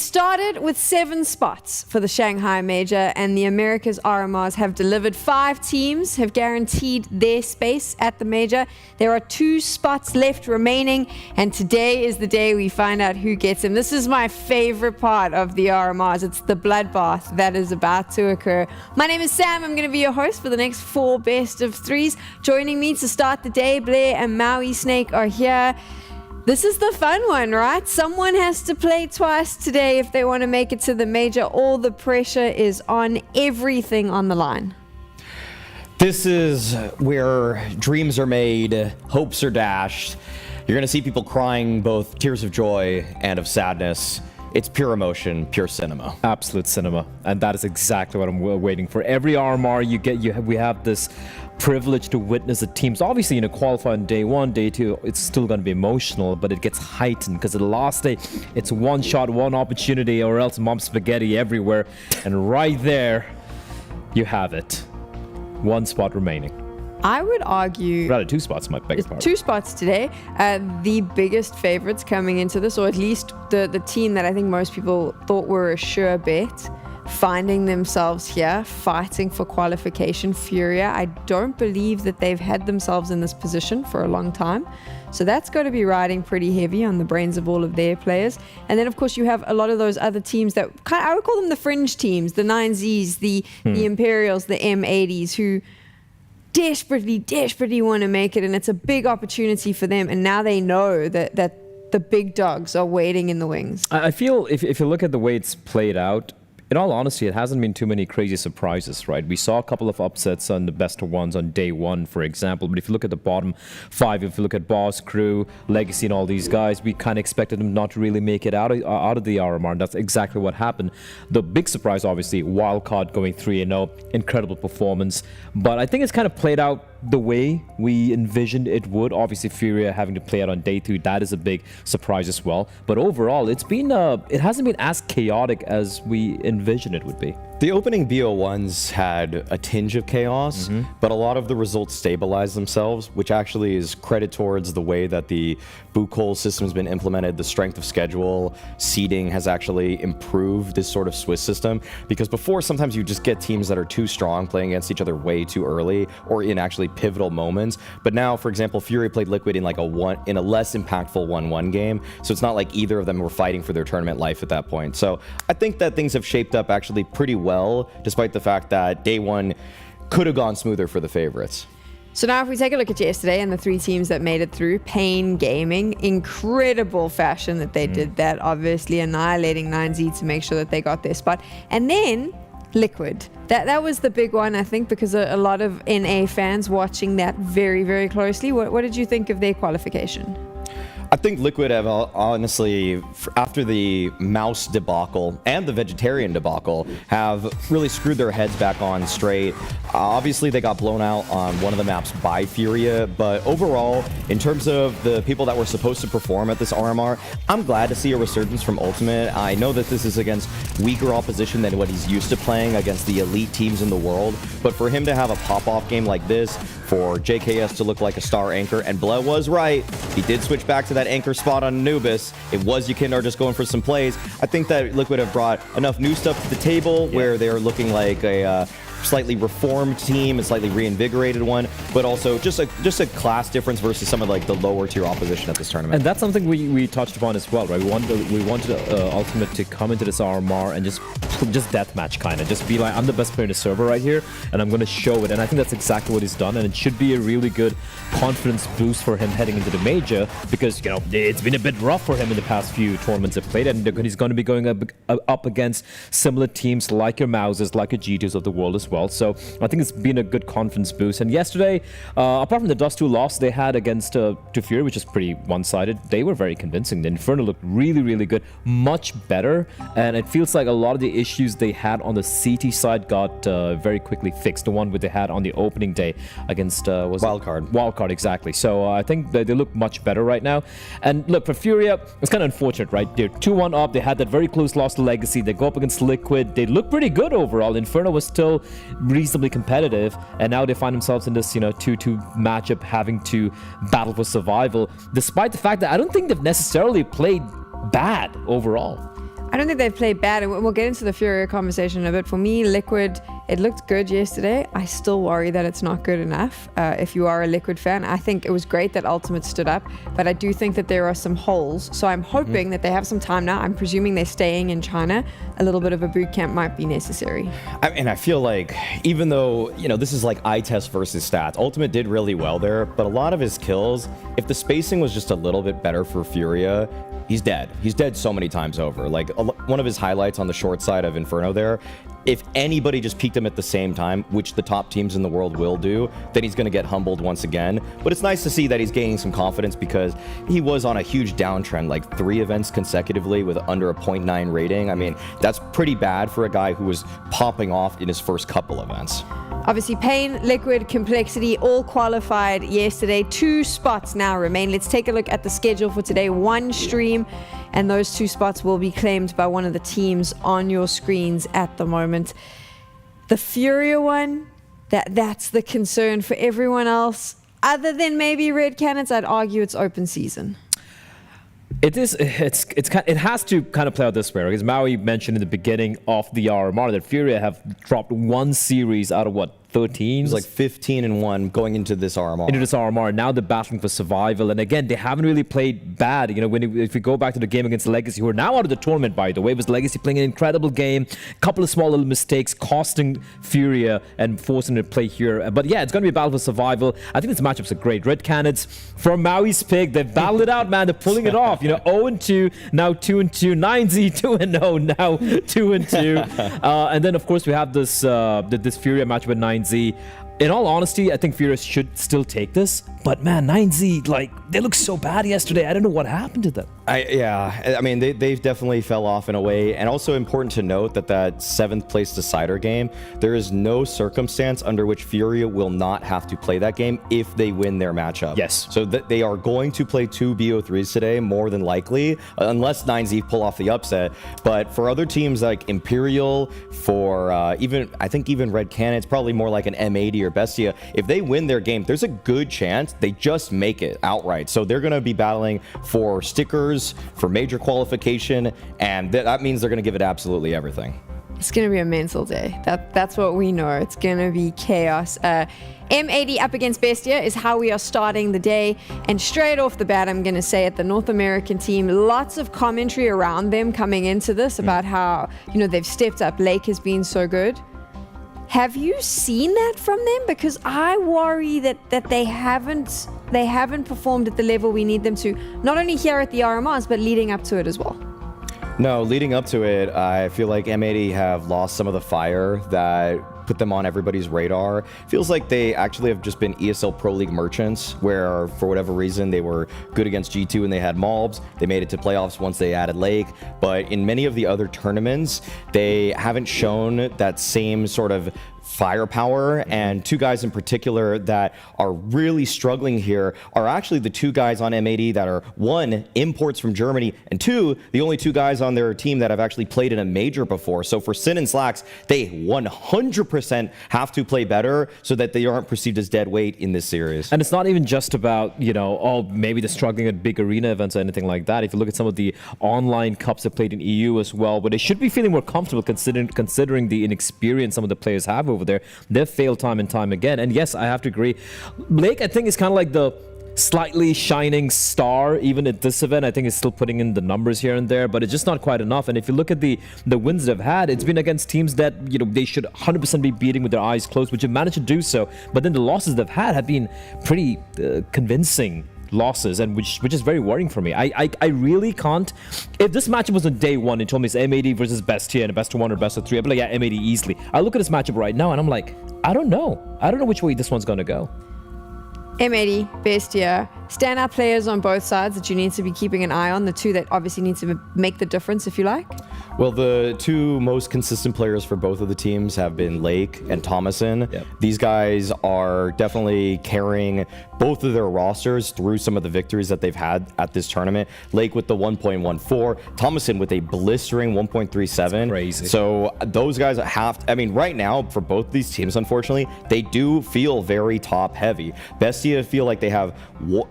started with 7 spots for the Shanghai Major, and the Americas RMRs have delivered. 5 teams have guaranteed their space at the Major. There are 2 spots left remaining, and today is the day we find out who gets them. This is my favorite part of the RMRs. It's the bloodbath that is about to occur. My name is Sam. I'm going to be your host for the next 4 best of 3s. Joining me to start the day, Blair and Maui Snake are here. This is the fun one, right? Someone has to play twice today if they want to make it to the Major. All the pressure is on, everything on the line. This is where dreams are made, hopes are dashed. You're going to see people crying both tears of joy and of sadness. It's pure emotion, pure cinema. Absolute cinema. And that is exactly what I'm waiting for. Every RMR we have this privilege to witness the teams. Obviously, qualify on day 1, day 2, it's still going to be emotional, but it gets heightened because the last day, it's one shot, one opportunity, or else mom spaghetti everywhere. And right there, you have it. 1 spot remaining. I would argue... Rather, 2 spots, my biggest part. 2 spots today. The biggest favorites coming into this, or at least the team that I think most people thought were a sure bet, finding themselves here, fighting for qualification, Furia. I don't believe that they've had themselves in this position for a long time. So that's got to be riding pretty heavy on the brains of all of their players. And then, of course, you have a lot of those other teams that I would call them the fringe teams, the 9Zs, the Imperials, the M80s, who desperately want to make it. And it's a big opportunity for them. And now they know that the big dogs are waiting in the wings. I feel if you look at the way it's played out, in all honesty, it hasn't been too many crazy surprises, right? We saw a couple of upsets on the best of ones on day 1, for example. But if you look at the bottom 5, if you look at Boss, KRÜ, Legacy, and all these guys, we kind of expected them not to really make it out of the RMR. And that's exactly what happened. The big surprise, obviously, Wildcard going 3-0, incredible performance. But I think it's kind of played out the way we envisioned it would. Obviously, Furia having to play out on day 2, that is a big surprise as well. But overall, it hasn't been as chaotic as we envisioned it would be. The opening BO1s had a tinge of chaos, but a lot of the results stabilized themselves, which actually is credit towards the way that the Buchholz system has been implemented. The strength of schedule, seeding has actually improved this sort of Swiss system, because before sometimes you just get teams that are too strong playing against each other way too early or in actually pivotal moments. But now, for example, Fury played Liquid in in a less impactful 1-1 game, so it's not like either of them were fighting for their tournament life at that point. So I think that things have shaped up actually pretty well, despite the fact that day 1 could have gone smoother for the favorites. So now if we take a look at yesterday and the 3 teams that made it through, Pain Gaming, incredible fashion that they did that, obviously annihilating 9Z to make sure that they got their spot. And then Liquid. That was the big one, I think, because a lot of NA fans watching that very closely. What did you think of their qualification? I think Liquid have honestly, after the mouse debacle and the vegetarian debacle, have really screwed their heads back on straight. Obviously, they got blown out on one of the maps by Furia, but overall, in terms of the people that were supposed to perform at this RMR, I'm glad to see a resurgence from Ultimate. I know that this is against weaker opposition than what he's used to playing against the elite teams in the world, but for him to have a pop-off game like this, for JKS to look like a star anchor, and Bled was right, he did switch back to that anchor spot on Anubis. It was Yukindar just going for some plays. I think that Liquid have brought enough new stuff to the table where they're looking like a slightly reformed team, a slightly reinvigorated one, but also just a class difference versus some of like the lower tier opposition at this tournament. And that's something we touched upon as well, right? We wanted Ultimate to come into this RMR and just deathmatch kind of, just be like, I'm the best player in the server right here, and I'm going to show it. And I think that's exactly what he's done, and it should be a really good confidence boost for him heading into the major, because it's been a bit rough for him in the past few tournaments he's played, and he's going to be going up against similar teams like your Mouses, like your G2s of the world as well. So I think it's been a good confidence boost. And yesterday, apart from the Dust 2 loss they had against to Fury, which is pretty one-sided, they were very convincing. The Inferno looked really good, much better, and it feels like a lot of the issues they had on the CT side got very quickly fixed. The one they had on the opening day against Wildcard. Wildcard, exactly. So I think they look much better right now. And look, for Furia, it's kind of unfortunate, right? They're 2-1 up. They had that very close loss to Legacy. They go up against Liquid. They look pretty good overall. Inferno was still reasonably competitive, and now they find themselves in this 2-2 matchup, having to battle for survival, despite the fact that I don't think they've necessarily played bad overall. I don't think they've played bad, and we'll get into the Furia conversation in a bit. For me, Liquid, it looked good yesterday. I still worry that it's not good enough. If you are a Liquid fan, I think it was great that Ultimate stood up, but I do think that there are some holes. So I'm hoping that they have some time now. I'm presuming they're staying in China. A little bit of a boot camp might be necessary. And I feel like, even though, this is like eye test versus stats, Ultimate did really well there, but a lot of his kills, if the spacing was just a little bit better for Furia, he's dead. He's dead so many times over. Like, one of his highlights on the short side of Inferno there, if anybody just peeked him at the same time, which the top teams in the world will do, then he's going to get humbled once again. But it's nice to see that he's gaining some confidence, because he was on a huge downtrend, like 3 events consecutively with under a 0.9 rating. I mean, that's pretty bad for a guy who was popping off in his first couple events. Obviously, Pain, Liquid, Complexity all qualified yesterday. 2 spots now remain. Let's take a look at the schedule for today. 1 stream, and those 2 spots will be claimed by one of the teams on your screens at the moment. The Furia one, that's the concern for everyone else. Other than maybe Red Canids, I'd argue it's open season. It has to kind of play out this way, because Maui mentioned in the beginning of the RMR that Furia have dropped 1 series out of what, 13? It was like 15-1 going into this RMR. Into this RMR. Now they're battling for survival. And again, they haven't really played bad. If we go back to the game against Legacy, who are now out of the tournament, by the way, it was Legacy playing an incredible game. A couple of small little mistakes costing Furia and forcing them to play here. But yeah, it's going to be a battle for survival. I think this matchups are great. Red Canids, from Maui's pick, they've battled it out, man. They're pulling it off. 0-2, now 2-2. 9Z, 2-0, now 2-2. And then, of course, we have this Furia match with 9Z. In all honesty, I think Furia should still take this. But man, 9Z, they looked so bad yesterday. I don't know what happened to them. I mean, they definitely fell off in a way. And also important to note that 7th place decider game, there is no circumstance under which Furia will not have to play that game if they win their matchup. Yes. So they are going to play 2 BO3s today, more than likely, unless 9Z pull off the upset. But for other teams like Imperial, for I think even Red Canids, probably more like an M80 or Bestia, if they win their game, there's a good chance they just make it outright. So they're going to be battling for stickers, for major qualification, and that means they're going to give it absolutely everything. It's going to be a mental day. That's what we know. It's going to be chaos. M80 up against Bestia is how we are starting the day. And straight off the bat, I'm going to say it, the North American team, lots of commentary around them coming into this about how, they've stepped up. Lake has been so good. Have you seen that from them? Because I worry that they haven't performed at the level we need them to, not only here at the RMRs, but leading up to it as well. No, leading up to it, I feel like M80 have lost some of the fire that put them on everybody's radar. Feels like they actually have just been ESL Pro League merchants, where for whatever reason they were good against G2 and they had mobs. They made it to playoffs once they added Lake, but in many of the other tournaments, they haven't shown that same sort of firepower. And 2 guys in particular that are really struggling here are actually the 2 guys on M80 that are, 1, imports from Germany, and 2, the only 2 guys on their team that have actually played in a major before. So for Sin and Slacks, they 100% have to play better so that they aren't perceived as dead weight in this series. And it's not even just about, maybe they're struggling at big arena events or anything like that. If you look at some of the online cups they played in EU as well, but they should be feeling more comfortable considering the inexperience some of the players have over there. They've failed time and time again. And yes, I have to agree. Lake, I think, is kind of like the slightly shining star even at this event. I think it's still putting in the numbers here and there, but it's just not quite enough. And if you look at the wins they've had, it's been against teams that they should 100% be beating with their eyes closed, which have managed to do so. But then the losses they've had have been pretty convincing losses, and which is very worrying for me. I really can't. If this matchup was on day 1 and told me it's M80 versus Bestia and a best of 1 or best of 3, I'd be like, yeah, M80 easily. I look at this matchup right now and I'm like, I don't know which way this one's gonna go. M80, Bestia, standout players on both sides that you need to be keeping an eye on, the 2 that obviously need to make the difference, if you like? Well, the two most consistent players for both of the teams have been Lake and Thomason. Yep. These guys are definitely carrying both of their rosters through some of the victories that they've had at this tournament. Lake with the 1.14, Thomason with a blistering 1.37. Crazy. So those guys have to, I mean, right now for both these teams, unfortunately, they do feel very top heavy. Bestia feel like they have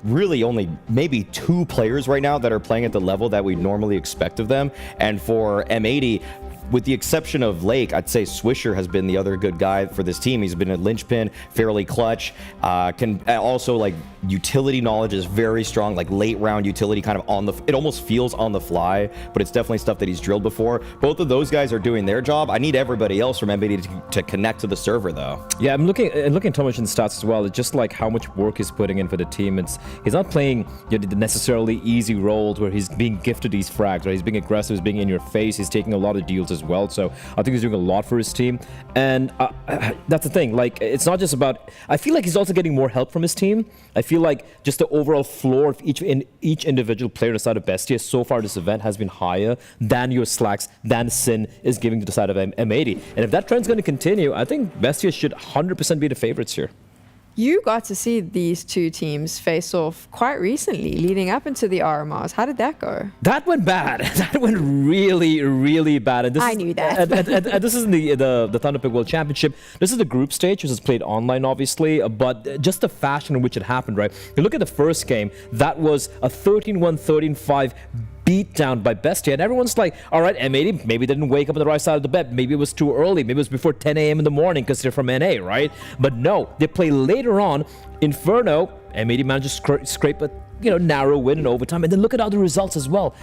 really only maybe 2 players right now that are playing at the level that we normally expect of them. And for M80, with the exception of Lake, I'd say Swisher has been the other good guy for this team. He's been a linchpin, fairly clutch, can also like utility knowledge is very strong, like late round utility kind of on the, it almost feels on the fly, but it's definitely stuff that he's drilled before. Both of those guys are doing their job. I need everybody else from MBD to connect to the server though. Yeah, I'm looking at Thomason's stats as well. It's just like how much work he's putting in for the team. He's not playing the necessarily easy roles where he's being gifted these frags, right? He's being aggressive, he's being in your face, he's taking a lot of deals as well. So I think he's doing a lot for his team. And that's the thing, like it's not just about, I feel like he's also getting more help from his team. I feel like just the overall floor of each individual player to the side of Bestia so far this event has been higher than your Slacks, than Sin is giving to the side of M80. And if that trend's going to continue, I think Bestia should 100% be the favorites here. You got to see these two teams face off quite recently, leading up into the RMRs. How did that go? That went bad. That went really, really bad. And this I knew that. And this is the Thunderpick World Championship. This is the group stage, which is played online, obviously, but just the fashion in which it happened, right? You look at the first game, that was a 13-1, 13-5 beat down by Bestia, and everyone's like, all right, M80 maybe didn't wake up on the right side of the bed, maybe it was too early, maybe it was before 10 a.m. in the morning because they're from NA, right? But no, they play later on. Inferno, M80 managed to scrape a narrow win in overtime, and then look at other results as well.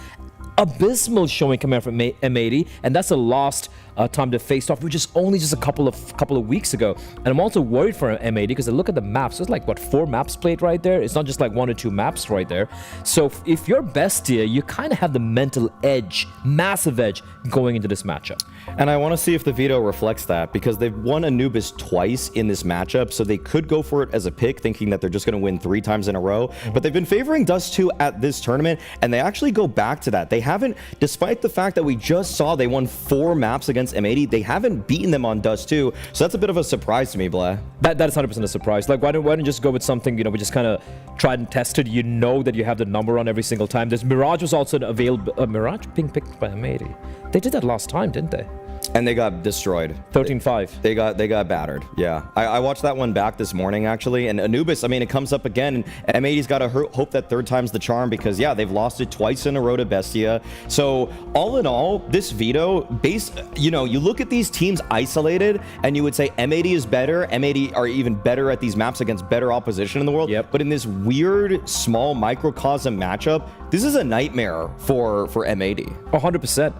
Abysmal showing coming out from M80, and that's the last time they faced off, which is only just a couple of weeks ago. And I'm also worried for M80 because I look at the maps. There's like, what, 4 maps played right there? It's not just like 1 or 2 maps right there. So if you're Bestia, you kind of have the mental edge, massive edge, going into this matchup. And I want to see if the veto reflects that, because they've won Anubis twice in this matchup, so they could go for it as a pick, thinking that they're just going to win 3 times in a row. But they've been favoring Dust 2 at this tournament, and they actually go back to that. They haven't, despite the fact that we just saw they won 4 maps against M80, they haven't beaten them on Dust 2, so that's a bit of a surprise to me, Bleh. That is 100% a surprise. Like, why don't you just go with something, we just kind of tried and tested. You know that you have the number on every single time. There's Mirage was also available. Mirage being picked by M80. They did that last time, didn't they? And they got destroyed. 13-5. They got battered. Yeah, I watched that one back this morning actually. And Anubis, I mean, it comes up again. And M80's got to hope that 3rd time's the charm, because yeah, they've lost it twice in a row to Bestia. So all in all, this veto, you look at these teams isolated, and you would say M80 is better. M80 are even better at these maps against better opposition in the world. Yep. But in this weird small microcosm matchup, this is a nightmare for M80. 100%.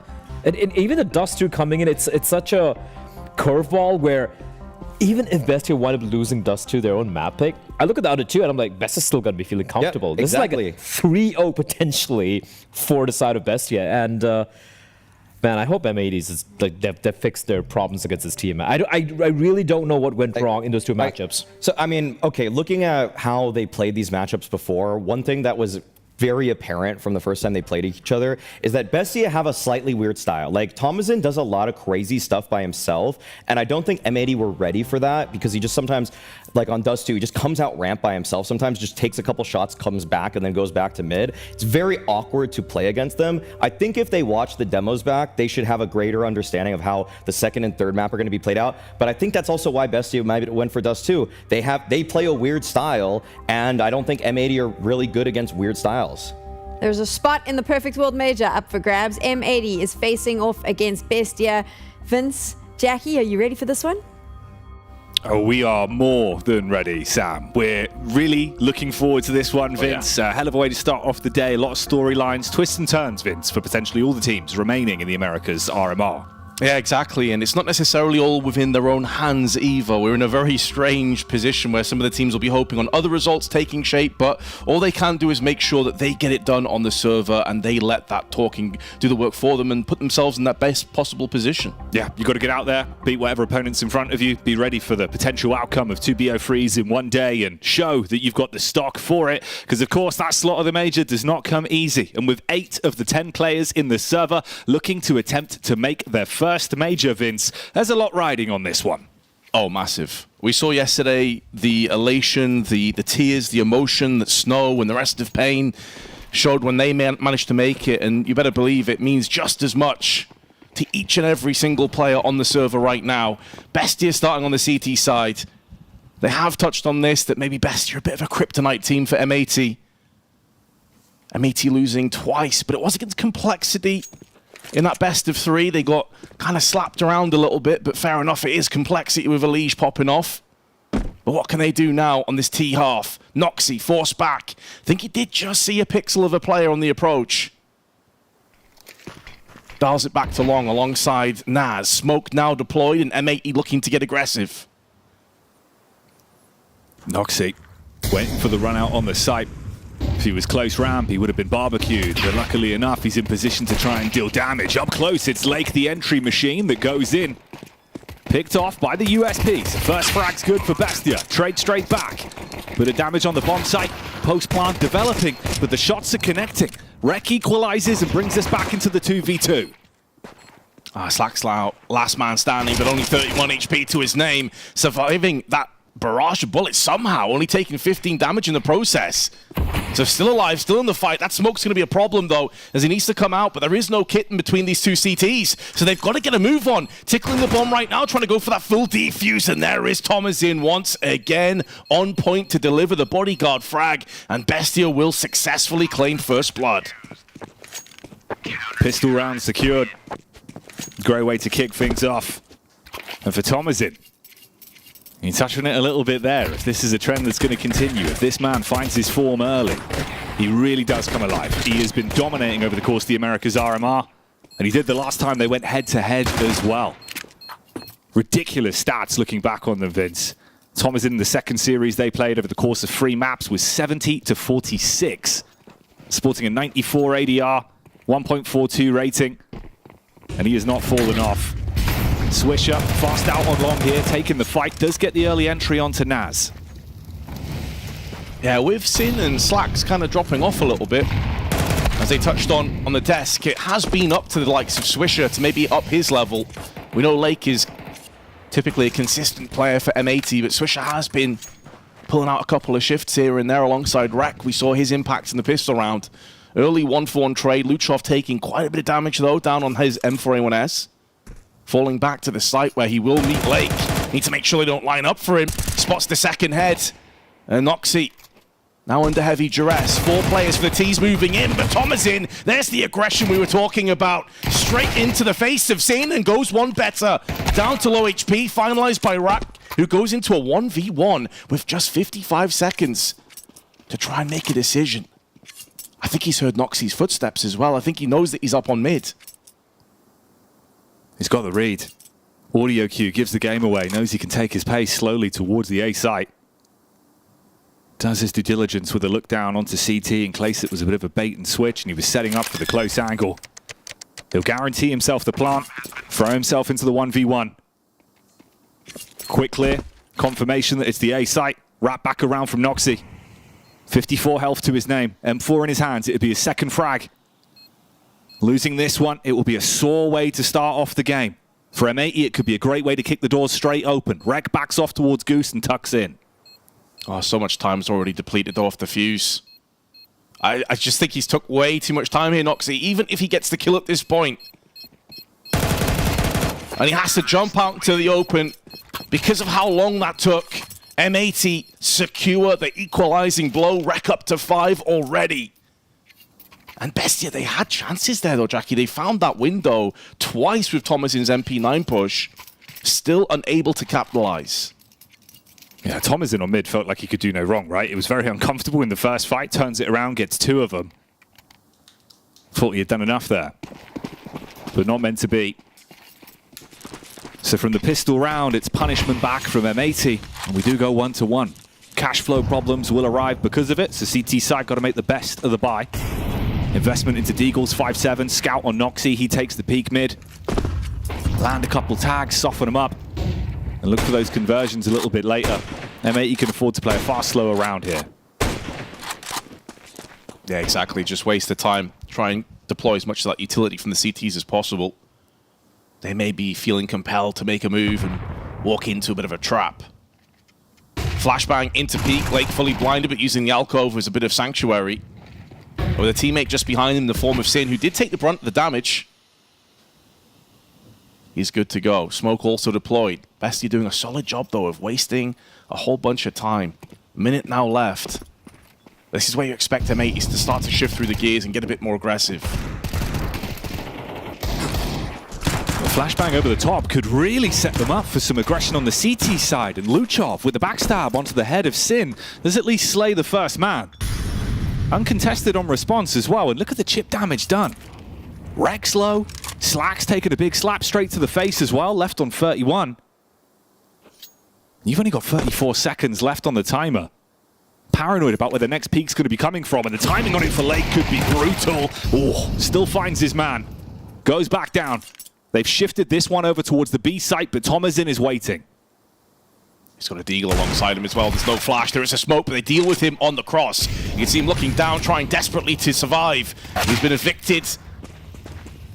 And even the Dust 2 coming in, it's such a curveball where even if Bestia wind up losing Dust 2 their own map pick, I look at the other two and I'm like, Bestia's still going to be feeling comfortable. Yeah, exactly. This is like a 3-0 potentially for the side of Bestia. And man, I hope M80s is like they fixed their problems against this team. I really don't know what went wrong in those 2 matchups. So I mean, okay, looking at how they played these matchups before, one thing that was very apparent from the first time they played each other is that Bestia have a slightly weird style. Like, Thomason does a lot of crazy stuff by himself, and I don't think M80 were ready for that, because he just sometimes, like on Dust 2, he just comes out ramp by himself, sometimes just takes a couple shots, comes back, and then goes back to mid. It's very awkward to play against them. I think if they watch the demos back, they should have a greater understanding of how the 2nd and 3rd map are going to be played out, but I think that's also why Bestia might went for Dust 2. They play a weird style, and I don't think M80 are really good against weird styles. There's a spot in the Perfect World Major up for grabs. M80 is facing off against Bestia. Vince, Jackie, are you ready for this one? Oh, we are more than ready, Sam. We're really looking forward to this one, Vince. Hell of a way to start off the day. A lot of storylines, twists and turns, Vince, for potentially all the teams remaining in the Americas RMR. Yeah, exactly, and it's not necessarily all within their own hands either. We're in a very strange position where some of the teams will be hoping on other results taking shape, but all they can do is make sure that they get it done on the server and they let that talking do the work for them and put themselves in that best possible position. Yeah, you got to get out there, beat whatever opponent's in front of you, be ready for the potential outcome of 2 BO3s in one day and show that you've got the stock for it, because of course that slot of the major does not come easy, and with 8 of the 10 players in the server looking to attempt to make their first major, Vince, there's a lot riding on this one. Oh, massive. We saw yesterday the elation, the tears, the emotion that Snow and the rest of Pain showed when they managed to make it, and you better believe it means just as much to each and every single player on the server right now. Bestia starting on the CT side. They have touched on this, that maybe Bestia are a bit of a kryptonite team for M80. M80 losing twice, but it was against Complexity. In that best of 3, they got kind of slapped around a little bit, but fair enough, it is Complexity with Elige popping off. But what can they do now on this T half? Noxy forced back. I think he did just see a pixel of a player on the approach. Dials it back to Long alongside Naz. Smoke now deployed and M80 looking to get aggressive. Noxy waiting for the run out on the site. If he was close ramp, he would have been barbecued, but luckily enough, he's in position to try and deal damage. Up close, it's Lake, the entry machine that goes in. Picked off by the USPs. First frag's good for Bestia. Trade straight back. Bit of damage on the bomb site. Post plant developing, but the shots are connecting. Rek equalizes and brings us back into the 2v2. Slack's last man standing, but only 31 HP to his name. Surviving that barrage of bullets somehow, only taking 15 damage in the process. So still alive, still in the fight. That smoke's going to be a problem, though, as he needs to come out, but there is no kit in between these two CTs, so they've got to get a move on. Tickling the bomb right now, trying to go for that full defuse, and there is Thomas in once again, on point to deliver the bodyguard frag, and Bestia will successfully claim first blood. Pistol round secured. Great way to kick things off. And for Thomasin, you touched on it a little bit there. If this is a trend that's going to continue, if this man finds his form early, he really does come alive. He has been dominating over the course of the Americas RMR, and he did the last time they went head-to-head as well. Ridiculous stats looking back on them, Vince. Thomas in the second series they played over the course of 3 maps was 70-46, sporting a 94 ADR, 1.42 rating, and he has not fallen off. Swisher, fast out on Long here, taking the fight, does get the early entry onto Naz. Yeah, with Sin and Slacks kind of dropping off a little bit, as they touched on the desk, it has been up to the likes of Swisher to maybe up his level. We know Lake is typically a consistent player for M80, but Swisher has been pulling out a couple of shifts here and there alongside Rek. We saw his impact in the pistol round. Early 1-for-1 trade, Luchov taking quite a bit of damage though, down on his M4A1S. Falling back to the site where he will meet Lake. Need to make sure they don't line up for him. Spots the second head. And Noxy now under heavy duress. 4 players for the T's moving in, but Thomas in. There's the aggression we were talking about. Straight into the face of Sin and goes one better. Down to low HP, finalized by Rak, who goes into a 1v1 with just 55 seconds to try and make a decision. I think he's heard Noxy's footsteps as well. I think he knows that he's up on mid. He's got the read. Audio cue gives the game away, knows he can take his pace slowly towards the A site. Does his due diligence with a look down onto CT in case it was a bit of a bait and switch and he was setting up for the close angle. He'll guarantee himself the plant, throw himself into the 1v1. Quick clear, confirmation that it's the A site, wrap back around from Noxy. 54 health to his name, M4 in his hands, it'd be his second frag. Losing this one, it will be a sore way to start off the game. For M80, it could be a great way to kick the doors straight open. Rek backs off towards Goose and tucks in. Oh, so much time's already depleted off the fuse. I just think he's took way too much time here, Noxy, even if he gets the kill at this point. And he has to jump out to the open because of how long that took. M80 secure the equalizing blow, Rek up to 5 already. And Bestia, they had chances there though, Jackie. They found that window twice with Thomasin's MP9 push. Still unable to capitalize. Yeah, Thomasin on mid felt like he could do no wrong, right? It was very uncomfortable in the first fight, turns it around, gets 2 of them. Thought he had done enough there. But not meant to be. So from the pistol round, it's punishment back from M80, and we do go 1-1. Cash flow problems will arrive because of it, so CT side got to make the best of the buy. Investment into Deagles, 5-7, scout on Noxy, he takes the peak mid. Land a couple tags, soften them up, and look for those conversions a little bit later. M80 can afford to play a far slower round here. Yeah, exactly. Just waste the time. Try and deploy as much of that utility from the CTs as possible. They may be feeling compelled to make a move and walk into a bit of a trap. Flashbang into peak. Lake fully blinded, but using the alcove as a bit of sanctuary. With a teammate just behind him in the form of Sin, who did take the brunt of the damage. He's good to go. Smoke also deployed. Bestia doing a solid job, though, of wasting a whole bunch of time. Minute now left. This is where you expect M80s to start to shift through the gears and get a bit more aggressive. The flashbang over the top could really set them up for some aggression on the CT side, and Luchov with the backstab onto the head of Sin does at least slay the first man. Uncontested on response as well, and look at the chip damage done. Rex low, Slack's taking a big slap straight to the face as well, left on 31. You've only got 34 seconds left on the timer. Paranoid about where the next peak's going to be coming from, and the timing on it for Lake could be brutal. Oh, still finds his man. Goes back down. They've shifted this one over towards the B site, but Thomasin is waiting. He's got a deagle alongside him as well. There's no flash. There is a smoke, but they deal with him on the cross. You can see him looking down, trying desperately to survive. He's been evicted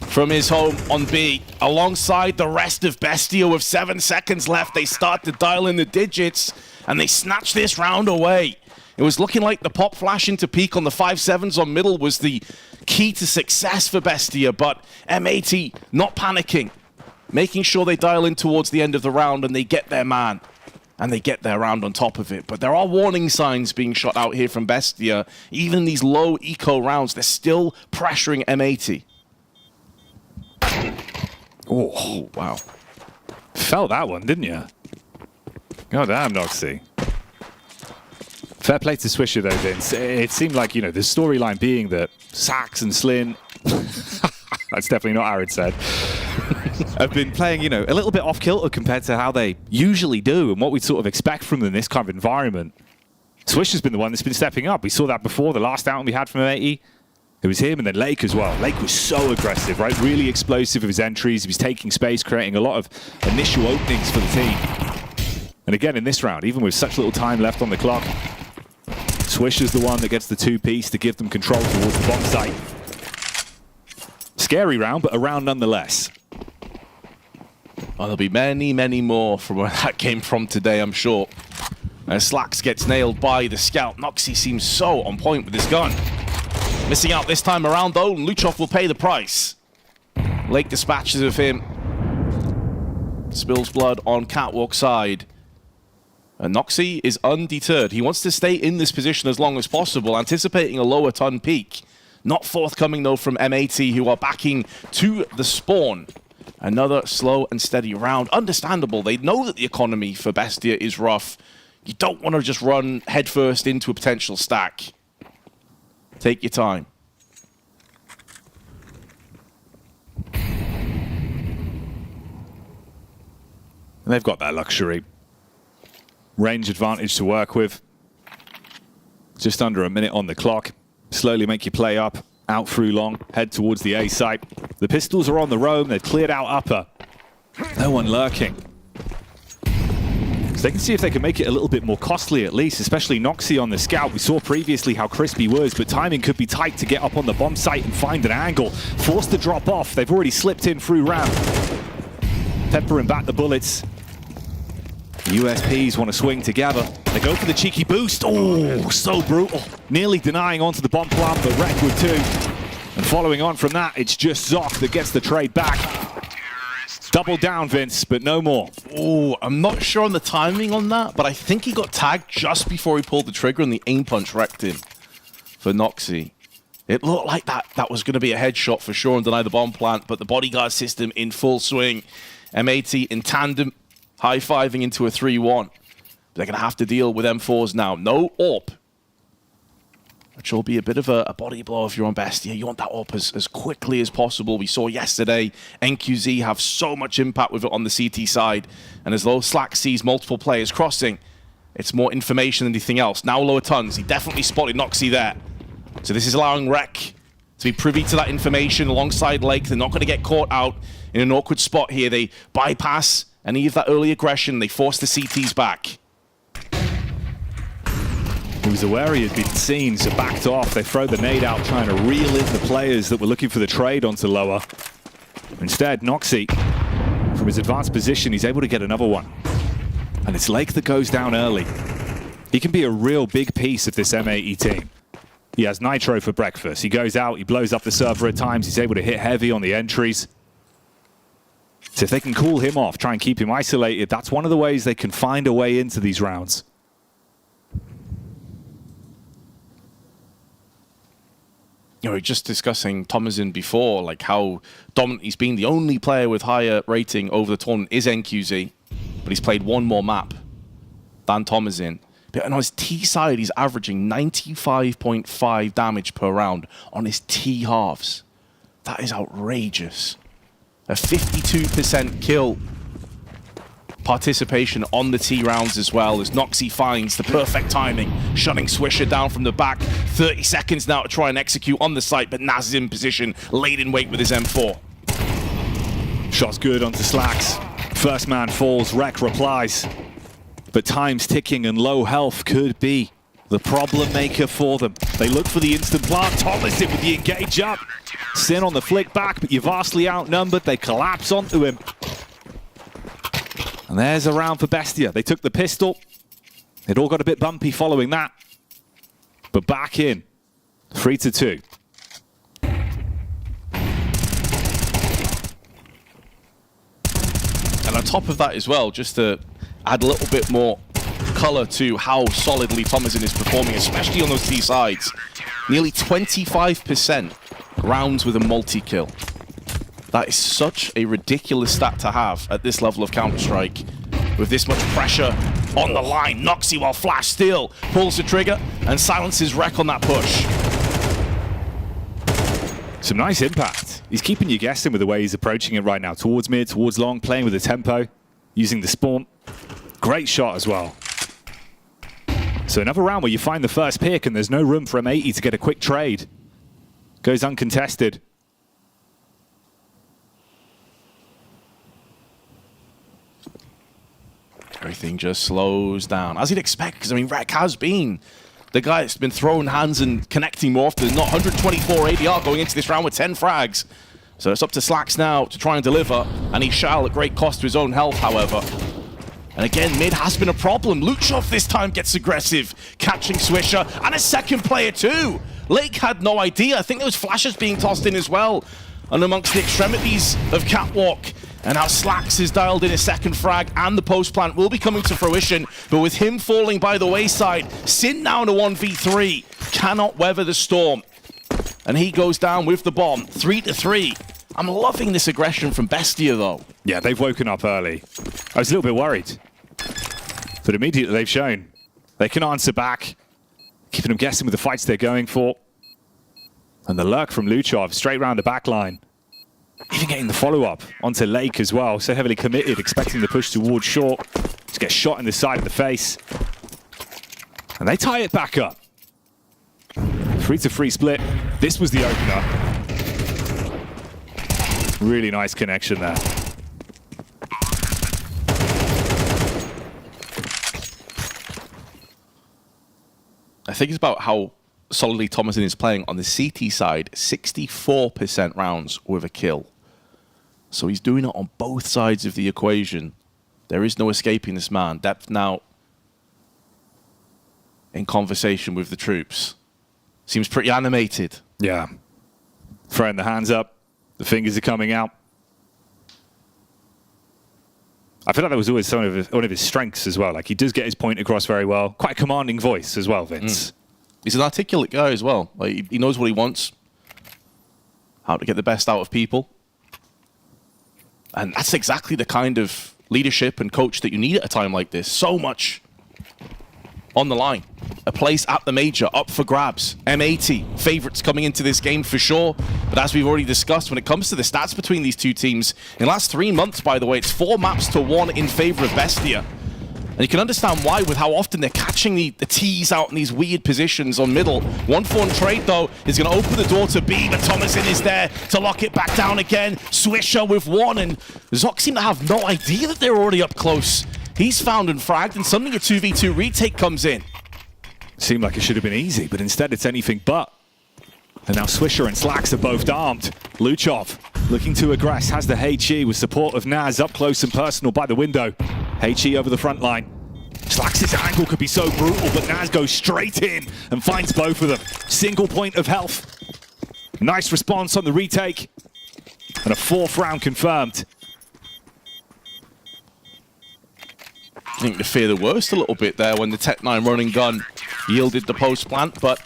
from his home on B. Alongside the rest of Bestia with 7 seconds left, they start to dial in the digits, and they snatch this round away. It was looking like the pop flash into peak on the 5-7s on middle was the key to success for Bestia, but M80 not panicking, making sure they dial in towards the end of the round and they get their man. And they get their round on top of it. But there are warning signs being shot out here from Bestia. Even these low eco rounds, they're still pressuring M80. Oh, wow. Felt that one, didn't you? God damn, Noxy. Fair play to Swisher, though, Vince. It seemed like, you know, the storyline being that Sax and Slin, that's definitely not Arid said, have been playing, you know, a little bit off-kilter compared to how they usually do and what we'd sort of expect from them in this kind of environment. Swisher's been the one that's been stepping up. We saw that before, the last outing we had from 80. It was him and then Lake as well. Lake was so aggressive, right? Really explosive with his entries. He was taking space, creating a lot of initial openings for the team. And again, in this round, even with such little time left on the clock, Swisher's the one that gets the two-piece to give them control towards the bomb site. Scary round, but a round nonetheless. Well, there'll be many, many more from where that came from today, I'm sure. As Slacks gets nailed by the scout, Noxy seems so on point with his gun. Missing out this time around, though, and Luchov will pay the price. Lake dispatches of him. Spills blood on catwalk side. And Noxy is undeterred. He wants to stay in this position as long as possible, anticipating a lower ton peak. Not forthcoming, though, from M80, who are backing to the spawn. Another slow and steady round. Understandable. They know that the economy for Bestia is rough. You don't want to just run headfirst into a potential stack. Take your time. And they've got that luxury. Range advantage to work with. Just under a minute on the clock. Slowly make your play up, out through long, head towards the A site. The pistols are on the roam, they've cleared out upper. No one lurking. So they can see if they can make it a little bit more costly at least, especially Noxy on the scout. We saw previously how crisp he was, but timing could be tight to get up on the bomb site and find an angle. Forced to drop off, they've already slipped in through ramp. Peppering back the bullets. USPs want to swing together. They go for the cheeky boost. Oh, so brutal. Nearly denying onto the bomb plant, but Wreck with two. And following on from that, it's just Zoc that gets the trade back. Double down, Vince, but no more. Oh, I'm not sure on the timing on that, but I think he got tagged just before he pulled the trigger and the aim punch wrecked him for Noxy. It looked like that was going to be a headshot for sure and deny the bomb plant, but the bodyguard system in full swing. M80 in tandem, high-fiving into a 3-1. They're going to have to deal with M4s now. No AWP. which will be a bit of a body blow if you're on Bestia. You want that up as quickly as possible. We saw yesterday NQZ have so much impact with it on the CT side, and as though Slack sees multiple players crossing, it's more information than anything else. Now lower tons, he definitely spotted Noxy there. So this is allowing Rec to be privy to that information alongside Lake. They're not going to get caught out in an awkward spot here. They bypass any of that early aggression. They force the CTs back. He was aware he had been seen, so backed off. They throw the nade out, trying to reel in the players that were looking for the trade onto lower. Instead, Noxy, from his advanced position, he's able to get another one. And it's Lake that goes down early. He can be a real big piece of this M80 team. He has Nitro for breakfast. He goes out, he blows up the server at times. He's able to hit heavy on the entries. So if they can cool him off, try and keep him isolated, that's one of the ways they can find a way into these rounds. You know, we were just discussing Thomasin before, like how dominant he's been. The only player with higher rating over the tournament is NQZ, but he's played one more map than Thomasin. But on his T side, he's averaging 95.5 damage per round on his T halves. That is outrageous. A 52% kill participation on the T rounds as well, as Noxy finds the perfect timing, shutting Swisher down from the back. 30 seconds now to try and execute on the site, but Naz is in position, laid in wait with his M4. Shot's good onto Slacks. First man falls, Rec replies. But time's ticking and low health could be the problem maker for them. They look for the instant plant. Thomasin with the engage up. Sin on the flick back, but you're vastly outnumbered. They collapse onto him. And there's a round for Bestia. They took the pistol. It all got a bit bumpy following that. But back in. 3-2. And on top of that as well, just to add a little bit more color to how solidly Thomasin is performing, especially on those T sides. Nearly 25% rounds with a multi-kill. That is such a ridiculous stat to have at this level of Counter-Strike. With this much pressure on the line, Noxy, while Flash still pulls the trigger and silences Rec on that push. Some nice impact. He's keeping you guessing with the way he's approaching it right now. Towards mid, towards long, playing with the tempo, using the spawn. Great shot as well. So another round where you find the first pick and there's no room for M80 to get a quick trade. Goes uncontested. Everything just slows down, as you'd expect, because I mean, Rec has been the guy that's been throwing hands and connecting more often than not. 124 ADR going into this round with 10 frags. So it's up to Slacks now to try and deliver, and he shall at great cost to his own health, however. And again, mid has been a problem. Luchov this time gets aggressive, catching Swisher, and a second player too. Lake had no idea. I think there was flashes being tossed in as well, and amongst the extremities of Catwalk. And now Slacks is dialed in a second frag, and the post plant will be coming to fruition. But with him falling by the wayside, Sin now in a 1v3, cannot weather the storm. And he goes down with the bomb, 3-3. I'm loving this aggression from Bestia though. Yeah, they've woken up early. I was a little bit worried. But immediately they've shown they can answer back, keeping them guessing with the fights they're going for. And the lurk from Luchov straight round the back line. Even getting the follow-up onto Lake as well. So heavily committed, expecting the push towards short. Just get shot in the side of the face. And they tie it back up. 3-3 split. This was the opener. Really nice connection there. I think it's about how solidly Thomasin is playing on the CT side. 64% rounds with a kill. So he's doing it on both sides of the equation. There is no escaping this man. Depth now in conversation with the troops. Seems pretty animated. Yeah. Throwing the hands up. The fingers are coming out. I feel like that was always one of his strengths as well. Like, he does get his point across very well. Quite a commanding voice as well, Vince. He's an articulate guy as well. Like, he knows what he wants. How to get the best out of people. And that's exactly the kind of leadership and coach that you need at a time like this. So much on the line. a place at the major up for grabs. M80, favorites coming into this game for sure. But as we've already discussed, when it comes to the stats between these two teams, in the last 3 months, by the way, it's 4 maps to 1 in favor of Bestia. And you can understand why with how often they're catching the T's out in these weird positions on middle. 1-4 trade, though, is going to open the door to B, but Thomasin is there to lock it back down again. Swisher with 1, and Zoc seem to have no idea that they're already up close. He's found and fragged, and suddenly a 2v2 retake comes in. Seemed like it should have been easy, but instead it's anything but. And now Swisher and Slacks are both armed. Luchov looking to aggress, has the HE with support of Naz up close and personal by the window. HE over the front line. Slacks' angle could be so brutal, but Naz goes straight in and finds both of them. Single point of health. Nice response on the retake. And a 4th round confirmed. I think they fear the worst a little bit there when the Tech-9 running gun yielded the post plant, but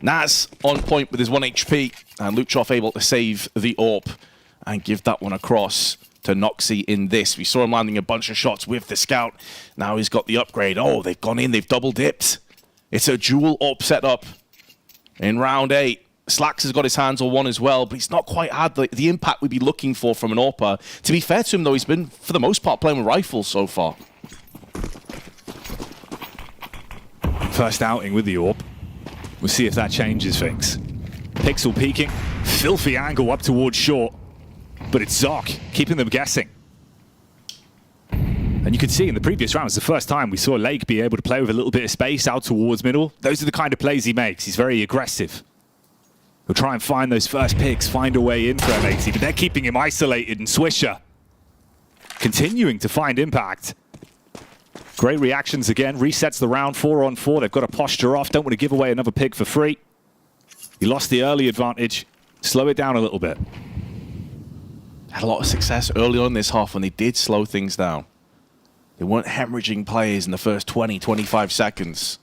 Naz on point with his 1 HP, and Luchov able to save the AWP and give that one across to Noxy in this. We saw him landing a bunch of shots with the scout. Now he's got the upgrade. Oh, they've gone in, they've double dipped. It's a dual AWP setup in round 8. Slacks has got his hands on 1 as well, but he's not quite had the impact we'd be looking for from an AWPer. To be fair to him, though, he's been, for the most part, playing with rifles so far. First outing with the AWP. We'll see if that changes things. Pixel peeking. Filthy angle up towards short. But it's Zoc keeping them guessing. And you can see in the previous rounds, the first time we saw Lake be able to play with a little bit of space out towards middle. Those are the kind of plays he makes. He's very aggressive. He'll try and find those first picks, find a way in for M80, but they're keeping him isolated, and Swisher continuing to find impact. Great reactions again, resets the round 4-on-4. They've got a posture off, don't want to give away another pick for free. He lost the early advantage. Slow it down a little bit. Had a lot of success early on in this half when they did slow things down. They weren't hemorrhaging players in the first 20, 25 seconds.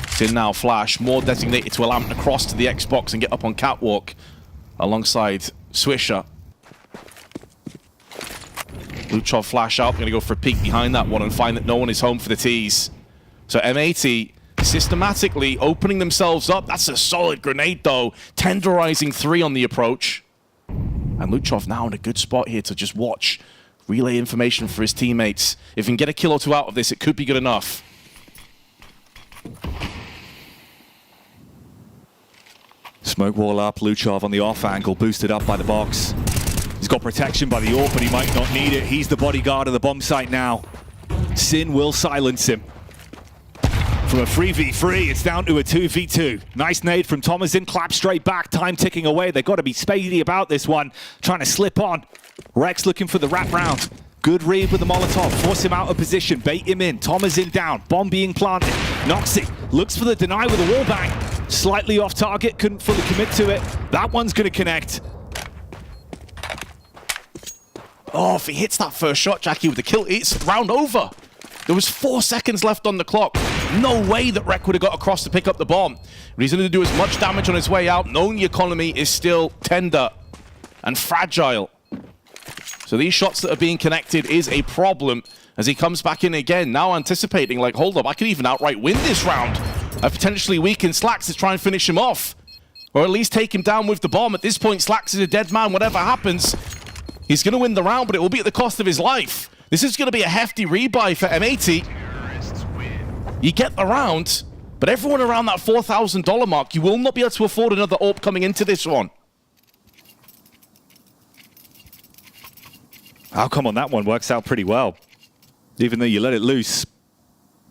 Sin now Flash, more designated to allow him to cross to the Xbox and get up on catwalk alongside Swisher. Luchov flash out, gonna go for a peek behind that one and find that no one is home for the T's. So M80 systematically opening themselves up. That's a solid grenade though, tenderizing 3 on the approach. And Luchov now in a good spot here to just watch, relay information for his teammates. If he can get a kill or 2 out of this, it could be good enough. Smoke wall up, Luchov on the off angle, boosted up by the box. He's got protection by the AWP, but he might not need it. He's the bodyguard of the bomb site now. Sin will silence him. From a 3v3, it's down to a 2v2. Nice nade from Thomasin, clap straight back, time ticking away. They've got to be speedy about this one, trying to slip on. Rex looking for the wrap round. Good read with the Molotov, force him out of position, bait him in. Thomasin down, bomb being planted. Noxy looks for the deny with a wallbang. Slightly off target, couldn't fully commit to it. That one's going to connect. Oh, if he hits that first shot, Jackie, with the kill, it's round over. There was 4 seconds left on the clock. No way that Rek would have got across to pick up the bomb. But he's going to do as much damage on his way out, knowing the economy is still tender and fragile. So these shots that are being connected is a problem as he comes back in again, now anticipating, like, hold up, I could even outright win this round. I potentially weaken Slacks to try and finish him off. Or at least take him down with the bomb. At this point, Slacks is a dead man, whatever happens. He's going to win the round, but it will be at the cost of his life. This is going to be a hefty rebuy for M80. You get the round, but everyone around that $4,000 mark, you will not be able to afford another AWP coming into this one. Outcome on that one works out pretty well. Even though you let it loose,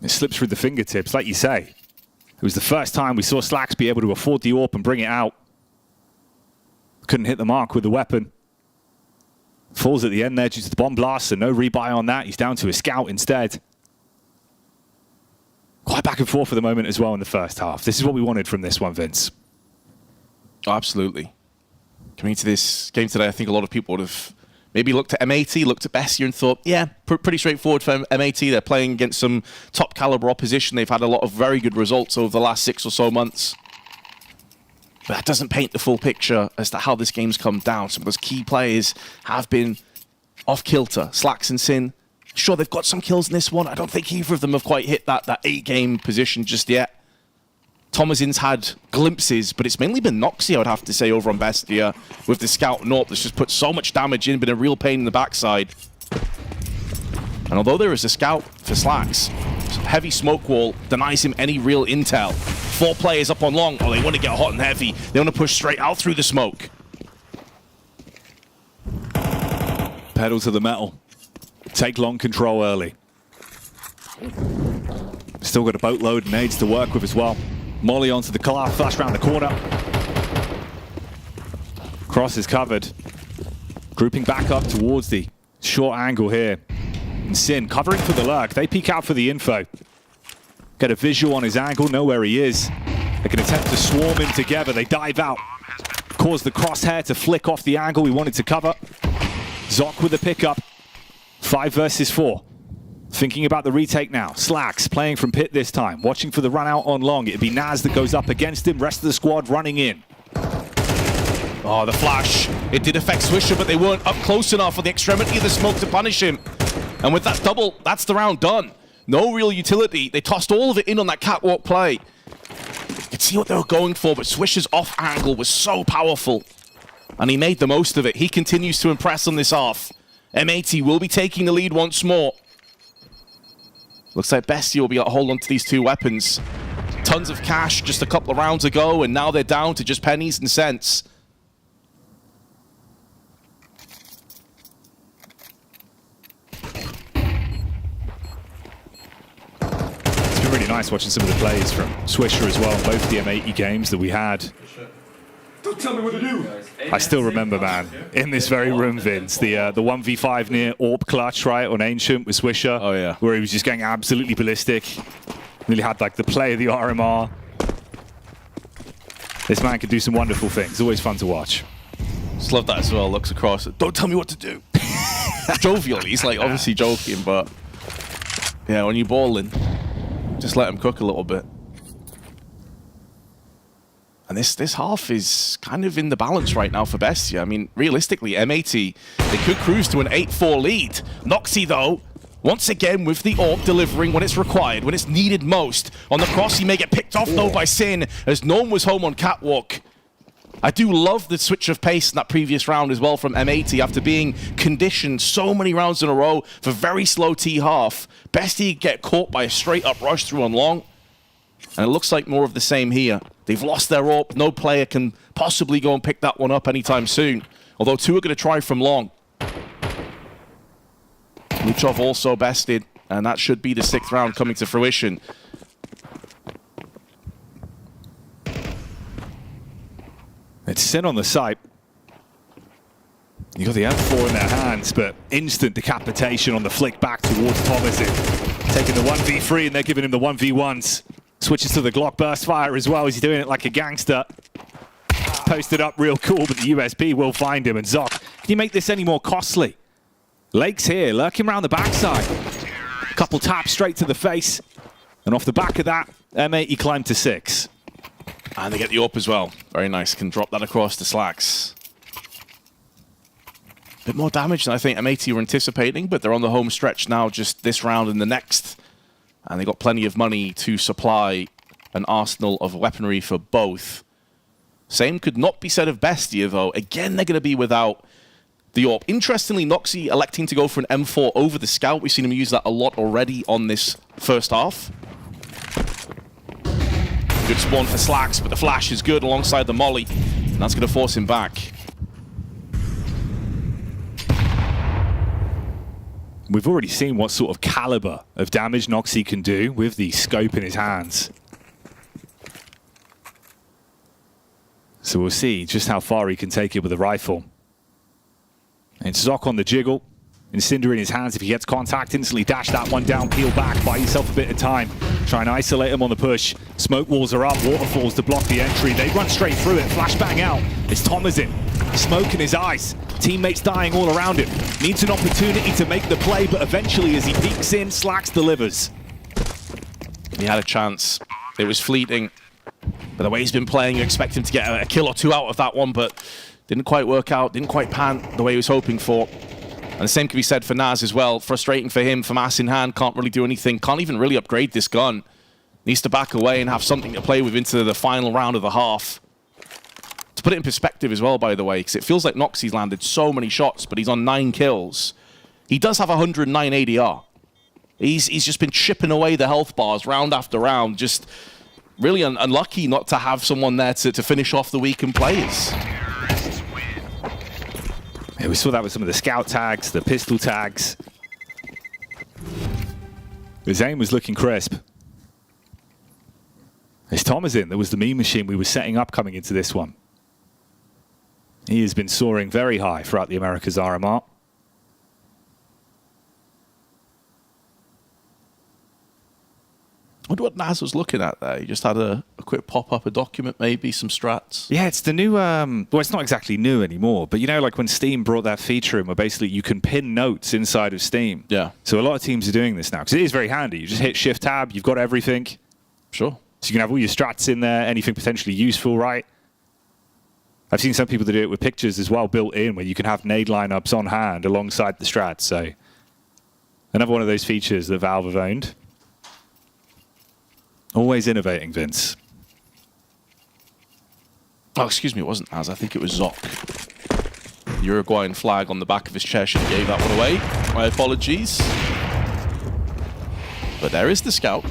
it slips through the fingertips, like you say. It was the first time we saw Slacks be able to afford the AWP and bring it out. Couldn't hit the mark with the weapon. Falls at the end there due to the bomb blast, so no rebuy on that. He's down to a scout instead. Quite back and forth for the moment as well in the first half. This is what we wanted from this one, Vince. Oh, absolutely. Coming into this game today, I think a lot of people would have maybe looked at M80, looked at Bestia and thought, yeah, pretty straightforward for M80. They're playing against some top caliber opposition. They've had a lot of very good results over the last 6 or so months. But that doesn't paint the full picture as to how this game's come down. Some of those key players have been off kilter. Slacks and Sin Sure, they've got some kills in this one. I don't think either of them have quite hit that 8-game position just yet. Thomasin's had glimpses, but it's mainly been Noxy, I would have to say, over on Bestia, with the Scout and AWP that's just put so much damage in, been a real pain in the backside. And although there is a Scout for Slacks, heavy smoke wall denies him any real intel. 4 players up on long. Oh, they want to get hot and heavy. They want to push straight out through the smoke. Pedal to the metal. Take long control early. Still got a boatload of nades to work with as well. Molly onto the car, flash around the corner. Cross is covered. Grouping back up towards the short angle here. And Sin covering for the lurk. They peek out for the info. Get a visual on his angle, know where he is. They can attempt to swarm him together. They dive out. Cause the crosshair to flick off the angle we wanted to cover. Zoc with the pickup. 5 versus 4. Thinking about the retake now. Slacks playing from pit this time. Watching for the run out on long. It'd be Naz that goes up against him. Rest of the squad running in. Oh, the flash. It did affect Swisher, but they weren't up close enough on the extremity of the smoke to punish him. And with that double, that's the round done. No real utility. They tossed all of it in on that catwalk play. You could see what they were going for, but Swisher's off angle was so powerful. And he made the most of it. He continues to impress on this off. M80 will be taking the lead once more. Looks like Bestia will be able to hold on to these 2 weapons. Tons of cash just a couple of rounds ago, and now they're down to just pennies and cents. It's been really nice watching some of the plays from Swisher as well, both the M80 games that we had. Don't tell me what to do. I still remember, man, in this very room, Vince, the 1v5 near AWP clutch, right, on Ancient with Swisher. Oh, yeah. Where he was just going absolutely ballistic. Nearly had, like, the play of the RMR. This man can do some wonderful things. Always fun to watch. Just love that as well. Looks across. Don't tell me what to do. Jovial. He's, like, obviously joking, but... yeah, when you're balling, just let him cook a little bit. And this half is kind of in the balance right now for Bestia. I mean, realistically, M80, they could cruise to an 8-4 lead. Noxy, though, once again with the AWP delivering when it's required, when it's needed most. On the cross, he may get picked off, though, by Sin, as Gnome was home on catwalk. I do love the switch of pace in that previous round as well from M80 after being conditioned so many rounds in a row for very slow T-half. Bestia get caught by a straight-up rush through on long. And it looks like more of the same here. They've lost their AWP. No player can possibly go and pick that one up anytime soon. Although 2 are going to try from long. Luchov also bested. And that should be the 6th round coming to fruition. It's Sin on the site. You got the M4 in their hands, but instant decapitation on the flick back towards Thomasin. Taking the 1v3 and they're giving him the 1v1s. Switches to the Glock burst fire as well. He's doing it like a gangster. Posted up real cool, but the USP will find him. And Zoc, can you make this any more costly? Lake's here, lurking around the backside. Couple taps straight to the face. And off the back of that, M80 climbed to 6. And they get the AWP as well. Very nice. Can drop that across to Slacks. Bit more damage than I think M80 were anticipating, but they're on the home stretch now, just this round and the next. And they got plenty of money to supply an arsenal of weaponry for both. Same could not be said of Bestia, though. Again, they're going to be without the AWP. Interestingly, Noxy electing to go for an M4 over the Scout. We've seen him use that a lot already on this first half. Good spawn for Slacks, but the flash is good alongside the molly. And that's going to force him back. We've already seen what sort of caliber of damage Noxy can do with the scope in his hands. So we'll see just how far he can take it with a rifle. It's Zoc on the jiggle. Incinder in his hands. If he gets contact, instantly dash that one down, peel back, buy yourself a bit of time. Try and isolate him on the push. Smoke walls are up, waterfalls to block the entry. They run straight through it, flashbang out. It's Thomasin. Smoke in his eyes. Teammates dying all around him. Needs an opportunity to make the play, but eventually as he peeks in, Slacks delivers. He had a chance. It was fleeting. But the way he's been playing, you expect him to get a kill or 2 out of that one, but didn't quite work out, didn't quite pan the way he was hoping for. And the same can be said for Naz as well. Frustrating for him, FAMAS in hand, can't really do anything, can't even really upgrade this gun. Needs to back away and have something to play with into the final round of the half. To put it in perspective as well, by the way, because it feels like Noxie's landed so many shots, but he's on 9 kills. He does have 109 ADR. He's just been chipping away the health bars round after round, just really unlucky not to have someone there to finish off the weakened players. Yeah, we saw that with some of the scout tags, the pistol tags. His aim was looking crisp. As Tom is in, there was the meme machine we were setting up coming into this one. He has been soaring very high throughout the Americas RMR. I wonder what Naz was looking at there. He just had a quick pop-up, a document, maybe, some strats. Yeah, it's the new, well, it's not exactly new anymore, but you know, like when Steam brought that feature in where basically you can pin notes inside of Steam. Yeah. So a lot of teams are doing this now, because it is very handy. You just hit Shift-Tab, you've got everything. Sure. So you can have all your strats in there, anything potentially useful, right? I've seen some people that do it with pictures as well built in, where you can have nade lineups on hand alongside the strats. So another one of those features that Valve have owned. Always innovating, Vince. Oh, excuse me, it wasn't Naz. I think it was Zoc. The Uruguayan flag on the back of his chair should have gave that one away. My apologies. But there is the scout.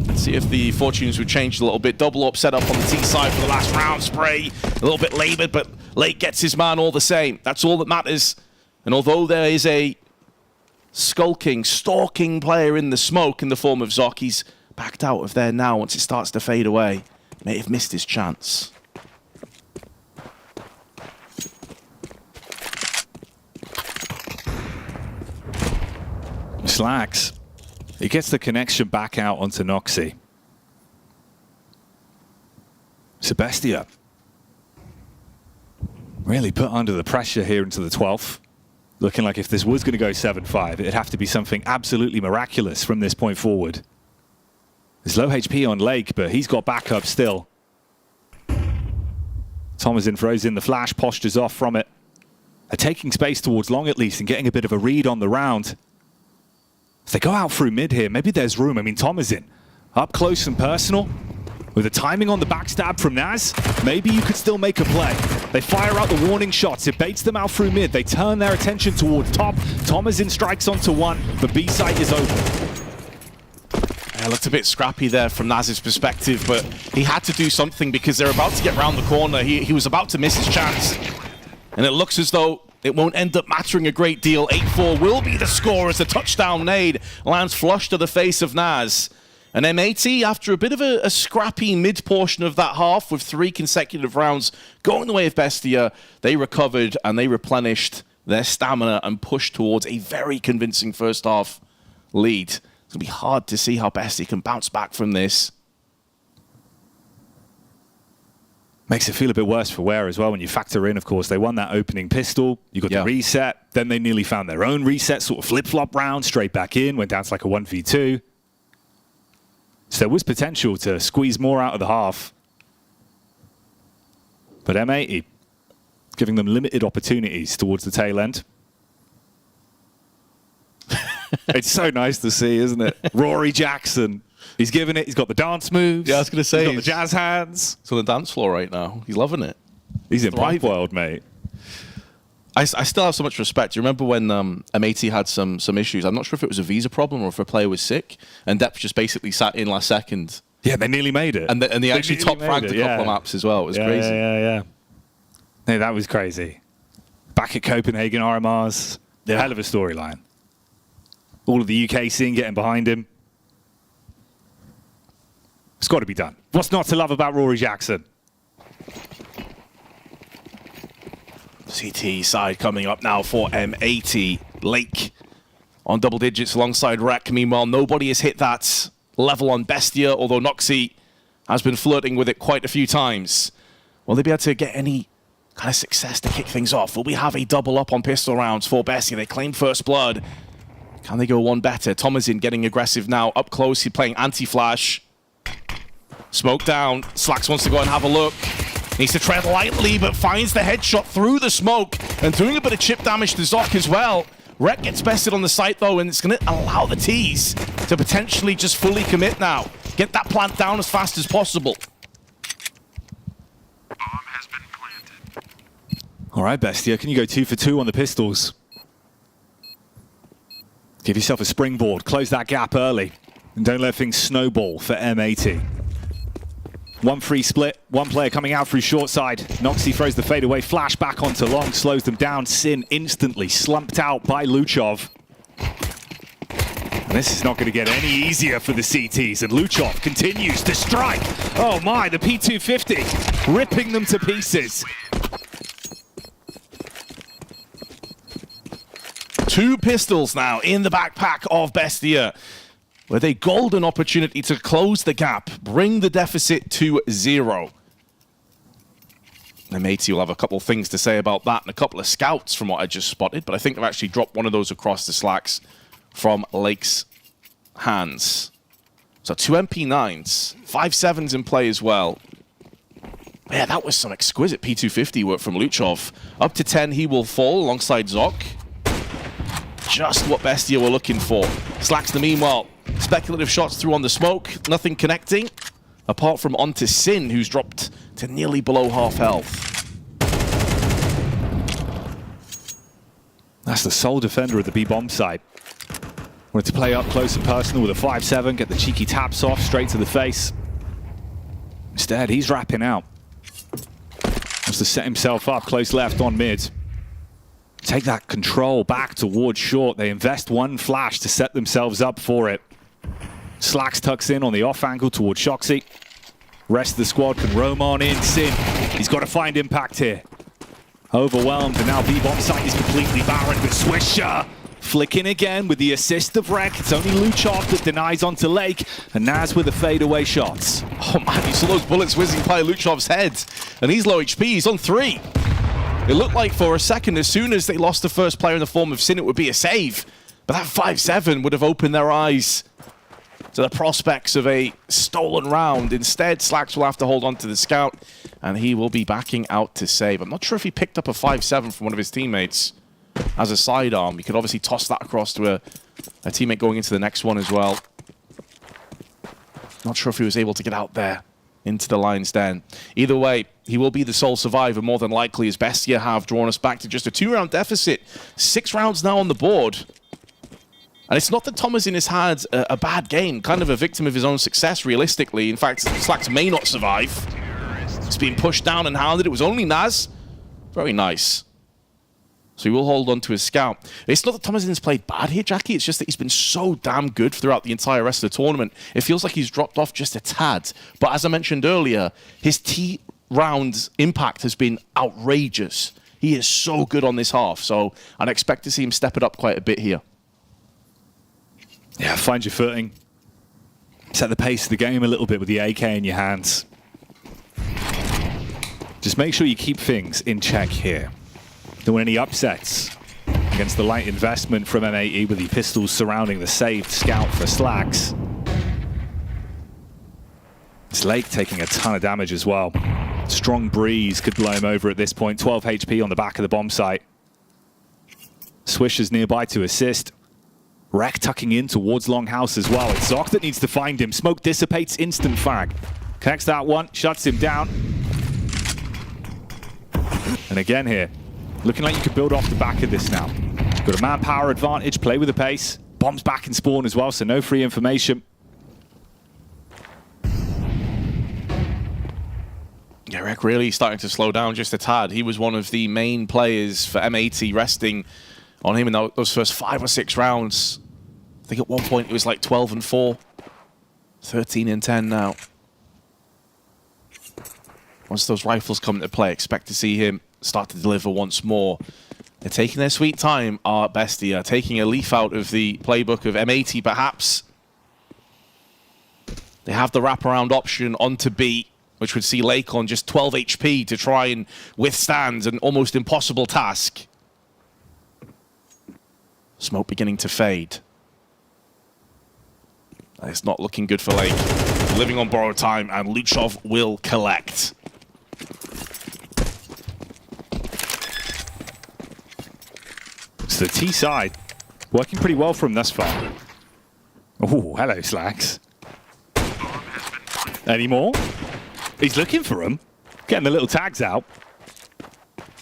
Let's see if the fortunes would change a little bit. Double up set up on the T side for the last round. Spray a little bit labored, but Lake gets his man all the same. That's all that matters. And although there is a skulking, stalking player in the smoke in the form of Zoc, he's backed out of there now once it starts to fade away. May have missed his chance. Slacks. He gets the connection back out onto Noxie. Bestia really put under the pressure here into the 12th. Looking like if this was going to go 7-5, it'd have to be something absolutely miraculous from this point forward. There's low HP on Lake, but he's got backup still. Thomasin throws in the flash, postures off from it. They're taking space towards long at least and getting a bit of a read on the round. If they go out through mid here, maybe there's room. I mean, Thomasin up close and personal. With the timing on the backstab from Naz, maybe you could still make a play. They fire out the warning shots. It baits them out through mid. They turn their attention towards top. Thomasin strikes onto one. The B site is open. Yeah, looked a bit scrappy there from Naz's perspective, but he had to do something because they're about to get round the corner. He was about to miss his chance. And it looks as though it won't end up mattering a great deal. 8-4 will be the score as the touchdown nade lands flush to the face of Naz. And M80, after a bit of a scrappy mid-portion of that half with 3 consecutive rounds going the way of Bestia, they recovered and they replenished their stamina and pushed towards a very convincing first half lead. It's going to be hard to see how Bestia can bounce back from this. Makes it feel a bit worse for Ware as well when you factor in, of course, they won that opening pistol. You got the reset. Then they nearly found their own reset, sort of flip-flop round, straight back in, went down to like a 1v2. So there was potential to squeeze more out of the half. But M80 giving them limited opportunities towards the tail end. It's so nice to see, isn't it? Rory Jackson. He's giving it. He's got the dance moves. Yeah, I was going to say. He's got the jazz hands. He's on the dance floor right now. He's loving it. He's in pipe world, mate. I still have so much respect. Do you remember when M80 had some issues? I'm not sure if it was a visa problem or if a player was sick, and Depth just basically sat in last second. Yeah, they nearly made it. And they actually top-fragged a couple of maps as well. It was crazy. Yeah. No, that was crazy. Back at Copenhagen RMRs. Yeah. Hell of a storyline. All of the UK scene getting behind him. It's got to be done. What's not to love about Rory Jackson? CT side coming up now for M80. Lake on double digits alongside Rek. Meanwhile, nobody has hit that level on Bestia, although Noxie has been flirting with it quite a few times. Will they be able to get any kind of success to kick things off? Will we have a double up on pistol rounds for Bestia? They claim first blood. Can they go one better? Thomasin getting aggressive now. Up close, he's playing anti-flash. Smoke down. Slacks wants to go and have a look. Needs to tread lightly, but finds the headshot through the smoke and doing a bit of chip damage to Zoc as well. Rek gets bested on the site though, and it's going to allow the T's to potentially just fully commit now. Get that plant down as fast as possible. All right, Bestia, can you go 2 for 2 on the pistols? Give yourself a springboard, close that gap early, and don't let things snowball for M80. 1 free split, 1 player coming out through short side. Noxy throws the fadeaway flash back onto long, slows them down. Sin instantly slumped out by Luchov. And this is not going to get any easier for the CTs, and Luchov continues to strike. Oh my, the P250 ripping them to pieces. 2 pistols now in the backpack of Bestia, with a golden opportunity to close the gap, bring the deficit to 0. And Matey will have a couple of things to say about that and a couple of scouts from what I just spotted, but I think they've actually dropped one of those across the slacks from Lake's hands. So 2 MP9s, 5.7s in play as well. Yeah, that was some exquisite P250 work from Luchov. Up to 10 he will fall alongside Zoc. Just what Bestia were looking for. Slacks the meanwhile. Speculative shots through on the smoke. Nothing connecting. Apart from onto Sin, who's dropped to nearly below half health. That's the sole defender of the B-bomb site. Wanted to play up close and personal with a 5.7, get the cheeky taps off straight to the face. Instead, he's wrapping out. Wants to set himself up close left on mid. Take that control back towards short. They invest 1 flash to set themselves up for it. Slacks tucks in on the off angle towards Shoxy. Rest of the squad can roam on in. Sin, he's got to find impact here. Overwhelmed, and now B-bomb site is completely barren, but Swisher flicking again with the assist of Rek. It's only Luchov that denies onto Lake, and Naz with the fadeaway shots. Oh man, you saw those bullets whizzing by Luchov's head, and he's low HP, he's on 3. It looked like for a second, as soon as they lost the first player in the form of Sin, it would be a save. But that 5.7 would have opened their eyes to the prospects of a stolen round. Instead, Slacks will have to hold on to the scout, and he will be backing out to save. I'm not sure if he picked up a 5.7 from one of his teammates as a sidearm. He could obviously toss that across to a teammate going into the next one as well. Not sure if he was able to get out there into the lion's den. Either way, he will be the sole survivor more than likely, as Bestia have drawn us back to just a 2-round deficit. 6 rounds now on the board. And it's not that Thomasin has had a bad game, kind of a victim of his own success, realistically. In fact, Slacks may not survive. It's being pushed down and hounded. It was only Naz. Very nice. So he will hold on to his scout. It's not that Thomasin's played bad here, Jackie. It's just that he's been so damn good throughout the entire rest of the tournament. It feels like he's dropped off just a tad. But as I mentioned earlier, his T-round impact has been outrageous. He is so good on this half. So I'd expect to see him step it up quite a bit here. Yeah, find your footing. Set the pace of the game a little bit with the AK in your hands. Just make sure you keep things in check here. Don't want any upsets against the light investment from M80 with the pistols surrounding the saved scout for Slacks. It's Lake taking a ton of damage as well. Strong breeze could blow him over at this point. 12 HP on the back of the bomb site. Swisher's nearby to assist. Rek tucking in towards Longhouse as well. It's Zoc that needs to find him. Smoke dissipates, instant frag. Connects that one, shuts him down. And again here, looking like you could build off the back of this now. Got a manpower advantage, play with the pace. Bombs back in spawn as well, so no free information. Yeah, Rek really starting to slow down just a tad. He was one of the main players for M80, resting on him in those first 5 or 6 rounds. I think at one point it was like 12-4, 13-10 now. Once those rifles come into play, expect to see him start to deliver once more. They're taking their sweet time, are Bestia, taking a leaf out of the playbook of M80 perhaps. They have the wraparound option onto B, which would see Lake on just 12 HP to try and withstand an almost impossible task. Smoke beginning to fade. It's not looking good for Lake. Living on borrowed time, and Luchov will collect. So T side working pretty well for him thus far. Oh, hello, Slacks. Any more? He's looking for him. Getting the little tags out.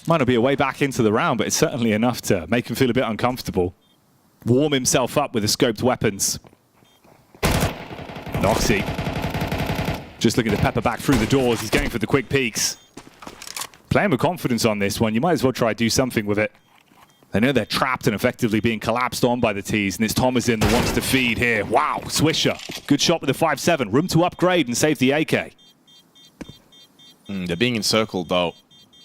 Might not be a way back into the round, but it's certainly enough to make him feel a bit uncomfortable. Warm himself up with the scoped weapons. Noxy just looking to pepper back through the doors. He's going for the quick peeks. Playing with confidence on this one. You might as well try to do something with it. They know they're trapped and effectively being collapsed on by the T's, and it's Thomasin that wants to feed here. Wow, Swisher. Good shot with the 5-7. Room to upgrade and save the AK. They're being encircled, though.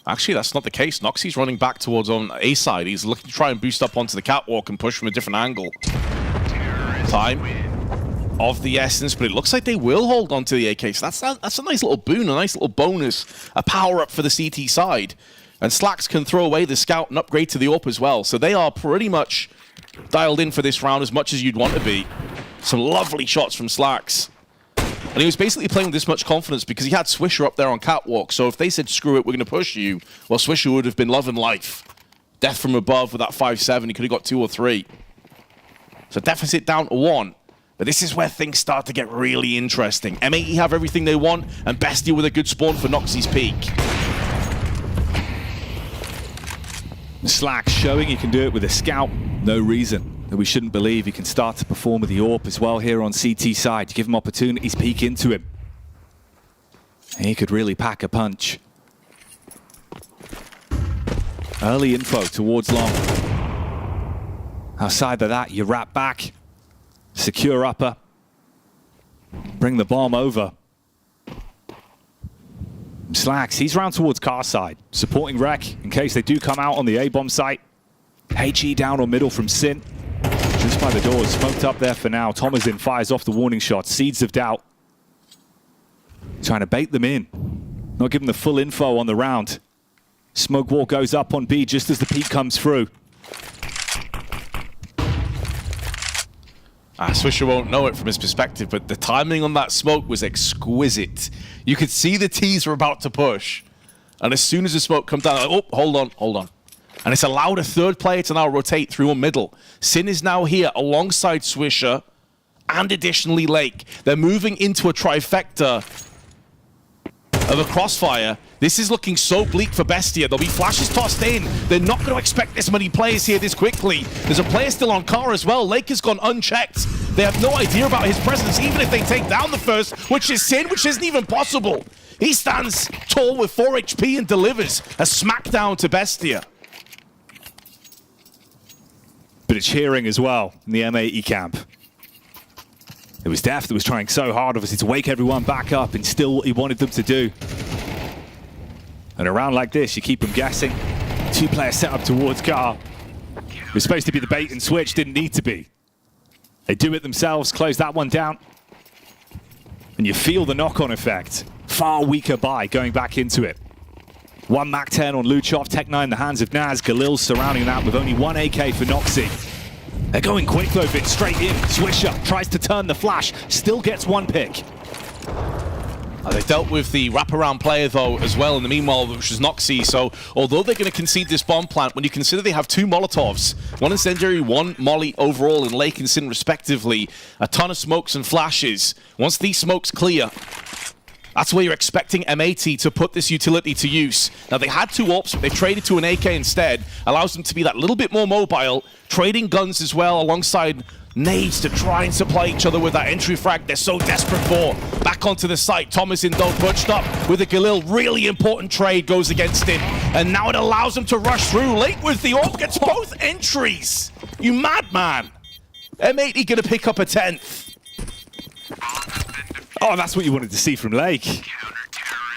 Actually, that's not the case. Noxy's running back towards on A side. He's looking to try and boost up onto the catwalk and push from a different angle. Time of the essence, but it looks like they will hold on to the AK. So that's a nice little boon, a nice little bonus, a power-up for the CT side. And Slacks can throw away the scout and upgrade to the AWP as well. So they are pretty much dialed in for this round as much as you'd want to be. Some lovely shots from Slacks. And he was basically playing with this much confidence because he had Swisher up there on catwalk. So if they said, screw it, we're going to push you, well, Swisher would have been loving life. Death from above with that 5-7. He could have got 2 or 3. So deficit down to 1. But this is where things start to get really interesting. M80 have everything they want, and Bestia with a good spawn for Noxy's peak. Slack showing he can do it with a scout. No reason that we shouldn't believe he can start to perform with the AWP as well here on CT side. You give him opportunities, peek into him. He could really pack a punch. Early info towards long. Outside of that, you wrap back. Secure upper. Bring the bomb over. Slacks, he's round towards car side, supporting Rec in case they do come out on the A-bomb site. HE down on middle from Sin. Just by the doors, smoked up there for now. Thomasin fires off the warning shot. Seeds of doubt. Trying to bait them in. Not giving the full info on the round. Smoke wall goes up on B just as the peak comes through. Swisher won't know it from his perspective, but the timing on that smoke was exquisite. You could see the T's were about to push. And as soon as the smoke comes down, like, oh, hold on. And it's allowed a third player to now rotate through a middle. Sin is now here alongside Swisher and additionally Lake. They're moving into a trifecta of a crossfire. This is looking so bleak for Bestia. There'll be flashes tossed in. They're not going to expect this many players here this quickly. There's a player still on car as well. Lake has gone unchecked. They have no idea about his presence, even if they take down the first, which is Sin, which isn't even possible. He stands tall with 4 HP and delivers a smackdown to Bestia. Bit of cheering as well in the M80 camp. It was Def that was trying so hard, obviously, to wake everyone back up and still what he wanted them to do. And around like this, you keep them guessing. 2-player setup towards car. It was supposed to be the bait and switch, didn't need to be. They do it themselves, close that one down. And you feel the knock-on effect. Far weaker buy going back into it. 1 MAC-10 on Luchov, Tech-9 in the hands of Naz. Galil's surrounding that with only 1 AK for Noxy. They're going quick though, Vic, straight in. Swisher tries to turn the flash, still gets 1 pick. They dealt with the wraparound player, though, as well in the meanwhile, which was Noxy. So, although they're going to concede this bomb plant, when you consider they have 2 Molotovs, 1 incendiary, 1 Molly overall in Lake and Sin respectively, a ton of smokes and flashes. Once these smokes clear, that's where you're expecting M80 to put this utility to use. Now, they had 2 AWPs, but they traded to an AK instead. Allows them to be that little bit more mobile, trading guns as well alongside nades to try and supply each other with that entry frag they're so desperate for. Back onto the site, Thomasin though pushed up with a Galil. Really important trade goes against it. And now it allows them to rush through. Late with the AWP, gets both entries. You madman. M80 gonna pick up a 10th. Oh, that's what you wanted to see from Lake.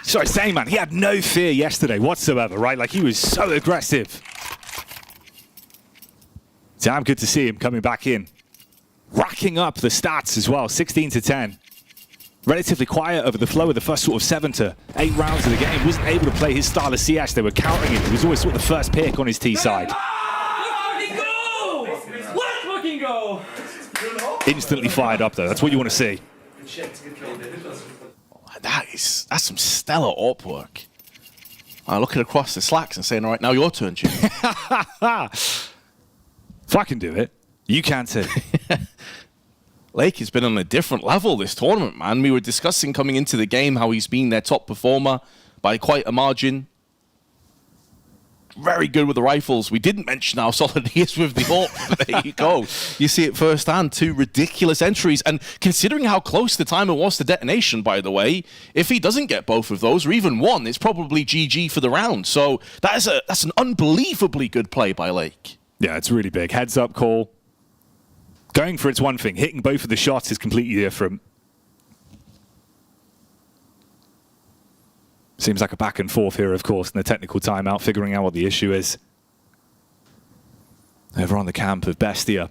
Sorry, saying, man, he had no fear yesterday whatsoever, right? Like, he was so aggressive. Damn good to see him coming back in. Racking up the stats as well, 16 to 10. Relatively quiet over the flow of the first sort of 7 to 8 rounds of the game. Wasn't able to play his style of CS. They were countering him. He was always sort of the first pick on his T side. Let's fucking go! Instantly fired up though. That's what you want to see. That's some stellar AWP work. Looking across the slacks and saying, all right, now your turn, Jimmy. If I can do it, you can too. Lake has been on a different level this tournament, man. We were discussing coming into the game how he's been their top performer by quite a margin. Very good with the rifles. We didn't mention how solid he is with the AWP, but there you go. You see it firsthand. 2 ridiculous entries. And considering how close the timer was to detonation, by the way, if he doesn't get both of those, or even one, it's probably GG for the round. So that's an unbelievably good play by Lake. Yeah, it's really big. Heads up call. Going for it's one thing. Hitting both of the shots is completely different. Seems like a back and forth here, of course, in the technical timeout, figuring out what the issue is. Over on the camp of Bestia.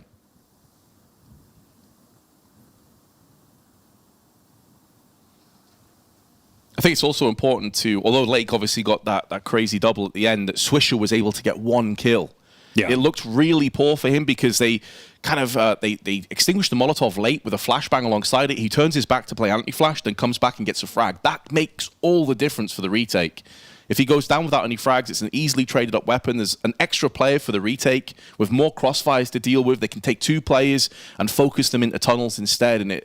I think it's also important to, although Lake obviously got that crazy double at the end, that Swisher was able to get 1 kill. Yeah. It looked really poor for him because they kind of they extinguished the Molotov late with a flashbang alongside it. He turns his back to play anti-flash, then comes back and gets a frag. That makes all the difference for the retake. If he goes down without any frags, it's an easily traded up weapon. There's an extra player for the retake with more crossfires to deal with. They can take 2 players and focus them into tunnels instead. And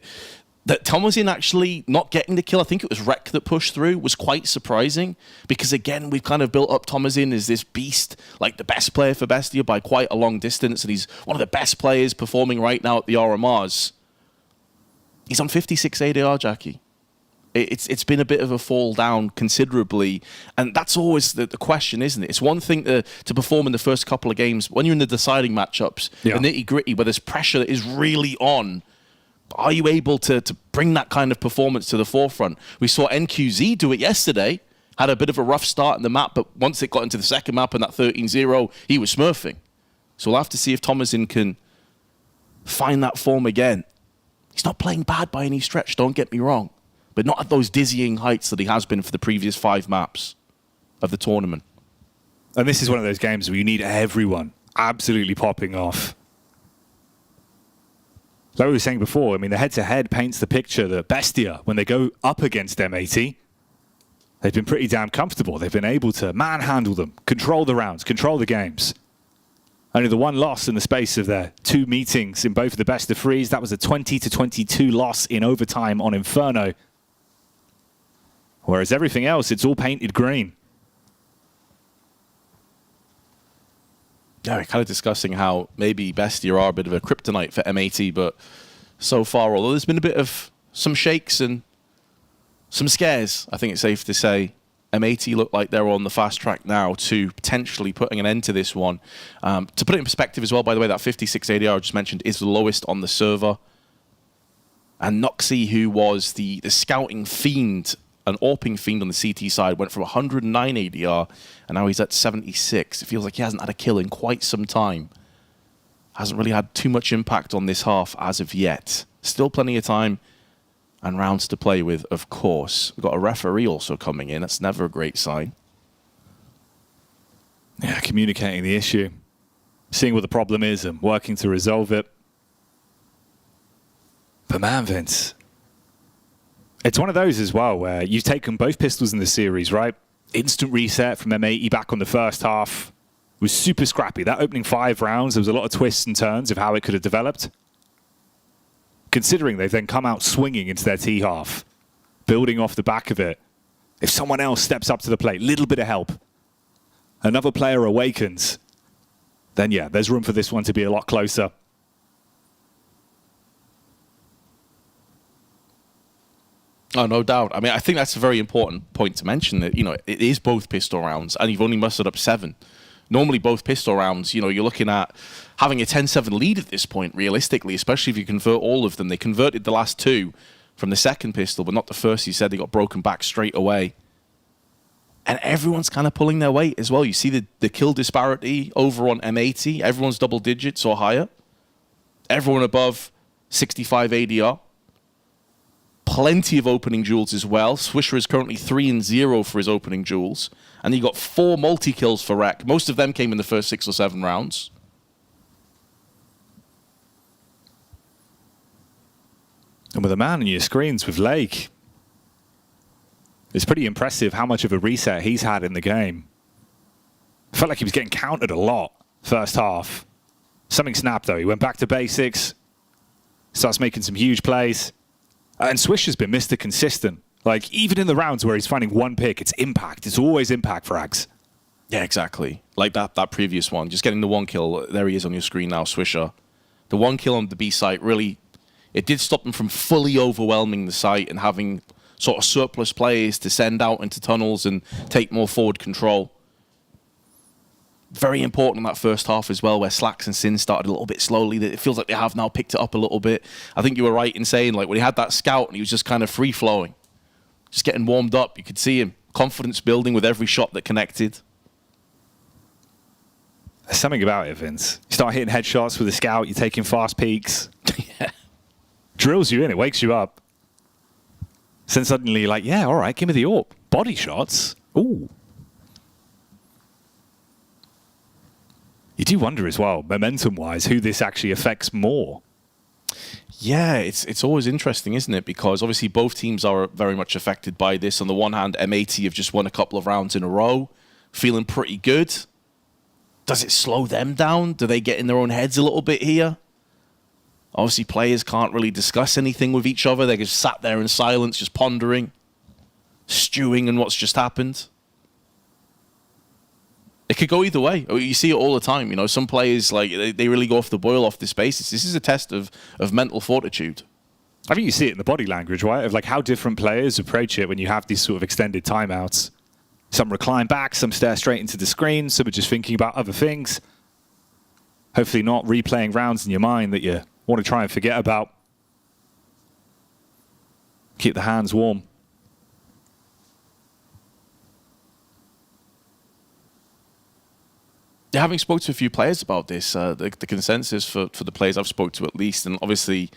that Thomasin actually not getting the kill, I think it was Rek that pushed through, was quite surprising. Because again, we've kind of built up Thomasin as this beast, like the best player for Bestia by quite a long distance. And he's one of the best players performing right now at the RMRs. He's on 56 ADR, Jackie. It's been a bit of a fall down considerably. And that's always the question, isn't it? It's one thing to perform in the first couple of games. When you're in the deciding matchups, the nitty-gritty, where there's pressure that is really on, are you able to bring that kind of performance to the forefront? We saw NQZ do it yesterday, had a bit of a rough start in the map, but once it got into the second map and that 13-0, he was smurfing. So we'll have to see if Thomasin can find that form again. He's not playing bad by any stretch, don't get me wrong, but not at those dizzying heights that he has been for the previous 5 maps of the tournament. And this is one of those games where you need everyone absolutely popping off. Like we were saying before, I mean, the head-to-head paints the picture that Bestia, when they go up against M80, they've been pretty damn comfortable. They've been able to manhandle them, control the rounds, control the games. Only the 1 loss in the space of their 2 meetings in both of the best of 3s. That was a 20-22 loss in overtime on Inferno. Whereas everything else, it's all painted green. Yeah, we're kind of discussing how maybe Bestia are a bit of a kryptonite for M80, but so far, although there's been a bit of some shakes and some scares, I think it's safe to say M80 look like they're on the fast track now to potentially putting an end to this one. To put it in perspective as well, by the way, that 56 ADR I just mentioned is the lowest on the server. And Noxy, who was the scouting fiend, an AWPing fiend on the CT side, went from 109 ADR, and now he's at 76. It feels like he hasn't had a kill in quite some time. Hasn't really had too much impact on this half as of yet. Still plenty of time and rounds to play with, of course. We've got a referee also coming in. That's never a great sign. Yeah, communicating the issue. Seeing what the problem is and working to resolve it. But man, Vince, it's one of those as well where you've taken both pistols in the series, right? Instant reset from M80 back on the first half. It was super scrappy. That opening 5 rounds, there was a lot of twists and turns of how it could have developed. Considering they've then come out swinging into their T half, building off the back of it. If someone else steps up to the plate, little bit of help, another player awakens, then yeah, there's room for this one to be a lot closer. Oh, no doubt. I mean, I think that's a very important point to mention that, you know, it is both pistol rounds and you've only mustered up 7. Normally both pistol rounds, you know, you're looking at having a 10-7 lead at this point, realistically, especially if you convert all of them. They converted the last 2 from the second pistol, but not the first. You said they got broken back straight away. And everyone's kind of pulling their weight as well. You see the kill disparity over on M80. Everyone's double digits or higher. Everyone above 65 ADR. Plenty of opening duels as well. Swisher is currently 3-0 for his opening duels. And you got 4 multi-kills for Rek. Most of them came in the first 6 or 7 rounds. And with a man on your screens with Lake, it's pretty impressive how much of a reset he's had in the game. I felt like he was getting countered a lot first half. Something snapped, though. He went back to basics, starts making some huge plays. And Swish has been Mr. Consistent. Like, even in the rounds where he's finding one pick, it's impact. It's always impact frags. Yeah, exactly. Like that previous one. Just getting the one kill. There he is on your screen now, Swisher. The one kill on the B site really, it did stop them from fully overwhelming the site and having sort of surplus players to send out into tunnels and take more forward control. Very important in that first half as well, where Slacks and Sin started a little bit slowly. It feels like they have now picked it up a little bit. I think you were right in saying, like, when he had that scout and he was just kind of free-flowing, just getting warmed up, you could see him. Confidence building with every shot that connected. There's something about it, Vince. You start hitting headshots with a scout, you're taking fast peeks. Yeah. Drills you in, it wakes you up. Then suddenly you're like, yeah, all right, give me the AWP. Body shots? Ooh. You do wonder as well, momentum-wise, who this actually affects more. Yeah, it's always interesting, isn't it? Because obviously both teams are very much affected by this. On the one hand, M80 have just won a couple of rounds in a row, feeling pretty good. Does it slow them down? Do they get in their own heads a little bit here? Obviously, players can't really discuss anything with each other. They just sat there in silence, just pondering, stewing on what's just happened. It could go either way. You see it all the time. You know, some players, like, they really go off the boil off this basis. This is a test of mental fortitude. I think you see it in the body language, right? Of like how different players approach it when you have these sort of extended timeouts. Some recline back, some stare straight into the screen, some are just thinking about other things. Hopefully not replaying rounds in your mind that you want to try and forget about. Keep the hands warm. Yeah, having spoke to a few players about this, the consensus for the players I've spoke to at least, and obviously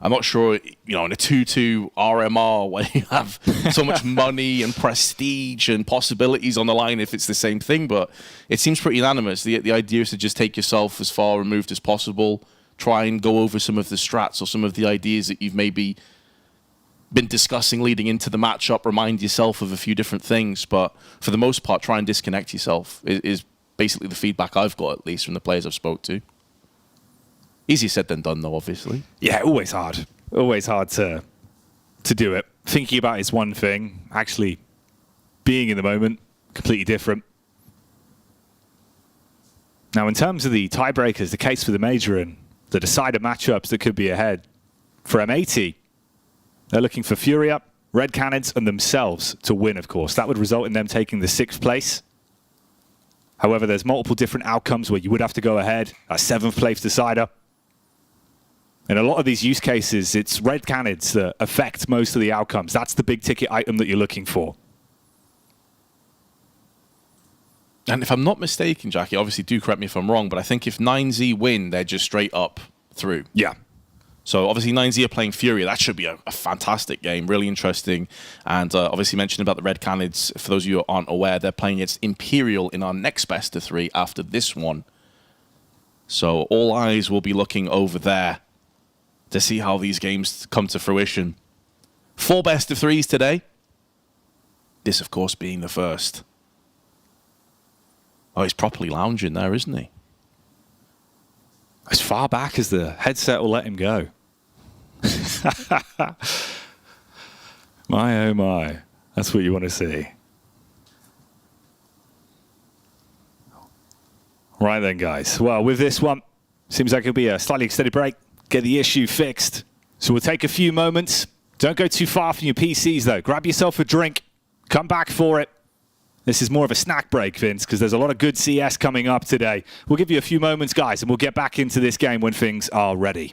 I'm not sure, you know, in a 2-2 RMR where you have so much money and prestige and possibilities on the line if it's the same thing, but it seems pretty unanimous. The idea is to just take yourself as far removed as possible, try and go over some of the strats or some of the ideas that you've maybe been discussing leading into the matchup, remind yourself of a few different things, but for the most part, try and disconnect yourself is basically the feedback I've got, at least from the players I've spoke to. Easier said than done, though, obviously. Yeah, always hard. Always hard to do it. Thinking about is one thing. Actually being in the moment, completely different. Now, in terms of the tiebreakers, the case for the Major and the decider matchups that could be ahead, for M80, they're looking for Furia, Red Canids, and themselves to win, of course. That would result in them taking the 6th place. However, there's multiple different outcomes where you would have to go ahead. A 7th place decider. In a lot of these use cases, it's Red Canids that affect most of the outcomes. That's the big ticket item that you're looking for. And if I'm not mistaken, Jackie, obviously do correct me if I'm wrong, but I think if 9Z win, they're just straight up through. Yeah. So obviously 9Z are playing Furia. That should be a fantastic game, really interesting. And obviously mentioned about the Red Canids, for those of you who aren't aware, they're playing against Imperial in our next best of 3 after this one. So all eyes will be looking over there to see how these games come to fruition. 4 best of 3s today. This, of course, being the first. Oh, he's properly lounging there, isn't he? As far back as the headset will let him go. My, oh my. That's what you want to see. Right then, guys. Well, with this one, seems like it'll be a slightly extended break. Get the issue fixed. So we'll take a few moments. Don't go too far from your PCs, though. Grab yourself a drink. Come back for it. This is more of a snack break, Vince, because there's a lot of good CS coming up today. We'll give you a few moments, guys, and we'll get back into this game when things are ready.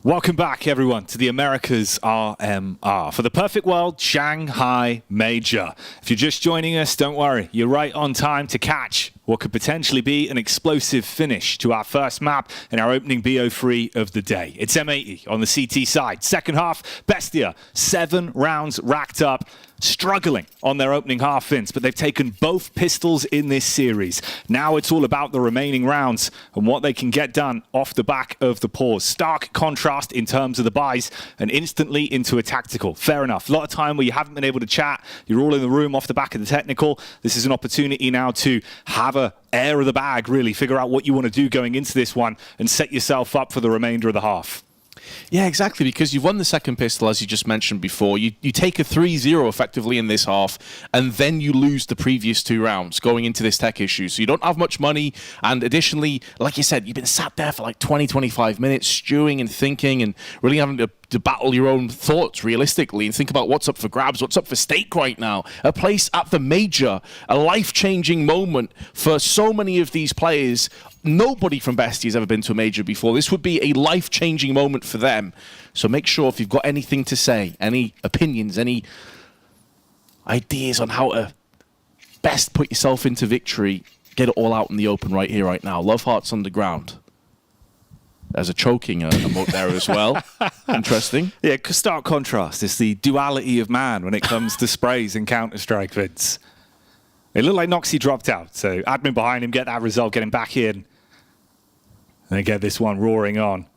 Welcome back, everyone, to the Americas RMR for the Perfect World Shanghai Major. If you're just joining us, don't worry. You're right on time to catch what could potentially be an explosive finish to our first map in our opening BO3 of the day. It's M80 on the CT side. Second half, Bestia, 7 rounds racked up. Struggling on their opening half, Vince, but they've taken both pistols in this series. Now it's all about the remaining rounds and what they can get done off the back of the pause. Stark contrast in terms of the buys and instantly into a tactical. Fair enough. A lot of time where you haven't been able to chat. You're all in the room off the back of the technical. This is an opportunity now to have a air of the bag, really. Figure out what you want to do going into this one and set yourself up for the remainder of the half. Yeah, exactly, because you've won the second pistol, as you just mentioned before. You take a 3-0 effectively in this half, and then you lose the previous 2 rounds going into this tech issue. So you don't have much money, and additionally, like you said, you've been sat there for like 20, 25 minutes, stewing and thinking, and really having to battle your own thoughts realistically and think about what's up for grabs, what's up for stake right now. A place at the Major, a life-changing moment for so many of these players. Nobody from Bestia has ever been to a Major before. This would be a life-changing moment for them. So make sure if you've got anything to say, any opinions, any ideas on how to best put yourself into victory, get it all out in the open right here, right now. Love Hearts Underground. There's a choking emote there as well. Interesting. Yeah, stark contrast. It's the duality of man when it comes to sprays in Counter-Strike, Vince. It looked like Noxy dropped out, so admin behind him, get that result, get him back in. And then get this one roaring on.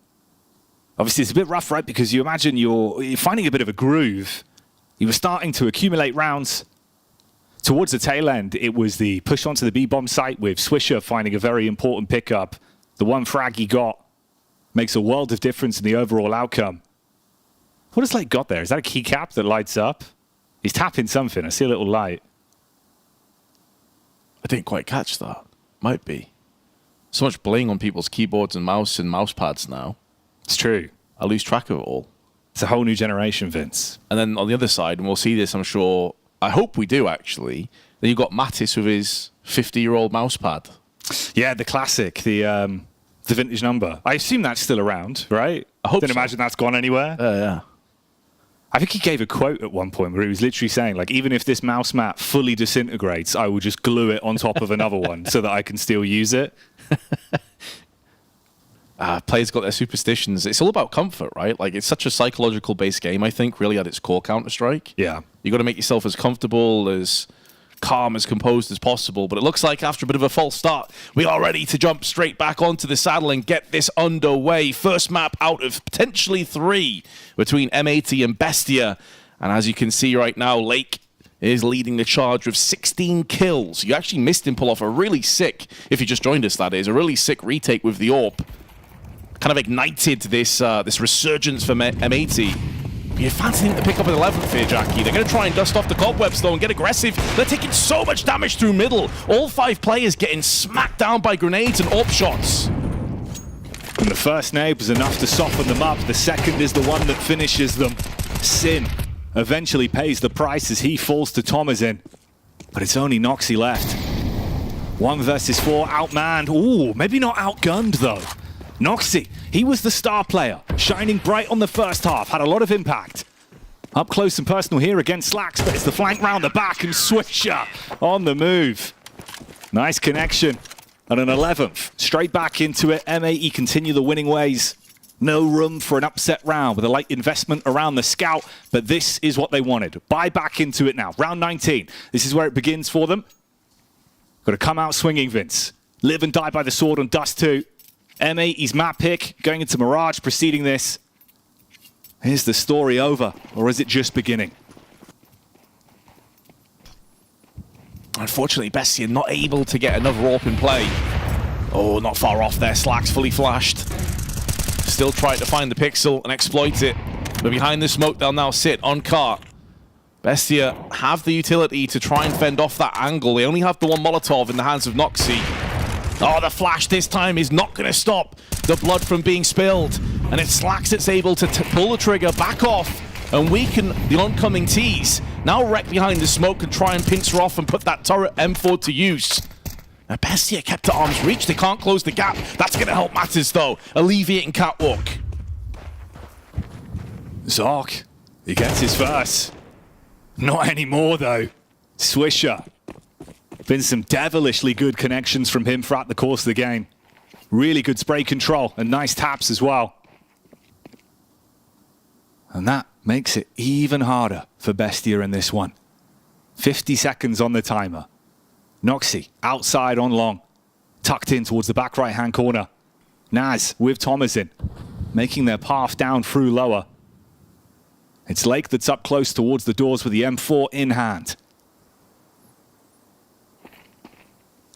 Obviously, it's a bit rough, right? Because you imagine you're finding a bit of a groove. You were starting to accumulate rounds. Towards the tail end, it was the push onto the B-bomb site with Swisher finding a very important pickup. The one frag he got makes a world of difference in the overall outcome. What has Lake got there? Is that a keycap that lights up? He's tapping something. I see a little light. I didn't quite catch that. Might be. So much bling on people's keyboards and mouse pads now. It's true. I lose track of it all. It's a whole new generation, Vince. And then on the other side, and we'll see this, I'm sure, I hope we do actually, then you've got Mattis with his 50-year-old mouse pad. Yeah, the classic, the vintage number. I assume that's still around, right? I hope Didn't so. imagine that's gone anywhere. Yeah. I think he gave a quote at one point where he was literally saying, like, even if this mouse mat fully disintegrates, I will just glue it on top of another one so that I can still use it. Players got their superstitions. It's all about comfort, right? Like, it's such a psychological based game, I think, really at its core, Counter-Strike. Yeah. You got to make yourself as comfortable, as calm, as composed as possible. But it looks like after a bit of a false start, we are ready to jump straight back onto the saddle and get this underway. First map out of potentially 3 between M80 and Bestia. And as you can see right now, Lake is leading the charge with 16 kills. You actually missed him pull off a really sick, if you just joined us that is, a really sick retake with the AWP. Kind of ignited this this resurgence for M80. You're fancying to pick up an 11th here, Jackie. They're going to try and dust off the cobwebs, though, and get aggressive. They're taking so much damage through middle. All 5 players getting smacked down by grenades and AWP shots. And the first nade was enough to soften them up. The second is the one that finishes them. Sin eventually pays the price as he falls to Tomazin. But it's only Noxy left. 1 versus 4, outmanned. Ooh, maybe not outgunned, though. Noxy, he was the star player, shining bright on the first half, had a lot of impact. Up close and personal here against Slacks, but it's the flank round the back and Swisher on the move. Nice connection. And an 11th, straight back into it. M80 continue the winning ways. No room for an upset round with a light investment around the scout, but this is what they wanted. Buy back into it now. Round 19. This is where it begins for them. Got to come out swinging, Vince. Live and die by the sword on Dust 2. M80's map pick going into Mirage, preceding this. Is the story over, or is it just beginning? Unfortunately, Bestia not able to get another AWP in play. Oh, not far off there. Slacks fully flashed. Still trying to find the pixel and exploit it. But behind the smoke, they'll now sit on cart. Bestia have the utility to try and fend off that angle. They only have the one Molotov in the hands of Noxy. Oh, the flash this time is not going to stop the blood from being spilled. And it's Slacks that's able to pull the trigger, back off, and weaken the oncoming T's. Now Wreck behind the smoke can try and pincer off and put that turret M4 to use. Now Bestia kept at arm's reach. They can't close the gap. That's going to help matters, though. Alleviating catwalk. Zork, he gets his first. Not anymore though. Swisher. Been some devilishly good connections from him throughout the course of the game. Really good spray control and nice taps as well. And that makes it even harder for Bestia in this one. 50 seconds on the timer. Noxy outside on long. Tucked in towards the back right-hand corner. Naz with Thomasin, making their path down through lower. It's Lake that's up close towards the doors with the M4 in hand.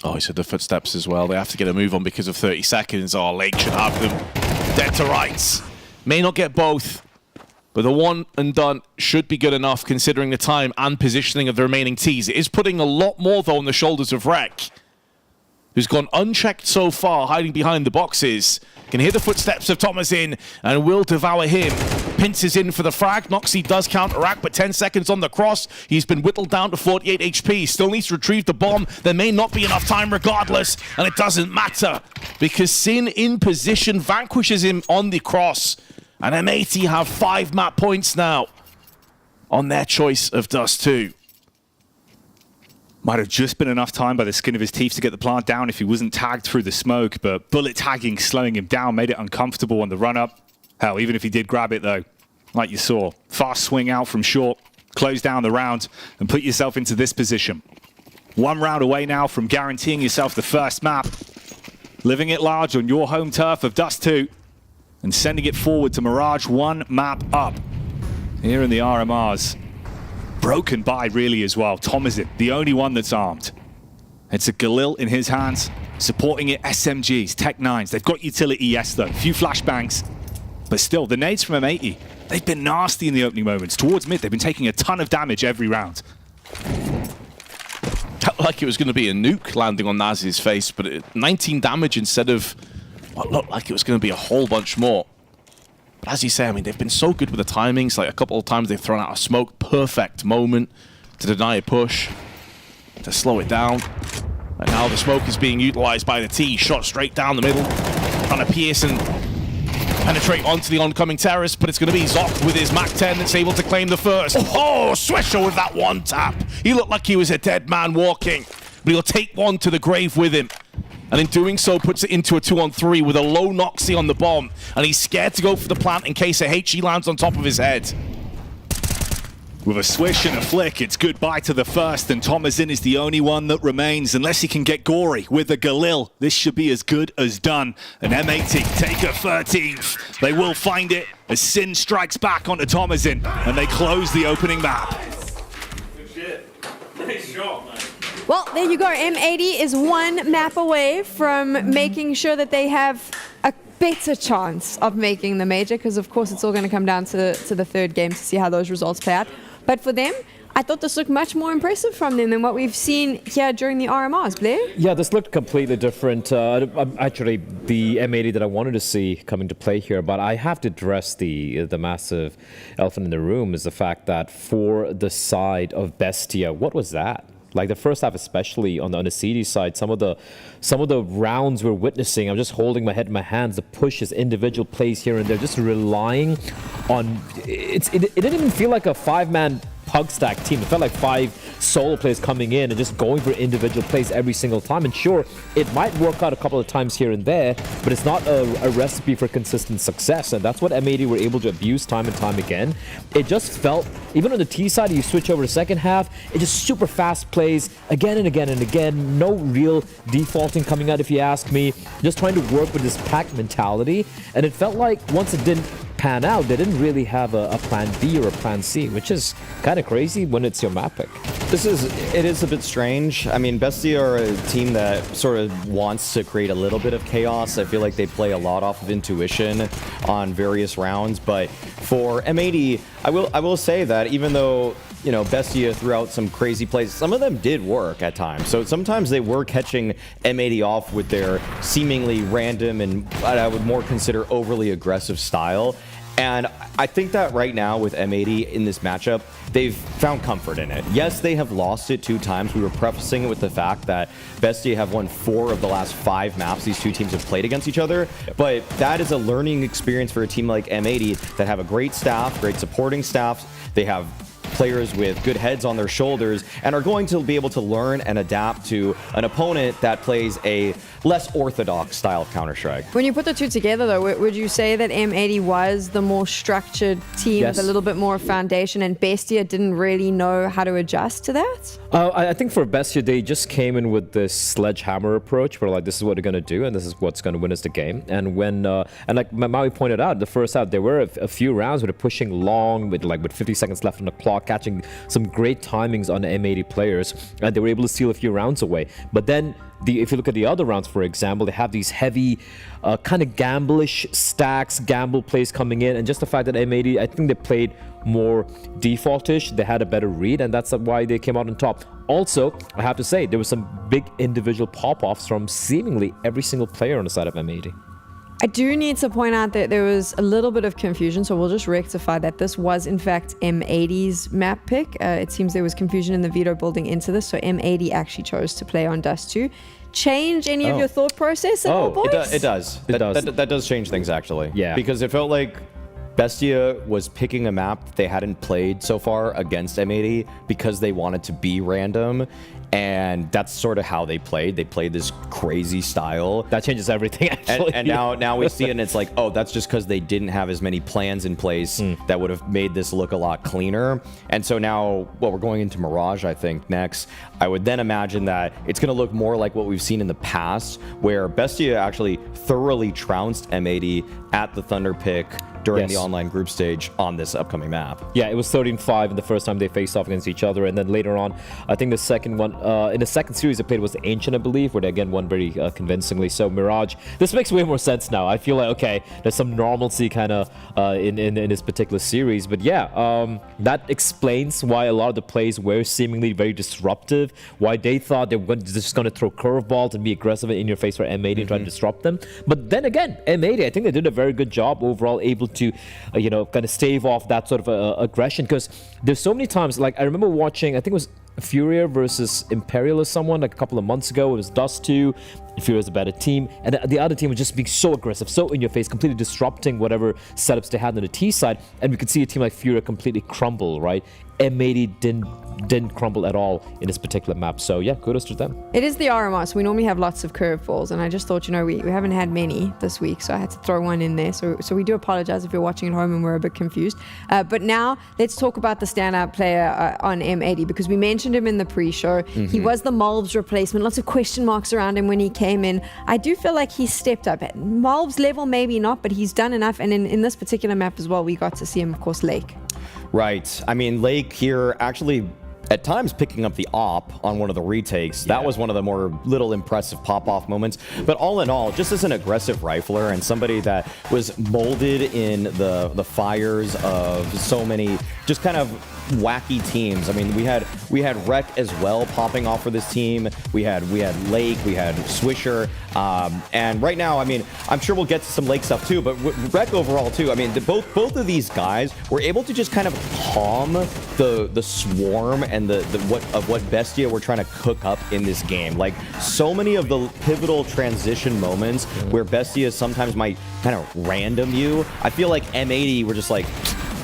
Oh, he said the footsteps as well. They have to get a move on because of 30 seconds. Oh, Lake should have them dead to rights. May not get both, but the one and done should be good enough considering the time and positioning of the remaining Ts. It is putting a lot more, though, on the shoulders of Rek, who's gone unchecked so far, hiding behind the boxes. Can hear the footsteps of Thomasin and will devour him. Pinces in for the frag. Noxy does counteract, but 10 seconds on the cross. He's been whittled down to 48 HP. Still needs to retrieve the bomb. There may not be enough time regardless, and it doesn't matter because Sin in position vanquishes him on the cross. And M80 have 5 map points now on their choice of Dust 2. Might have just been enough time by the skin of his teeth to get the plant down if he wasn't tagged through the smoke, but bullet tagging slowing him down made it uncomfortable on the run-up. Hell, even if he did grab it though, like you saw, fast swing out from short, close down the round and put yourself into this position. 1 round away now from guaranteeing yourself the first map. Living it large on your home turf of Dust 2 and sending it forward to Mirage 1 map up. Here in the RMRs. Broken by really as well. Thomasin, the only one that's armed. It's a Galil in his hands, supporting it SMGs, Tech 9s. They've got utility, yes though. A few flashbangs. But still, the nades from M80, they've been nasty in the opening moments. Towards mid, they've been taking a ton of damage every round. Felt like it was going to be a nuke landing on Naz's face, but 19 damage instead of what looked like it was going to be a whole bunch more. But as you say, I mean, they've been so good with the timings. Like a couple of times they've thrown out a smoke. Perfect moment to deny a push, to slow it down. And now the smoke is being utilized by the T. Shot straight down the middle. Trying to pierce and penetrate onto the oncoming terrace. But it's going to be Zoc with his MAC-10 that's able to claim the first. Oh, Swisher with that one tap. He looked like he was a dead man walking. But he'll take one to the grave with him. And in doing so, puts it into a 2-on-3 with a low Noxy on the bomb. And he's scared to go for the plant in case a HE lands on top of his head. With a swish and a flick, it's goodbye to the first, and Thomasin is the only one that remains. Unless he can get gory with a Galil, this should be as good as done. And M80 take a 13th. They will find it as Sin strikes back onto Thomasin, and they close the opening map. Good shit. Nice shot, man. Well, there you go. M80 is 1 map away from making sure that they have a better chance of making the major, because of course it's all going to come down to the third game to see how those results play out. But for them, I thought this looked much more impressive from them than what we've seen here during the RMRs, Blair. Yeah, this looked completely different. Actually, the M80 that I wanted to see coming to play here, but I have to address the massive elephant in the room is the fact that for the side of Bestia, what was that? Like the first half, especially on the CD side, some of the rounds we're witnessing, I'm just holding my head in my hands, the pushes, individual plays here and there, just relying on. It didn't even feel like a 5-man pug stack team. It felt like 5 solo players coming in and just going for individual plays every single time. And sure, it might work out a couple of times here and there, but it's not a recipe for consistent success. And that's what M80 were able to abuse time and time again. It just felt, even on the T side, you switch over to second half, it just super fast plays again and again and again. No real defaulting coming out, if you ask me. Just trying to work with this pack mentality. And it felt like once it didn't pan out, they didn't really have a plan B or a plan C, which is kind of crazy when it's your map pick. It is a bit strange. I mean, Bestia are a team that sort of wants to create a little bit of chaos. I feel like they play a lot off of intuition on various rounds, but for M80, I will say that even though, you know, Bestia threw out some crazy plays, some of them did work at times. So sometimes they were catching M80 off with their seemingly random and what I would more consider overly aggressive style. And I think that right now with M80 in this matchup, they've found comfort in it. Yes, they have lost it 2 times. We were prefacing it with the fact that Bestia have won 4 of the last 5 maps these 2 teams have played against each other. But that is a learning experience for a team like M80 that have a great staff, great supporting staff. They have players with good heads on their shoulders and are going to be able to learn and adapt to an opponent that plays a less orthodox style of Counter-Strike. When you put the two together, though, would you say that M80 was the more structured team with a little bit more foundation, and Bestia didn't really know how to adjust to that? I think for Bestia, they just came in with this sledgehammer approach, where like this is what they're going to do, and this is what's going to win us the game. And when and like Maui pointed out, the first half there were a few rounds where they're pushing long with 50 seconds left on the clock, catching some great timings on the M80 players, and they were able to steal a few rounds away. But then if you look at the other rounds, for example, they have these heavy kind of gamble-ish stacks, gamble plays coming in, and just the fact that M80, I think they played more default-ish, they had a better read, and that's why they came out on top. Also, I have to say, there were some big individual pop-offs from seemingly every single player on the side of M80. I do need to point out that there was a little bit of confusion, so we'll just rectify that. This was, in fact, M80's map pick. It seems there was confusion in the Veto building into this, so M80 actually chose to play on Dust 2. Change any of your thought process at all, boys? It does. That does change things, actually. Yeah. Because it felt like Bestia was picking a map they hadn't played so far against M80 because they wanted to be random. And that's sort of how they played. They played this crazy style. That changes everything, actually. And now we see it, and it's like, oh, that's just because they didn't have as many plans in place that would have made this look a lot cleaner. And so now, well, we're going into Mirage, I think, next. I would then imagine that it's going to look more like what we've seen in the past, where Bestia actually thoroughly trounced M80 at the Thunder pick during the online group stage on this upcoming map. Yeah, it was 13-5 in the first time they faced off against each other, and then later on, I think the second one, in the second series they played was the Ancient, I believe, where they again won very convincingly. So Mirage, this makes way more sense now. I feel like, okay, there's some normalcy kind of in this particular series, but yeah, that explains why a lot of the plays were seemingly very disruptive, why they thought they were just going to throw curveballs and be aggressive in your face for M80 and try to disrupt them. But then again, M80, I think they did a very good job overall, able to kind of stave off that sort of aggression, because there's so many times, like I remember watching, I think it was Furia versus Imperial or someone like a couple of months ago. It was Dust 2. Furia's a better team, and the other team was just being so aggressive, so in your face, completely disrupting whatever setups they had on the T side, and we could see a team like Furia completely crumble, right? M80 didn't crumble at all in this particular map. So yeah, kudos to them. It is the RMR, so we normally have lots of curveballs, and I just thought, we haven't had many this week, so I had to throw one in there. So we do apologize if you're watching at home and we're a bit confused. But now let's talk about the standout player on M80, because we mentioned him in the pre-show. He was the Malvs replacement. Lots of question marks around him when he came in. I do feel like he's stepped up. At Malvs level, maybe not, but he's done enough. And in this particular map as well, we got to see him, of course, Lake. Right. I mean, Lake here actually at times picking up the op on one of the retakes. That was one of the more little impressive pop-off moments. But all in all, just as an aggressive rifler and somebody that was molded in the fires of so many just kind of wacky teams. I mean, we had Rec as well popping off for this team. We had Lake, we had Swisher, and right now, I mean, I'm sure we'll get to some Lake stuff too, but Rec overall too. I mean, both of these guys were able to just kind of calm the swarm and what Bestia were trying to cook up in this game. Like so many of the pivotal transition moments where Bestia sometimes might kind of random you. I feel like M80 were just like,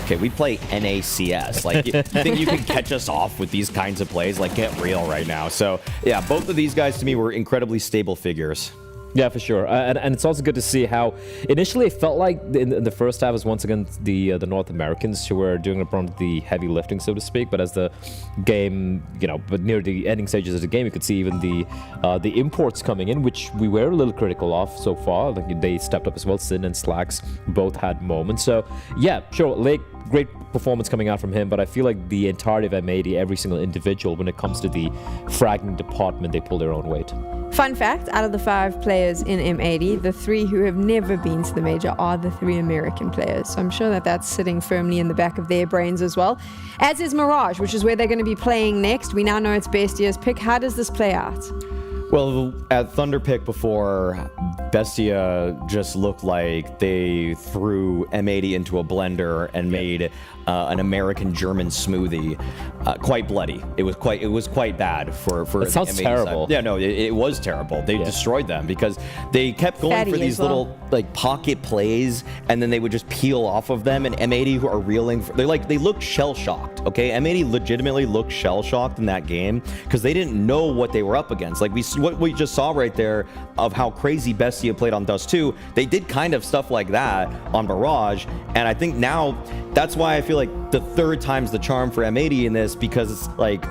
okay, we play NACS. Like, you think you can catch us off with these kinds of plays? Like, get real right now. So, yeah, both of these guys to me were incredibly stable figures. Yeah, for sure. And it's also good to see how initially it felt like in the first half was once again the North Americans who were doing the heavy lifting, so to speak. But as the game, but near the ending stages of the game, you could see even the imports coming in, which we were a little critical of so far. Like they stepped up as well. Sin and Slacks both had moments. So yeah, sure, Lake, great performance coming out from him, but I feel like the entirety of M80, every single individual, when it comes to the fragging department, they pull their own weight. Fun fact, out of the 5 players in M80, the 3 who have never been to the Major are the 3 American players. So I'm sure that's sitting firmly in the back of their brains as well. As is Mirage, which is where they're going to be playing next. We now know it's Bestia's pick. How does this play out? Well, at Thunderpick before, Bestia just looked like they threw M80 into a blender and made an American-German smoothie. Quite bloody. It was quite bad for It sounds the M80 terrible. Side. Yeah, no, it was terrible. They destroyed them because they kept going Fatty for as these well. little like pocket plays, and then they would just peel off of them. And M80 who are reeling, they looked shell shocked. Okay, M80 legitimately looked shell shocked in that game because they didn't know what they were up against. Like what we just saw right there of how crazy Bestia played on Dust 2, they did kind of stuff like that on Mirage, and I think now that's why I feel like the third time's the charm for M80 in this, because it's like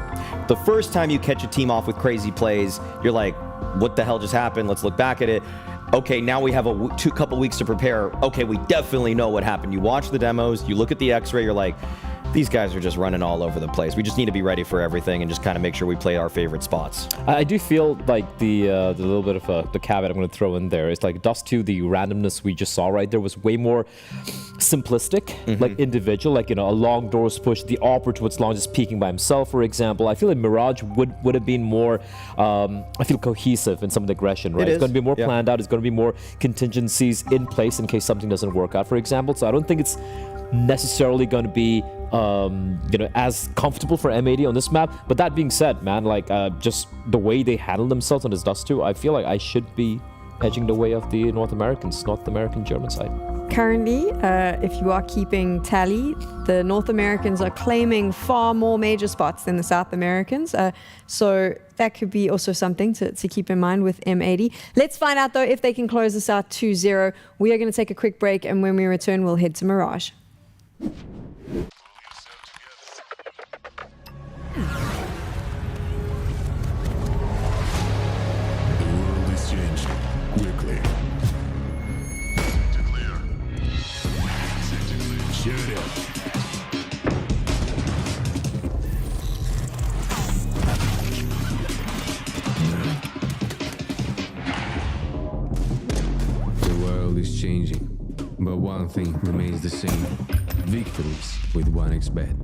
the first time you catch a team off with crazy plays, you're like, what the hell just happened? Let's look back at it. Okay, now we have a couple weeks to prepare. Okay, we definitely know what happened. You watch the demos, you look at the X-ray, you're like, these guys are just running all over the place. We just need to be ready for everything and just kind of make sure we play our favorite spots. I do feel like the little bit of the caveat I'm going to throw in there is like Dust 2, the randomness we just saw right there was way more simplistic, like individual, like, you know, a long doors push, the Opera towards long just peeking by himself, for example. I feel like Mirage would have been more, I feel cohesive in some of the aggression, right? It's going to be more planned out. It's going to be more contingencies in place in case something doesn't work out, for example. So I don't think it's necessarily going to be you know, as comfortable for M80 on this map. But that being said, man, like just the way they handle themselves on this Dust 2, I feel like I should be edging the way of the North American German side. Currently, if you are keeping tally, the North Americans are claiming far more major spots than the South Americans. So that could be also something to keep in mind with M80. Let's find out, though, if they can close this out 2-0. We are going to take a quick break, and when we return, we'll head to Mirage. Quickly. Clear. Shoot it. The world is changing, but one thing remains the same. Victories with 1xBet.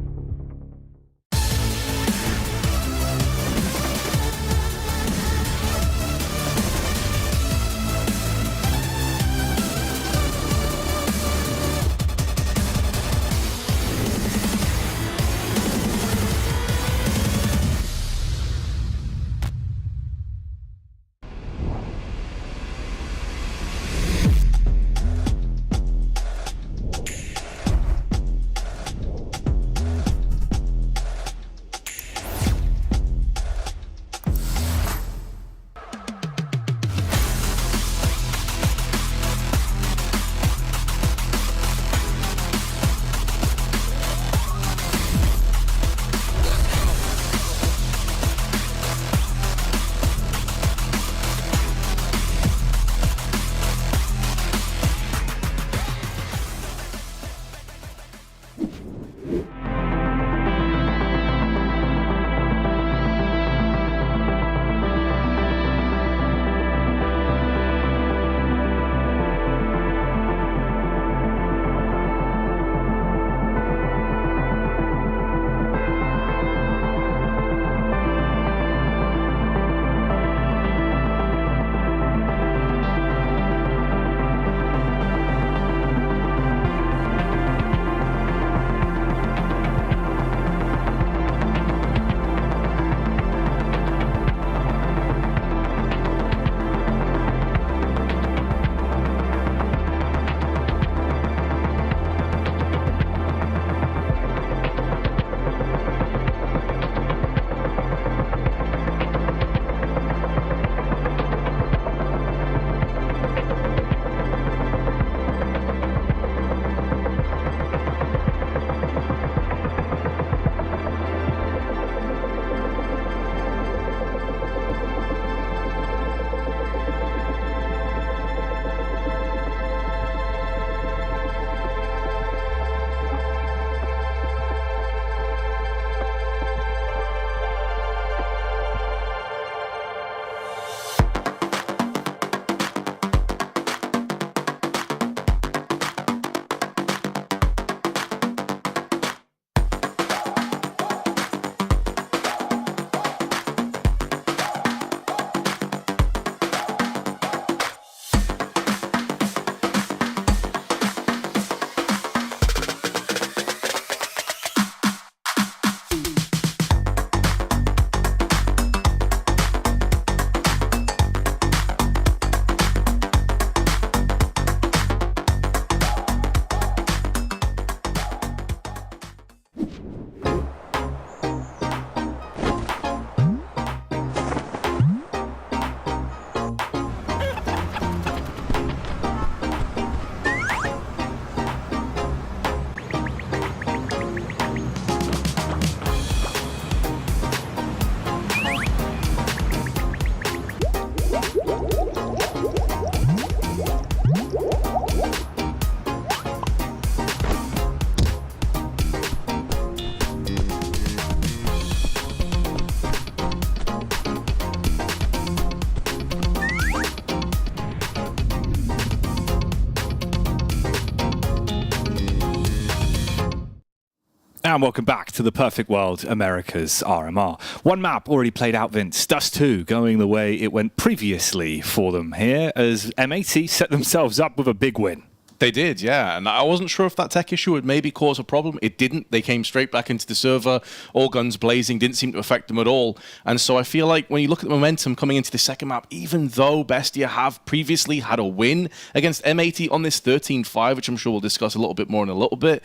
And welcome back to the Perfect World Americas RMR. One map already played out, Vince. Dust 2 going the way it went previously for them here as M80 set themselves up with a big win. They did, yeah. And I wasn't sure if that tech issue would maybe cause a problem. It didn't. They came straight back into the server, all guns blazing, didn't seem to affect them at all. And so I feel like when you look at the momentum coming into the second map, even though Bestia have previously had a win against M80 on this 13-5, which I'm sure we'll discuss a little bit more in a little bit,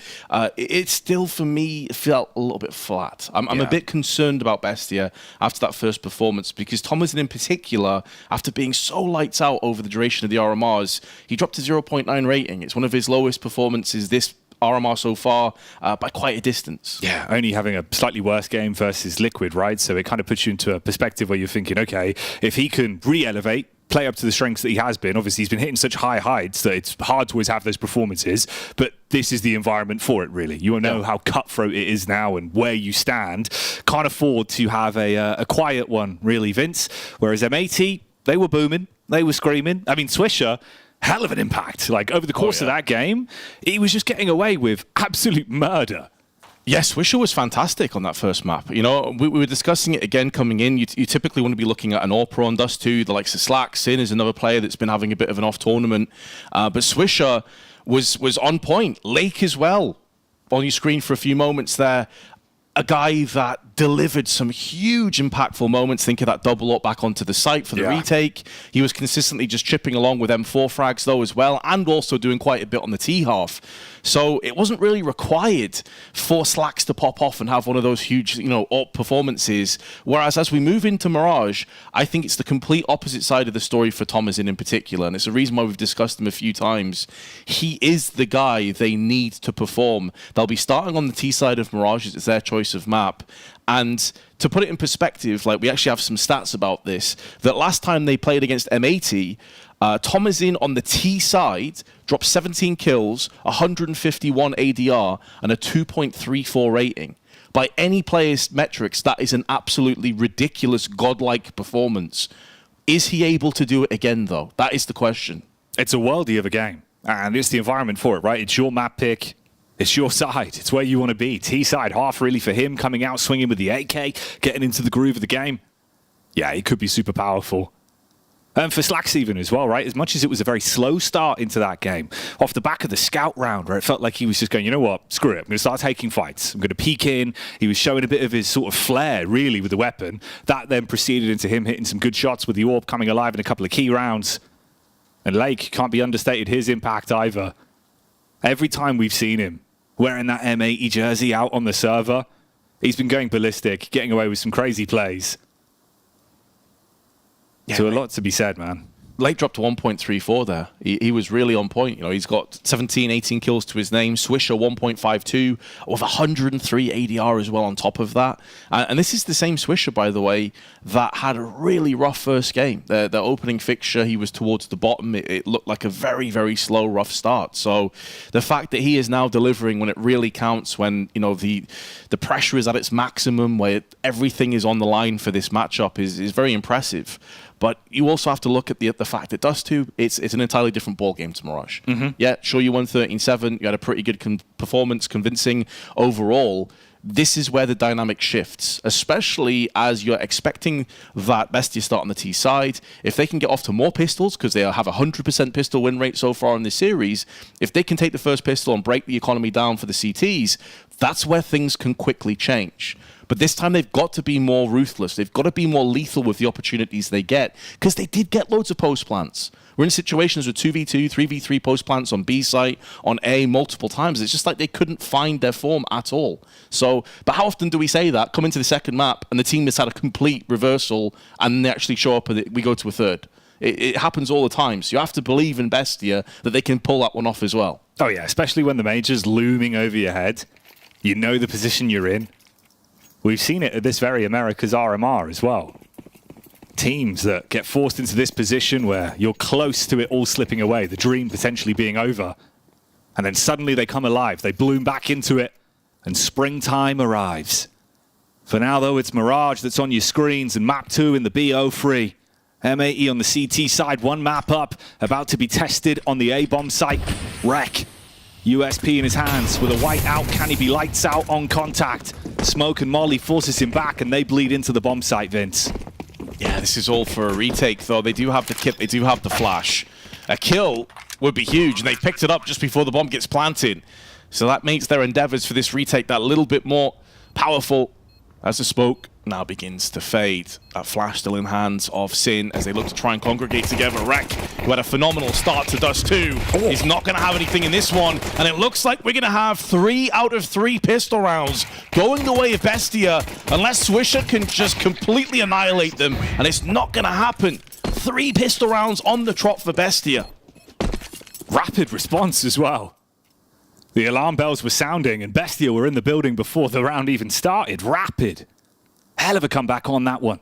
it still, for me, felt a little bit flat. I'm a bit concerned about Bestia after that first performance because Thomasin in particular, after being so lights out over the duration of the RMRs, he dropped to 0.9 rating. It's one of his lowest performances this RMR so far by quite a distance. Yeah, only having a slightly worse game versus Liquid, right? So it kind of puts you into a perspective where you're thinking, okay, if he can re-elevate, play up to the strengths that he has been. Obviously, he's been hitting such high heights that it's hard to always have those performances, but this is the environment for it, really. You know how cutthroat it is now and where you stand. Can't afford to have a quiet one, really, Vince. Whereas M80, they were booming, they were screaming. I mean, Swisher, hell of an impact. Like, over the course of that game, he was just getting away with absolute murder. Yes, Swisher was fantastic on that first map. You know, we were discussing it again coming in. You typically want to be looking at an AWP on Dust 2. The likes of Slack, Sin is another player that's been having a bit of an off tournament. But Swisher was on point. Lake as well on your screen for a few moments there. A guy that delivered some huge impactful moments. Think of that double up back onto the site for the retake. He was consistently just chipping along with M4 frags though as well, and also doing quite a bit on the T half. So it wasn't really required for Slacks to pop off and have one of those huge, you know, up performances. Whereas as we move into Mirage, I think it's the complete opposite side of the story for Thomasin in particular. And it's a reason why we've discussed him a few times. He is the guy they need to perform. They'll be starting on the T side of Mirage. It's their choice of map. And to put it in perspective, like we actually have some stats about this, that last time they played against M80, Thomasin on the T side dropped 17 kills, 151 ADR, and a 2.34 rating. By any player's metrics, that is an absolutely ridiculous, godlike performance. Is he able to do it again, though? That is the question. It's a worldie of a game, and it's the environment for it, right? It's your map pick. It's your side. It's where you want to be. T-side half really for him, coming out, swinging with the AK, getting into the groove of the game. Yeah, it could be super powerful. And for Slacks even as well, right? As much as it was a very slow start into that game, off the back of the scout round, where it felt like he was just going, you know what, screw it, I'm going to start taking fights. I'm going to peek in. He was showing a bit of his sort of flair, really, with the weapon. That then proceeded into him hitting some good shots with the AWP coming alive in a couple of key rounds. And Lake can't be understated his impact either. Every time we've seen him wearing that M80 jersey out on the server, he's been going ballistic, getting away with some crazy plays. Yeah, so a lot to be said, man. Lake dropped to 1.34 there. He was really on point. You know, he's got 17, 18 kills to his name. Swisher 1.52 with 103 ADR as well on top of that. And this is the same Swisher, by the way, that had a really rough first game. The opening fixture, he was towards the bottom. It looked like a very, very slow, rough start. So the fact that he is now delivering when it really counts, when, you know, the pressure is at its maximum, where everything is on the line for this matchup is very impressive. But you also have to look at the fact that Dust 2, it's an entirely different ballgame to Mirage. Yeah, sure, you won 13-7. You had a pretty good performance, convincing overall. This is where the dynamic shifts, especially as you're expecting that Bestia start on the T side. If they can get off to more pistols, because they have a 100% pistol win rate so far in this series, if they can take the first pistol and break the economy down for the CTs, that's where things can quickly change. But this time they've got to be more ruthless. They've got to be more lethal with the opportunities they get, because they did get loads of post plants. We're in situations with 2v2, 3v3 post plants on B site, on A multiple times. It's just like they couldn't find their form at all. So, but how often do we say that? Come into the second map and the team has had a complete reversal and they actually show up and we go to a third. It happens all the time. So you have to believe in Bestia that they can pull that one off as well. Oh yeah, especially when the major's looming over your head. You know the position you're in. We've seen it at this very America's RMR as well. Teams that get forced into this position where you're close to it all slipping away, the dream potentially being over. And then suddenly they come alive, they bloom back into it, and springtime arrives. For now, though, it's Mirage that's on your screens, and map 2 in the BO3. M80 on the CT side, one map up, about to be tested on the A-bomb site. Wreck USP in his hands with a white out. Can he be lights out on contact? Smoke and Molly forces him back and they bleed into the bomb site, Vince. Yeah, this is all for a retake, though. They do have the kit, they do have the flash. A kill would be huge, and they picked it up just before the bomb gets planted. So that makes their endeavors for this retake that little bit more powerful as the smoke now begins to fade. That flash still in hands of Sin as they look to try and congregate together. Rek, who had a phenomenal start to Dust 2, is not going to have anything in this one, and it looks like we're going to have 3 out of 3 pistol rounds going the way of Bestia, unless Swisher can just completely annihilate them, and it's not going to happen. 3 pistol rounds on the trot for Bestia. Rapid response as well. The alarm bells were sounding and Bestia were in the building before the round even started. Rapid. Hell of a comeback on that one.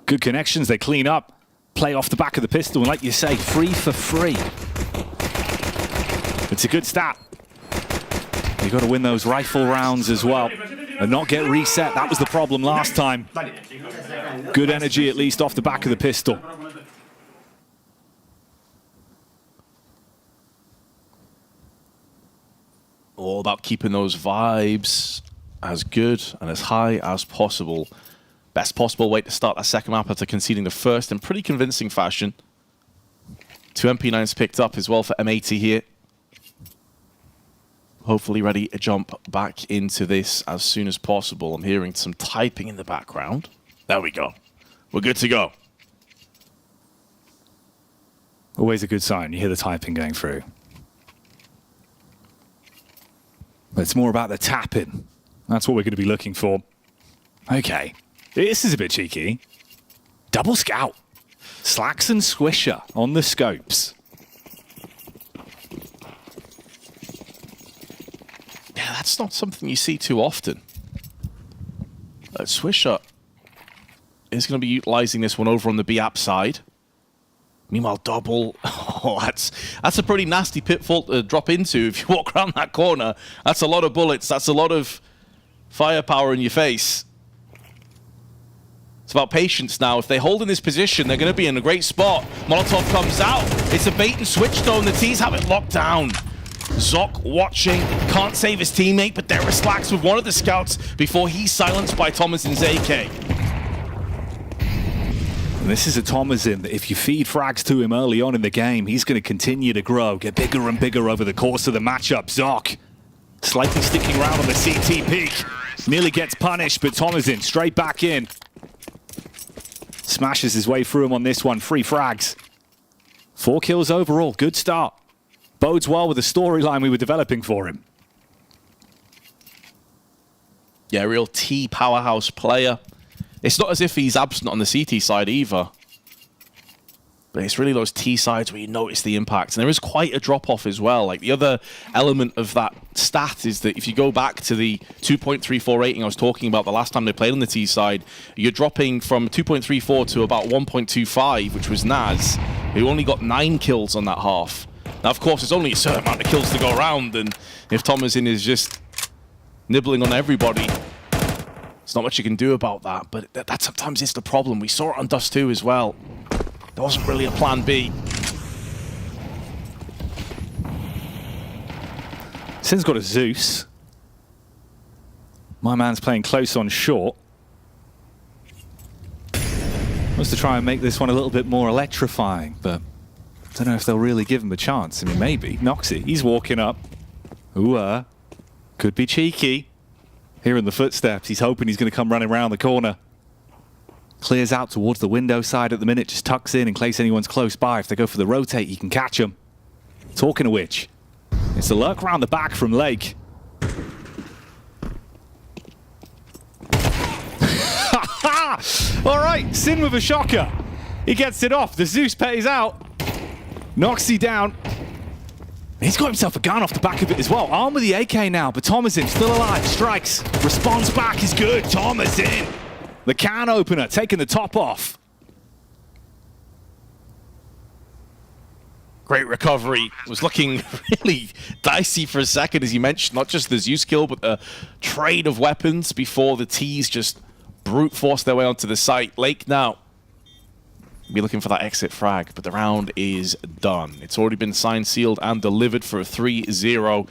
Good connections, they clean up, play off the back of the pistol, and like you say, free for free. It's a good stat. You've got to win those rifle rounds as well and not get reset. That was the problem last time. Good energy at least off the back of the pistol. All about keeping those vibes as good and as high as possible. Best possible way to start that second map after conceding the first in pretty convincing fashion. 2 MP9s picked up as well for M80 here. Hopefully ready to jump back into this as soon as possible. I'm hearing some typing in the background. There we go. We're good to go. Always a good sign. You hear the typing going through. But it's more about the tapping. That's what we're going to be looking for. Okay. This is a bit cheeky. Double scout. Slacks and Swisher on the scopes. Yeah, that's not something you see too often. Swisher is going to be utilizing this one over on the B-App side. Meanwhile, double. Oh, that's a pretty nasty pitfall to drop into if you walk around that corner. That's a lot of bullets. That's a lot of firepower in your face. It's about patience now. If they hold in this position, they're going to be in a great spot. Molotov comes out. It's a bait and switch though, and the T's have it locked down. Zoc watching, can't save his teammate, but there is Slacks with one of the scouts before he's silenced by Thomasin's AK. And this is a Thomasin that if you feed frags to him early on in the game, he's going to continue to grow, get bigger and bigger over the course of the matchup. Zoc slightly sticking around on the CT peak. Nearly gets punished, but Thomasin straight back in. Smashes his way through him on this one. 3 frags. 4 kills overall. Good start. Bodes well with the storyline we were developing for him. Yeah, real T powerhouse player. It's not as if he's absent on the CT side either. But it's really those T sides where you notice the impact. And there is quite a drop-off as well. Like, the other element of that stat is that if you go back to the 2.34 rating I was talking about the last time they played on the T side, you're dropping from 2.34 to about 1.25, which was Naz, who only got 9 kills on that half. Now, of course, there's only a certain amount of kills to go around, and if Thomasin is just nibbling on everybody, there's not much you can do about that. But that sometimes is the problem. We saw it on Dust 2 as well. There wasn't really a plan B. Sin's got a Zeus. My man's playing close on short. Wants to try and make this one a little bit more electrifying, but I don't know if they'll really give him a chance. I mean, maybe. Noxy, he's walking up. Ooh, could be cheeky. Hearing the footsteps, he's hoping he's going to come running around the corner. Clears out towards the window side at the minute, just tucks in case anyone's close by. If they go for the rotate, he can catch them. Talking of which, it's a lurk around the back from Lake. All right, Sin with a shocker. He gets it off. The Zeus pays out. Noxy down. He's got himself a gun off the back of it as well. Armed with the AK now, but Thomasin still alive. Strikes. Response back is good. Thomasin. The can opener taking the top off. Great recovery. Was looking really dicey for a second, as you mentioned. Not just the Zeus kill, but the trade of weapons before the T's just brute force their way onto the site. Lake now Be looking for that exit frag, but the round is done. It's already been signed, sealed, and delivered for a 3-0.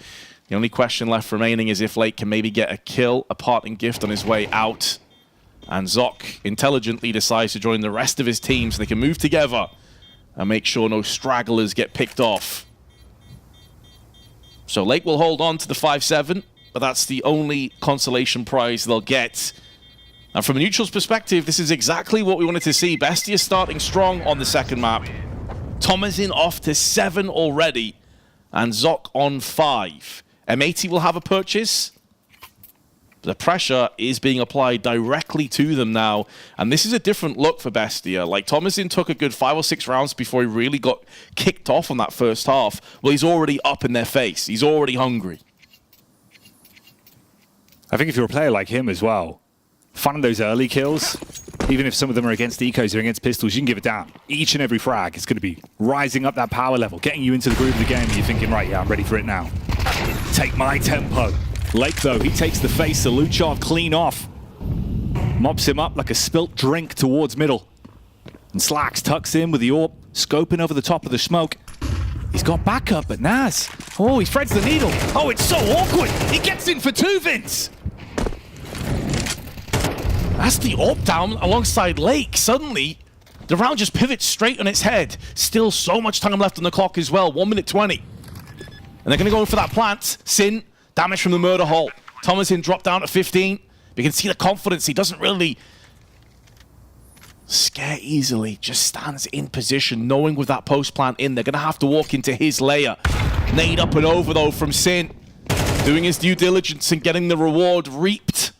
The only question left remaining is if Lake can maybe get a kill, a parting gift on his way out. And Zoc intelligently decides to join the rest of his team so they can move together and make sure no stragglers get picked off. So Lake will hold on to the 5-7, but that's the only consolation prize they'll get. And from a neutral's perspective, this is exactly what we wanted to see. Bestia starting strong on the second map. Thomasin off to 7 already, and Zoc on 5. M80 will have a purchase. The pressure is being applied directly to them now, and this is a different look for Bestia. Like, Thomasin took a good 5 or 6 rounds before he really got kicked off on that first half. Well, he's already up in their face. He's already hungry. I think if you're a player like him as well, finding those early kills, even if some of them are against ecos or against pistols, you can give it down. Each and every frag is going to be rising up that power level, getting you into the groove of the game, and you're thinking, right, yeah, I'm ready for it now. Take my tempo. Lake, though, he takes the face of Luchov clean off. Mops him up like a spilt drink towards middle. And Slacks tucks in with the AWP, scoping over the top of the smoke. He's got backup, but Naz. Oh, he threads the needle. Oh, it's so awkward. He gets in for 2, Vince. That's the AWP down alongside Lake. Suddenly, the round just pivots straight on its head. Still so much time left on the clock as well. 1 minute 20. And they're going to go in for that plant. Sin. Damage from the murder hole. Thomasin dropped down to 15. You can see the confidence. He doesn't really scare easily. Just stands in position, knowing with that post plant in, they're going to have to walk into his layer. Nade up and over, though, from Sin. Doing his due diligence and getting the reward reaped.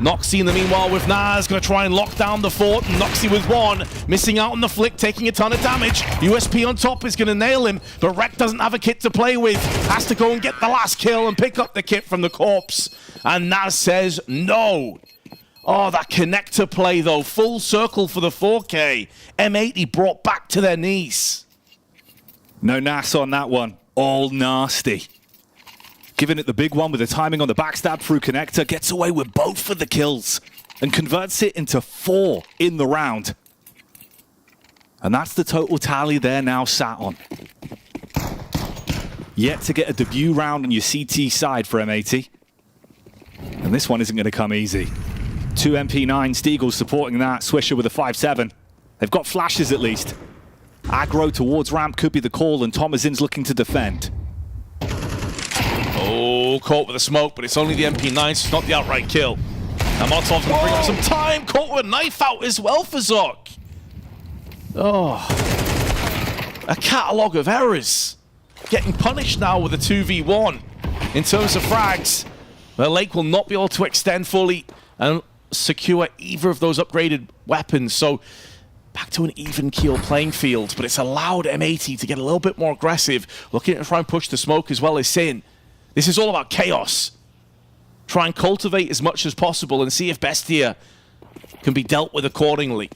Noxie in the meanwhile with Naz, going to try and lock down the fort. Noxie with 1, missing out on the flick, taking a ton of damage. USP on top is going to nail him, but Rek doesn't have a kit to play with. Has to go and get the last kill and pick up the kit from the corpse. And Naz says no. Oh, that connector play though, full circle for the 4K. M80 brought back to their knees. No Nas on that one, all nasty. Giving it the big one with the timing on the backstab through connector, gets away with both of the kills and converts it into 4 in the round. And that's the total tally they're now sat on. Yet to get a debut round on your CT side for M80. And this one isn't going to come easy. 2 MP9 Steagles supporting that, Swisher with a 5-7. They've got flashes at least. Aggro towards ramp could be the call, and Thomasin's looking to defend. Oh, caught with a smoke, but it's only the MP9, so it's not the outright kill. And Molotov's going to bring up some time. Caught with a knife out as well for Zoc. Oh. A catalogue of errors. Getting punished now with a 2v1. In terms of frags, the Lake will not be able to extend fully and secure either of those upgraded weapons. So back to an even keel playing field, but it's allowed M80 to get a little bit more aggressive, looking to try and push the smoke as well as Sin. This is all about chaos. Try and cultivate as much as possible and see if Bestia can be dealt with accordingly.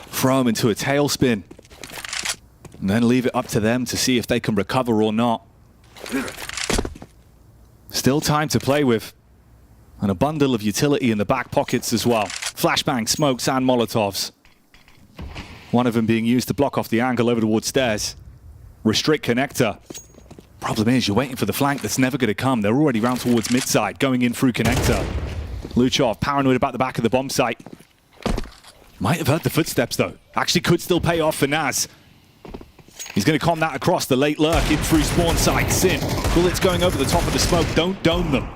Throw him into a tailspin. And then leave it up to them to see if they can recover or not. Still time to play with. And a bundle of utility in the back pockets as well. Flashbang, smokes and Molotovs. One of them being used to block off the angle over towards stairs. Restrict connector. Problem is, you're waiting for the flank that's never going to come. They're already round towards mid-side, going in through connector. Luchov paranoid about the back of the bomb site. Might have heard the footsteps, though. Actually could still pay off for Naz. He's going to con that across the late lurk in through spawn site. Sin. Bullets going over the top of the smoke. Don't dome them.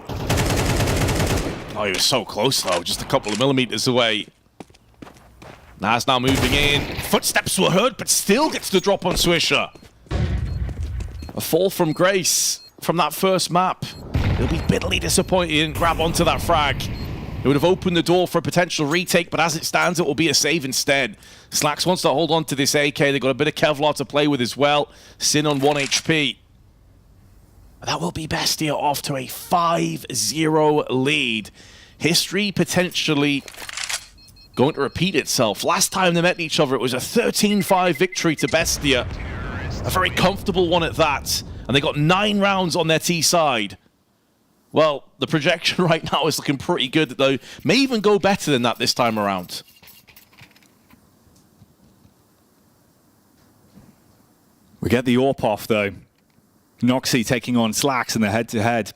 Oh, he was so close, though. Just a couple of millimeters away. Naz now moving in. Footsteps were heard, but still gets the drop on Swisher. A fall from grace from that first map. He'll be bitterly disappointed and grab onto that frag. It would have opened the door for a potential retake, but as it stands, it will be a save instead. Slacks wants to hold on to this AK. They've got a bit of Kevlar to play with as well. Sin on 1 HP. That will be Bestia off to a 5-0 lead. History potentially going to repeat itself. Last time they met each other, it was a 13-5 victory to Bestia. A very comfortable one at that. And they got 9 rounds on their T side. Well, the projection right now is looking pretty good, though. May even go better than that this time around. We get the AWP off, though. Noxy taking on Slacks in the head-to-head.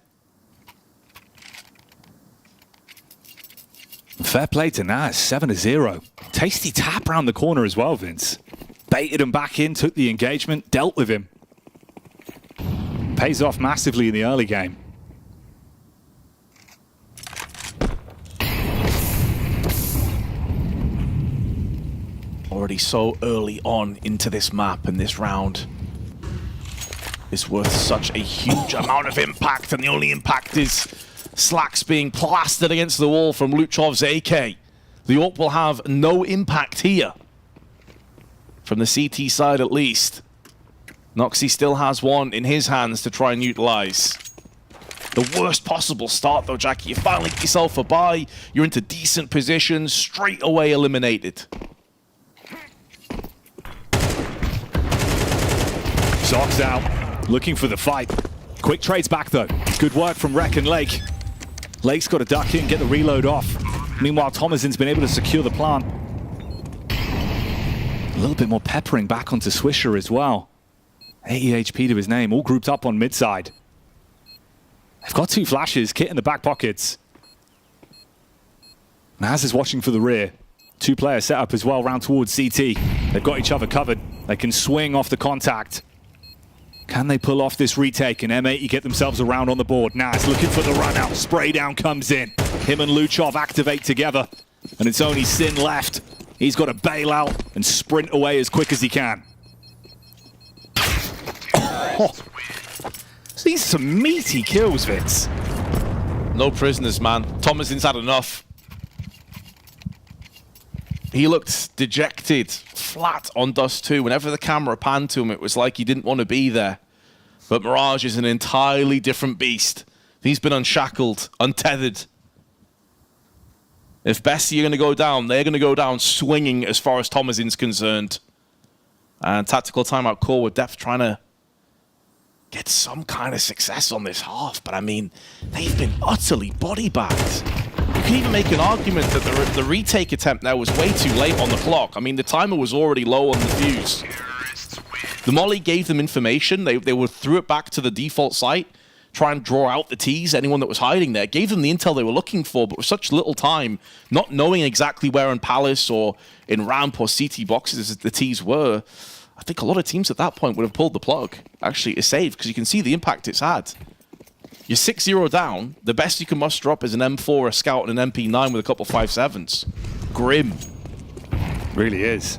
Fair play to Naz, 7-0. Tasty tap around the corner as well, Vince. Baited him back in, took the engagement, dealt with him. Pays off massively in the early game. Already so early on into this map and this round is worth such a huge amount of impact, and the only impact is Slacks being plastered against the wall from Luchov's AK. The AWP will have no impact here. From the CT side at least. Noxy still has one in his hands to try and utilize. The worst possible start though, Jackie. You finally get yourself a buy, you're into decent positions, straight away eliminated. Zox out, looking for the fight. Quick trades back though. Good work from Rek and Lake. Lake's got to duck in, get the reload off. Meanwhile, Thomasin's been able to secure the plant. A little bit more peppering back onto Swisher as well. 80 HP to his name, all grouped up on mid side. They've got 2 flashes, Kit in the back pockets. Naz is watching for the rear. 2-player setup as well, round towards CT. They've got each other covered. They can swing off the contact. Can they pull off this retake and M80 get themselves around on the board? Naz looking for the run out. Spray down comes in. Him and Luchov activate together. And it's only Sin left. He's got to bail out and sprint away as quick as he can. Oh. These are some meaty kills, Vince. No prisoners, man. Thomasin's had enough. He looked dejected, flat on Dust 2. Whenever the camera panned to him, it was like he didn't want to be there. But Mirage is an entirely different beast. He's been unshackled, untethered. If Bestia are going to go down, they're going to go down swinging as far as Thomasin's concerned. And tactical timeout call with Depth trying to get some kind of success on this half. But I mean, they've been utterly body-bagged. You can even make an argument that the retake attempt there was way too late on the clock. I mean, the timer was already low on the fuse. The Molly gave them information. They threw it back to the default site, try and draw out the T's, anyone that was hiding there. Gave them the intel they were looking for, but with such little time, not knowing exactly where in Palace or in Ramp or CT boxes the T's were, I think a lot of teams at that point would have pulled the plug. Actually, it's saved because you can see the impact it's had. You're 6-0 down. The best you can muster up is an M4, a Scout, and an MP9 with a couple 5.7s. Grim. Really is.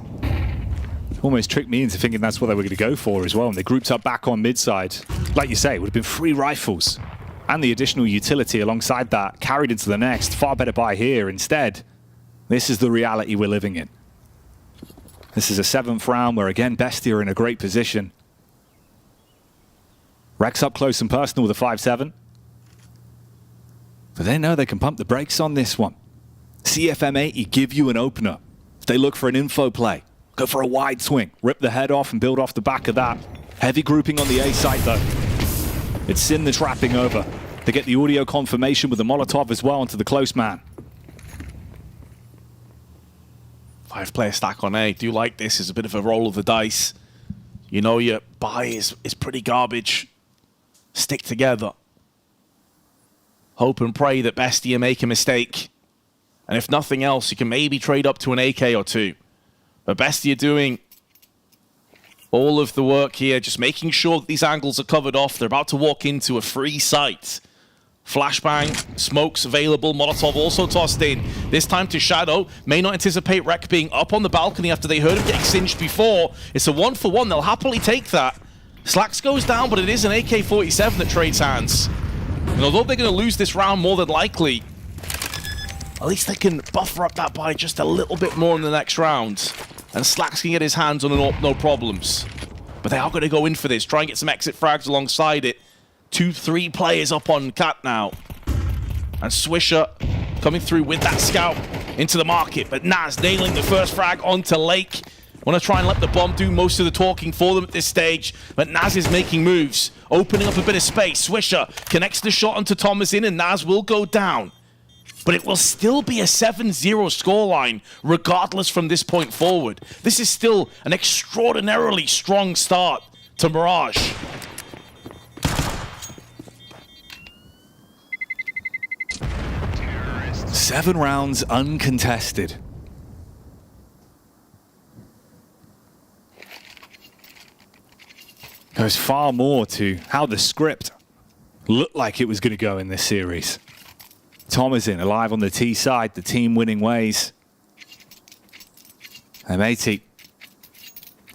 Almost tricked me into thinking that's what they were going to go for as well. And they grouped up back on mid-side. Like you say, it would have been 3 rifles. And the additional utility alongside that carried into the next. Far better buy here. Instead, this is the reality we're living in. This is a 7th round where, again, Bestia are in a great position. Rex up close and personal with a 5.7. But they know they can pump the brakes on this one. CFM80 give you an opener. If they look for an info play, go for a wide swing, rip the head off and build off the back of that. Heavy grouping on the A site though. It's Sin that's wrapping over. They get the audio confirmation with the Molotov as well onto the close man. 5-player stack on A. Do like this as a bit of a roll of the dice. You know your buy is pretty garbage. Stick together. Hope and pray that Bestia make a mistake. And if nothing else, you can maybe trade up to an AK or 2. But Bestia doing all of the work here, just making sure that these angles are covered off. They're about to walk into a free site. Flashbang, smokes available, Molotov also tossed in. This time to Shadow. May not anticipate Rek being up on the balcony after they heard him getting singed before. It's a 1-for-1. They'll happily take that. Slacks goes down, but it is an AK-47 that trades hands. And although they're going to lose this round more than likely, at least they can buffer up that buy just a little bit more in the next round. And Slacks can get his hands on an AWP, no problems. But they are going to go in for this, try and get some exit frags alongside it. 2-3 players up on Cat now. And Swisher coming through with that Scout into the market. But Naz nailing the first frag onto Lake. Want to try and let the bomb do most of the talking for them at this stage, but Naz is making moves, opening up a bit of space. Swisher connects the shot onto Thomasin, and Naz will go down. But it will still be a 7-0 scoreline, regardless from this point forward. This is still an extraordinarily strong start to Mirage. Seven rounds uncontested. There's far more to how the script looked like it was going to go in this series. Thomasin alive on the T side, the team winning ways. M80,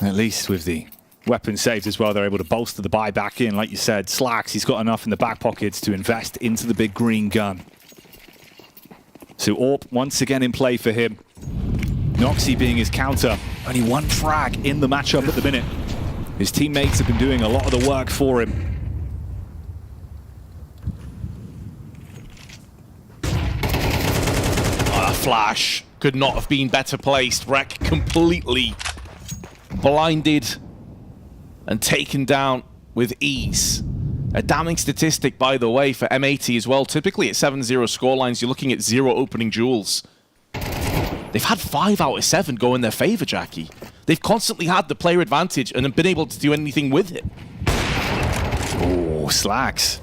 at least with the weapon saved as well, they're able to bolster the buy back in. Like you said, Slacks, he's got enough in the back pockets to invest into the big green gun. So AWP once again in play for him. Noxy being his counter. Only one frag in the matchup at the minute. His teammates have been doing a lot of the work for him. Flash could not have been better placed. Wreck completely blinded and taken down with ease. A damning statistic, by the way, for M80 as well. Typically at 7-0 scorelines, you're looking at 0 opening duels. They've had 5 out of 7 go in their favor, Jackie. They've constantly had the player advantage and have been able to do anything with it. Oh, Slacks.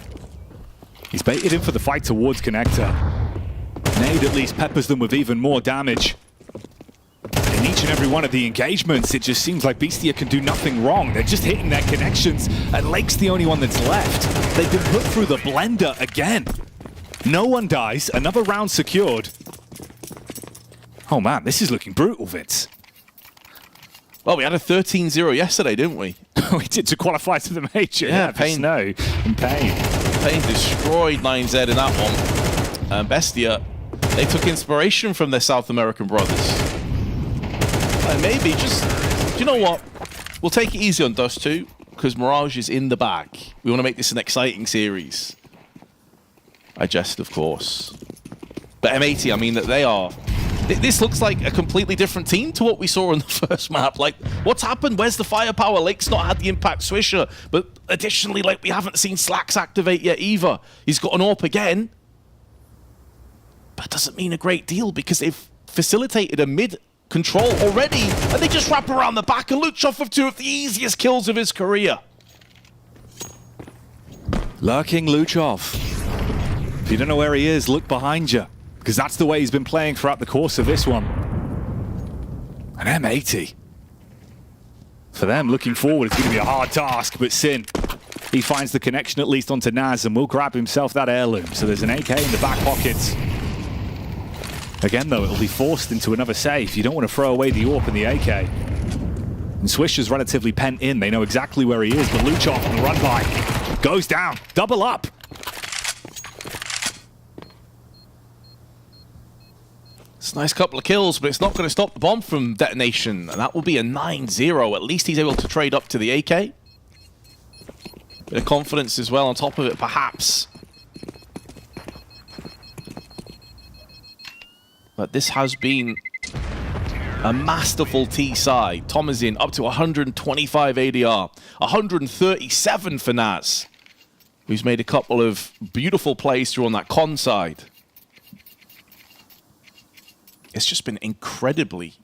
He's baited in for the fight towards Connector. Nade at least peppers them with even more damage. And in each and every one of the engagements, it just seems like Bestia can do nothing wrong. They're just hitting their connections, and Lake's the only one that's left. They've been put through the blender again. No one dies, another round secured. Oh man, this is looking brutal, Vince. Well, we had a 13-0 yesterday, didn't we? We did to qualify to the major. Yeah, Pain. Snow and Pain. Pain destroyed 9Z in that one. And Bestia, they took inspiration from their South American brothers. And maybe just, do you know what? We'll take it easy on Dust 2, because Mirage is in the back. We want to make this an exciting series. I jest, of course. But M80, I mean, that they are... This looks like a completely different team to what we saw in the first map. Like, what's happened? Where's the firepower? Lake's not had the impact Swisher. But additionally, like, we haven't seen Slacks activate yet either. He's got an AWP again. But it doesn't mean a great deal because they've facilitated a mid control already. And they just wrap around the back and Luchov with 2 of the easiest kills of his career. Lurking Luchov. If you don't know where he is, look behind you. Because that's the way he's been playing throughout the course of this one. An M80. For them, looking forward, it's going to be a hard task, but Sin, he finds the connection at least onto Naz and will grab himself that heirloom. So there's an AK in the back pockets. Again, though, it'll be forced into another safe. You don't want to throw away the AWP and the AK. And Swisher's relatively pent in. They know exactly where he is, but Luchov on the run by goes down. Double up. It's a nice couple of kills, but it's not going to stop the bomb from detonation. And that will be a 9-0. At least he's able to trade up to the AK. Bit of confidence as well on top of it, perhaps. But this has been a masterful T side. Thomasin up to 125 ADR. 137 for Naz, who's made a couple of beautiful plays through on that con side. It's just been incredibly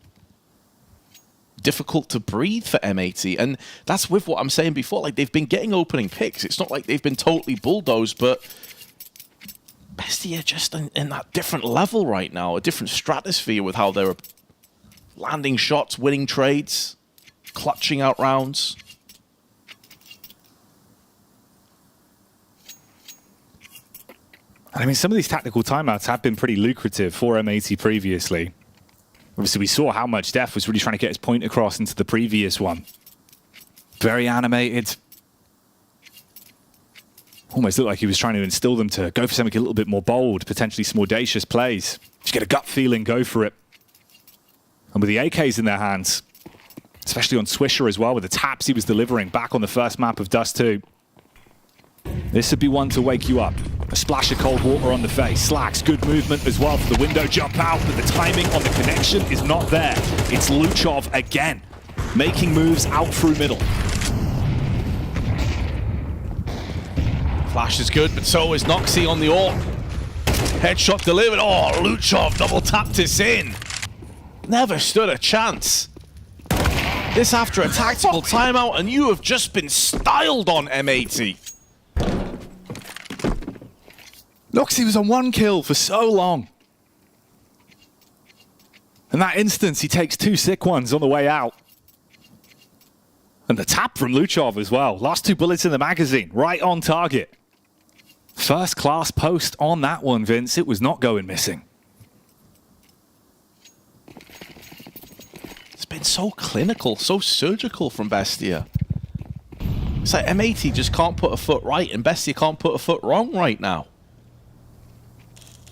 difficult to breathe for M80. And that's with what I'm saying before. Like, they've been getting opening picks. It's not like they've been totally bulldozed, but Bestia just in that different level right now, a different stratosphere with how they're landing shots, winning trades, clutching out rounds. I mean, some of these tactical timeouts have been pretty lucrative for M80 previously. Obviously, we saw how much Def was really trying to get his point across into the previous one. Very animated. Almost looked like he was trying to instill them to go for something a little bit more bold, potentially some audacious plays. Just get a gut feeling, go for it. And with the AKs in their hands, especially on Swisher as well, with the taps he was delivering back on the first map of Dust 2. This would be one to wake you up. A splash of cold water on the face. Slacks, good movement as well for the window jump out, but the timing on the connection is not there. It's Luchov again. making moves out through middle. Flash is good, but so is Noxy on the AWP. Headshot delivered. Oh, Luchov double tapped this in. Never stood a chance. This after a tactical timeout, and you have just been styled on, M80. Noxy was on 1 kill for so long. In that instance, he takes 2 sick ones on the way out. And the tap from Luchov as well. Last 2 bullets in the magazine, right on target. First class post on that one, Vince. It was not going missing. It's been so clinical, so surgical from Bestia. It's like M80 just can't put a foot right, and Bestia can't put a foot wrong right now.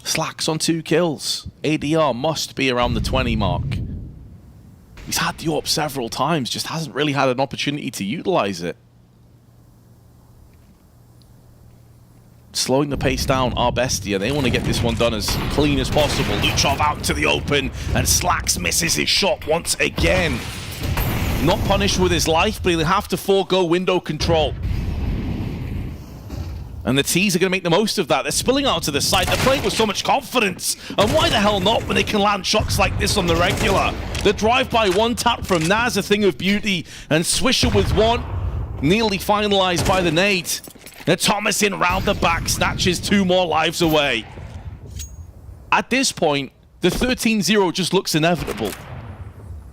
Slacks on 2 kills. ADR must be around the 20 mark. He's had the AWP several times, just hasn't really had an opportunity to utilize it. Slowing the pace down are Bestia. They want to get this one done as clean as possible. Luchov out to the open, and Slacks misses his shot once again. Not punished with his life, but he'll have to forego window control. And the T's are going to make the most of that. They're spilling out to the side. They're playing with so much confidence. And why the hell not when they can land shots like this on the regular? The drive-by one tap from Naz, a thing of beauty. And Swisher with one. Nearly finalized by the nade. And Thomasin round the back snatches 2 more lives away. At this point, the 13-0 just looks inevitable.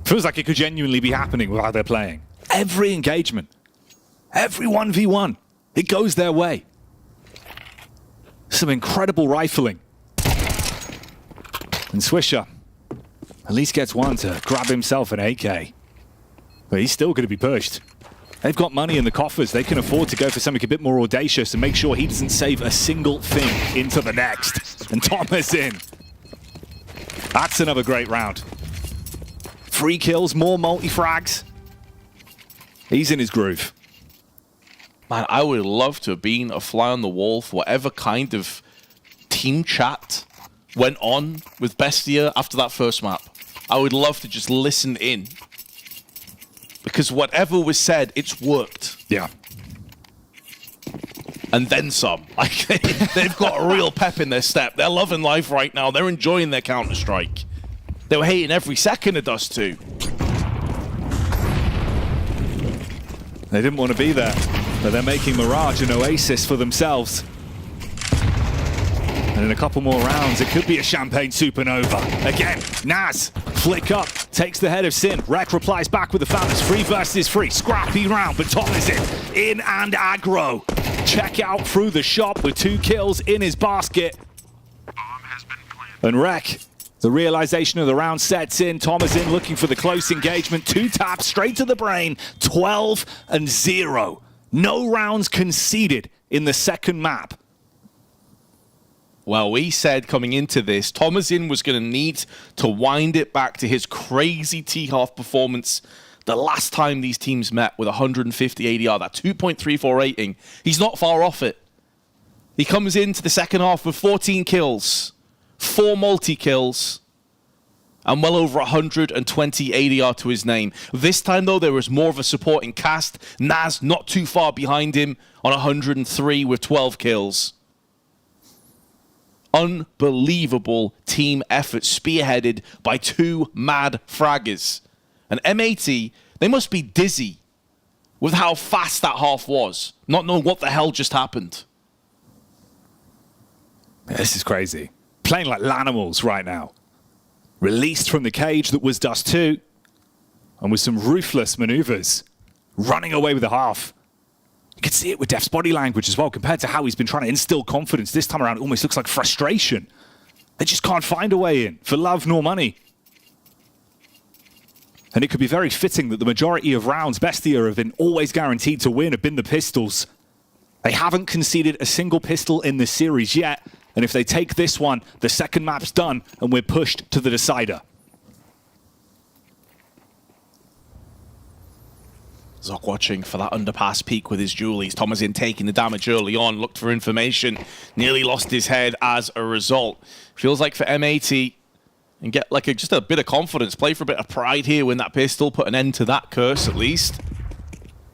Feels like it could genuinely be happening with how they're playing. Every engagement, every 1v1, it goes their way. Some incredible rifling. And Swisher at least gets one to grab himself an AK. But he's still going to be pushed. They've got money in the coffers. They can afford to go for something a bit more audacious and make sure he doesn't save a single thing into the next. And Thomas in. That's another great round. 3 kills, more multi-frags. He's in his groove. Man, I would love to have been a fly on the wall for whatever kind of team chat went on with Bestia after that first map. I would love to just listen in. Because whatever was said, it's worked. Yeah. And then some. Like, they've got a real pep in their step. They're loving life right now. They're enjoying their Counter-Strike. They were hating every second of Dust 2. They didn't want to be there, but they're making Mirage an oasis for themselves. And in a couple more rounds, it could be a champagne supernova. Again, Naz, flick up, takes the head of Sin. Rek replies back with the Founders. 3 versus 3. Scrappy round, but Tom is in and aggro. Check out through the shop with 2 kills in his basket. And Rek, the realization of the round sets in. Tom is in looking for the close engagement. 2 taps straight to the brain. 12-0. No rounds conceded in the second map. Well, we said coming into this, Thomasin was going to need to wind it back to his crazy T-half performance the last time these teams met with 150 ADR, that 2.34 rating. He's not far off it. He comes into the second half with 14 kills, 4 multi-kills, and well over 120 ADR to his name. This time, though, there was more of a supporting cast. Naz not too far behind him on 103 with 12 kills. Unbelievable team effort spearheaded by 2 mad fraggers. And M80, they must be dizzy with how fast that half was, not knowing what the hell just happened. This is crazy. Playing like Lanimals right now. Released from the cage that was Dust 2, and with some ruthless maneuvers, running away with the half. You can see it with Def's body language as well, compared to how he's been trying to instill confidence. This time around, it almost looks like frustration. They just can't find a way in, for love nor money. And it could be very fitting that the majority of rounds Bestia have been always guaranteed to win have been the pistols. They haven't conceded a single pistol in this series yet, and if they take this one, the second map's done, and we're pushed to the decider. Zoc watching for that underpass peak with his Julies. Thomasin taking the damage early on, looked for information, nearly lost his head as a result. Feels like for M80, and get like just a bit of confidence. Play for a bit of pride here, win that pistol, put an end to that curse at least.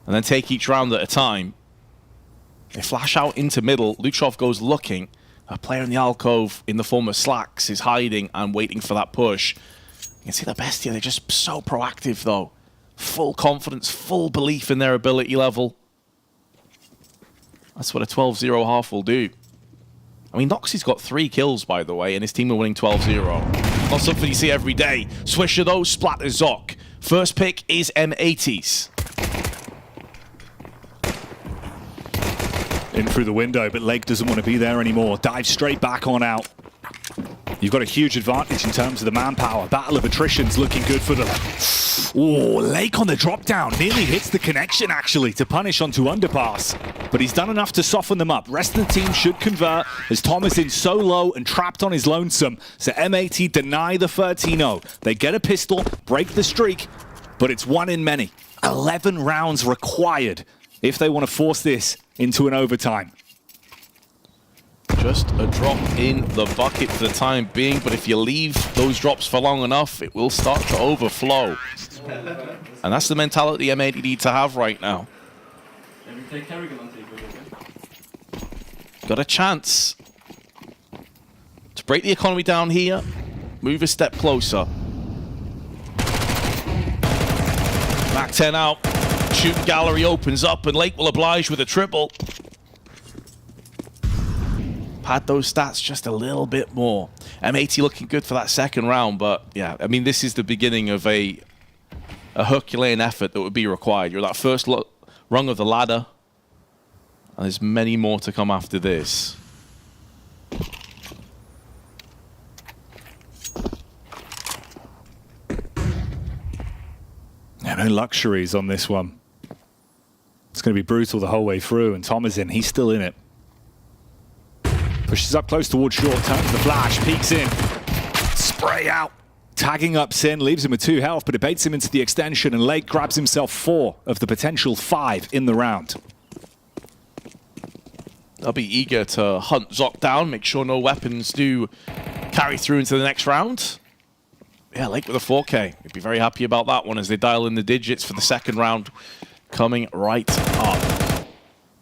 And then take each round at a time. They flash out into middle. Luchov goes looking. A player in the alcove in the form of Slacks is hiding and waiting for that push. You can see the Bestia, they're just so proactive though. Full confidence, full belief in their ability level. That's what a 12-0 half will do. I mean, Noxie's got 3 kills, by the way, and his team are winning 12-0. Not something you see every day. Swisher, though, splatters Zoc. First pick is M80s. In through the window, but Lake doesn't want to be there anymore. Dives straight back on out. You've got a huge advantage in terms of the manpower. Battle of attrition's looking good for them. Oh, Lake on the drop down. Nearly hits the connection, actually, to punish onto underpass. But he's done enough to soften them up. Rest of the team should convert as Thomas in so low and trapped on his lonesome. So M80 deny the 13-0. They get a pistol, break the streak, but it's one in many. 11 rounds required if they want to force this into an overtime. Just a drop in the bucket for the time being, but if you leave those drops for long enough, it will start to overflow. And that's the mentality M80 need to have right now. Got a chance to break the economy down here, move a step closer. Back 10 out, shooting gallery opens up, and Lake will oblige with a triple. Had those stats just a little bit more. M80 looking good for that second round, but yeah, I mean, this is the beginning of a Herculean effort that would be required. You're that first rung of the ladder, and there's many more to come after this. Yeah, no luxuries on this one. It's going to be brutal the whole way through, and Tom is in. He's still in it. Pushes up close towards short, turns the flash, peeks in. Spray out. Tagging up Sin, leaves him with 2 health, but it baits him into the extension, and Lake grabs himself 4 of the potential 5 in the round. They'll be eager to hunt Zoc down, make sure no weapons do carry through into the next round. Yeah, Lake with a 4K. He'd be very happy about that one as they dial in the digits for the second round coming right up.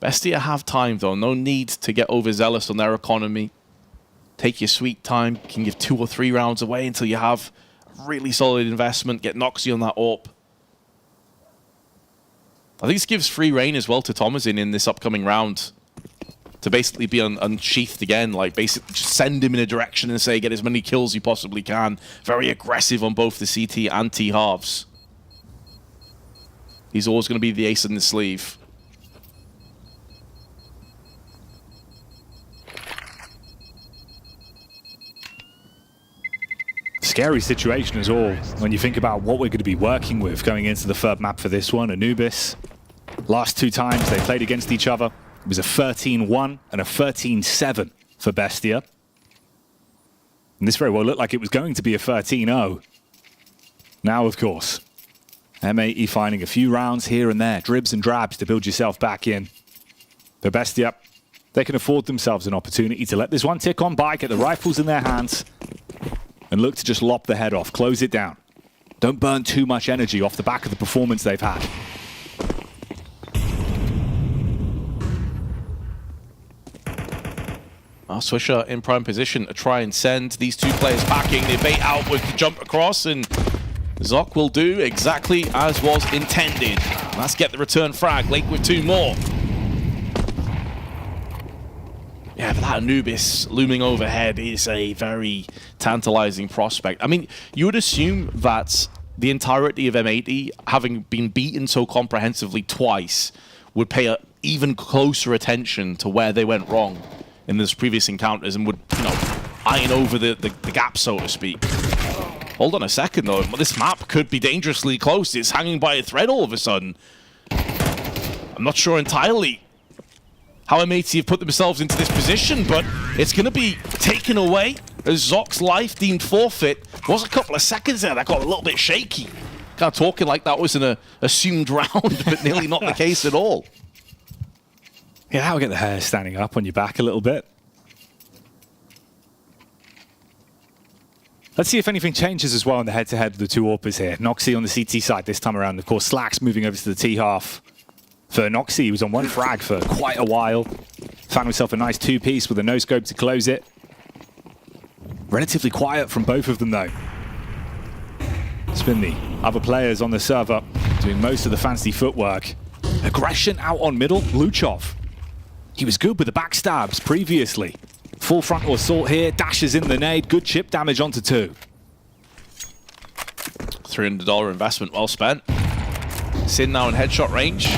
Bestia have time though, no need to get overzealous on their economy. Take your sweet time, can give 2 or 3 rounds away until you have a really solid investment, get Noxie on that AWP. I think this gives free reign as well to Thomasin in this upcoming round to basically be unsheathed again, like basically just send him in a direction and say get as many kills you possibly can. Very aggressive on both the CT and T halves. He's always going to be the ace in the sleeve. Scary situation is all when you think about what we're going to be working with going into the third map for this one. Anubis, last 2 times they played against each other, it was a 13-1 and a 13-7 for Bestia. And this very well looked like it was going to be a 13-0. Now, of course, M80 finding a few rounds here and there, dribs and drabs to build yourself back in. For Bestia, they can afford themselves an opportunity to let this one tick on by, get the rifles in their hands, and look to just lop the head off, close it down. Don't burn too much energy off the back of the performance they've had. Swisher in prime position to try and send these 2 players packing. They bait out with the jump across, and Zoc will do exactly as was intended. Let's get the return frag. Lake with 2 more. Yeah, but that Anubis looming overhead is a very tantalizing prospect. I mean, you would assume that the entirety of M80, having been beaten so comprehensively twice, would pay even closer attention to where they went wrong in those previous encounters and would, you know, iron over the gap, so to speak. Hold on a second, though. This map could be dangerously close. It's hanging by a thread all of a sudden. I'm not sure entirely how M80 have put themselves into this position, but it's going to be taken away as Zoc's life deemed forfeit. Was a couple of seconds there that got a little bit shaky. Kind of talking like that was an assumed round, but nearly not the case at all. Yeah, that'll get the hair standing up on your back a little bit. Let's see if anything changes as well in the head-to-head of the two AWPers here. Noxy on the CT side this time around. Of course, Slack's moving over to the T half. For Noxy, he was on one frag for quite a while. Found himself a nice two-piece with a no-scope to close it. Relatively quiet from both of them, though. It's been the other players on the server doing most of the fancy footwork. Aggression out on middle, Luchov. He was good with the backstabs previously. Full frontal assault here, dashes in the nade, good chip damage onto 2. $300 investment well spent. Sin now in headshot range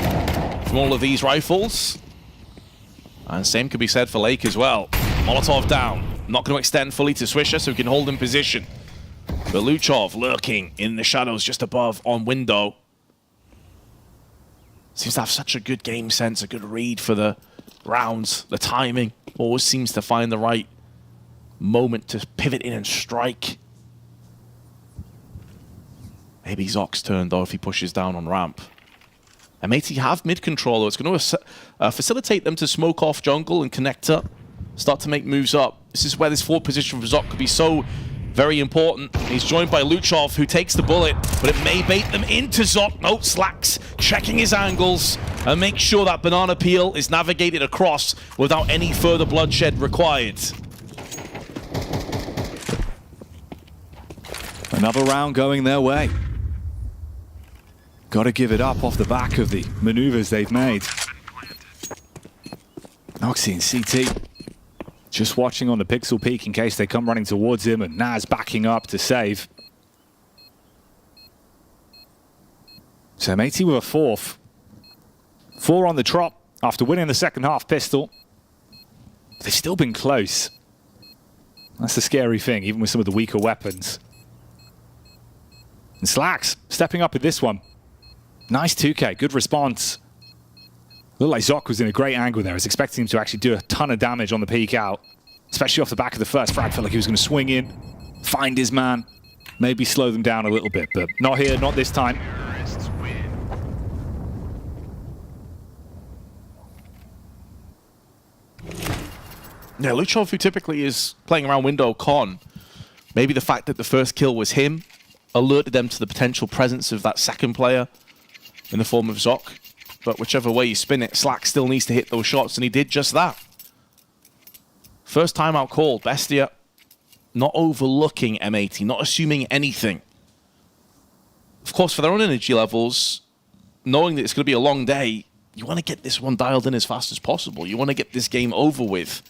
from all of these rifles. And same could be said for Lake as well. Molotov down. Not going to extend fully to Swisher so he can hold in position. But Luchov lurking in the shadows just above on window. Seems to have such a good game sense, a good read for the rounds, the timing. Always seems to find the right moment to pivot in and strike. Maybe Zoc's turn though if he pushes down on ramp. And Matey have mid control though. It's going to facilitate them to smoke off jungle and connector. Start to make moves up. This is where this forward position for Zoc could be so very important. He's joined by Luchov, who takes the bullet, but it may bait them into Zoc. No, Slacks checking his angles and make sure that banana peel is navigated across without any further bloodshed required. Another round going their way. Got to give it up off the back of the maneuvers they've made. Noxy and CT just watching on the pixel peak in case they come running towards him, and Naz backing up to save. So Matey with a 4th. 4 on the trot after winning the second half pistol. They've still been close. That's the scary thing, even with some of the weaker weapons. And Slacks stepping up in this one. Nice 2K, good response. Looked like Zoc was in a great angle there. I was expecting him to actually do a ton of damage on the peek out, especially off the back of the first frag. Felt like he was going to swing in, find his man, maybe slow them down a little bit, but not here, not this time. Yeah, Luchov, who typically is playing around window con, maybe the fact that the first kill was him alerted them to the potential presence of that second player in the form of Zoc. But whichever way you spin it, Slack still needs to hit those shots, and he did just that. First timeout called. Bestia not overlooking M80, not assuming anything. Of course, for their own energy levels, knowing that it's going to be a long day, you want to get this one dialed in as fast as possible. You want to get this game over with,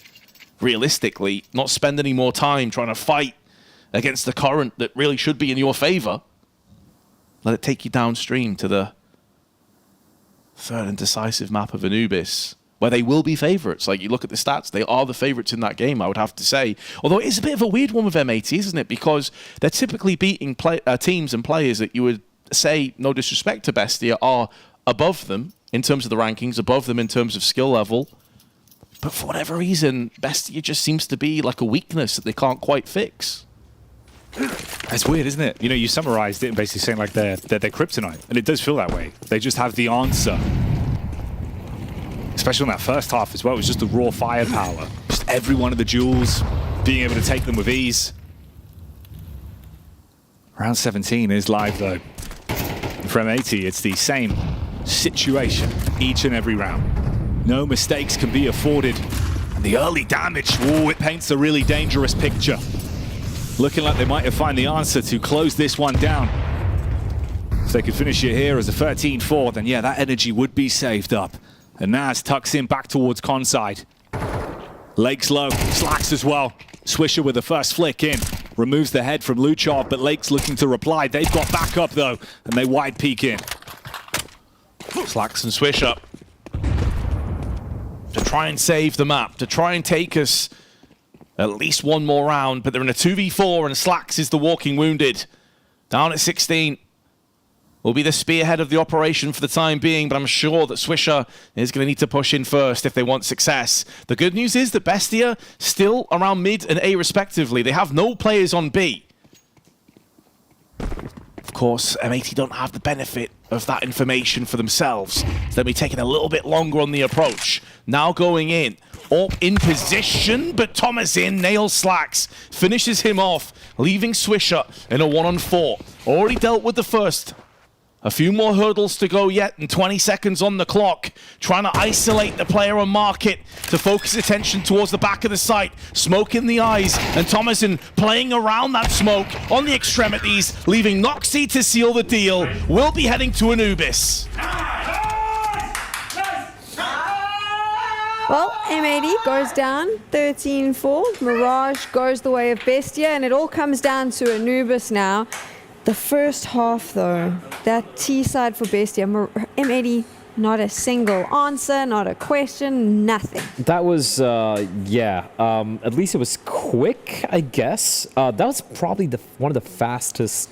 realistically, not spend any more time trying to fight against the current that really should be in your favor. Let it take you downstream to the third and decisive map of Anubis, where they will be favorites. Like, you look at the stats, they are the favorites in that game, I would have to say. Although it is a bit of a weird one with M80, isn't it? Because they're typically beating teams and players that you would say, no disrespect to Bestia, are above them in terms of the rankings, above them in terms of skill level. But for whatever reason, Bestia just seems to be like a weakness that they can't quite fix. It's weird, isn't it? You know, you summarized it and basically saying like they're kryptonite, and it does feel that way. They just have the answer. Especially in that first half as well, it was just the raw firepower. Just every one of the duels, being able to take them with ease. Round 17 is live though. And for M80, it's the same situation each and every round. No mistakes can be afforded. And the early damage, it paints a really dangerous picture. Looking like they might have found the answer to close this one down. If they could finish it here as a 13-4, then yeah, that energy would be saved up. And Naz tucks in back towards con side. Lake's low, Slacks as well. Swisher with the first flick in. Removes the head from Luchov, but Lake's looking to reply. They've got backup though, and they wide peek in. Slacks and Swisher to try and save the map, to try and take us at least one more round, but they're in a 2v4 and Slacks is the walking wounded. Down at 16. Will be the spearhead of the operation for the time being, but I'm sure that Swisher is going to need to push in first if they want success. The good news is that Bestia still around mid and A respectively. They have no players on B. Of course, M80 don't have the benefit of that information for themselves. So they'll be taking a little bit longer on the approach. Now going in, all in position, but Thomas nails Slacks, finishes him off, leaving Swisher in a 1-on-4. Already dealt with the first. A few more hurdles to go yet, and 20 seconds on the clock. Trying to isolate the player on market to focus attention towards the back of the site. Smoke in the eyes, and Thomason playing around that smoke on the extremities, leaving Noxy to seal the deal. Will be heading to Anubis. Well, M80 goes down 13-4. Mirage goes the way of Bestia, and it all comes down to Anubis now. The first half, though, that T side for Bestia, M80, not a single answer, not a question, nothing. That was, at least it was quick, I guess. That was probably one of the fastest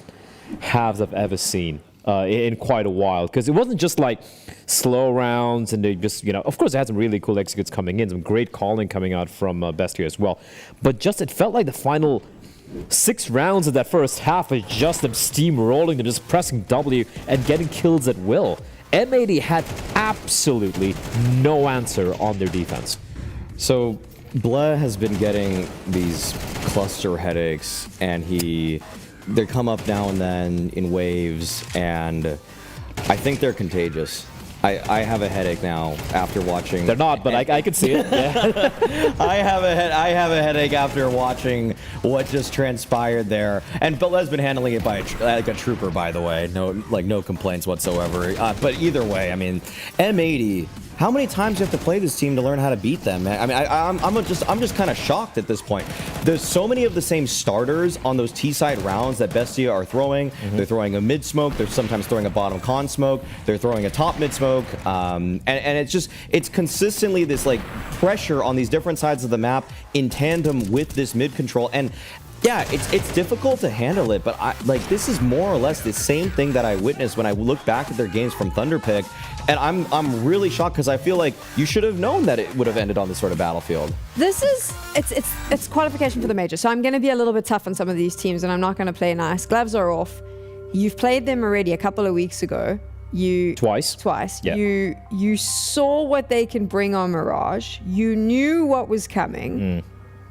halves I've ever seen in quite a while, because it wasn't just like slow rounds and they just, of course it had some really cool executes coming in, some great calling coming out from Bestia as well. But just, it felt like the final 6 rounds of that first half was just them steamrolling, them just pressing W and getting kills at will. M80 had absolutely no answer on their defense. So Bleh has been getting these cluster headaches, and they come up now and then in waves, and I think they're contagious. I have a headache now after watching. They're not, but I can see it. Yeah. I have a headache after watching what just transpired there. And Belez's been handling it like a trooper, by the way. No complaints whatsoever. But either way, I mean, M80. How many times do you have to play this team to learn how to beat them, man? I mean, I'm just kind of shocked at this point. There's so many of the same starters on those T-side rounds that Bestia are throwing. They're throwing a mid smoke. They're sometimes throwing a bottom con smoke. They're throwing a top mid smoke. And it's consistently this like pressure on these different sides of the map in tandem with this mid control. And yeah, it's difficult to handle it, but this is more or less the same thing that I witnessed when I look back at their games from Thunderpick, and I'm really shocked because I feel like you should have known that it would have ended on this sort of battlefield. This is it's qualification for the major, so I'm going to be a little bit tough on some of these teams, and I'm not going to play nice. Gloves are off. You've played them already a couple of weeks ago. Twice. Yeah. You saw what they can bring on Mirage. You knew what was coming.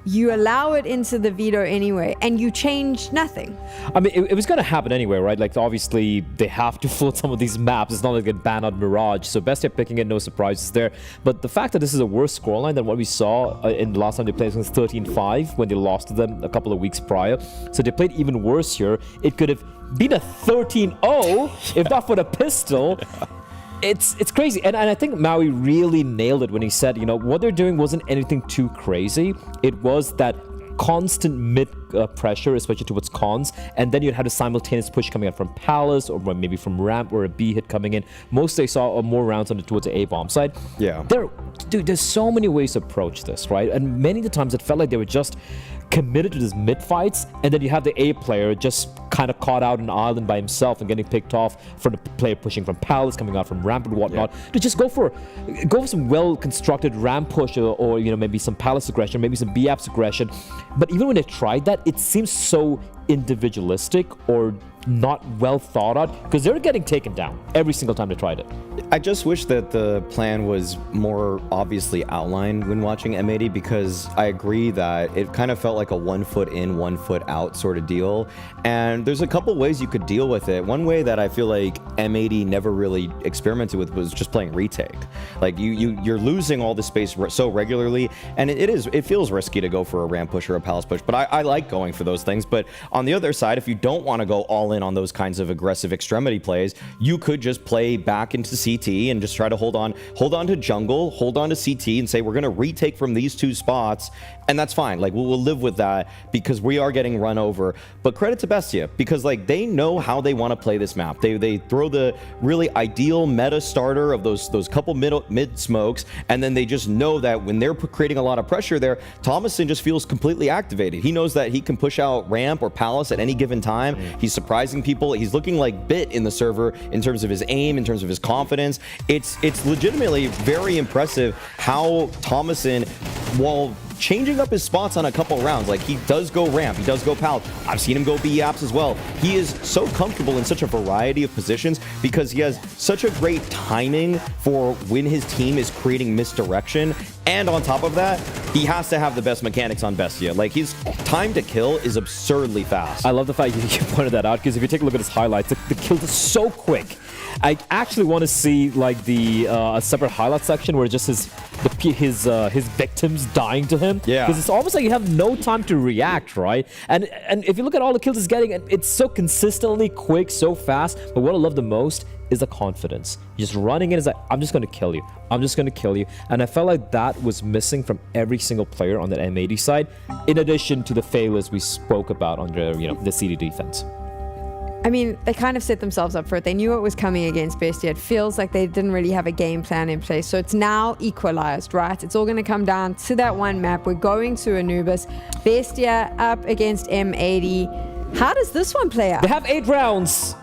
You allow it into the Veto anyway, and you change nothing. I mean, it was going to happen anyway, right? Like, obviously, they have to float some of these maps. It's not like they get banned on Mirage, so Bestia picking it, no surprises there. But the fact that this is a worse scoreline than what we saw in the last time they played against 13-5, when they lost to them a couple of weeks prior. So they played even worse here. It could have been a 13-0 if not for the pistol. It's crazy, and I think Maui really nailed it when he said, what they're doing wasn't anything too crazy. It was that constant mid pressure, especially towards cons, and then you'd have a simultaneous push coming out from Palace or maybe from Ramp or a B hit coming in. Most they saw more rounds towards the A bomb side. Yeah. There's so many ways to approach this, right? And many of the times it felt like they were just committed to these mid fights, and then you have the A player just kind of caught out an island by himself and getting picked off from the player pushing from Palace, coming out from Ramp and whatnot, to just go for some well-constructed Ramp push or maybe some Palace aggression, maybe some B-Apps aggression. But even when they tried that, it seems so individualistic or not well thought out, because they're getting taken down every single time they tried it. I just wish that the plan was more obviously outlined when watching M80, because I agree that it kind of felt like a 1 foot in, 1 foot out sort of deal. And there's a couple ways you could deal with it. One way that I feel like M80 never really experimented with was just playing retake. Like you're losing all the space so regularly, and it feels risky to go for a ramp push or a palace push, but I like going for those things. But on the other side, if you don't want to go all in on those kinds of aggressive extremity plays, you could just play back into CT and just try to hold on to jungle, hold on to CT, and say we're going to retake from these 2 spots, and that's fine. Like we'll live with that because we are getting run over. But credit to Bestia, because like they know how they want to play this map. They throw the really ideal meta starter of those couple mid smokes, and then they just know that when they're creating a lot of pressure there, Thomason just feels completely activated. He knows that he can push out Ramp or Palace at any given time. He's surprising people. He's looking like Bit in the server in terms of his aim, in terms of his confidence. It's legitimately very impressive how Thomason, while changing up his spots on a couple rounds. Like, he does go ramp, he does go pal. I've seen him go B apps as well. He is so comfortable in such a variety of positions because he has such a great timing for when his team is creating misdirection. And on top of that, he has to have the best mechanics on Bestia. Like, his time to kill is absurdly fast. I love the fact you pointed that out, because if you take a look at his highlights, the kill is so quick. I actually want to see like the a separate highlight section where just his victims dying to him. Yeah. Because it's almost like you have no time to react, right? And if you look at all the kills he's getting, it's so consistently quick, so fast. But what I love the most is the confidence. Just running in is like, I'm just going to kill you. I'm just going to kill you. And I felt like that was missing from every single player on that M80 side, in addition to the failures we spoke about under, the CD defense. I mean, they kind of set themselves up for it. They knew what was coming against Bestia. It feels like they didn't really have a game plan in place. So it's now equalized, right? It's all going to come down to that one map. We're going to Anubis. Bestia up against M80. How does this one play out? They have 8 rounds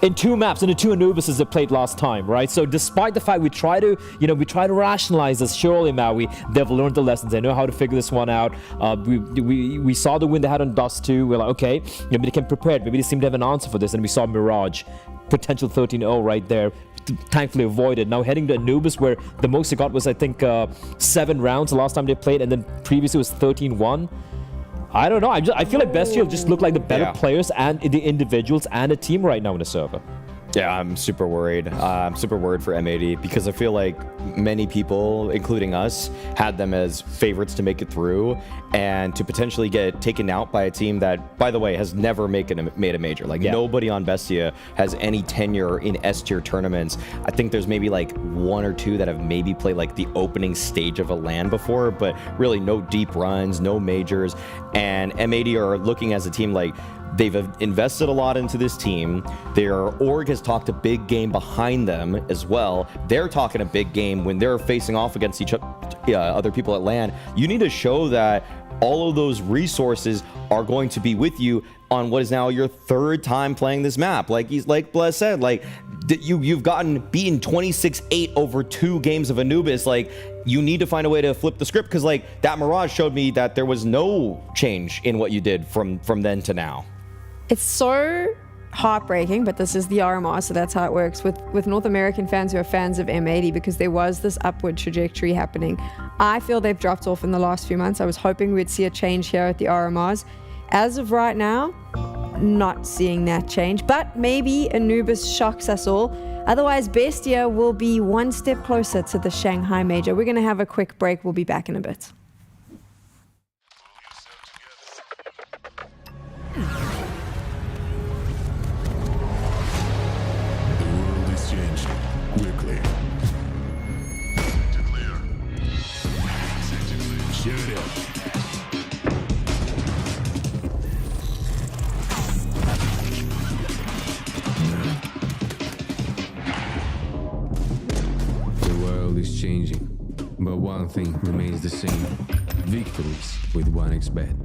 in 2 maps, and the 2 Anubises they played last time, right? So despite the fact we try to rationalize this, surely Maui, they've learned the lessons. They know how to figure this one out. We saw the win they had on Dust 2. We're like, okay, maybe they can prepare it. Maybe they seem to have an answer for this. And we saw Mirage, potential 13-0 right there, thankfully avoided. Now heading to Anubis, where the most they got was, I think, 7 rounds the last time they played, and then previously was 13-1. I don't know. I feel like Bestia just look like the better players and the individuals and a team right now in the server. Yeah, I'm super worried. I'm super worried for M80 because I feel like many people, including us, had them as favorites to make it through and to potentially get taken out by a team that, by the way, has never made a major. Like, nobody on Bestia has any tenure in S-tier tournaments. I think there's maybe like 1 or 2 that have maybe played like the opening stage of a LAN before, but really no deep runs, no majors. And M80 are looking as a team like, they've invested a lot into this team. Their org has talked a big game behind them as well. They're talking a big game when they're facing off against other people at LAN. You need to show that all of those resources are going to be with you on what is now your 3rd time playing this map. Like Bless said, like you've gotten beaten 26-8 over 2 games of Anubis. Like, you need to find a way to flip the script, because like that Mirage showed me that there was no change in what you did from then to now. It's so heartbreaking, but this is the RMR, so that's how it works with North American fans who are fans of M80, because there was this upward trajectory happening. I feel they've dropped off in the last few months. I was hoping we'd see a change here at the RMRs. As of right now, not seeing that change, but maybe Anubis shocks us all. Otherwise, Bestia will be 1 step closer to the Shanghai Major. We're going to have a quick break. We'll be back in a bit. Changing, but one thing remains the same: victories with 1xBet.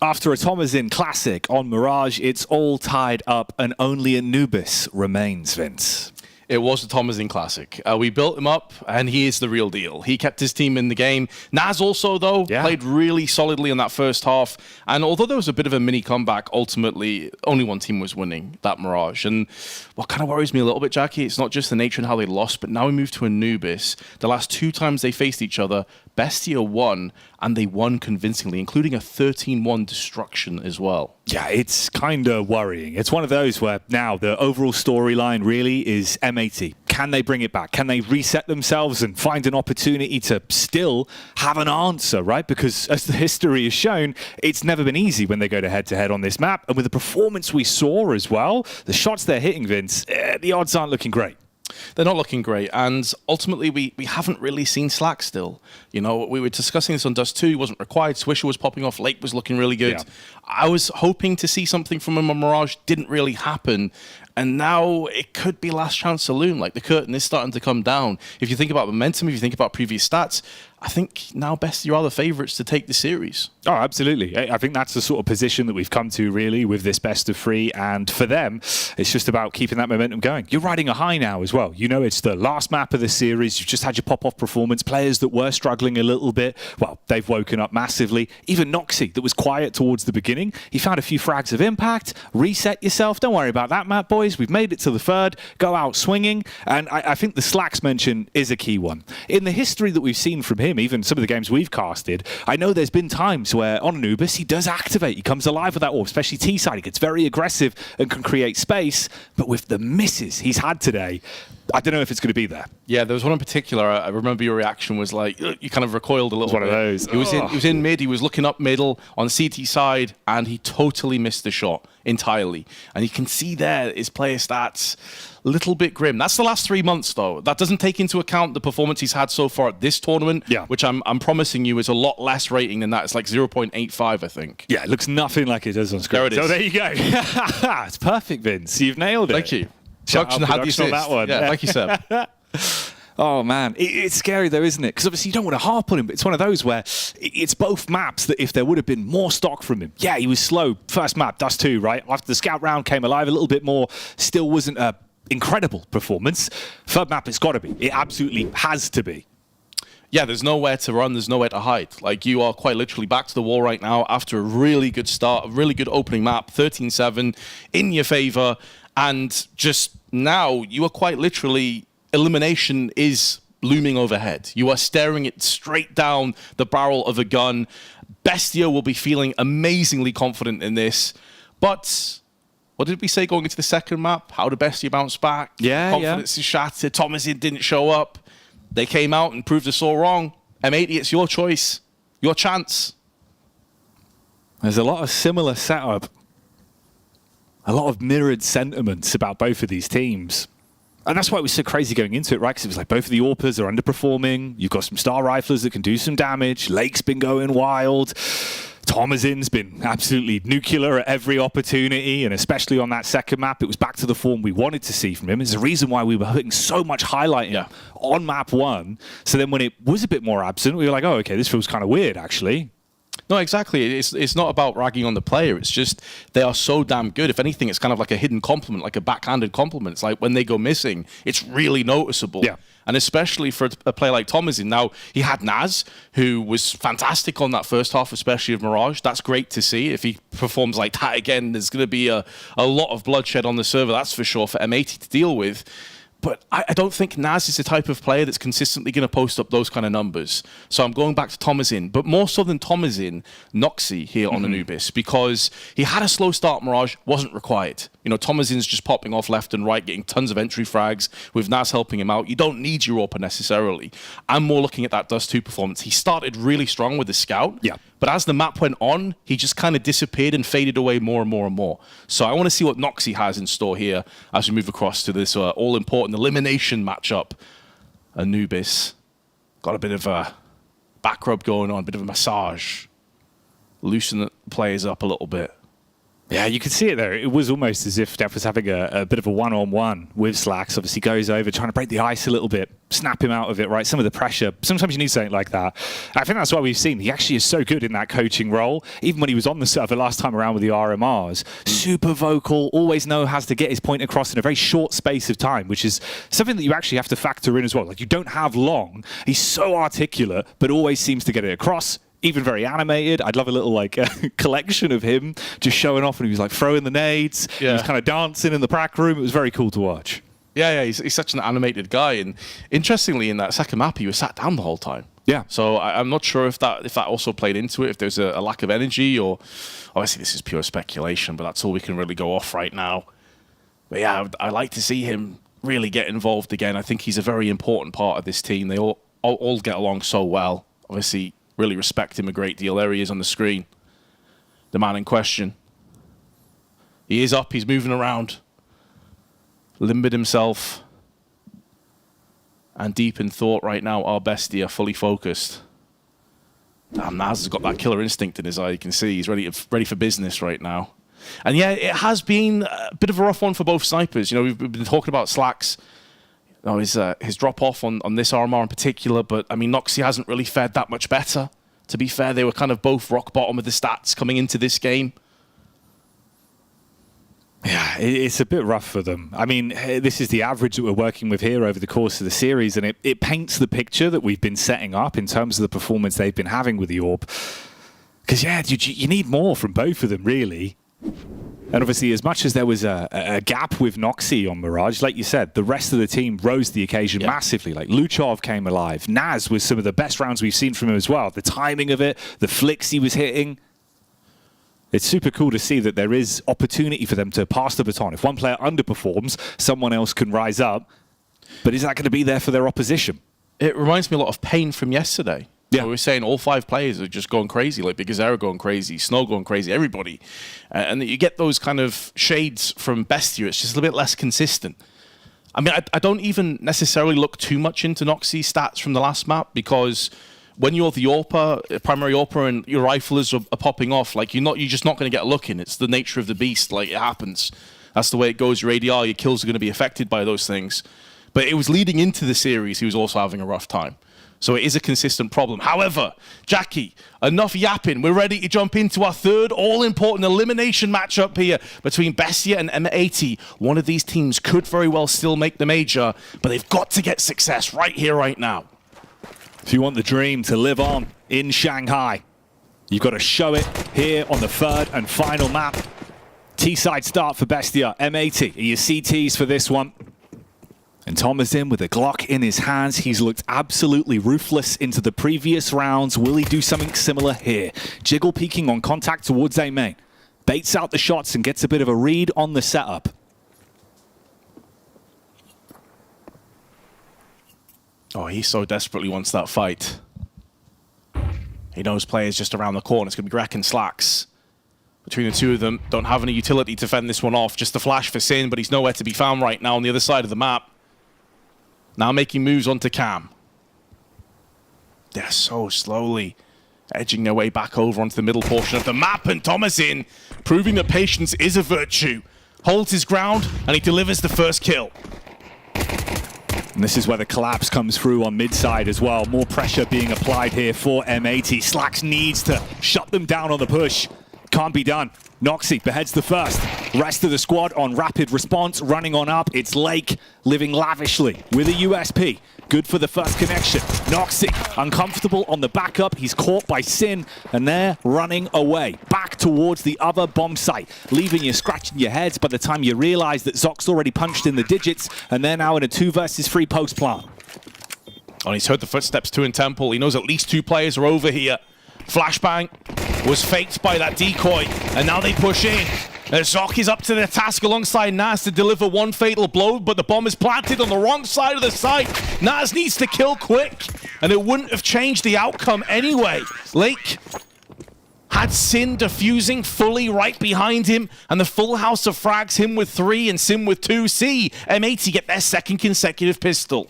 After a Tomazin classic on Mirage, it's all tied up and only Anubis remains, Vince. It was the Tomazin Classic. We built him up, and he is the real deal. He kept his team in the game. Naz also, though, played really solidly in that first half. And although there was a bit of a mini comeback, ultimately, only one team was winning, that Mirage. And what kind of worries me a little bit, Jackie, it's not just the nature and how they lost, but now we move to Anubis. The last 2 times they faced each other, Bestia won, and they won convincingly, including a 13-1 destruction as well. Yeah, it's kind of worrying. It's one of those where now the overall storyline really is M80. Can they bring it back? Can they reset themselves and find an opportunity to still have an answer, right? Because as the history has shown, it's never been easy when they go to head-to-head on this map. And with the performance we saw as well, the shots they're hitting, Vince, the odds aren't looking great. They're not looking great, and ultimately we haven't really seen Slack still. You know, we were discussing this on Dust 2, he wasn't required, Swisher was popping off, Lake was looking really good. Yeah. I was hoping to see something from him on Mirage, didn't really happen, and now it could be last chance saloon. Like, the curtain is starting to come down. If you think about momentum, if you think about previous stats, I think now Bestia are the favourites to take the series. Oh, absolutely. I think that's the sort of position that we've come to, really, with this best of 3. And for them, it's just about keeping that momentum going. You're riding a high now as well. You know, it's the last map of the series. You've just had your pop-off performance. Players that were struggling a little bit, well, they've woken up massively. Even Noxy, that was quiet towards the beginning, he found a few frags of impact. Reset yourself. Don't worry about that map, boys. We've made it to the 3rd. Go out swinging. And I think the Slacks mention is a key one. In the history that we've seen from him, even some of the games we've casted, I know there's been times where on Anubis he does activate, he comes alive with that orb, especially T-side, he gets very aggressive and can create space, but with the misses he's had today, I don't know if it's going to be there. Yeah, there was one in particular, I remember your reaction was like, you kind of recoiled a little bit. One of those. He was in mid, he was looking up middle on CT side, and he totally missed the shot entirely. And you can see there his player stats, a little bit grim. That's the last 3 months, though. That doesn't take into account the performance he's had so far at this tournament, which I'm promising you is a lot less rating than that. It's like 0.85, I think. Yeah, it looks nothing like it does on screen. There it is. So there you go. It's perfect, Vince. You've nailed it. Thank you. Production had the assist on that one. Yeah, thank you, Seb. Oh, man. It's scary, though, isn't it? Because obviously you don't want to harp on him, but it's one of those where it's both maps that if there would have been more stock from him. Yeah, he was slow. First map, Dust 2, right? After the scout round came alive a little bit more, still wasn't a incredible performance. 3rd map, it's got to be. It absolutely has to be. Yeah, there's nowhere to run, there's nowhere to hide. Like, you are quite literally back to the wall right now after a really good start, a really good opening map, 13-7, in your favor, and just now, you are quite literally, elimination is looming overhead. You are staring it straight down the barrel of a gun. Bestia will be feeling amazingly confident in this, what did we say going into the 2nd map? How did Bestia bounce back? Confidence is shattered. Tomazin didn't show up. They came out and proved us all wrong. M80, it's your choice. Your chance. There's a lot of similar setup. A lot of mirrored sentiments about both of these teams. And that's why it was so crazy going into it, right? Because it was like both of the AWPers are underperforming. You've got some star riflers that can do some damage. Lake's been going wild. Tomazin's been absolutely nuclear at every opportunity, and especially on that 2nd map, it was back to the form we wanted to see from him. It's the reason why we were putting so much highlighting on map 1. So then when it was a bit more absent, we were like, oh, okay, this feels kind of weird, actually. No, exactly. It's not about ragging on the player. It's just they are so damn good. If anything, it's kind of like a hidden compliment, like a backhanded compliment. It's like when they go missing, it's really noticeable. Yeah. And especially for a player like Tomazin. Now, he had Naz, who was fantastic on that first half, especially of Mirage. That's great to see. If he performs like that again, there's going to be a lot of bloodshed on the server, that's for sure, for M80 to deal with. But I don't think Naz is the type of player that's consistently going to post up those kind of numbers. So I'm going back to Tomazin, but more so than Tomazin, Noxy here on Anubis, because he had a slow start. Mirage wasn't required. You know, Tomazin's just popping off left and right, getting tons of entry frags with Naz helping him out. You don't need your AWPer necessarily. I'm more looking at that Dust 2 performance. He started really strong with the scout. Yeah. But as the map went on, he just kind of disappeared and faded away more and more and more. So I want to see what Noxy has in store here as we move across to this all-important elimination matchup. Anubis got a bit of a back rub going on, a bit of a massage. Loosen the players up a little bit. Yeah, you could see it there. It was almost as if Def was having a bit of a one-on-one with Slacks. Obviously goes over, trying to break the ice a little bit, snap him out of it, right? Some of the pressure. Sometimes you need something like that. I think that's what we've seen. He actually is so good in that coaching role. Even when he was on the server last time around with the RMRs, super vocal, always has to get his point across in a very short space of time, which is something that you actually have to factor in as well. Like, you don't have long. He's so articulate, but always seems to get it across. Even very animated. I'd love a little collection of him just showing off, and he was like throwing the nades. Yeah. He was kind of dancing in the prac room. It was very cool to watch. Yeah, he's such an animated guy. And interestingly, in that second map, he was sat down the whole time. Yeah. So I'm not sure if that also played into it, if there's a lack of energy, or obviously this is pure speculation, but that's all we can really go off right now. But yeah, I like to see him really get involved again. I think he's a very important part of this team. They all get along so well. Obviously, really respect him a great deal. There he is on the screen, the man in question. He is up, he's moving around, limbered himself, and deep in thought right now. Our Bestia fully focused. Damn, Naz has got that killer instinct in his eye. You can see he's ready for business right now. And yeah, it has been a bit of a rough one for both snipers. You know, we've been talking about Slacks. His drop-off on this RMR in particular, but I mean, Noxy hasn't really fared that much better. To be fair, they were kind of both rock bottom of the stats coming into this game. Yeah, it's a bit rough for them. I mean, this is the average that we're working with here over the course of the series, and it paints the picture that we've been setting up in terms of the performance they've been having with the Orb. Because, yeah, you need more from both of them, really. And obviously, as much as there was a gap with Noxy on Mirage, like you said, the rest of the team rose to the occasion massively. Like, Luchov came alive. Naz was some of the best rounds we've seen from him as well. The timing of it, the flicks he was hitting. It's super cool to see that there is opportunity for them to pass the baton. If one player underperforms, someone else can rise up. But is that going to be there for their opposition? It reminds me a lot of Pain from yesterday. Yeah, we were saying all 5 players are just going crazy, like Big Azera going crazy, Snow going crazy, everybody. And you get those kind of shades from Bestia. It's just a little bit less consistent. I mean, I don't even necessarily look too much into Noxy's stats from the last map, because when you're the AWPer, primary AWPer, and your riflers are popping off, like you're just not going to get a look in. It's the nature of the beast. Like, it happens. That's the way it goes. Your ADR, your kills are going to be affected by those things. But it was leading into the series, he was also having a rough time. So it is a consistent problem. However, Jackie, enough yapping. We're ready to jump into our third all-important elimination matchup here between Bestia and M80. One of these teams could very well still make the major, but they've got to get success right here, right now. If you want the dream to live on in Shanghai, you've got to show it here on the third and final map. T-side start for Bestia. M80 are your CTs for this one. And Tom is in with a Glock in his hands. He's looked absolutely ruthless into the previous rounds. Will he do something similar here? Jiggle peeking on contact towards A main. Baits out the shots and gets a bit of a read on the setup. Oh, he so desperately wants that fight. He knows players just around the corner. It's going to be Grek and Slacks. Between the two of them, don't have any utility to fend this one off. Just a flash for Sin, but he's nowhere to be found right now on the other side of the map. Now making moves onto Cam. They're so slowly edging their way back over onto the middle portion of the map, and Thomasin, proving that patience is a virtue, holds his ground, and he delivers the first kill. And this is where the collapse comes through on mid-side as well. More pressure being applied here for M80. Slacks needs to shut them down on the push. Can't be done. Noxy beheads the first. Rest of the squad on rapid response, running on up. It's Lake living lavishly with a USP. Good for the first connection. Noxy uncomfortable on the backup. He's caught by Sin, and they're running away. Back towards the other bomb site, leaving you scratching your heads by the time you realize that Zoc's already punched in the digits, and they're now in a 2 versus 3 post plant. Oh, he's heard the footsteps too in Temple. He knows at least 2 players are over here. Flashbang was faked by that decoy, and now they push in. Zoc is up to the task alongside Naz to deliver one fatal blow, but the bomb is planted on the wrong side of the site. Naz needs to kill quick, and it wouldn't have changed the outcome anyway. Lake had Sin defusing fully right behind him, and the full house of frags, him with 3 and Sin with 2. See M80 get their second consecutive pistol.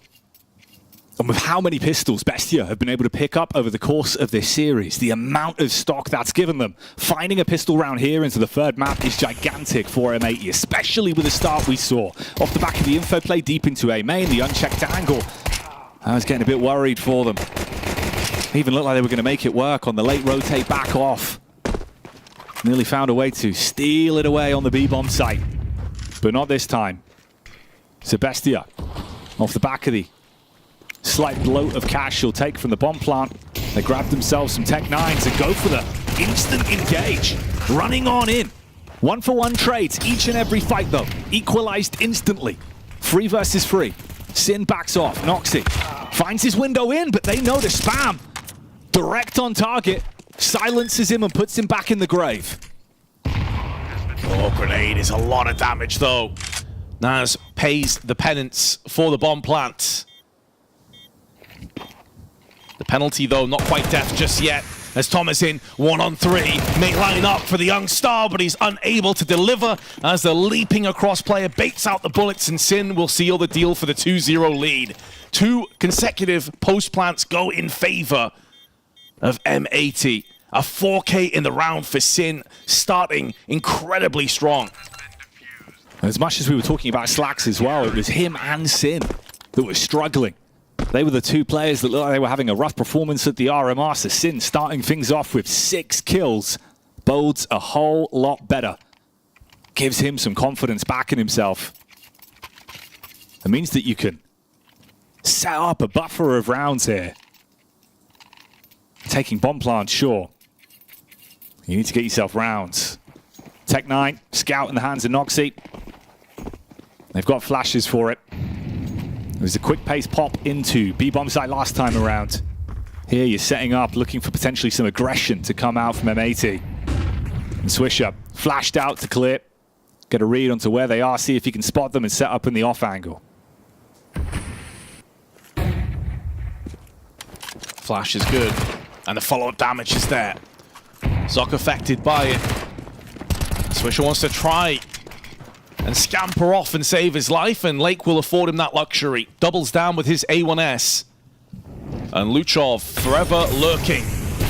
And with how many pistols Bestia have been able to pick up over the course of this series, the amount of stock that's given them, finding a pistol round here into the third map is gigantic for M80, especially with the start we saw. Off the back of the info play deep into A main, the unchecked angle. I was getting a bit worried for them. Even looked like they were going to make it work on the late rotate back off. Nearly found a way to steal it away on the B-bomb site. But not this time. So Bestia, off the back of the slight bloat of cash she'll take from the bomb plant. They grab themselves some Tech 9s and go for the instant engage. Running on in. 1-for-1 trades each and every fight though. Equalized instantly. 3 versus 3. Sin backs off. Noxy finds his window in, but they know to spam. Direct on target. Silences him and puts him back in the grave. Oh, grenade is a lot of damage though. Naz pays the penance for the bomb plant. The penalty, though, not quite death just yet. As Thomasin, 1-on-3, may line up for the young star, but he's unable to deliver as the leaping across player baits out the bullets, and Sin will seal the deal for the 2-0 lead. 2 consecutive post plants go in favor of M80. A 4K in the round for Sin, starting incredibly strong. As much as we were talking about Slacks as well, it was him and Sin that were struggling. They were the 2 players that looked like they were having a rough performance at the RMR. So Sin starting things off with 6 kills bodes a whole lot better. Gives him some confidence back in himself. It means that you can set up a buffer of rounds here. Taking bomb plant, sure. You need to get yourself rounds. Tech 9, scout in the hands of Noxy. They've got flashes for it. It was a quick pace pop into B-bomb site last time around. Here you're setting up, looking for potentially some aggression to come out from M80. And Swisher flashed out to clear. Get a read onto where they are, see if he can spot them and set up in the off angle. Flash is good, and the follow-up damage is there. Zoc affected by it. Swisher wants to try and scamper off and save his life, and Lake will afford him that luxury. Doubles down with his A1S. And Luchov forever lurking,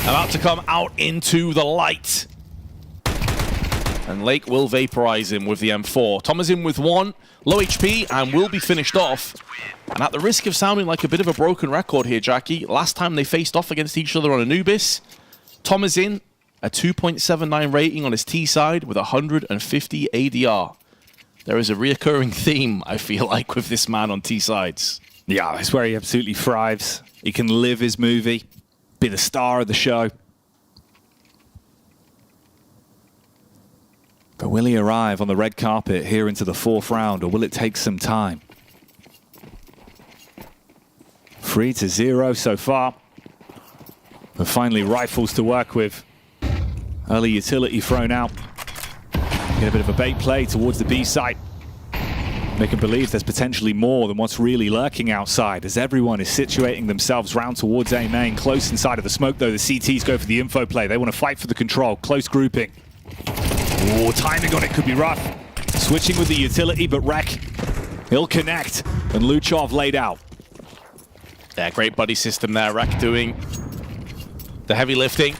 about to come out into the light. And Lake will vaporize him with the M4. Thomasin with 1, low HP, and will be finished off. And at the risk of sounding like a bit of a broken record here, Jackie, last time they faced off against each other on Anubis, Thomasin, a 2.79 rating on his T side with 150 ADR. There is a reoccurring theme, I feel like, with this man on T sides. Yeah, that's where he absolutely thrives. He can live his movie, be the star of the show. But will he arrive on the red carpet here into the 4th round, or will it take some time? 3-0 so far. But finally, rifles to work with. Early utility thrown out. Get a bit of a bait play towards the B site. Make him believe there's potentially more than what's really lurking outside, as everyone is situating themselves round towards A main. Close inside of the smoke, though. The CTs go for the info play. They want to fight for the control. Close grouping. Oh, timing on it could be rough. Switching with the utility, but Rek, he'll connect. And Luchov laid out. Yeah, great buddy system there. Rek doing the heavy lifting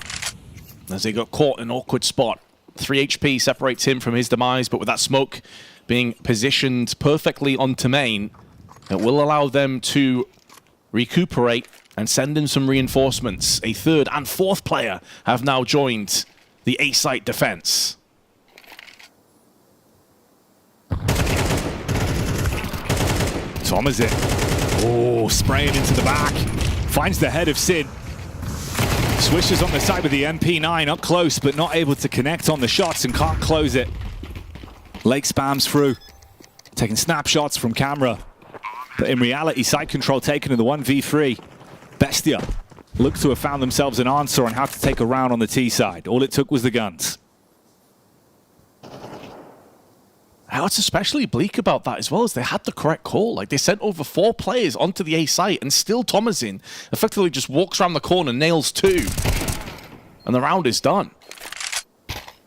as he got caught in an awkward spot. 3 HP separates him from his demise, but with that smoke being positioned perfectly onto main, it will allow them to recuperate and send in some reinforcements. A 3rd and 4th player have now joined the A-site defense. Thomasin. Oh, spraying into the back. Finds the head of Sid. Swishes on the side with the MP9 up close, but not able to connect on the shots and can't close it. Lake spams through, taking snapshots from camera. But in reality, side control taken in the 1v3. Bestia look to have found themselves an answer on how to take a round on the T side. All it took was the guns. What's especially bleak about that as well is they had the correct call. Like, they sent over 4 players onto the A site, and still Thomasin effectively just walks around the corner, nails 2, and the round is done.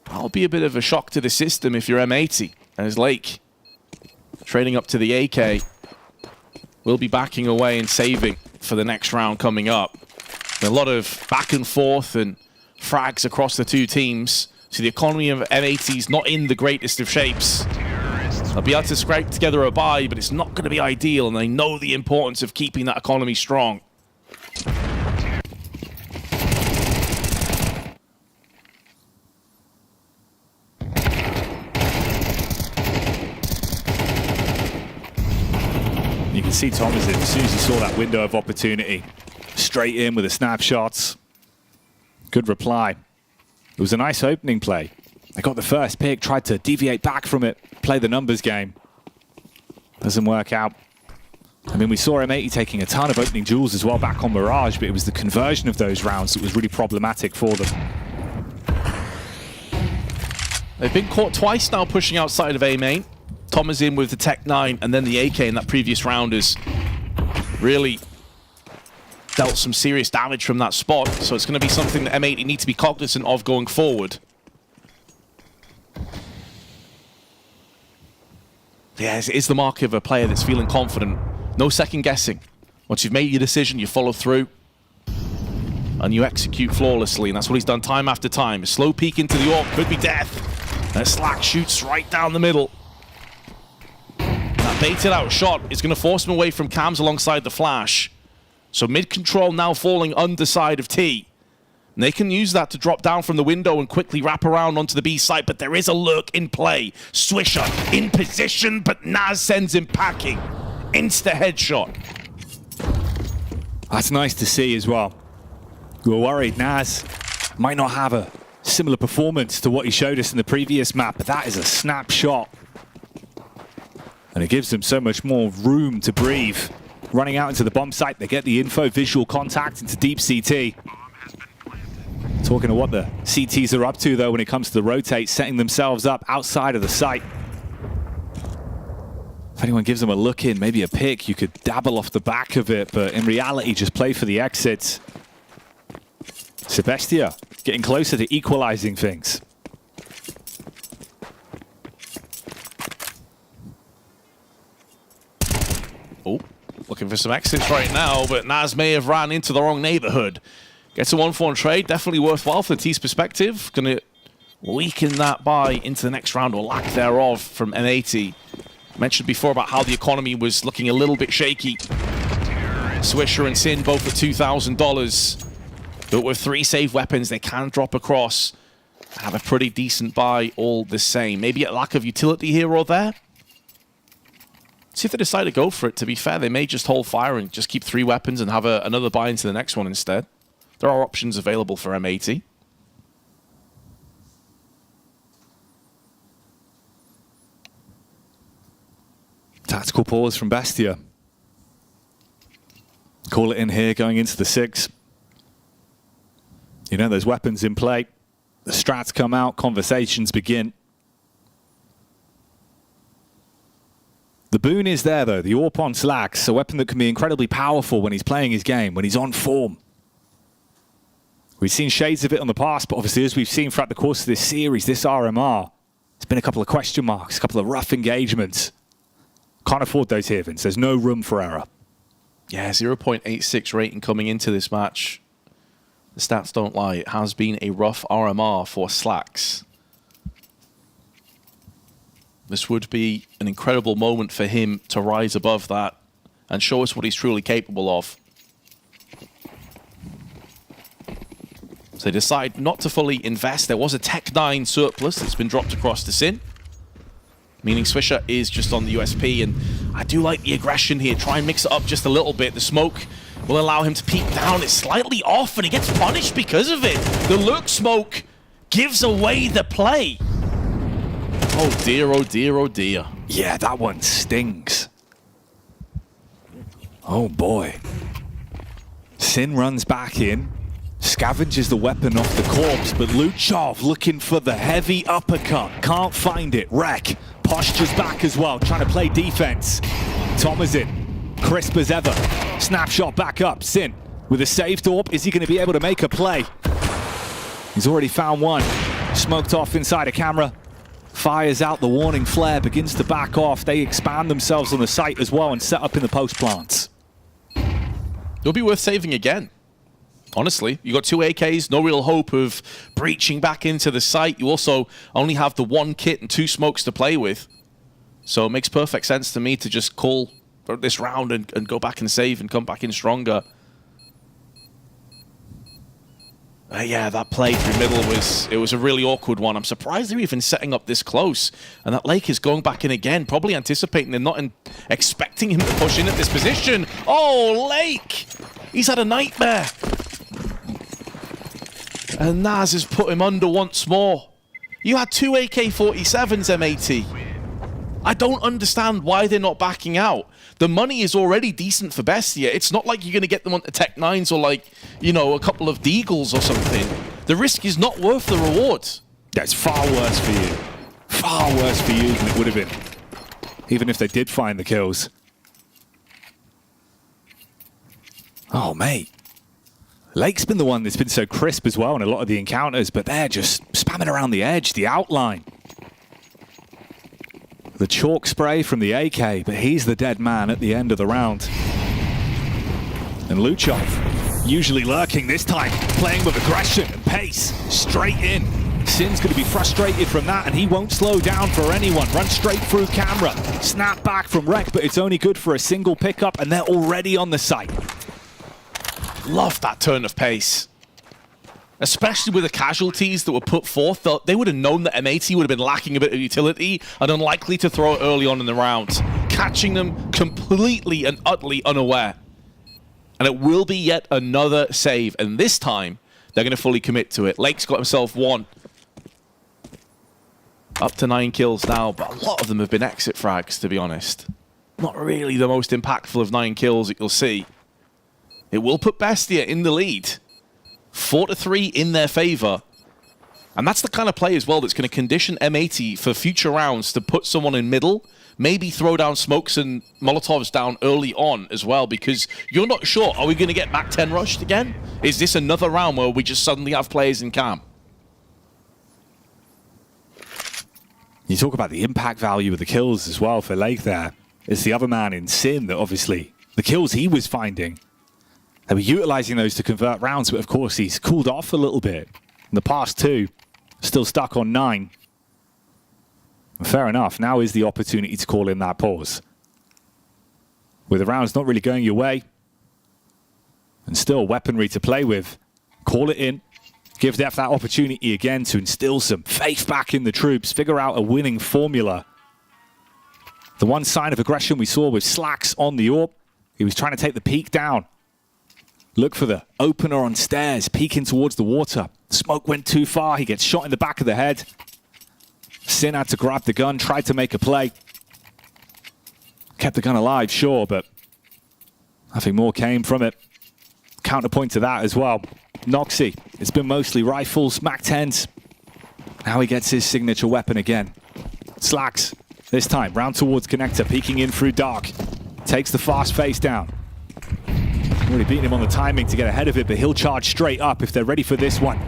That'll be a bit of a shock to the system if you're M80. As Lake, trading up to the AK, will be backing away and saving for the next round coming up. A lot of back and forth and frags across the two teams. So the economy of M80 is not in the greatest of shapes. They'll be able to scrape together a buy, but it's not going to be ideal, and they know the importance of keeping that economy strong. You can see Thomas in as soon as he saw that window of opportunity. Straight in with the snapshots. Good reply. It was a nice opening play. They got the first pick, tried to deviate back from it, play the numbers game. Doesn't work out. I mean, we saw M80 taking a ton of opening duels as well back on Mirage, but it was the conversion of those rounds that was really problematic for them. They've been caught twice now pushing outside of A main. Tom is in with the Tech 9, and then the AK in that previous round has really dealt some serious damage from that spot. So it's going to be something that M80 need to be cognizant of going forward. Yeah, it is the mark of a player that's feeling confident. No second guessing. Once you've made your decision, you follow through. And you execute flawlessly, and that's what he's done time after time. A slow peek into the AWP could be death. And Slack shoots right down the middle. That baited out shot is going to force him away from cams alongside the flash. So mid-control now falling underside of T. And they can use that to drop down from the window and quickly wrap around onto the B site, but there is a lurk in play. Swisher in position, but Naz sends him packing. Insta headshot. That's nice to see as well. We were worried Naz might not have a similar performance to what he showed us in the previous map, but that is a snapshot. And it gives them so much more room to breathe. Running out into the bomb site, they get the info, visual contact into deep CT. Talking to what the CTs are up to, though, when it comes to the rotate, setting themselves up outside of the site. If anyone gives them a look in, maybe a pick, you could dabble off the back of it, but in reality, just play for the exits. Bestia getting closer to equalizing things. Oh, looking for some exits right now, but Naz may have ran into the wrong neighborhood. Gets a 1-4 trade, definitely worthwhile from the T's perspective. Going to weaken that buy into the next round, or lack thereof, from M80. Mentioned before about how the economy was looking a little bit shaky. Swisher and Sin both at $2,000. But with 3 save weapons, they can drop across. Have a pretty decent buy all the same. Maybe a lack of utility here or there. See if they decide to go for it. To be fair, they may just hold fire and just keep 3 weapons and have another buy into the next one instead. There are options available for M80. Tactical pause from Bestia. Call it in here going into the 6. You know, there's weapons in play. The strats come out, conversations begin. The boon is there, though. The AWP on Slacks, a weapon that can be incredibly powerful when he's playing his game, when he's on form. We've seen shades of it in the past, but obviously, as we've seen throughout the course of this series, this RMR, it's been a couple of question marks, a couple of rough engagements. Can't afford those here, Vince. There's no room for error. Yeah, 0.86 rating coming into this match. The stats don't lie. It has been a rough RMR for Slacks. This would be an incredible moment for him to rise above that and show us what he's truly capable of. So they decide not to fully invest. There was a Tech 9 surplus that's been dropped across to Sin, meaning Swisher is just on the USP, and I do like the aggression here. Try and mix it up just a little bit. The smoke will allow him to peek down. It's slightly off, and he gets punished because of it. The lurk smoke gives away the play. Oh dear, oh dear, oh dear. Yeah, that one stings. Oh boy. Sin runs back in, scavenges the weapon off the corpse, but Luchov looking for the heavy uppercut. Can't find it. Wreck postures back as well, trying to play defense. Tomazin, crisp as ever. Snapshot back up. Sin with a saved AWP. Is he going to be able to make a play? He's already found one. Smoked off inside a camera. Fires out the warning flare, begins to back off. They expand themselves on the site as well and set up in the post plants. It'll be worth saving again. Honestly, you got 2 AKs, no real hope of breaching back into the site. You also only have the 1 kit and 2 smokes to play with. So it makes perfect sense to me to just call for this round and go back and save and come back in stronger. Yeah, that play through middle was a really awkward one. I'm surprised they're even setting up this close. And that Lake is going back in again, probably anticipating they're not expecting him to push in at this position. Oh, Lake! He's had a nightmare. And Naz has put him under once more. You had 2 AK-47s, M80. I don't understand why they're not backing out. The money is already decent for Bestia. It's not like you're going to get them onto Tech 9s or like, you know, a couple of Deagles or something. The risk is not worth the reward. That's far worse for you. Far worse for you than it would have been. Even if they did find the kills. Oh, mate. Lake's been the one that's been so crisp as well in a lot of the encounters, but they're just spamming around the edge, the outline. The chalk spray from the AK, but he's the dead man at the end of the round. And Luchov, usually lurking this time, playing with aggression and pace, straight in. Sin's going to be frustrated from that, and he won't slow down for anyone. Run straight through camera, snap back from Wreck, but it's only good for a single pickup, and they're already on the site. Love that turn of pace. Especially with the casualties that were put forth, they would have known that M80 would have been lacking a bit of utility and unlikely to throw it early on in the round, catching them completely and utterly unaware. And it will be yet another save, and this time, they're going to fully commit to it. Lake's got himself 1. Up to 9 kills now, but a lot of them have been exit frags, to be honest. Not really the most impactful of 9 kills that you'll see. It will put Bestia in the lead. 4-3 in their favor. And that's the kind of play as well that's going to condition M80 for future rounds to put someone in middle, maybe throw down smokes and Molotovs down early on as well, because you're not sure, are we going to get Mac 10 rushed again? Is this another round where we just suddenly have players in cam? You talk about the impact value of the kills as well for Lake there. It's the other man in Sin that obviously, the kills he was finding, they were utilizing those to convert rounds, but of course he's cooled off a little bit. In the past 2, still stuck on 9. Fair enough, now is the opportunity to call in that pause. With the rounds not really going your way, and still weaponry to play with, call it in. Give Def that opportunity again to instill some faith back in the troops, figure out a winning formula. The one sign of aggression we saw with Slacks on the AWP, he was trying to take the peak down. Look for the opener on stairs, peeking towards the water. Smoke went too far, he gets shot in the back of the head. Sin had to grab the gun, tried to make a play. Kept the gun alive, sure, but nothing more came from it. Counterpoint to that as well. Noxy, it's been mostly rifles, Mac 10s. Now he gets his signature weapon again. Slacks, this time, round towards connector, peeking in through dark. Takes the fast face down. Already beating him on the timing to get ahead of it, but he'll charge straight up if they're ready for this one.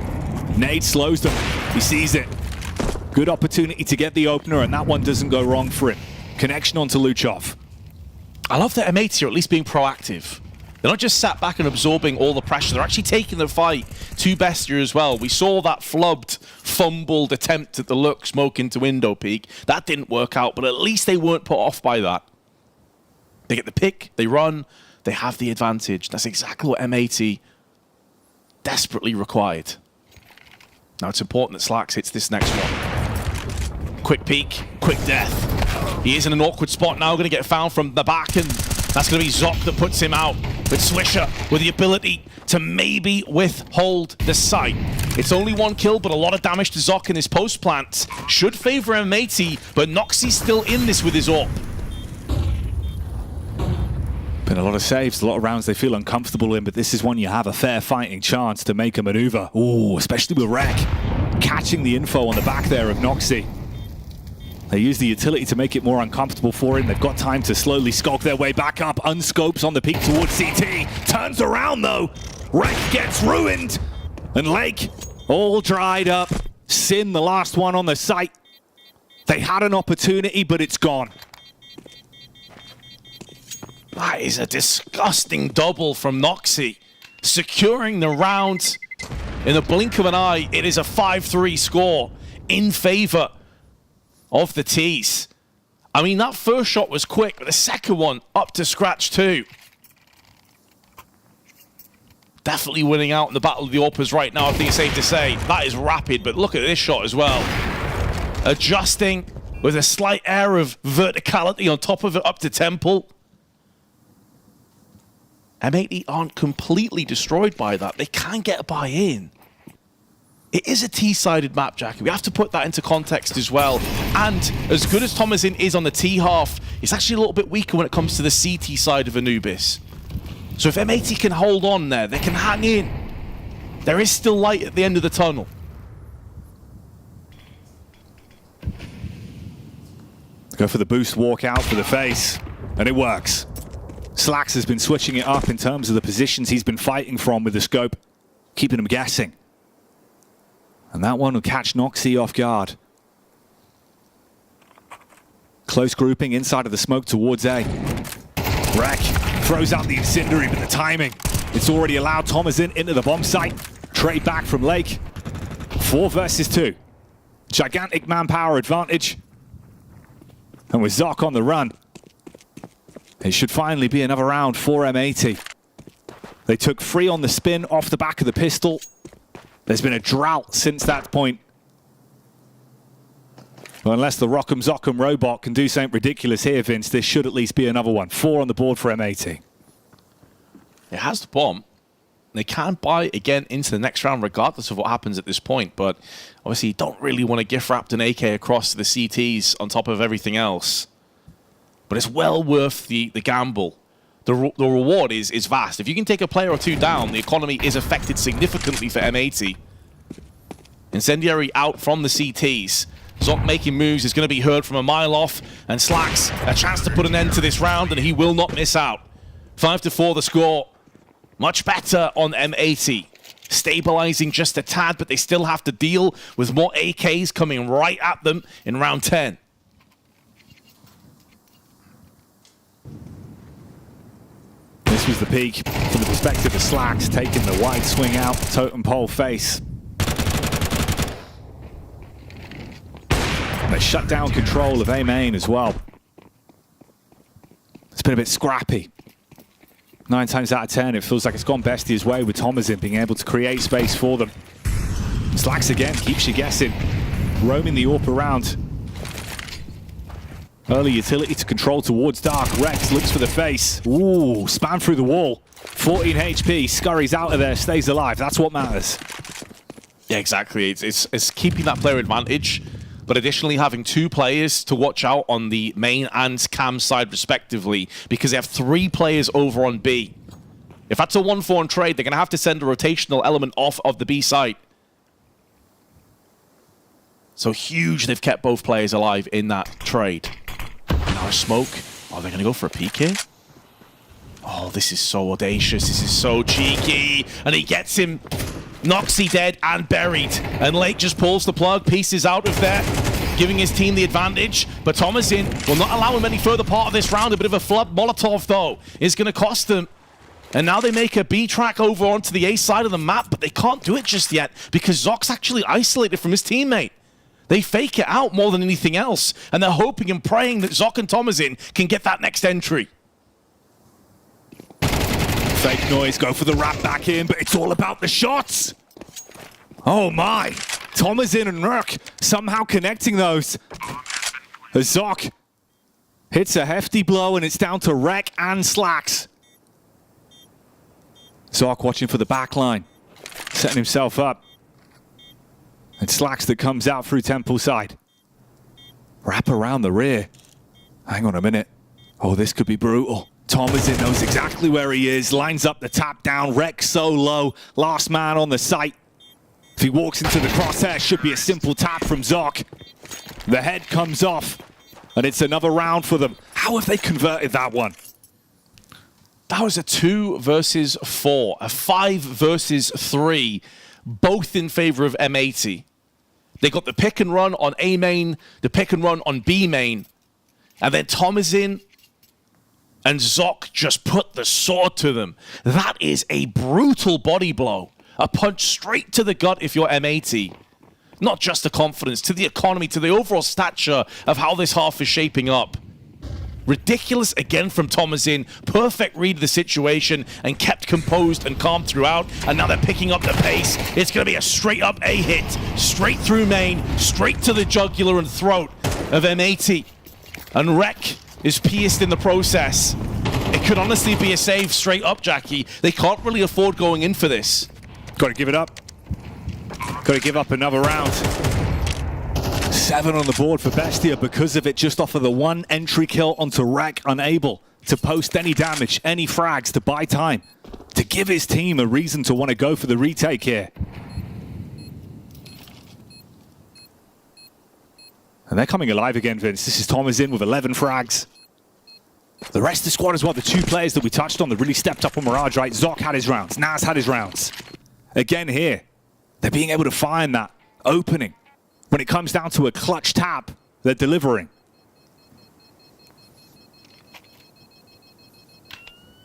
Nade slows them. He sees it. Good opportunity to get the opener, and that one doesn't go wrong for him. Connection onto Luchov. I love that M80 are at least being proactive. They're not just sat back and absorbing all the pressure. They're actually taking the fight to Bestia as well. We saw that flubbed, fumbled attempt at the look, smoke into window peak. That didn't work out, but at least they weren't put off by that. They get the pick, they run, they have the advantage. That's exactly what M80 desperately required. Now it's important that Slacks hits this next one. Quick peek, quick death. He is in an awkward spot now, going to get found from the back, and that's going to be Zoc that puts him out. But Swisher with the ability to maybe withhold the sight. It's only 1 kill, but a lot of damage to Zoc in his post plant. Should favor M80, but Noxy's still in this with his AWP. Been a lot of saves, a lot of rounds they feel uncomfortable in, but this is one you have a fair fighting chance to make a maneuver. Ooh, especially with Wreck catching the info on the back there of Noxy. They use the utility to make it more uncomfortable for him. They've got time to slowly skulk their way back up. Unscopes on the peak towards CT. Turns around though. Wreck gets ruined. And Lake all dried up. Sin, the last one on the site. They had an opportunity, but it's gone. That is a disgusting double from Noxy. Securing the round in the blink of an eye. It is a 5-3 score in favor of the T's. I mean, that first shot was quick, but the second one up to scratch too. Definitely winning out in the Battle of the AWPers right now, I think it's safe to say. That is rapid, but look at this shot as well. Adjusting with a slight air of verticality on top of it up to Temple. M80 aren't completely destroyed by that. They can get a buy-in. It is a T-sided map, Jackie. We have to put that into context as well. And as good as Thomasin is on the T half, it's actually a little bit weaker when it comes to the CT side of Anubis. So if M80 can hold on there, they can hang in. There is still light at the end of the tunnel. Go for the boost walk out for the face, and it works. Slacks has been switching it up in terms of the positions he's been fighting from with the scope, keeping him guessing. And that one will catch Noxy off guard. Close grouping inside of the smoke towards A. Wreck throws out the incendiary, but the timing, it's already allowed Thomasin into the bomb site. Trade back from Lake. 4 versus 2. Gigantic manpower advantage. And with Zoc on the run, it should finally be another round for M80. They took 3 on the spin off the back of the pistol. There's been a drought since that point. Well, unless the Rock'em Zock'em robot can do something ridiculous here, Vince, this should at least be another one. 4 on the board for M80. It has the bomb. They can buy again into the next round regardless of what happens at this point, but obviously you don't really want to gift wrap an AK across the CTs on top of everything else. But it's well worth the gamble. The reward is vast. If you can take a player or 2 down, the economy is affected significantly for M80. Incendiary out from the CTs. Zoc making moves is going to be heard from a mile off, and Slacks a chance to put an end to this round, and he will not miss out. 5-4 the score. Much better on M80. Stabilizing just a tad, but they still have to deal with more AKs coming right at them in round 10. This was the peak from the perspective of Slacks, taking the wide swing out, totem pole face. They shut down control of A main as well. It's been a bit scrappy. 9 times out of 10, it feels like it's gone Bestia's way with Thomasin being able to create space for them. Slacks again, keeps you guessing. Roaming the AWP around. Early utility to control towards Dark. Rex looks for the face. Ooh, spam through the wall. 14 HP, scurries out of there, stays alive. That's what matters. Yeah, exactly. It's keeping that player advantage, but additionally having 2 players to watch out on the main and cam side respectively, because they have 3 players over on B. If that's a 1-4 trade, they're going to have to send a rotational element off of the B side. So huge they've kept both players alive in that trade. Now a smoke. Oh, they're going to go for a PK? Oh, this is so audacious. This is so cheeky. And he gets him. Noxy dead and buried. And Lake just pulls the plug, pieces out of there, giving his team the advantage. But Thomasin will not allow him any further part of this round. A bit of a flub Molotov, though, is going to cost them. And now they make a B track over onto the A side of the map, but they can't do it just yet because Zoc's actually isolated from his teammate. They fake it out more than anything else, and they're hoping and praying that Zoc and Thomasin can get that next entry. Fake noise, go for the wrap back in, but it's all about the shots. Oh my. Thomasin and Rurk somehow connecting those. As Zoc hits a hefty blow, and it's down to Rek and Slacks. Zoc watching for the back line, setting himself up. And Slacks that comes out through Temple side. Wrap around the rear. Hang on a minute. Oh, this could be brutal. Thomasin knows exactly where he is, lines up the tap down, Rek so low, last man on the site. If he walks into the crosshair, should be a simple tap from Zoc. The head comes off, and it's another round for them. How have they converted that one? That was a 2 versus 4, a 5 versus 3, both in favor of M80. They got the pick and run on A main, the pick and run on B main, and then Thomasin and Zoc just put the sword to them. That is a brutal body blow. A punch straight to the gut if you're M80. Not just the confidence, to the economy, to the overall stature of how this half is shaping up. Ridiculous again from Thomasin. Perfect read of the situation and kept composed and calm throughout. And now they're picking up the pace. It's going to be a straight up A hit. Straight through main, straight to the jugular and throat of M80. And Rek is pierced in the process. It could honestly be a save straight up, Jackie. They can't really afford going in for this. Got to give it up. Got to give up another round. 7 on the board for Bestia because of it, just off of the one entry kill onto Rek, unable to post any damage, any frags, to buy time, to give his team a reason to want to go for the retake here. And they're coming alive again, Vince. This is Thomasin with 11 frags. The rest of the squad as well, the 2 players that we touched on that really stepped up on Mirage, right? Zoc had his rounds, Naz had his rounds. Again here, they're being able to find that opening. When it comes down to a clutch tap, they're delivering.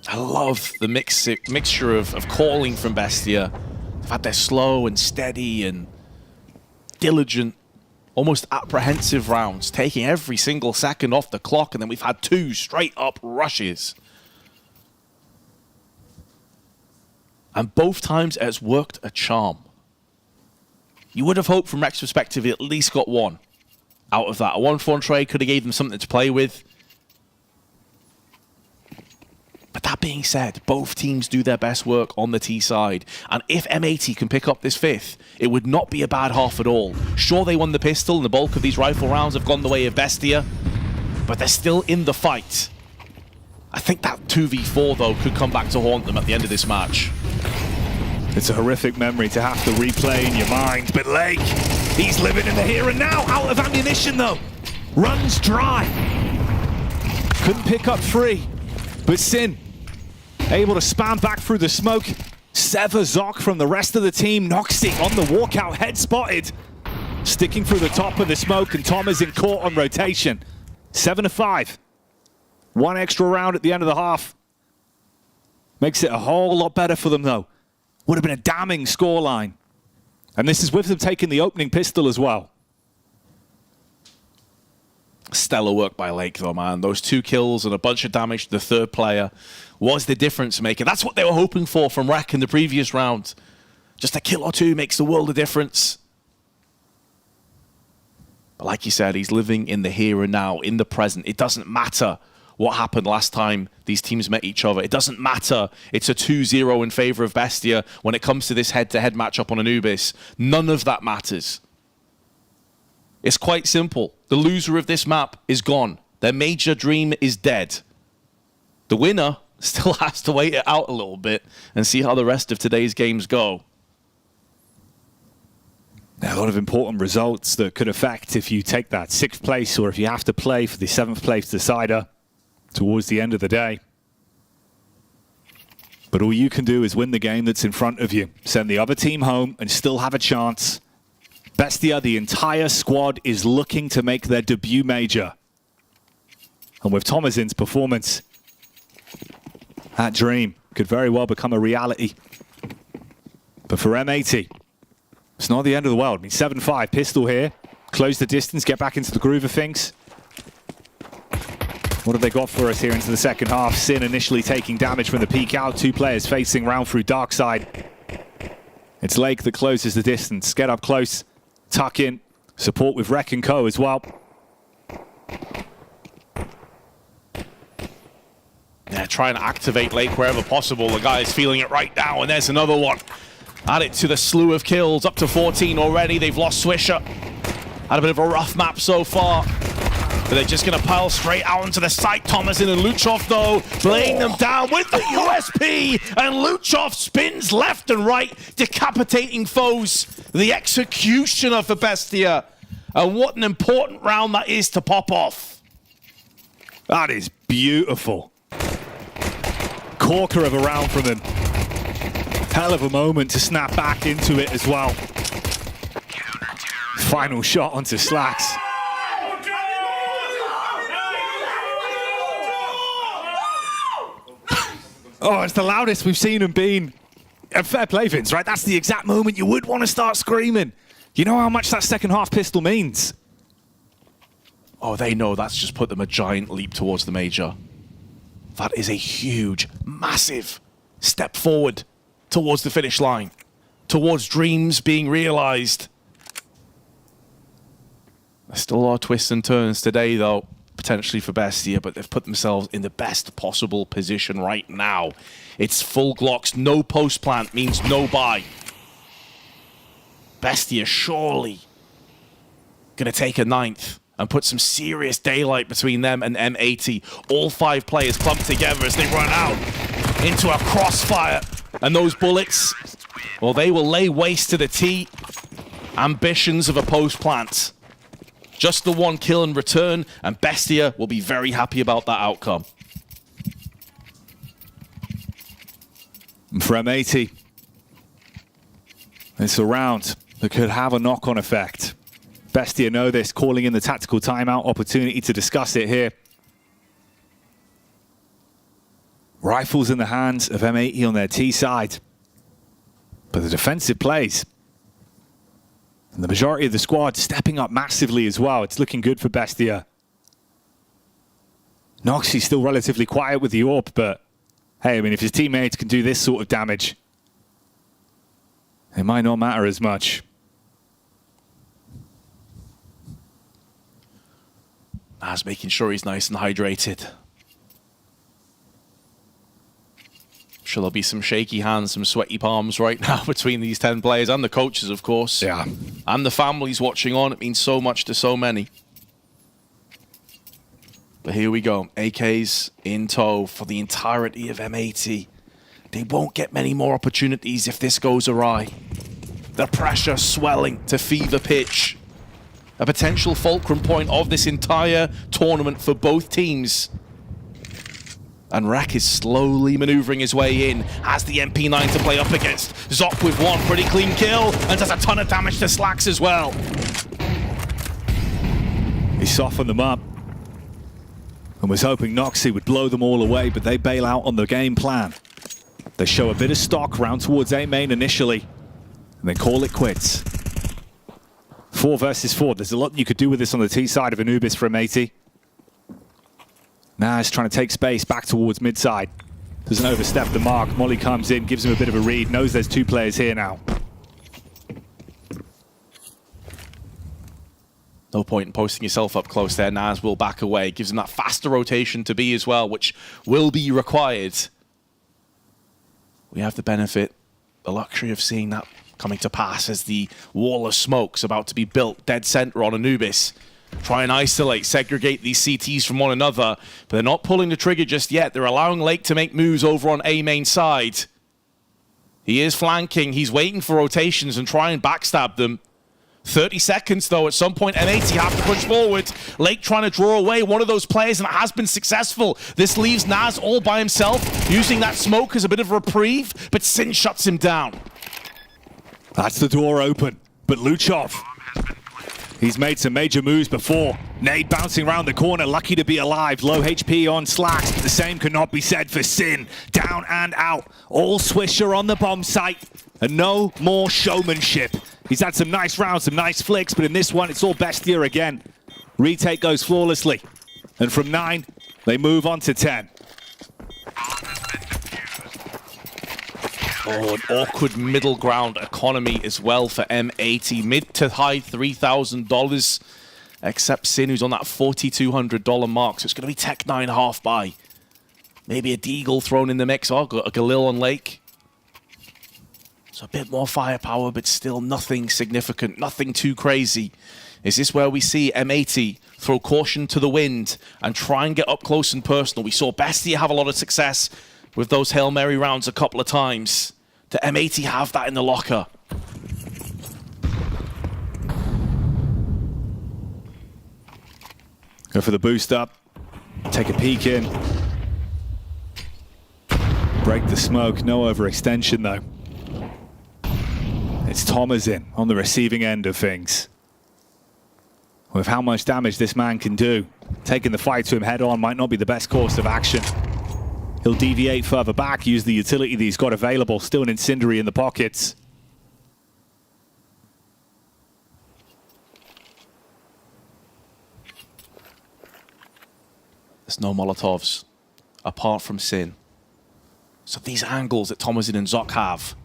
I love the mixture of calling from Bestia. They've had their slow and steady and diligent, almost apprehensive rounds, taking every single second off the clock, and then we've had 2 straight up rushes. And both times it has worked a charm. You would have hoped from Rek's perspective he at least got 1 out of that. A 1-for-1 trade could have gave them something to play with. But that being said, both teams do their best work on the T side. And if M80 can pick up this 5th, it would not be a bad half at all. Sure, they won the pistol and the bulk of these rifle rounds have gone the way of Bestia, but they're still in the fight. I think that 2v4, though, could come back to haunt them at the end of this match. It's a horrific memory to have to replay in your mind, but Lake, he's living in the here and now, out of ammunition though. Runs dry. Couldn't pick up 3, but Sin, able to spam back through the smoke, sever Zoc from the rest of the team. Noxy on the walkout, head spotted. Sticking through the top of the smoke, and Thomasin caught on rotation. 7-5. 1 extra round at the end of the half. Makes it a whole lot better for them though. Would have been a damning scoreline. And this is with them taking the opening pistol as well. Stellar work by Lake, though, man. Those 2 kills and a bunch of damage to the 3rd player was the difference maker. That's what they were hoping for from Rek in the previous round. Just a kill or 2 makes the world of difference. But like you said, he's living in the here and now, in the present. It doesn't matter what happened last time these teams met each other. It doesn't matter. It's a 2-0 in favor of Bestia when it comes to this head-to-head matchup on Anubis. None of that matters. It's quite simple. The loser of this map is gone. Their major dream is dead. The winner still has to wait it out a little bit and see how the rest of today's games go. A lot of important results that could affect if you take that 6th place or if you have to play for the 7th place decider towards the end of the day. But all you can do is win the game that's in front of you. Send the other team home and still have a chance. Bestia, the entire squad is looking to make their debut major. And with Thomasin's performance, that dream could very well become a reality. But for M80, it's not the end of the world. I mean, 7-5, pistol here. Close the distance, get back into the groove of things. What have they got for us here into the second half? Sin initially taking damage from the peek out. 2 players facing round through dark side. It's Lake that closes the distance. Get up close, tuck in, support with Rek and Co as well. Yeah, trying to activate Lake wherever possible. The guy is feeling it right now, and there's another one. Add it to the slew of kills, up to 14 already. They've lost Swisher. Had a bit of a rough map so far. But they're just going to pile straight out into the site. Thomasin and Luchov, though, laying them down with the USP. And Luchov spins left and right, decapitating foes. The executioner for Bestia. And what an important round that is to pop off. That is beautiful. Corker of a round from him. Hell of a moment to snap back into it as well. Final shot onto Slacks. Oh, it's the loudest we've seen him being. And fair play, Vince, right? That's the exact moment you would want to start screaming. You know how much that second half pistol means? Oh, they know that's just put them a giant leap towards the major. That is a huge, massive step forward towards the finish line, towards dreams being realized. There's still a lot of twists and turns today, though, potentially for Bestia, but they've put themselves in the best possible position right now. It's full Glocks, no post plant means no buy. Bestia surely gonna take a 9th and put some serious daylight between them and M80. All 5 players clumped together as they run out into a crossfire. And those bullets, well, they will lay waste to the T ambitions of a post plant. Just the 1 kill in return, and Bestia will be very happy about that outcome. For M80, it's a round that could have a knock-on effect. Bestia know this, calling in the tactical timeout opportunity to discuss it here. Rifles in the hands of M80 on their T side. But the defensive plays, and the majority of the squad stepping up massively as well. It's looking good for Bestia. Noxie's still relatively quiet with the AWP, but hey, I mean, if his teammates can do this sort of damage, it might not matter as much. Naz making sure he's nice and hydrated. Sure, there'll be some shaky hands, some sweaty palms right now between these 10 players and the coaches, of course. Yeah. And the families watching on. It means so much to so many. But here we go. AKs in tow for the entirety of M80. They won't get many more opportunities if this goes awry. The pressure swelling to fever pitch. A potential fulcrum point of this entire tournament for both teams. And Rack is slowly maneuvering his way in, has the MP9 to play up against. Zop with 1 pretty clean kill, and does a ton of damage to Slacks as well. He softened them up and was hoping Noxie would blow them all away, but they bail out on the game plan. They show a bit of stock round towards A main initially, and then call it quits. 4 versus 4. There's a lot you could do with this on the T side of Anubis from 80. Naz trying to take space back towards mid side. Doesn't overstep the mark. Molly comes in, gives him a bit of a read, knows there's 2 players here now. No point in posting yourself up close there. Naz will back away. Gives him that faster rotation to be as well, which will be required. We have the benefit, the luxury of seeing that coming to pass as the wall of smoke's about to be built dead center on Anubis. Try and isolate, segregate these CTs from one another, but they're not pulling the trigger just yet. They're allowing Lake to make moves over on A main side. He is flanking. He's waiting for rotations and try and backstab them. 30 seconds, though. At some point, M80 have to push forward. Lake trying to draw away one of those players, and it has been successful. This leaves Naz all by himself, using that smoke as a bit of a reprieve, but Sin shuts him down. That's the door open, but Luchov, he's made some major moves before. Nade bouncing around the corner, lucky to be alive. Low HP on Slacks, but the same cannot be said for Sin. Down and out. All Swisher on the bomb site, and no more showmanship. He's had some nice rounds, some nice flicks, but in this one, it's all Bestia again. Retake goes flawlessly. And from 9, they move on to 10. Oh, an awkward middle ground economy as well for M80. Mid to high $3,000, except Sin, who's on that $4,200 mark. So it's going to be Tech 9 half buy. Maybe a Deagle thrown in the mix, or a Galil on Lake. So a bit more firepower, but still nothing significant, nothing too crazy. Is this where we see M80 throw caution to the wind and try and get up close and personal? We saw Bestia have a lot of success with those Hail Mary rounds a couple of times. Do M80 have that in the locker? Go for the boost up. Take a peek in. Break the smoke. No overextension, though. It's Thomas in on the receiving end of things. With how much damage this man can do, taking the fight to him head on might not be the best course of action. He'll deviate further back, use the utility that he's got available. Still an Incendiary in the pockets. There's no Molotovs apart from Sin. So these angles that Tomazin and Zok have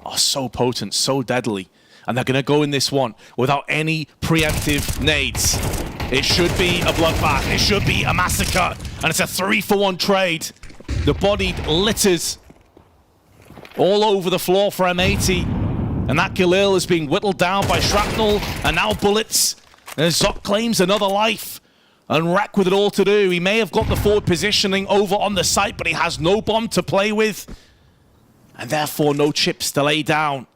are so potent, so deadly. And they're going to go in this one without any preemptive nades. It should be a bloodbath. It should be a massacre. And it's a 3-for-1 trade. The body litters all over the floor for M80. And that Galil is being whittled down by shrapnel and now bullets. And Zok claims another life. And Rek with it all to do. He may have got the forward positioning over on the site, but he has no bomb to play with. And therefore no chips to lay down.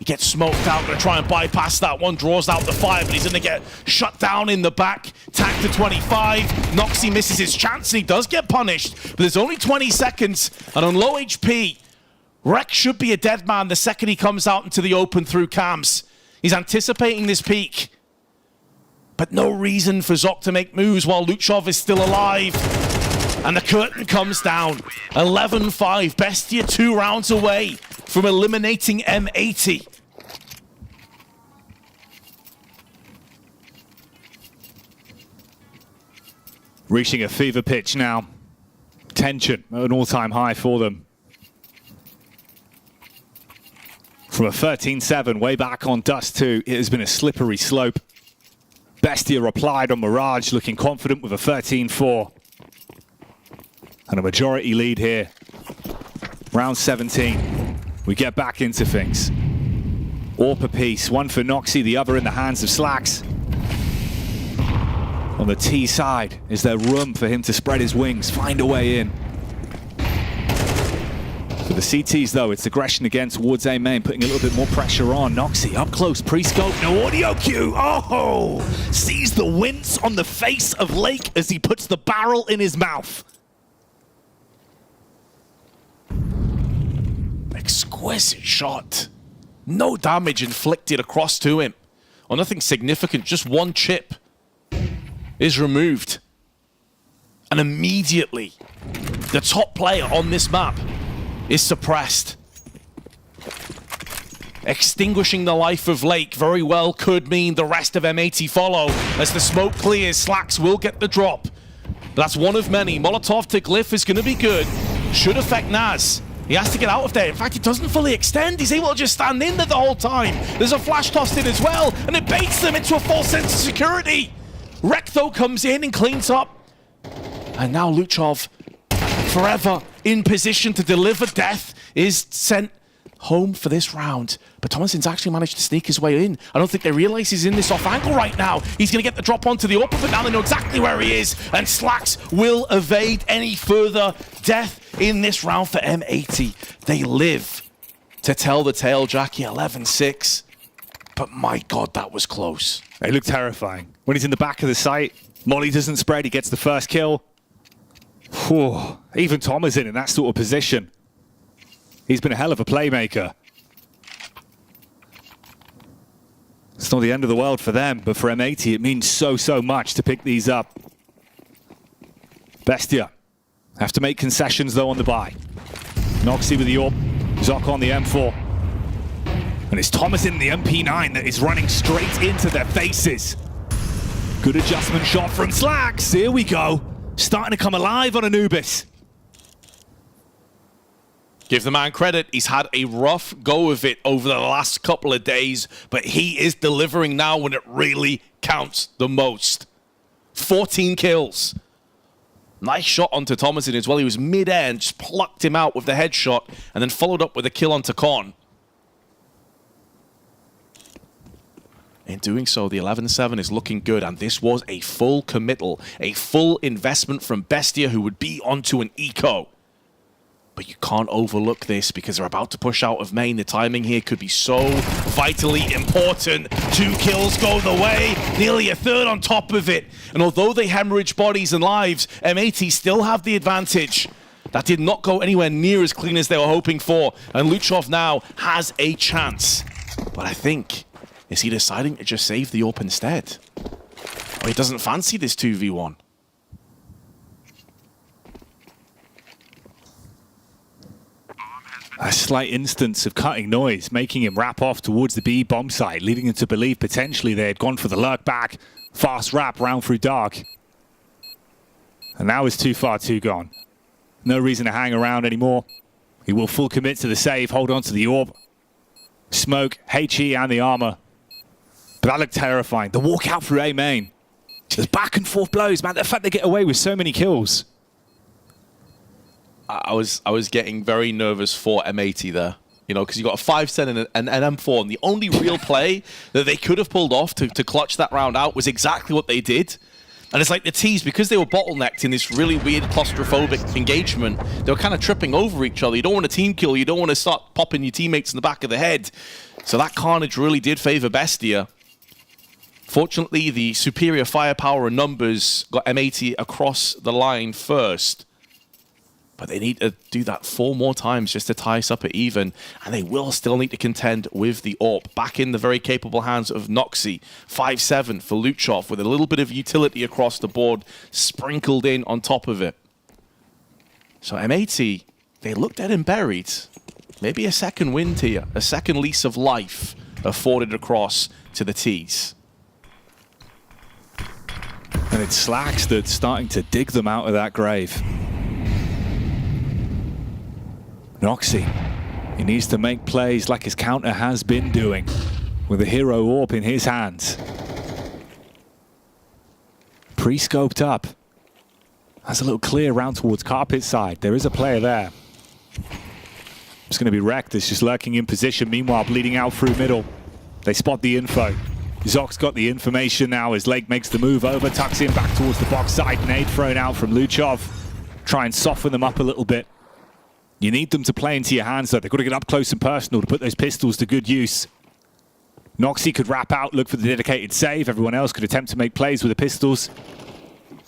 He gets smoked out, gonna try and bypass that one, draws out the fire, but he's gonna get shut down in the back. Tag to 25, Noxy misses his chance, and he does get punished, but there's only 20 seconds, and on low HP, Rek should be a dead man the second he comes out into the open through cams. He's anticipating this peak, but no reason for Zok to make moves while Luchov is still alive. And the curtain comes down. 11-5, Bestia 2 rounds away from eliminating M80. Reaching a fever pitch now. Tension at an all-time high for them. From a 13-7 way back on Dust 2, it has been a slippery slope. Bestia replied on Mirage, looking confident with a 13-4. And a majority lead here. Round 17. We get back into things. AWP a piece, one for Noxy, the other in the hands of Slacks. On the T side, is there room for him to spread his wings, find a way in? For the CTs though, it's aggression again towards A main, putting a little bit more pressure on. Noxy up close, pre-scope, no audio cue. Oh! Sees the wince on the face of Lake as he puts the barrel in his mouth. Exquisite shot. No damage inflicted across to him. Or nothing significant, just one chip is removed. And immediately, the top player on this map is suppressed. Extinguishing the life of Lake very well could mean the rest of M80 follow. As the smoke clears, Slacks will get the drop. But that's one of many. Molotov to Glyph is going to be good. Should affect Naz. He has to get out of there. In fact, he doesn't fully extend. He's able to just stand in there the whole time. There's a flash tossed in as well, and it baits them into a false sense of security. Rek, though, comes in and cleans up. And now Luchov, forever in position to deliver death, is sent home for this round. But Thomasin's actually managed to sneak his way in. I don't think they realize he's in this off angle right now. He's going to get the drop onto the open, but now they know exactly where he is. And Slacks will evade any further death in this round for M80. They live to tell the tale, Jackie. 11-6. But my God, that was close. They look terrifying. When he's in the back of the site, Molly doesn't spread, he gets the first kill. Whew. Even Tom is in that sort of position. He's been a hell of a playmaker. It's not the end of the world for them, but for M80 it means so much to pick these up. Bestia have to make concessions though on the buy. Noxy with the AWP, Zok on the M4. And it's Thomas in the MP9 that is running straight into their faces. Good adjustment shot from Slacks. Here we go. Starting to come alive on Anubis. Give the man credit. He's had a rough go of it over the last couple of days, but he is delivering now when it really counts the most. 14 kills. Nice shot onto Thomasin as well. He was mid-air and just plucked him out with the headshot and then followed up with a kill onto Con. In doing so, the 11-7 is looking good, and this was a full committal, a full investment from Bestia, who would be onto an eco. But you can't overlook this because they're about to push out of main. The timing here could be so vitally important. 2 kills go the way, nearly a third on top of it. And although they hemorrhage bodies and lives, M80 still have the advantage. That did not go anywhere near as clean as they were hoping for. And Luchov now has a chance. But I think, is he deciding to just save the AWP instead? Or he doesn't fancy this 2v1? A slight instance of cutting noise, making him wrap off towards the B bomb site, leading him to believe potentially they had gone for the lurk back. Fast wrap round through dark. And now it's too far too gone. No reason to hang around anymore. He will full commit to the save, hold on to the orb. Smoke, HE and the armor. But that looked terrifying. The walk out through A main. There's back and forth blows, man. The fact they get away with so many kills. I was getting very nervous for M80 there, you know, because you got a 5-7 and an M4, and the only real play that they could have pulled off to clutch that round out was exactly what they did. And it's like the T's, because they were bottlenecked in this really weird claustrophobic engagement, they were kind of tripping over each other. You don't want a team kill, you don't want to start popping your teammates in the back of the head. So that carnage really did favor Bestia. Fortunately, the superior firepower and numbers got M80 across the line first. But they need to do that 4 more times just to tie us up at even. And they will still need to contend with the AWP. Back in the very capable hands of Noxy. 5-7 for Luchov with a little bit of utility across the board sprinkled in on top of it. So M80, they looked dead and buried. Maybe a second wind here. A second lease of life afforded across to the T's. And it's Slacks that's starting to dig them out of that grave. Noxy, he needs to make plays like his counter has been doing, with a hero AWP in his hands. Pre-scoped up. Has a little clear round towards carpet side. There is a player there. It's going to be wrecked. It's just lurking in position. Meanwhile, bleeding out through middle. They spot the info. Zoc's got the information now as Lake makes the move over, tucks in back towards the box side. Nade thrown out from Luchov. Try and soften them up a little bit. You need them to play into your hands, though. They've got to get up close and personal to put those pistols to good use. Noxy could wrap out, look for the dedicated save. Everyone else could attempt to make plays with the pistols.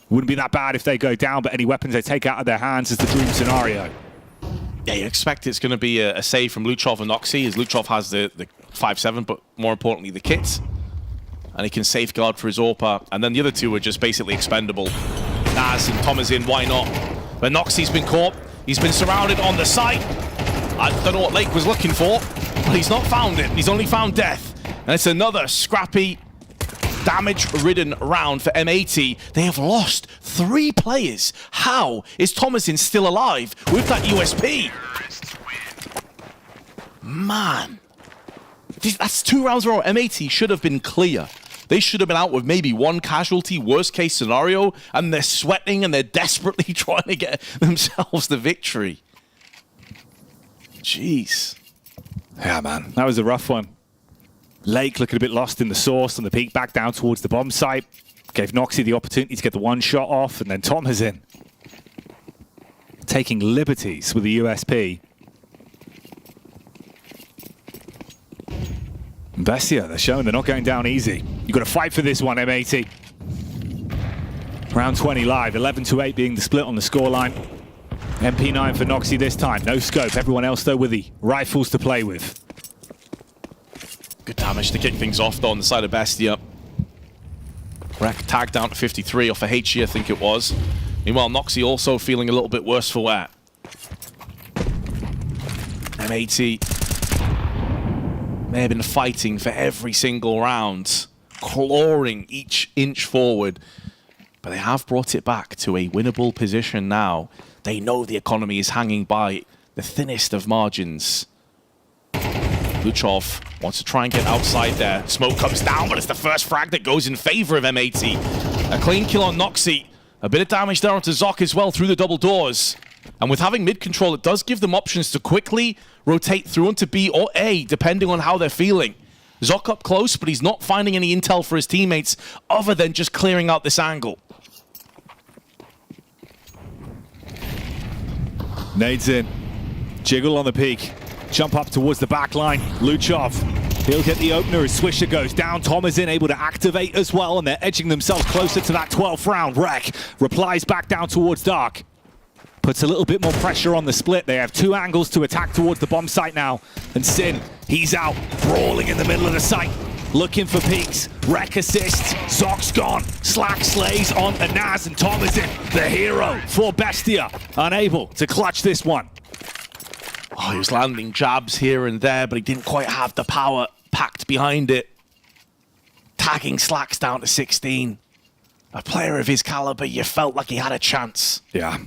Wouldn't be that bad if they go down, but any weapons they take out of their hands is the dream scenario. Yeah, you expect it's going to be a save from Luchov and Noxy, as Luchov has the 5-7, but more importantly, the kits. And he can safeguard for his AWP. And then the other two are just basically expendable. Naz and Tomazin, why not? But Noxy's been caught. He's been surrounded on the site. I don't know what Lake was looking for, but he's not found it. He's only found death. And it's another scrappy, damage-ridden round for M80. They have lost 3 players. How is Thomasin still alive with that USP? Man. That's 2 rounds in a row. M80 should have been clear. They should have been out with maybe 1 casualty, worst case scenario, and they're sweating and they're desperately trying to get themselves the victory. Jeez. Yeah, man, that was a rough one. Lake looking a bit lost in the source on the peak back down towards the bomb site. Gave Noxy the opportunity to get the 1 shot off, and then Tomazin taking liberties with the USP. Bestia, they're showing they're not going down easy. You've got to fight for this one, M80. Round 20 live, 11-8 being the split on the scoreline. MP9 for Noxy this time, no scope. Everyone else, though, with the rifles to play with. Good damage to kick things off, though, on the side of Bestia. Wreck tagged down to 53 off a HE, I think it was. Meanwhile, Noxy also feeling a little bit worse for wear. M80 may have been fighting for every single round, clawing each inch forward, but they have brought it back to a winnable position now. They know the economy is hanging by the thinnest of margins. Luchov wants to try and get outside there. Smoke comes down, but it's the first frag that goes in favor of M80. A clean kill on Noxy. A bit of damage there onto Zoc as well through the double doors. And with having mid control, it does give them options to quickly rotate through onto B or A, depending on how they're feeling. Zoc up close, but he's not finding any intel for his teammates other than just clearing out this angle. Nades in. Jiggle on the peak. Jump up towards the back line. Luchov. He'll get the opener as Swisher goes down. Tom is in, able to activate as well, and they're edging themselves closer to that 12th round. Wreck replies back down towards Dark. Puts a little bit more pressure on the split. They have 2 angles to attack towards the bomb site now. And Sin, he's out, brawling in the middle of the site, looking for peaks. Wreck assists, Zoc's gone. Slack slays on Anaz, and Tom is in, the hero for Bestia. Unable to clutch this one. Oh, he was landing jabs here and there, but he didn't quite have the power packed behind it. Tagging Slacks down to 16. A player of his caliber, you felt like he had a chance. Yeah.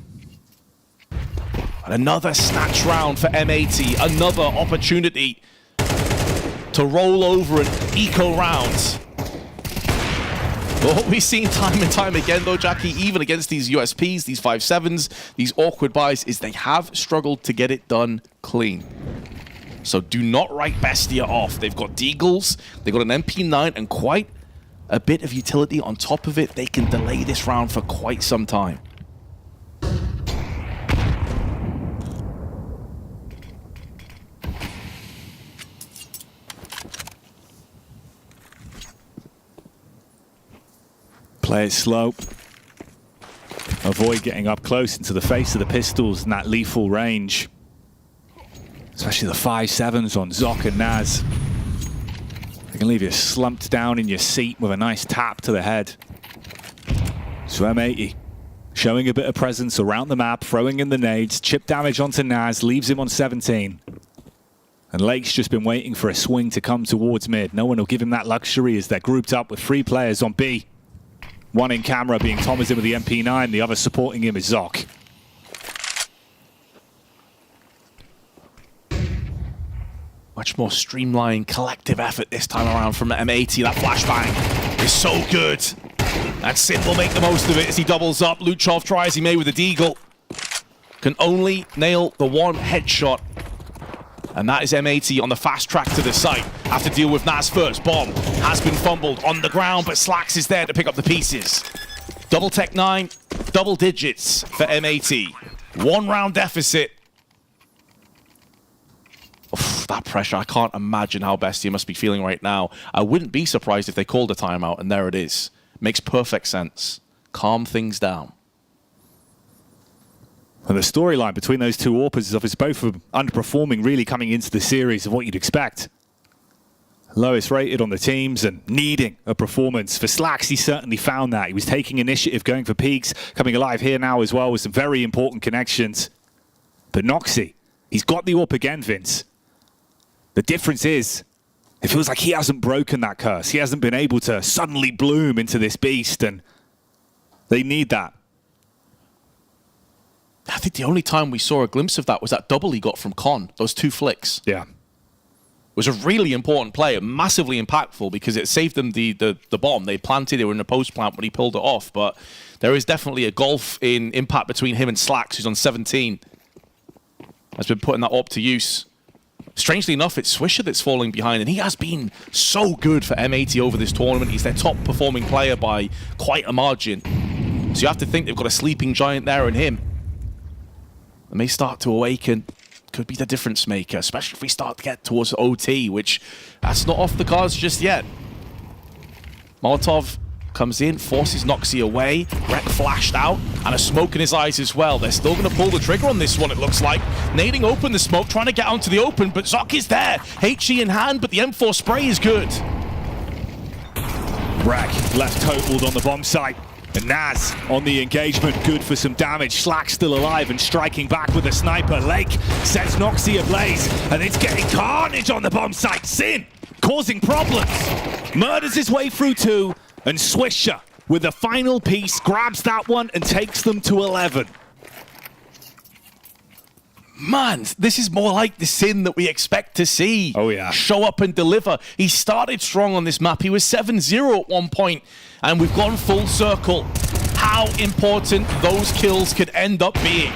And another snatch round for M80. Another opportunity to roll over and eco rounds. What we've seen time and time again, though, Jackie, even against these USPs, these 5-7s, these awkward buys, is they have struggled to get it done clean. So do not write Bestia off. They've got Deagles, they've got an MP9, and quite a bit of utility on top of it. They can delay this round for quite some time. Play it slow. Avoid getting up close into the face of the pistols in that lethal range. Especially the 5-7s on Zoc and Naz. They can leave you slumped down in your seat with a nice tap to the head. So M80 showing a bit of presence around the map, throwing in the nades, chip damage onto Naz, leaves him on 17. And Lake's just been waiting for a swing to come towards mid. No one will give him that luxury as they're grouped up with 3 players on B. One in camera being Thomasin with the MP9, the other supporting him is Zoc. Much more streamlined, collective effort this time around from M80. That flashbang is so good. And Sin will make the most of it as he doubles up. Luchov tries, he may with a Deagle. Can only nail the one headshot. And that is M80 on the fast track to the site. Have to deal with Naz first. Bomb has been fumbled on the ground, but Slacks is there to pick up the pieces. Double Tech 9, double digits for M80. 1 round deficit. Oof, that pressure, I can't imagine how Bestia must be feeling right now. I wouldn't be surprised if they called a timeout, and there it is. Makes perfect sense. Calm things down. And the storyline between those two AWPers is obviously both of them underperforming really coming into the series of what you'd expect. Lowest rated on the teams and needing a performance. For Slacks, he certainly found that. He was taking initiative, going for peaks, coming alive here now as well with some very important connections. But Noxy, he's got the AWP again, Vince. The difference is, it feels like he hasn't broken that curse. He hasn't been able to suddenly bloom into this beast, and they need that. I think the only time we saw a glimpse of that was that double he got from Con, those 2 flicks. Yeah. It was a really important play, massively impactful because it saved them the bomb. They planted, they were in a post plant when he pulled it off, but there is definitely a gulf in impact between him and Slacks, who's on 17. Has been putting that AWP to use. Strangely enough, it's Swisher that's falling behind, and he has been so good for M80 over this tournament. He's their top performing player by quite a margin. So you have to think they've got a sleeping giant there in him. And may start to awaken. Could be the difference maker, especially if we start to get towards OT, which that's not off the cards just yet. Molotov comes in, forces Noxy away. Rek flashed out, and a smoke in his eyes as well. They're still going to pull the trigger on this one, it looks like. Nading open the smoke, trying to get onto the open, but Zoc is there. HE in hand, but the M4 spray is good. Rek left totaled on the bomb site. And Naz on the engagement, good for some damage. Slack still alive and striking back with a sniper. Lake sets Noxy ablaze, and it's getting carnage on the bomb site. Sin causing problems. Murders his way through 2, and Swisher with the final piece grabs that one and takes them to 11. Man, this is more like the Sin that we expect to see. Oh, yeah. Show up and deliver. He started strong on this map. He was 7-0 at one point, and we've gone full circle. How important those kills could end up being.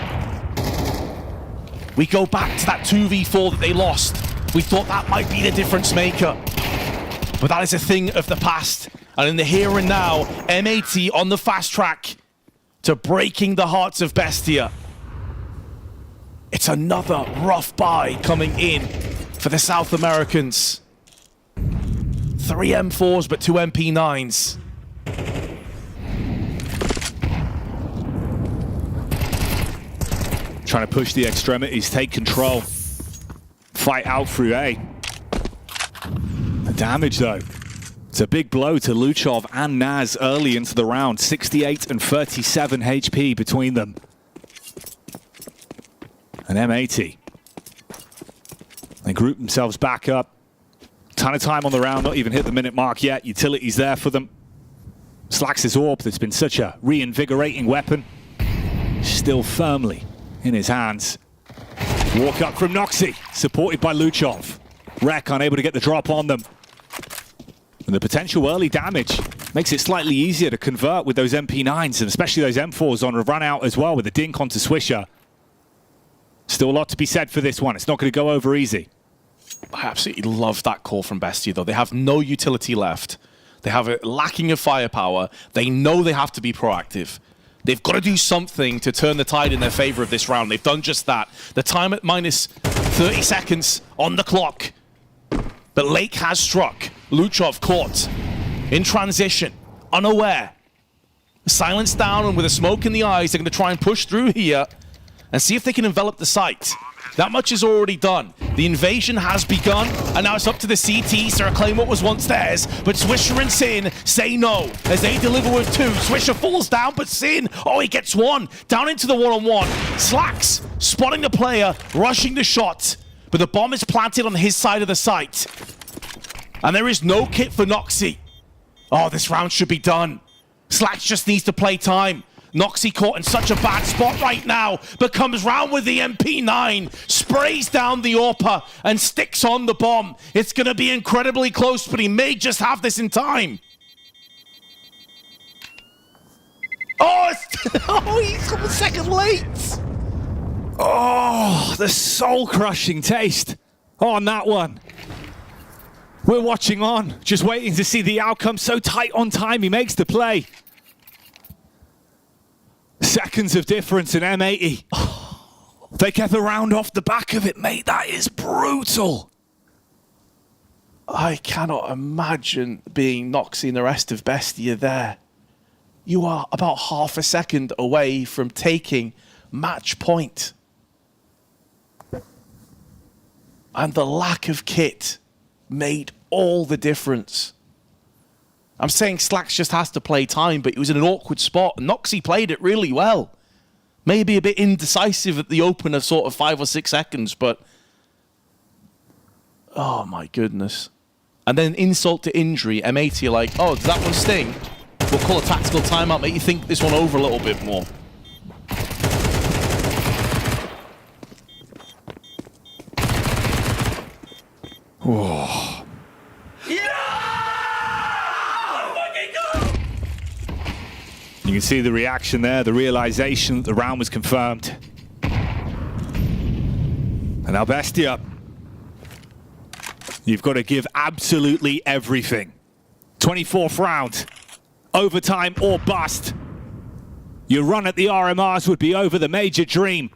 We go back to that 2v4 that they lost. We thought that might be the difference maker. But that is a thing of the past. And in the here and now, M80 on the fast track to breaking the hearts of Bestia. It's another rough buy coming in for the South Americans. 3 M4s, but 2 MP9s. Trying to push the extremities, take control. Fight out through A. The damage, though. It's a big blow to Luchov and Naz early into the round. 68 and 37 HP between them. And M80 They group themselves back up. Ton of time on the round, not even hit the minute mark yet. Utility's there for them. Slax' orb that's been such a reinvigorating weapon, still firmly in his hands. Walk up from Noxy, supported by Luchov. Rek unable to get the drop on them. And the potential early damage makes it slightly easier to convert with those MP9s, and especially those M4s on a run out as well with the dink onto Swisher. Still a lot to be said for this one. It's not going to go over easy. I absolutely love that call from Bestia, though. They have no utility left. They have a lacking of firepower. They know they have to be proactive. They've got to do something to turn the tide in their favor of this round. They've done just that. The time at minus 30 seconds on the clock. But Lake has struck. Luchov caught in transition, unaware. Silence down, and with a smoke in the eyes, they're going to try and push through here and see if they can envelop the site. That much is already done. The invasion has begun, and now it's up to the CTs to reclaim what was once theirs. But Swisher and Sin say no as they deliver with two. Swisher falls down, but Sin, oh, he gets one. Down into the one-on-one. Slax spotting the player, rushing the shot. But the bomb is planted on his side of the site. And there is no kit for Noxy. Oh, this round should be done. Slax just needs to play time. Noxy caught in such a bad spot right now, but comes round with the MP9, sprays down the AWPer, and sticks on the bomb. It's going to be incredibly close, but he may just have this in time. Oh, oh, he's a second late. Oh, the soul-crushing taste on that one. We're watching on, just waiting to see the outcome. So tight on time, he makes the play. Seconds of difference in M80. They get the round off the back of it, mate. That is brutal. I cannot imagine being Noxy and the rest of Bestia there. You are about half a second away from taking match point. And the lack of kit made all the difference. I'm saying Slax just has to play time, but he was in an awkward spot. Noxy played it really well. Maybe a bit indecisive at the open of sort of 5 or 6 seconds, but... oh my goodness. And then insult to injury, M80 are like, oh, does that one sting? We'll call a tactical timeout, make you think this one over a little bit more. Whoa. You can see the reaction there, the realization that the round was confirmed. And now Bestia, you've got to give absolutely everything. 24th round, overtime or bust. Your run at the RMRs would be over, the major dream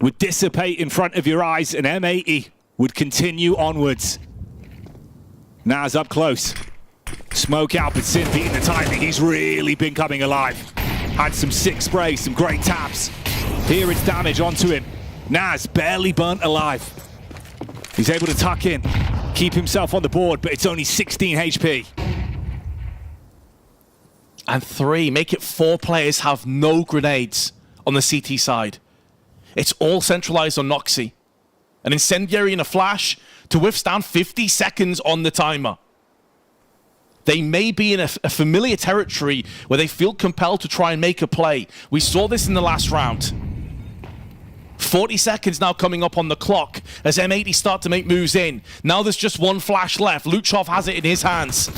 would dissipate in front of your eyes, and M80 would continue onwards. Naz up close. Smoke out, but Sin beating the timing. He's really been coming alive. Had some sick sprays, some great taps. Here it's damage onto him. Naz barely burnt alive. He's able to tuck in, keep himself on the board, but it's only 16 HP. And 3, make it 4 players have no grenades on the CT side. It's all centralized on Noxy. An incendiary and a flash to withstand 50 seconds on the timer. They may be in a familiar territory where they feel compelled to try and make a play. We saw this in the last round. 40 seconds now coming up on the clock as M80 start to make moves in. Now there's just one flash left. Luchov has it in his hands.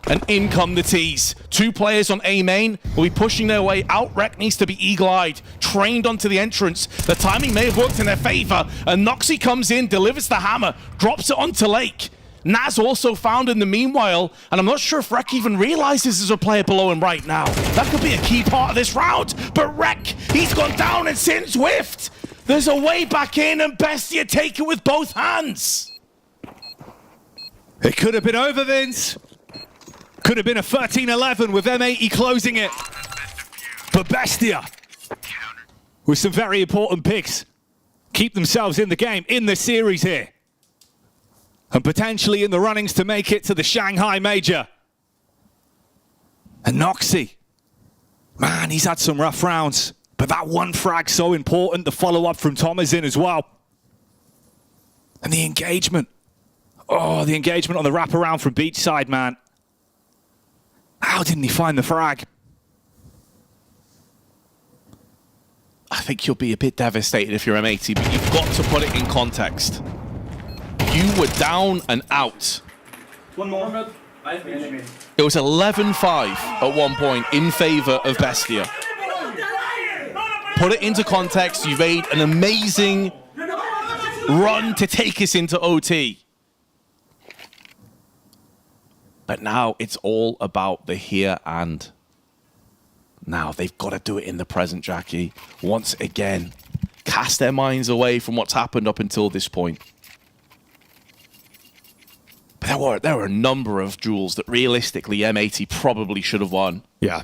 And in come the T's. 2 players on A main will be pushing their way out. Rek needs to be eagle-eyed, trained onto the entrance. The timing may have worked in their favor. And Noxy comes in, delivers the hammer, drops it onto Lake. Naz also found in the meanwhile, and I'm not sure if Rek even realizes there's a player below him right now. That could be a key part of this round. But Rek, he's gone down and Sin's whiffed. There's a way back in, and Bestia take it with both hands. It could have been over, Vince. Could have been a 13-11 with M80 closing it. But Bestia, with some very important picks, keep themselves in the game, in the series here. And potentially in the runnings to make it to the Shanghai Major. And Noxy, man, he's had some rough rounds. But that one frag so important, the follow-up from Thomas in as well. And the engagement. Oh, the engagement on the wraparound from beachside, man. How didn't he find the frag? I think you'll be a bit devastated if you're M80, but you've got to put it in context. You were down and out. One more. It was 11-5 at one point in favor of Bestia. Put it into context, you made an amazing run to take us into OT. But now it's all about the here and now. They've got to do it in the present, Jackie. Once again, cast their minds away from what's happened up until this point. But there were a number of duels that realistically M80 probably should have won. Yeah.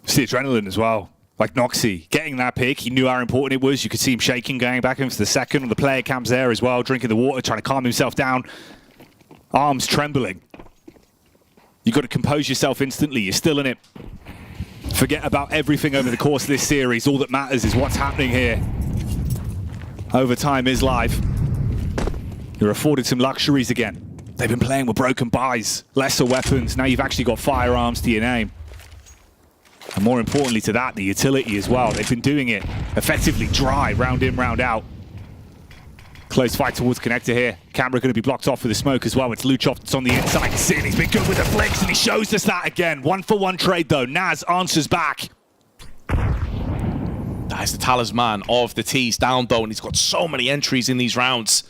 It's the adrenaline as well. Like Noxy, getting that pick, he knew how important it was. You could see him shaking, going back into the second. And the player cam's there as well, drinking the water, trying to calm himself down. Arms trembling. You've got to compose yourself instantly. You're still in it. Forget about everything over the course of this series. All that matters is what's happening here. Overtime is live. You're afforded some luxuries again. They've been playing with broken buys, lesser weapons. Now you've actually got firearms to your name. And more importantly to that, the utility as well. They've been doing it effectively dry, round in, round out. Close fight towards connector here. Camera going to be blocked off with the smoke as well. It's Luchov that's on the inside. He's been good with the flicks and he shows us that again. 1-for-1 trade though. Naz answers back. That is the talisman of the T's down though, and he's got so many entries in these rounds.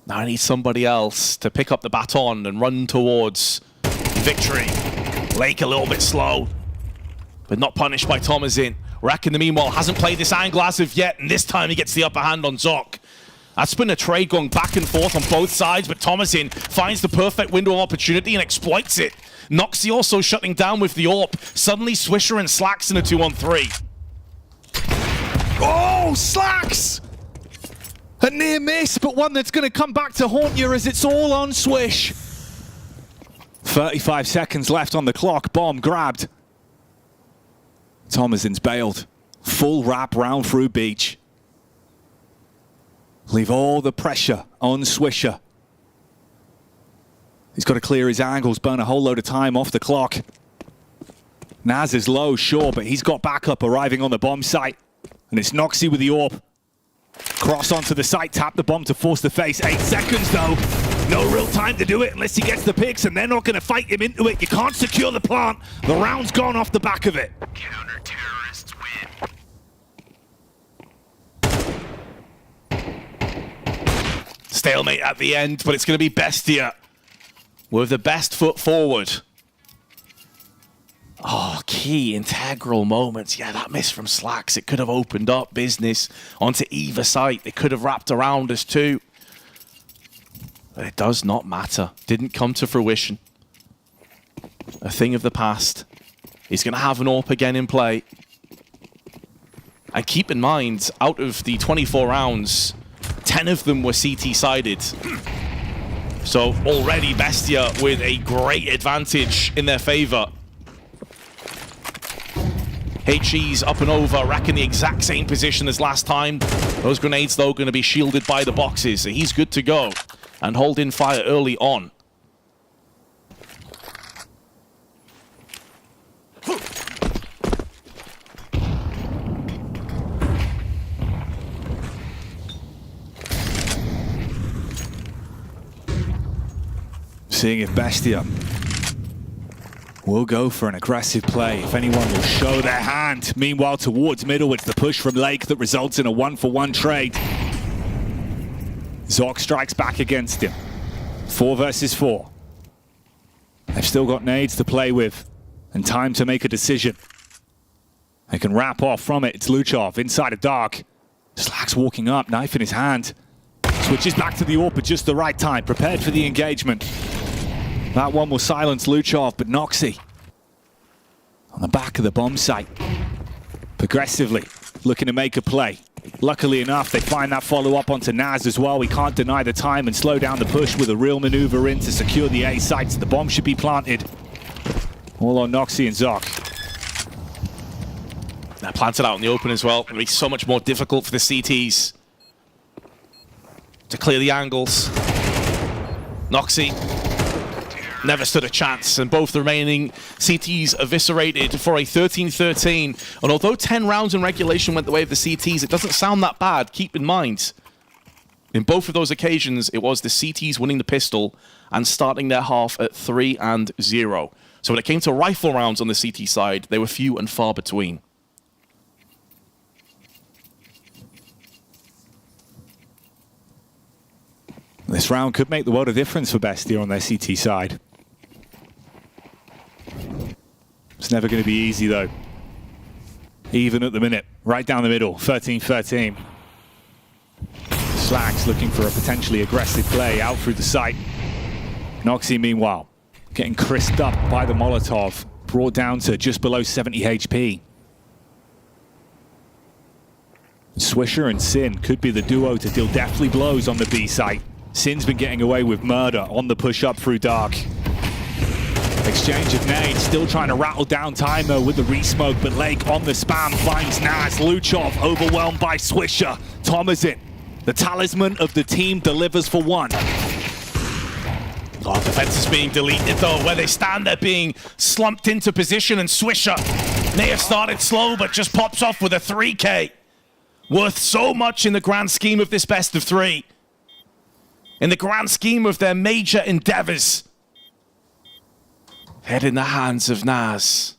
Now I need somebody else to pick up the baton and run towards victory. Lake a little bit slow, but not punished by Thomasin. Rack in the meanwhile hasn't played this angle as of yet, and this time he gets the upper hand on Zoc. That's been a trade going back and forth on both sides, but Thomasin finds the perfect window of opportunity and exploits it. Noxy also shutting down with the AWP. Suddenly Swisher and Slacks in a 2-on-3. Oh, Slacks! A near miss, but one that's going to come back to haunt you as it's all on Swish. 35 seconds left on the clock. Bomb grabbed. Thomasin's bailed. Full wrap round through beach. Leave all the pressure on Swisher. He's got to clear his angles, burn a whole load of time off the clock. Naz is low, sure, but he's got backup arriving on the bomb site. And it's Noxy with the AWP. Cross onto the site, tap the bomb to force the face. 8 seconds though. No real time to do it unless he gets the picks, and they're not going to fight him into it. You can't secure the plant. The round's gone off the back of it. Counter-terrorists win. Stalemate at the end, but it's going to be Bestia with the best foot forward. Oh, key integral moments. Yeah, that miss from Slacks. It could have opened up business onto either side. They could have wrapped around us too. But it does not matter. Didn't come to fruition. A thing of the past. He's going to have an AWP again in play. And keep in mind, out of the 24 rounds, 10 of them were CT-sided. So already Bestia with a great advantage in their favor. HE's up and over, Rack in the exact same position as last time. Those grenades, though, going to be shielded by the boxes, so he's good to go. And hold in fire early on. Seeing if Bestia will go for an aggressive play, if anyone will show their hand. Meanwhile, towards middle, it's the push from Lake that results in a 1-for-1 trade. Zoc strikes back against him. 4 versus 4. They've still got nades to play with and time to make a decision. They can wrap off from it. It's Luchov inside of dark. Slacks walking up, knife in his hand. Switches back to the AWP at just the right time, prepared for the engagement. That one will silence Luchov, but Noxy on the back of the bomb site. Progressively looking to make a play. Luckily enough, they find that follow-up onto Naz as well. We can't deny the time and slow down the push with a real maneuver in to secure the A sites. The bomb should be planted. All on Noxy and Zoc. Now planted out in the open as well. It'll be so much more difficult for the CTs. to clear the angles. Noxy never stood a chance, and both the remaining CTs eviscerated for a 13-13. And although 10 rounds in regulation went the way of the CTs, it doesn't sound that bad. Keep in mind, in both of those occasions, it was the CTs winning the pistol and starting their half at 3-0. So when it came to rifle rounds on the CT side, they were few and far between. This round could make the world of difference for Bestia on their CT side. It's never going to be easy, though. Even at the minute, right down the middle, 13-13. Slacks looking for a potentially aggressive play out through the site. Noxy, meanwhile, getting crisped up by the Molotov, brought down to just below 70 HP. Swisher and Sin could be the duo to deal deathly blows on the B site. Sin's been getting away with murder on the push up through dark. Exchange of nades, still trying to rattle down Timer with the resmoke, but Lake on the spam finds Naz. Luchov overwhelmed by Swisher. Thomasin, the talisman of the team, delivers for one. Oh, defense is being deleted though. Where they stand, they're being slumped into position, and Swisher may have started slow, but just pops off with a 3K. Worth so much in the grand scheme of this best of three. In the grand scheme of their major endeavors. Head in the hands of Naz.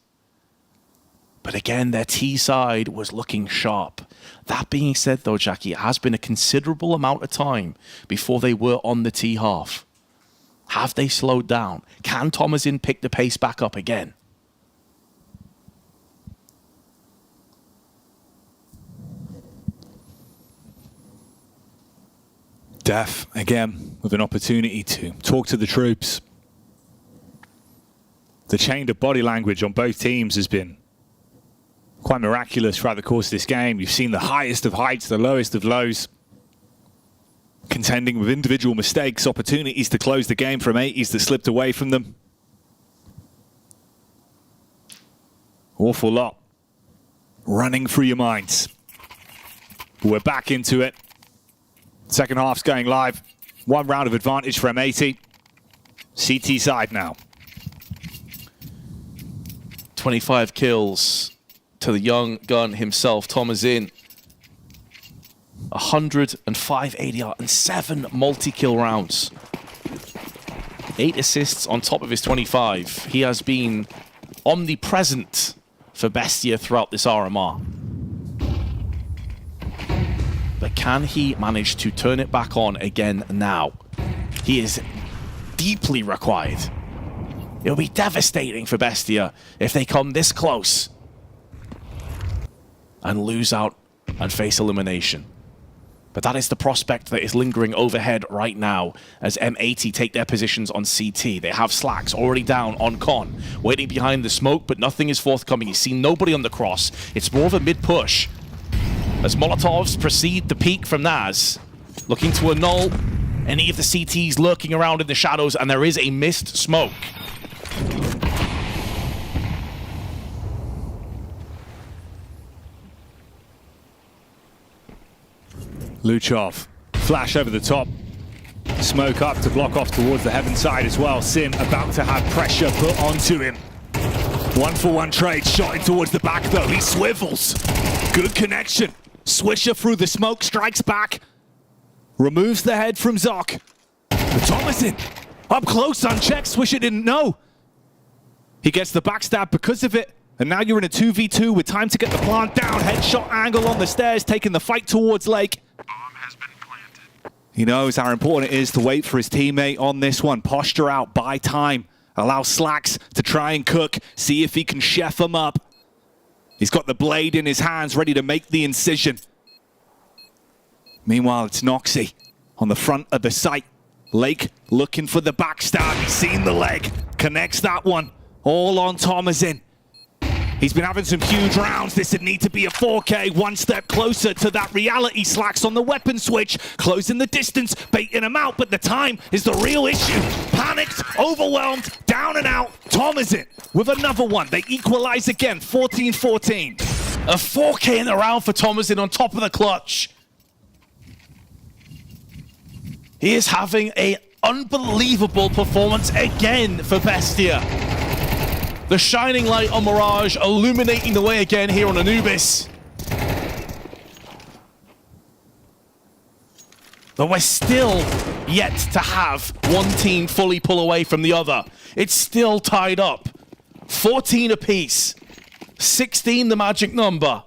But again, their T side was looking sharp. That being said though, Jackie, it has been a considerable amount of time before they were on the T half. Have they slowed down? Can Thomasin pick the pace back up again? Def, again, with an opportunity to talk to the troops. The change of body language on both teams has been quite miraculous throughout the course of this game. You've seen the highest of heights, the lowest of lows. Contending with individual mistakes, opportunities to close the game from 80s that slipped away from them. Awful lot running through your minds. We're back into it. Second half's going live. One round of advantage for M80. CT side now. 25 kills to the young gun himself, Thomasin. 105 ADR and 7 multi-kill rounds. 8 assists on top of his 25. He has been omnipresent for Bestia throughout this RMR. But can he manage to turn it back on again now? He is deeply required. It'll be devastating for Bestia if they come this close and lose out and face elimination. But that is the prospect that is lingering overhead right now as M80 take their positions on CT. They have Slacks already down on Con, waiting behind the smoke, but nothing is forthcoming. You see nobody on the cross. It's more of a mid-push. As Molotovs proceed the peak from Naz, looking to annul any of the CTs lurking around in the shadows, and there is a missed smoke. Luchov, flash over the top. Smoke up to block off towards the heaven side as well. Sin about to have pressure put onto him. 1-for-1 trade, shot in towards the back though. He swivels. Good connection. Swisher through the smoke, strikes back. Removes the head from Zoc. But Thomasin, up close, unchecked. Swisher didn't know. He gets the backstab because of it. And now you're in a 2v2 with time to get the plant down. Headshot angle on the stairs, taking the fight towards Lake. He knows how important it is to wait for his teammate on this one. Posture out, buy time. Allow Slacks to try and cook. See if he can chef him up. He's got the blade in his hands, ready to make the incision. Meanwhile, it's Noxy on the front of the site. Lake looking for the backstab. He's seen the leg. Connects that one. All on Thomasin. He's been having some huge rounds. This would need to be a 4K. One step closer to that reality. Slacks on the weapon switch. Closing the distance, baiting him out. But the time is the real issue. Panicked, overwhelmed, down and out. Thomasin with another one. They equalize again, 14-14. A 4K in the round for Thomasin on top of the clutch. He is having an unbelievable performance again for Bestia. The shining light on Mirage illuminating the way again here on Anubis. But we're still yet to have one team fully pull away from the other. It's still tied up. 14 apiece. 16 the magic number.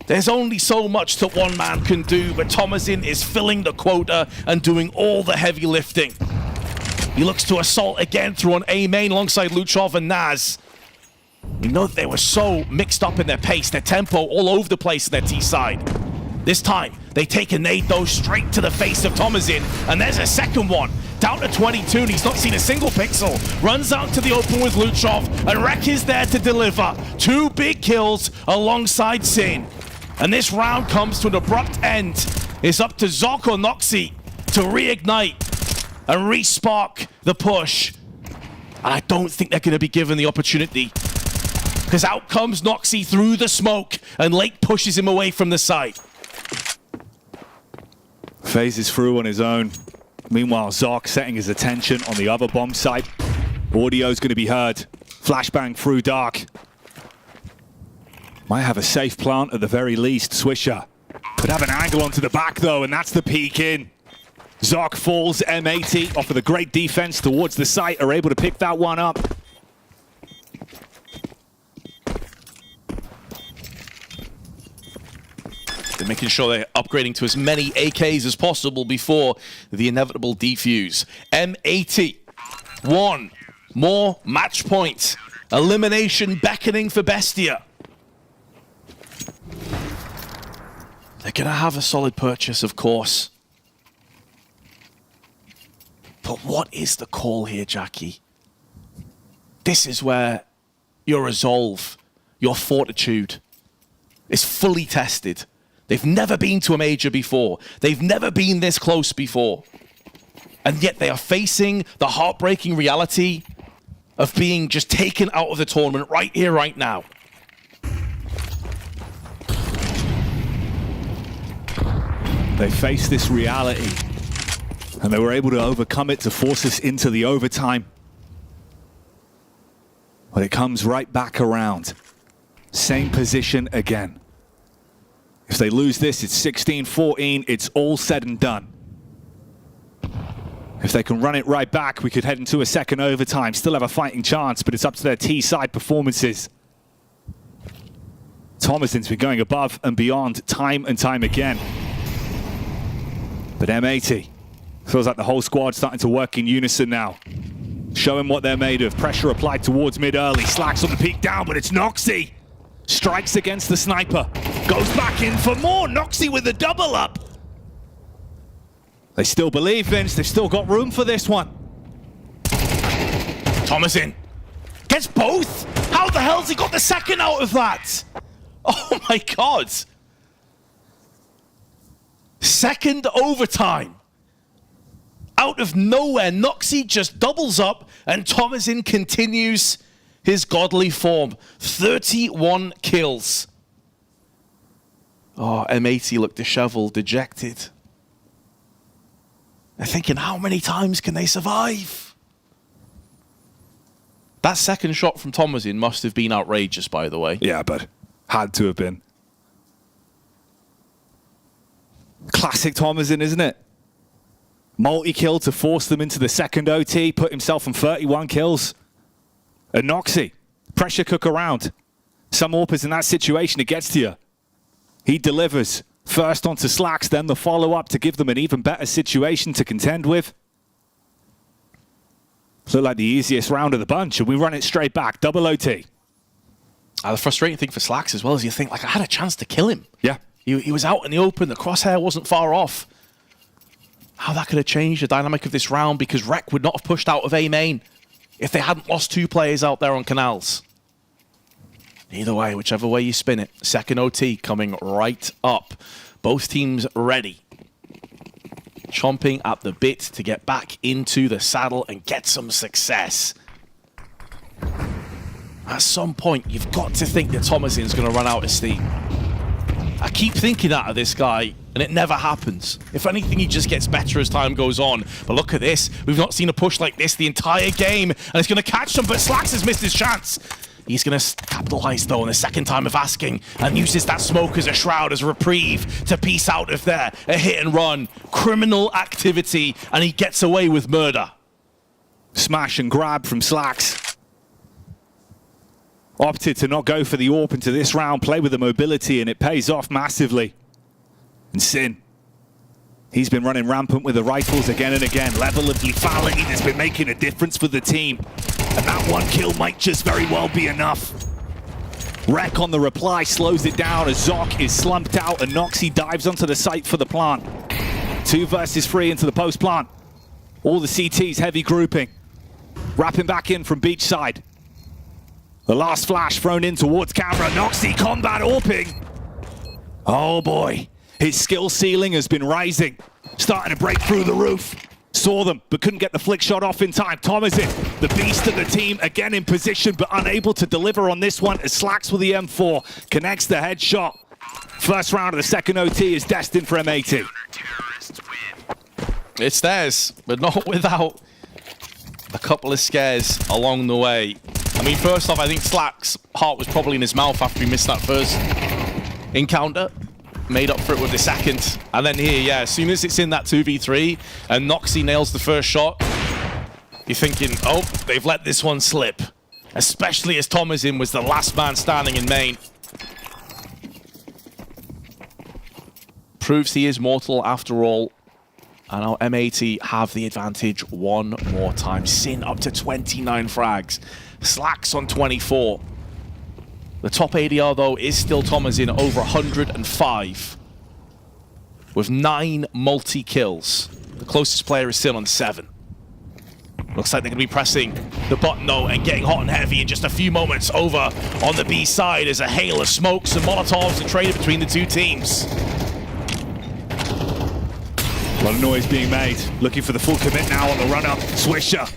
There's only so much that one man can do, but Thomasin is filling the quota and doing all the heavy lifting. He looks to assault again through an A main alongside Luchov and Naz. You know that they were so mixed up in their pace, their tempo all over the place on their T side. This time, they take a nade though straight to the face of Thomasin, and there's a second one. Down to 22, and he's not seen a single pixel. Runs out to the open with Luchov, and Rek is there to deliver. 2 big kills alongside Sin. And this round comes to an abrupt end. It's up to Zok or Noxy to reignite and re-spark the push. And I don't think they're going to be given the opportunity. Because out comes Noxy through the smoke, and Lake pushes him away from the site. Phases through on his own. Meanwhile, Zark setting his attention on the other bomb site. Audio's going to be heard. Flashbang through dark. Might have a safe plant at the very least. Swisher could have an angle onto the back though, and that's the peek in. Zark falls. M80 off of the great defense towards the site are able to pick that one up. They're making sure they're upgrading to as many AKs as possible before the inevitable defuse. M80, 1 more match point. Elimination beckoning for Bestia. They're going to have a solid purchase, of course. But what is the call here, Jackie? This is where your resolve, your fortitude is fully tested. They've never been to a major before. They've never been this close before. And yet they are facing the heartbreaking reality of being just taken out of the tournament right here, right now. They faced this reality, and they were able to overcome it to force us into the overtime. But it comes right back around. Same position again. If they lose this, it's 16-14. It's all said and done. If they can run it right back, we could head into a second overtime. Still have a fighting chance, but it's up to their T-side performances. Thomasin's been going above and beyond time and time again. But M80 feels like the whole squad's starting to work in unison now. Showing what they're made of. Pressure applied towards mid early. Slacks on the peak down, but it's Noxy. Strikes against the sniper. Goes back in for more. Noxy with the double up. They still believe, Vince. They've still got room for this one. Thomasin gets both. How the hell's he got the second out of that? Oh my God. Second overtime. Out of nowhere, Noxy just doubles up and Thomasin continues his godly form. 31 kills. Oh, M80 looked disheveled, dejected. They're thinking, how many times can they survive? That second shot from Thomasin must have been outrageous, by the way. Yeah, but had to have been. Classic Thomasin, isn't it? Multi-kill to force them into the second OT, put himself on 31 kills. And Noxy, pressure cook around. Some AWPers in that situation, it gets to you. He delivers. First onto Slacks, then the follow-up to give them an even better situation to contend with. Looked like the easiest round of the bunch, and we run it straight back. Double OT. The frustrating thing for Slacks as well is you think, like, I had a chance to kill him. Yeah. He was out in the open. The crosshair wasn't far off. How that could have changed the dynamic of this round, because Rek would not have pushed out of A main if they hadn't lost 2 players out there on canals. Either way, whichever way you spin it, second OT coming right up. Both teams ready. Chomping at the bit to get back into the saddle and get some success. At some point, you've got to think that Thomasin's going to run out of steam. I keep thinking that of this guy. and it never happens. If anything, he just gets better as time goes on. But look at this. We've not seen a push like this the entire game, and it's going to catch them, but Slacks has missed his chance. He's going to capitalize, though, on the second time of asking, and uses that smoke as a shroud, as a reprieve to piece out of there. A hit and run, criminal activity, and he gets away with murder. Smash and grab from Slacks. Opted to not go for the AWP into this round, play with the mobility, and it pays off massively. And Sin, he's been running rampant with the rifles again and again. Level of lethality that's been making a difference for the team. And that one kill might just very well be enough. Wreck on the reply slows it down as Zoc is slumped out and Noxy dives onto the site for the plant. 2 versus 3 into the post plant. All the CTs heavy grouping. Wrapping back in from beach side. The last flash thrown in towards camera. Noxy combat AWPing. Oh boy. His skill ceiling has been rising. Starting to break through the roof. Saw them, but couldn't get the flick shot off in time. Thomasin, the beast of the team, again in position, but unable to deliver on this one as Slacks with the M4 connects the headshot. First round of the second OT is destined for MAT. It's theirs, but not without a couple of scares along the way. I mean, first off, I think Slacks' heart was probably in his mouth after he missed that first encounter. Made up for it with the second. And then here, yeah, as soon as it's in that 2v3 and Noxy nails the first shot, you're thinking, oh, they've let this one slip. Especially as Thomasin was the last man standing in main. Proves he is mortal after all. And now MAT have the advantage one more time. Sin up to 29 frags. Slacks on 24. The top ADR, though, is still Thomasin over 105. With 9 multi-kills. The closest player is still on 7. Looks like they're going to be pressing the button, though, and getting hot and heavy in just a few moments over on the B side as a hail of smokes and molotovs are traded between the two teams. A lot of noise being made. Looking for the full commit now on the run-up. Swisher.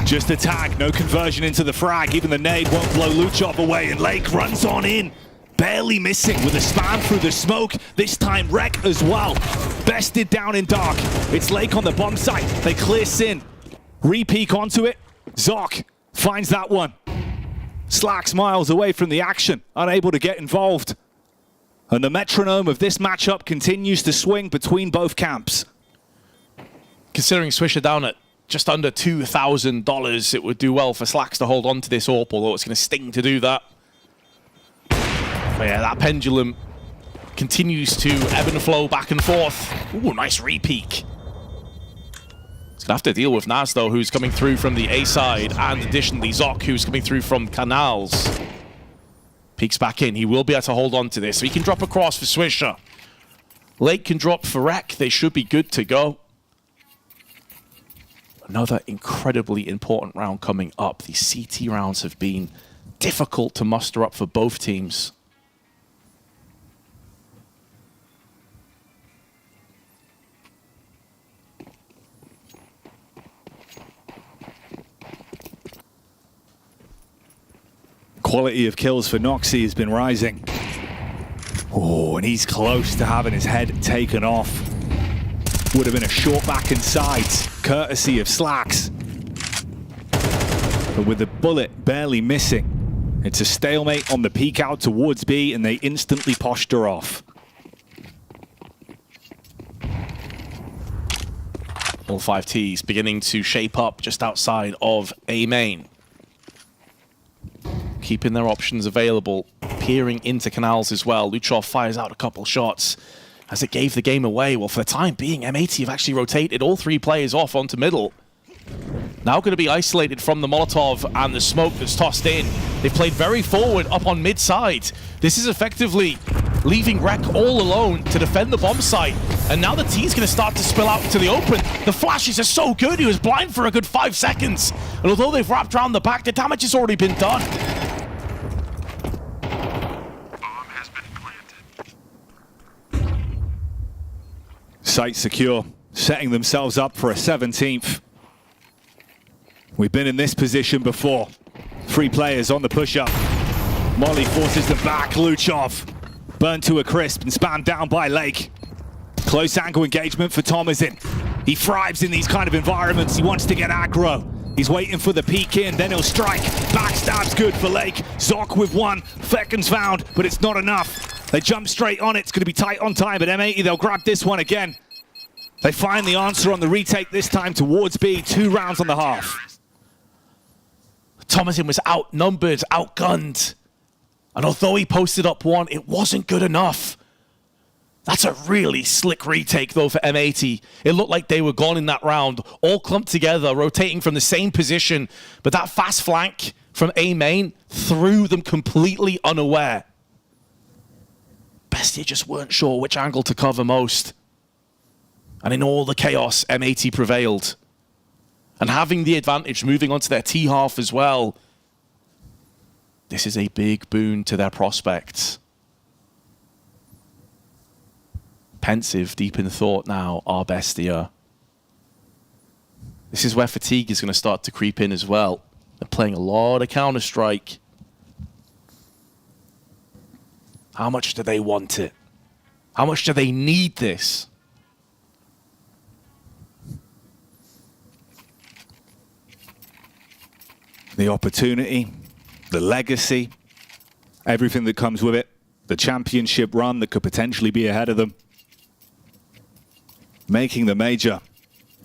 Just a tag, no conversion into the frag. Even the nade won't blow Luchov away, and Lake runs on in. Barely missing with a spam through the smoke. This time Wreck as well. Bested down in dark. It's Lake on the bomb site. They clear Sin. Re-peek onto it. Zoc finds that one. Slacks miles away from the action, unable to get involved. And the metronome of this matchup continues to swing between both camps. Considering Swisher down at just under $2,000, it would do well for Slacks to hold on to this AWP, although it's going to sting to do that. But yeah, that pendulum continues to ebb and flow back and forth. Ooh, nice re-peek. He's going to have to deal with Naz, though, who's coming through from the A side, and additionally Zoc, who's coming through from Canals. Peeks back in. He will be able to hold on to this. So he can drop across for Swisher. Lake can drop for Wreck. They should be good to go. Another incredibly important round coming up. These CT rounds have been difficult to muster up for both teams. Quality of kills for Noxy has been rising. Oh, and he's close to having his head taken off. Would have been a short back and sides, courtesy of Slacks. But with the bullet barely missing, it's a stalemate on the peek out towards B, and they instantly posture off. All 5 Ts beginning to shape up just outside of A main. Keeping their options available, peering into Canals as well. Luchov fires out a couple shots as it gave the game away. Well, for the time being, MAT have actually rotated all 3 players off onto middle. Now going to be isolated from the Molotov and the smoke that's tossed in. They've played very forward up on mid side. This is effectively leaving Wreck all alone to defend the bomb site. And now the T's going to start to spill out into the open. The flashes are so good. He was blind for a good 5 seconds. And although they've wrapped around the back, the damage has already been done. Site secure, setting themselves up for a 17th. We've been in this position before. 3 players on the push-up. Molly forces them back. Luchov burned to a crisp and spammed down by Lake. Close angle engagement for Thomasin. He thrives in these kind of environments. He wants to get aggro. He's waiting for the peek in, then he'll strike. Backstab's good for Lake. Zoc with one. Fecken's found, but it's not enough. They jump straight on it. It's going to be tight on time, but M80, they'll grab this one again. They find the answer on the retake this time towards B. 2 rounds on the half. Thomasin was outnumbered, outgunned. And although he posted up 1, it wasn't good enough. That's a really slick retake, though, for M80. It looked like they were gone in that round, all clumped together, rotating from the same position. But that fast flank from A main threw them completely unaware. Bestia just weren't sure which angle to cover most. And in all the chaos, M80 prevailed. And having the advantage moving onto their T half as well, this is a big boon to their prospects. Pensive, deep in thought now, are Bestia. This is where fatigue is going to start to creep in as well. They're playing a lot of Counter-Strike. How much do they want it? How much do they need this? The opportunity, the legacy, everything that comes with it. The championship run that could potentially be ahead of them. Making the major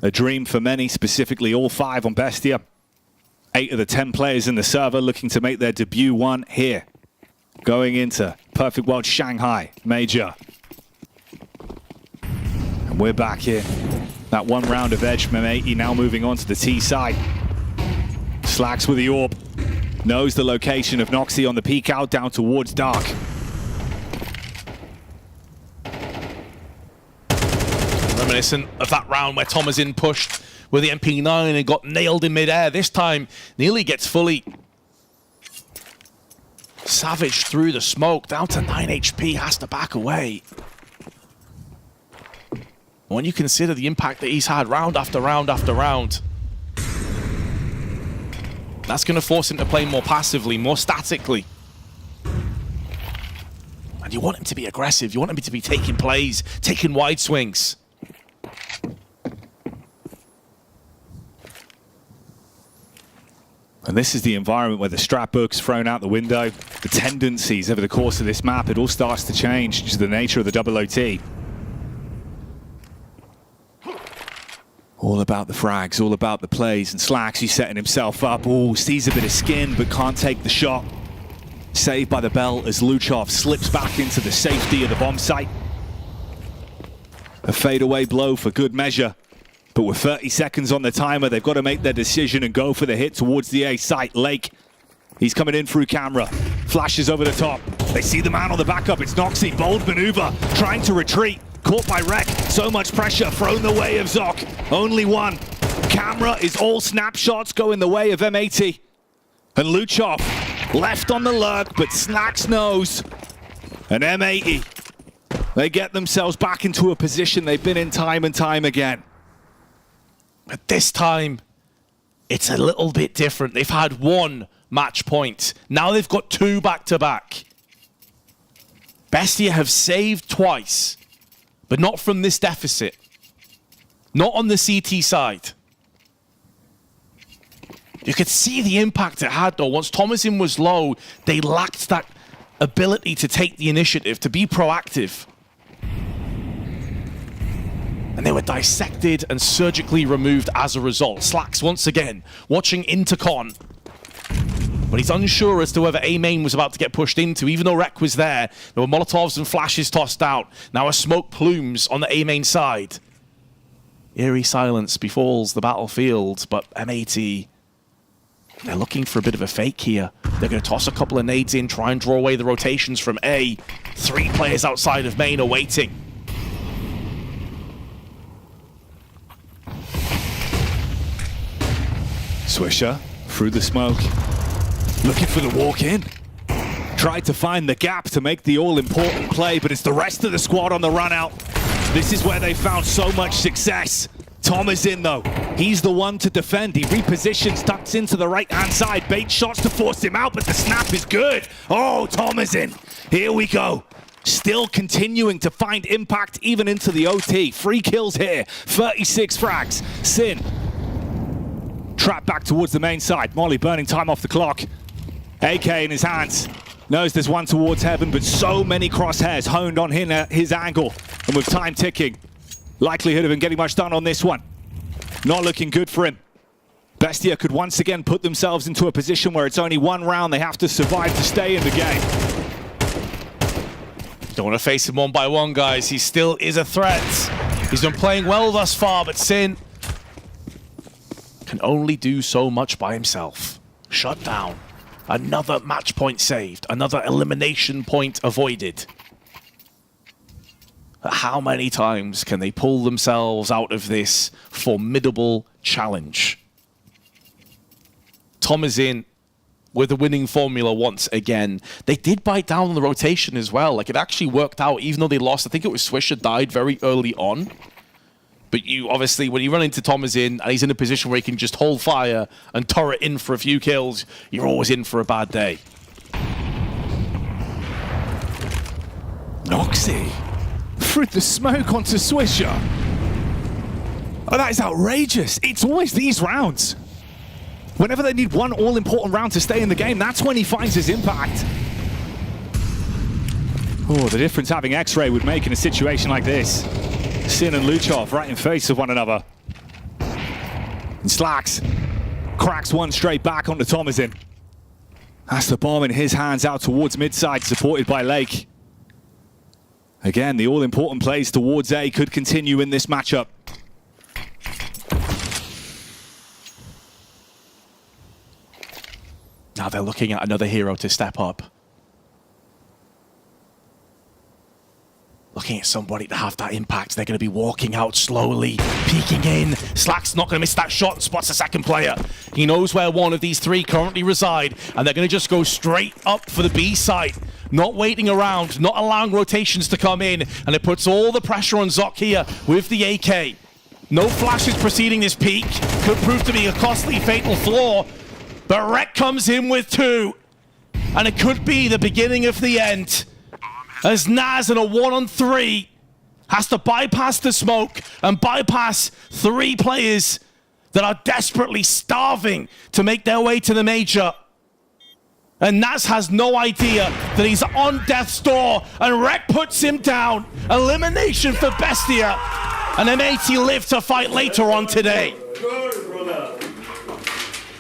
a dream for many, specifically all 5 on Bestia. 8 of the 10 players in the server looking to make their debut one here. Going into Perfect World Shanghai Major. And we're back here. That 1 round of edge from M80 now moving on to the T side. Slacks with the orb. Knows the location of Noxy on the peek out down towards Dark. Reminiscent of that round where Thomasin pushed with the MP9 and got nailed in midair. This time, nearly gets fully savaged through the smoke. Down to 9 HP, has to back away. When you consider the impact that he's had round after round after round, that's going to force him to play more passively, more statically. And you want him to be aggressive. You want him to be taking plays, taking wide swings. And this is the environment where the strat book's thrown out the window. The tendencies over the course of this map, it all starts to change due to the nature of the double OT. All about the frags, all about the plays, and Slacks, he's setting himself up. Oh, sees a bit of skin, but can't take the shot. Saved by the bell as Luchov slips back into the safety of the bomb site. A fadeaway blow for good measure. But with 30 seconds on the timer, they've got to make their decision and go for the hit towards the A site. Lake, he's coming in through camera. Flashes over the top. They see the man on the backup. It's Noxy. Bold maneuver. Trying to retreat. Caught by Rek. So much pressure thrown the way of Zoc. Only one. Camera is all snapshots going the way of M80. And Luchov left on the lurk, but Slacks knows. And M80, they get themselves back into a position they've been in time and time again. But this time, it's a little bit different. They've had 1 match point. Now they've got 2 back-to-back. Bestia have saved twice, but not from this deficit. Not on the CT side. You could see the impact it had, though. Once Thomasin was low, they lacked that ability to take the initiative, to be proactive. And they were dissected and surgically removed as a result. Slacks, once again, watching into Con. But he's unsure as to whether A main was about to get pushed into. Even though Rek was there, there were Molotovs and flashes tossed out. Now a smoke plumes on the A main side. Eerie silence befalls the battlefield, but M80, they're looking for a bit of a fake here. They're going to toss a couple of nades in, try and draw away the rotations from A. 3 players outside of main are waiting. Swisher through the smoke, looking for the walk in. Tried to find the gap to make the all-important play, but it's the rest of the squad on the run out. This is where they found so much success. Tom is in though. He's the one to defend. He repositions, tucks into the right-hand side. Bait shots to force him out, but the snap is good. Oh, Tom is in. Here we go. Still continuing to find impact even into the OT. 3 kills here, 36 frags. Sin trapped back towards the main side. Molly burning time off the clock. AK in his hands. Knows there's one towards heaven, but so many crosshairs honed on his angle. And with time ticking, likelihood of him getting much done on this one. Not looking good for him. Bestia could once again put themselves into a position where it's only 1 round. They have to survive to stay in the game. Don't want to face him one by one, guys. He still is a threat. He's been playing well thus far, but Sin can only do so much by himself. Shut down. Another match point saved. Another elimination point avoided. But how many times can they pull themselves out of this formidable challenge? Tom is in with the winning formula once again. They did bite down on the rotation as well. Like, it actually worked out, even though they lost. I think it was Swisher died very early on. But you, obviously, when you run into Thomas in, and he's in a position where he can just hold fire and turret in for a few kills, you're always in for a bad day. Noxy through the smoke onto Swisher. Oh, that is outrageous. It's always these rounds. Whenever they need one all-important round to stay in the game, that's when he finds his impact. Oh, the difference having X-Ray would make in a situation like this. Sin and Luchov right in face of one another. And Slacks cracks one straight back onto Thomasin. That's the bomb in his hands out towards mid-side, supported by Lake. Again, the all-important plays towards A could continue in this matchup. Now they're looking at another hero to step up. Looking at somebody to have that impact. They're going to be walking out slowly, peeking in. Slack's not going to miss that shot and spots a second player. He knows where one of these 3 currently reside, and they're going to just go straight up for the B site. Not waiting around, not allowing rotations to come in, and it puts all the pressure on Zoc here with the AK. No flashes preceding this peak. Could prove to be a costly fatal flaw. But Rek comes in with 2, and it could be the beginning of the end. As Naz in a 1-on-3 has to bypass the smoke and bypass 3 players that are desperately starving to make their way to the major. And Naz has no idea that he's on death's door, and Rek puts him down. Elimination for Bestia, and M80 live to fight later on today.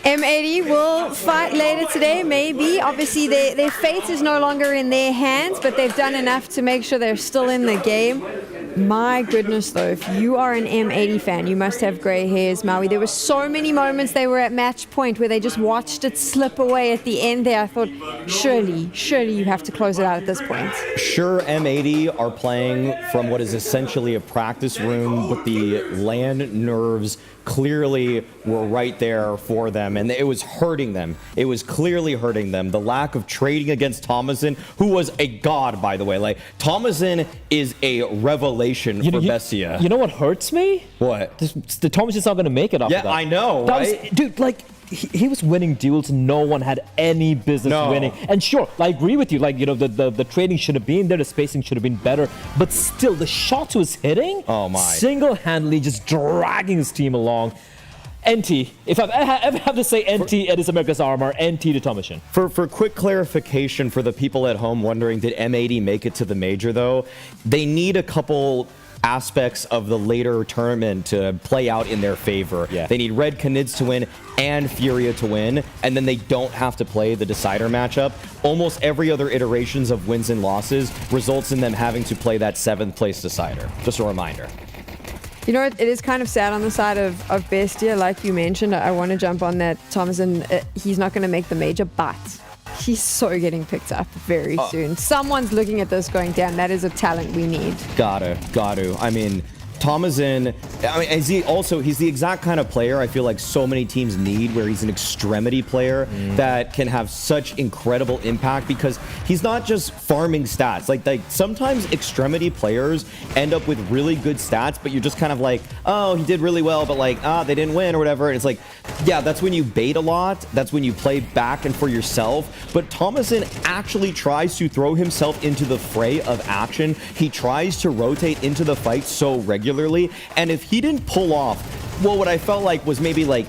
M80 will fight later today, maybe. Obviously, their fate is no longer in their hands, but they've done enough to make sure they're still in the game. My goodness, though, if you are an M80 fan, you must have grey hairs, Maui. There were so many moments they were at match point where they just watched it slip away at the end there. I thought, surely you have to close it out at this point. Sure, M80 are playing from what is essentially a practice room, but the LAN nerves clearly were right there for them, and it was hurting them. It was clearly hurting them. The lack of trading against Thomasin, who was a god, by the way. Like, Thomasin is a revelation for Bestia. You know what hurts me? What? The Thomasin's not going to make it after that. Yeah, I know, right? Dude, like, he was winning duels. No one had any business winning. And sure, I agree with you. Like, you know, the trading should have been there. The spacing should have been better. But still, the shots he was hitting, oh my, single-handedly just dragging his team along. NT. If I ever have to say NT, it is America's RMR. NT to Thomasin. For quick clarification for the people at home wondering, did M80 make it to the major, though? They need a couple aspects of the later tournament to play out in their favor. Yeah. They need Red Canids to win and Furia to win, and then they don't have to play the decider matchup. Almost every other iterations of wins and losses results in them having to play that 7th place decider. Just a reminder. You know, it is kind of sad on the side of Bestia, like you mentioned. I want to jump on that. Thomasin, he's not going to make the major, but he's so getting picked up very soon. Someone's looking at this going, damn, that is a talent we need. Gotta. I mean, Thomasin, I mean, he's the exact kind of player I feel like so many teams need, where he's an extremity player that can have such incredible impact, because he's not just farming stats. Like sometimes extremity players end up with really good stats, but you're just kind of like, oh, he did really well, but like, they didn't win or whatever. And it's like, yeah, that's when you bait a lot. That's when you play back and for yourself. But Thomasin actually tries to throw himself into the fray of action. He tries to rotate into the fight so regularly. And if he didn't pull off, well, what I felt like was maybe like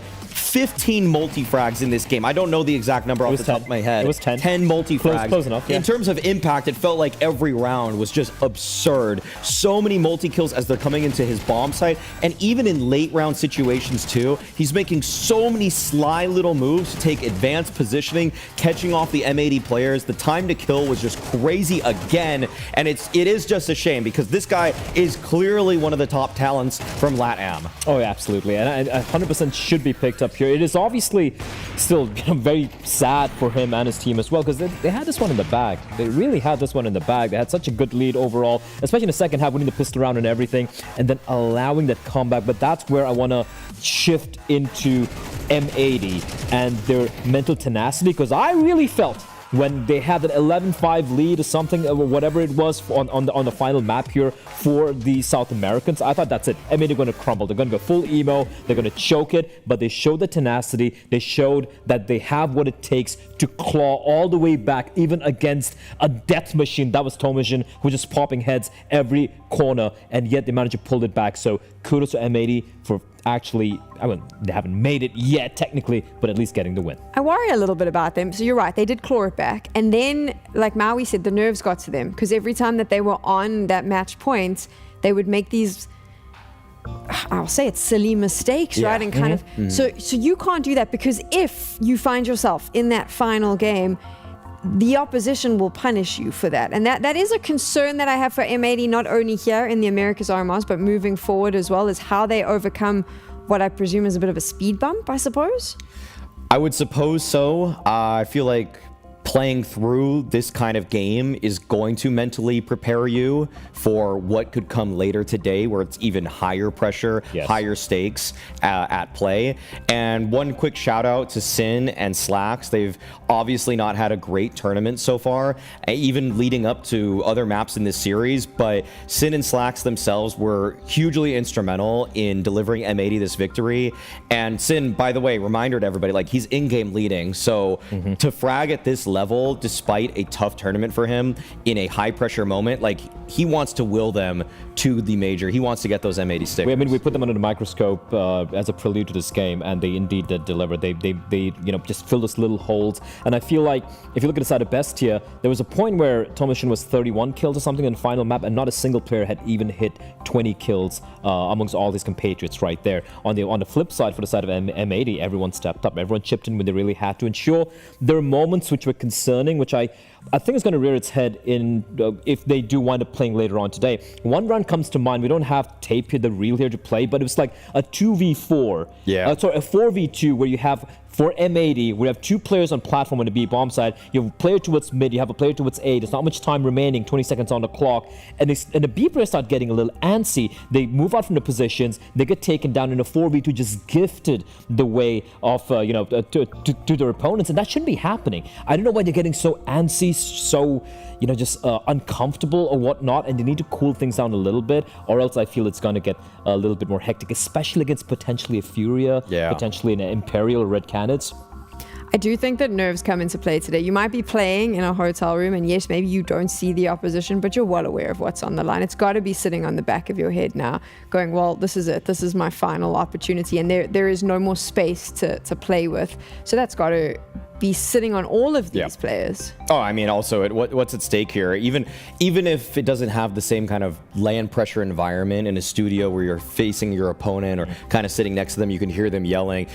15 multi-frags in this game. I don't know the exact number off the top of my head. It was 10. 10 multi-frags. Close enough, yeah. In terms of impact, it felt like every round was just absurd. So many multi-kills as they're coming into his bomb site. And even in late round situations too, he's making so many sly little moves to take advanced positioning, catching off the M80 players. The time to kill was just crazy again. And it is just a shame, because this guy is clearly one of the top talents from LATAM. Oh, yeah, absolutely. And 100% should be picked up here. It is obviously still very sad for him and his team as well, because they had this one in the bag. They really had this one in the bag. They had such a good lead overall, especially in the second half, winning the pistol round and everything, and then allowing that comeback. But that's where I want to shift into M80 and their mental tenacity, because I really felt when they had an 11-5 lead or something, or whatever it was on the final map here for the South Americans, I thought that's it. I mean, they're going to crumble. They're going to go full emo. They're going to choke it. But they showed the tenacity. They showed that they have what it takes to claw all the way back, even against a death machine. That was Thomasin, who was just popping heads every corner, and yet they managed to pull it back. So kudos to M80 for actually, I mean, they haven't made it yet technically, but at least getting the win. I worry a little bit about them. So you're right, they did claw it back. And then, like Maui said, the nerves got to them, because every time that they were on that match point, they would make these, I'll say it's silly mistakes, right? And kind of, so you can't do that, because if you find yourself in that final game, the opposition will punish you for that. And that is a concern that I have for M80, not only here in the Americas RMRs, but moving forward as well, is how they overcome what I presume is a bit of a speed bump, I suppose. I would suppose so. I feel like playing through this kind of game is going to mentally prepare you for what could come later today, where it's even higher pressure, higher stakes at play. And one quick shout out to Sin and Slacks. They've obviously not had a great tournament so far, even leading up to other maps in this series, but Sin and Slacks themselves were hugely instrumental in delivering M80 this victory. And Sin, by the way, reminder to everybody, like, he's in-game leading, so to frag at this level, despite a tough tournament for him in a high pressure moment, like, he wants to will them to the major. He wants to get those M80 stickers. I mean, we put them under the microscope as a prelude to this game, and they indeed did deliver. They you know, just filled us little holes. And I feel like if you look at the side of Bestia, there was a point where Thomasin was 31 kills or something in the final map, and not a single player had even hit 20 kills amongst all his compatriots right there. On the flip side, for the side of M80, everyone stepped up. Everyone chipped in when they really had to. And sure, there are moments which were concerning, which I think is going to rear its head in if they do wind up playing later on today. One round comes to mind. We don't have tape here, the reel here to play, but it was like a 2v4. Yeah. Sorry, a 4v2 where you have, for M80, we have two players on platform on the B bomb side. You have a player towards mid, you have a player towards A. There's not much time remaining, 20 seconds on the clock. And the B players start getting a little antsy. They move out from the positions, they get taken down, and a 4v2 just gifted the way of, you know, to their opponents. And that shouldn't be happening. I don't know why they're getting so antsy, so, you know, just uncomfortable or whatnot, and they need to cool things down a little bit, or else I feel it's going to get a little bit more hectic, especially against potentially a Furia, potentially an Imperial or Red Canids. I do think that nerves come into play today. You might be playing in a hotel room, and yes, maybe you don't see the opposition, but you're well aware of what's on the line. It's got to be sitting on the back of your head now, going, well, this is it. This is my final opportunity, and there is no more space to play with. So that's got to be sitting on all of these players. Oh, I mean, also, what's at stake here? Even if it doesn't have the same kind of land pressure environment in a studio where you're facing your opponent or kind of sitting next to them, you can hear them yelling.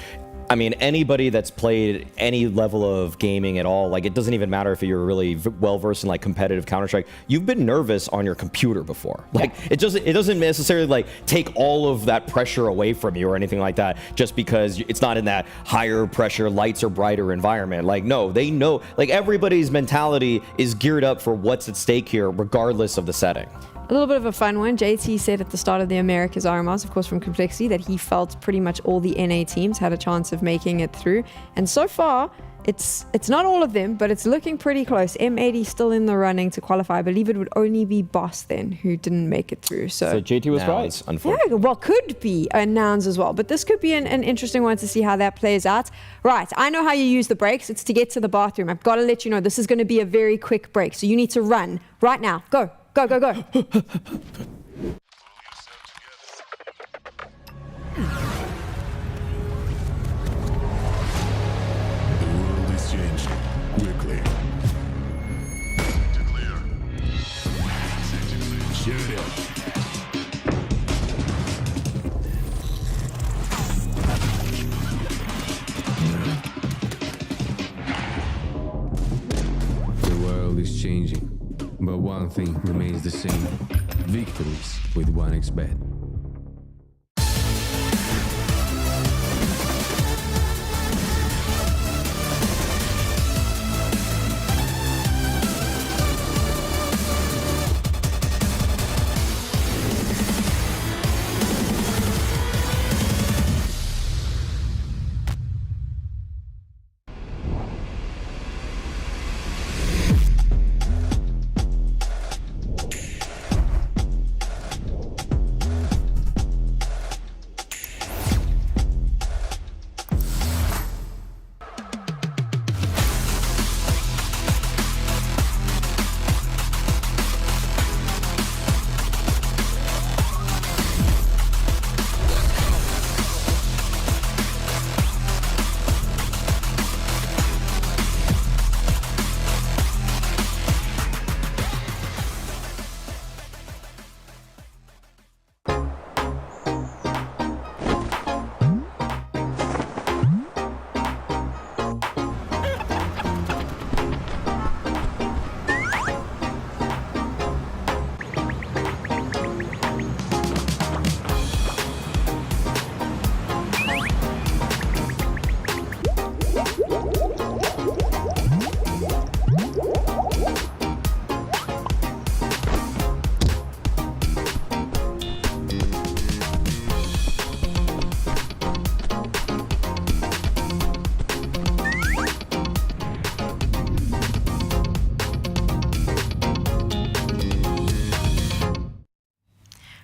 I mean, anybody that's played any level of gaming at all, like, it doesn't even matter if you're really well-versed in, like, competitive Counter-Strike. You've been nervous on your computer before. Like, it doesn't necessarily, like, take all of that pressure away from you or anything like that just because it's not in that higher pressure, lights are brighter environment. Like, no, they know, like, everybody's mentality is geared up for what's at stake here, regardless of the setting. A little bit of a fun one. JT said at the start of the Americas RMRs, of course from Complexity, that he felt pretty much all the NA teams had a chance of making it through. And so far, it's not all of them, but it's looking pretty close. M80 still in the running to qualify. I believe it would only be Boss then who didn't make it through. So JT was right. Nouns, unfortunately. yeah, well, could be Nouns as well. But this could be an interesting one to see how that plays out. Right, I know how you use the breaks. It's to get to the bathroom. I've got to let you know this is going to be a very quick break. So you need to run right now. Go, go, go, go. Quickly. Declare. Shoot it. The world is changing, but one thing remains the same. Victories with 1xBet.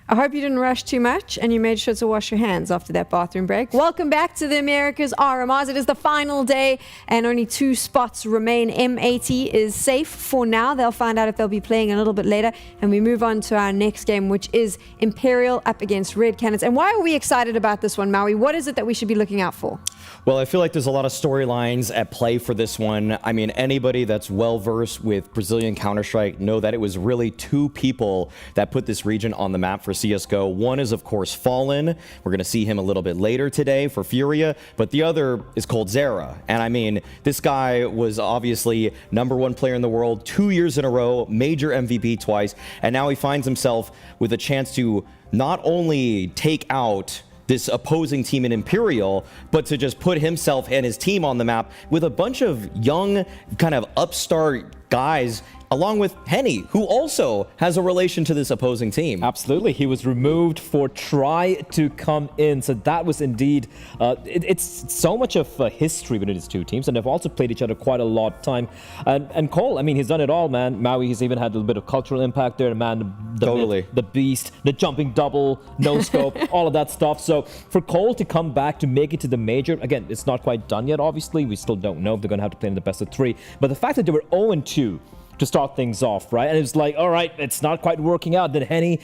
I hope you didn't rush too much and you made sure to wash your hands after that bathroom break. Welcome back to the Americas RMRs. It is the final day and only 2 spots remain. M80 is safe for now. They'll find out if they'll be playing a little bit later. And we move on to our next game, which is Imperial up against Red Canids. And why are we excited about this one, Maui? What is it that we should be looking out for? Well, I feel like there's a lot of storylines at play for this one. I mean, anybody that's well-versed with Brazilian Counter-Strike know that it was really 2 people that put this region on the map for CSGO. One is, of course, Fallen. We're going to see him a little bit later today for Furia, but the other is called Zera. And I mean, this guy was obviously #1 player in the world 2 years in a row, major MVP twice, and now he finds himself with a chance to not only take out this opposing team in Imperial, but to just put himself and his team on the map with a bunch of young, kind of upstart guys, along with Henny, who also has a relation to this opposing team. Absolutely. He was removed for try to come in. So that was indeed, it's so much of a history between these 2 teams, and they've also played each other quite a lot of time. And Cole, I mean, he's done it all, man. Maui, he's even had a little bit of cultural impact there, man. Totally. The beast, the jumping double, no scope, all of that stuff. So for Cole to come back to make it to the major, again, it's not quite done yet, obviously. We still don't know if they're going to have to play in the best of 3. But the fact that they were 0-2 to start things off, right? And it's like, all right, it's not quite working out. Then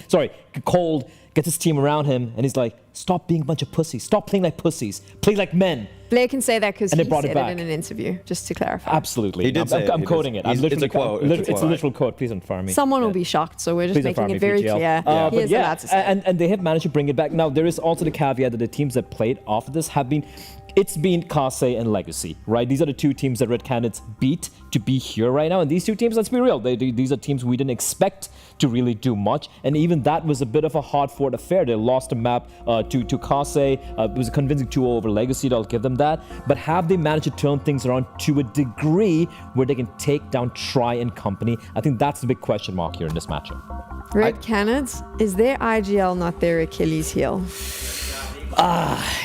Cole gets his team around him, and he's like, stop being a bunch of pussies. Stop playing like pussies. Play like men. Blair can say that because he said it back in an interview, just to clarify. Absolutely. He did say it. I'm quoting it. It's a quote. It's a literal quote. Please don't fire me. Someone will be shocked, so we're just Please don't fire making me, it very VGL. clear. He But is yeah, allowed to say it. and they have managed to bring it back. Now, there is also the caveat that the teams that played after this have been, it's been Kase and Legacy, right? These are the 2 teams that Red Canids beat to be here right now. And these 2 teams, let's be real, these are teams we didn't expect to really do much. And even that was a bit of a hard fought affair. They lost a map to Kase. It was a convincing 2-0 over Legacy, I'll give them that. But have they managed to turn things around to a degree where they can take down Try and company? I think that's the big question mark here in this matchup. Red Canids, is their IGL not their Achilles heel?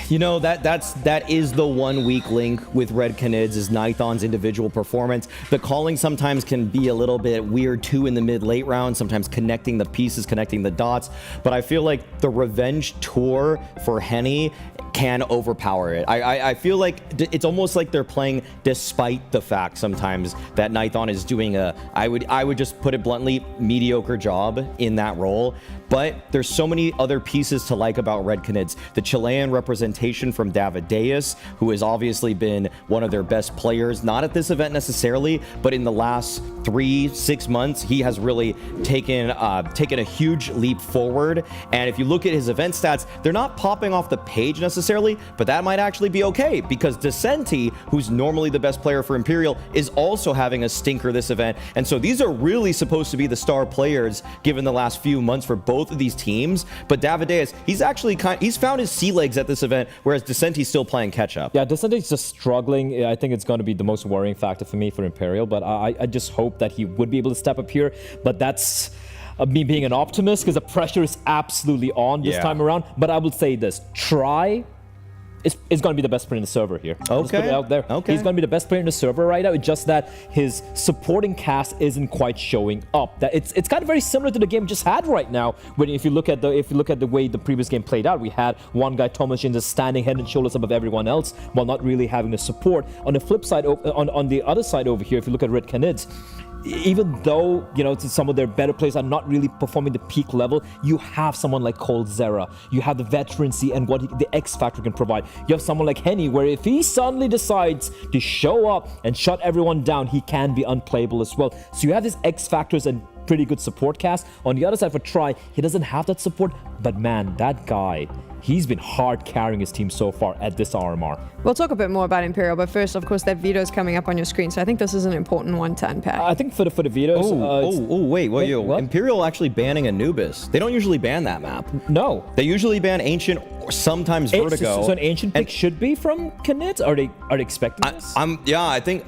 You know, that is the one weak link with Red Canids is Nithon's individual performance. The calling sometimes can be a little bit weird too in the mid-late round, sometimes connecting the pieces, connecting the dots. But I feel like the revenge tour for Henny can overpower it. I feel like it's almost like they're playing despite the fact sometimes that Nithon is doing I would just put it bluntly, mediocre job in that role. But there's so many other pieces to like about Red Canids. The Chilean representation from Davideus, who has obviously been one of their best players, not at this event necessarily, but in the last 3-6 months, he has really taken a huge leap forward. And if you look at his event stats, they're not popping off the page necessarily, but that might actually be okay because Decenti, who's normally the best player for Imperial, is also having a stinker this event. And so these are really supposed to be the star players given the last few months for both of these teams. But Davideus, he's found his sea legs at this event, whereas Decenti's still playing catch up. Yeah, Decenti's just struggling. I think it's going to be the most worrying factor for me for Imperial, but I just hope that he would be able to step up here. But that's me being an optimist because the pressure is absolutely on this time around. But I will say this, Try is going to be the best player in the server here. Okay. Just put it out there. Okay. He's going to be the best player in the server right now. It's just that his supporting cast isn't quite showing up. That it's kind of very similar to the game we just had right now. When if you look at the way the previous game played out, we had one guy Tomashin just standing head and shoulders above everyone else while not really having the support. On the flip side, on the other side over here, if you look at Red Canids, even though, you know, some of their better players are not really performing the peak level, you have someone like Coldzera. You have the veterancy and what the X Factor can provide. You have someone like Henny, where if he suddenly decides to show up and shut everyone down, he can be unplayable as well. So you have these X Factors and pretty good support cast. On the other side for Try, he doesn't have that support, but man, that guy, he's been hard carrying his team so far at this RMR. We'll talk a bit more about Imperial, but first, of course, that Veto is coming up on your screen, so I think this is an important one to unpack. I think for the Vetoes... Wait, what? Imperial actually banning Anubis. They don't usually ban that map. No. They usually ban Ancient or sometimes Vertigo. So an Ancient pick should be from Canids? Are they expecting this? I think...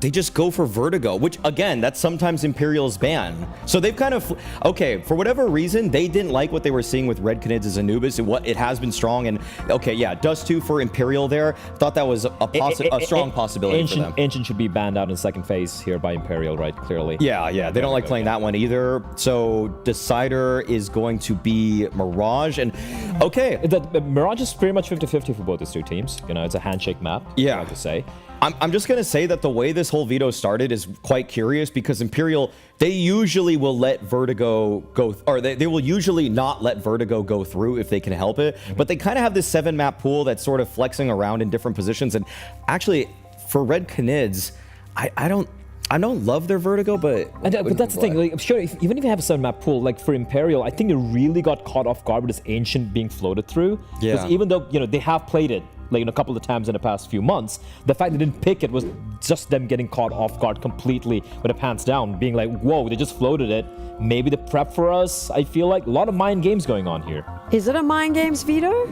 They just go for Vertigo, which again, that's sometimes Imperial's ban. So they've kind of, okay, for whatever reason, they didn't like what they were seeing with Red Canids as Anubis. It has been strong, and okay, yeah, Dust 2 for Imperial there. Thought that was a strong possibility for them. Ancient should be banned out in second phase here by Imperial, right? Clearly. Yeah, they don't like playing that one either. So Decider is going to be Mirage, and okay. The Mirage is pretty much 50-50 for both these two teams. You know, it's a handshake map, I like to say. I'm just going to say that the way this whole veto started is quite curious because Imperial, they usually will let Vertigo go, or they will usually not let Vertigo go through if they can help it. But they kind of have this 7-map pool that's sort of flexing around in different positions. And actually, for Red Canids, I don't love their Vertigo, but that's the thing. Like, I'm sure even if you have a 7-map pool, like for Imperial, I think it really got caught off guard with this Ancient being floated through. Yeah. Because even though, you know, they have played it like a couple of times in the past few months, the fact they didn't pick it was just them getting caught off guard completely with the pants down, being like, whoa, they just floated it. Maybe the prep for us. I feel like a lot of mind games going on here. Is it a mind games veto?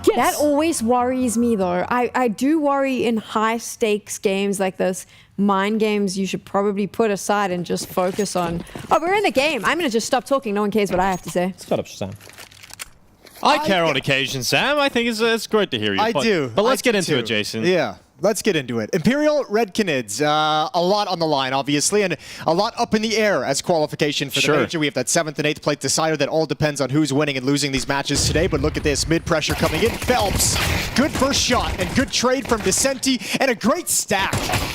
Yes. That always worries me, though. I do worry in high-stakes games like this, mind games you should probably put aside and just focus on, oh, we're in the game. I'm going to just stop talking. No one cares what I have to say. Shut up, Sam. I care on occasion, Sam. I think it's great to hear you. I do. But let's get into it, Jason. Yeah. Let's get into it. Imperial, Red Canids, a lot on the line, obviously, and a lot up in the air as qualification for the major. We have that 7th and 8th place decider that all depends on who's winning and losing these matches today. But look at this, mid-pressure coming in. Phelps, good first shot and good trade from Decenti, and a great stack.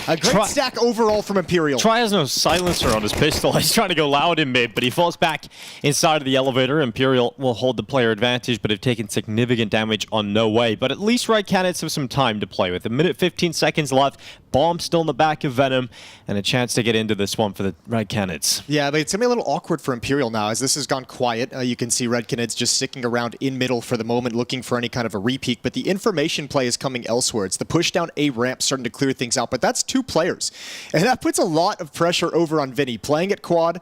A great stack overall from Imperial. Try has no silencer on his pistol. He's trying to go loud in mid, but he falls back inside of the elevator. Imperial will hold the player advantage, but have taken significant damage on no way. But at least Red Canids have some time to play with. A minute 15 seconds left. Bomb still in the back of Venom, and a chance to get into this one for the Red Canids. Yeah, but it's going to be a little awkward for Imperial now as this has gone quiet. You can see Red Canids just sticking around in middle for the moment, looking for any kind of a repeat, but the information play is coming elsewhere. It's the push down A ramp starting to clear things out, but that's 2 players. And that puts a lot of pressure over on Vinny, playing at quad,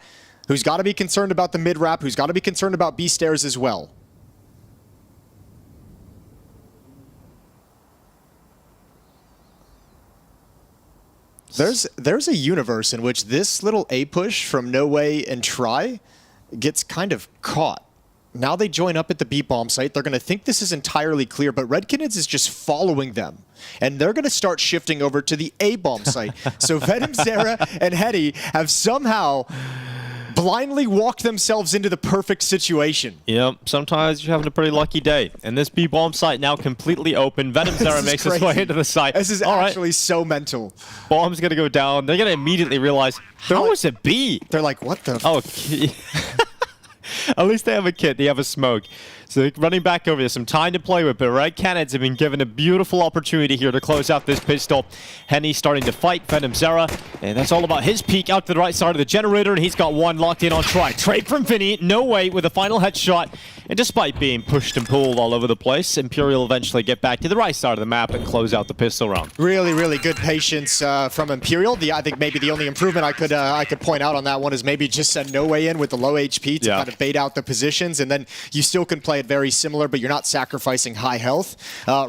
who's got to be concerned about the mid-wrap, who's got to be concerned about B-stairs as well. There's a universe in which this little A push from No Way and Try gets kind of caught. Now they join up at the B bomb site. They're going to think this is entirely clear, but Red Canids is just following them. And they're going to start shifting over to the A bomb site. So Venom, Zera, and Henny have somehow blindly walked themselves into the perfect situation. Yep, sometimes you're having a pretty lucky day. And this B bomb site now completely open. Venom Zera makes his way into the site. This is actually so mental. Bomb's going to go down. They're going to immediately realize, how is it B? They're like, what the? Oh, at least they have a kit. They have a smoke. So they're running back over. There's some time to play with, but Red Canids have been given a beautiful opportunity here to close out this pistol. Henny starting to fight Venom Zera, and that's all about his peek out to the right side of the generator, and he's got one locked in on Try. Trade from Vinny, No Way with a final headshot, and despite being pushed and pulled all over the place, Imperial eventually get back to the right side of the map and close out the pistol round. Really, really good patience from Imperial. I think maybe the only improvement I could point out on that one is maybe just send No Way in with the low HP to kind of bait out the positions, and then you still can play it very similar, but you're not sacrificing high health.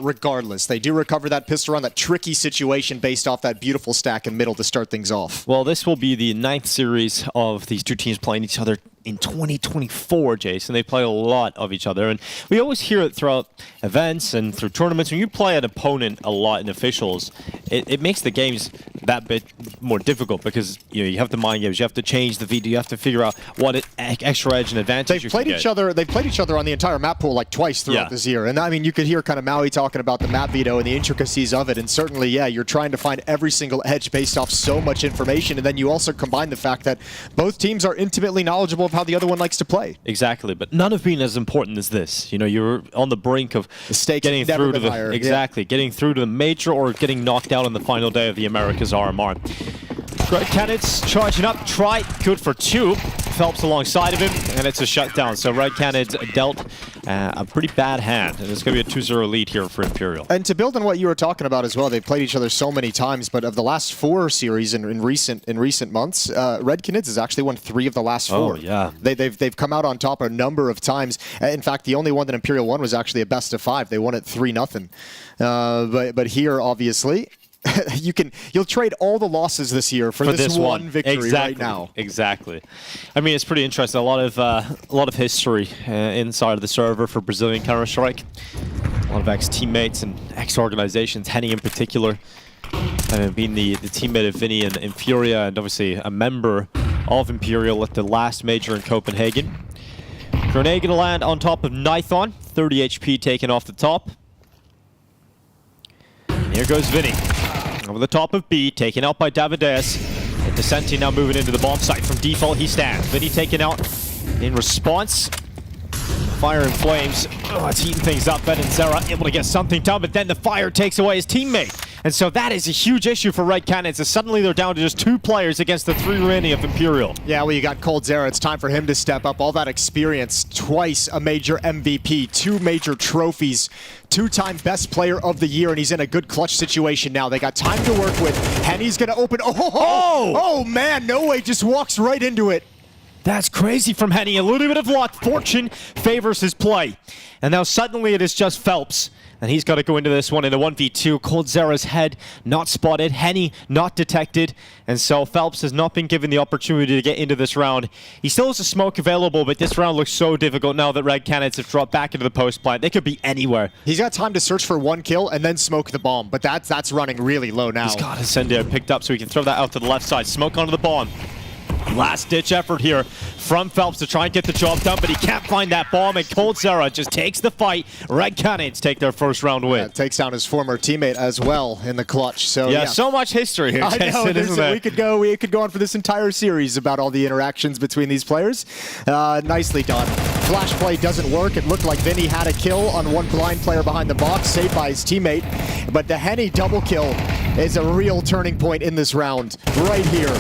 Regardless, they do recover that pistol round, that tricky situation based off that beautiful stack in middle to start things off. Well, this will be the 9th series of these two teams playing each other in 2024, Jason. They play a lot of each other, and we always hear it throughout events and through tournaments. When you play an opponent a lot in officials, it makes the games that bit more difficult because you have the mind games, you have to change the VD, you have to figure out what extra edge and advantage They've played each other on the entire map pool like twice throughout this year, and I mean you could hear kind of Maui talking about the map veto and the intricacies of it, and certainly you're trying to find every single edge based off so much information, and then you also combine the fact that both teams are intimately knowledgeable of how the other one likes to play. Exactly, but none have been as important as this. You're on the brink of getting through to the getting through to the major or getting knocked out on the final day of the Americas RMR. Red Canids charging up, Try, good for 2. Phelps alongside of him, and it's a shutdown. So Red Canids dealt a pretty bad hand, and it's going to be a 2-0 lead here for Imperial. And to build on what you were talking about as well, they've played each other so many times, but of the last 4 series in recent months, Red Canids has actually won 3 of the last 4. Oh, yeah. They've come out on top a number of times. In fact, the only one that Imperial won was actually a best of 5. They won it 3-0. But here, obviously, you'll trade all the losses this year for this one victory right now. Exactly. I mean, it's pretty interesting. A lot of history inside of the server for Brazilian Counter-Strike. A lot of ex-teammates and ex-organizations, Henny in particular, being the teammate of Vinny in Furia, and obviously a member of Imperial at the last major in Copenhagen. Grenade gonna land on top of Nithon, 30 HP taken off the top. And here goes Vinny. Over the top of B, taken out by Davideus. Descenti now moving into the bomb site. From default, he stands. Vinny taken out in response. Fire and flames. Oh, it's heating things up. Ben and Zera able to get something done, but then the fire takes away his teammate. And so that is a huge issue for Red Canids, as suddenly they're down to just 2 players against the 3 remaining of Imperial. Yeah, well, you got Cold Zera. It's time for him to step up. All that experience, twice a major MVP, 2 major trophies, 2-time best player of the year, and he's in a good clutch situation now. They got time to work with. Henny's going to open. Oh, man, No Way just walks right into it. That's crazy from Henny. A little bit of luck. Fortune favors his play. And now suddenly it is just Phelps. And he's got to go into this one in a 1v2. Cold Zera's head not spotted. Henny not detected. And so Phelps has not been given the opportunity to get into this round. He still has a smoke available, but this round looks so difficult now that Red Canids have dropped back into the post plant. They could be anywhere. He's got time to search for 1 kill and then smoke the bomb, but that's running really low now. He's got his Incendiary picked up so he can throw that out to the left side. Smoke onto the bomb. Last-ditch effort here from Phelps to try and get the job done, but he can't find that bomb, and Cold Zera just takes the fight. Red Canids take their first round win. Takes down his former teammate as well in the clutch. So yeah, so much history here, Jason, I know, isn't there? We could go on for this entire series about all the interactions between these players. Nicely done. Flash play doesn't work. It looked like Vinny had a kill on one blind player behind the box, saved by his teammate. But the Henny double kill is a real turning point in this round, right here.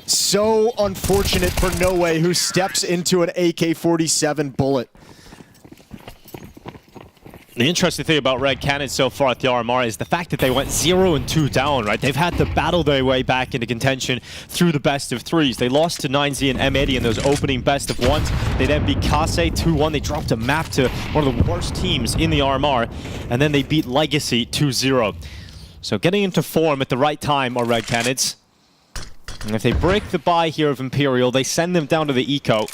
So unfortunate for No Way, who steps into an AK-47 bullet. The interesting thing about Red Canids so far at the RMR is the fact that they went 0-2 down, right? They've had to battle their way back into contention through the best of 3s. They lost to 9Z and M80 in those opening best of 1s. They then beat Kase 2-1. They dropped a map to one of the worst teams in the RMR. And then they beat Legacy 2-0. So getting into form at the right time are Red Canids. And if they break the buy here of Imperial, they send them down to the eco.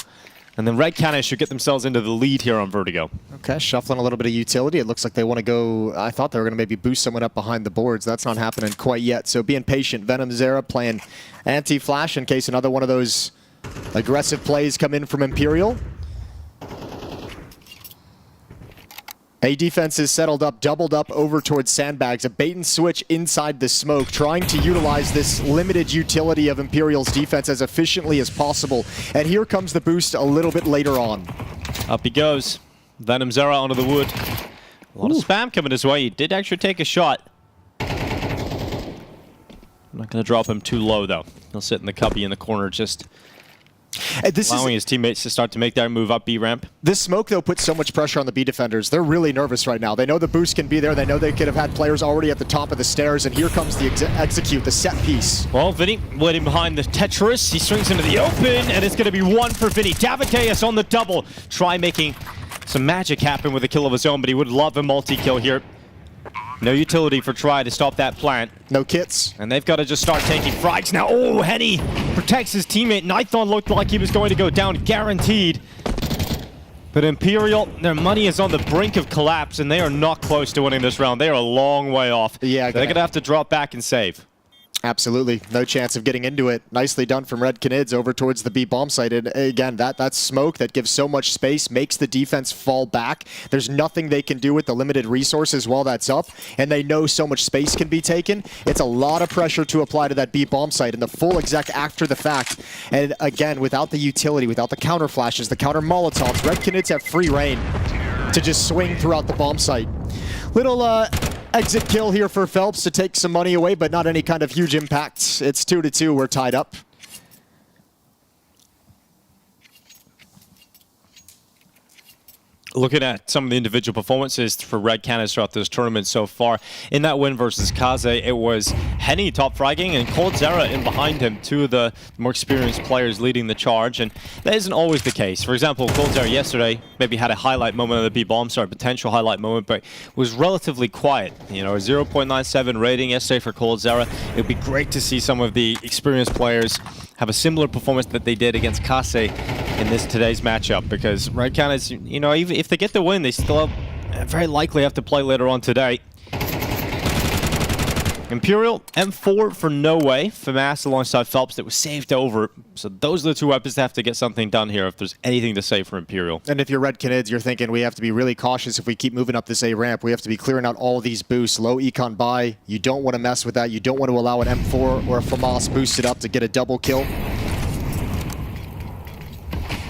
And then Red Canids should get themselves into the lead here on Vertigo. Okay, shuffling a little bit of utility. It looks like they want to go... I thought they were going to maybe boost someone up behind the boards. That's not happening quite yet. So being patient. Venom Zera playing anti-flash in case another one of those aggressive plays come in from Imperial. A defense is settled up, doubled up over towards sandbags. A bait and switch inside the smoke, trying to utilize this limited utility of Imperial's defense as efficiently as possible. And here comes the boost a little bit later on. Up he goes. Venom Zera onto the wood. A lot of spam coming his way. He did actually take a shot. I'm not going to drop him too low, though. He'll sit in the cubby in the corner, just allowing his teammates to start to make that move up B ramp. This smoke, though, puts so much pressure on the B defenders. They're really nervous right now. They know the boost can be there. They know they could have had players already at the top of the stairs, and here comes the execute, the set piece. Well, Vinny waiting behind the Tetris. He swings into the open, and it's going to be one for Vinny. Davideus on the double. Try making some magic happen with a kill of his own, but he would love a multi-kill here. No utility for Try to stop that plant. No kits. And they've got to just start taking frags now. Oh, Henny protects his teammate. Nithon looked like he was going to go down, guaranteed. But Imperial, their money is on the brink of collapse, and they are not close to winning this round. They are a long way off. Yeah, they're going to have to drop back and save. Absolutely. No chance of getting into it. Nicely done from Red Canids over towards the B bomb site. And again, that smoke that gives so much space makes the defense fall back. There's nothing they can do with the limited resources while that's up. And they know so much space can be taken. It's a lot of pressure to apply to that B bomb site and the full exec after the fact. And again, without the utility, without the counter flashes, the counter Molotovs, Red Canids have free reign to just swing throughout the bomb site. Little exit kill here for Phelps to take some money away, but not any kind of huge impact. It's 2-2. We're tied up. Looking at some of the individual performances for Red Canids throughout this tournament so far, in that win versus Kaze, it was Henny top fragging and coldzera in behind him, two of the more experienced players leading the charge, and that isn't always the case. For example, coldzera yesterday maybe had a highlight moment of the B-bomb start, potential highlight moment, but was relatively quiet. You know, a 0.97 rating yesterday for coldzera. It would be great to see some of the experienced players have a similar performance that they did against Kaze in today's matchup, because Red Canids, you know, even if they get the win, they still very likely have to play later on today. Imperial, M4 for No Way, FAMAS alongside Phelps that was saved over. So those are the two weapons that have to get something done here if there's anything to say for Imperial. And if you're Red Canids, you're thinking we have to be really cautious if we keep moving up this A ramp. We have to be clearing out all these boosts. Low econ buy. You don't want to mess with that. You don't want to allow an M4 or a FAMAS boosted up to get a double kill.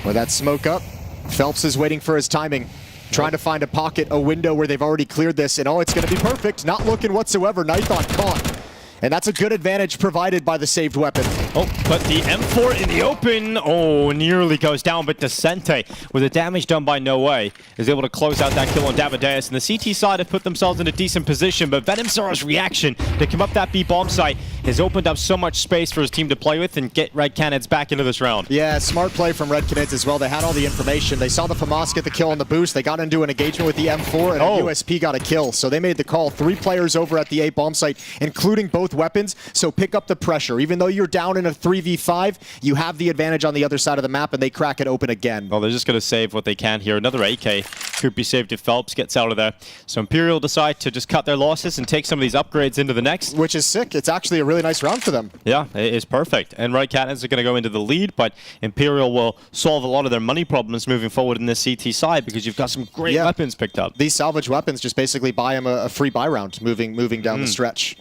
With that smoke up, Phelps is waiting for his timing. Trying to find a pocket, a window where they've already cleared this, and oh, it's going to be perfect. Not looking whatsoever. Nithon caught. And that's a good advantage provided by the saved weapon. Oh, but the M4 in the open, oh, nearly goes down, but Decente, with the damage done by No Way, is able to close out that kill on Davideus. And the CT side have put themselves in a decent position, but Venom Zera's reaction to come up that B bomb site has opened up so much space for his team to play with and get Red Canids back into this round. Yeah, smart play from Red Canids as well. They had all the information. They saw the FAMAS get the kill on the boost. They got into an engagement with the M4, and a USP got a kill. So they made the call. 3 players over at the A bomb site, including both weapons. So pick up the pressure. Even though you're down in a 3v5, you have the advantage on the other side of the map, and they crack it open again. Well, they're just going to save what they can here. Another AK could be saved if Phelps gets out of there. So Imperial decide to just cut their losses and take some of these upgrades into the next. Which is sick. It's actually a really nice round for them. Yeah, it is perfect. And Red Canids are going to go into the lead, but Imperial will solve a lot of their money problems moving forward in this CT side because you've got some great weapons picked up. These salvage weapons just basically buy them a free buy round moving down the stretch.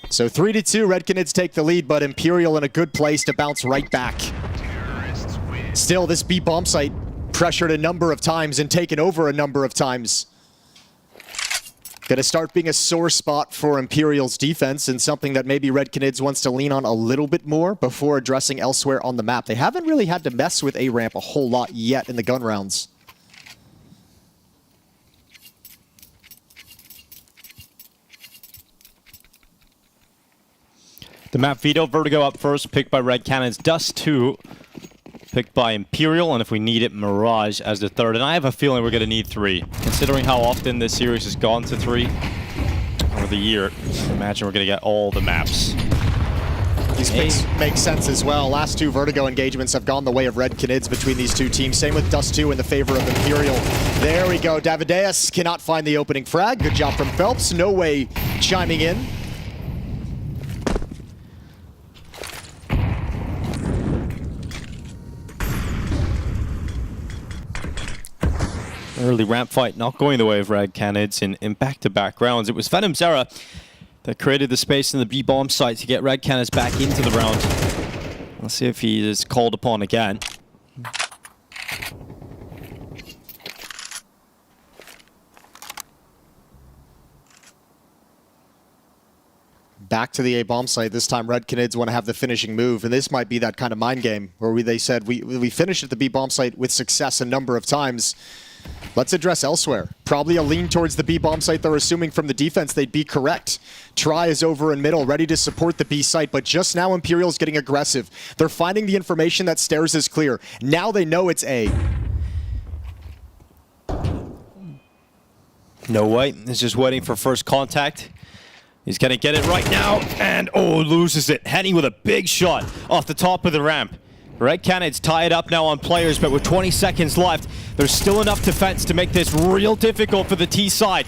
So 3-2, Red Canids take the lead, but Imperial in a good place to bounce right back. Still, this B bomb site pressured a number of times and taken over a number of times. Going to start being a sore spot for Imperial's defense, and something that maybe Red Canids wants to lean on a little bit more before addressing elsewhere on the map. They haven't really had to mess with A-ramp a whole lot yet in the gun rounds. The map Veto, Vertigo up first, picked by Red Canids. Dust 2, picked by Imperial, and if we need it, Mirage as the third. And I have a feeling we're going to need 3, considering how often this series has gone to 3. over the year. Imagine we're going to get all the maps. These picks make sense as well. Last two Vertigo engagements have gone the way of Red Canids between these two teams. Same with Dust 2 in the favor of Imperial. There we go. Davideus cannot find the opening frag. Good job from Phelps. No way chiming in. Early ramp fight not going the way of Red Canids in back-to-back rounds. It was Venom's Zera that created the space in the B-bomb site to get Red Canids back into the round. Let's see if he is called upon again. Back to the A-bomb site. This time Red Canids want to have the finishing move, and this might be that kind of mind game where they said we finished at the B-bomb site with success a number of times. Let's address elsewhere. Probably a lean towards the B-bomb site. They're assuming from the defense they'd be correct. Try is over in middle, ready to support the B site, but just now Imperial's getting aggressive. They're finding the information that Stairs is clear. Now they know it's A. No way. He's just waiting for first contact. He's going to get it right now, and loses it. Henny with a big shot off the top of the ramp. Red Canids tie it up now on players, but with 20 seconds left, there's still enough defense to make this real difficult for the T side.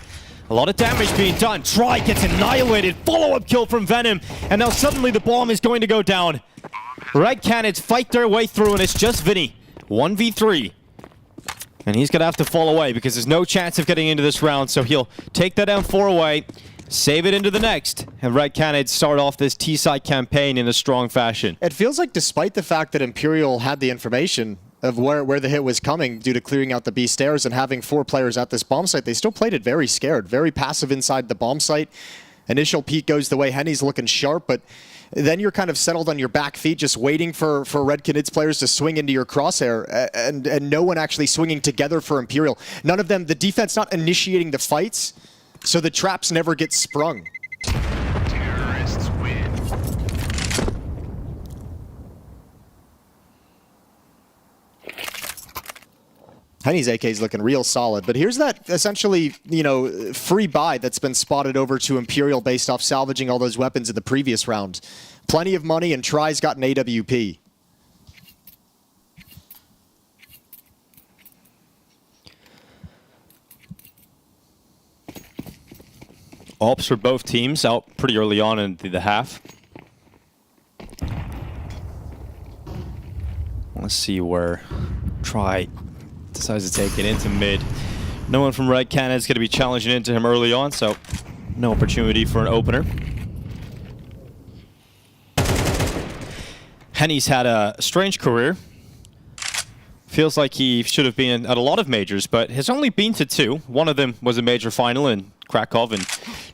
A lot of damage being done. Try gets annihilated. Follow-up kill from Venom, and now suddenly the bomb is going to go down. Red Canids fight their way through, and it's just Vinny. 1v3. And he's going to have to fall away because there's no chance of getting into this round, so he'll take that M4 away. Save it into the next, and Red Canids start off this T-side campaign in a strong fashion. It feels like despite the fact that Imperial had the information of where the hit was coming due to clearing out the B stairs and having 4 players at this bomb site, they still played it very scared, very passive inside the bomb site. Initial peek goes the way. Henny's looking sharp, but then you're kind of settled on your back feet, just waiting for Red Canids players to swing into your crosshair, and no one actually swinging together for Imperial. None of them, the defense not initiating the fights, so the traps never get sprung. Terrorists win. Henny's AK is looking real solid, but here's that essentially, free buy that's been spotted over to Imperial based off salvaging all those weapons in the previous round. Plenty of money, and Try's got an AWP. Ops for both teams out pretty early on in the half. Let's see where Try decides to take it into mid. No one from Red Canids is going to be challenging into him early on, so no opportunity for an opener. Henny's had a strange career. Feels like he should have been at a lot of majors, but has only been to 2. One of them was a major final in Krakow in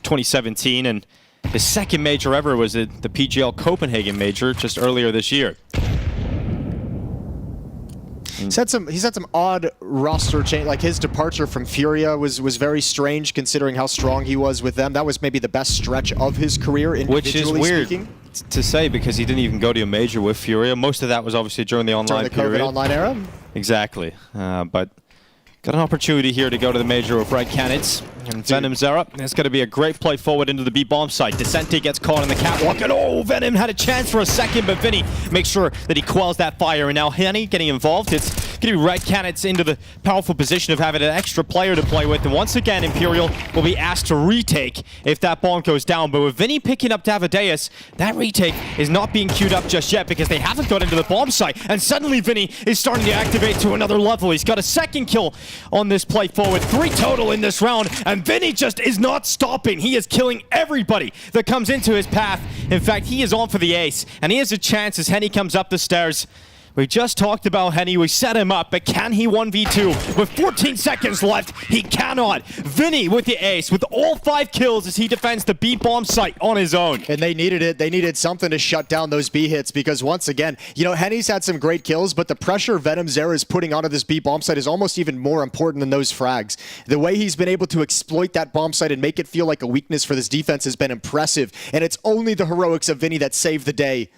2017, and his second major ever was at the PGL Copenhagen major just earlier this year. He's had some odd roster change. Like his departure from Furia was very strange considering how strong he was with them. That was maybe the best stretch of his career individually. Which is weird speaking. To say because he didn't even go to a major with Furia. Most of that was obviously during the online period. COVID online era. Exactly, but got an opportunity here to go to the major with Red Canids. And Venom Zera, it's going to be a great play forward into the B-bomb site. Descente gets caught on the catwalk, and Venom had a chance for a second, but Vinny makes sure that he quells that fire, and now Henny getting involved. It's going to be Red Canids into the powerful position of having an extra player to play with, and once again, Imperial will be asked to retake if that bomb goes down, but with Vinny picking up Davideus, that retake is not being queued up just yet because they haven't got into the bomb site, and suddenly Vinny is starting to activate to another level. He's got a second kill on this play forward, 3 total in this round, and Vinny just is not stopping. He is killing everybody that comes into his path. In fact, he is on for the ace, and he has a chance as Henny comes up the stairs. We just talked about Henny. We set him up, but can he 1v2? With 14 seconds left, he cannot. Vinny with the ace, with all 5 kills as he defends the B-bomb site on his own. And they needed it. They needed something to shut down those B hits because once again, Henny's had some great kills, but the pressure Venom Zera is putting onto this B-bomb site is almost even more important than those frags. The way he's been able to exploit that bomb site and make it feel like a weakness for this defense has been impressive, and it's only the heroics of Vinny that saved the day.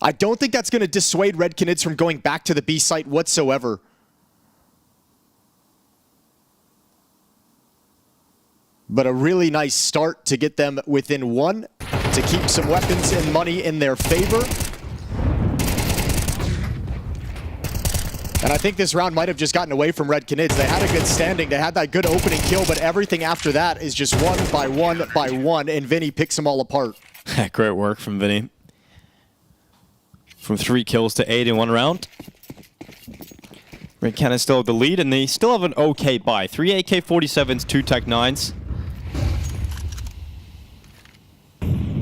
I don't think that's going to dissuade Red Canids from going back to the B site whatsoever. But a really nice start to get them within 1, to keep some weapons and money in their favor. And I think this round might have just gotten away from Red Canids. They had a good standing, they had that good opening kill, but everything after that is just one by one, and Vinny picks them all apart. Great work from Vinny. From 3 kills to 8 in 1 round. Red Canids still have the lead, and they still have an okay buy. 3 AK-47s, 2 Tech-9s.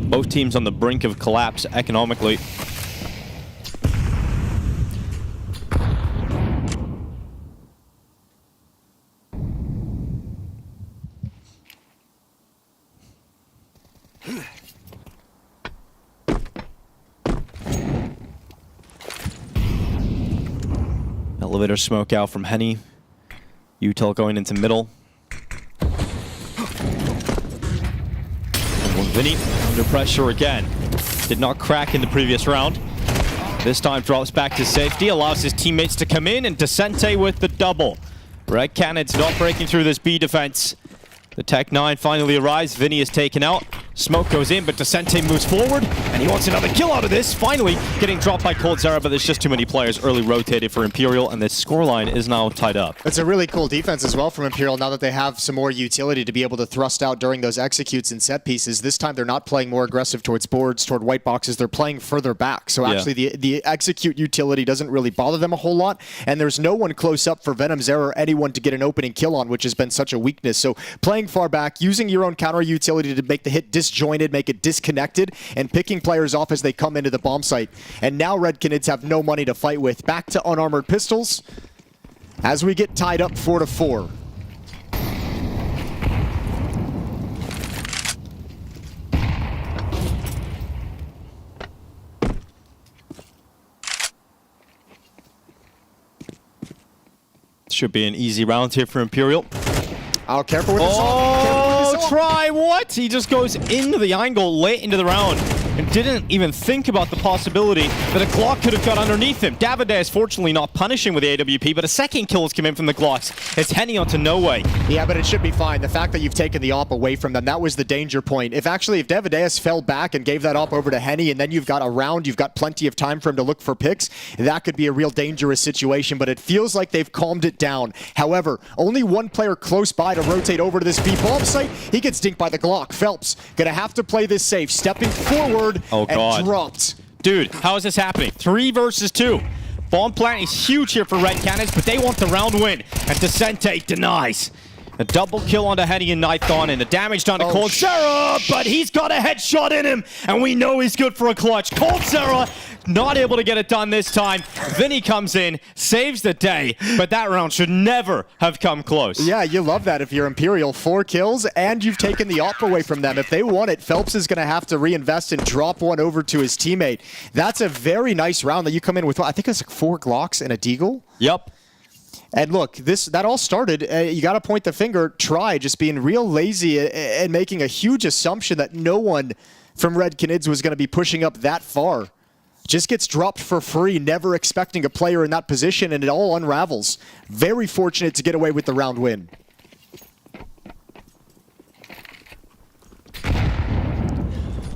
Both teams on the brink of collapse economically. Elevator smoke out from Henny. Util going into middle. Vinny under pressure again. Did not crack in the previous round. This time drops back to safety, allows his teammates to come in, and Descente with the double. Red Canids not breaking through this B defense. The Tech-9 finally arrives. Vinny is taken out. Smoke goes in, but Descente moves forward, and he wants another kill out of this. Finally getting dropped by coldzera, but there's just too many players early rotated for Imperial, and the scoreline is now tied up. It's a really cool defense as well from Imperial now that they have some more utility to be able to thrust out during those executes and set pieces. This time they're not playing more aggressive towards boards, toward white boxes. They're playing further back. So actually the execute utility doesn't really bother them a whole lot, and there's no one close up for Venomzera or anyone to get an opening kill on, which has been such a weakness. So playing far back, using your own counter utility to make the hit disjointed, make it disconnected, and picking players off as they come into the bomb site. And now Red Canids have no money to fight with. Back to unarmored pistols as we get tied up 4-4. Should be an easy round here for Imperial. Oh, careful with the song. Try what? He just goes into the angle late into the round and didn't even think about the possibility that a Glock could have got underneath him. Davide is fortunately not punishing with the AWP, but a second kill has come in from the Glocks. It's Henny onto No Way. Yeah, but it should be fine. The fact that you've taken the op away from them, that was the danger point. If Davideus fell back and gave that op over to Henny, and then you've got a round, you've got plenty of time for him to look for picks, that could be a real dangerous situation, but it feels like they've calmed it down. However, only one player close by to rotate over to this B bomb site. He gets dinked by the Glock. Phelps gonna have to play this safe, stepping forward and dropped. Dude, how is this happening? 3 versus 2. Bomb plant is huge here for Red Canids, but they want the round win, and Descente denies. A double kill onto Henny and Nithon, and the damage done to coldzera, but he's got a headshot in him, and we know he's good for a clutch. coldzera not able to get it done this time. Vinny comes in, saves the day, but that round should never have come close. Yeah, you love that if you're Imperial. 4 kills, and you've taken the op away from them. If they want it, Phelps is going to have to reinvest and drop one over to his teammate. That's a very nice round that you come in with, I think it's like 4 Glocks and a Deagle. Yep. And look, that all started, you got to point the finger, Try just being real lazy and making a huge assumption that no one from Red Canids was going to be pushing up that far. Just gets dropped for free, never expecting a player in that position, and it all unravels. Very fortunate to get away with the round win.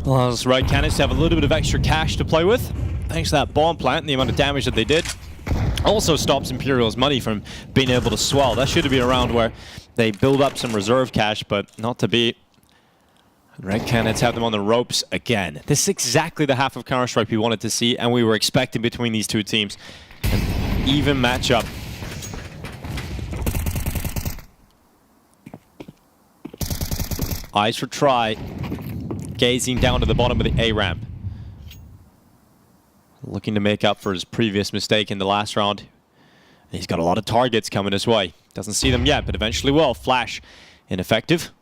Allows Red Canids to have a little bit of extra cash to play with, thanks to that bomb plant and the amount of damage that they did. Also stops Imperial's money from being able to swell. That should be a round where they build up some reserve cash, but not to be. Red Canids have them on the ropes again. This is exactly the half of Counter-Strike we wanted to see, and we were expecting between these two teams. An even matchup. Eyes for Try, gazing down to the bottom of the A ramp. Looking to make up for his previous mistake in the last round. He's got a lot of targets coming his way. Doesn't see them yet, but eventually will. Flash ineffective.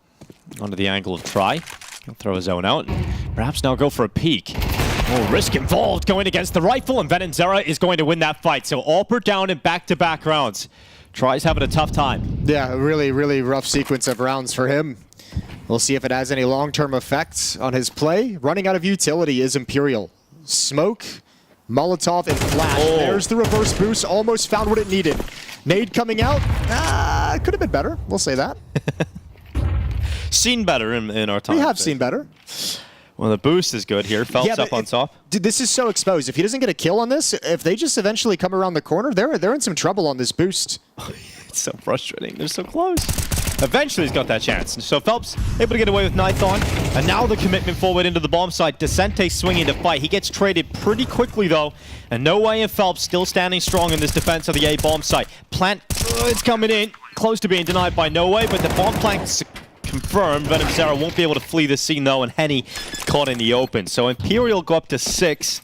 Onto the angle of Try. He'll throw his zone out and perhaps now go for a peek. Oh, risk involved going against the rifle, and Venomzera is going to win that fight. So Alper down in back-to-back rounds. Try's having a tough time. Yeah, a really, really rough sequence of rounds for him. We'll see if it has any long-term effects on his play. Running out of utility is Imperial. Smoke, Molotov, and Flash. There's the reverse boost. Almost found what it needed. Nade coming out. Could have been better. We'll say that. seen better in our time. We have seen better. Well, the boost is good here. Phelps up on top. Dude, this is so exposed. If he doesn't get a kill on this, if they just eventually come around the corner, they're in some trouble on this boost. It's so frustrating. They're so close. Eventually, he's got that chance. And so Phelps able to get away with Nithon. And now the commitment forward into the bomb site. Descente swinging to fight. He gets traded pretty quickly, though. And No Way and Phelps still standing strong in this defense of the A bomb site. Plant, it's coming in. Close to being denied by No Way, but the bomb plank's confirmed. Venom Sarah won't be able to flee the scene, though, and Henny caught in the open. So Imperial go up to 6.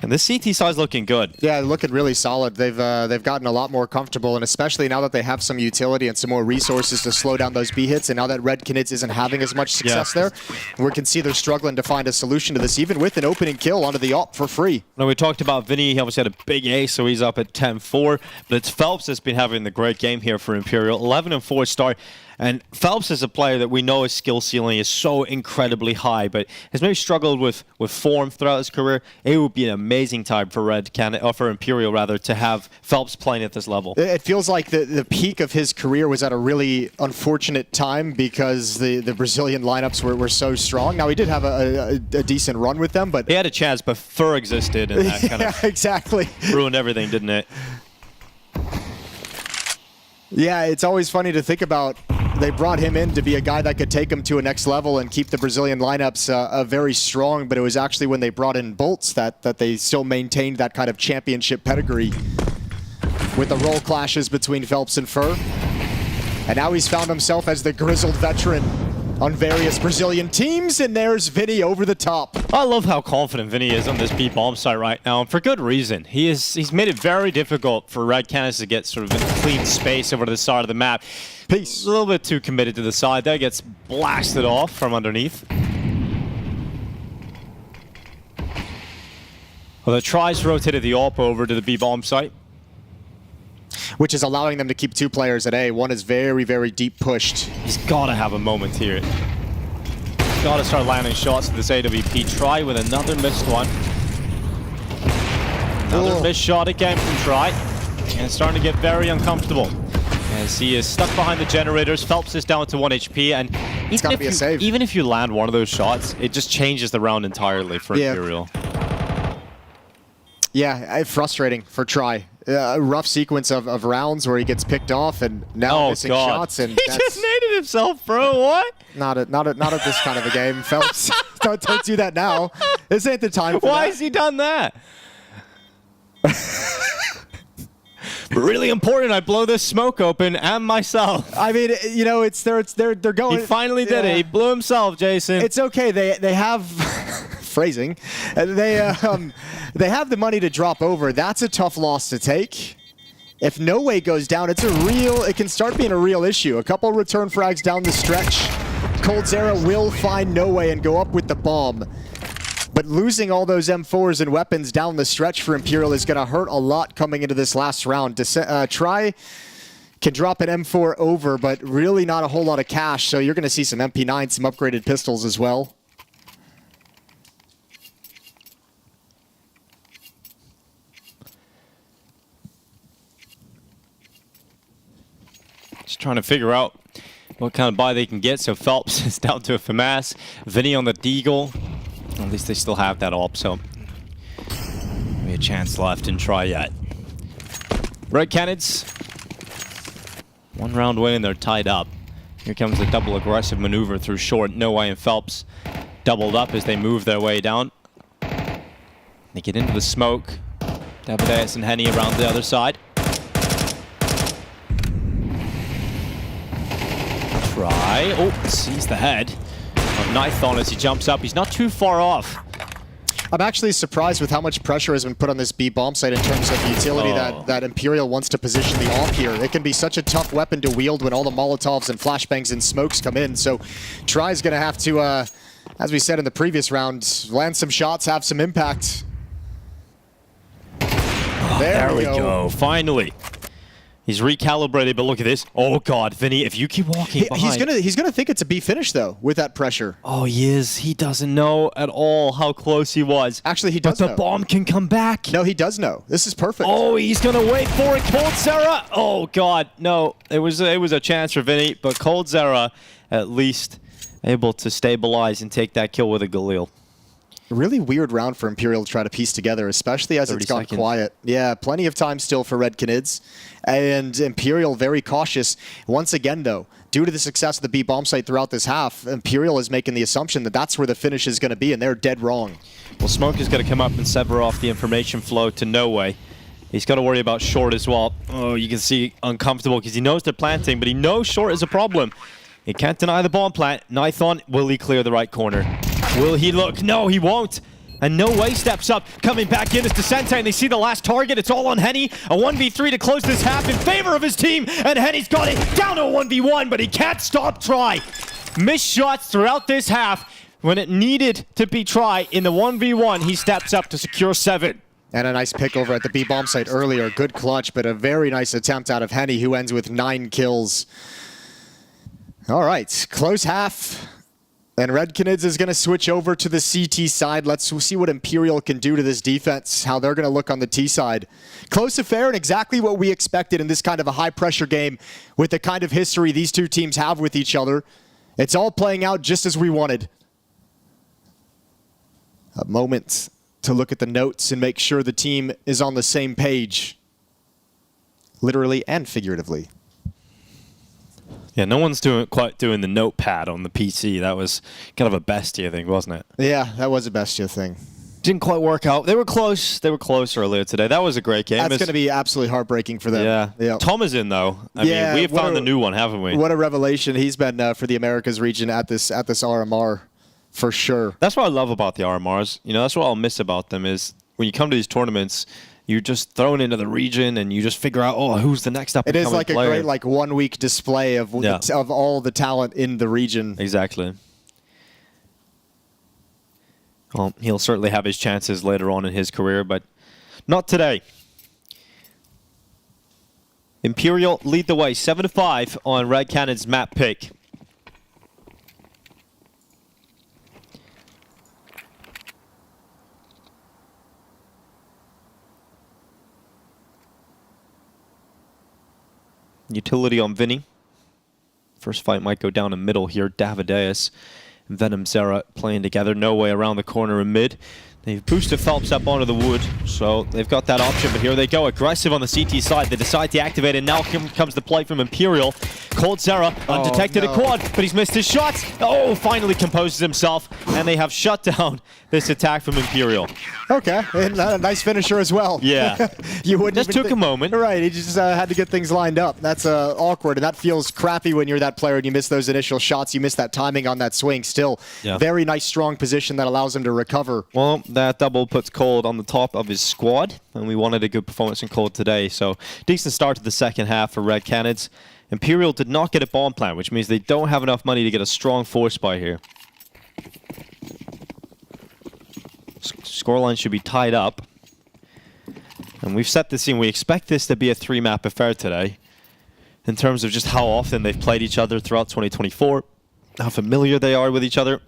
And this CT side's looking good. Yeah, looking really solid. They've gotten a lot more comfortable, and especially now that they have some utility and some more resources to slow down those B hits, and now that Red Canids isn't having as much success there, we can see they're struggling to find a solution to this, even with an opening kill onto the AWP for free. Now, we talked about Vinny. He obviously had a big ace, so he's up at 10-4. But it's Phelps that's been having the great game here for Imperial. 11-4 start. And Phelps is a player that we know his skill ceiling is so incredibly high, but has maybe struggled with form throughout his career. It would be an amazing time for for Imperial rather to have Phelps playing at this level. It feels like the peak of his career was at a really unfortunate time because the Brazilian lineups were so strong. Now, he did have a decent run with them, but he had a chance, but FUR existed, and that kind of exactly ruined everything, didn't it? Yeah, it's always funny to think about. They brought him in to be a guy that could take them to a next level and keep the Brazilian lineups very strong, but it was actually when they brought in Bolts that they still maintained that kind of championship pedigree with the role clashes between Phelps and FUR. And now he's found himself as the grizzled veteran on various Brazilian teams, and there's Vinny over the top. I love how confident Vinny is on this B bomb site right now, and for good reason. He's made it very difficult for Red Canids to get sort of a clean space over to the side of the map. Peace. A little bit too committed to the side there, gets blasted off from underneath. Well, the tries rotated the AWP over to the B bomb site, which is allowing them to keep 2 players at A. One is very, very deep pushed. He's got to have a moment here. He's got to start landing shots at this AWP. Try with another missed one. Another missed shot again from Try. And it's starting to get very uncomfortable as he is stuck behind the generators. Phelps is down to 1 HP, and even if you land one of those shots, it just changes the round entirely for Imperial. Yeah, frustrating for Try. A rough sequence of rounds where he gets picked off and now missing shots. And he just naded himself, bro. What? Not at this kind of a game, Phelps. don't do that now. This ain't the time for Why has he done that? But really important, I blow this smoke open and myself. I mean, you know, they're going. He finally did it. He blew himself, Jason. It's okay. They have phrasing. They have the money to drop over. That's a tough loss to take. If No Way goes down, it can start being a real issue. A couple return frags down the stretch. coldzera will find No Way and go up with the bomb. But losing all those M4s and weapons down the stretch for Imperial is going to hurt a lot coming into this last round. Try can drop an M4 over, but really not a whole lot of cash, so you're going to see some MP9, some upgraded pistols as well. Just trying to figure out what kind of buy they can get. So Phelps is down to a FAMAS. Vinny on the Deagle. At least they still have that AWP, so maybe a chance left and try yet. Red Canids. 1 round win and they're tied up. Here comes a double aggressive maneuver through short. No Way and Phelps doubled up as they move their way down. They get into the smoke. Davideus and Henny around the other side. Try. Oh, sees the head of Nithon as he jumps up. He's not too far off. I'm actually surprised with how much pressure has been put on this B bomb site in terms of the utility that Imperial wants to position the AWP here. It can be such a tough weapon to wield when all the Molotovs and flashbangs and smokes come in. So Try's going to have to, as we said in the previous round, land some shots, have some impact. There we go. Finally. He's recalibrated, but look at this. Oh God, Vinny, if you keep walking behind. He's gonna think it's a B finish though, with that pressure. Oh, he is. He doesn't know at all how close he was. Actually, he does know. But the bomb can come back. No, he does know. This is perfect. Oh, he's gonna wait for it. coldzera. Oh God, no. It was a chance for Vinny, but coldzera at least able to stabilize and take that kill with a Galil. Really weird round for Imperial to try to piece together, especially as it's got quiet. Yeah, plenty of time still for Red Canids. And Imperial very cautious. Once again, though, due to the success of the B bomb site throughout this half, Imperial is making the assumption that that's where the finish is going to be, and they're dead wrong. Well, Smoke is going to come up and sever off the information flow to No Way. He's got to worry about Short as well. Oh, you can see uncomfortable because he knows they're planting, but he knows Short is a problem. He can't deny the bomb plant. Nithon, will he clear the right corner? Will he look? No, he won't. And No Way steps up, coming back in as Descente, and they see the last target. It's all on Henny. A 1v3 to close this half in favor of his team, and Henny's got it down to a 1v1, but he can't stop try. Missed shots throughout this half. When it needed to be try in the 1v1, he steps up to secure 7. And a nice pick over at the B bomb site earlier. Good clutch, but a very nice attempt out of Henny, who ends with 9 kills. All right, close half. And Red Canids is going to switch over to the CT side. Let's see what Imperial can do to this defense, how they're going to look on the T side. Close affair and exactly what we expected in this kind of a high-pressure game with the kind of history these two teams have with each other. It's all playing out just as we wanted. A moment to look at the notes and make sure the team is on the same page, literally and figuratively. Yeah, no one's quite doing the notepad on the PC. That was kind of a Bestia thing, wasn't it? Yeah, that was a Bestia thing. Didn't quite work out. They were close. They were close earlier today. That was a great game. That's going to be absolutely heartbreaking for them. Yeah. Tom is in, though. I mean, we have found the new one, haven't we? What a revelation he's been for the Americas region at this RMR, for sure. That's what I love about the RMRs. You know, that's what I'll miss about them is when you come to these tournaments, you're just thrown into the region and you just figure out, oh, who's the next up and coming player. It is like a great 1 week display of all the talent in the region. Exactly. Well, he'll certainly have his chances later on in his career, but not today. Imperial lead the way, 7-5 on Red Canids map pick. Utility on Vinny. First fight might go down in middle here. Davideus and Venom Zera playing together. No Way around the corner in mid. They've boosted Phelps up onto the wood, so they've got that option, but here they go. Aggressive on the CT side. They decide to activate it. Now comes the play from Imperial. Cold Zera, undetected a quad, but he's missed his shots. Oh, finally composes himself, and they have shut down this attack from Imperial. Okay, and a nice finisher as well. Yeah. You wouldn't just took a moment. Right, he just had to get things lined up. That's awkward, and that feels crappy when you're that player and you miss those initial shots. You miss that timing on that swing. Still, very nice, strong position that allows him to recover. Well, that double puts Cold on the top of his squad, and we wanted a good performance in Cold today. So, decent start to the second half for Red Canids. Imperial did not get a bomb plant, which means they don't have enough money to get a strong force buy here. Scoreline should be tied up. And we've set the scene. We expect this to be a 3-map affair today. In terms of just how often they've played each other throughout 2024. How familiar they are with each other.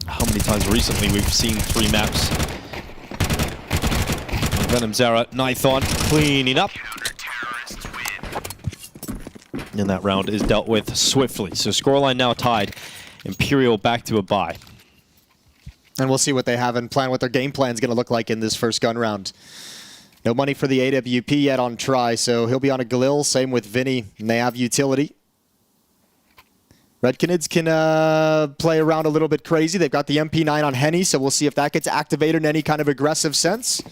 How many times recently we've seen 3 maps. Venom Zera, Nithon cleaning up. And that round is dealt with swiftly. So scoreline now tied. Imperial back to a bye. And we'll see what they have and plan what their game plan is going to look like in this first gun round. No money for the AWP yet on Try, so he'll be on a Galil. Same with Vinny, and they have utility. Red Canids can play around a little bit crazy. They've got the MP9 on Henny, so we'll see if that gets activated in any kind of aggressive sense.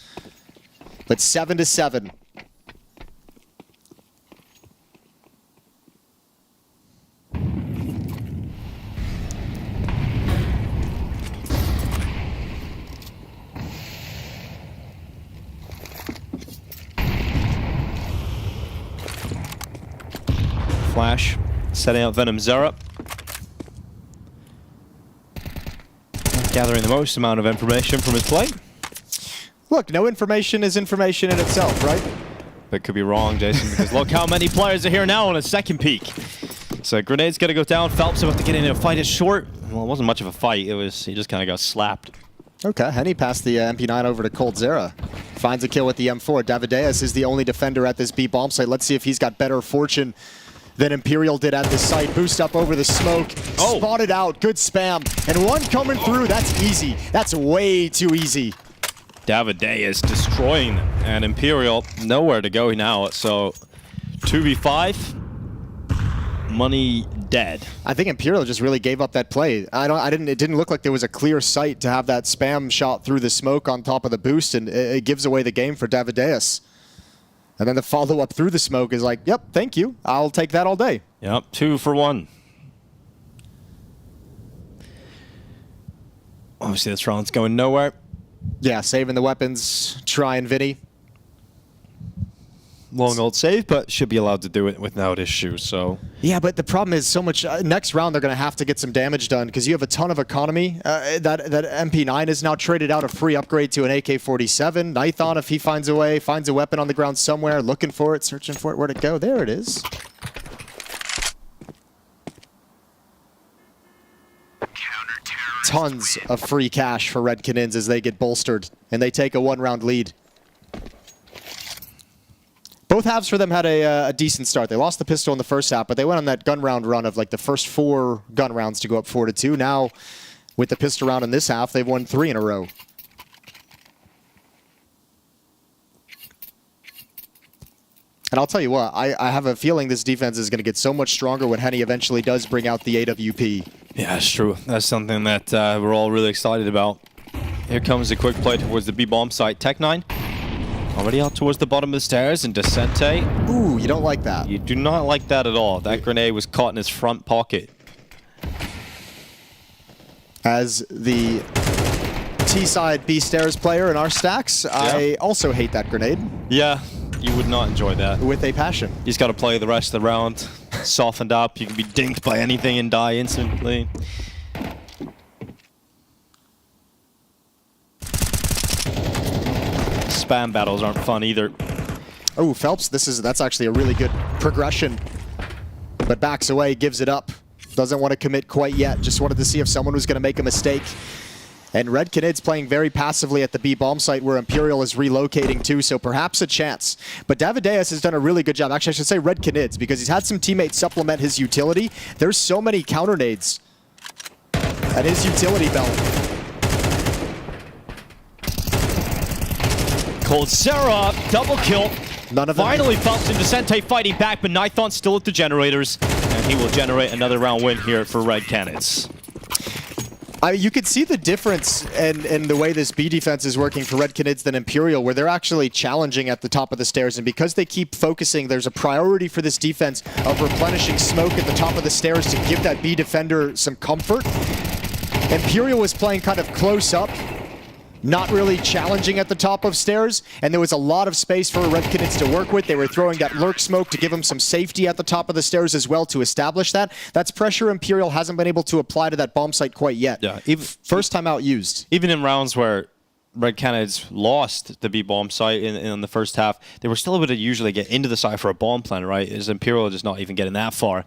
But 7-7. Flash, setting out Venom Zera. Gathering the most amount of information from his play. Look, no information is information in itself, right? That could be wrong, Jason, because look how many players are here now on a second peak. So Grenade's got to go down. Phelps about to get in a fight is short. Well, it wasn't much of a fight. He just kind of got slapped. Okay, Henny passed the MP9 over to Cold Zera. Finds a kill with the M4. Davideus is the only defender at this B bomb site. Let's see if he's got better fortune than Imperial did at the site. Boost up over the smoke, spotted out, good spam, and one coming through. That's easy. That's way too easy. Davide is destroying them, and Imperial nowhere to go now. So 2v5, money dead. I think Imperial just really gave up that play. It didn't look like there was a clear sight to have that spam shot through the smoke on top of the boost, and it gives away the game for Davideus. And then the follow-up through the smoke is like, yep, thank you. I'll take that all day. Yep, 2 for 1. Obviously, this round's going nowhere. Yeah, saving the weapons, trying Vinny. Long old save, but should be allowed to do it without issue, so... Yeah, but the problem is so much... next round, they're going to have to get some damage done because you have a ton of economy. That MP9 is now traded out, a free upgrade to an AK-47. Nython, if he finds a way, finds a weapon on the ground somewhere, looking for it, searching for it, where'd it go? There it is. Tons of free cash for Red Canids as they get bolstered, and they take a one-round lead. Both halves for them had a decent start. They lost the pistol in the first half, but they went on that gun round run of like the first 4 gun rounds to go up 4-2. Now, with the pistol round in this half, they've won 3 in a row. And I'll tell you what, I have a feeling this defense is going to get so much stronger when Henny eventually does bring out the AWP. Yeah, it's true. That's something that we're all really excited about. Here comes a quick play towards the B-bomb site. Tech9 already out towards the bottom of the stairs, and Descente. Ooh, you don't like that. You do not like that at all. That grenade was caught in his front pocket. As the T-side B-stairs player in our stacks, I also hate that grenade. Yeah, you would not enjoy that. With a passion. You just got to play the rest of the round softened up. You can be dinked by anything and die instantly. Spam battles aren't fun either. Oh, Phelps, that's actually a really good progression. But backs away, gives it up. Doesn't want to commit quite yet. Just wanted to see if someone was going to make a mistake. And Red Canids playing very passively at the B-bomb site where Imperial is relocating to, so perhaps a chance. But Davideus has done a really good job. Actually, I should say Red Canids, because he's had some teammates supplement his utility. There's so many counter nades at his utility belt. Cold Sarah, double kill. None of them. Finally, Phelps and Descente fighting back, but Nython's still at the generators, and he will generate another round win here for Red Canids. You could see the difference in the way this B defense is working for Red Canids than Imperial, where they're actually challenging at the top of the stairs, and because they keep focusing, there's a priority for this defense of replenishing smoke at the top of the stairs to give that B defender some comfort. Imperial was playing kind of close up, not really challenging at the top of stairs, and there was a lot of space for Red Canids to work with. They were throwing that lurk smoke to give them some safety at the top of the stairs as well to establish that. That's pressure Imperial hasn't been able to apply to that bomb site quite yet. Yeah, first time out used. Even in rounds where Red Canids lost the B-bomb site in the first half, they were still able to usually get into the site for a bomb plan, right? As Imperial just not even getting that far.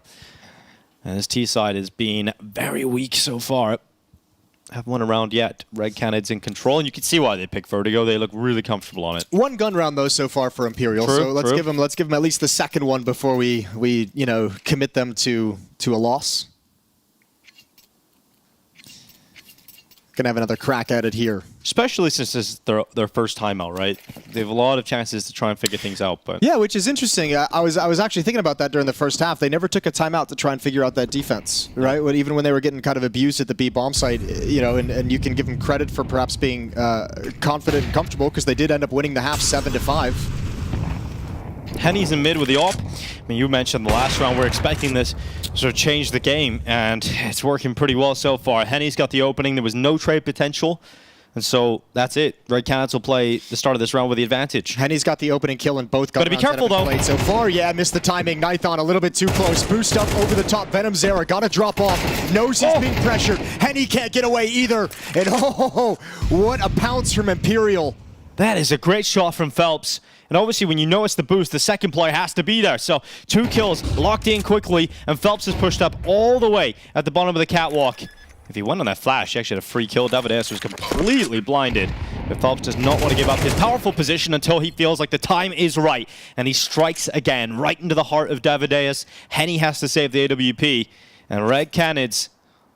And this T side is being very weak so far. Haven't won a round yet. Red Canids in control, and you can see why they picked Vertigo. They look really comfortable on it. One gun round though so far for Imperial, so let's give them at least the second one before we commit them to a loss. Gonna have another crack at it here. Especially since this is their first time out, right? They have a lot of chances to try and figure things out. But yeah, which is interesting. I was actually thinking about that during the first half. They never took a timeout to try and figure out that defense, right? Even when they were getting kind of abused at the B bomb site, and you can give them credit for perhaps being confident and comfortable because they did end up winning the half 7-5. Henny's in mid with the AWP. I mean, you mentioned the last round, we're expecting this to sort of change the game, and it's working pretty well so far. Henny's got the opening. There was no trade potential, and so that's it. Red Canids will play the start of this round with the advantage. Henny's got the opening kill in both gun rounds. Gotta be careful, though. Played so far, yeah, missed the timing. Nython a little bit too close. Boost up over the top. Venom Zera got to drop off. Knows he's being pressured. Henny can't get away either. And what a pounce from Imperial. That is a great shot from Phelps. And obviously, when you know it's the boost, the second player has to be there. So 2 kills locked in quickly, and Phelps is pushed up all the way at the bottom of the catwalk. If he went on that flash, he actually had a free kill. Davideus was completely blinded. But Phelps does not want to give up his powerful position until he feels like the time is right. And he strikes again, right into the heart of Davideus. Henny has to save the AWP. And Red Canids,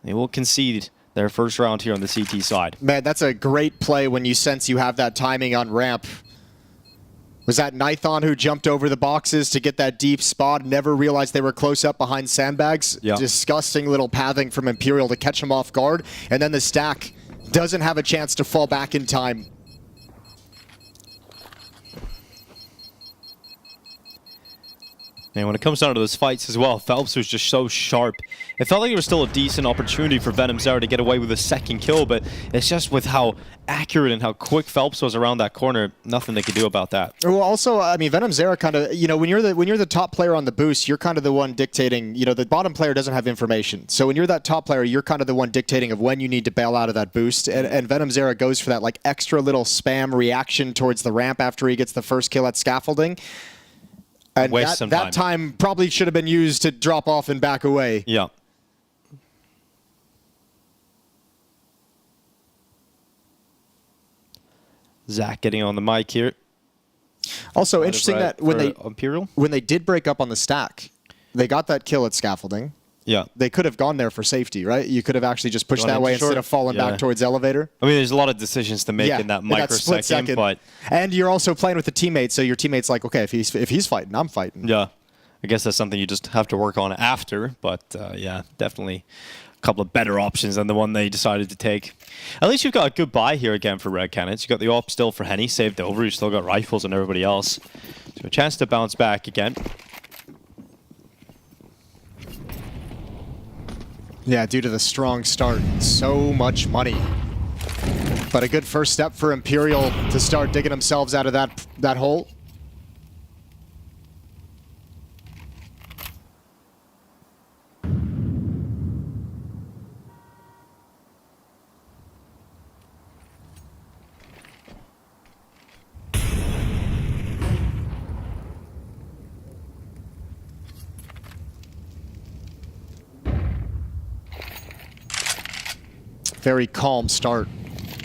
they will concede their first round here on the CT side. Man, that's a great play when you sense you have that timing on ramp. Was that Nithon who jumped over the boxes to get that deep spot, never realized they were close up behind sandbags? Yeah. Disgusting little pathing from Imperial to catch him off guard. And then the stack doesn't have a chance to fall back in time. And when it comes down to those fights as well, Phelps was just so sharp. It felt like there was still a decent opportunity for Venom Zera to get away with a second kill, but it's just with how accurate and how quick Phelps was around that corner, nothing they could do about that. Well, also, I mean, Venom Zera kind of, you know, when you're the top player on the boost, you're kind of the one dictating, you know, the bottom player doesn't have information. So when you're that top player, you're kind of the one dictating of when you need to bail out of that boost. And Venom Zera goes for that like extra little spam reaction towards the ramp after he gets the first kill at scaffolding. And that time probably should have been used to drop off and back away. Yeah. Zach getting on the mic here. Also interesting that Imperial, when they did break up on the stack, they got that kill at scaffolding. Yeah. They could have gone there for safety, right? You could have actually just pushed that way instead of falling back towards elevator. I mean, there's a lot of decisions to make in that microsecond, but... And you're also playing with the teammates, so your teammate's like, okay, if he's fighting, I'm fighting. Yeah. I guess that's something you just have to work on after, but yeah, definitely a couple of better options than the one they decided to take. At least you've got a good buy here again for Red Canids. You've got the op still for Henny, saved over. You've still got rifles and everybody else. So a chance to bounce back again. Yeah, due to the strong start, so much money. But a good first step for Imperial to start digging themselves out of that hole. Very calm start.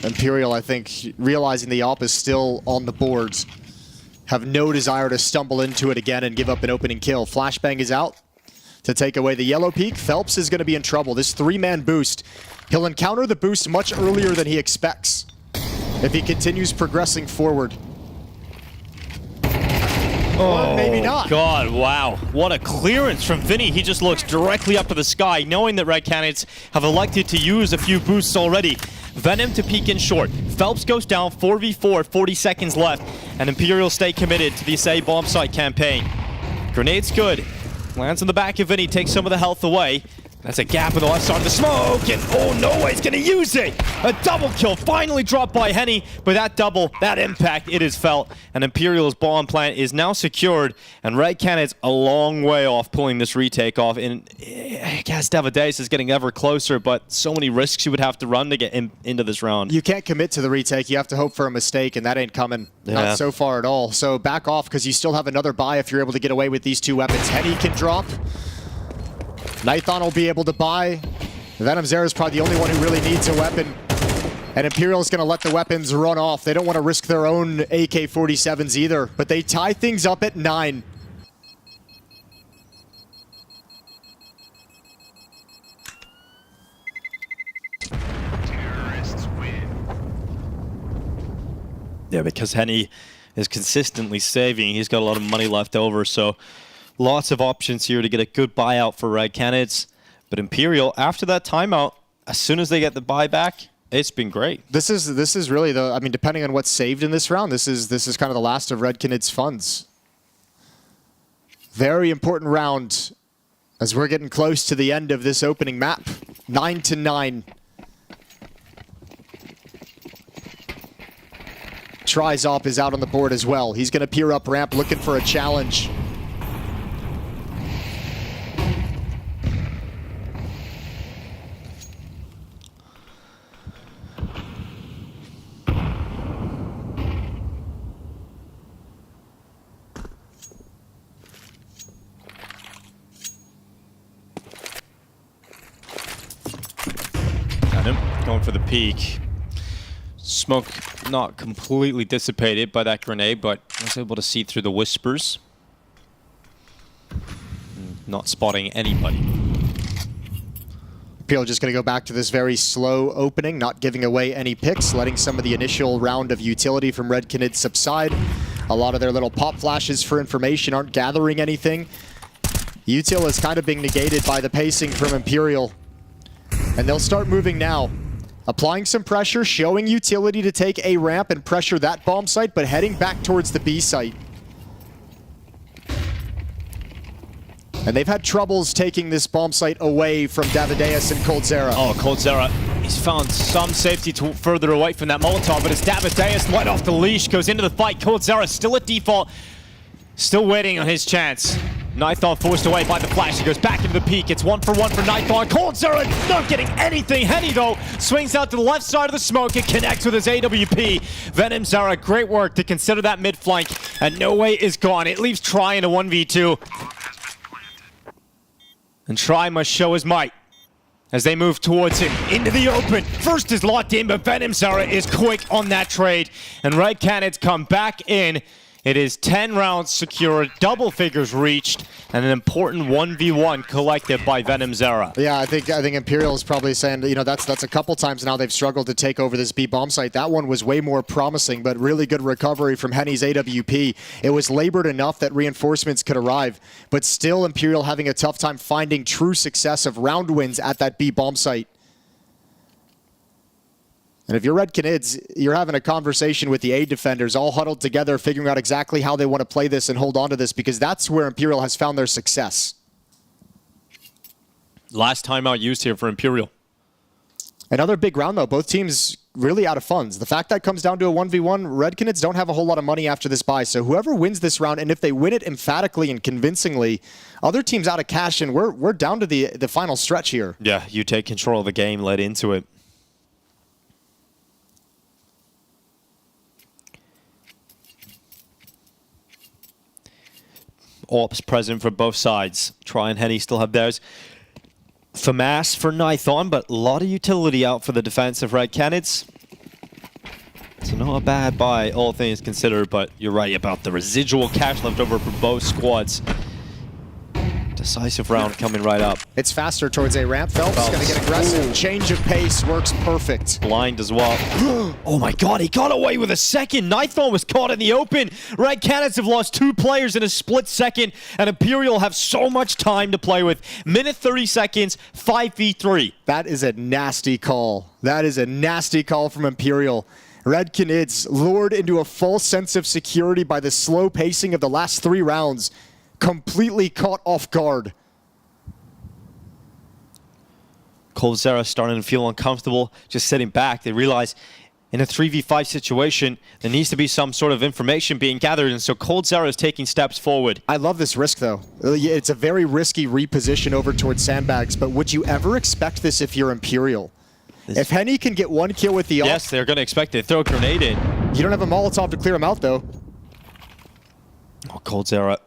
Imperial, I think, realizing the op is still on the boards, have no desire to stumble into it again and give up an opening kill. Flashbang is out to take away the yellow peak. Phelps is going to be in trouble. This three-man boost, he'll encounter the boost much earlier than he expects if he continues progressing forward. Oh, maybe not. God, wow. What a clearance from Vinny. He just looks directly up to the sky, knowing that Red Canids have elected to use a few boosts already. Venom to peek in short. Phelps goes down, 4v4, 40 seconds left, and Imperial stay committed to this A bomb site campaign. Grenade's good. Lands on the back of Vinny, takes some of the health away. That's a gap in the left side of the smoke, and oh no way, he's gonna use it! A double kill finally dropped by Henny, but that double, that impact, it is felt, and Imperial's bomb plant is now secured, and Red Canids a long way off pulling this retake off, and I guess Davideus is getting ever closer, but so many risks you would have to run to get into this round. You can't commit to the retake, you have to hope for a mistake, and that ain't coming. Not so far at all. So back off, because you still have another buy if you're able to get away with these two weapons. Henny can drop. Nithon will be able to buy. Venom Zera is probably the only one who really needs a weapon. And Imperial's going to let the weapons run off. They don't want to risk their own AK-47s either. But they tie things up at 9. Terrorists win. Yeah, because Henny is consistently saving. He's got a lot of money left over, so lots of options here to get a good buyout for Red Canids. But Imperial, after that timeout, as soon as they get the buyback, it's been great. This is really the, I mean, depending on what's saved in this round, this is kind of the last of Red Canids' funds. Very important round as we're getting close to the end of this opening map. 9-9. Trizop is out on the board as well. He's going to peer up ramp looking for a challenge. going for the peak. Smoke not completely dissipated by that grenade, but was able to see through the whispers. Not spotting anybody. Imperial just going to go back to this very slow opening, not giving away any picks, letting some of the initial round of utility from Red Canids subside. A lot of their little pop flashes for information aren't gathering anything. Util is kind of being negated by the pacing from Imperial. And they'll start moving now. Applying some pressure, showing utility to take a ramp and pressure that bomb site, but heading back towards the B site. And they've had troubles taking this bomb site away from Davideus and coldzera. Oh, coldzera, he's found some safety further away from that Molotov, but as Davideus let off the leash, goes into the fight. coldzera still at default, still waiting on his chance. Nithon forced away by the flash. He goes back into the peak. It's 1-for-1 for Nithon. coldzera not getting anything. Henny, though, swings out to the left side of the smoke and connects with his AWP. Venom Zara, great work to consider that mid flank, and No Way is gone. It leaves Try in a 1v2. And Try must show his might as they move towards him into the open. First is locked in, but Venom Zara is quick on that trade. And Red Canids come back in. It is 10 rounds secured, double figures reached, and an important 1v1 collected by Venom Zara. Yeah, I think Imperial is probably saying, you know, that's a couple times now they've struggled to take over this B bomb site. That one was way more promising, but really good recovery from Henny's AWP. It was labored enough that reinforcements could arrive, but still Imperial having a tough time finding true success of round wins at that B bomb site. And if you're Red Canids, you're having a conversation with the A defenders, all huddled together, figuring out exactly how they want to play this and hold on to this, because that's where Imperial has found their success. Last timeout used here for Imperial. Another big round, though. Both teams really out of funds. The fact that comes down to a 1v1, Red Canids don't have a whole lot of money after this buy, so whoever wins this round, and if they win it emphatically and convincingly, other teams out of cash, and we're down to the final stretch here. Yeah, you take control of the game, led into it. Ops present for both sides. Try and Henny still have theirs. FAMAS for Nithon, but a lot of utility out for the defense of Red Canids. So not a bad buy, all things considered, but you're right about the residual cash left over for both squads. Decisive round coming right up. It's faster towards a ramp. Phelps going to get aggressive. Ooh. Change of pace works perfect. Blind as well. Oh my god, he got away with a second. Nithon was caught in the open. Red Canids have lost 2 players in a split second, and Imperial have so much time to play with. Minute 30 seconds, 5v3. That is a nasty call. That is a nasty call from Imperial. Red Canids lured into a false sense of security by the slow pacing of the last 3 rounds. Completely caught off guard. coldzera starting to feel uncomfortable, just sitting back. They realize in a 3v5 situation, there needs to be some sort of information being gathered, and so coldzera is taking steps forward. I love this risk, though. It's a very risky reposition over towards sandbags, but would you ever expect this if you're Imperial? If Henny can get 1 kill with the ult... Yes, they're going to expect it. Throw a grenade in. You don't have a Molotov to clear him out, though. Oh, coldzera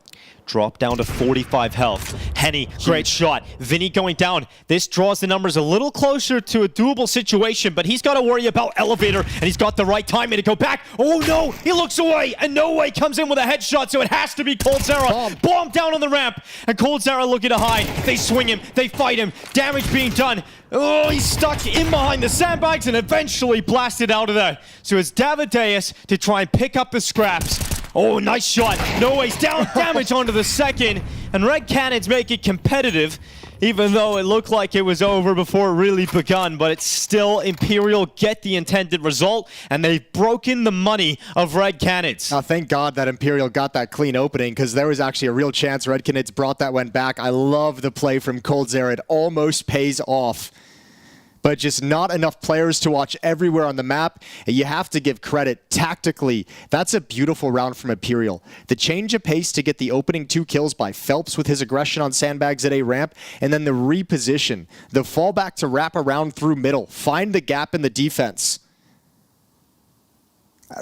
drop down to 45 health. Henny, great shot. Vinny going down. This draws the numbers a little closer to a doable situation, but he's got to worry about elevator, and he's got the right timing to go back. Oh no, he looks away, and No Way comes in with a headshot, so it has to be coldzera. Bomb down on the ramp, and coldzera looking to hide. They swing him, they fight him. Damage being done. Oh, he's stuck in behind the sandbags and eventually blasted out of there. So it's Davideus to try and pick up the scraps. Oh, nice shot. No Way's down. Damage onto the second. And Red Canids make it competitive, even though it looked like it was over before it really begun. But it's still Imperial get the intended result, and they've broken the money of Red Canids. Oh, thank God that Imperial got that clean opening, because there was actually a real chance Red Canids brought that one back. I love the play from coldzera. It almost pays off. But just not enough players to watch everywhere on the map. And you have to give credit tactically. That's a beautiful round from Imperial. The change of pace to get the opening 2 kills by Phelps with his aggression on sandbags at A ramp, and then the reposition, the fallback to wrap around through middle, find the gap in the defense.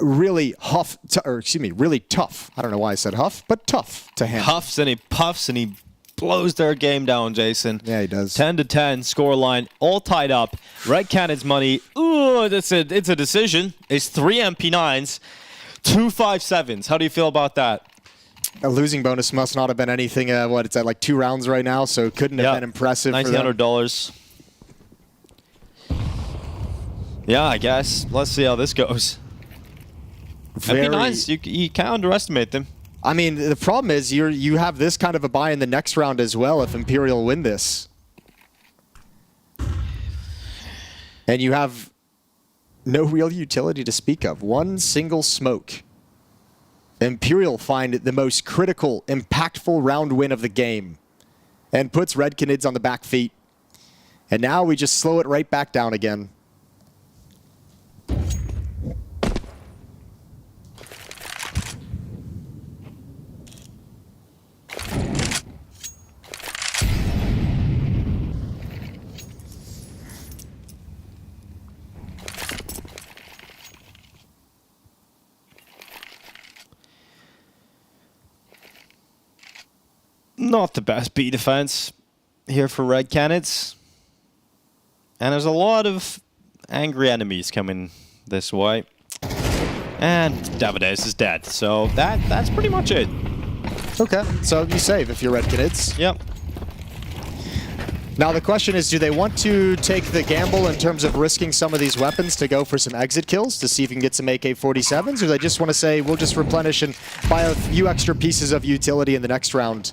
Really really tough. I don't know why I said huff, but tough to handle. Huffs and he puffs and he blows their game down, Jason. Yeah, he does. 10-10 scoreline, all tied up. Red Canids money. Ooh, it's a decision. It's 3 MP9s, 2 5-7s. How do you feel about that? A losing bonus must not have been anything. What, it's at like 2 rounds right now, so it couldn't have been impressive. $1,900. Yeah, I guess. Let's see how this goes. MP9s, you can't underestimate them. I mean, the problem is you have this kind of a buy in the next round as well if Imperial win this. And you have no real utility to speak of. One single smoke. Imperial find the most critical, impactful round win of the game and puts Red Canids on the back feet. And now we just slow it right back down again. Not the best B defense here for Red Canids. And there's a lot of angry enemies coming this way. And Davides is dead. So that's pretty much it. Okay, so you save if you're Red Canids. Yep. Now the question is, do they want to take the gamble in terms of risking some of these weapons to go for some exit kills to see if you can get some AK-47s, or they just want to say, we'll just replenish and buy a few extra pieces of utility in the next round?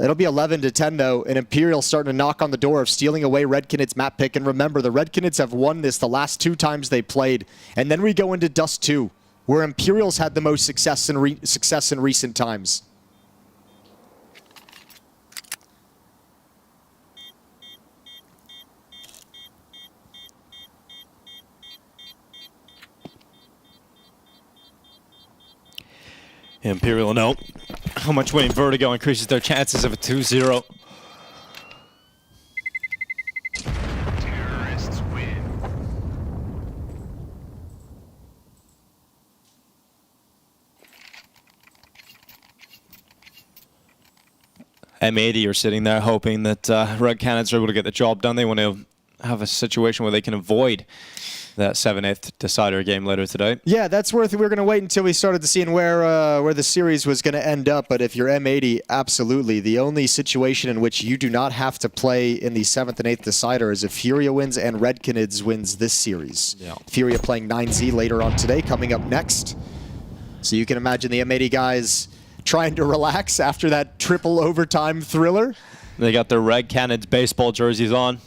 It'll be 11-10 though, and Imperial starting to knock on the door of stealing away Red Canids map pick. And remember, the Red Canids have won this the last 2 times they played. And then we go into Dust 2, where Imperial's had the most success in recent times. Imperial know how much winning Vertigo increases their chances of a 2-0. Terrorists win. M80 are sitting there hoping that Red Canids are able to get the job done. They want to have a situation where they can avoid that 7th decider game later today. Yeah, that's worth it. We're going to wait until we started to seeing where the series was going to end up. But if you're M80, absolutely. The only situation in which you do not have to play in the 7th and 8th decider is if Furia wins and Red Canids wins this series. Yeah. Furia playing 9Z later on today, coming up next. So you can imagine the M80 guys trying to relax after that triple overtime thriller. They got their Red Canids baseball jerseys on.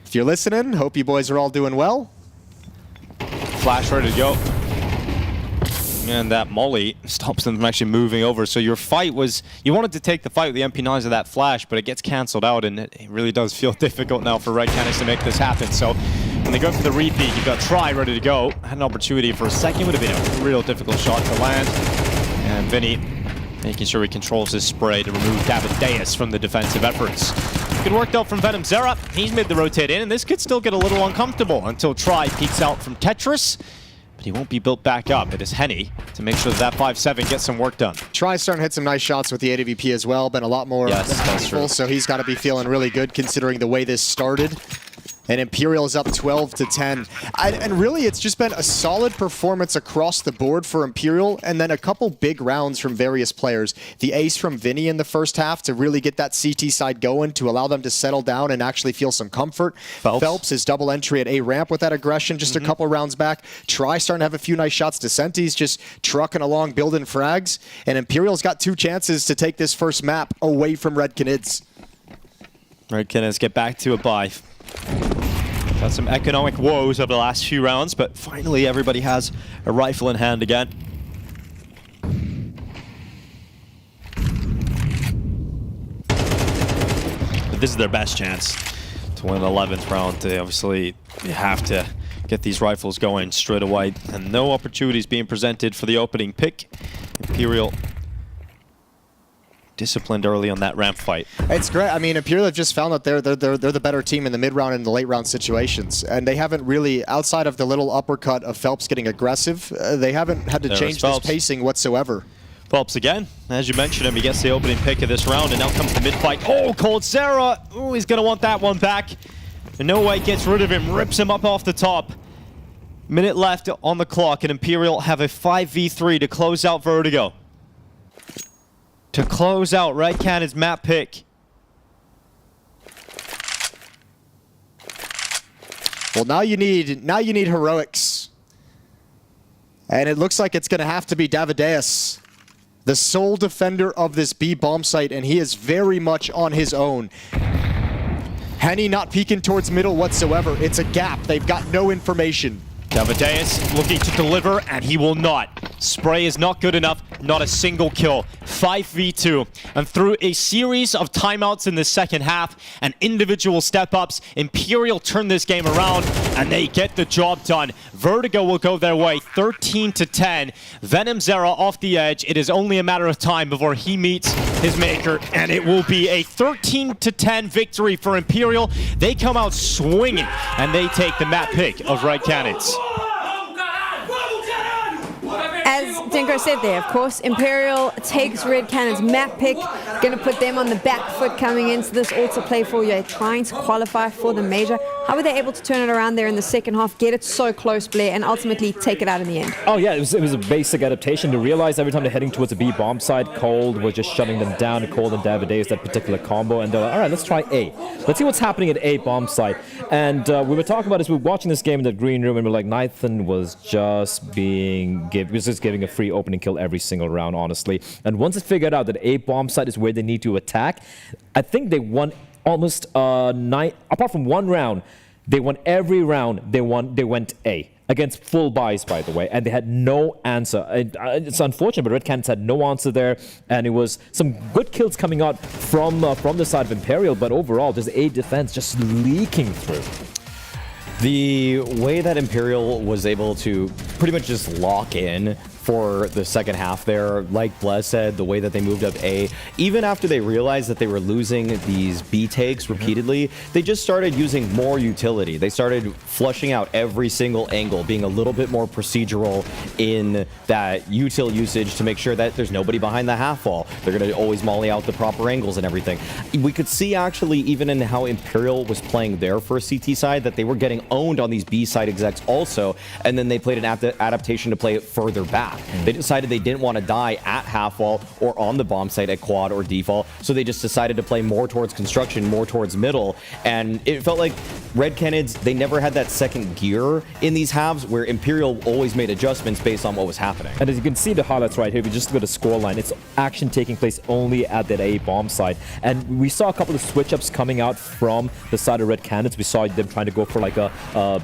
If you're listening, hope you boys are all doing well. Flash ready to go. And that molly stops them from actually moving over. So your fight was, you wanted to take the fight with the MP9s of that flash, but it gets cancelled out, and it really does feel difficult now for Red Canids to make this happen. So when they go for the repeat, you've got Try ready to go. Had an opportunity for a second, would have been a real difficult shot to land. And Vinny making sure he controls his spray to remove Davideus from the defensive efforts. Good work though from Venom Zera. He's made the rotate in, and this could still get a little uncomfortable until Try peeks out from Tetris. But he won't be built back up. It is Henny to make sure that 5-7 gets some work done. Try's starting to hit some nice shots with the AWP as well. Been a lot more impactful, so he's got to be feeling really good considering the way this started. And Imperial is up 12-10. And really, it's just been a solid performance across the board for Imperial, and then a couple big rounds from various players. The ace from Vinny in the first half to really get that CT side going, to allow them to settle down and actually feel some comfort. Phelps his double entry at A ramp with that aggression just a couple rounds back. Try starting to have a few nice shots. Decenti's just trucking along, building frags. And Imperial's got 2 chances to take this first map away from Red Canids. Red Canids get back to a bye. Got some economic woes over the last few rounds, but finally everybody has a rifle in hand again. But this is their best chance to win the 11th round. They obviously have to get these rifles going straight away, and no opportunities being presented for the opening pick. Imperial disciplined early on that ramp fight. It's great. I mean, Imperial have just found that they're the better team in the mid-round and the late-round situations. And they haven't really, outside of the little uppercut of Phelps getting aggressive, they haven't had to change this pacing whatsoever. Phelps again, as you mentioned him, he gets the opening pick of this round, and now comes the mid-fight. Oh, coldzera! Oh, he's gonna want that one back. And no way gets rid of him, rips him up off the top. Minute left on the clock, and Imperial have a 5v3 to close out Vertigo. To close out Red Canids map pick. Well, now you need heroics. And it looks like it's going to have to be Davideus, the sole defender of this B bomb site, and he is very much on his own. Henny not peeking towards middle whatsoever. It's a gap. They've got no information. Davideus looking to deliver, and he will not. Spray is not good enough, not a single kill. 5v2, and through a series of timeouts in the second half and individual step-ups, Imperial turn this game around, and they get the job done. Vertigo will go their way, 13-10. Venom Zera off the edge. It is only a matter of time before he meets his maker, and it will be a 13-10 victory for Imperial. They come out swinging, and they take the map pick of Red Canids. As Dinko said there, of course, Imperial takes Red Canids map pick, going to put them on the back foot coming into this also play for you, trying to qualify for the major. How were they able to turn it around there in the second half, get it so close, Blair, and ultimately take it out in the end? Oh yeah, it was a basic adaptation to realize every time they're heading towards the B bomb side, Cold was just shutting them down. Cold and Davideus, that particular combo, and they're like, all right, let's try A. Let's see what's happening at A bomb side. And we were talking about this, we were watching this game in the green room, and we're like, Nathan was just giving a free opening kill every single round, honestly. And once it figured out that A bomb site is where they need to attack, I think they won almost apart from one round, they won every round. They went A against full buys, by the way, and they had no answer. It's unfortunate, but Red Canids had no answer there, and it was some good kills coming out from the side of Imperial, but overall, just A defense just leaking through. The way that Imperial was able to pretty much just lock in for the second half there, like Blez said, the way that they moved up A, even after they realized that they were losing these B takes repeatedly, they just started using more utility. They started flushing out every single angle, being a little bit more procedural in that util usage to make sure that there's nobody behind the half wall. They're going to always molly out the proper angles and everything. We could see actually even in how Imperial was playing their first CT side that they were getting owned on these B side execs also, and then they played an adaptation to play it further back. They decided they didn't want to die at half wall or on the bomb site at quad or default, so they just decided to play more towards construction, more towards middle, and it felt like Red Canids, they never had that second gear in these halves where Imperial always made adjustments based on what was happening. And as you can see the highlights right here, we just look at the scoreline, it's action taking place only at that A bomb site, and we saw a couple of switch-ups coming out from the side of Red Canids. We saw them trying to go for like a,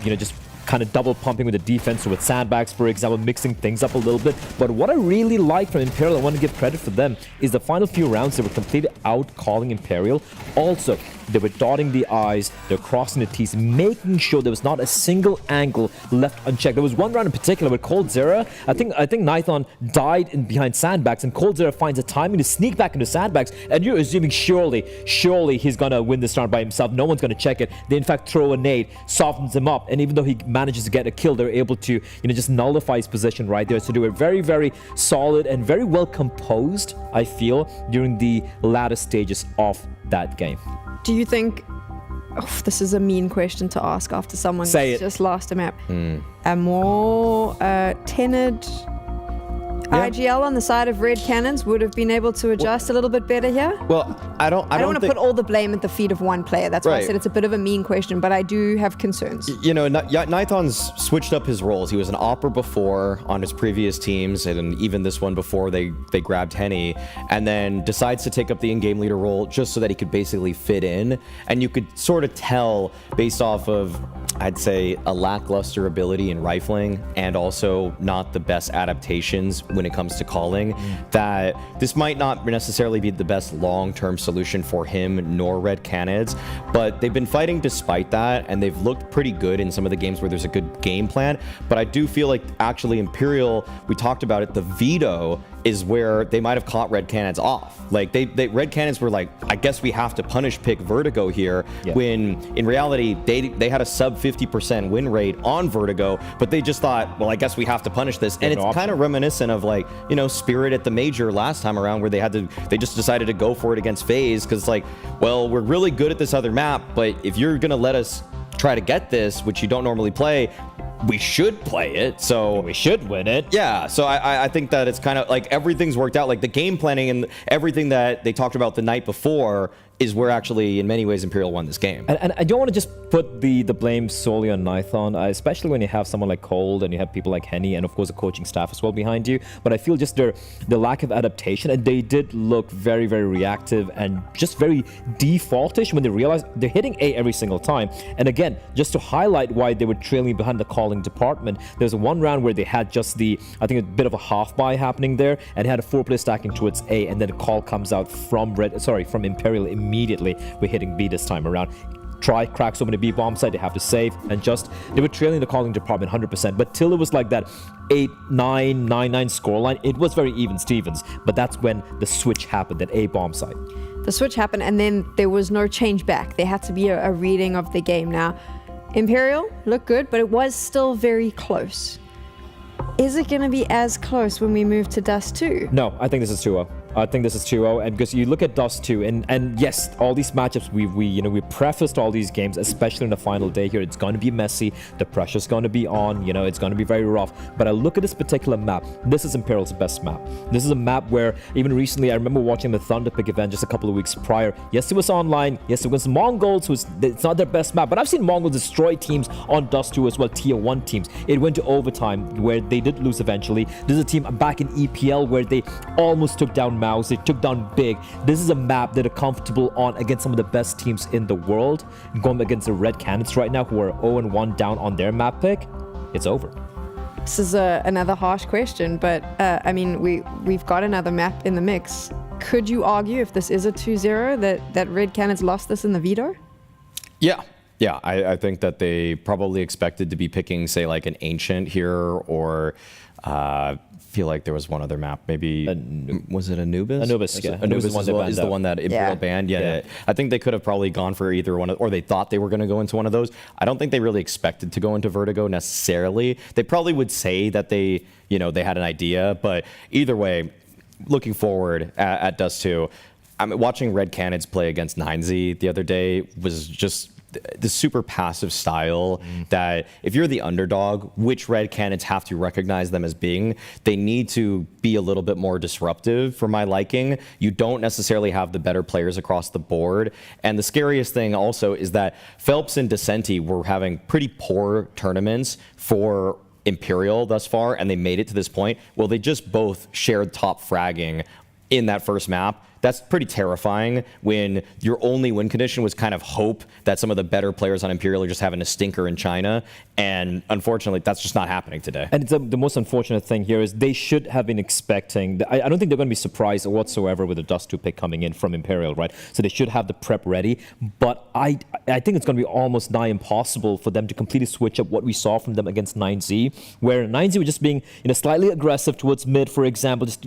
just kind of double pumping with the defense, so with sandbags, for example, mixing things up a little bit. But what I really like from Imperial, I want to give credit for them, is the final few rounds they were completely out-calling Imperial. Also, they were dotting the I's, they're crossing the T's, making sure there was not a single angle left unchecked. There was one round in particular with coldzera. I think Nithon died behind sandbags, and coldzera finds a timing to sneak back into sandbags, and you're assuming surely he's gonna win this round by himself. No one's gonna check it. They in fact throw a nade, softens him up, and even though he manages to get a kill, they're able to just nullify his position right there. So they were very, very solid and very well composed, I feel, during the latter stages of that game. Do you think, this is a mean question to ask after someone just lost a map, a more tenured IGL on the side of Red Canids would have been able to adjust a little bit better here? Well, I don't want to put all the blame at the feet of one player. That's why I said it's a bit of a mean question, but I do have concerns. Nithon's switched up his roles. He was an opera before on his previous teams, and even this one before they grabbed Henny, and then decides to take up the in-game leader role just so that he could basically fit in. And you could sort of tell based off of, I'd say, a lackluster ability in rifling and also not the best adaptations when it comes to calling, that this might not necessarily be the best long-term solution for him nor Red Canids, but they've been fighting despite that, and they've looked pretty good in some of the games where there's a good game plan. But I do feel like actually Imperial, we talked about it, the Veto is where they might have caught Red Canids off. Like Red Canids were like, I guess we have to punish pick Vertigo here, when in reality they had a sub 50% win rate on Vertigo, but they just thought, well, I guess we have to punish this. And it's kind of reminiscent of like, you know, Spirit at the Major last time around, where they just decided to go for it against FaZe, because it's like, well, we're really good at this other map, but if you're gonna let us try to get this, which you don't normally play, we should play it, so we should win it. Yeah, so I think that it's kind of like everything's worked out. Like the game planning and everything that they talked about the night before is where actually, in many ways, Imperial won this game. And I don't want to just put the blame solely on Nithon, especially when you have someone like Cold and you have people like Henny and, of course, the coaching staff as well behind you. But I feel just the lack of adaptation, and they did look very, very reactive and just very defaultish when they realized they're hitting A every single time. And again, just to highlight why they were trailing behind the calling department, there's one round where they had just I think a bit of a half buy happening there, and had a 4-player stacking towards A, and then a call comes out from Imperial immediately. We're hitting B this time around. Cracks open a B bomb site, they have to save, and they were trailing the calling department 100%. But till it was like that 8-9, 9-9 scoreline, it was very even Stevens. But that's when the switch happened at A bomb site. The switch happened, and then there was no change back. There had to be a reading of the game. Now, Imperial looked good, but it was still very close. Is it going to be as close when we move to Dust 2? No, I think this is 2-0. I think this is 2-0, and because you look at Dust 2, and yes, all these matchups we prefaced all these games, especially in the final day here. It's going to be messy. The pressure's going to be on. It's going to be very rough. But I look at this particular map. This is Imperial's best map. This is a map where even recently, I remember watching the Thunderpick event just a couple of weeks prior. Yes, it was online. Yes, it was Mongols. It's not their best map, but I've seen Mongols destroy teams on Dust 2 as well, Tier 1 teams. It went to overtime where they did lose eventually. This is a team back in EPL where they almost took down Mouse. They took down Big. This is a map that are comfortable on against some of the best teams in the world. Going against the Red Canids right now, who are 0-1 down on their map pick, it's over. This is another harsh question, but I mean, we've got another map in the mix. Could you argue, if this is a 2-0, that Red Canids lost this in the Veto? Yeah, I think that they probably expected to be picking, say, like an Ancient here, or feel like there was one other map. Maybe was it Anubis? Anubis, yeah. Anubis is the one that Imperial banned. Yeah. I think they could have probably gone for either one, or they thought they were going to go into one of those. I don't think they really expected to go into Vertigo necessarily. They probably would say that they had an idea, but either way, looking forward at Dust 2, I'm watching Red Canids play against 9Z the other day was just the super passive style that if you're the underdog, which Red Canids have to recognize them as being, they need to be a little bit more disruptive for my liking. You don't necessarily have the better players across the board. And the scariest thing also is that Phelps and Decenti were having pretty poor tournaments for Imperial thus far, and they made it to this point. Well, they just both shared top fragging in that first map. That's pretty terrifying when your only win condition was kind of hope that some of the better players on Imperial are just having a stinker in China. And unfortunately, that's just not happening today. And the most unfortunate thing here is they should have been expecting, I don't think they're going to be surprised whatsoever with the Dust 2 pick coming in from Imperial, right? So they should have the prep ready. But I think it's going to be almost nigh impossible for them to completely switch up what we saw from them against 9Z, where 9Z were just being slightly aggressive towards mid, for example, just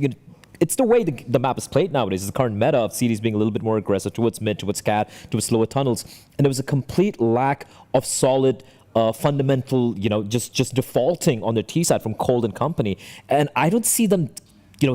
it's the way the map is played nowadays. It's the current meta of CDs being a little bit more aggressive towards mid, towards cat, towards slower tunnels. And there was a complete lack of solid fundamental, just defaulting on their T side from Cold and company. And I don't see them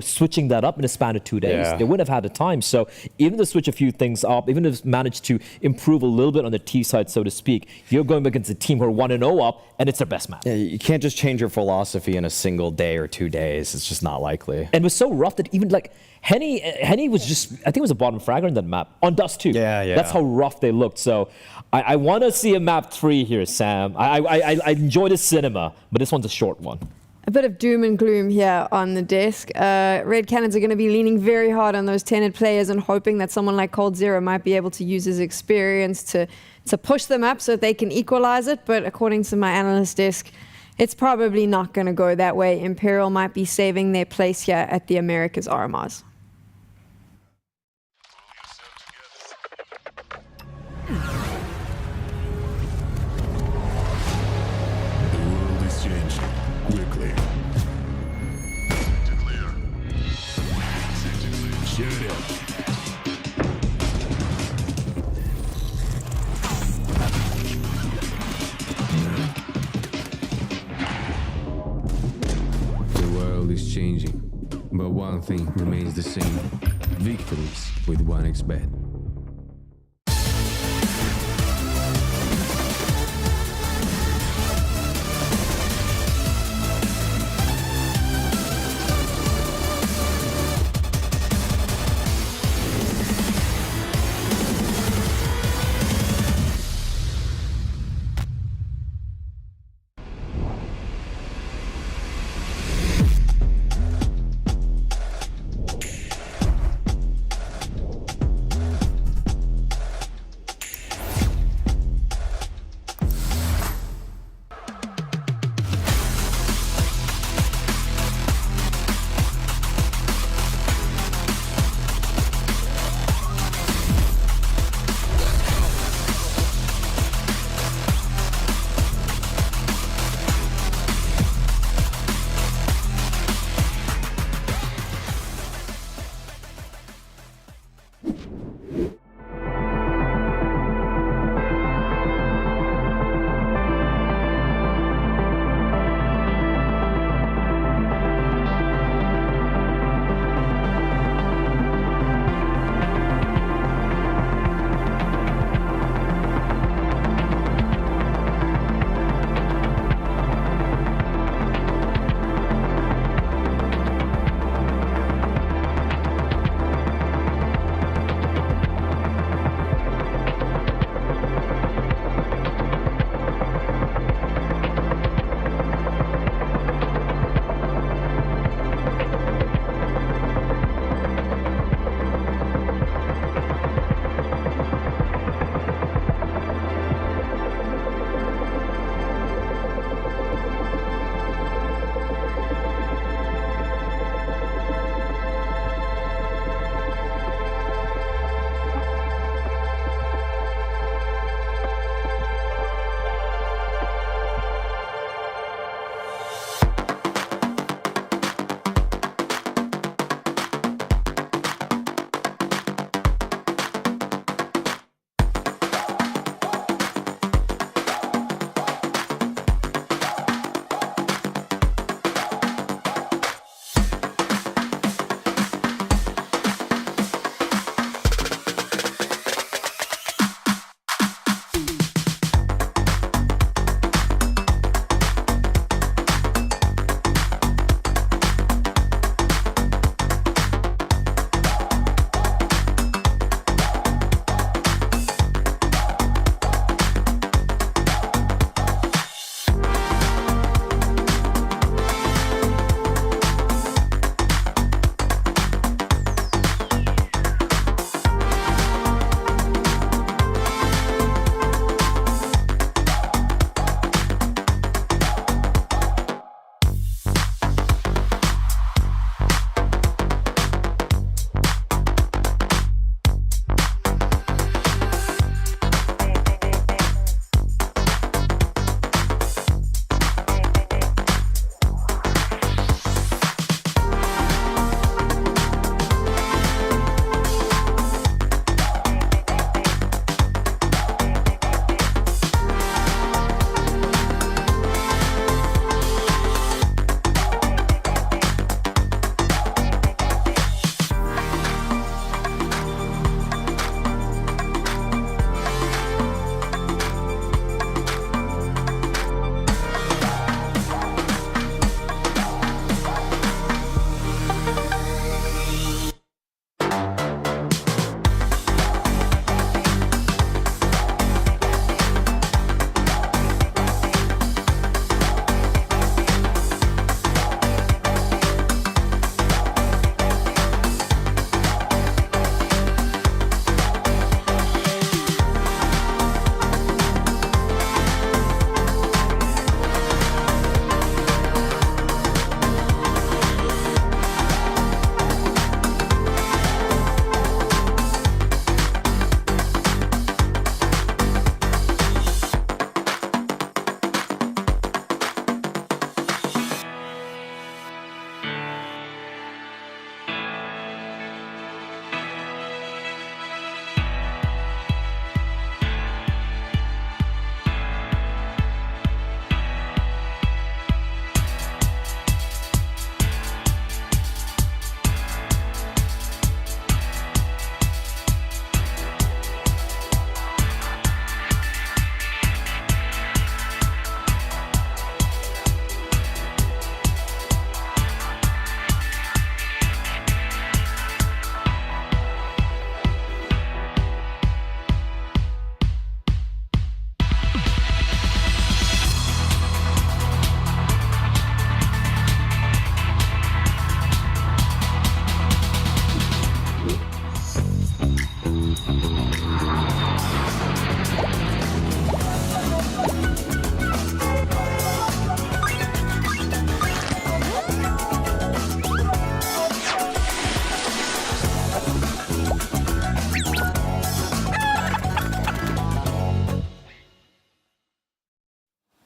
switching that up in a span of 2 days. Yeah. They wouldn't have had the time. So even to switch a few things up, even if managed to improve a little bit on the T side, so to speak, you're going against a team who are 1-0 up, and it's their best map. Yeah, you can't just change your philosophy in a single day or 2 days. It's just not likely. And it was so rough that even like Henny was just, I think it was a bottom fragger in that map on Dust 2. Yeah. That's how rough they looked. So I want to see a map 3 here, Sam. I enjoy the cinema, but this one's a short one. A bit of doom and gloom here on the desk. Red Canids are going to be leaning very hard on those tenured players and hoping that someone like Cold Zero might be able to use his experience to push them up so that they can equalize it. But according to my analyst desk, it's probably not going to go that way. Imperial might be saving their place here at the Americas RMRs. changing, but one thing remains the same. Victories with 1xBet.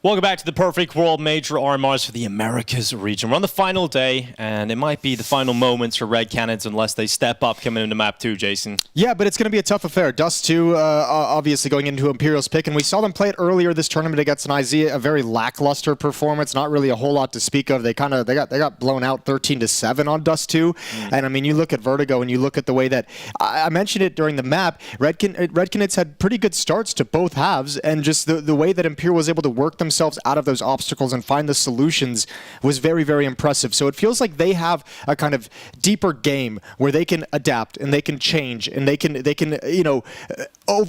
Welcome back to the Perfect World Major RMRs for the Americas region. We're on the final day, and it might be the final moments for Red Canids unless they step up coming into map 2, Jason. Yeah, but it's going to be a tough affair. Dust 2, obviously going into Imperial's pick, and we saw them play it earlier this tournament against an IZ, a very lackluster performance, not really a whole lot to speak of. They got blown out 13-7 on Dust 2, and I mean, you look at Vertigo and you look at the way that I mentioned it during the map. Red Canids had pretty good starts to both halves, and just the way that Imperial was able to work themselves out of those obstacles and find the solutions was very, very impressive. So it feels like they have a kind of deeper game where they can adapt and they can change and they can you know,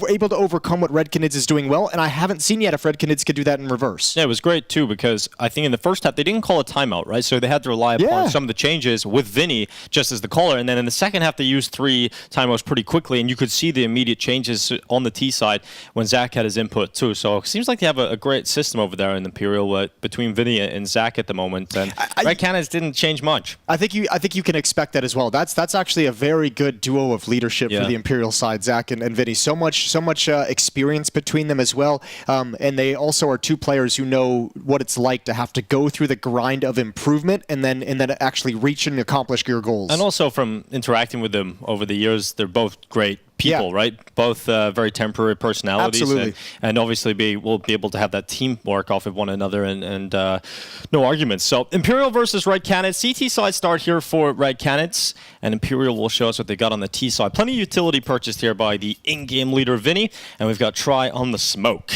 able to overcome what Red Canids is doing well. And I haven't seen yet if Red Canids could do that in reverse. Yeah, it was great too, because I think in the first half they didn't call a timeout, right? So they had to rely upon some of the changes with Vinny just as the caller, and then in the second half they used 3 timeouts pretty quickly, and you could see the immediate changes on the T side when Zach had his input too. So it seems like they have a great system over there in Imperial between Vinny and Zach at the moment, and Red Canids didn't change much. I think you can expect that as well. That's actually a very good duo of leadership for the Imperial side, Zach and Vinny. So much experience between them as well, and they also are 2 players who know what it's like to have to go through the grind of improvement and then actually reach and accomplish your goals. And also from interacting with them over the years, they're both great people, right? Both very temporary personalities. Absolutely. And obviously we'll be able to have that teamwork off of one another and no arguments. So Imperial versus Red Canids. CT side start here for Red Canids, and Imperial will show us what they got on the T side. Plenty of utility purchased here by the in-game leader Vinny, and we've got Try on the Smoke.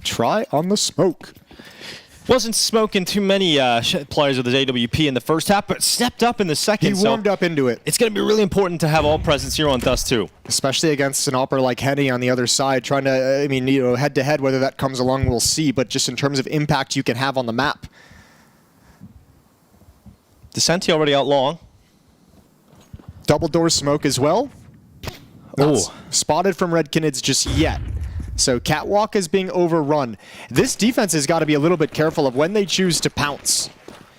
Try on the Smoke. Wasn't smoking too many players with his AWP in the first half, but stepped up in the second. He warmed up into it. It's going to be really important to have all presence here on Dust 2. Especially against an opera like Henny on the other side, trying to, I mean, you know, head-to-head, whether that comes along, we'll see, but just in terms of impact you can have on the map. Descenti already out long. Double door smoke as well. Not spotted from Red Canids just yet. So Catwalk is being overrun. This defense has got to be a little bit careful of when they choose to pounce.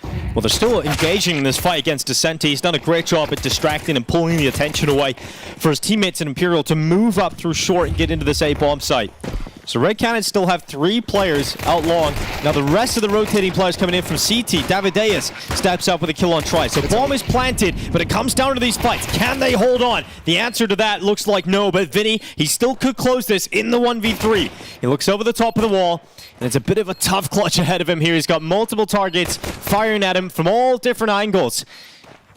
Well, they're still engaging in this fight against Descenti. He's done a great job at distracting and pulling the attention away for his teammates in Imperial to move up through short and get into this A-bomb site. So Red Canids still have 3 players out long. Now the rest of the rotating players coming in from CT. Davideus steps up with a kill on Try. So bomb is planted, but it comes down to these fights. Can they hold on? The answer to that looks like no, but Vinny, he still could close this in the 1v3. He looks over the top of the wall, and it's a bit of a tough clutch ahead of him here. He's got multiple targets firing at him from all different angles.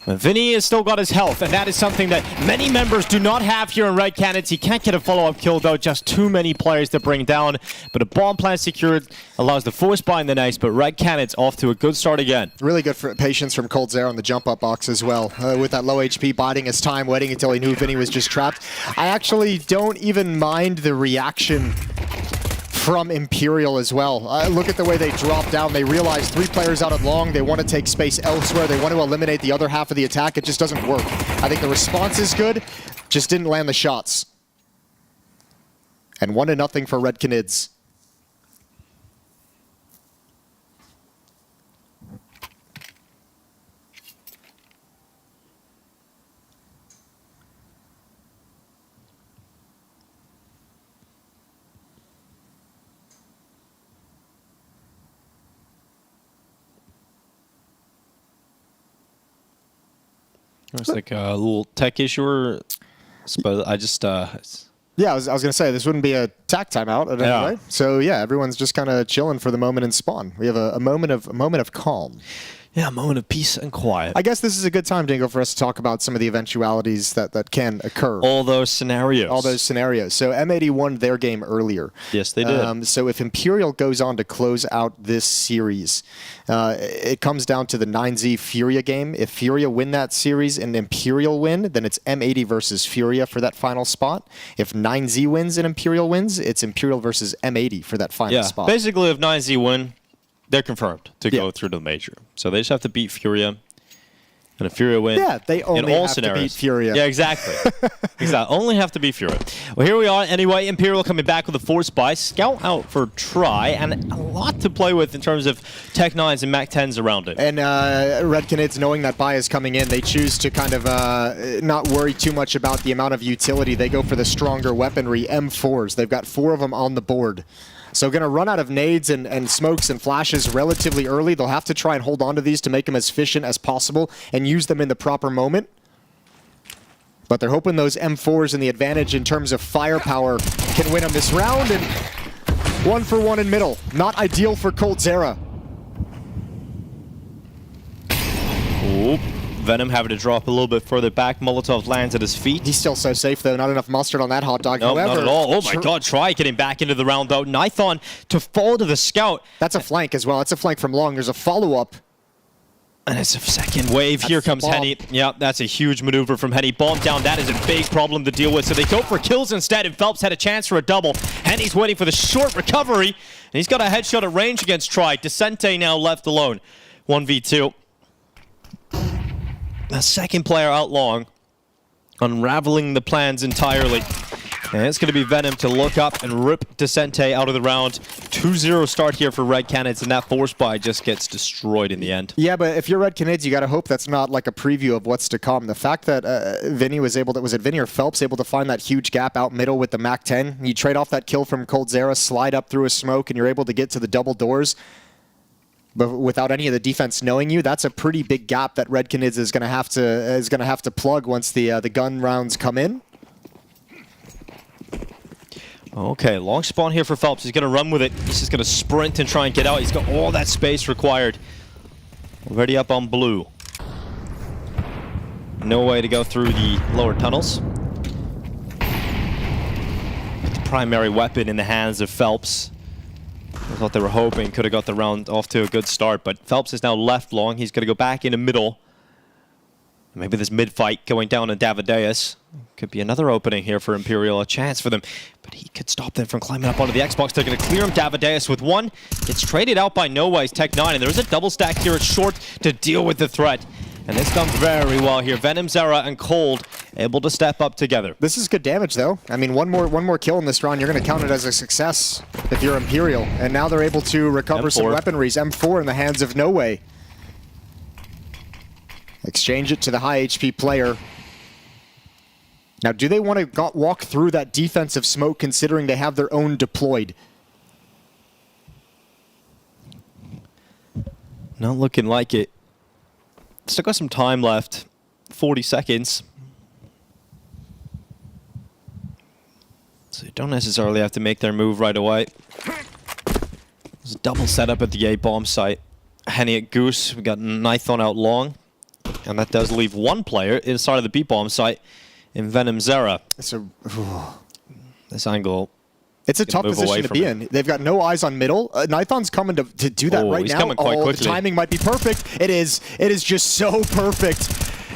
Vinny has still got his health, and that is something that many members do not have here in Red Canids. He can't get a follow-up kill, though. Just too many players to bring down. But a bomb plant secured allows the force buy in the nice, but Red Canids off to a good start again. Really good for patience from Cold Zare on the jump-up box as well. With that low HP, biding his time, waiting until he knew Vinny was just trapped. I actually don't even mind the reaction from Imperial as well. Look at the way they drop down. They realize 3 players out at long. They want to take space elsewhere. They want to eliminate the other half of the attack. It just doesn't work. I think the response is good, just didn't land the shots. And 1-0 for Red Canids. It's like a little tech issue, but I just... Yeah, I was going to say, this wouldn't be a tack timeout at any rate. So yeah, everyone's just kind of chilling for the moment in spawn. We have a moment of calm. Yeah, a moment of peace and quiet. I guess this is a good time, Dingo, for us to talk about some of the eventualities that can occur. All those scenarios. All those scenarios. So M80 won their game earlier. Yes, they did. So if Imperial goes on to close out this series, it comes down to the 9Z Furia game. If Furia win that series and Imperial win, then it's M80 versus Furia for that final spot. If 9Z wins and Imperial wins, it's Imperial versus M80 for that final spot. Basically, if 9Z win, they're confirmed to go through to the major. So they just have to beat Furia. And if Furia win, they only in all have scenarios, to beat Furia. Yeah, exactly. Exactly. Only have to beat Furia. Well, here we are. Anyway, Imperial coming back with a force buy. Scout out for Try, and a lot to play with in terms of Tech 9s and Mac 10s around it. And Red Canids, knowing that buy is coming in, they choose to kind of not worry too much about the amount of utility. They go for the stronger weaponry, M4s. They've got 4 of them on the board. So going to run out of nades and smokes and flashes relatively early. They'll have to try and hold on to these to make them as efficient as possible and use them in the proper moment. But they're hoping those M4s and the advantage in terms of firepower can win them this round. And 1 for 1 in middle. Not ideal for coldzera. Ooh. Venom having to drop a little bit further back. Molotov lands at his feet. He's still so safe, though. Not enough mustard on that hot dog. No, However, not at all. Oh my god, Try getting back into the round, though. Nithon to fall to the scout. That's a flank as well. That's a flank from long. There's a follow-up. And it's a second wave. Here comes Henny. Yeah, that's a huge maneuver from Henny. Bomb down. That is a big problem to deal with. So they go for kills instead, and Phelps had a chance for a double. Henny's waiting for the short recovery, and he's got a headshot at range against Try. Descente now left alone. 1v2. A second player out long, unraveling the plans entirely. And it's going to be Venom to look up and rip Descente out of the round. 2-0 start here for Red Canids, and that force buy just gets destroyed in the end. Yeah, but if you're Red Canids, you got to hope that's not like a preview of what's to come. The fact that Vinny was able to, was it Vinny or Phelps, able to find that huge gap out middle with the MAC-10? You trade off that kill from coldzera, slide up through a smoke, and you're able to get to the double doors. But without any of the defense knowing you, that's a pretty big gap that Red Canids is going to have to plug once the gun rounds come in. Okay, long spawn here for Phelps. He's going to run with it. He's just going to sprint and try and get out. He's got all that space required. Already up on blue. No way to go through the lower tunnels. The primary weapon in the hands of Phelps. I thought they were hoping could have got the round off to a good start, but Phelps is now left long. He's going to go back into middle. Maybe this mid-fight going down on Davideus. Could be another opening here for Imperial, a chance for them. But he could stop them from climbing up onto the Xbox. They're going to clear him. Davideus with one. Gets traded out by Noways, Tech 9, and there's a double stack here at short to deal with the threat. And it's done very well here. Venom, Zera, and Cold able to step up together. This is good damage, though. I mean, one more kill in this round, you're going to count it as a success if you're Imperial. And now they're able to recover some weaponries. M4 in the hands of No Way. Exchange it to the high HP player. Now, do they want to walk through that defensive smoke considering they have their own deployed? Not looking like it. Still got some time left. 40 seconds. So you don't necessarily have to make their move right away. There's a double setup at the A-bomb site. Henny at Goose. We got Nithon out long. And that does leave one player inside of the B-bomb site in Venom Zera. This angle. It's a tough position to be in. They've got no eyes on middle. Nithon's coming to do that right now. He's coming quite quickly. The timing might be perfect. It is. It is just so perfect.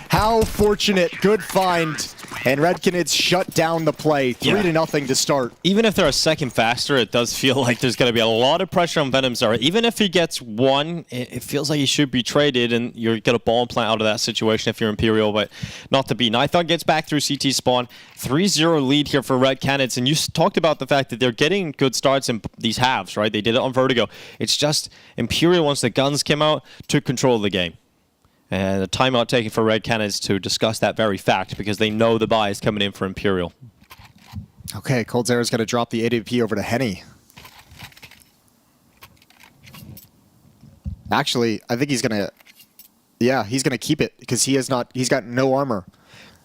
How fortunate. Good find. And Red Canids shut down the play. 3-0 to start. Even if they're a second faster, it does feel like there's going to be a lot of pressure on Venom Zera. Even if he gets one, it feels like he should be traded, and you're going to bomb plant out of that situation if you're Imperial, but not to be. Nithon gets back through CT spawn. 3-0 lead here for Red Canids, and you talked about the fact that they're getting good starts in these halves, right? They did it on Vertigo. It's just Imperial, once the guns came out, took control of the game. And a timeout taken for Red Canids to discuss that very fact, because they know the buy is coming in for Imperial. Okay, coldzera's going to drop the AWP over to Henny. Actually, I think he's going to... Yeah, he's going to keep it, because he's got no armor.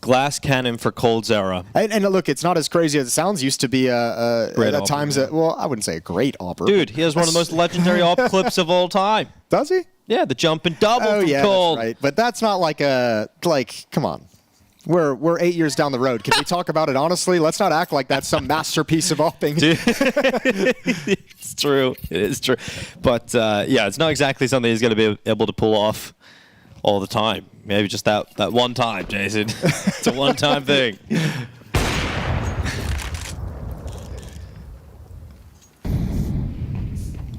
Glass cannon for coldzera. And look, it's not as crazy as it sounds. Used to be at times, well, I wouldn't say a great opera. Dude, he has one of the most legendary op clips of all time. Does he? Yeah, the jump and double from Cold. That's right. But that's not like come on. We're 8 years down the road. Can we talk about it honestly? Let's not act like that's some masterpiece of opping. It's true. It is true. But yeah, it's not exactly something he's going to be able to pull off all the time. Maybe just that one time, Jason. It's a one-time thing.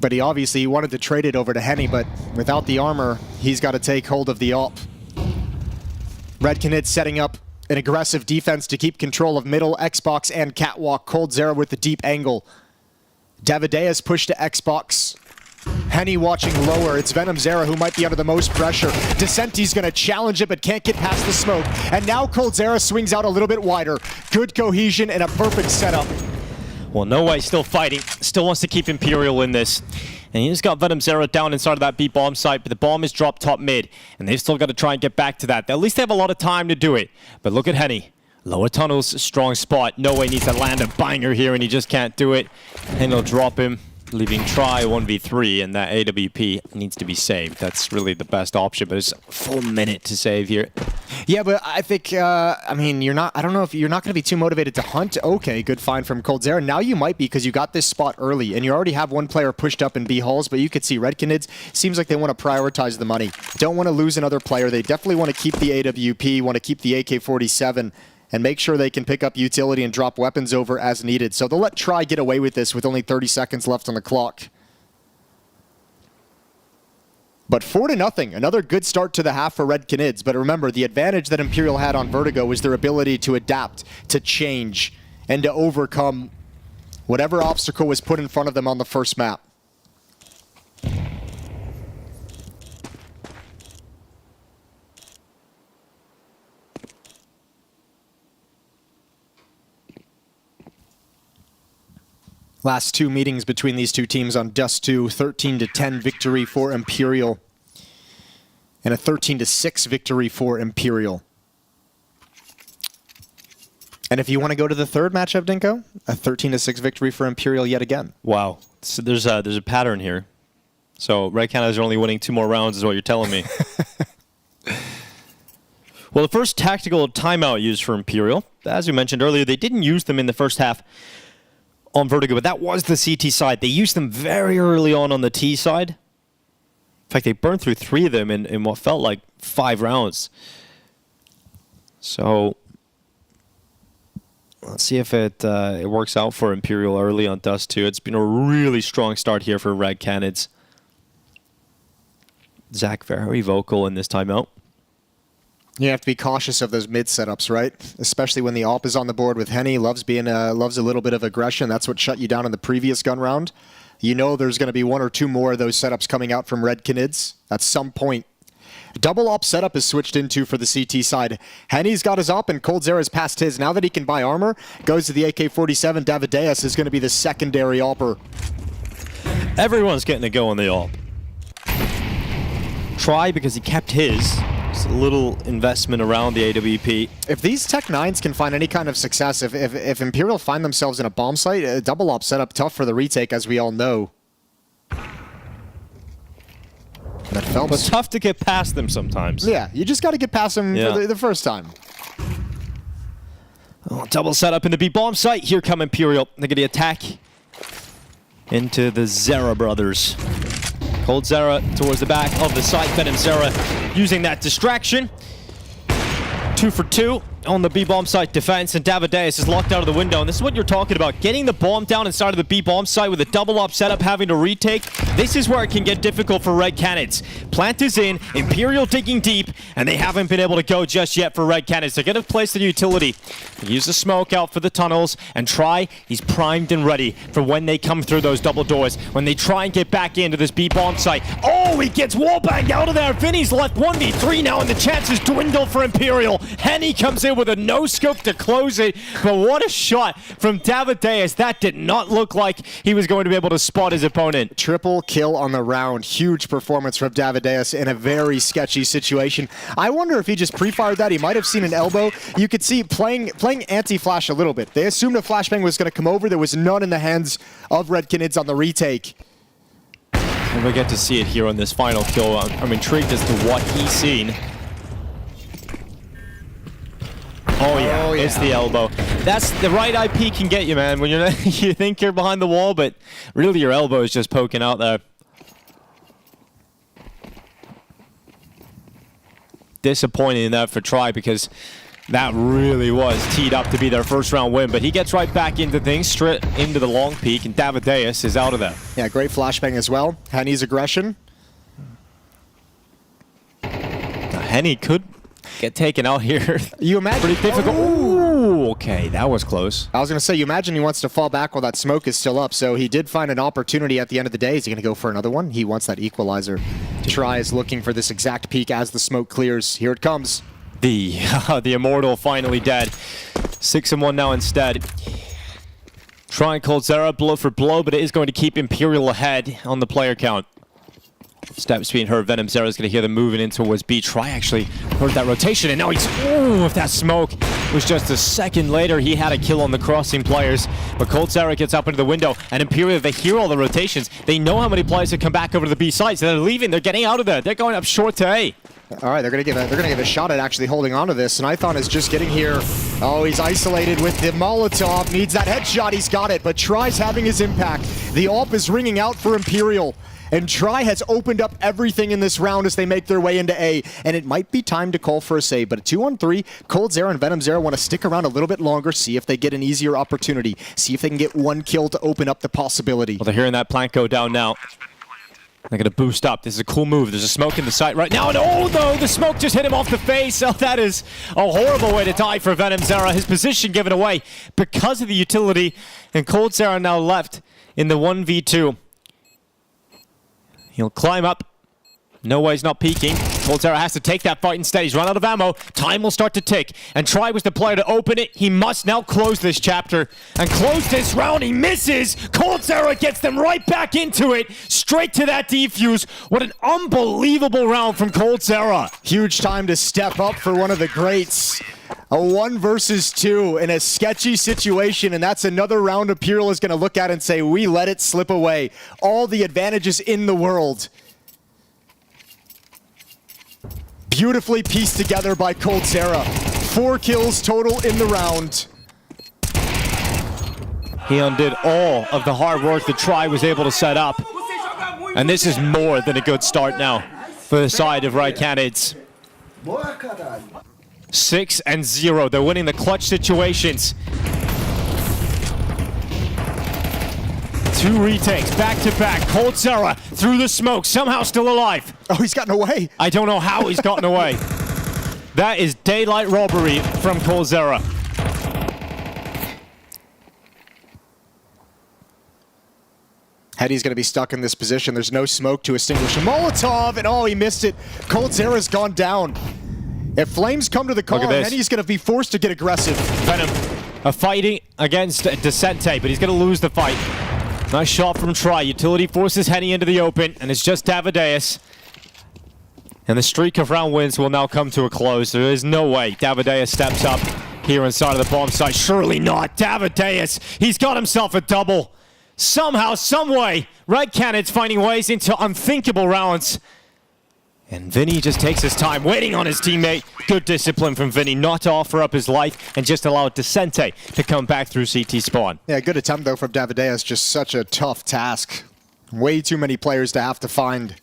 But he obviously wanted to trade it over to Henny, but without the armor, he's got to take hold of the op. Red Canids setting up an aggressive defense to keep control of middle, Xbox, and Catwalk. coldzera with the deep angle. Davideus pushed to Xbox. Henny watching lower. It's Venom Zera who might be under the most pressure. Descente's going to challenge it, but can't get past the smoke. And now coldzera swings out a little bit wider. Good cohesion and a perfect setup. Well, No Way still fighting. Still wants to keep Imperial in this. And he just got Venom Zero down inside of that B bomb site, but the bomb is dropped top mid. And they've still got to try and get back to that. At least they have a lot of time to do it. But look at Henny. Lower tunnels, strong spot. No Way needs to land a banger here, and he just can't do it. And he'll drop him, leaving Try 1v3, and that AWP needs to be saved. That's really the best option, but it's a full minute to save here. Yeah, but I think, I mean, I don't know if you're not going to be too motivated to hunt. Okay, good find from Coldzera. Now you might be, because you got this spot early, and you already have one player pushed up in Buchholz, but you could see Red Canids seems like they want to prioritize the money. Don't want to lose another player. They definitely want to keep the AWP, want to keep the AK-47, and make sure they can pick up utility and drop weapons over as needed. So they'll let Try get away with this with only 30 seconds left on the clock. But 4-0, another good start to the half for Red Canids. But remember, the advantage that Imperial had on Vertigo was their ability to adapt, to change, and to overcome whatever obstacle was put in front of them on the first map. Last two meetings between these two teams on Dust 2, 13-10 victory for Imperial, and a 13-6 victory for Imperial. And if you want to go to the third matchup, Dinko, a 13-6 victory for Imperial yet again. Wow. So there's a pattern here. So Red Canids are only winning 2 more rounds is what you're telling me. Well, the first tactical timeout used for Imperial, as we mentioned earlier, they didn't use them in the first half on Vertigo, but that was the CT side. They used them very early on the T side. In fact, they burned through 3 of them in what felt like 5 rounds. So let's see if it works out for Imperial early on Dust 2. It's been a really strong start here for Red Canids. Zach very vocal in this timeout. You have to be cautious of those mid setups, right? Especially when the AWP is on the board with Henny, loves a little bit of aggression. That's what shut you down in the previous gun round. You know there's going to be 1 or 2 more of those setups coming out from Red Canids at some point. Double AWP setup is switched into for the CT side. Henny's got his AWP and Coldzera's passed his. Now that he can buy armor, goes to the AK-47. Davideus is going to be the secondary AWPer. Everyone's getting a go on the AWP. Try because he kept his. A little investment around the AWP. If these Tech 9s can find any kind of success, if Imperial find themselves in a bomb site, a double AWP setup tough for the retake, as we all know. That felt It's tough to get past them sometimes. Yeah, you just got to get past them for the first time. Oh, double setup in the B bomb site. Here come Imperial. They're going to attack into the Zera brothers. Coldzera towards the back of the site. Venom Zera using that distraction. 2 for 2 on the B-bomb site defense, and Davideus is locked out of the window. And this is what you're talking about. Getting the bomb down inside of the B-bomb site with a double AWP setup, having to retake. This is where it can get difficult for Red Canids. Plant is in, Imperial digging deep, and they haven't been able to go just yet for Red Canids. They're going to place the utility. Use the smoke out for the tunnels, and Try, he's primed and ready for when they come through those double doors. When they try and get back into this B-bomb site. Oh, he gets wallbanged out of there. Vinny's left 1v3 now, and the chances dwindle for Imperial. Henny comes in with a no-scope to close it, but what a shot from Davideus. That did not look like he was going to be able to spot his opponent. Triple kill on the round. Huge performance from Davideus in a very sketchy situation. I wonder if he just pre-fired that. He might have seen an elbow. You could see playing anti-flash a little bit. They assumed a flashbang was going to come over. There was none in the hands of Red Canids on the retake. And we get to see it here on this final kill. I'm intrigued as to what he's seen. Oh yeah, it's the elbow. That's the right IP can get you, man. When you're you think you're behind the wall, but really your elbow is just poking out there. Disappointing in that for Try, because that really was teed up to be their first round win. But he gets right back into things, straight into the long peak, and Davideus is out of there. Yeah, great flashbang as well. Henny's aggression. Henny could get taken out here. You imagine? Pretty difficult. Ooh, okay, that was close. I was going to say, you imagine he wants to fall back while that smoke is still up, so he did find an opportunity at the end of the day. Is he going to go for another one? He wants that equalizer. Try is looking for this exact peak as the smoke clears. Here it comes. The Immortal finally dead. 6-1 now instead. Trying coldzera blow for blow, but it is going to keep Imperial ahead on the player count. Steps being heard. Venom Zero is going to hear them moving in towards B. Try actually heard that rotation, and now he's... Ooh, if that smoke was just a second later, he had a kill on the crossing players. But coldzera gets up into the window, and Imperial, they hear all the rotations. They know how many players have come back over to the B side, so they're leaving. They're getting out of there. They're going up short to A. All right, they're gonna give a shot at actually holding on to this. And Ithon is just getting here. Oh, he's isolated with the Molotov. Needs that headshot. He's got it, but Try's having his impact. The AWP is ringing out for Imperial. And Try has opened up everything in this round as they make their way into A. And it might be time to call for a save. But at 2-on-3, coldzera and Venom Zero want to stick around a little bit longer, see if they get an easier opportunity. See if they can get one kill to open up the possibility. Well, they're hearing that plank go down now. They're going to boost up. This is a cool move. There's a smoke in the site right now. And oh no, the smoke just hit him off the face. Oh, that is a horrible way to die for Venom Zero. His position given away because of the utility. And coldzera now left in the 1v2. He'll climb up. No way he's not peeking. coldzera has to take that fight instead. He's run out of ammo. Time will start to tick. And Try was the player to open it. He must now close this chapter and close this round. He misses. coldzera gets them right back into it. Straight to that defuse. What an unbelievable round from coldzera. Huge time to step up for one of the greats. A 1 versus 2 in a sketchy situation, and that's another round Imperial is going to look at and say, we let it slip away. All the advantages in the world. Beautifully pieced together by coldzera. 4 kills total in the round. He undid all of the hard work that Try was able to set up. And this is more than a good start now for the side of right Canids. 6-0. They're winning the clutch situations. 2 retakes back to back. coldzera through the smoke, somehow still alive. Oh, he's gotten away. I don't know how he's gotten away. That is daylight robbery from coldzera. Heady's going to be stuck in this position. There's no smoke to extinguish a Molotov, and oh, he missed it. coldzera's gone down. If flames come to the car, Heady's going to be forced to get aggressive. Venom fighting against Descente, but he's going to lose the fight. Nice shot from Try. Utility forces Henny into the open, and it's just Davideus. And the streak of round wins will now come to a close. There is no way Davideus steps up here inside of the bomb site. Surely not. Davideus, he's got himself a double. Somehow, someway, Red Canids finding ways into unthinkable rounds. And Vinny just takes his time, waiting on his teammate. Good discipline from Vinny, not to offer up his life and just allow Descente to come back through CT spawn. Yeah, good attempt though from Davideus. Just such a tough task. Way too many players to have to find.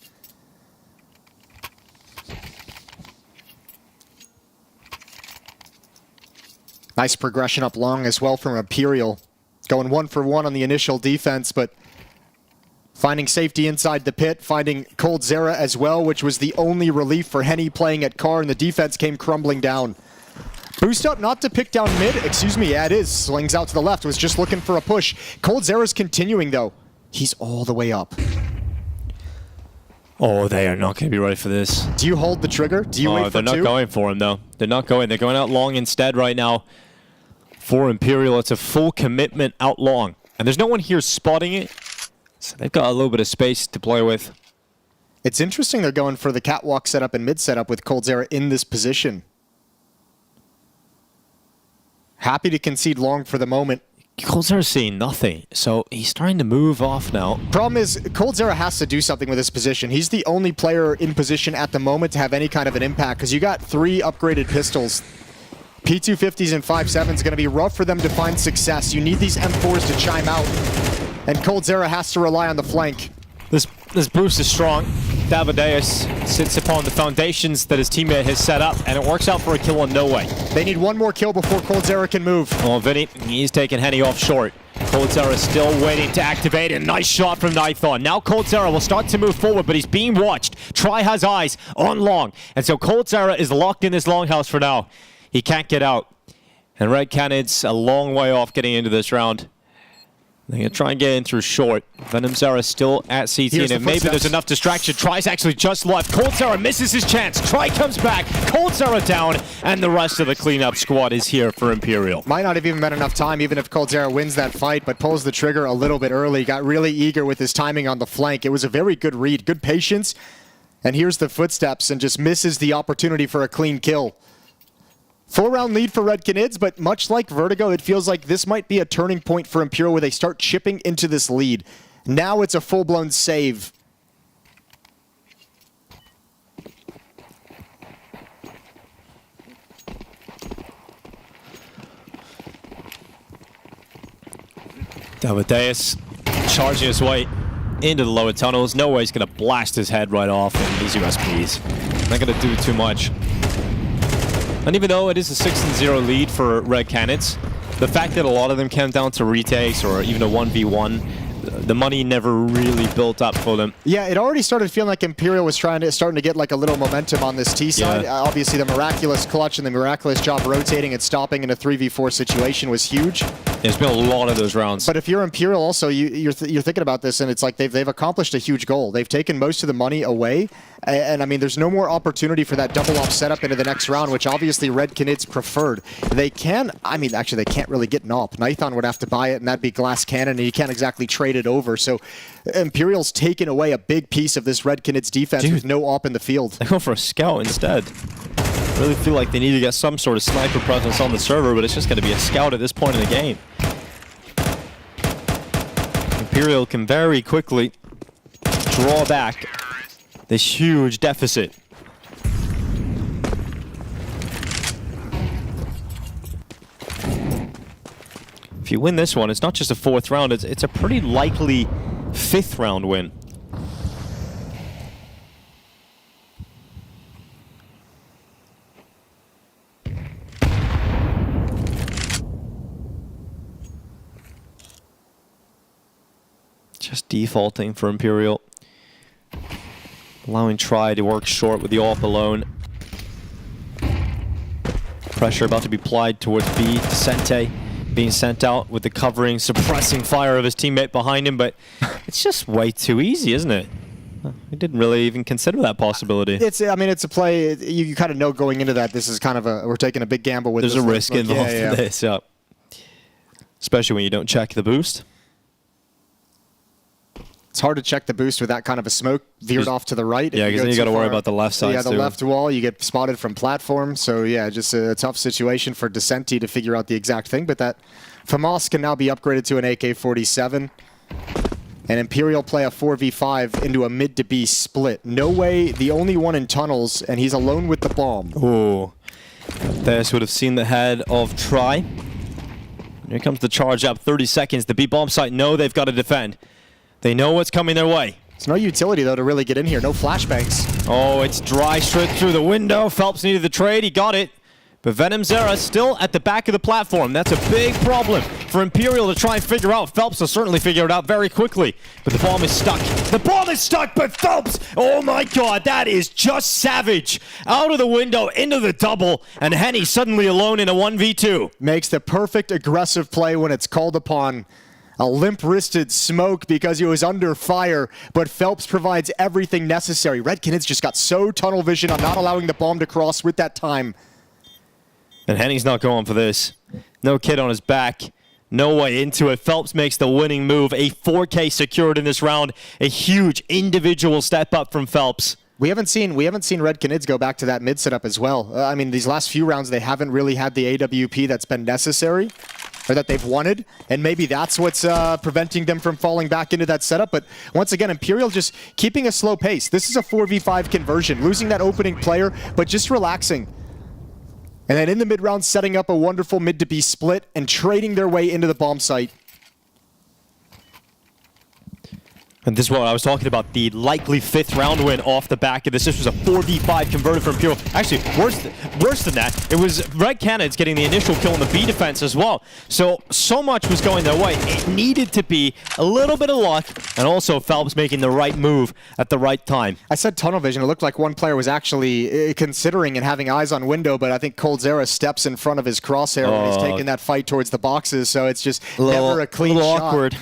Nice progression up long as well from Imperial. Going 1 for 1 on the initial defense, but finding safety inside the pit, finding coldzera as well, which was the only relief for Henny playing at car, and the defense came crumbling down. Boost up not to pick down mid, excuse me, yeah it is. Slings out to the left, was just looking for a push. coldzera's continuing though. He's all the way up. Oh, they are not going to be ready for this. Do you hold the trigger? Do you wait for they're not going for him though. They're not going. They're going out long instead right now. For Imperial, it's a full commitment out long. And there's no one here spotting it. So they've got a little bit of space to play with. It's interesting they're going for the catwalk setup and mid setup with coldzera in this position. Happy to concede long for the moment. coldzera's seeing nothing, so he's trying to move off now. Problem is, coldzera has to do something with this position. He's the only player in position at the moment to have any kind of an impact, because you got 3 upgraded pistols. P250s and 5.7s going to be rough for them to find success. You need these M4s to chime out, and coldzera has to rely on the flank. This boost is strong. Davideus sits upon the foundations that his teammate has set up, and it works out for a kill on No Way. They need 1 more kill before coldzera can move. Oh, Vinny, he's taking Henny off short. coldzera is still waiting to activate, and nice shot from Nithon. Now coldzera will start to move forward, but he's being watched. Try has eyes on long, and so coldzera is locked in this longhouse for now. He can't get out. And Red Canids a long way off getting into this round. They're going to try and get in through short. Venom Zara still at CT, Here's and the maybe there's footsteps. enough distraction. Try's actually just left. Cold Zara misses his chance. Try comes back. Cold Zara down, and the rest of the cleanup squad is here for Imperial. Might not have even been enough time, even if Cold Zara wins that fight, but pulls the trigger a little bit early. Got really eager with his timing on the flank. It was a very good read, good patience. And here's the footsteps, and just misses the opportunity for a clean kill. 4-round lead for Red Canids, but much like Vertigo, it feels like this might be a turning point for Imperial where they start chipping into this lead. Now it's a full-blown save. Davideus charging his way into the lower tunnels. No way he's going to blast his head right off in these USPs. Not going to do too much. And even though it is a 6-0 lead for Red Canids, the fact that a lot of them came down to retakes or even a 1v1, the money never really built up for them. Yeah, it already started feeling like Imperial was starting to get like a little momentum on this T side. Yeah. Obviously, the miraculous clutch and the miraculous job rotating and stopping in a 3v4 situation was huge. There's been a lot of those rounds. But if you're Imperial, also you're thinking about this, and it's like they've accomplished a huge goal. They've taken most of the money away, and I mean, there's no more opportunity for that double op setup into the next round, which obviously Red Canids preferred. They can, I mean, actually they can't really get an op. Nithon would have to buy it, and that'd be glass cannon, and you can't exactly trade it over. So Imperial's taken away a big piece of this Red Canids defense with no op in the field. They go for a scout instead. I really feel like they need to get some sort of sniper presence on the server, but it's just going to be a scout at this point in the game. Imperial can very quickly draw back this huge deficit. If you win this one, it's not just a 4th round, it's a pretty likely 5th round win. Just defaulting for Imperial. Allowing Try to work short with the AWP alone. Pressure about to be applied towards B. Sente being sent out with the covering, suppressing fire of his teammate behind him, but it's just way too easy, isn't it? We didn't really even consider that possibility. I mean, it's a play. You kind of know going into that this is kind of we're taking a big gamble with There's this. a risk involved in this, yeah. Especially when you don't check the boost. It's hard to check the boost with that kind of a smoke veered off to the right. Yeah, because then you got to worry about the left side. Yeah, the left wall, you get spotted from platform. So yeah, just a tough situation for Decenti to figure out the exact thing. But that FAMAS can now be upgraded to an AK-47. And Imperial play a 4v5 into a mid to B split. No way, the only one in tunnels, and he's alone with the bomb. Ooh. This would have seen the head of Try. Here comes the charge up, 30 seconds. The B bomb site know they've got to defend. They know what's coming their way. There's no utility, though, to really get in here. No flashbangs. Oh, it's Dry straight through the window. Phelps needed the trade. He got it. But Venom Zera still at the back of the platform. That's a big problem for Imperial to try and figure out. Phelps will certainly figure it out very quickly. But the bomb is stuck. The bomb is stuck, but Phelps, oh my god, that is just savage. Out of the window, into the double, and Henny suddenly alone in a 1v2. Makes the perfect aggressive play when it's called upon. A limp-wristed smoke because he was under fire, but Phelps provides everything necessary. Red Canids just got so tunnel vision on not allowing the bomb to cross with that time. And Henny's not going for this. No kid on his back. No way into it. Phelps makes the winning move. A 4K secured in this round. A huge individual step up from Phelps. We haven't seen Red Canids go back to that mid setup as well. I mean, these last few rounds, they haven't really had the AWP that's been necessary, or that they've wanted, and maybe that's what's preventing them from falling back into that setup. But once again, Imperial just keeping a slow pace. This is a 4v5 conversion, losing that opening player, but just relaxing. And then in the mid-round, setting up a wonderful mid-to-B split and trading their way into the bomb site. And this is what I was talking about, the likely 5th round win off the back of this. This was a 4v5 converted from Imperial. Actually, worse than that, it was Red Canids getting the initial kill in the B defense as well. So much was going their way. It needed to be a little bit of luck, and also Phelps making the right move at the right time. I said tunnel vision. It looked like one player was actually considering and having eyes on window, but I think Coldzera steps in front of his crosshair when he's taking that fight towards the boxes, so it's just never a clean shot. Awkward.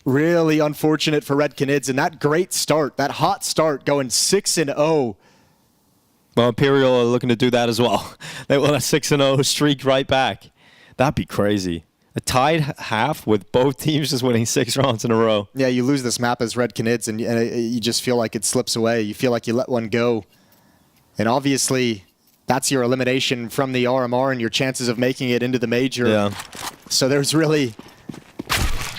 Really unfortunate for Red Canids, and that great start, that hot start, going 6-0. Well, Imperial are looking to do that as well. They want a 6-0 streak right back. That'd be crazy. A tied half with both teams just winning 6 rounds in a row. Yeah, you lose this map as Red Canids, and you just feel like it slips away. You feel like you let one go. And obviously, that's your elimination from the RMR and your chances of making it into the major. Yeah. So there's really...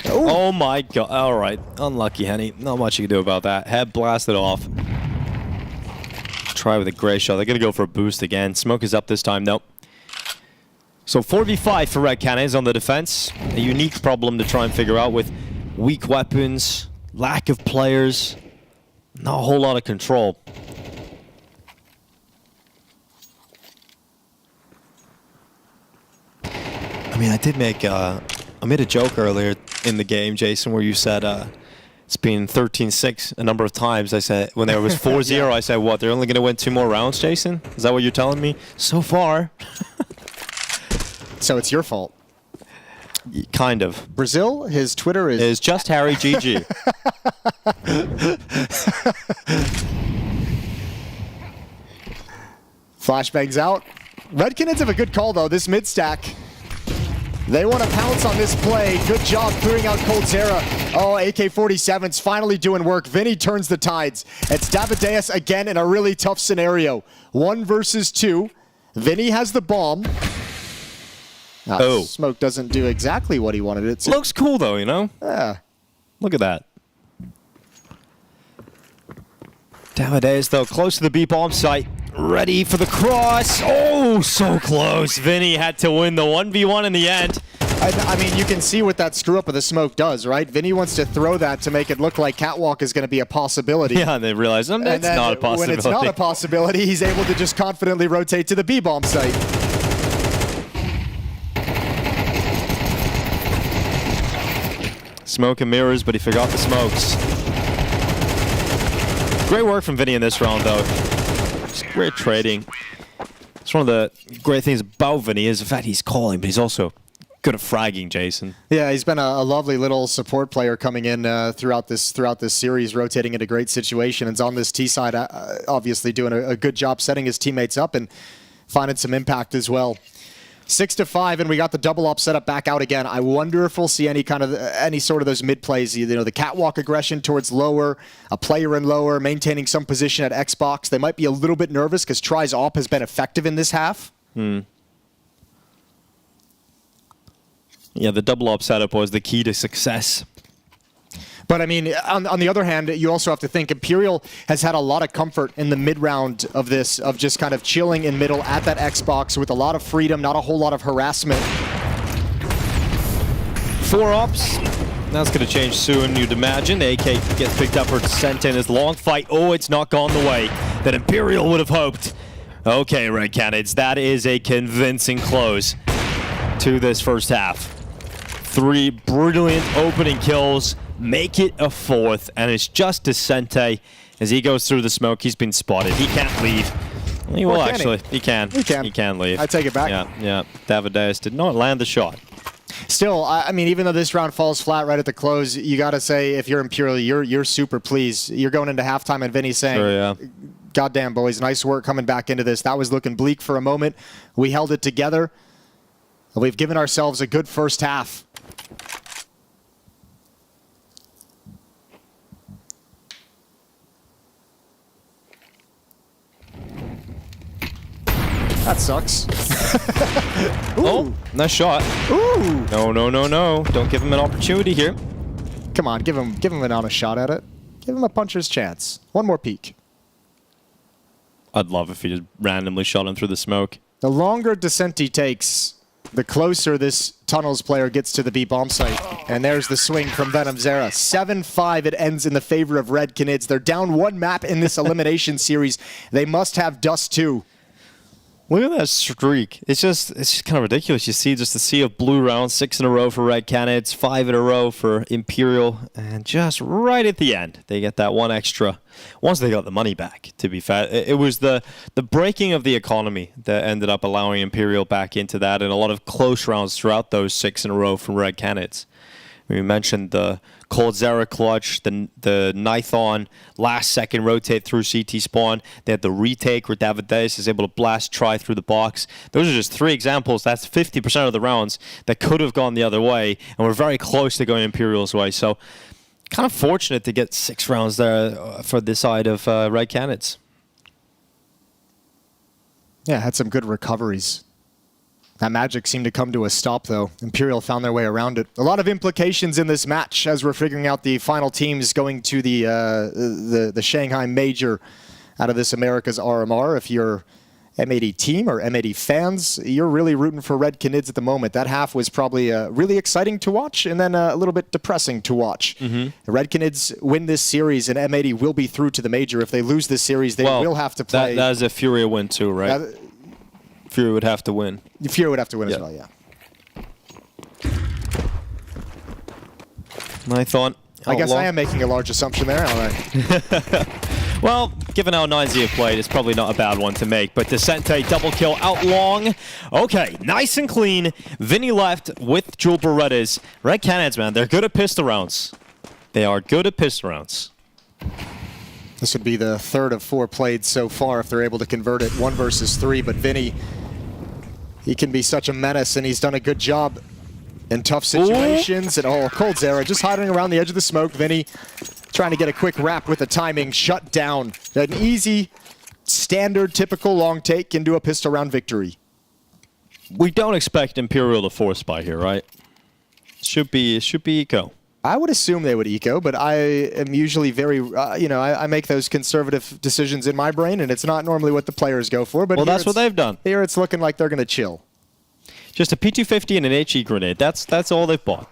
Oh my god. All right. Unlucky, Henny. Not much you can do about that. Head blasted off. Try with a gray shot. They're going to go for a boost again. Smoke is up this time. Nope. So 4v5 for Red Canids on the defense. A unique problem to try and figure out with weak weapons, lack of players, not a whole lot of control. I mean, I made a joke earlier in the game, Jason, where you said it's been 13-6 a number of times. I said when there was 4-0, yeah. I said, what, they're only going to win 2 more rounds, Jason? Is that what you're telling me? So far. So it's your fault. Kind of. Brazil, his Twitter is just Harry GG. Flashbangs out. Red Canids have a good call, though. This mid-stack. They want to pounce on this play. Good job clearing out Cold Zera. Oh, AK-47's finally doing work. Vinny turns the tides. It's Davideus again in a really tough scenario. 1 versus 2. Vinny has the bomb. Smoke doesn't do exactly what he wanted it to. Looks cool, though, you know? Yeah. Look at that. Davideus, though, close to the B-bomb site. Ready for the cross. Oh, so close. Vinny had to win the 1v1 in the end. I mean, you can see what that screw up of the smoke does, right? Vinny wants to throw that to make it look like Catwalk is going to be a possibility. Yeah, and they realize it's not a possibility. When it's not a possibility, he's able to just confidently rotate to the B-bomb site. Smoke and mirrors, but he forgot the smokes. Great work from Vinny in this round, though. Just great trading. It's one of the great things about Vinny is the fact he's calling, but he's also good at fragging, Jason. Yeah, he's been a lovely little support player coming in throughout this series, rotating into great situations. On this T side, obviously doing a good job setting his teammates up and finding some impact as well. 6-5, and we got the double up setup back out again. I wonder if we'll see any sort of those mid plays. You know, the catwalk aggression towards lower, a player in lower, maintaining some position at Xbox. They might be a little bit nervous because Try's op has been effective in this half. Yeah, the double up setup was the key to success. But I mean, on the other hand, you also have to think Imperial has had a lot of comfort in the mid-round of this, of just kind of chilling in middle at that Xbox with a lot of freedom, not a whole lot of harassment. 4 ops. That's going to change soon, you'd imagine. AK gets picked up for sent in his long fight. Oh, it's not gone the way that Imperial would have hoped. Okay, Red Canids, that is a convincing close to this first half. 3 brilliant opening kills. Make it a 4th, and it's just Descente as he goes through the smoke. He's been spotted. He can't leave. He will actually. He can. He can. He can leave. I take it back. Yeah. Davideus did not land the shot. Still, I mean, even though this round falls flat right at the close, you got to say, if you're Imperial, you're super pleased. You're going into halftime, and Vinny's saying, sure, yeah. "Goddamn, boys, nice work coming back into this. That was looking bleak for a moment. We held it together. We've given ourselves a good first half." That sucks. Oh, nice shot. Ooh. No. Don't give him an opportunity here. Come on, give him an honest shot at it. Give him a puncher's chance. One more peek. I'd love if he just randomly shot him through the smoke. The longer Descente takes, the closer this Tunnels player gets to the B-bomb site. And there's the swing from Venom Zera. 7-5, it ends in the favor of Red Canids. They're down 1 map in this elimination series. They must have Dust 2. Look at that streak. It's just kind of ridiculous. You see just a sea of blue rounds, 6 in a row for Red Canids, 5 in a row for Imperial, and just right at the end, they get that 1 extra. Once they got the money back, to be fair, it was the breaking of the economy that ended up allowing Imperial back into that, and a lot of close rounds throughout those 6 in a row from Red Canids. We mentioned the Cold Zera clutch, the Nithon last second rotate through CT spawn. They had the retake where Davideus is able to blast try through the box. Those are just 3 examples. That's 50% of the rounds that could have gone the other way, and we're very close to going Imperial's way. So kind of fortunate to get 6 rounds there for this side of Red Canids. Yeah, had some good recoveries. That magic seemed to come to a stop, though. Imperial found their way around it. A lot of implications in this match as we're figuring out the final teams going to the Shanghai Major out of this America's RMR. If you're M80 team or M80 fans, you're really rooting for Red Canids at the moment. That half was probably really exciting to watch and then a little bit depressing to watch. The Red Canids win this series and M80 will be through to the Major. If they lose this series, they will have to play. That is a Furia win too, right? Furia would have to win. Furia would have to win as well, yeah. Nithon. I guess I am making a large assumption there. All right. Well, given how Nouns have played, it's probably not a bad one to make. But Descente double kill out long. Okay, nice and clean. Vinny left with Jewel Berettas. Red Canids, man, they're good at pistol rounds. They are good at pistol rounds. This would be the 3rd of 4 played so far if they're able to convert it 1 versus 3. But Vinny, he can be such a menace, and he's done a good job in tough situations. And Cold Zera just hiding around the edge of the smoke. Vinny trying to get a quick wrap with the timing, shut down. An easy, standard, typical long take into a pistol round victory. We don't expect Imperial to force by here, right? Should be eco. I would assume they would eco, but I am usually very, I make those conservative decisions in my brain, and it's not normally what the players go for. But well, that's what they've done. Here it's looking like they're going to chill. Just a P250 and an HE grenade. That's all they've bought.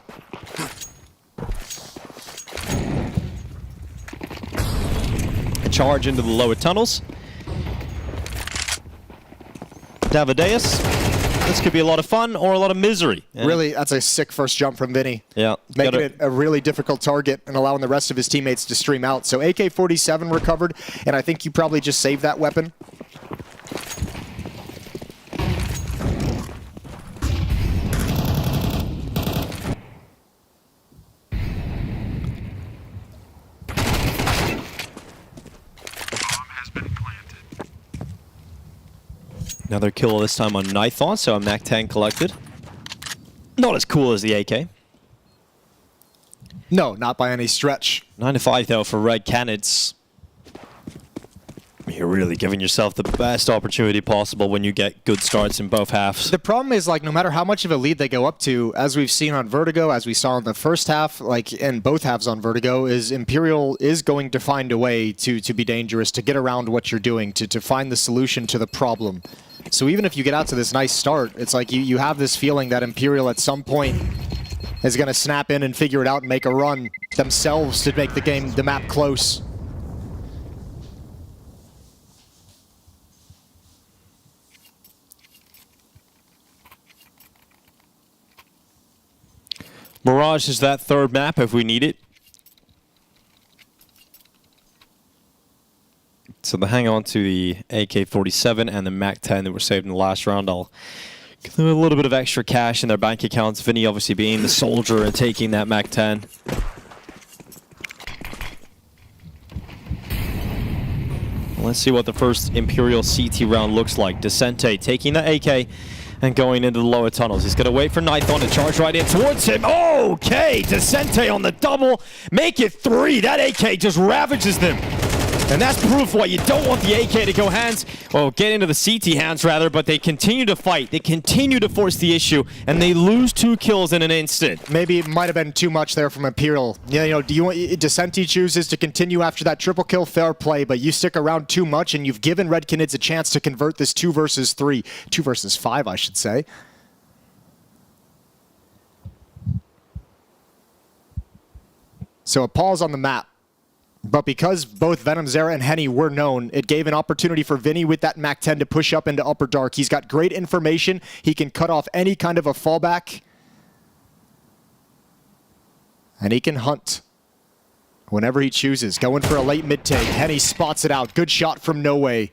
A charge into the lower tunnels. Davideus. This could be a lot of fun or a lot of misery. Yeah. Really, that's a sick first jump from Vinny. Yeah. Making it a really difficult target and allowing the rest of his teammates to stream out. So AK-47 recovered, and I think you probably just saved that weapon. Another kill this time on Nithon, so a MAC-10 collected. Not as cool as the AK. No, not by any stretch. 9-5 though for Red Canids. You're really giving yourself the best opportunity possible when you get good starts in both halves. The problem is, like, no matter how much of a lead they go up to, as we've seen on Vertigo, as we saw in the first half, like in both halves on Vertigo, is Imperial is going to find a way to be dangerous, to get around what you're doing, to find the solution to the problem. So even if you get out to this nice start, it's like you have this feeling that Imperial at some point is going to snap in and figure it out and make a run themselves to make the map close. Mirage is that 3rd map if we need it. So they hang on to the AK-47 and the MAC-10 that were saved in the last round. I'll give them a little bit of extra cash in their bank accounts. Vinny obviously being the soldier and taking that MAC-10. Let's see what the first Imperial CT round looks like. Descente taking the AK and going into the lower tunnels. He's going to wait for Nithon to charge right in towards him. Okay, Descente on the double. Make it 3. That AK just ravages them. And that's proof why you don't want the AK to go hands, or get into the CT hands rather, but they continue to fight. They continue to force the issue, and they lose 2 kills in an instant. Maybe it might have been too much there from Imperial. Yeah, do you want Descente chooses to continue after that triple kill, fair play, but you stick around too much, and you've given Red Canids a chance to convert this 2 versus 3. 2 versus 5, I should say. So a pause on the map. But because both Venom, Zera, and Henny were known, it gave an opportunity for Vinny with that MAC-10 to push up into Upper Dark. He's got great information. He can cut off any kind of a fallback. And he can hunt whenever he chooses. Going for a late mid-take. Henny spots it out. Good shot from No Way.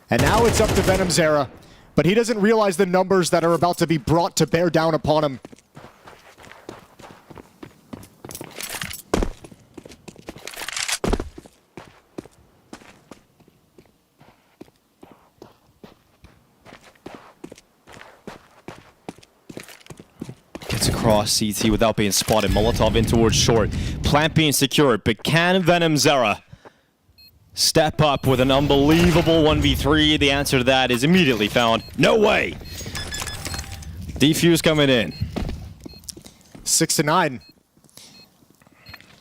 And now it's up to Venom, Zera. But he doesn't realize the numbers that are about to be brought to bear down upon him. Gets across CT without being spotted. Molotov in towards short. Plant being secured, but can Venom Zera step up with an unbelievable 1v3? The answer to that is immediately found. No way! Defuse coming in. 6-9.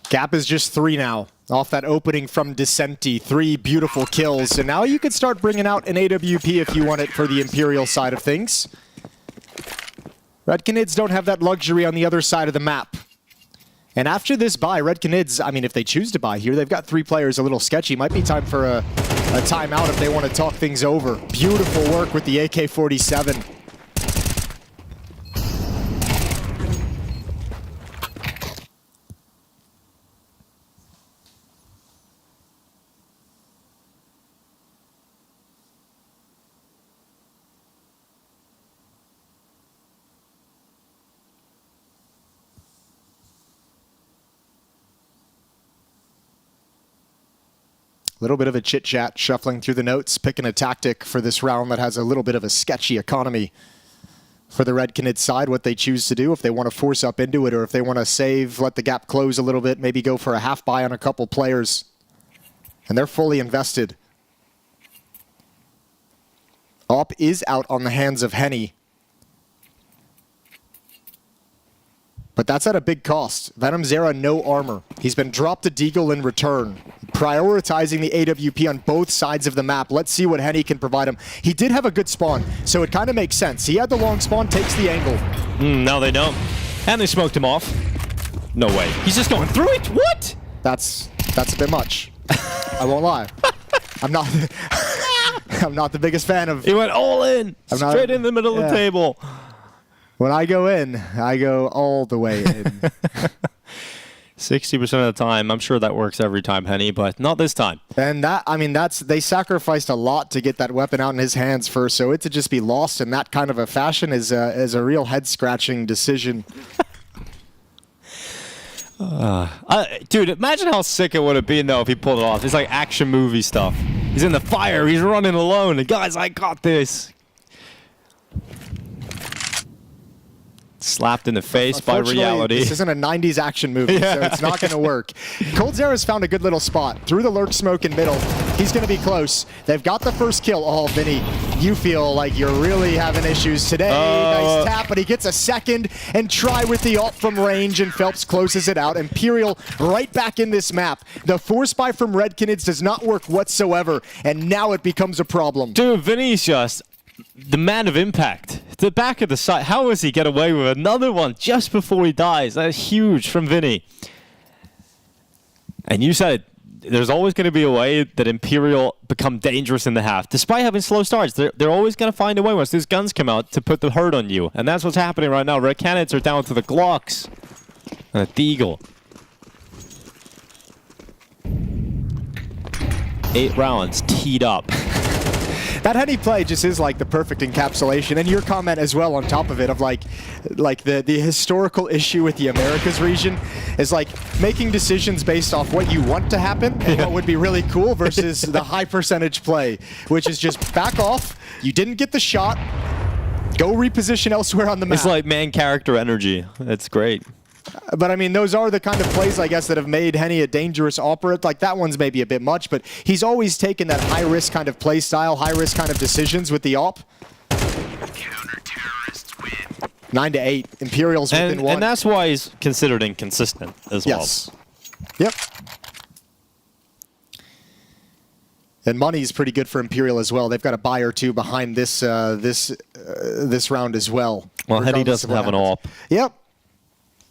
Gap is just 3 now. Off that opening from Descenti. 3 beautiful kills. And now you can start bringing out an AWP if you want it for the Imperial side of things. Red Canids don't have that luxury on the other side of the map. And after this buy, Red Canids, I mean, if they choose to buy here, they've got 3 players a little sketchy. Might be time for a timeout if they want to talk things over. Beautiful work with the AK-47. Little bit of a chit-chat, shuffling through the notes, picking a tactic for this round that has a little bit of a sketchy economy for the Red Canids side, what they choose to do, if they want to force up into it or if they want to save, let the gap close a little bit, maybe go for a half buy on a couple players. And they're fully invested. Op is out on the hands of Henny. But that's at a big cost. Venom Zera, no armor. He's been dropped to Deagle in return. Prioritizing the AWP on both sides of the map. Let's see what Henny can provide him. He did have a good spawn, so it kind of makes sense. He had the long spawn, takes the angle. Now they don't. And they smoked him off. No way. He's just going through it? What? That's a bit much. I won't lie. I'm not I'm not the biggest fan of... He went all in. Straight in the middle of the table. When I go in, I go all the way in. 60% of the time. I'm sure that works every time, Henny, but not this time. And that, I mean, they sacrificed a lot to get that weapon out in his hands first, so it to just be lost in that kind of a fashion is a real head-scratching decision. Dude, imagine how sick it would have been, though, if he pulled it off. It's like action movie stuff. He's in the fire. He's running alone. And guys, I got this. Slapped in the face by reality. This isn't a 90s action movie, so it's not going to work. coldzera's found a good little spot. Through the lurk smoke in middle. He's going to be close. They've got the first kill. Oh, Vinny, you feel like you're really having issues today. Nice tap, but he gets a second and try with the ult from range, and Phelps closes it out. Imperial right back in this map. The force buy from Red Canids does not work whatsoever, and now it becomes a problem. Dude, Vinny's just the man of impact. The back of the site. How does he get away with another one just before he dies? That's huge from Vinny. And you said there's always going to be a way that Imperial become dangerous in the half. Despite having slow starts, they're always going to find a way once these guns come out to put the hurt on you. And that's what's happening right now. Red Canids are down to the Glocks. And a Deagle. 8 rounds teed up. That Henny play just is like the perfect encapsulation, and your comment as well on top of it of like the historical issue with the Americas region is like making decisions based off what you want to happen and what would be really cool versus the high percentage play, which is just back off, you didn't get the shot, go reposition elsewhere on the map. It's like man character energy. That's great. But I mean, those are the kind of plays, I guess, that have made Henny a dangerous operate. Like, that one's maybe a bit much, but he's always taken that high-risk kind of play style, high-risk kind of decisions with the op. 9-8. Imperials within 1. And that's why he's considered inconsistent as well. Yes. Yep. And money's pretty good for Imperial as well. They've got a buy or two behind this this round as well. Well, Henny doesn't have an op. Yep.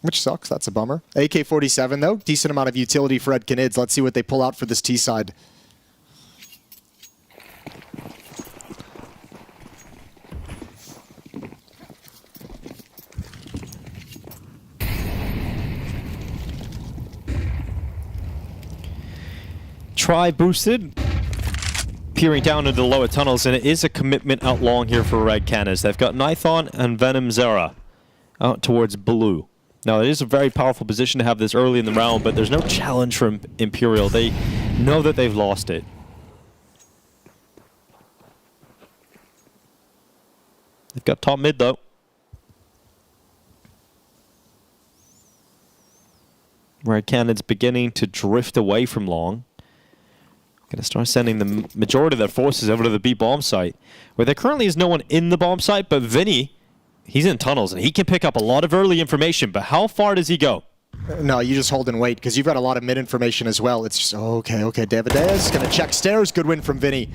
Which sucks. That's a bummer. AK-47, though. Decent amount of utility for Red Canids. Let's see what they pull out for this T side. Try boosted. Peering down into the lower tunnels, and it is a commitment out long here for Red Canids. They've got Nithon and Venom Zera out towards blue. Now, it is a very powerful position to have this early in the round, but there's no challenge from Imperial. They know that they've lost it. They've got top mid, though. Red Canids beginning to drift away from long. Going to start sending the majority of their forces over to the B bomb site, where there currently is no one in the bomb site, but Vinny, he's in tunnels, and he can pick up a lot of early information, but how far does he go? No, you just hold and wait, because you've got a lot of mid information as well. It's just, okay, Davideus going to check stairs. Good win from Vinny.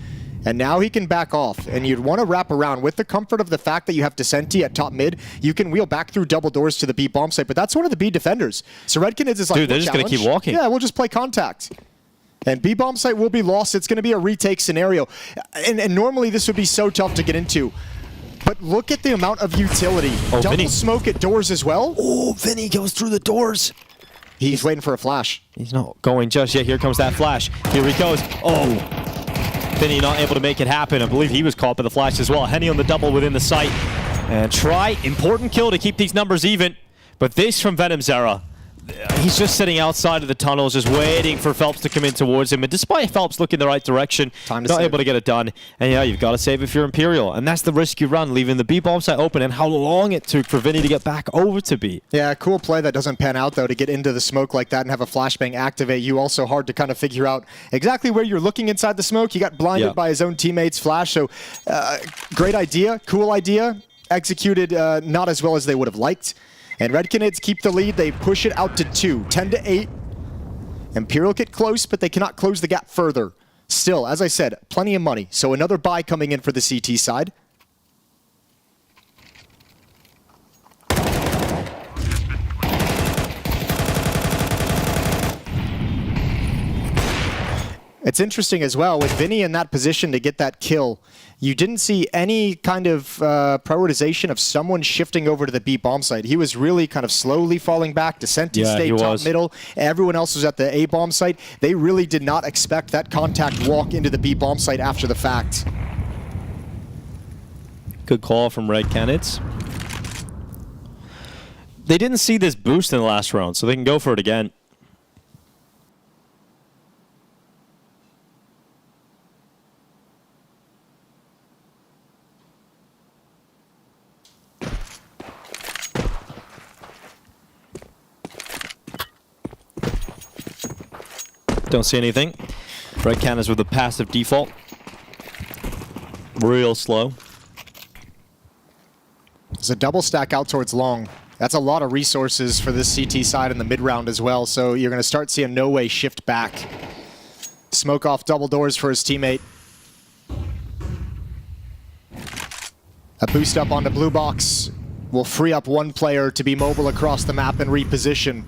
And now he can back off, and you'd want to wrap around with the comfort of the fact that you have Descenti at top mid. You can wheel back through double doors to the B bomb site, but that's one of the B defenders. So Red Canids is like, dude, they're just going to keep walking. Yeah, we'll just play contact. And B bomb site will be lost. It's going to be a retake scenario. And normally this would be so tough to get into. But look at the amount of utility. Oh, Double Vinny. smoke at doors as well. Oh, Vinny goes through the doors. He's waiting for a flash. He's not going just yet. Here comes that flash. Here he goes. Oh, Vinny not able to make it happen. I believe he was caught by the flash as well. Henny on the double within the site. And try, important kill to keep these numbers even. But this from Venomzera. He's just sitting outside of the tunnels, just waiting for Phelps to come in towards him. And despite Phelps looking the right direction, not able to get it done. And yeah, you've got to save if you're Imperial. And that's the risk you run, leaving the B bomb site open, and how long it took for Vinny to get back over to B. Yeah, cool play that doesn't pan out, though, to get into the smoke like that and have a flashbang activate you. Also hard to kind of figure out exactly where you're looking inside the smoke. He got blinded by his own teammate's flash. So great idea, cool idea. Executed not as well as they would have liked. And Red Canids keep the lead. They push it out to 2, 10-8. Imperial get close, but they cannot close the gap further. Still, as I said, plenty of money. So another buy coming in for the CT side. It's interesting as well, with Vinny in that position to get that kill, you didn't see any kind of prioritization of someone shifting over to the B bomb site. He was really kind of slowly falling back. Descenti stayed top middle. Everyone else was at the A bomb site. They really did not expect that contact walk into the B bomb site after the fact. Good call from Red Canids. They didn't see this boost in the last round, so they can go for it again. Don't see anything. Red Canids with a passive default. Real slow. There's a double stack out towards long. That's a lot of resources for this CT side in the mid round as well, so you're going to start seeing No Way shift back. Smoke off double doors for his teammate. A boost up onto blue box will free up one player to be mobile across the map and reposition.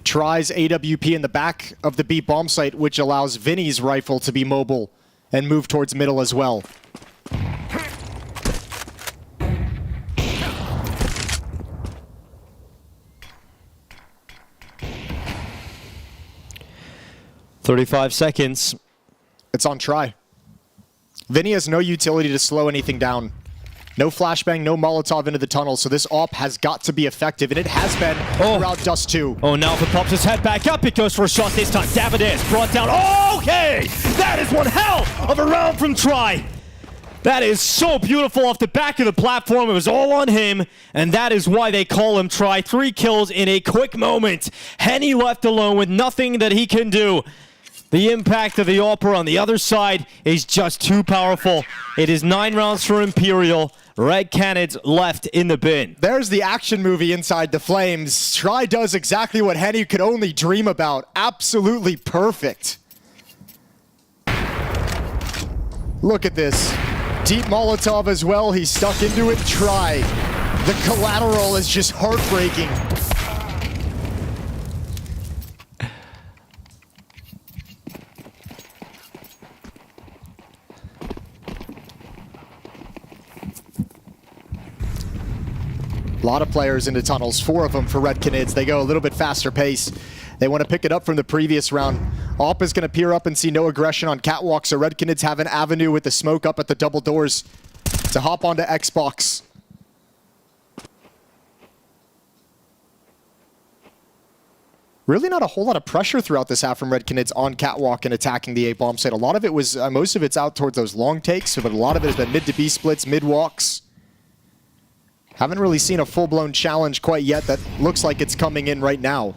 Tries AWP in the back of the B bomb site, which allows Vinny's rifle to be mobile and move towards middle as well. "35 seconds. It's on try. Vinny has no utility to slow anything down. No flashbang, no Molotov into the tunnel, so this AWP has got to be effective, and it has been throughout Dust 2. Oh, now if it pops his head back up, it goes for a shot this time. Davideus brought down. Okay! That is one hell of a round from Try. That is so beautiful off the back of the platform. It was all on him, and that is why they call him Try. 3 kills in a quick moment. Henny left alone with nothing that he can do. The impact of the AWPer on the other side is just too powerful. It is 9 rounds for Imperial. Red Canids left in the bin. There's the action movie inside the Flames. Try does exactly what Henny could only dream about. Absolutely perfect. Look at this. Deep Molotov as well. He's stuck into it. Try. The collateral is just heartbreaking. A lot of players into tunnels, 4 of them for Red Canids. They go a little bit faster pace. They want to pick it up from the previous round. AWP is going to peer up and see no aggression on Catwalk, so Red Canids have an avenue with the smoke up at the double doors to hop onto Xbox. Really not a whole lot of pressure throughout this half from Red Canids on Catwalk and attacking the A-bomb site. A lot of it was, most of it's out towards those long takes, but a lot of it has been mid to B splits, mid walks. Haven't really seen a full-blown challenge quite yet that looks like it's coming in right now.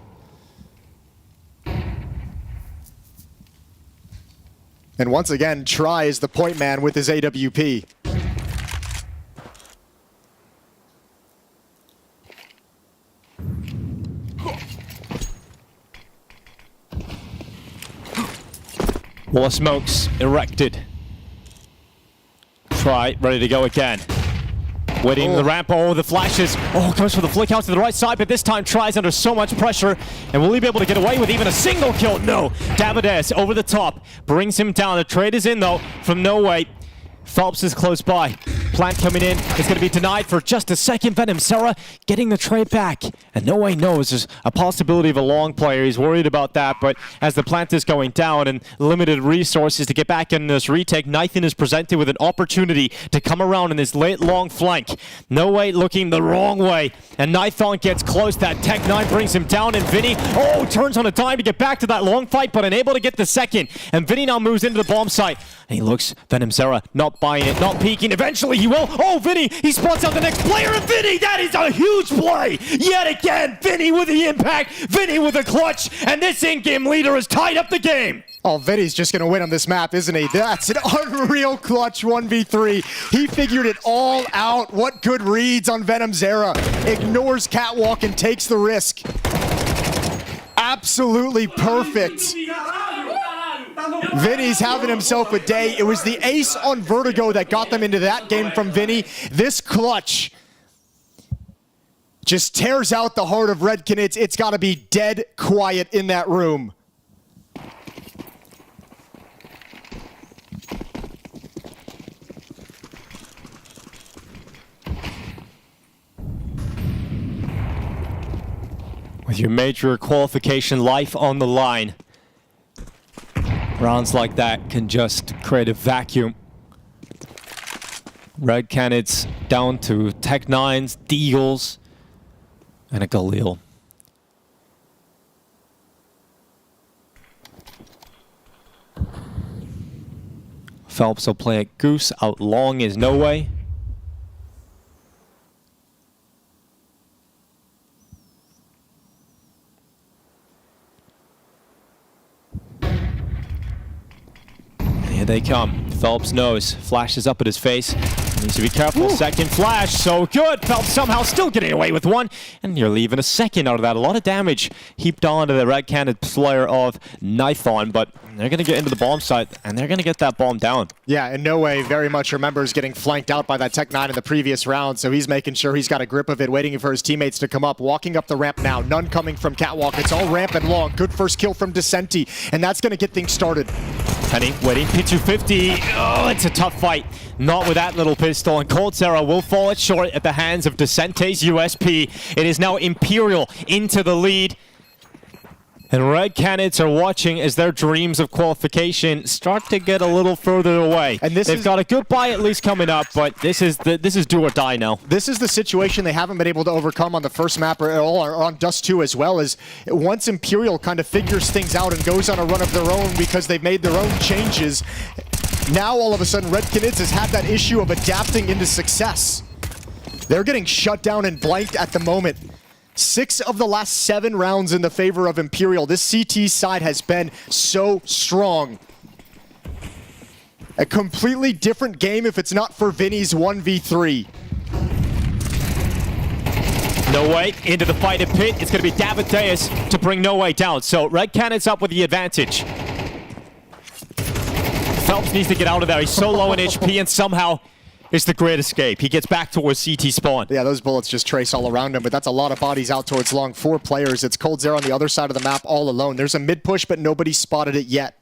And once again, Try is the point man with his AWP. Wall of smokes erected. Try, ready to go again. Waiting the ramp. Oh, the flashes. Oh, goes for the flick out to the right side, but this time Tries under so much pressure. And will he be able to get away with even a single kill? No. Davides over the top brings him down. The trade is in, though, from No Way. Phelps is close by. Plant coming in. It's going to be denied for just a second. Venom Sarah getting the trade back. And No Way knows there's a possibility of a long player. He's worried about that. But as the plant is going down and limited resources to get back in this retake, Nathan is presented with an opportunity to come around in this late long flank. No Way looking the wrong way. And Nathan gets close. That Tech 9 brings him down. And Vinny, turns on a dime to get back to that long fight, but unable to get the second. And Vinny now moves into the bomb site. And he looks, Venom Sarah not buying it, not peeking. Eventually he will. Oh, Vinny, he spots out the next player. And Vinny, that is a huge play. Yet again, Vinny with the impact. Vinny with the clutch. And this in-game leader has tied up the game. Oh, Vinny's just going to win on this map, isn't he? That's an unreal clutch 1v3. He figured it all out. What good reads on Venom Zera. Ignores Catwalk and takes the risk. Absolutely perfect. Vinny's having himself a day. It was the ace on Vertigo that got them into that game from Vinny. This clutch just tears out the heart of Red Canids. It's got to be dead quiet in that room. With your major qualification life on the line, rounds like that can just create a vacuum. Red Canids down to Tech 9s, Deagles, and a Galil. Phelps will play it Goose. Out long is No Way. Here they come. Phelps knows. Flashes up at his face. Needs to be careful. Second flash. So good. Phelps somehow still getting away with one. And you're leaving a second out of that. A lot of damage heaped onto the Red Canid player of Nithon. But they're going to get into the bomb site. And they're going to get that bomb down. Yeah, and No Way very much remembers getting flanked out by that Tech 9 in the previous round. So he's making sure he's got a grip of it. Waiting for his teammates to come up. Walking up the ramp now. None coming from Catwalk. It's all ramp and long. Good first kill from Decenti. And that's going to get things started. Penny waiting, P250. Oh, it's a tough fight. Not with that little pistol, and Cold Sarah will fall short at the hands of Decente's USP. It is now Imperial into the lead. And Red Canids are watching as their dreams of qualification start to get a little further away. And they've got a good buy at least coming up, but this is do or die now. This is the situation they haven't been able to overcome on the first map or on Dust 2 as well, as once Imperial kind of figures things out and goes on a run of their own because they've made their own changes. Now all of a sudden Red Canids has had that issue of adapting into success. They're getting shut down and blanked at the moment. 6 of the last 7 rounds in the favor of Imperial. This CT side has been so strong. A completely different game if it's not for Vinny's 1v3. No Way into the fight at pit. It's going to be Davideus to bring No Way down. So Red Canids up with the advantage. Phelps needs to get out of there. He's so low in HP and somehow it's the great escape. He gets back towards CT spawn. Yeah, those bullets just trace all around him, but that's a lot of bodies out towards long. 4 players. It's Cold Zero on the other side of the map all alone. There's a mid push, but nobody's spotted it yet.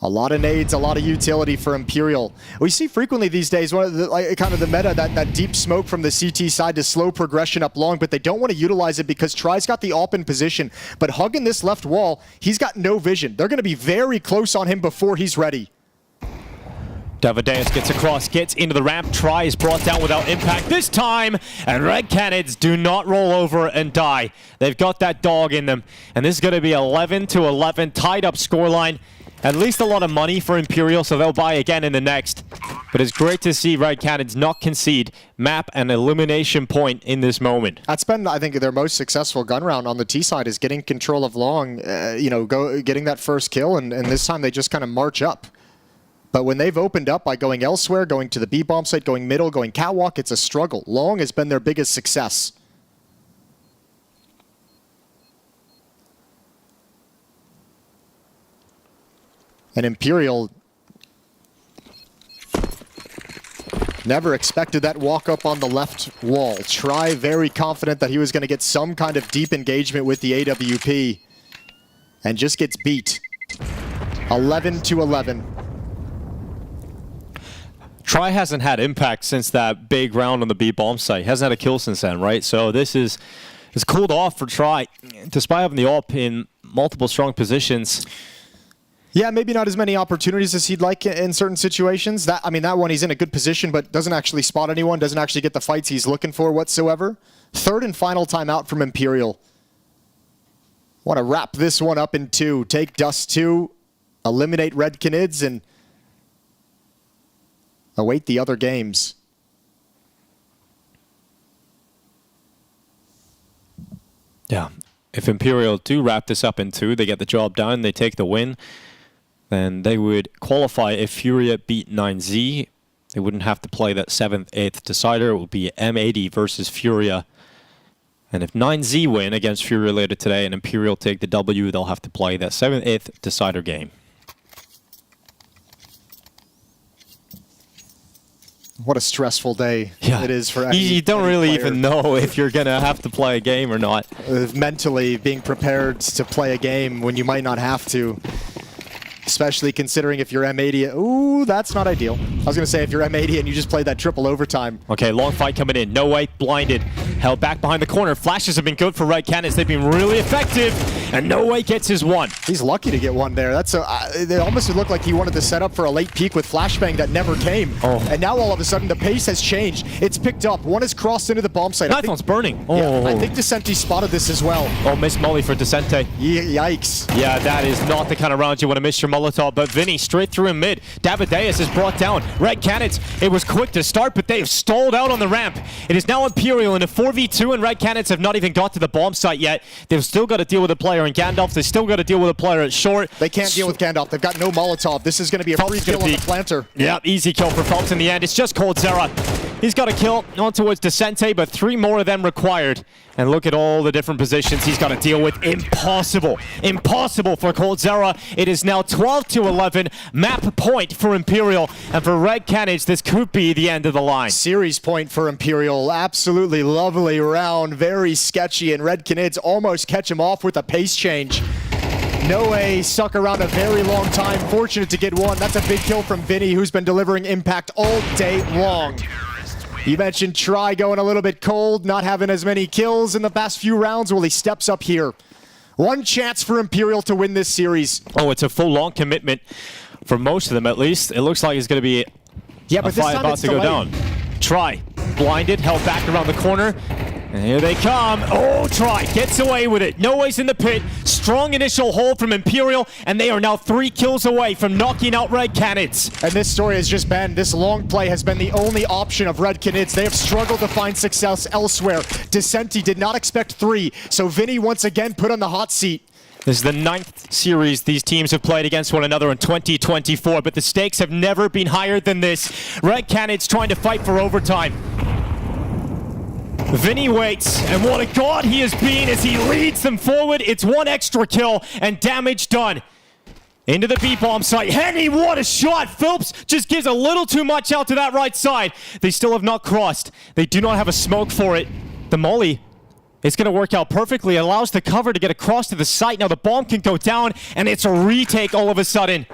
A lot of nades, a lot of utility for Imperial. We see frequently these days one of the kind of the meta, that deep smoke from the CT side to slow progression up long, but they don't want to utilize it because Try's got the AWP in position. But hugging this left wall, he's got no vision. They're going to be very close on him before he's ready. Davideus gets across, gets into the ramp. Try is brought down without impact this time. And Red Canids do not roll over and die. They've got that dog in them. And this is going to be 11-11, tied up scoreline. At least a lot of money for Imperial, so they'll buy again in the next. But it's great to see Red Canids not concede map and elimination point in this moment. That's been, I think, their most successful gun round on the T side is getting control of long, getting that first kill, and this time they just kind of march up. But when they've opened up by going elsewhere, going to the B bomb site, going middle, going catwalk, it's a struggle. Long has been their biggest success. And Imperial never expected that walk up on the left wall. Try very confident that he was going to get some kind of deep engagement with the AWP. And just gets beat. 11-11. Try hasn't had impact since that big round on the B bomb site. He hasn't had a kill since then, right? So this is it's cooled off for Try, despite having the AWP in multiple strong positions. Yeah, maybe not as many opportunities as he'd like in certain situations. That one he's in a good position, but doesn't actually spot anyone, doesn't actually get the fights he's looking for whatsoever. Third and final timeout from Imperial. Want to wrap this one up in 2. Take Dust 2, eliminate Red Canids, and await the other games. Yeah, if Imperial do wrap this up in 2, they get the job done, they take the win. Then they would qualify if Furia beat 9Z. They wouldn't have to play that 7th, 8th decider. It would be M80 versus Furia. And if 9Z win against Furia later today and Imperial take the W, they'll have to play that 7th, 8th decider game. What a stressful day it is for any You don't really player. even know if you're going to have to play a game or not. Mentally being prepared to play a game when you might not have to. Especially considering if you're M80, ooh, that's not ideal. I was going to say if you're M80 and you just played that triple overtime. Okay, long fight coming in. No way, blinded. Held back behind the corner. Flashes have been good for Red Canids. They've been really effective. And No Way gets his one. He's lucky to get one there. That's it almost looked like he wanted to set up for a late peek with flashbang that never came. Oh. And now all of a sudden the pace has changed. It's picked up. One has crossed into the bomb site. Knife one's burning. Oh. Yeah, I think Decenti spotted this as well. Oh, miss Molly for Decente. Yikes. Yeah, that is not the kind of round you want to miss your Molotov. But Vinny straight through in mid. Davideus is brought down. Red Canids, it was quick to start, but they have stalled out on the ramp. It is now Imperial in a 4v2, and Red Canids have not even got to the bomb site yet. They've still got to deal with a player in Gandalf. They still got to deal with a player at short. They can't deal with Gandalf. They've got no Molotov. This is going to be a free kill on the planter. Yeah, easy kill for Phelps in the end. It's just Cold Zera. He's got a kill on towards Decente, but 3 more of them required. And look at all the different positions he's got to deal with. Impossible. Impossible for Cold Zera. It is now 12-11. Map point for Imperial. And for Red Canids, this could be the end of the line. Series point for Imperial. Absolutely lovely round. Very sketchy. And Red Canids almost catch him off with a pace change. No way, stuck around a very long time. Fortunate to get one. That's a big kill from Vinny, who's been delivering impact all day long. You mentioned Try going a little bit cold, not having as many kills in the past few rounds. Well, he steps up here. One chance for Imperial to win this series. Oh, it's a full long commitment for most of them, at least. It looks like it's going to be but this time about it's to go delayed. down. Try, blinded, held back around the corner. And here they come. Oh, Try gets away with it. No Way's in the pit. Strong initial hold from Imperial, and they are now 3 kills away from knocking out Red Canids. And this story has just been, this long play has been the only option of Red Canids. They have struggled to find success elsewhere. Decenti did not expect 3, so Vinny once again put on the hot seat. This is the 9th series these teams have played against one another in 2024, but the stakes have never been higher than this. Red Canids trying to fight for overtime. Vinny waits, and what a god he has been as he leads them forward. It's 1 extra kill and damage done. Into the B-bomb site. Henny, what a shot! Phelps just gives a little too much out to that right side. They still have not crossed. They do not have a smoke for it. The molly is going to work out perfectly. It allows the cover to get across to the site. Now the bomb can go down, and it's a retake all of a sudden.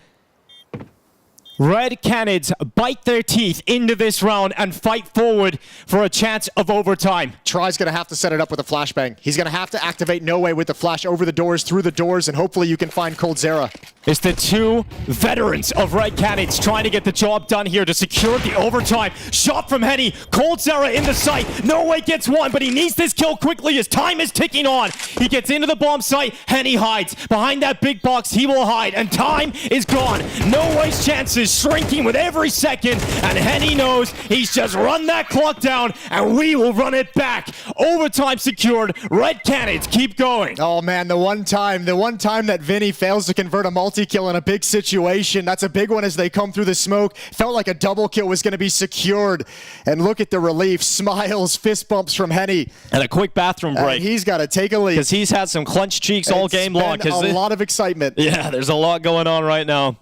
Red Canids bite their teeth into this round and fight forward for a chance of overtime. Try's going to have to set it up with a flashbang. He's going to have to activate No Way with the flash over the doors, through the doors, and hopefully you can find Coldzera. It's the two veterans of Red Canids trying to get the job done here to secure the overtime. Shot from Henny. Coldzera in the sight. No Way gets one, but he needs this kill quickly as time is ticking on. He gets into the bomb site. Henny hides. Behind that big box, he will hide, and time is gone. No Way's chances shrinking with every second, and Henny knows he's just run that clock down, and we will run it back. Overtime secured. Red Canids keep going. Oh man, the one time that Vinny fails to convert a multi-kill in a big situation, that's a big one as they come through the smoke. Felt like a double kill was going to be secured, and look at the relief. Smiles, fist bumps from Henny. And a quick bathroom break. He's got to take a leak. Because he's had some clenched cheeks all game long. A lot of excitement. Yeah, there's a lot going on right now.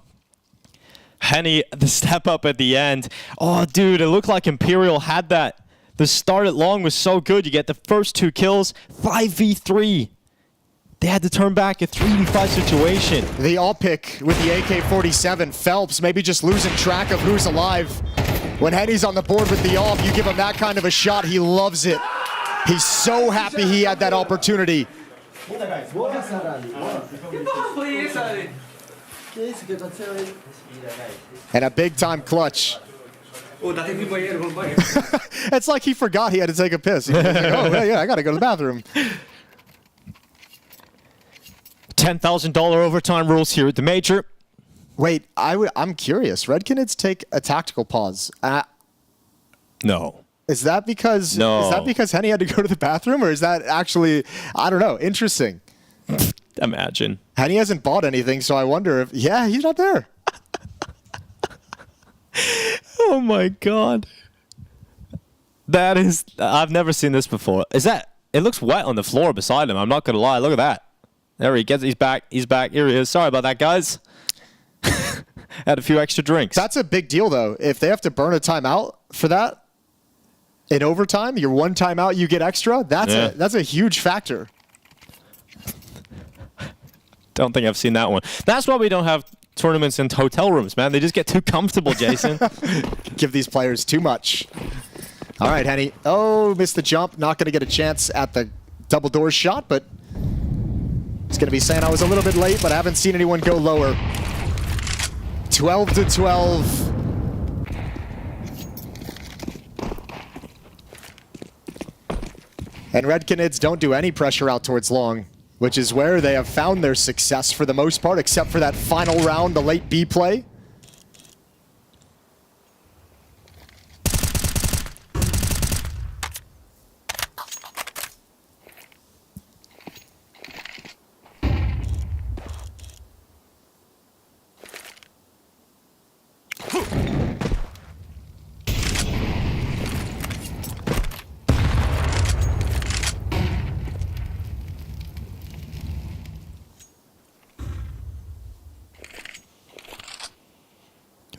Henny, the step up at the end. Oh, dude, it looked like Imperial had that. The start at long was so good. You get the first 2 kills, 5v3. They had to turn back a 3v5 situation. The all pick with the AK-47. Phelps maybe just losing track of who's alive. When Henny's on the board with the AWP, you give him that kind of a shot, he loves it. He's so happy he had that opportunity. And a big time clutch. It's like he forgot he had to take a piss. He was like, oh, yeah, I got to go to the bathroom. $10,000 overtime rules here at the Major. Wait, I'm curious. Red Canids take a tactical pause. No. Is that because Henny had to go to the bathroom, or is that actually, I don't know, interesting? Imagine. Henny hasn't bought anything, so I wonder if, yeah, he's not there. Oh my God. That is, I've never seen this before. Is that, it looks wet on the floor beside him. I'm not going to lie. Look at that. There he gets, he's back. He's back. Here he is. Sorry about that, guys. Had a few extra drinks. That's a big deal, though. If they have to burn a timeout for that in overtime, your one timeout, you get extra. That's a huge factor. Don't think I've seen that one. That's why we don't have tournaments in hotel rooms, man. They just get too comfortable, Jason. Give these players too much. All right, Henny. Oh, missed the jump. Not going to get a chance at the double doors shot, but he's going to be saying I was a little bit late, but I haven't seen anyone go lower. 12-12. And Red Canids don't do any pressure out towards long, which is where they have found their success for the most part, except for that final round, the late B play.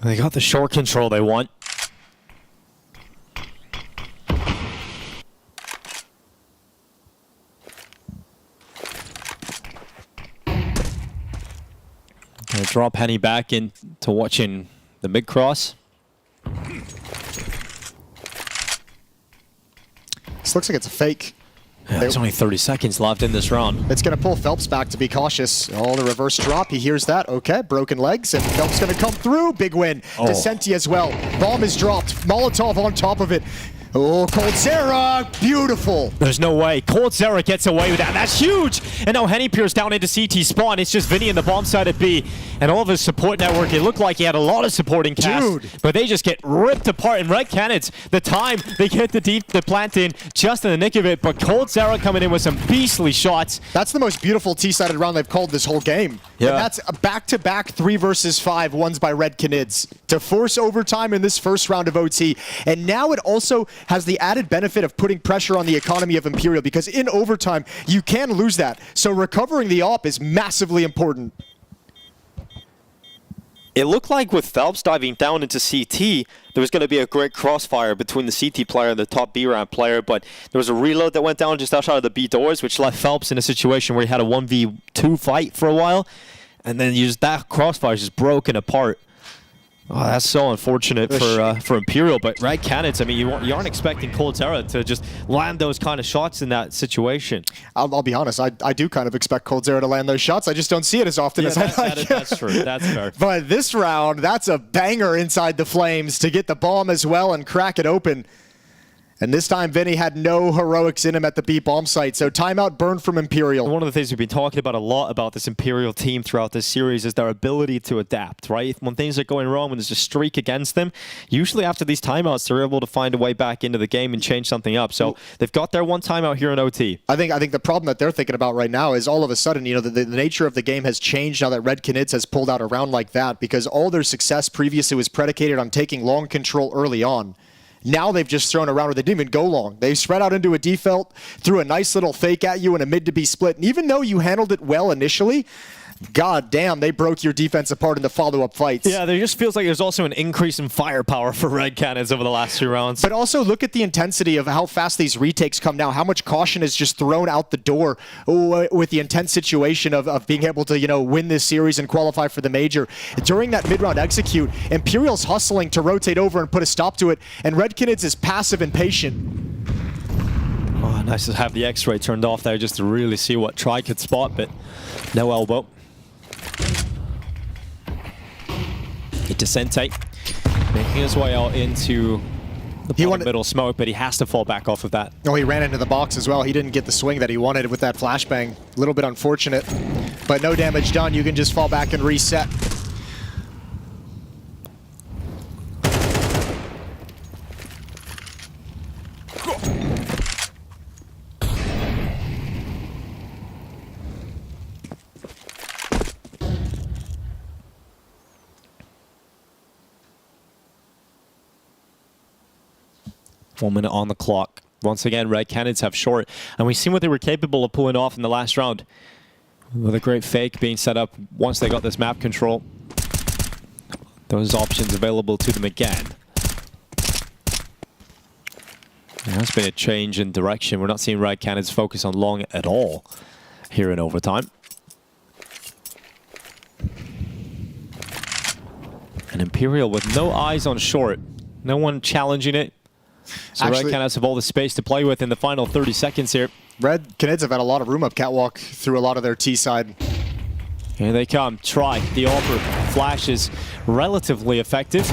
They got the short control they want. Gonna drop Henny back into watching the mid cross. This looks like it's a fake. Yeah, there's only 30 seconds left in this round. It's going to pull Phelps back to be cautious. Oh, the reverse drop. He hears that. Okay, broken legs, and Phelps going to come through. Big win. Descenti as well. Bomb is dropped. Molotov on top of it. Oh, Coldzera, beautiful. There's no way. Coldzera gets away with that. That's huge. And now Henny peers down into CT spawn. It's just Vinny in the bomb side at B. And all of his support network, it looked like he had a lot of supporting cast. But they just get ripped apart. And Red Canids, the time they get the plant in just in the nick of it. But Coldzera coming in with some beastly shots. That's the most beautiful T-sided round they've called this whole game. Yeah. And that's a back-to-back 3 versus 5 ones by Red Canids to force overtime in this first round of OT. And now it also has the added benefit of putting pressure on the economy of Imperial, because in overtime, you can lose that. So recovering the AWP is massively important. It looked like with Phelps diving down into CT, there was going to be a great crossfire between the CT player and the top B ramp player, but there was a reload that went down just outside of the B doors, which left Phelps in a situation where he had a 1v2 fight for a while, and then that crossfire is just broken apart. Oh, that's so unfortunate for Imperial, but Red Canids, I mean, you aren't expecting coldzera to just land those kind of shots in that situation. I'll be honest, I do kind of expect coldzera to land those shots. I just don't see it as often as I'd like. That's true. That's fair. But this round, that's a banger inside the flames to get the bomb as well and crack it open. And this time, Vinny had no heroics in him at the B bomb site, so timeout burned from Imperial. One of the things we've been talking about a lot about this Imperial team throughout this series is their ability to adapt, right? When things are going wrong, when there's a streak against them, usually after these timeouts, they're able to find a way back into the game and change something up. So they've got their one timeout here in OT. I think the problem that they're thinking about right now is all of a sudden, you know, the nature of the game has changed now that Red Canids has pulled out a round like that, because all their success previously was predicated on taking long control early on. Now they've just thrown around where they didn't even go long. They spread out into a default, threw a nice little fake at you and a mid to be split. And even though you handled it well initially, god damn, they broke your defense apart in the follow-up fights. Yeah, there just feels like there's also an increase in firepower for Red Canids over the last 2 rounds. But also look at the intensity of how fast these retakes come now, how much caution is just thrown out the door with the intense situation of being able to, you know, win this series and qualify for the major. During that mid-round execute, Imperial's hustling to rotate over and put a stop to it, and Red Canids is passive and patient. Oh, nice to have the X-ray turned off there just to really see what Tri could spot, but no elbow. Descente making his way out into the middle smoke, but he has to fall back off of that. Oh, he ran into the box as well. He didn't get the swing that he wanted with that flashbang. A little bit unfortunate, but no damage done. You can just fall back and reset. One minute on the clock. Once again, Red Canids have short, and we've seen what they were capable of pulling off in the last round. With a great fake being set up once they got this map control. Those options available to them again. There has been a change in direction. We're not seeing Red Canids focus on long at all here in overtime. And Imperial with no eyes on short. No one challenging it. So Actually, Red Canids have all the space to play with in the final 30 seconds here. Red Canids have had a lot of room up catwalk through a lot of their T side. Here they come. Try. The offer flash is relatively effective.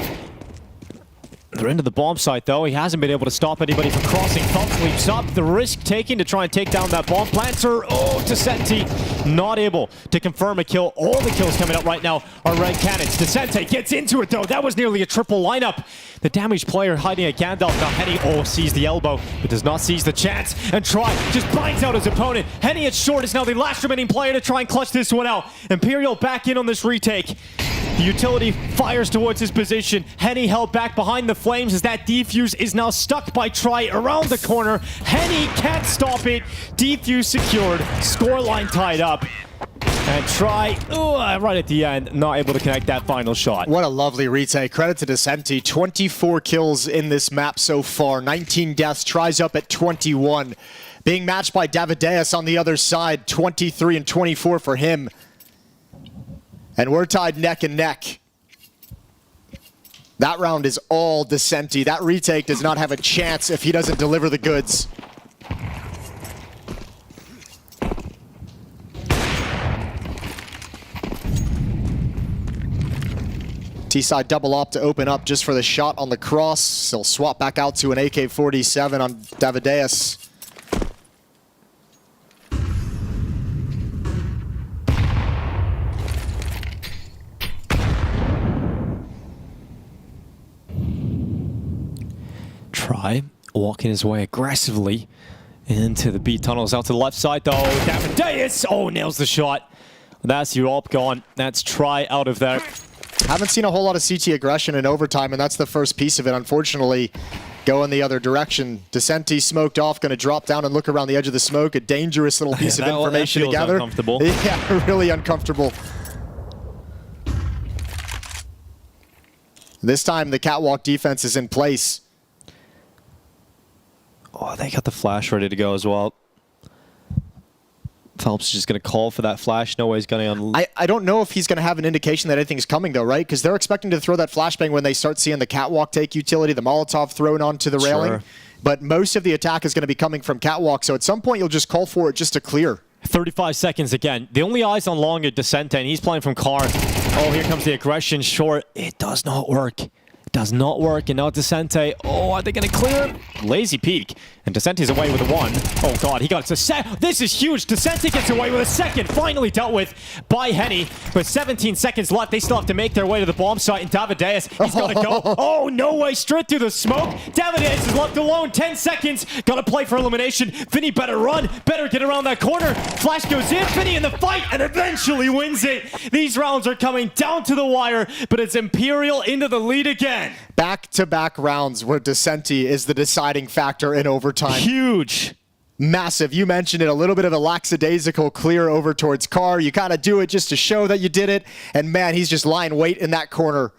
They're into the bomb site, though. He hasn't been able to stop anybody from crossing. Thump leaps up. The risk taken to try and take down that bomb planter. Oh, Descente not able to confirm a kill. All the kills coming up right now are Red Canids. Descente gets into it, though. That was nearly a triple lineup. The damaged player hiding at Gandalf. Now Henny, sees the elbow, but does not seize the chance. And Try just binds out his opponent. Henny at short is now the last remaining player to try and clutch this one out. Imperial back in on this retake. The utility fires towards his position. Henny held back behind the flames as that defuse is now stuck by Try around the corner. Henny can't stop it. Defuse secured. Scoreline tied up. And Try, right at the end, not able to connect that final shot. What a lovely retake. Credit to Descente. 24 kills in this map so far. 19 deaths. Tries up at 21. Being matched by Davideus on the other side. 23 and 24 for him. And we're tied neck and neck. That round is all Descente. That retake does not have a chance if he doesn't deliver the goods. T-side double op to open up just for the shot on the cross. He'll swap back out to an AK-47 on Davideus. Try walking his way aggressively into the B tunnels out to the left side, though. Davideus, nails the shot. That's your op gone. That's Try out of there. Haven't seen a whole lot of CT aggression in overtime, and that's the first piece of it. Unfortunately, going the other direction. Descente smoked off, going to drop down and look around the edge of the smoke. A dangerous little piece of information to gather. Uncomfortable. Yeah, really uncomfortable. This time, the catwalk defense is in place. Oh, they got the flash ready to go as well. Phelps is just going to call for that flash. No way he's going to... I don't know if he's going to have an indication that anything's coming, though, right? Because they're expecting to throw that flashbang when they start seeing the catwalk take utility, the Molotov thrown onto the railing. Sure. But most of the attack is going to be coming from catwalk, so at some point you'll just call for it just to clear. 35 seconds again. The only eyes on long are Descente, and he's playing from car. Oh, here comes the aggression short. It does not work. Does not work, and now Descente. Oh, are they going to clear him? Lazy peek, and Descente's away with a 1. Oh god, he got a second. This is huge. Descente gets away with a second. Finally dealt with by Henny. With 17 seconds left, they still have to make their way to the bomb site, and Davideus, he's got to go. Oh, no way, straight through the smoke. Davideus is left alone. 10 seconds. Got to play for elimination. Vinny better run. Better get around that corner. Flash goes in. Vinny in the fight, and eventually wins it. These rounds are coming down to the wire, but it's Imperial into the lead again. Back-to-back rounds where Descente is the deciding factor in overtime. Huge. Massive. You mentioned it, a little bit of a lackadaisical clear over towards Carr. You kind of do it just to show that you did it. And man, he's just lying wait in that corner.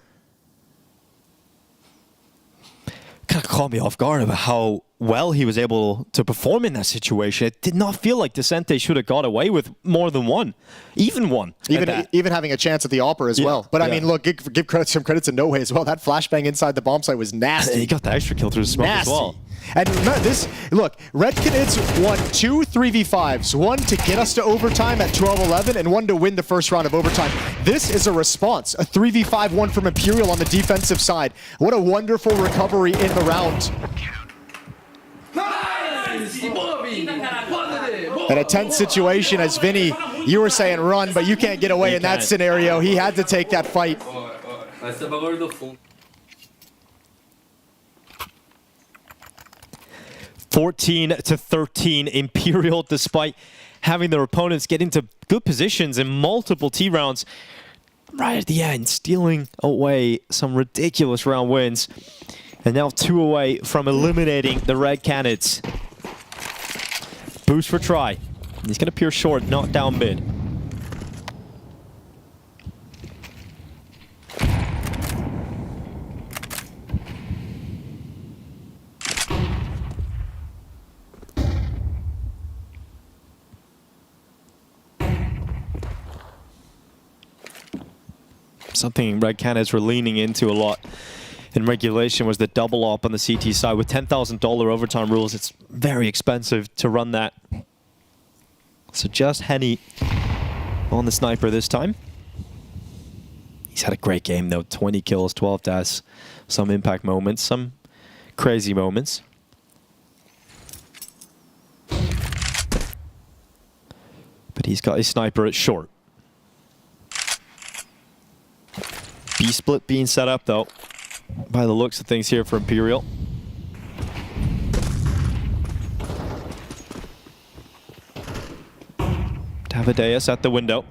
Kind of caught me off guard about how well he was able to perform in that situation. It did not feel like Descente should have got away with more than one. Even one. Even having a chance at the Opera as well. But I mean, look, give some credit to No Way as well. That flashbang inside the bomb site was nasty. He got the extra kill through the smoke as well. And remember this, look, Red Canids won 2 3v5s, one to get us to overtime at 12-11 and one to win the first round of overtime. This is a response, a 3v5 one from Imperial on the defensive side. What a wonderful recovery in the round. And a tense situation as Vinny, you were saying run, but you can't get away in that scenario. He had to take that fight. 14-13, Imperial, despite having their opponents get into good positions in multiple T rounds, right at the end, stealing away some ridiculous round wins. And now 2 away from eliminating the Red Canids. Boost for try. He's going to pierce short, not down mid. Something Red Canids were leaning into a lot in regulation was the double op on the CT side. With $10,000 overtime rules, it's very expensive to run that. So just Henny on the sniper this time. He's had a great game though. 20 kills, 12 deaths, some impact moments, some crazy moments. But he's got his sniper at short. B-split being set up, though, by the looks of things here for Imperial. Davideus at the window.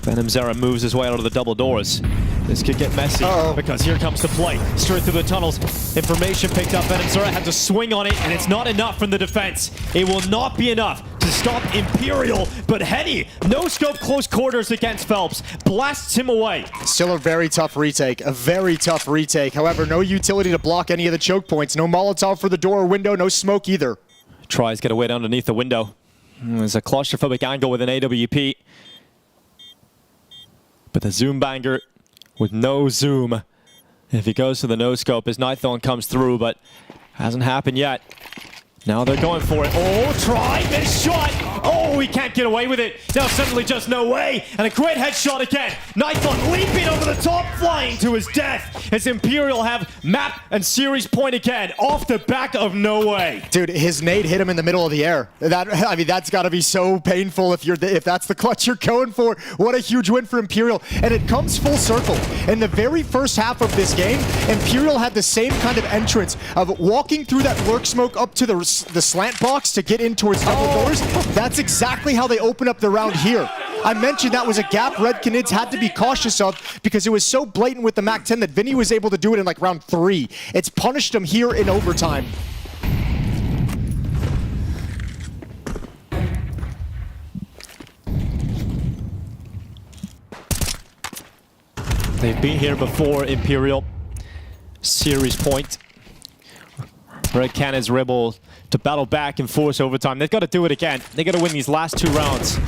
Venom Zera moves his way out of the double doors. This could get messy because here comes the play. Straight through the tunnels. Information picked up. Venom Zera had to swing on it, and it's not enough from the defense. It will not be enough to stop Imperial, but Henny, no scope close quarters against Phelps, blasts him away. Still a very tough retake, However, no utility to block any of the choke points. No Molotov for the door or window, no smoke either. Tries get away underneath the window. There's a claustrophobic angle with an AWP. But the zoom banger with no zoom. If he goes to the no scope, his Nithon comes through, but hasn't happened yet. Now they're going for it. Oh, try, missed shot. Oh, he can't get away with it. Now suddenly just no way. And a great headshot again. Nithon leaping over the top, flying to his death. As Imperial have map and series point again, off the back of no way. Dude, his nade hit him in the middle of the air. I mean, that's got to be so painful if that's the clutch you're going for. What a huge win for Imperial. And it comes full circle. In the very first half of this game, Imperial had the same kind of entrance of walking through that lurk smoke up to the slant box to get in towards double doors. That's exactly how they open up the round here. I mentioned that was a gap Red Canids had to be cautious of because it was so blatant with the MAC-10 that Vinny was able to do it in like round 3. It's punished him here in overtime. They've been here before, Imperial. Series point. Red Canids are able to battle back and force overtime. They've got to do it again. They got to win these last 2 rounds.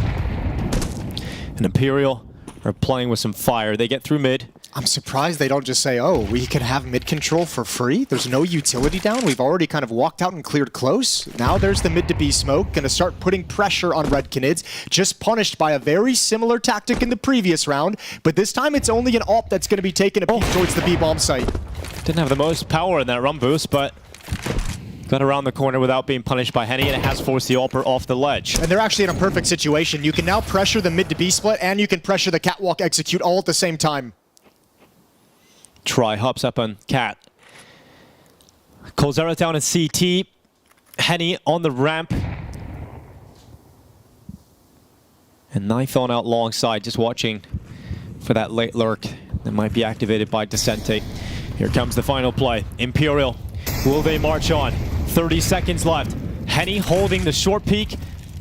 And Imperial are playing with some fire. They get through mid. I'm surprised they don't just say, oh, we can have mid control for free. There's no utility down. We've already kind of walked out and cleared close. Now there's the mid to B smoke. Gonna start putting pressure on Red Canids. Just punished by a very similar tactic in the previous round. But this time it's only an AWP that's gonna be taking a peek towards the B bomb site. Didn't have the most power in that run boost, but got around the corner without being punished by Henny, and it has forced the AWPer off the ledge. And they're actually in a perfect situation. You can now pressure the mid to B split, and you can pressure the catwalk execute all at the same time. Try hops up on Cat. Coldzera down in CT. Henny on the ramp. And Knife on out long side, just watching for that late lurk that might be activated by Descente. Here comes the final play. Imperial, will they march on? 30 seconds left. Henny holding the short peak,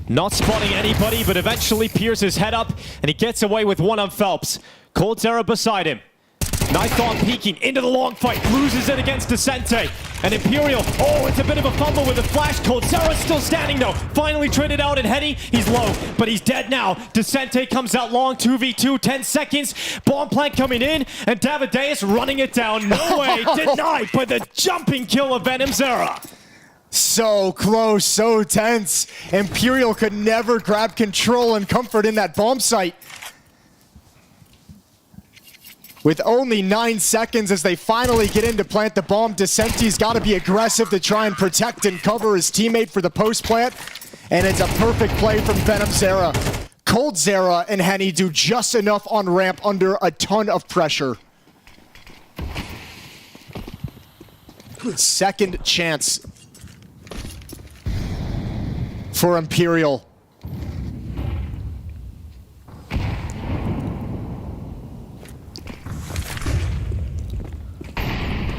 not spotting anybody, but eventually peers his head up, and he gets away with one on Phelps. Coldzera beside him. Nithon peeking into the long fight, loses it against Descente. And Imperial, oh, it's a bit of a fumble with the flash. Coldzera's still standing though. Finally traded out at Henny. He's low, but he's dead now. Descente comes out long, 2v2, 10 seconds. Bomb plant coming in, and Davideus running it down. No way, denied by the jumping kill of Venomzera. So close, so tense. Imperial could never grab control and comfort in that bomb site. With only 9 seconds as they finally get in to plant the bomb, Descente's got to be aggressive to try and protect and cover his teammate for the post plant. And it's a perfect play from Venomzera. Coldzera and Henny do just enough on ramp under a ton of pressure. Second chance for Imperial.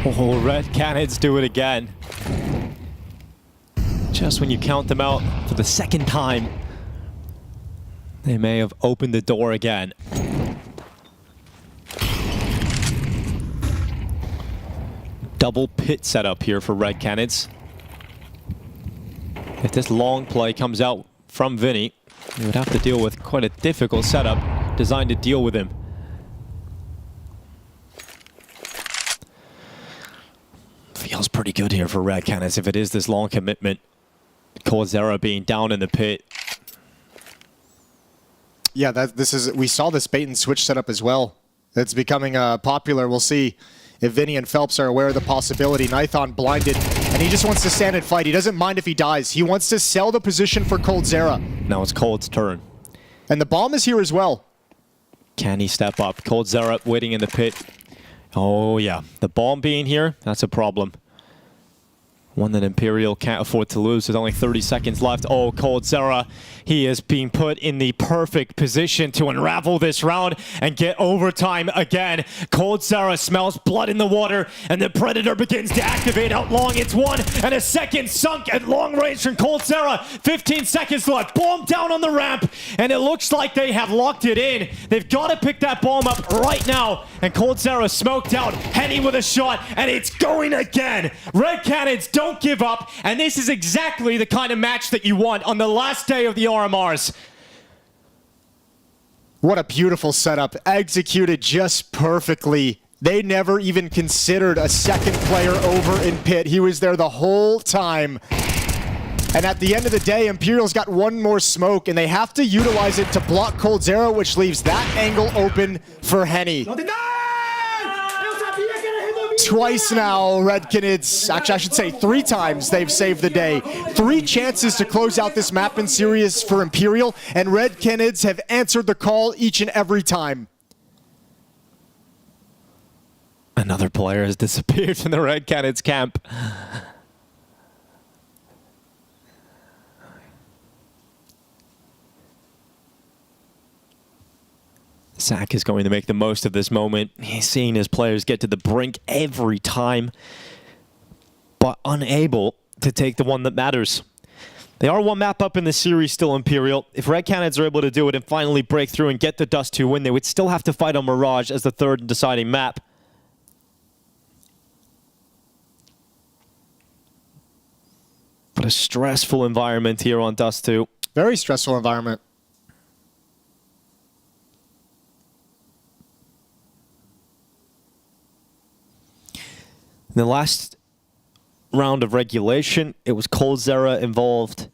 Oh, Red Canids do it again. Just when you count them out for the second time, they may have opened the door again. Double pit setup here for Red Canids. If this long play comes out from Vinny, you would have to deal with quite a difficult setup designed to deal with him. Feels pretty good here for Red Canids if it is this long commitment. Coldzera being down in the pit. Yeah, we saw this bait and switch setup as well. It's becoming popular. We'll see if Vinny and Phelps are aware of the possibility. Nithon blinded, and he just wants to stand and fight. He doesn't mind if he dies. He wants to sell the position for Coldzera. Now it's Cold's turn. And the bomb is here as well. Can he step up? Coldzera waiting in the pit. Oh yeah, the bomb being here, that's a problem. One that Imperial can't afford to lose. There's only 30 seconds left. Oh, Coldzera, he is being put in the perfect position to unravel this round and get overtime again. Coldzera smells blood in the water, and the Predator begins to activate out long. It's 1 and a second sunk at long range from Coldzera. 15 seconds left. Bomb down on the ramp, and it looks like they have locked it in. They've got to pick that bomb up right now, and Coldzera smoked out. Henny with a shot, and it's going again. Red Canids don't give up, and this is exactly the kind of match that you want on the last day of the RMRs. What a beautiful setup, executed just perfectly. They never even considered a second player over in pit. He was there the whole time. And at the end of the day, Imperial's got one more smoke, and they have to utilize it to block Coldzera, which leaves that angle open for Henny. Twice now, Red Canids, actually I should say 3 times they've saved the day. 3 chances to close out this map in series for Imperial, and Red Canids have answered the call each and every time. Another player has disappeared from the Red Canids camp. Zach is going to make the most of this moment. He's seeing his players get to the brink every time, but unable to take the one that matters. They are 1 map up in the series still, Imperial. If Red Canids are able to do it and finally break through and get the Dust 2 win, they would still have to fight on Mirage as the 3rd and deciding map. What a stressful environment here on Dust 2. Very stressful environment. In the last round of regulation, it was coldzera involved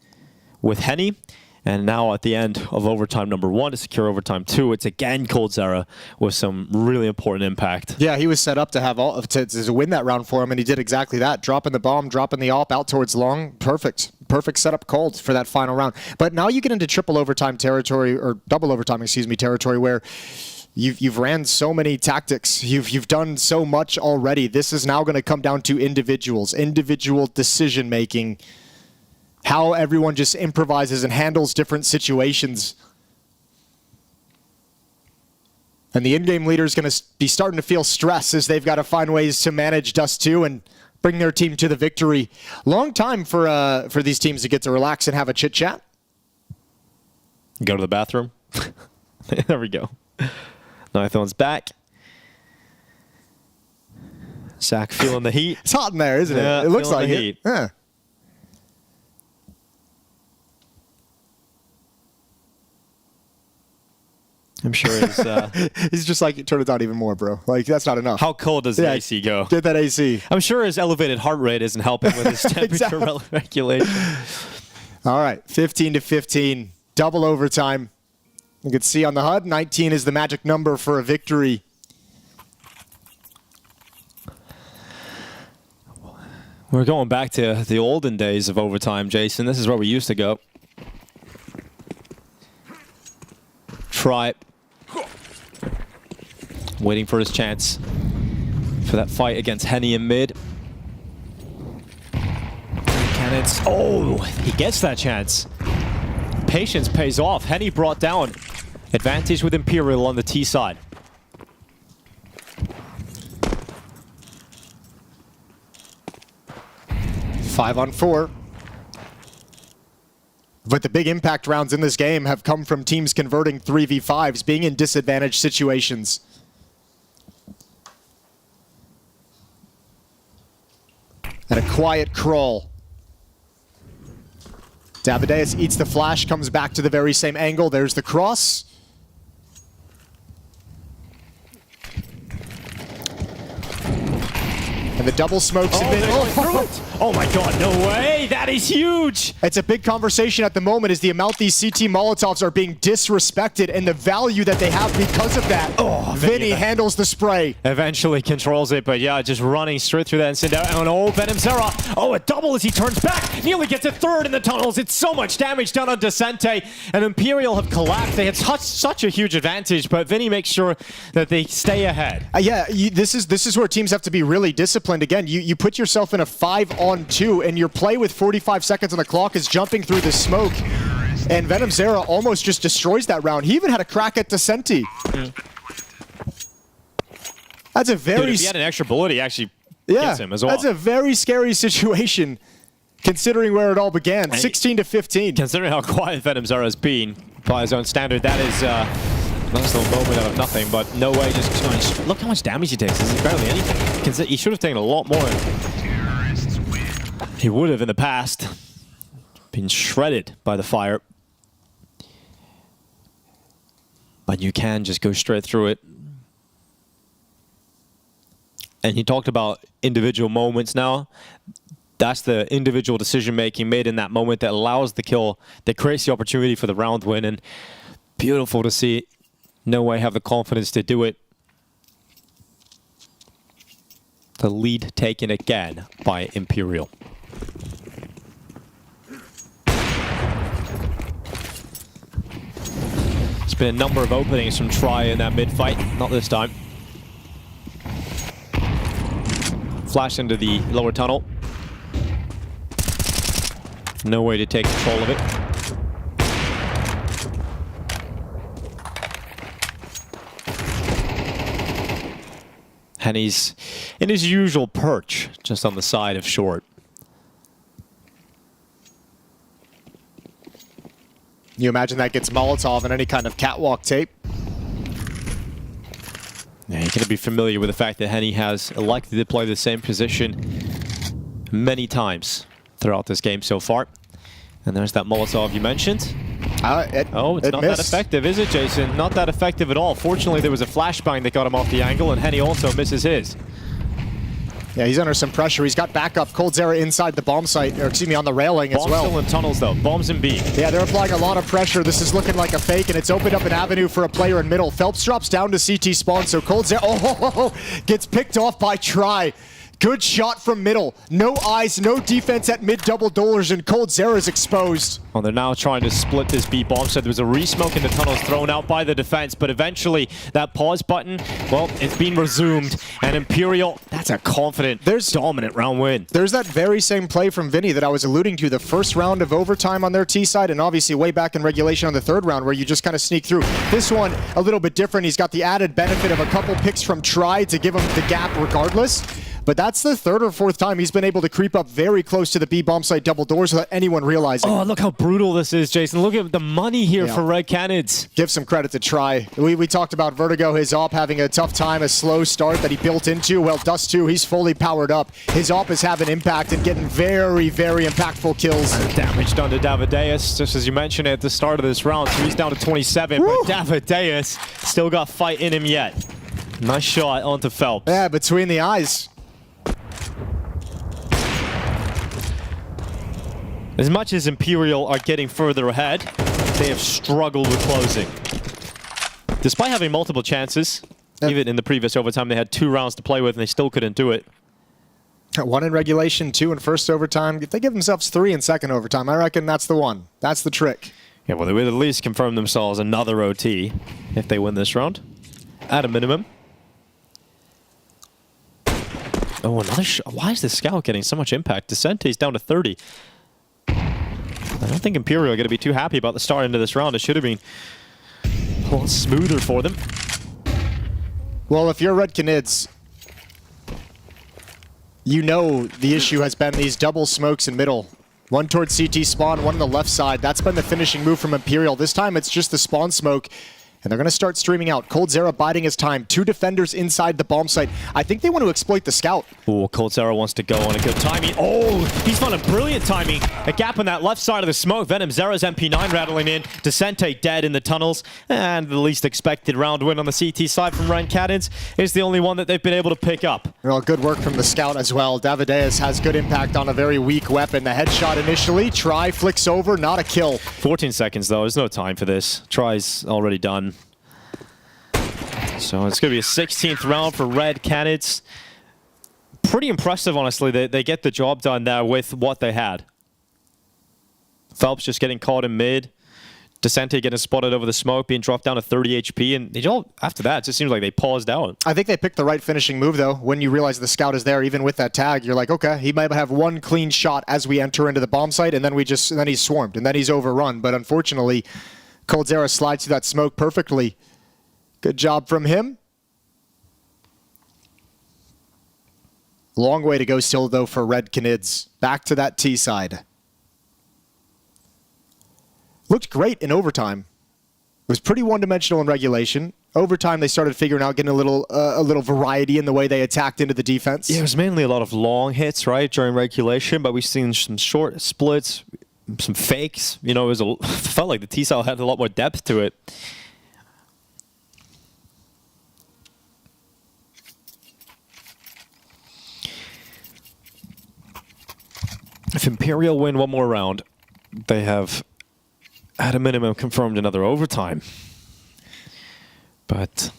with Henny. And now at the end of overtime number 1 to secure overtime 2, it's again coldzera with some really important impact. Yeah, he was set up to have to win that round for him, and he did exactly that. Dropping the bomb, dropping the AWP out towards long. Perfect. Perfect setup cold for that final round. But now you get into triple overtime territory, or double overtime, excuse me, territory where you've ran so many tactics. You've done so much already. This is now going to come down to individual decision making. How everyone just improvises and handles different situations. And the in-game leader is going to be starting to feel stress as they've got to find ways to manage Dust 2 and bring their team to the victory. Long time for these teams to get to relax and have a chit-chat. Go to the bathroom. There we go. Nithone's back. Zach feeling the heat. It's hot in there, isn't it? Yeah, It looks feeling like the it. heat. Yeah. I'm sure it's... He's just like, turn it down even more, bro. Like, that's not enough. How cold does the AC go? Get that AC. I'm sure his elevated heart rate isn't helping with his temperature regulation. All right, 15-15, double overtime. You can see on the HUD, 19 is the magic number for a victory. We're going back to the olden days of overtime, Jason. This is where we used to go. Try. Waiting for his chance for that fight against Henny in mid. Canids. Oh, he gets that chance. Patience pays off. Henny brought down. Advantage with Imperial on the T side. Five on 4. But the big impact rounds in this game have come from teams converting 3v5s, being in disadvantaged situations. And a quiet crawl. Davideus eats the flash, comes back to the very same angle. There's the cross. And the double smokes in mid. Oh my god, no way! That is huge! It's a big conversation at the moment, is the amount these CT Molotovs are being disrespected and the value that they have because of that. Oh, Vinny handles the spray. Eventually controls it, but yeah, just running straight through that and send out. And oh, VenomZera. Oh, a double as he turns back. Nearly gets a third in the tunnels. It's so much damage done on Descente. And Imperial have collapsed. They had such a huge advantage, but Vinny makes sure that they stay ahead. Yeah, this is where teams have to be really disciplined. Again, you put yourself in a 5-on-2, and your play with 45 seconds on the clock is jumping through the smoke. And VenomZera almost just destroys that round. He even had a crack at Descente. That's a very... Dude, if he had an extra bullet, he actually gets him as well. That's a very scary situation, considering where it all began. 16-15. Considering how quiet VenomZera has been by his own standard, that is a nice little moment out of nothing, but no way. Just look how much damage he takes. This is barely anything. He should have taken a lot more. He would have in the past. Been shredded by the fire. But you can just go straight through it. And he talked about individual moments now. That's the individual decision-making made in that moment that allows the kill, that creates the opportunity for the round win. And beautiful to see. No way have the confidence to do it. The lead taken again by Imperial. There's been a number of openings from Try in that mid-fight. Not this time. Flash into the lower tunnel. No way to take control of it. And he's in his usual perch, just on the side of short. You imagine that gets Molotov in any kind of catwalk tape? Yeah, you're going to be familiar with the fact that Henny has elected to play the same position many times throughout this game so far. And there's that Molotov you mentioned. It's not that effective, is it, Jason? Not that effective at all. Fortunately, there was a flashbang that got him off the angle, and Henny also misses his. Yeah, he's under some pressure. He's got backup. coldzera inside the bomb site, or excuse me, on the railing as well. Bombs still in tunnels, though. Bombs in B. Yeah, they're applying a lot of pressure. This is looking like a fake, and it's opened up an avenue for a player in middle. Phelps drops down to CT spawn, so coldzera gets picked off by Try. Good shot from middle. No eyes, no defense at mid double doors, and coldzera is exposed. Well, they're now trying to split this B bomb. So there was a resmoke in the tunnels thrown out by the defense, but eventually that pause button, well, it's been resumed. And Imperial, that's a confident, dominant round win. There's that very same play from Vinny that I was alluding to, the first round of overtime on their T side, and obviously way back in regulation on the third round where you just kind of sneak through. This one, a little bit different. He's got the added benefit of a couple picks from Try to give him the gap regardless. But that's the third or fourth time he's been able to creep up very close to the B bomb site double doors without anyone realizing. Oh, look how brutal this is, Jason. Look at the money here for Red Canids. Give some credit to Try. We talked about Vertigo, his op having a tough time, a slow start that he built into. Well, Dust 2, he's fully powered up. His op is having impact and getting very, very impactful kills. Damage done to Davideus, just as you mentioned at the start of this round. So he's down to 27, but Davideus still got fight in him yet. Nice shot onto Phelps. Yeah, between the eyes. As much as Imperial are getting further ahead, they have struggled with closing. Despite having multiple chances, even in the previous overtime, they had 2 rounds to play with and they still couldn't do it. 1 in regulation, 2 in first overtime. If they give themselves 3 in second overtime, I reckon that's the one. That's the trick. Yeah, well, they would at least confirm themselves another OT if they win this round, at a minimum. Oh, another shot. Why is this scout getting so much impact? Decente's down to 30. I don't think Imperial are going to be too happy about the start into this round. It should have been a lot smoother for them. Well, if you're Red Canids, you know the issue has been these double smokes in middle. One towards CT spawn, one on the left side. That's been the finishing move from Imperial. This time it's just the spawn smoke. And they're going to start streaming out. coldzera biding his time. 2 defenders inside the bomb site. I think they want to exploit the scout. Oh, coldzera wants to go on a good timing. Oh, he's found a brilliant timing. A gap on that left side of the smoke. Venom Zera's MP9 rattling in. Decente dead in the tunnels. And the least expected round win on the CT side from Red Canids is the only one that they've been able to pick up. Well, good work from the scout as well. Davideus has good impact on a very weak weapon. The headshot initially. Try flicks over, not a kill. 14 seconds though. There's no time for this. Try's already done. So it's going to be a 16th round for Red Canids. Pretty impressive, honestly. They get the job done there with what they had. Phelps just getting caught in mid. Decente getting spotted over the smoke, being dropped down to 30 HP. And they all, after that, it just seems like they paused out. I think they picked the right finishing move, though. When you realize the scout is there, even with that tag, you're like, okay, he might have one clean shot as we enter into the bomb site, and then then he's swarmed, and then he's overrun. But unfortunately, coldzera slides through that smoke perfectly. Good job from him. Long way to go still, though, for Red Canids. Back to that T side. Looked great in overtime. It was pretty one-dimensional in regulation. Overtime, they started figuring out, getting a little variety in the way they attacked into the defense. Yeah, it was mainly a lot of long hits, right, during regulation, but we've seen some short splits, some fakes. You know, it felt like the T-Cell had a lot more depth to it. If Imperial win one more round, they have, at a minimum, confirmed another overtime. But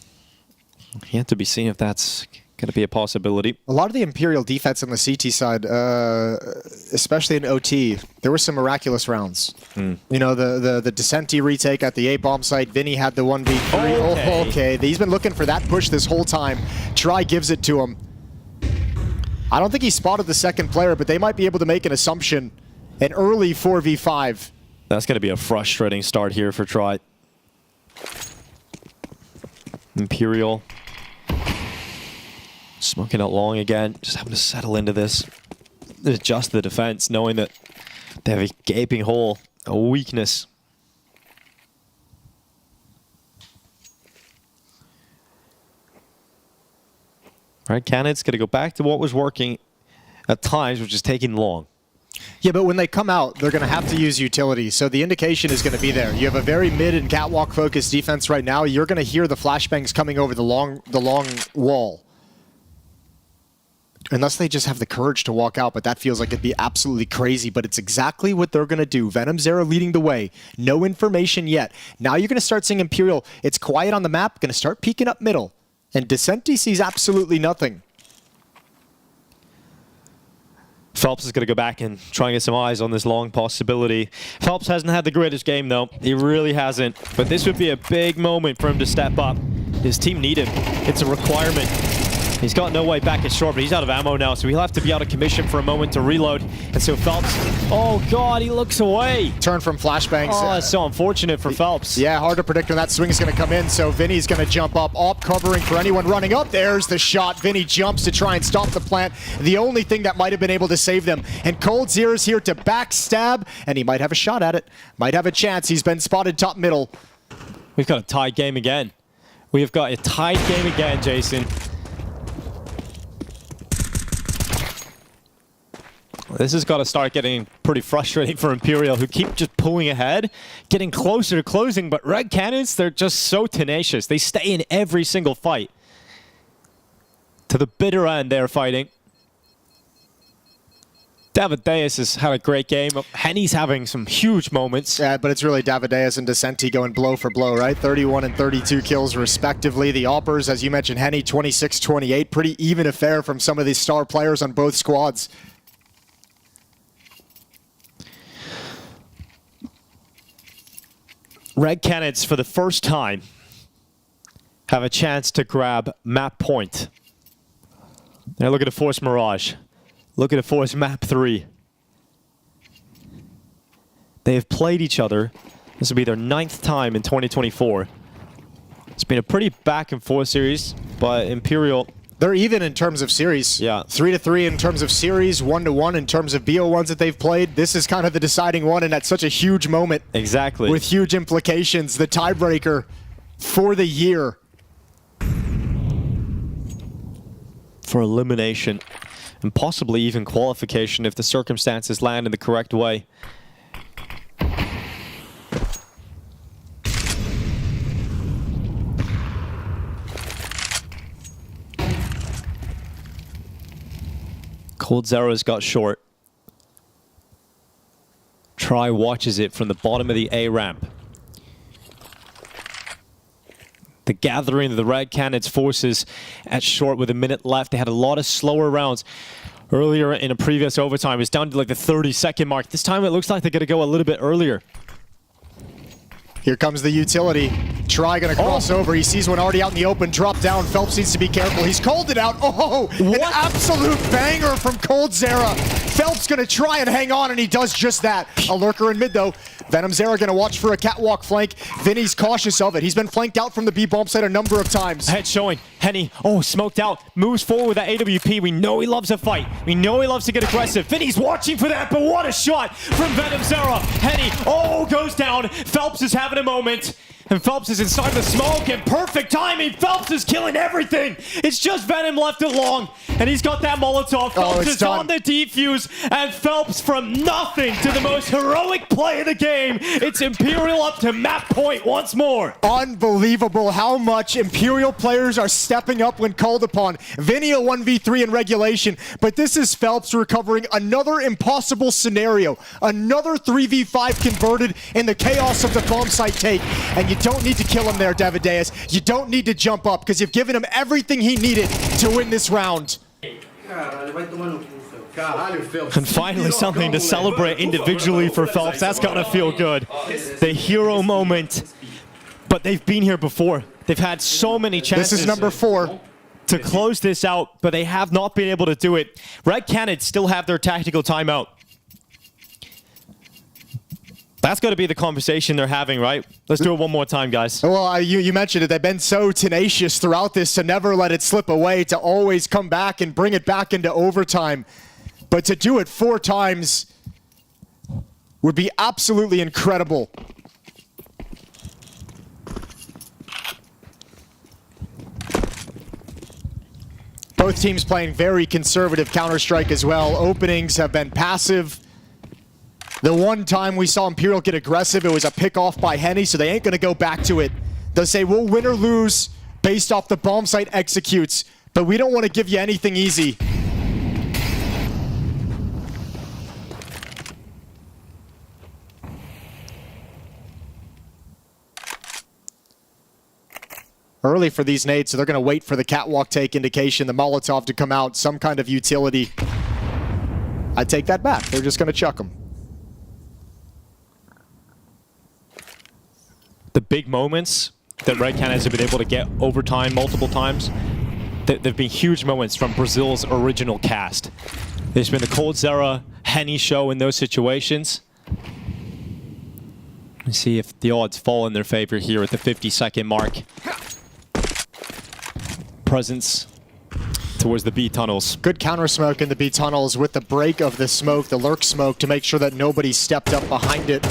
yet to be seen if that's going to be a possibility. A lot of the Imperial defense on the CT side, especially in OT, there were some miraculous rounds. You know, the Decente retake at the A-bomb site. Vinny had the 1v3. Okay. He's been looking for that push this whole time. Try gives it to him. I don't think he spotted the second player, but they might be able to make an assumption. An early 4v5. That's going to be a frustrating start here for Try. Imperial smoking out long again, just having to settle into this. Adjust the defense, knowing that they have a gaping hole, a weakness. Right, Canids going to go back to what was working at times, which is taking long. Yeah, but when they come out, they're going to have to use utility, so the indication is going to be there. You have a very mid and catwalk-focused defense right now. You're going to hear the flashbangs coming over the long wall. Unless they just have the courage to walk out, but that feels like it'd be absolutely crazy. But it's exactly what they're going to do. Venom Zera leading the way. No information yet. Now you're going to start seeing Imperial. It's quiet on the map. Going to start peeking up middle. And Descenti sees absolutely nothing. Phelps is going to go back and try and get some eyes on this long possibility. Phelps hasn't had the greatest game, though. He really hasn't. But this would be a big moment for him to step up. His team need him. It's a requirement. He's got no way back at short, but he's out of ammo now, so he'll have to be out of commission for a moment to reload. And so Phelps, oh God, he looks away. Turn from flashbangs. Oh, that's so unfortunate for Phelps. Yeah, hard to predict when that swing is going to come in, so Vinny's going to jump up. Op covering for anyone running up. There's the shot. Vinny jumps to try and stop the plant. The only thing that might have been able to save them. And Cold Zera's here to backstab, and he might have a shot at it. Might have a chance. He's been spotted top middle. We've got a tied game again. We have got a tied game again, Jason. This has got to start getting pretty frustrating for Imperial, who keep just pulling ahead, getting closer to closing, but Red Canids, they're just so tenacious. They stay in every single fight. To the bitter end, they're fighting. Davideus has had a great game. Henny's having some huge moments. Yeah, but it's really Davideus and Descenti going blow for blow, right? 31 and 32 kills respectively. The Oppers, as you mentioned, Henny 26-28. Pretty even affair from some of these star players on both squads. Red Canids, for the first time, have a chance to grab map point. They're looking to force Mirage. Looking to force map 3. They have played each other. This will be their 9th time in 2024. It's been a pretty back and forth series, but Imperial... They're even in terms of series. Yeah. 3-3 in terms of series, 1-1 in terms of BO1s that they've played. This is kind of the deciding one, and at such a huge moment. Exactly. With huge implications. The tiebreaker for the year. For elimination, and possibly even qualification if the circumstances land in the correct way. Cold Zera's got short. Try watches it from the bottom of the A ramp. The gathering of the Red Canids forces at short with a minute left. They had a lot of slower rounds earlier in a previous overtime. It's down to like the 30-second mark. This time it looks like they're going to go a little bit earlier. Here comes the utility. Try gonna cross over. He sees one already out in the open. Drop down. Phelps needs to be careful. He's called it out. Oh, an absolute banger from Cold Zera. Phelps gonna try and hang on, and he does just that. A lurker in mid though. Venom Zera gonna watch for a catwalk flank. Vinny's cautious of it. He's been flanked out from the B bomb site a number of times. Head showing. Henny, oh, smoked out. Moves forward with that AWP. We know he loves a fight. We know he loves to get aggressive. Vinny's watching for that, but what a shot from Venom Zera. Henny, oh, goes down. Phelps is having a moment. And Phelps is inside the smoke, and perfect timing. Phelps is killing everything. It's just Venom left it long, and he's got that Molotov. Phelps is on the defuse, and Phelps from nothing to the most heroic play of the game. It's Imperial up to map point once more. Unbelievable how much Imperial players are stepping up when called upon. Vinny a 1v3 in regulation, but this is Phelps recovering another impossible scenario. Another 3v5 converted in the chaos of the bomb site take. And you don't need to kill him there, Davideus. You don't need to jump up because you've given him everything he needed to win this round. And finally something to celebrate individually for Phelps. That's gotta feel good. The hero moment. But they've been here before. They've had so many chances. This is number 4. To close this out, but they have not been able to do it. Red Canids still have their tactical timeout. That's got to be the conversation they're having, right? Let's do it one more time, guys. Well, you mentioned it. They've been so tenacious throughout this to never let it slip away, to always come back and bring it back into overtime. But to do it 4 times would be absolutely incredible. Both teams playing very conservative Counter-Strike as well. Openings have been passive. The one time we saw Imperial get aggressive, it was a pick off by Henny, so they ain't gonna go back to it. They'll say, we'll win or lose based off the bomb site executes, but we don't want to give you anything easy. Early for these nades, so they're going to wait for the catwalk take indication, the Molotov to come out, some kind of utility. I take that back. They're just going to chuck them. The big moments that Red Canids have been able to get overtime multiple times, there've been huge moments from Brazil's original cast. There's been the Cold Zera, Henny show in those situations. Let's see if the odds fall in their favor here at the 50-second mark. Presence towards the B tunnels. Good counter smoke in the B tunnels with the break of the smoke, the lurk smoke, to make sure that nobody stepped up behind it.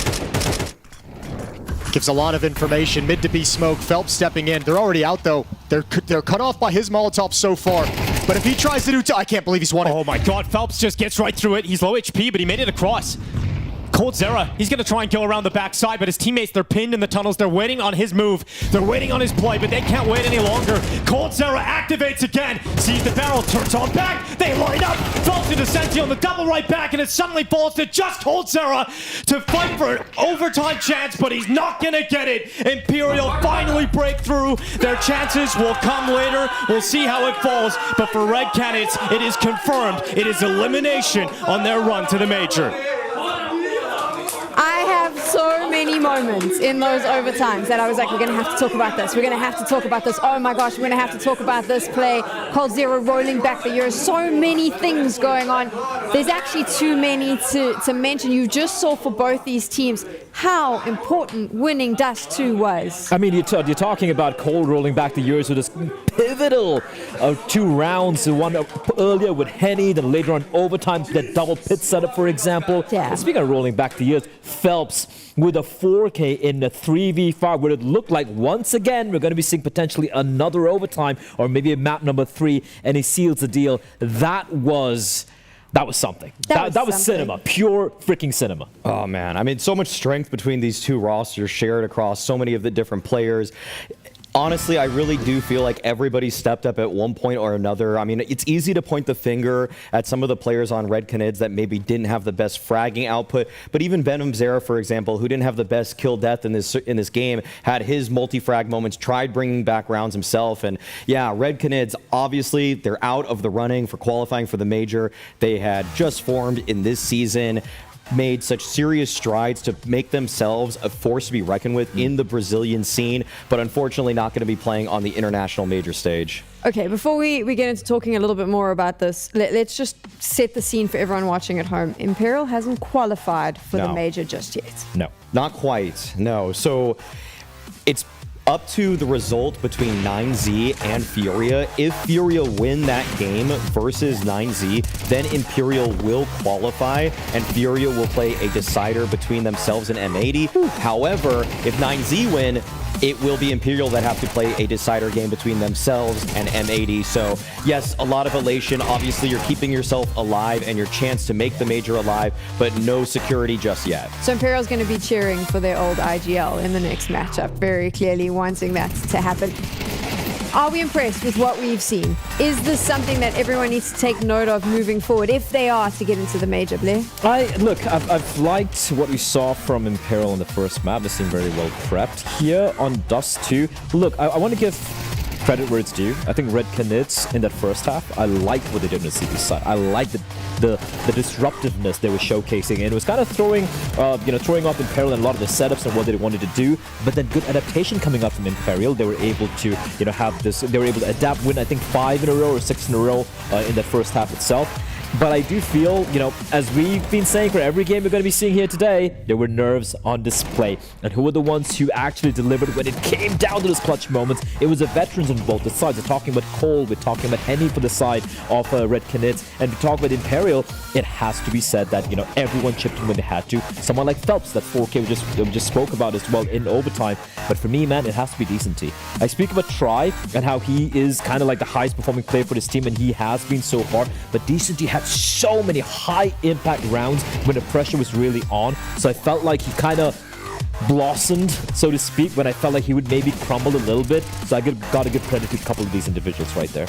Gives a lot of information. Mid to B smoke, Phelps stepping in. They're already out though. They're cut off by his Molotov so far. But if he tries to do I can't believe he's won it. Oh my god, Phelps just gets right through it. He's low HP, but he made it across. Cold Zera, he's going to try and go around the backside, but his teammates, they're pinned in the tunnels. They're waiting on his move. They're waiting on his play, but they can't wait any longer. Cold Zera activates again. Sees the barrel, turns on back. They line up. Phelps into Senti on the double right back, and it suddenly falls to just Cold Zera to fight for an overtime chance, but he's not going to get it. Imperial finally break through. Their chances will come later. We'll see how it falls, but for Red Canids, it is confirmed. It is elimination on their run to the Major. I have so many moments in those overtimes that I was like, we're going to have to talk about this. We're going to have to talk about this. Oh my gosh, we're going to have to talk about this play. Cold Zera rolling back the years. So many things going on. There's actually too many to mention. You just saw for both these teams how important winning Dust 2 was. I mean, you're talking about Cole rolling back the years with this pivotal 2 rounds. The one earlier with Henny, then later on overtime, that double pit setup, for example. Yeah. And speaking of rolling back the years, Phelps with a 4K in the 3v5, where it looked like once again we're going to be seeing potentially another overtime or maybe a map number 3, and he seals the deal. That was something. That was cinema, pure freaking cinema. Oh man, I mean, so much strength between these two rosters shared across so many of the different players. Honestly, I really do feel like everybody stepped up at one point or another. I mean, it's easy to point the finger at some of the players on Red Canids that maybe didn't have the best fragging output, but even Venom Zera, for example, who didn't have the best kill death in this game, had his multi-frag moments, tried bringing back rounds himself. And yeah, Red Canids, obviously, they're out of the running for qualifying for the Major. They had just formed in this season, made such serious strides to make themselves a force to be reckoned with in the Brazilian scene, but unfortunately not going to be playing on the international major stage. Okay, before we get into talking a little bit more about this, let's just set the scene for everyone watching at home. Imperial hasn't qualified for the Major just yet. No. Not quite, no. So it's up to the result between 9Z and Furia. If Furia win that game versus 9Z, then Imperial will qualify and Furia will play a decider between themselves and M80. However, if 9Z win, it will be Imperial that have to play a decider game between themselves and M80. So yes, a lot of elation. Obviously, you're keeping yourself alive and your chance to make the Major alive, but no security just yet. So Imperial's going to be cheering for their old IGL in the next matchup, very clearly wanting that to happen. Are we impressed with what we've seen? Is this something that everyone needs to take note of moving forward if they are to get into the Major, Blair? Look, I've liked what we saw from Imperial in the first map. They seem very well prepped. Here on Dust 2, look, I want to give credit where it's due. I think Red Canids in that first half, I liked what they did on the CP side. I liked the disruptiveness they were showcasing, and it was kind of throwing off Imperial and a lot of the setups and what they wanted to do. But then good adaptation coming up from Imperial. They were able to, have this. They were able to adapt, win I think 5 in a row or 6 in a row in the first half itself. But I do feel, as we've been saying for every game we're going to be seeing here today, there were nerves on display. And who were the ones who actually delivered when it came down to those clutch moments? It was the veterans on both the sides. We're talking about Cole, we're talking about Henny for the side of Red Canids, and we talk about Imperial. It has to be said that, everyone chipped in when they had to. Someone like Phelps, that 4K we just spoke about as well in overtime. But for me, man, it has to be Decenty. I speak about Try and how he is kind of like the highest performing player for this team, and he has been so far. But Decenty had had so many high impact rounds when the pressure was really on. So I felt like he kind of blossomed, so to speak, when I felt like he would maybe crumble a little bit. So I got to give credit to a couple of these individuals right there.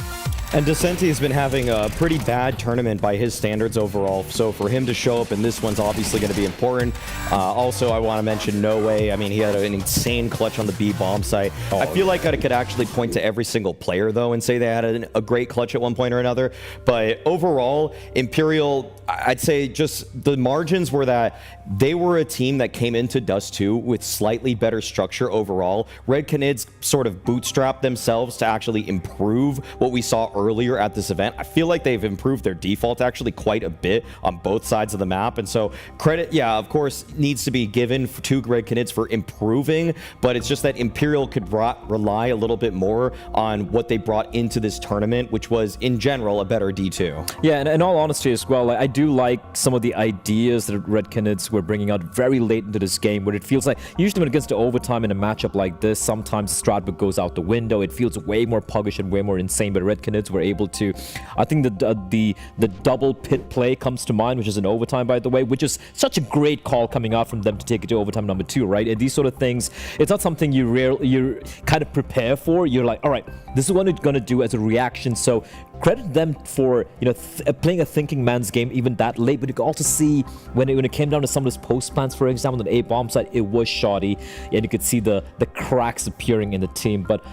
And Decenti has been having a pretty bad tournament by his standards overall, so for him to show up in this one's obviously going to be important. Also, I want to mention No Way. I mean, he had an insane clutch on the B bomb site. I feel like I could actually point to every single player, though, and say they had a great clutch at one point or another. But overall, Imperial, I'd say just the margins were that they were a team that came into Dust 2 with slightly better structure overall. Red Canids sort of bootstrapped themselves to actually improve what we saw earlier at this event. I feel like they've improved their default actually quite a bit on both sides of the map. And so credit, yeah, of course, needs to be given to Red Canids for improving, but it's just that Imperial could rely a little bit more on what they brought into this tournament, which was in general a better D2. Yeah, and in all honesty as well, I do like some of the ideas that Red Canids were bringing out very late into this game, where it feels like usually when it gets to overtime in a matchup like this, sometimes Stratbook goes out the window. It feels way more puggish and way more insane, but Red Canids were able to, I think the double pit play comes to mind, which is an overtime, by the way, which is such a great call coming out from them to take it to overtime number 2, right? And these sort of things, it's not something you kind of prepare for. You're like, all right, this is what we're going to do as a reaction. So credit them for, you know, playing a thinking man's game even that late. But you can also see when it came down to some of those post plans, for example, on the A bomb side, it was shoddy, and you could see the cracks appearing in the team. But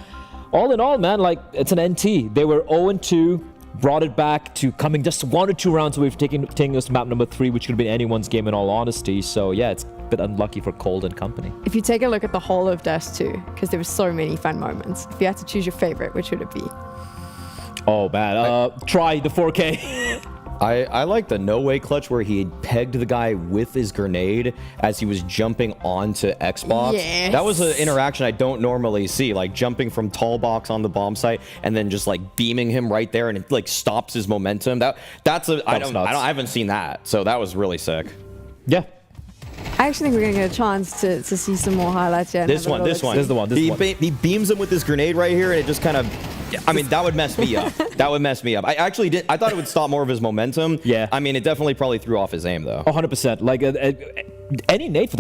all in all, man, like, it's an NT. They were 0-2, brought it back to coming just 1 or 2 rounds away from taking us to map number 3, which could have been anyone's game in all honesty. So yeah, it's a bit unlucky for Cold and company. If you take a look at the whole of Dust 2, because there were so many fun moments, if you had to choose your favorite, which would it be? Oh man, try the 4K. I like the No Way clutch where he pegged the guy with his grenade as he was jumping onto Xbox. Yes. That was an interaction I don't normally see, like jumping from tall box on the bomb site and then just like beaming him right there, and it like stops his momentum. I haven't seen that, so that was really sick. Yeah. I actually think we're going to get a chance to see some more highlights. Yeah, This one. This is the one. He beams him with his grenade right here, and it just kind of, I mean, that would mess me up. That would mess me up. I actually did. I thought it would stop more of his momentum. Yeah. I mean, it definitely probably threw off his aim, though. 100%. Like any nade for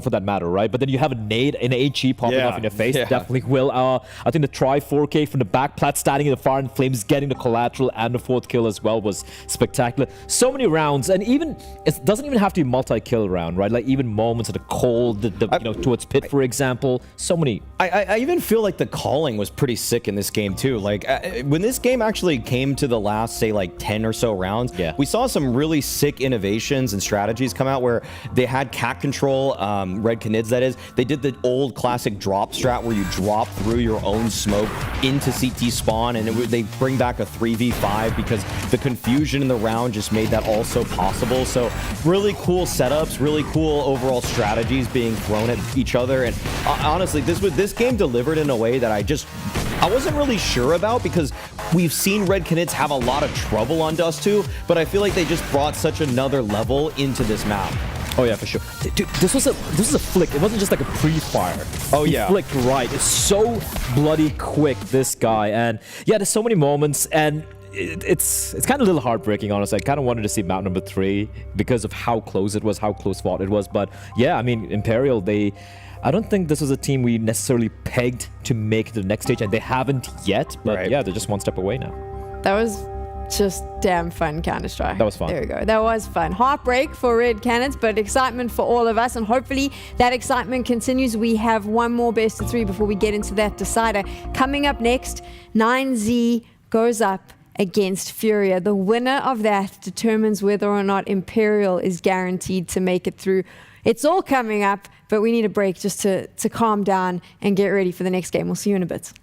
that matter, right? But then you have a nade, an HE popping off in your face. Definitely will. I think the try 4K from the back plat standing in the fire and flames, getting the collateral and the 4th kill as well was spectacular. So many rounds, and even it doesn't even have to be multi-kill round, right? Like even moments of the cold, you know, towards pit, for example. So many. I even feel like the calling was pretty sick in this game too. Like when this game actually came to the last, say, like 10 or so rounds, we saw some really sick innovations and strategies come out where they had cat control, Red Canids that is. They did the old classic drop strat where you drop through your own smoke into CT spawn, and they bring back a 3v5 because the confusion in the round just made that also possible. So really cool setups, really cool overall strategies being thrown at each other. And honestly, this game delivered in a way that I wasn't really sure about, because we've seen Red Canids have a lot of trouble on Dust 2, but I feel like they just brought such another level into this map. Oh yeah, for sure. Dude, this was a flick. It wasn't just like a pre-fire. Oh he yeah, flicked right. It's so bloody quick, this guy. And yeah, there's so many moments, and it's kind of a little heartbreaking, honestly. I kind of wanted to see map number 3 because of how close it was, how close fought it was. But yeah, I mean, Imperial, I don't think this was a team we necessarily pegged to make it to the next stage, and they haven't yet. But yeah, they're just one step away now. That was just damn fun, Counter-Strike. That was fun. There we go. That was fun. Heartbreak for Red Canids, but excitement for all of us, and hopefully that excitement continues. We have one more best of 3 before we get into that decider. Coming up next, 9Z goes up against Furia. The winner of that determines whether or not Imperial is guaranteed to make it through. It's all coming up, but we need a break just to calm down and get ready for the next game. We'll see you in a bit.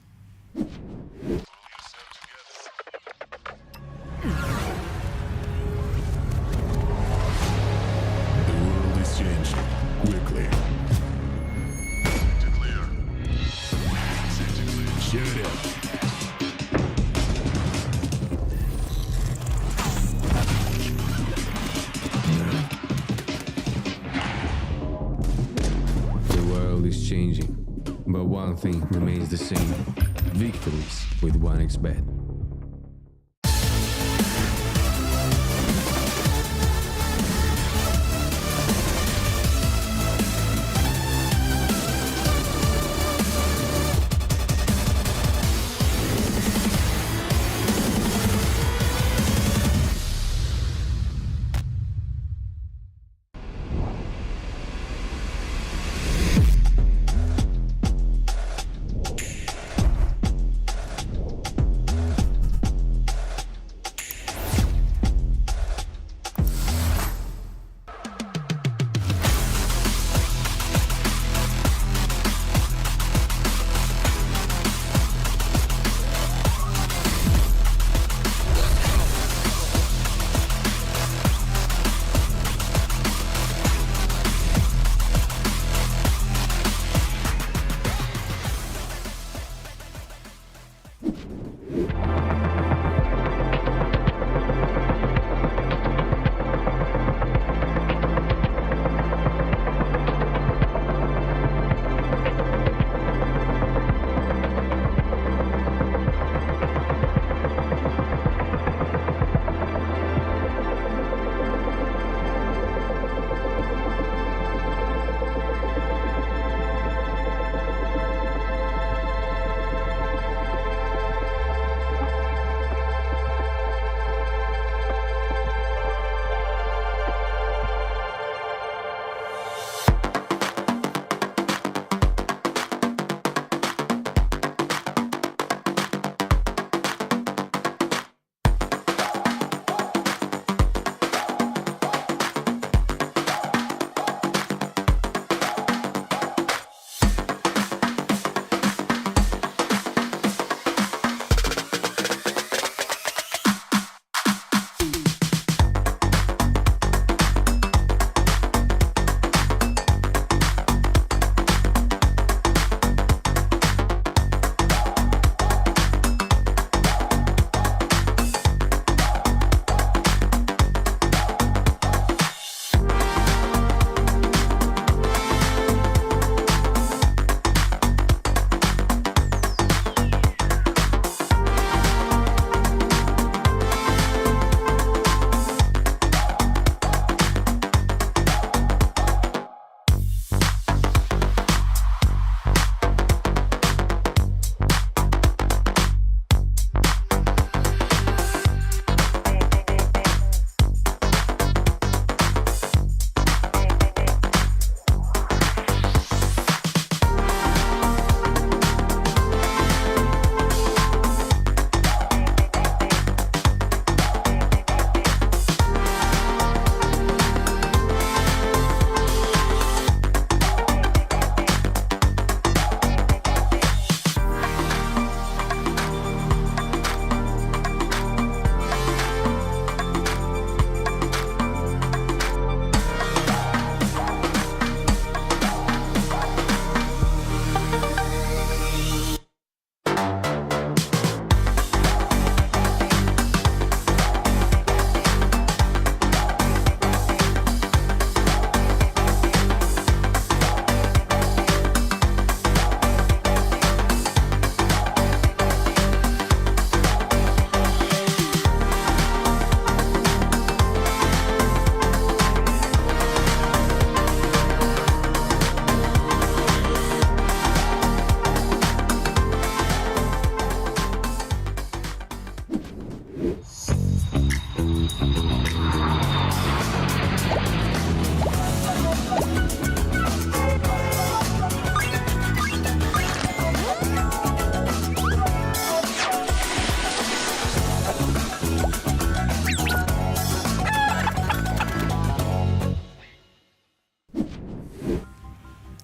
Changing, but one thing remains the same: victories with 1xBet.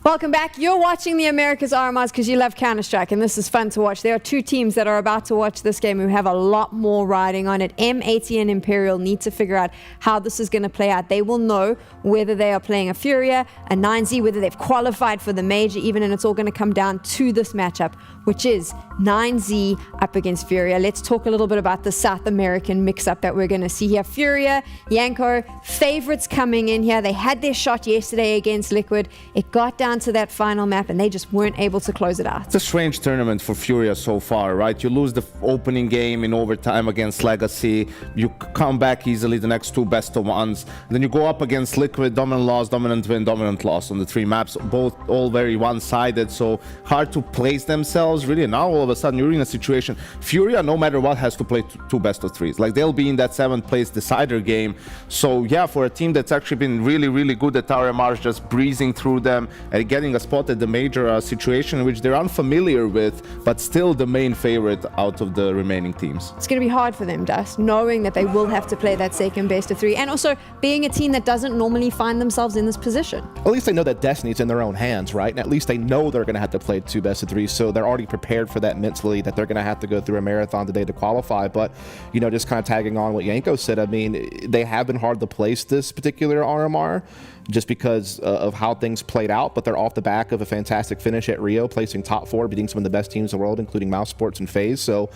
Welcome back. You're watching the Americas RMRs because you love Counter-Strike, and this is fun to watch. There are two teams that are about to watch this game who have a lot more riding on it. M80 and Imperial need to figure out how this is going to play out. They will know whether they are playing a Furia, a 9Z, whether they've qualified for the major even, and it's all going to come down to this matchup, which is 9Z up against Furia. Let's talk a little bit about the South American mix-up that we're going to see here. Furia, Yanko, favorites coming in here. They had their shot yesterday against Liquid. It got down to that final map and they just weren't able to close it out. It's a strange tournament for Furia so far, right? You lose the opening game in overtime against Legacy. You come back easily the next two best of ones. Then you go up against Liquid, dominant loss, dominant win, dominant loss on the three maps, both all very one-sided, so hard to place themselves really. Now all of a sudden you're in a situation, Furia no matter what has to play two best of threes. Like they'll be in that 7th place decider game. So yeah, for a team that's actually been really good at RMRs, just breezing through them and getting a spot at the major situation which they're unfamiliar with, but still the main favorite out of the remaining teams. It's going to be hard for them, Dust, knowing that they will have to play that second best of 3, and also being a team that doesn't normally find themselves in this position. At least they know that destiny's in their own hands, right? And at least they know they're going to have to play 2 best of 3, so they're already prepared for that mentally, that they're going to have to go through a marathon today to qualify. But, you know, just kind of tagging on what Yanko said, I mean, they have been hard to place this particular RMR just because of how things played out, but they're off the back of a fantastic finish at Rio, placing top 4, beating some of the best teams in the world, including Mouse Sports and FaZe. So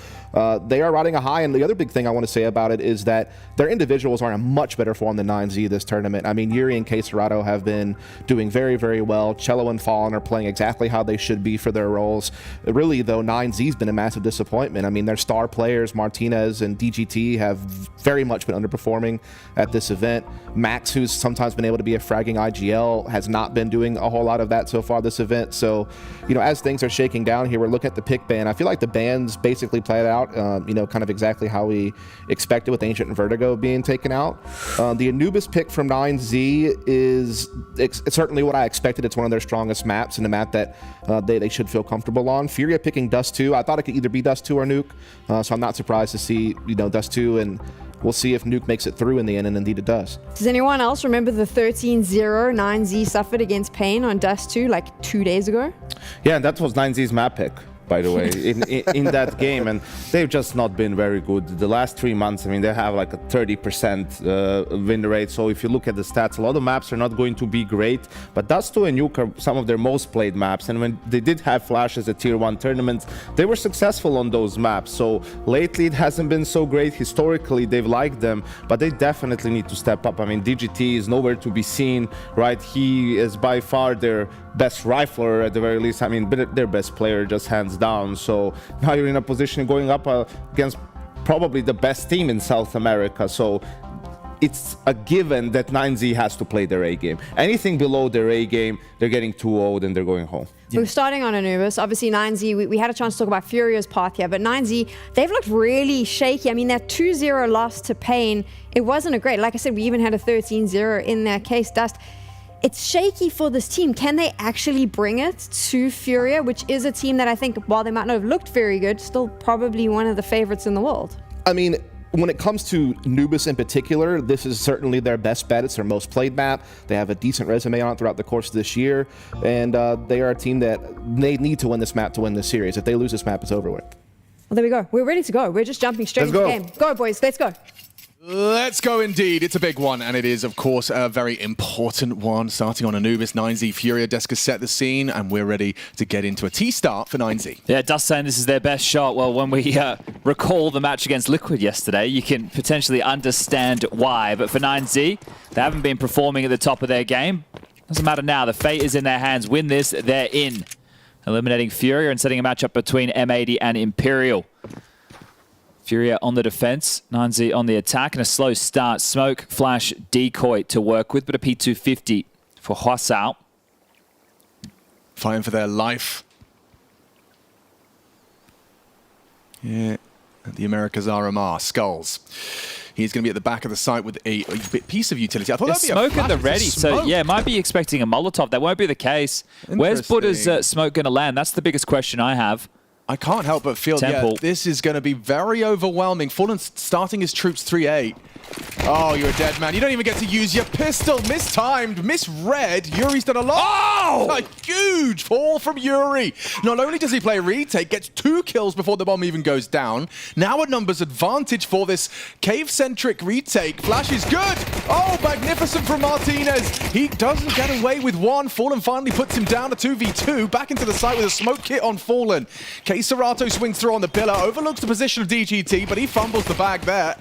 they are riding a high, and the other big thing I want to say about it is that their individuals are in a much better form than 9Z this tournament. I mean, Yuri and Queserado have been doing very well. Cello and Fallen are playing exactly how they should be for their roles. Really, though, 9Z's been a massive disappointment. I mean, their star players, Martinez and DGT, have very much been underperforming at this event. Max, who's sometimes been able to be a fragging IGL, has not been doing a whole lot of that so far this event. So, you know, as things are shaking down here, we're looking at the pick ban. I feel like the bans basically played out, you know, kind of exactly how we expected with Ancient and Vertigo being taken out. The Anubis pick from 9Z is it's certainly what I expected. It's one of their strongest maps and a map that they should feel comfortable on. Furia picking Dust 2. I thought it could either be Dust 2 or Nuke, so I'm not surprised to see, you know, Dust 2, and we'll see if Nuke makes it through in the end, and indeed it does. Does anyone else remember the 13-0 9Z suffered against Pain on Dust 2 like 2 days ago? Yeah, and that was 9Z's map pick, by the way, in that game, and they've just not been very good. The last 3 months, I mean, they have like a 30% win rate, so if you look at the stats, a lot of maps are not going to be great, but Dust 2 and Nuke are some of their most played maps, and when they did have flashes at Tier 1 tournaments, they were successful on those maps. So lately it hasn't been so great. Historically, they've liked them, but they definitely need to step up. I mean, DGT is nowhere to be seen, right? He is by far their best rifler at the very least. I mean, their best player, just hands down. So now you're in a position going up against probably the best team in South America. So it's a given that 9Z has to play their A game. Anything below their A game, they're getting too old and they're going home. We're starting on Anubis. Obviously, 9Z, we had a chance to talk about Furia's path here, but 9Z, they've looked really shaky. I mean, that 2-0 loss to Pain, it wasn't a great. Like I said, we even had a 13-0 in their case. Dust, it's shaky for this team. Can they actually bring it to Furia, which is a team that I think, while they might not have looked very good, still probably one of the favorites in the world? I mean, when it comes to Anubis in particular, this is certainly their best bet. It's their most played map. They have a decent resume on it throughout the course of this year, and they are a team that they need to win this map to win this series. If they lose this map, it's over with. Well, there we go. We're ready to go. We're just jumping straight into the game. Go, boys. Let's go. Let's go indeed. It's a big one, and it is, of course, a very important one. Starting on Anubis, 9Z Furia. Desk has set the scene, and we're ready to get into a T-start for 9Z. Yeah, Dust saying this is their best shot. Well, when we recall the match against Liquid yesterday, you can potentially understand why. But for 9Z, they haven't been performing at the top of their game. Doesn't matter now. The fate is in their hands. Win this, they're in. Eliminating Furia and setting a matchup between M80 and Imperial. Furia on the defense, 9Z on the attack, and a slow start. Smoke, flash, decoy to work with, but a P250 for Hwasao. Fighting for their life. Yeah, the Americas RMR, Skulls. He's going to be at the back of the site with a piece of utility. I thought that'd be Smoke a at the ready, Smoke. so yeah, might be expecting a Molotov. That won't be the case. Where's Buddha's Smoke going to land? That's the biggest question I have. I can't help but feel, yeah, this is going to be very overwhelming. Fallen starting his troops 3-8. Oh, you're a dead man. You don't even get to use your pistol. Mistimed, misread. Yuri's done a lot. Oh! A huge fall from Yuri. Not only does he play retake, gets 2 kills before the bomb even goes down. Now a numbers advantage for this cave-centric retake. Flash is good. Oh, magnificent from Martinez. He doesn't get away with 1. Fallen finally puts him down to 2v2. Back into the site with a smoke kit on Fallen. Keserato swings through on the pillar. Overlooks the position of DGT, but he fumbles the bag there.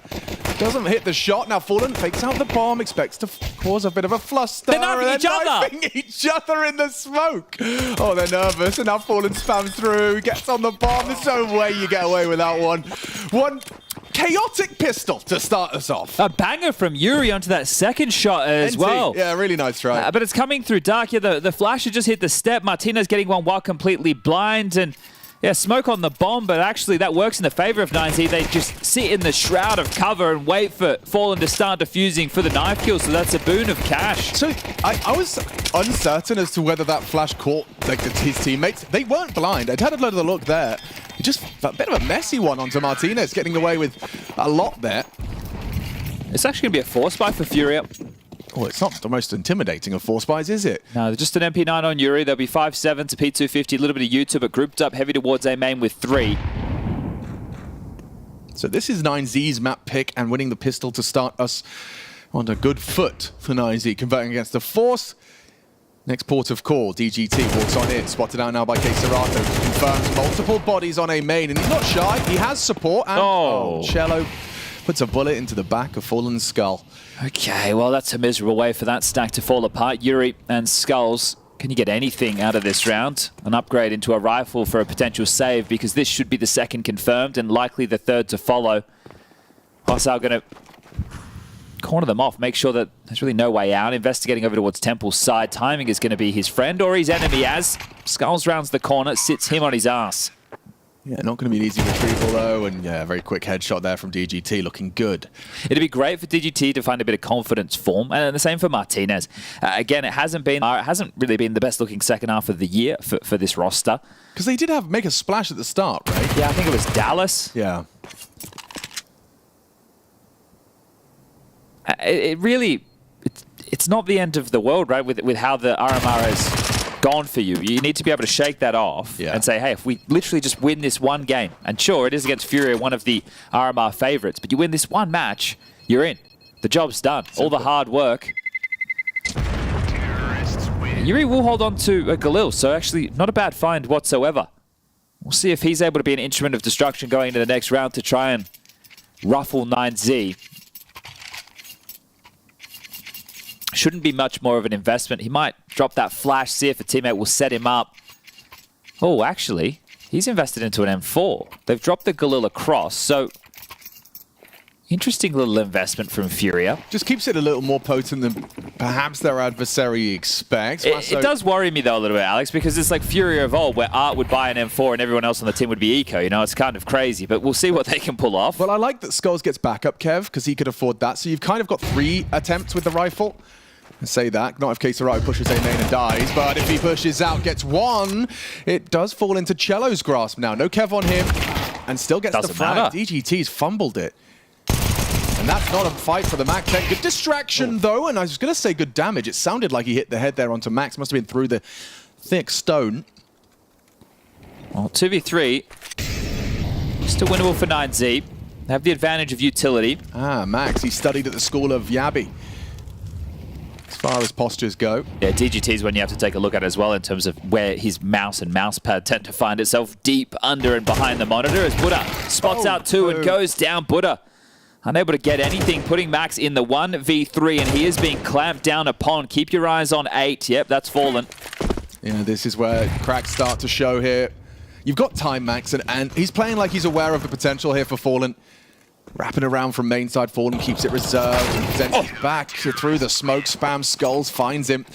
Doesn't hit the shot. Now Fallen fakes out the bomb, expects to cause a bit of a fluster. They're knifing each other. Each other in the smoke. Oh, they're nervous. And now Fallen spams through, gets on the bomb. There's no way you get away with that one. One chaotic pistol to start us off. A banger from Yuri onto that second shot as well. Yeah, really nice try. But it's coming through dark. Yeah, the flash had just hit the step. Martinez getting one while completely blind. And yeah, smoke on the bomb, but actually that works in the favor of 9Z. They just sit in the shroud of cover and wait for Fallen to start defusing for the knife kill, so that's a boon of cash. So I was uncertain as to whether that flash caught his teammates. They weren't blind. I'd had a little look there. Just a bit of a messy one onto Martinez, getting away with a lot there. It's actually going to be a force buy for Furia. Well, it's not the most intimidating of 4 spies, is it? No, just an MP9 on Yuri. There'll be 5-7 to P250, a little bit of YouTube, but grouped up heavy towards A main with 3. So this is 9Z's map pick and winning the pistol to start us on a good foot for 9Z, converting against the Force. Next port of call, DGT walks on in, spotted out now by Keserato. Confirms multiple bodies on A main, and he's not shy. He has support, and Cello puts a bullet into the back of Fallen's skull. Okay, well, that's a miserable way for that stack to fall apart. Yuri and Skulls, can you get anything out of this round? An upgrade into a rifle for a potential save, because this should be the second confirmed and likely the third to follow. Hossau going to corner them off, make sure that there's really no way out. Investigating over towards Temple's side. Timing is going to be his friend or his enemy as Skulls rounds the corner, sits him on his ass. Yeah, not going to be an easy retrieval though, and yeah, a very quick headshot there from DGT, looking good. It'd be great for DGT to find a bit of confidence form, and the same for Martinez. Again, it hasn't really been the best looking second half of the year for this roster. Because they did make a splash at the start, right? Yeah, I think it was Dallas. Yeah. It's not the end of the world, right? With how the RMR has gone for you. You need to be able to shake that off and say, hey, if we literally just win this one game, and sure, it is against Furia, one of the RMR favorites, but you win this one match, you're in. The job's done. All the hard work. Yuri will hold on to Galil, so actually not a bad find whatsoever. We'll see if he's able to be an instrument of destruction going into the next round to try and ruffle 9Z. Shouldn't be much more of an investment. He might drop that flash, see if a teammate will set him up. Oh, actually, he's invested into an M4. They've dropped the Galil across, so interesting little investment from Furia. Just keeps it a little more potent than perhaps their adversary expects. It does worry me, though, a little bit, Alex, because it's like Furia of old, where Art would buy an M4 and everyone else on the team would be eco. You know, it's kind of crazy, but we'll see what they can pull off. Well, I like that Skulls gets backup, Kev, because he could afford that. So you've kind of got 3 attempts with the rifle. I say that, not if Keserato pushes A main and dies, but if he pushes out, gets 1, it does fall into Cello's grasp now. No Kev on him, and still gets the frag. DGT's fumbled it. And that's not a fight for the Mac 10. Good distraction, though, and I was going to say good damage. It sounded like he hit the head there onto Max. Must have been through the thick stone. Well, 2v3. Still winnable for 9Z. They have the advantage of utility. Ah, Max, he studied at the school of Yabi. As far as postures go. Yeah, DGT is when you have to take a look at it as well in terms of where his mouse and mousepad tend to find itself deep under and behind the monitor as Buddha spots out 2 and goes down. Buddha unable to get anything, putting Max in the 1v3, and he is being clamped down upon. Keep your eyes on 8. Yep, that's Fallen. Yeah, this is where cracks start to show here. You've got time, Max, and he's playing like he's aware of the potential here for Fallen. Wrapping around from main side, Fallen keeps it reserved and presents it back through the smoke spam. Skulls finds him.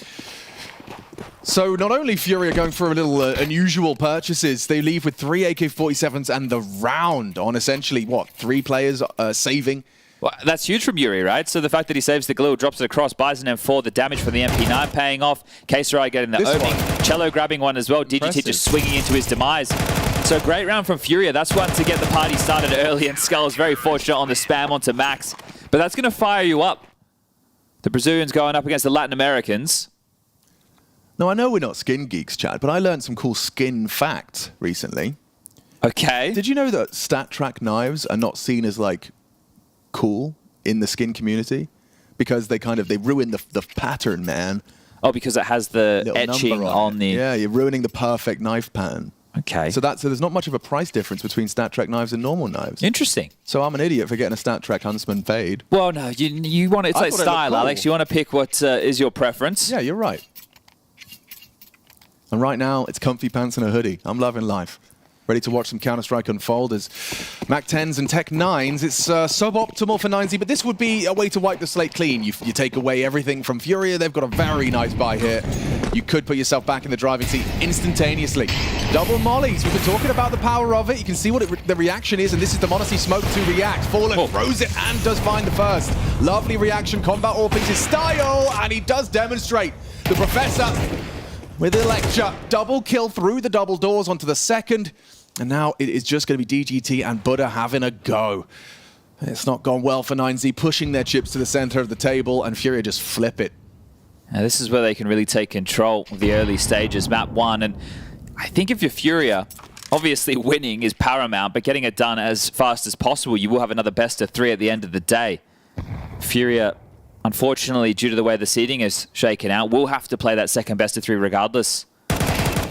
So not only Furia going for a little unusual purchases, they leave with 3 AK-47s and the round on essentially, what, 3 players saving? Well, that's huge from Yuri, right? So the fact that he saves the Galil, drops it across, buys an M4, the damage from the MP9 paying off. Keserato getting the opening. Cello grabbing one as well. DGT just swinging into his demise. So great round from Furia. That's one to get the party started early, and Skull is very fortunate on the spam onto Max. But that's going to fire you up. The Brazilians going up against the Latin Americans. Now, I know we're not skin geeks, Chad, but I learned some cool skin facts recently. Okay. Did you know that stat track knives are not seen as, like, cool in the skin community? Because they ruin the pattern, man. Oh, because it has the Little etching on the... Yeah, you're ruining the perfect knife pattern. Okay. So there's not much of a price difference between stat track knives and normal knives. Interesting. So I'm an idiot for getting a stat track Huntsman fade. Well, no, you want it's I like thought it looked style, cool. Alex. You want to pick what is your preference. Yeah, you're right. And right now, it's comfy pants and a hoodie. I'm loving life. Ready to watch some Counter-Strike unfold as Mac 10s and Tech 9s. It's suboptimal for 9Z, but this would be a way to wipe the slate clean. You take away everything from Furia. They've got a very nice buy here. You could put yourself back in the driving seat instantaneously. Double mollies. We've been talking about the power of it. You can see what the reaction is, and this is the Monacy smoke to react. Fallen throws it and does find the first. Lovely reaction. Combat Orpings his style, and he does demonstrate. The Professor with the lecture. Double kill through the double doors onto the second. And now it is just going to be DGT and Buddha having a go. It's not gone well for 9Z, pushing their chips to the center of the table, and Furia just flip it. Now, this is where they can really take control of the early stages, map 1. And I think if you're Furia, obviously winning is paramount, but getting it done as fast as possible, you will have another best of 3 at the end of the day. Furia, unfortunately, due to the way the seeding is shaken out, will have to play that second best of 3 regardless.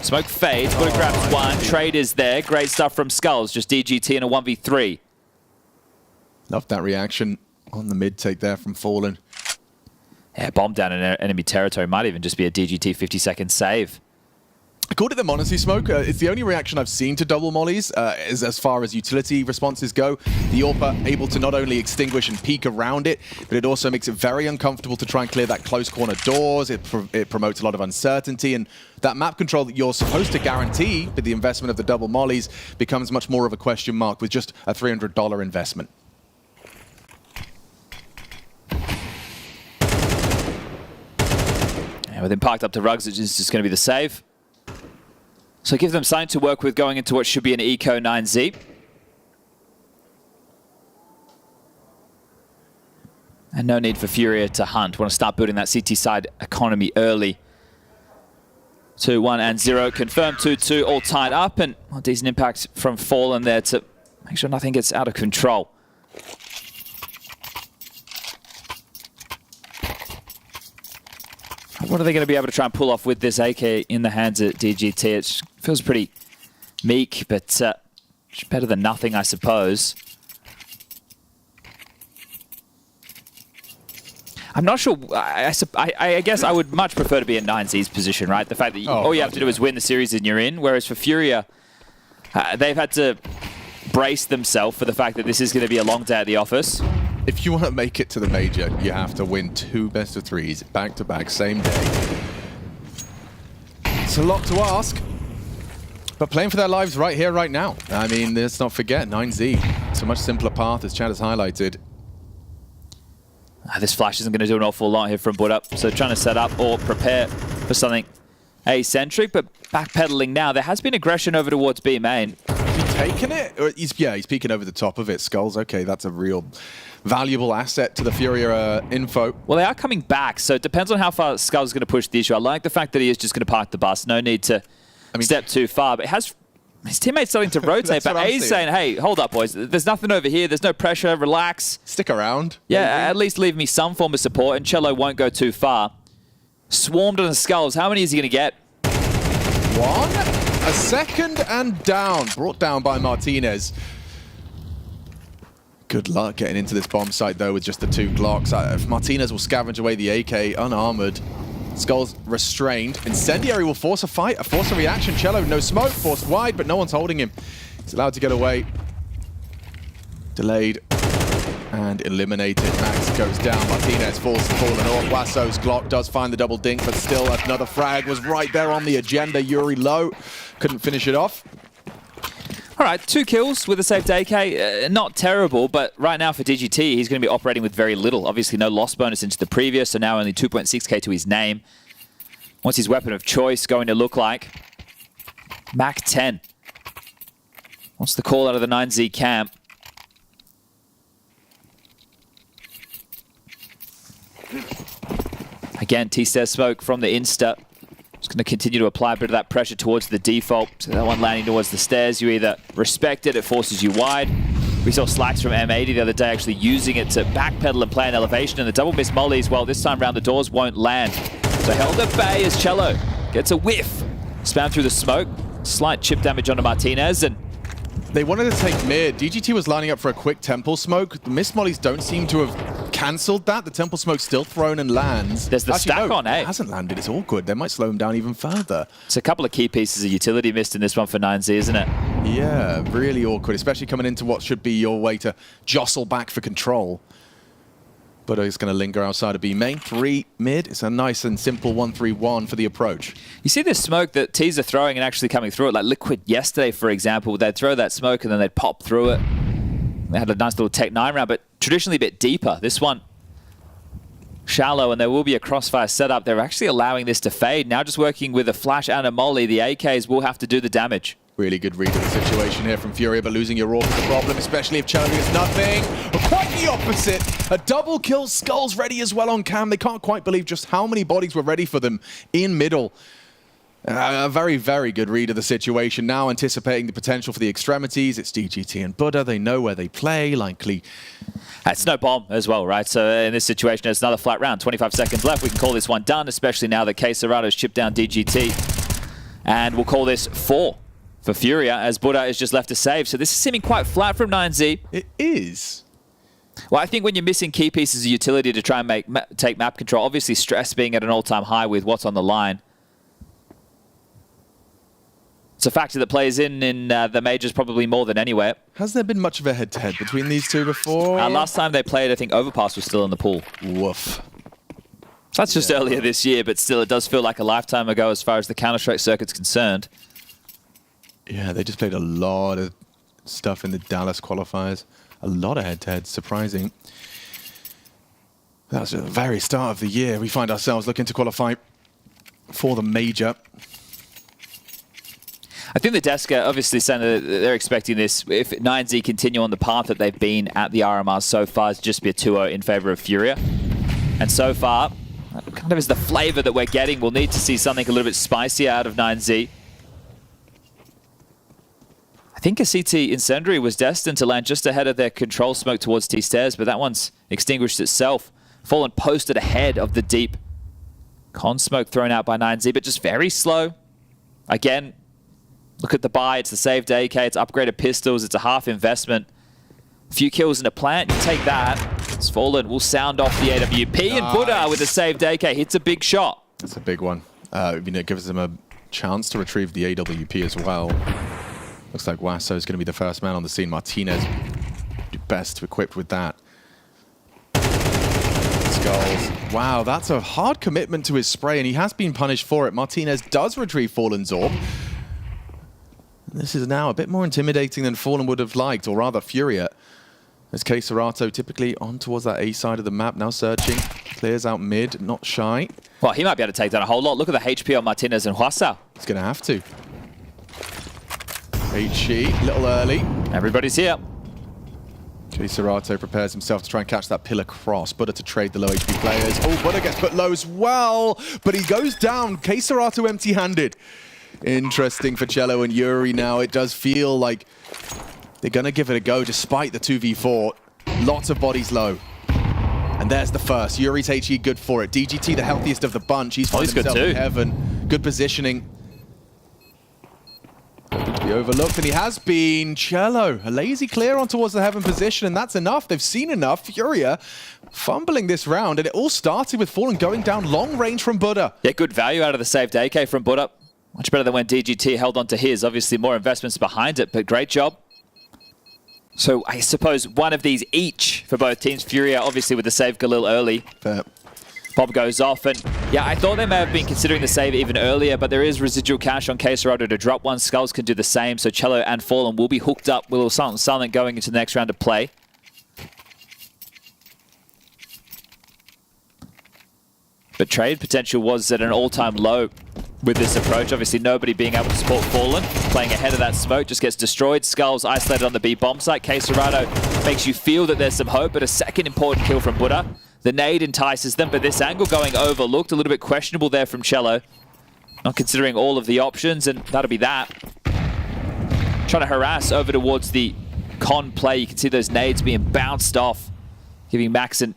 Smoke fades, Buddha grabs one, trade is there, great stuff from Skulls, just DGT in a 1v3. Love that reaction on the mid take there from Fallen. Yeah, bomb down in enemy territory, might even just be a DGT 50-second save. I called it the Monacy smoke. It's the only reaction I've seen to double mollies as far as utility responses go. The AWP able to not only extinguish and peek around it, but it also makes it very uncomfortable to try and clear that close corner doors. It promotes a lot of uncertainty, and that map control that you're supposed to guarantee with the investment of the double mollies becomes much more of a question mark with just a $300 investment. And with him parked up to Rugs, it's just going to be the save. So give them something to work with going into what should be an Eco 9Z. And no need for Furia to hunt. Want to start building that CT side economy early. 2-1 and 0. Confirmed 2-2, all tied up. And well, decent impact from Fallen there to make sure nothing gets out of control. What are they going to be able to try and pull off with this AK in the hands of DGT? It feels pretty meek, but better than nothing, I suppose. I'm not sure. I guess I would much prefer to be in 9Z's position, right? The fact that all you have to do is win the series and you're in. Whereas for Furia, they've had to brace themselves for the fact that this is going to be a long day at the office. If you want to make it to the major, you have to win 2 best of 3s back-to-back, same day. It's a lot to ask, but playing for their lives right here, right now. I mean, let's not forget, 9Z. It's a much simpler path, as Chad has highlighted. This flash isn't going to do an awful lot here from Buddha, so trying to set up or prepare for something eccentric, but backpedaling now. There has been aggression over towards B main. Is he taking it? Or he's peeking over the top of it. Skulls, okay, that's a real valuable asset to the Furia info. Well, they are coming back, so it depends on how far Skulls is going to push the issue. I like the fact that he is just going to park the bus. No need to step too far, but it has his teammates starting to rotate, but A's saying, hey, hold up, boys. There's nothing over here. There's no pressure. Relax. Stick around. Yeah, at least leave me some form of support, and Cello won't go too far. Swarmed on the Skulls. How many is he going to get? 1. A second and down. Brought down by Martinez. Good luck getting into this bomb site, though, with just the 2 Glocks. If Martinez will scavenge away the AK unarmored. Skulls restrained. Incendiary will force a fight, force a reaction. Cello, no smoke, forced wide, but no one's holding him. He's allowed to get away. Delayed and eliminated. Max goes down. Martinez falls to Fallen off. Wasso's Glock does find the double dink, but still another frag was right there on the agenda. Yuri low. Couldn't finish it off. All right, 2 kills with a saved AK. Not terrible, but right now for DGT, he's going to be operating with very little. Obviously, no loss bonus into the previous, so now only 2.6k to his name. What's his weapon of choice going to look like? Mac 10. What's the call out of the 9Z camp? Again, T-Stairs smoke from the Insta. Just going to continue to apply a bit of that pressure towards the default. So that one landing towards the stairs, you either respect it forces you wide. We saw Slacks from M80 the other day actually using it to backpedal and play an elevation, and the double miss mollies, well, this time round the doors won't land. So held at bay as Cello gets a whiff. Spam through the smoke. Slight chip damage onto Martinez, and they wanted to take mid. DGT was lining up for a quick temple smoke. The miss mollies don't seem to have cancelled that. The temple smoke's still thrown and lands. There's the stack on, eh? It hasn't landed. It's awkward. They might slow him down even further. It's a couple of key pieces of utility missed in this one for 9Z, isn't it? Yeah, really awkward, especially coming into what should be your way to jostle back for control. But he's going to linger outside of B main. 3 mid. It's a nice and simple 1-3-1 for the approach. You see this smoke that T's are throwing and actually coming through it. Like Liquid yesterday, for example, they'd throw that smoke and then they'd pop through it. They had a nice little Tech 9 round, but traditionally a bit deeper. This one, shallow, and there will be a crossfire setup. They're actually allowing this to fade. Now just working with a flash and a molly, the AKs will have to do the damage. Really good read of the situation here from Furia, but losing your AWP is a problem, especially if Cello gets nothing. Quite the opposite. A double kill. Skulls ready as well on cam. They can't quite believe just how many bodies were ready for them in middle. A very, very good read of the situation. Now anticipating the potential for the extremities. It's DGT and Buddha. They know where they play, likely. It's no bomb as well, right? So in this situation, there's another flat round. 25 seconds left. We can call this one done, especially now that KRÜ's chipped down DGT. And we'll call this 4 for Furia, as Buddha is just left to save. So this is seeming quite flat from 9Z. It is. Well, I think when you're missing key pieces of utility to try and take map control, obviously stress being at an all-time high with what's on the line, it's a factor that plays in the majors probably more than anywhere. Has there been much of a head-to-head between these two before? Last time they played, I think Overpass was still in the pool. Woof. So that's just earlier this year, but still it does feel like a lifetime ago as far as the Counter-Strike circuit's concerned. Yeah, they just played a lot of stuff in the Dallas qualifiers. A lot of head-to-heads, surprising. That was at the very start of the year. We find ourselves looking to qualify for the major. I think the desk are obviously saying that they're expecting this. If 9Z continue on the path that they've been at the RMR so far, it's just be a 2-0 in favor of Furia. And so far, that kind of is the flavor that we're getting. We'll need to see something a little bit spicier out of 9Z. I think a CT Incendiary was destined to land just ahead of their control smoke towards T-Stairs, but that one's extinguished itself. Fallen posted ahead of the deep. Con smoke thrown out by 9Z, but just very slow. Again, look at the buy. It's the saved AK. It's upgraded pistols. It's a half investment. A few kills in a plant. You take that. It's Fallen. Will sound off the AWP. Nice. And Buddha with a saved AK hits a big shot. That's a big one. It gives them a chance to retrieve the AWP as well. Looks like Wasso is going to be the first man on the scene. Martinez, best equipped with that. Skulls. Wow, that's a hard commitment to his spray, and he has been punished for it. Martinez does retrieve Fallen's AWP. This is now a bit more intimidating than Fallen would have liked, or rather Furia. As KRÜ typically on towards that A side of the map, now searching. Clears out mid, not shy. Well, he might be able to take down a whole lot. Look at the HP on Martinez and Wasso. He's going to have to. HE, a little early. Everybody's here. KRÜ prepares himself to try and catch that pillar cross. Buddha to trade the low HP players. Oh, Buddha gets put low as well, but he goes down. KRÜ empty-handed. Interesting for Cello and Yuri now. It does feel like they're going to give it a go despite the 2v4. Lots of bodies low. And there's the first. Yuri's HE good for it. DGT, the healthiest of the bunch. He's found himself in heaven. Good positioning. Hoping to be overlooked, and he has been. Cello, a lazy clear on towards the heaven position, and that's enough. They've seen enough. Furia fumbling this round, and it all started with Fallen going down long range from Buddha. Yeah, good value out of the saved AK from Buddha. Much better than when DGT held on to his. Obviously, more investments behind it, but great job. So I suppose one of these each for both teams. Furia, obviously, with the save Galil early. Bob goes off, and yeah, I thought they may have been considering the save even earlier, but there is residual cash on KRÜ to drop one. Skulls can do the same, so Cello and Fallen will be hooked up with a little something going into the next round of play. But trade potential was at an all-time low with this approach. Obviously, nobody being able to support Fallen. Playing ahead of that smoke just gets destroyed. Skulls isolated on the B bomb site. KRÜ makes you feel that there's some hope, but a second important kill from Buddha. The nade entices them, but this angle going overlooked. A little bit questionable there from Cello. Not considering all of the options, and that'll be that. Trying to harass over towards the con play. You can see those nades being bounced off, giving Maxon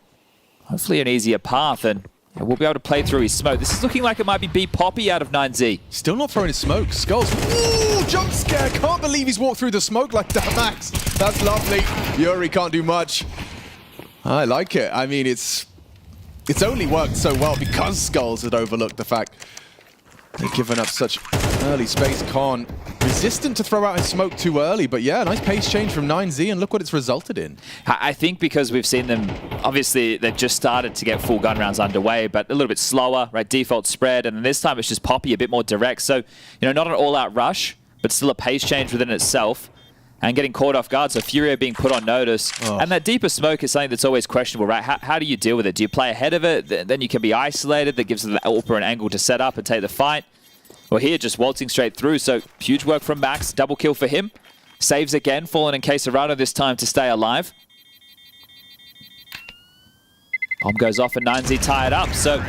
hopefully an easier path, and we'll be able to play through his smoke. This is looking like it might be B Poppy out of 9Z. Still not throwing his smoke. Skulls. Ooh, jump scare. Can't believe he's walked through the smoke like that, Max. That's lovely. Yuri can't do much. I like it. I mean, it's only worked so well because Skulls had overlooked the fact they've given up such early space. Con resistant to throw out his smoke too early, but yeah, nice pace change from 9Z, and look what it's resulted in. I think because we've seen them, obviously they've just started to get full gun rounds underway, but a little bit slower, right? Default spread, and then this time it's just Poppy, a bit more direct. So, not an all-out rush, but still a pace change within itself. And getting caught off guard, so Furia being put on notice. Oh. And that deeper smoke is something that's always questionable, right? How do you deal with it? Do you play ahead of it? Then you can be isolated. That gives the AWPer an angle to set up and take the fight. Well, here, just waltzing straight through. So, huge work from Max. Double kill for him. Saves again. Fallen and Quesarado this time to stay alive. Bomb goes off and 9Z tied up. So,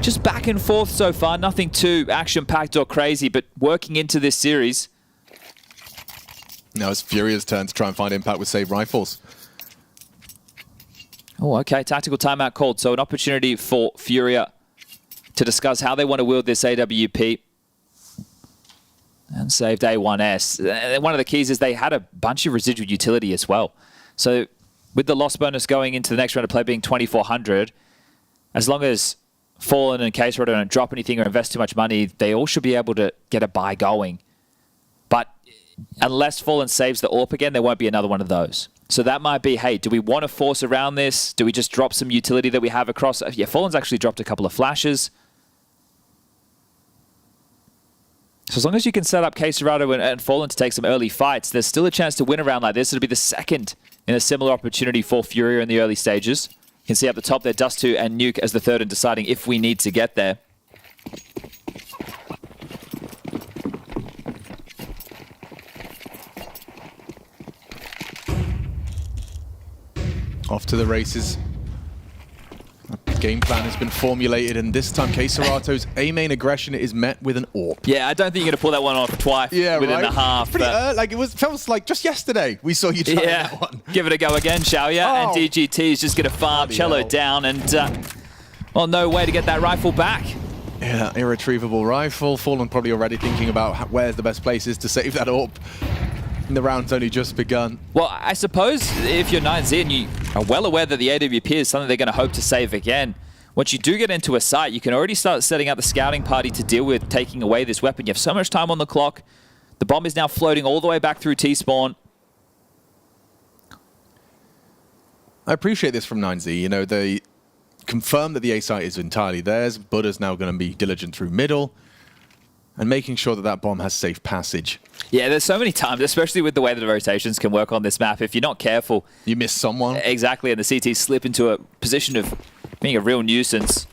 just back and forth so far. Nothing too action-packed or crazy, but working into this series. Now it's Furia's turn to try and find impact with save rifles. Oh, okay. Tactical timeout called. So an opportunity for Furia to discuss how they want to wield this AWP. And saved A1S. One of the keys is they had a bunch of residual utility as well. So with the loss bonus going into the next round of play being 2,400, as long as Fallen and Quesarado don't drop anything or invest too much money, they all should be able to get a buy going. But unless Fallen saves the AWP again, there won't be another one of those. So that might be, hey, do we want to force around this? Do we just drop some utility that we have across? Yeah, Fallen's actually dropped a couple of flashes. So as long as you can set up Quesarado and Fallen to take some early fights, there's still a chance to win a round like this. It'll be the second in a similar opportunity for Furia in the early stages. You can see up the top there, Dust2 and Nuke as the third in deciding if we need to get there. Off to the races. A game plan has been formulated, and this time Quesarado's A main aggression is met with an AWP. Yeah, I don't think you're going to pull that one off twice within the half. Pretty like feels like just yesterday we saw you try that one. Give it a go again, shall ya? And DGT is just going to farm Cello down, and well, no way to get that rifle back. Yeah, irretrievable rifle. Fallen probably already thinking about where's the best places to save that AWP. And the round's only just begun. Well, I suppose if you're 9Z and you are well aware that the AWP is something they're going to hope to save again, once you do get into a site, you can already start setting out the scouting party to deal with taking away this weapon. You have so much time on the clock. The bomb is now floating all the way back through T-spawn. I appreciate this from 9Z. They confirm that the A site is entirely theirs. Buddha's now going to be diligent through middle and making sure that that bomb has safe passage. Yeah, there's so many times, especially with the way that the rotations can work on this map. If you're not careful, you miss someone. Exactly, and the CTs slip into a position of being a real nuisance.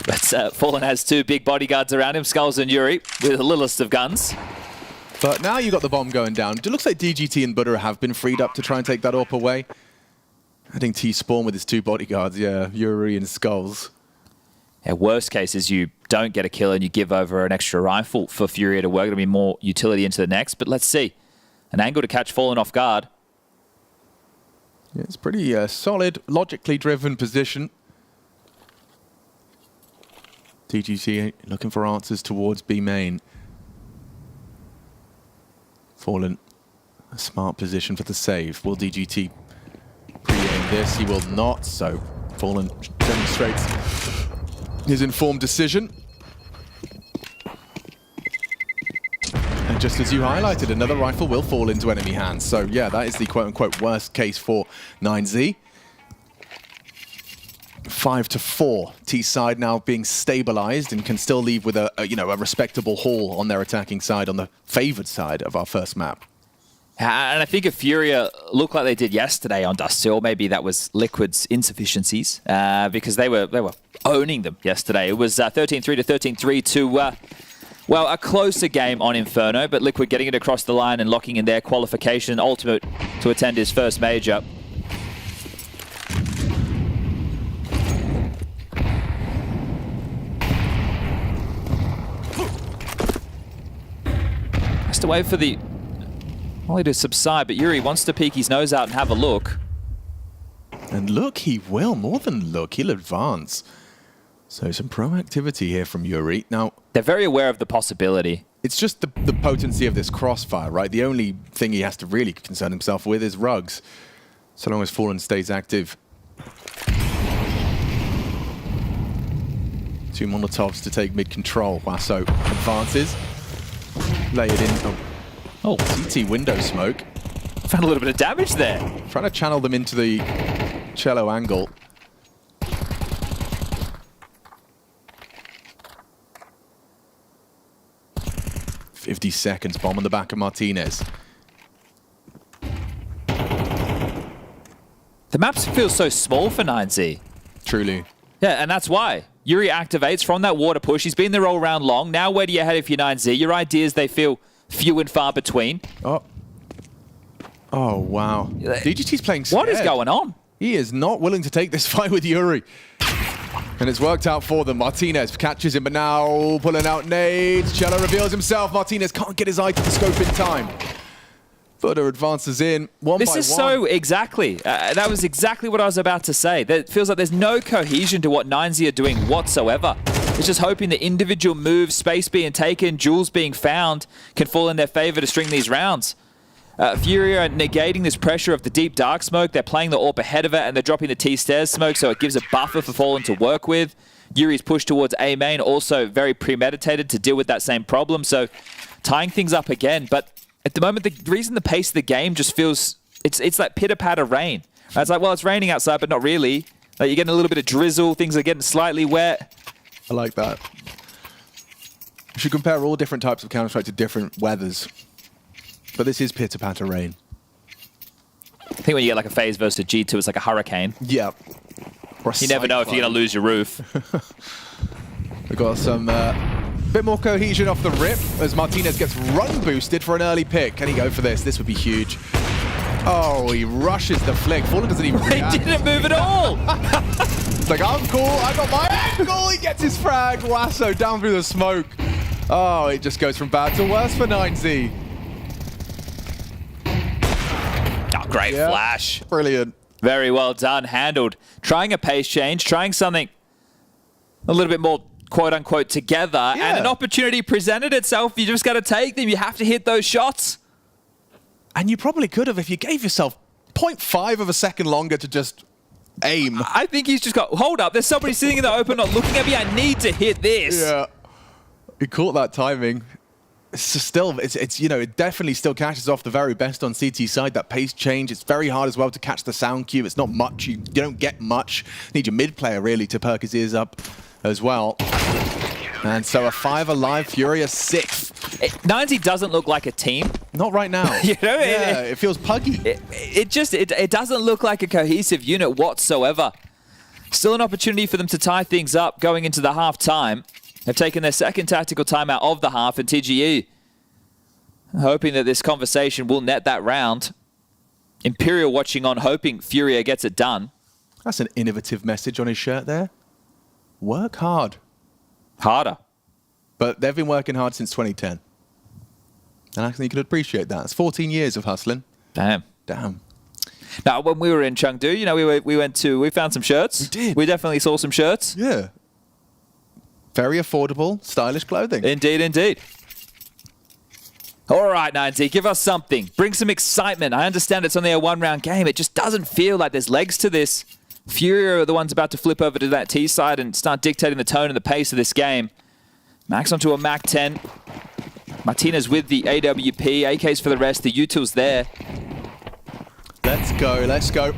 But Fallen has two big bodyguards around him, Skulls and Yuri, with the littlest of guns. But now you got the bomb going down. It looks like DGT and Buddha have been freed up to try and take that AWP away. I think T-spawn with his two bodyguards, yeah, Yuri and Skulls. Yeah, worst case is you don't get a kill and you give over an extra rifle for Furia to work. It'll be more utility into the next, but let's see. An angle to catch Fallen off guard. Yeah, it's pretty solid, logically driven position. DGT looking for answers towards B main. Fallen, a smart position for the save. Will DGT pre-aim this? He will not, so Fallen demonstrates his informed decision. And just as you highlighted, another rifle will fall into enemy hands. So yeah, that is the quote-unquote worst case for 9Z. 5-4. T-side now being stabilized and can still leave with a respectable haul on their attacking side, on the favored side of our first map. And I think if Furia looked like they did yesterday on Dust2, or maybe that was Liquid's insufficiencies, because they were owning them yesterday. It was 13-3 to 13-3 to, well, a closer game on Inferno, but Liquid getting it across the line and locking in their qualification, ultimate to attend his first major. has to wait for the volley to subside, but Yuri wants to peek his nose out and have a look. And look, he will. More than look, he'll advance. So some proactivity here from Yuri. Now, they're very aware of the possibility. It's just the potency of this crossfire, right? The only thing he has to really concern himself with is rugs, so long as Fallen stays active. 2 Molotovs to take mid-control. Wasso advances. Lay it in. Oh, CT window smoke. Found a little bit of damage there. Trying to channel them into the cello angle. "50 seconds, bomb on the back of Martinez." The map feels so small for 9Z. Truly. Yeah, and that's why. Yuri activates from that water push. He's been there all round long. Now where do you head if you're 9Z? Your ideas, they feel few and far between. Oh, wow. DGT's playing scared. What is going on? He is not willing to take this fight with Yuri. And it's worked out for them. Martinez catches him, but now pulling out nades. Cello reveals himself. Martinez can't get his eye to the scope in time. Veto advances in, one by one. This is so exactly. That was exactly what I was about to say. It feels like there's no cohesion to what 9Z are doing whatsoever. It's just hoping the individual moves, space being taken, jewels being found, can fall in their favor to string these rounds. Furia are negating this pressure of the deep dark smoke. They're playing the AWP ahead of it, and they're dropping the T-stairs smoke, so it gives a buffer for Fallen to work with. Yuri's push towards A main, also very premeditated to deal with that same problem, so tying things up again. But at the moment, the reason the pace of the game just feels, it's like pitter-patter rain. It's like, well, it's raining outside, but not really. Like, you're getting a little bit of drizzle, things are getting slightly wet. I like that. You should compare all different types of Counter-Strike to different weathers. But this is pitter-patter rain. I think when you get like a phase versus a G2, it's like a hurricane. Yeah. You never know if you're going to lose your roof. We've got some bit more cohesion off the rip as Martinez gets run boosted for an early pick. Can he go for this? This would be huge. Oh, he rushes the flick. Fallen doesn't even react. He didn't move at all. It's like, I'm cool. I got my angle. He gets his frag. Wasso down through the smoke. Oh, it just goes from bad to worse for 9Z. Oh, great flash. Brilliant. Very well done. Handled. Trying a pace change. Trying something a little bit more quote-unquote together. And an opportunity presented itself. You just got to take them. You have to hit those shots. And you probably could have if you gave yourself 0.5 of a second longer to just aim. I think he's just got, hold up, there's somebody sitting in the open not looking at me. I need to hit this. Yeah. He caught that timing. It's just still, it's you know, it definitely still catches off the very best on CT side. That pace change, it's very hard as well to catch the sound cue. It's not much, you don't get much. You need your mid player really to perk his ears up as well. And so a 5 alive, Furia 6th. 9Z doesn't look like a team. Not right now. You know, yeah, it feels puggy. It doesn't look like a cohesive unit whatsoever. Still an opportunity for them to tie things up going into the half time. They've taken their second tactical timeout of the half, and TGE hoping that this conversation will net that round. Imperial watching on, hoping Furia gets it done. That's an innovative message on his shirt there. Work hard. Harder. But they've been working hard since 2010. And I think you can appreciate that. It's 14 years of hustling. Damn. Damn. Now, when we were in Chengdu, you know, we found some shirts. We did. We definitely saw some shirts. Yeah. Very affordable, stylish clothing. Indeed, indeed. All right, 9Z, give us something. Bring some excitement. I understand it's only a one-round game. It just doesn't feel like there's legs to this. Furia are the ones about to flip over to that T side and start dictating the tone and the pace of this game. Max onto a Mac 10. Martinez with the AWP. AKs for the rest. The util's there. Let's go, let's go.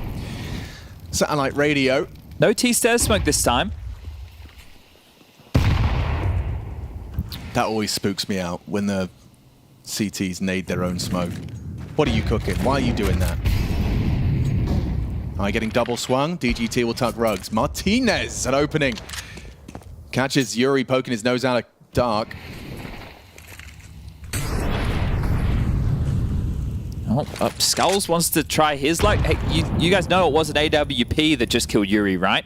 Satellite radio. No T-stairs smoke this time. That always spooks me out when the CTs nade their own smoke. What are you cooking? Why are you doing that? Are you getting double swung? DGT will tuck rugs. Martinez at opening. Catches Yuri poking his nose out of dark. Oh, Skulls wants to try his luck. Hey, you guys know it was an AWP that just killed Yuri, right?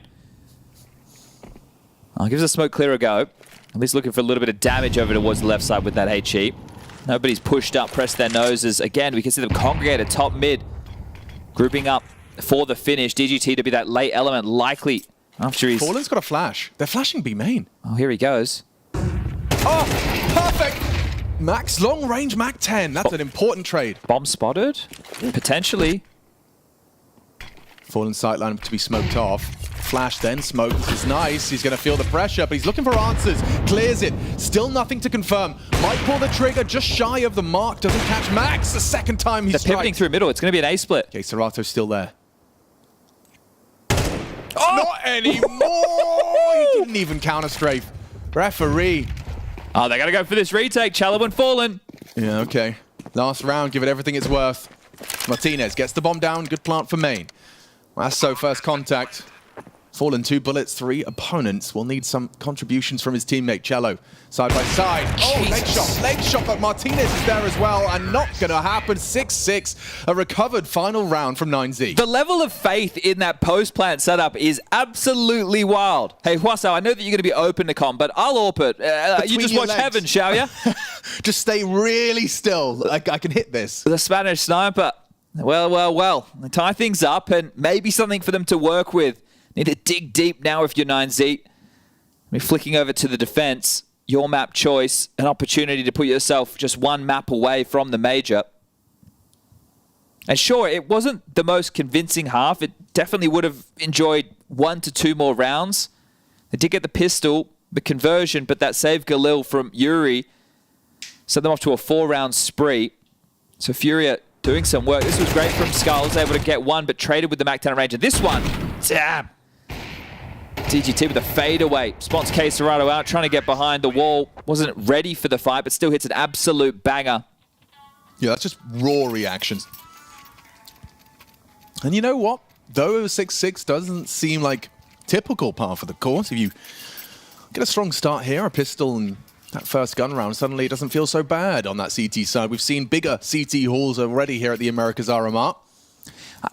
Gives the smoke clear a go. At least looking for a little bit of damage over towards the left side with that HE. Nobody's pushed up, pressed their noses. Again, we can see them congregated top mid, grouping up for the finish. DGT to be that late element, likely after he's... Fallen's got a flash. They're flashing B main. Oh, here he goes. Oh, perfect! Max, long range Mac 10. That's an important trade. Bomb spotted? Potentially. Fallen sightline to be smoked off. Flash then smoked. This is nice. He's going to feel the pressure, but he's looking for answers. Clears it. Still nothing to confirm. Might pull the trigger just shy of the mark. Doesn't catch Max. The second time he's They're pivoting through middle. It's going to be an A split. Okay, Serato's still there. Oh! Not anymore! He didn't even counter strafe. Referee. Oh, they got to go for this retake. Cello and Fallen. Yeah, okay. Last round, give it everything it's worth. Martinez gets the bomb down. Good plant for main. Lasso first contact. Fallen 2 bullets, 3 opponents. Will need some contributions from his teammate, Cello. Side by side. Oh, late shot, but Martinez is there as well, and not gonna happen. 6-6, a recovered final round from 9Z. The level of faith in that post-plant setup is absolutely wild. Hey, Huaso, I know that you're gonna be open to com, but I'll AWP it. You just watch heaven, shall ya? Just stay really still. I can hit this. The Spanish sniper. Well. Tie things up, and maybe something for them to work with. Need to dig deep now if you're 9Z. We're flicking over to the defense. Your map choice, an opportunity to put yourself just one map away from the major. And sure, it wasn't the most convincing half. It definitely would have enjoyed 1 to 2 more rounds. They did get the pistol, the conversion, but that saved Galil from Yuri. Sent them off to a 4-round spree. So Furia doing some work. This was great from Skulls, able to get one, but traded with the Mac 10 range. And this one, damn. DGT with a fadeaway. Spots K-Serrato out, trying to get behind the wall. Wasn't ready for the fight, but still hits an absolute banger. Yeah, that's just raw reactions. And you know what? Though 6-6 doesn't seem like typical par for the course, if you get a strong start here, a pistol and that first gun round, suddenly it doesn't feel so bad on that CT side. We've seen bigger CT hauls already here at the Americas RMR.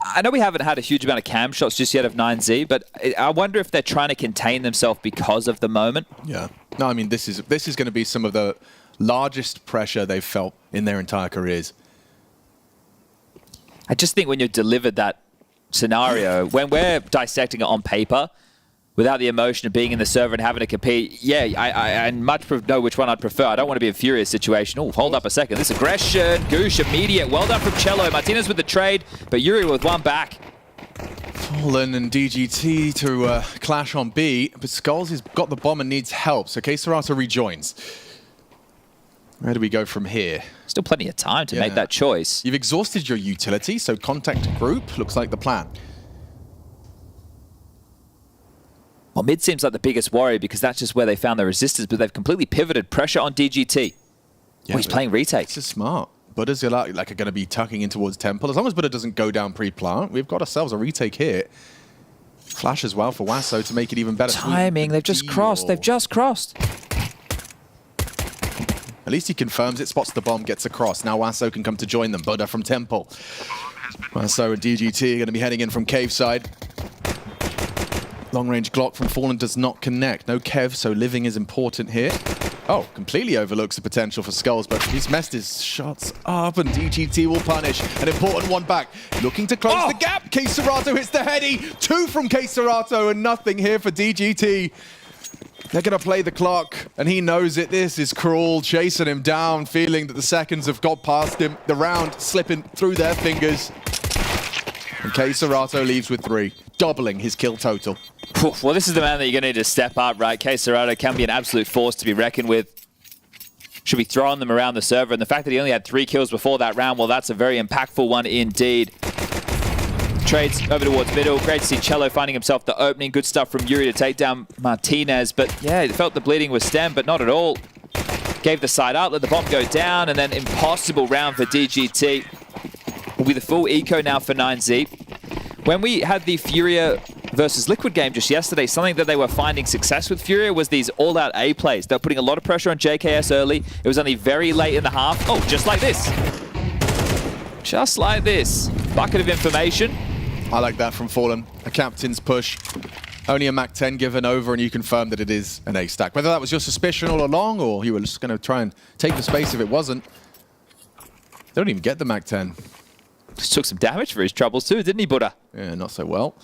I know we haven't had a huge amount of cam shots just yet of 9Z, but I wonder if they're trying to contain themselves because of the moment. Yeah. No, I mean, this is going to be some of the largest pressure they've felt in their entire careers. I just think when you're delivered that scenario, when we're dissecting it on paper, without the emotion of being in the server and having to compete, yeah, I much know which one I'd prefer. I don't want to be in a Furious situation. Oh, hold up a second. This aggression, Goosh, immediate. Well done from Cello. Martinez with the trade, but Yuri with one back. Fallen and DGT to clash on B, but Skulls has got the bomb and needs help, so K-Serrato rejoins. Where do we go from here? Still plenty of time to make that choice. You've exhausted your utility, so contact group looks like the plan. Well, mid seems like the biggest worry because that's just where they found the resistance, but they've completely pivoted. Pressure on DGT. Yeah, he's playing retake. This is smart. Buddha's like are going to be tucking in towards Temple. As long as Buddha doesn't go down pre-plant, we've got ourselves a retake here. Flash as well for Wasso to make it even better. Timing, they've just crossed. They've just crossed. At least he confirms it, spots the bomb, gets across. Now Wasso can come to join them. Buddha from Temple. Wasso and DGT are going to be heading in from cave side. Long-range Glock from Fallen does not connect. No Kev, so living is important here. Oh, completely overlooks the potential for Skulls, but he's messed his shots up, and DGT will punish. An important one back. Looking to close the gap. K-Serrato hits the heady. 2 from K-Serrato, and nothing here for DGT. They're going to play the clock, and he knows it. This is cruel, chasing him down, feeling that the seconds have got past him. The round slipping through their fingers. And K-Serrato leaves with 3, doubling his kill total. Well, this is the man that you're going to need to step up, right? K-Serrato can be an absolute force to be reckoned with. Should be throwing them around the server. And the fact that he only had 3 kills before that round, well, that's a very impactful one indeed. Trades over towards middle. Great to see Cello finding himself the opening. Good stuff from Yuri to take down Martinez. But yeah, it felt the bleeding was stemmed, but not at all. Gave the side up, let the bomb go down, and then impossible round for DGT. Will be the full eco now for 9Z. When we had the Furia versus Liquid game just yesterday, something that they were finding success with Furia was these all-out A plays. They were putting a lot of pressure on JKS early. It was only very late in the half. Oh, just like this. Just like this. Bucket of information. I like that from Fallen. A captain's push. Only a Mac 10 given over, and you confirm that it is an A stack. Whether that was your suspicion all along, or you were just going to try and take the space if it wasn't, They don't even get the Mac 10. Just took some damage for his troubles too, didn't he, Buddha? Yeah, not so well.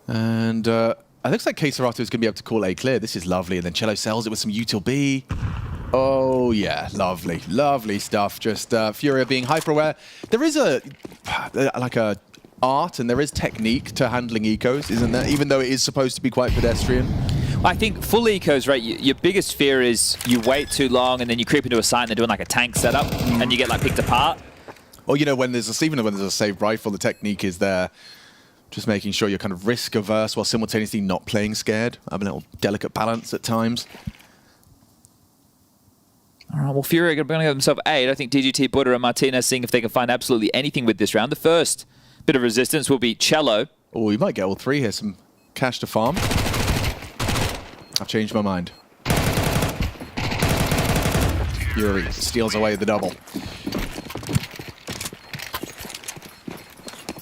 And it looks like KRÜ is going to be able to call A clear. This is lovely. And then Cello sells it with some util B. Oh, yeah. Lovely. Lovely stuff. Just Furia being hyper-aware. There is a art and there is technique to handling ecos, isn't there? Even though it is supposed to be quite pedestrian. I think full ecos, right, your biggest fear is you wait too long and then you creep into a site and they're doing like a tank setup and you get like picked apart. Or, you know, even when there's a saved rifle, the technique is there. Just making sure you're kind of risk averse while simultaneously not playing scared. Having a little delicate balance at times. All right, well, Furia are going to give themselves 8. I think DGT, Buddha, and Martinez seeing if they can find absolutely anything with this round. The first bit of resistance will be Cello. Oh, we might get all 3 here. Some cash to farm. I've changed my mind. Yuri steals away the double.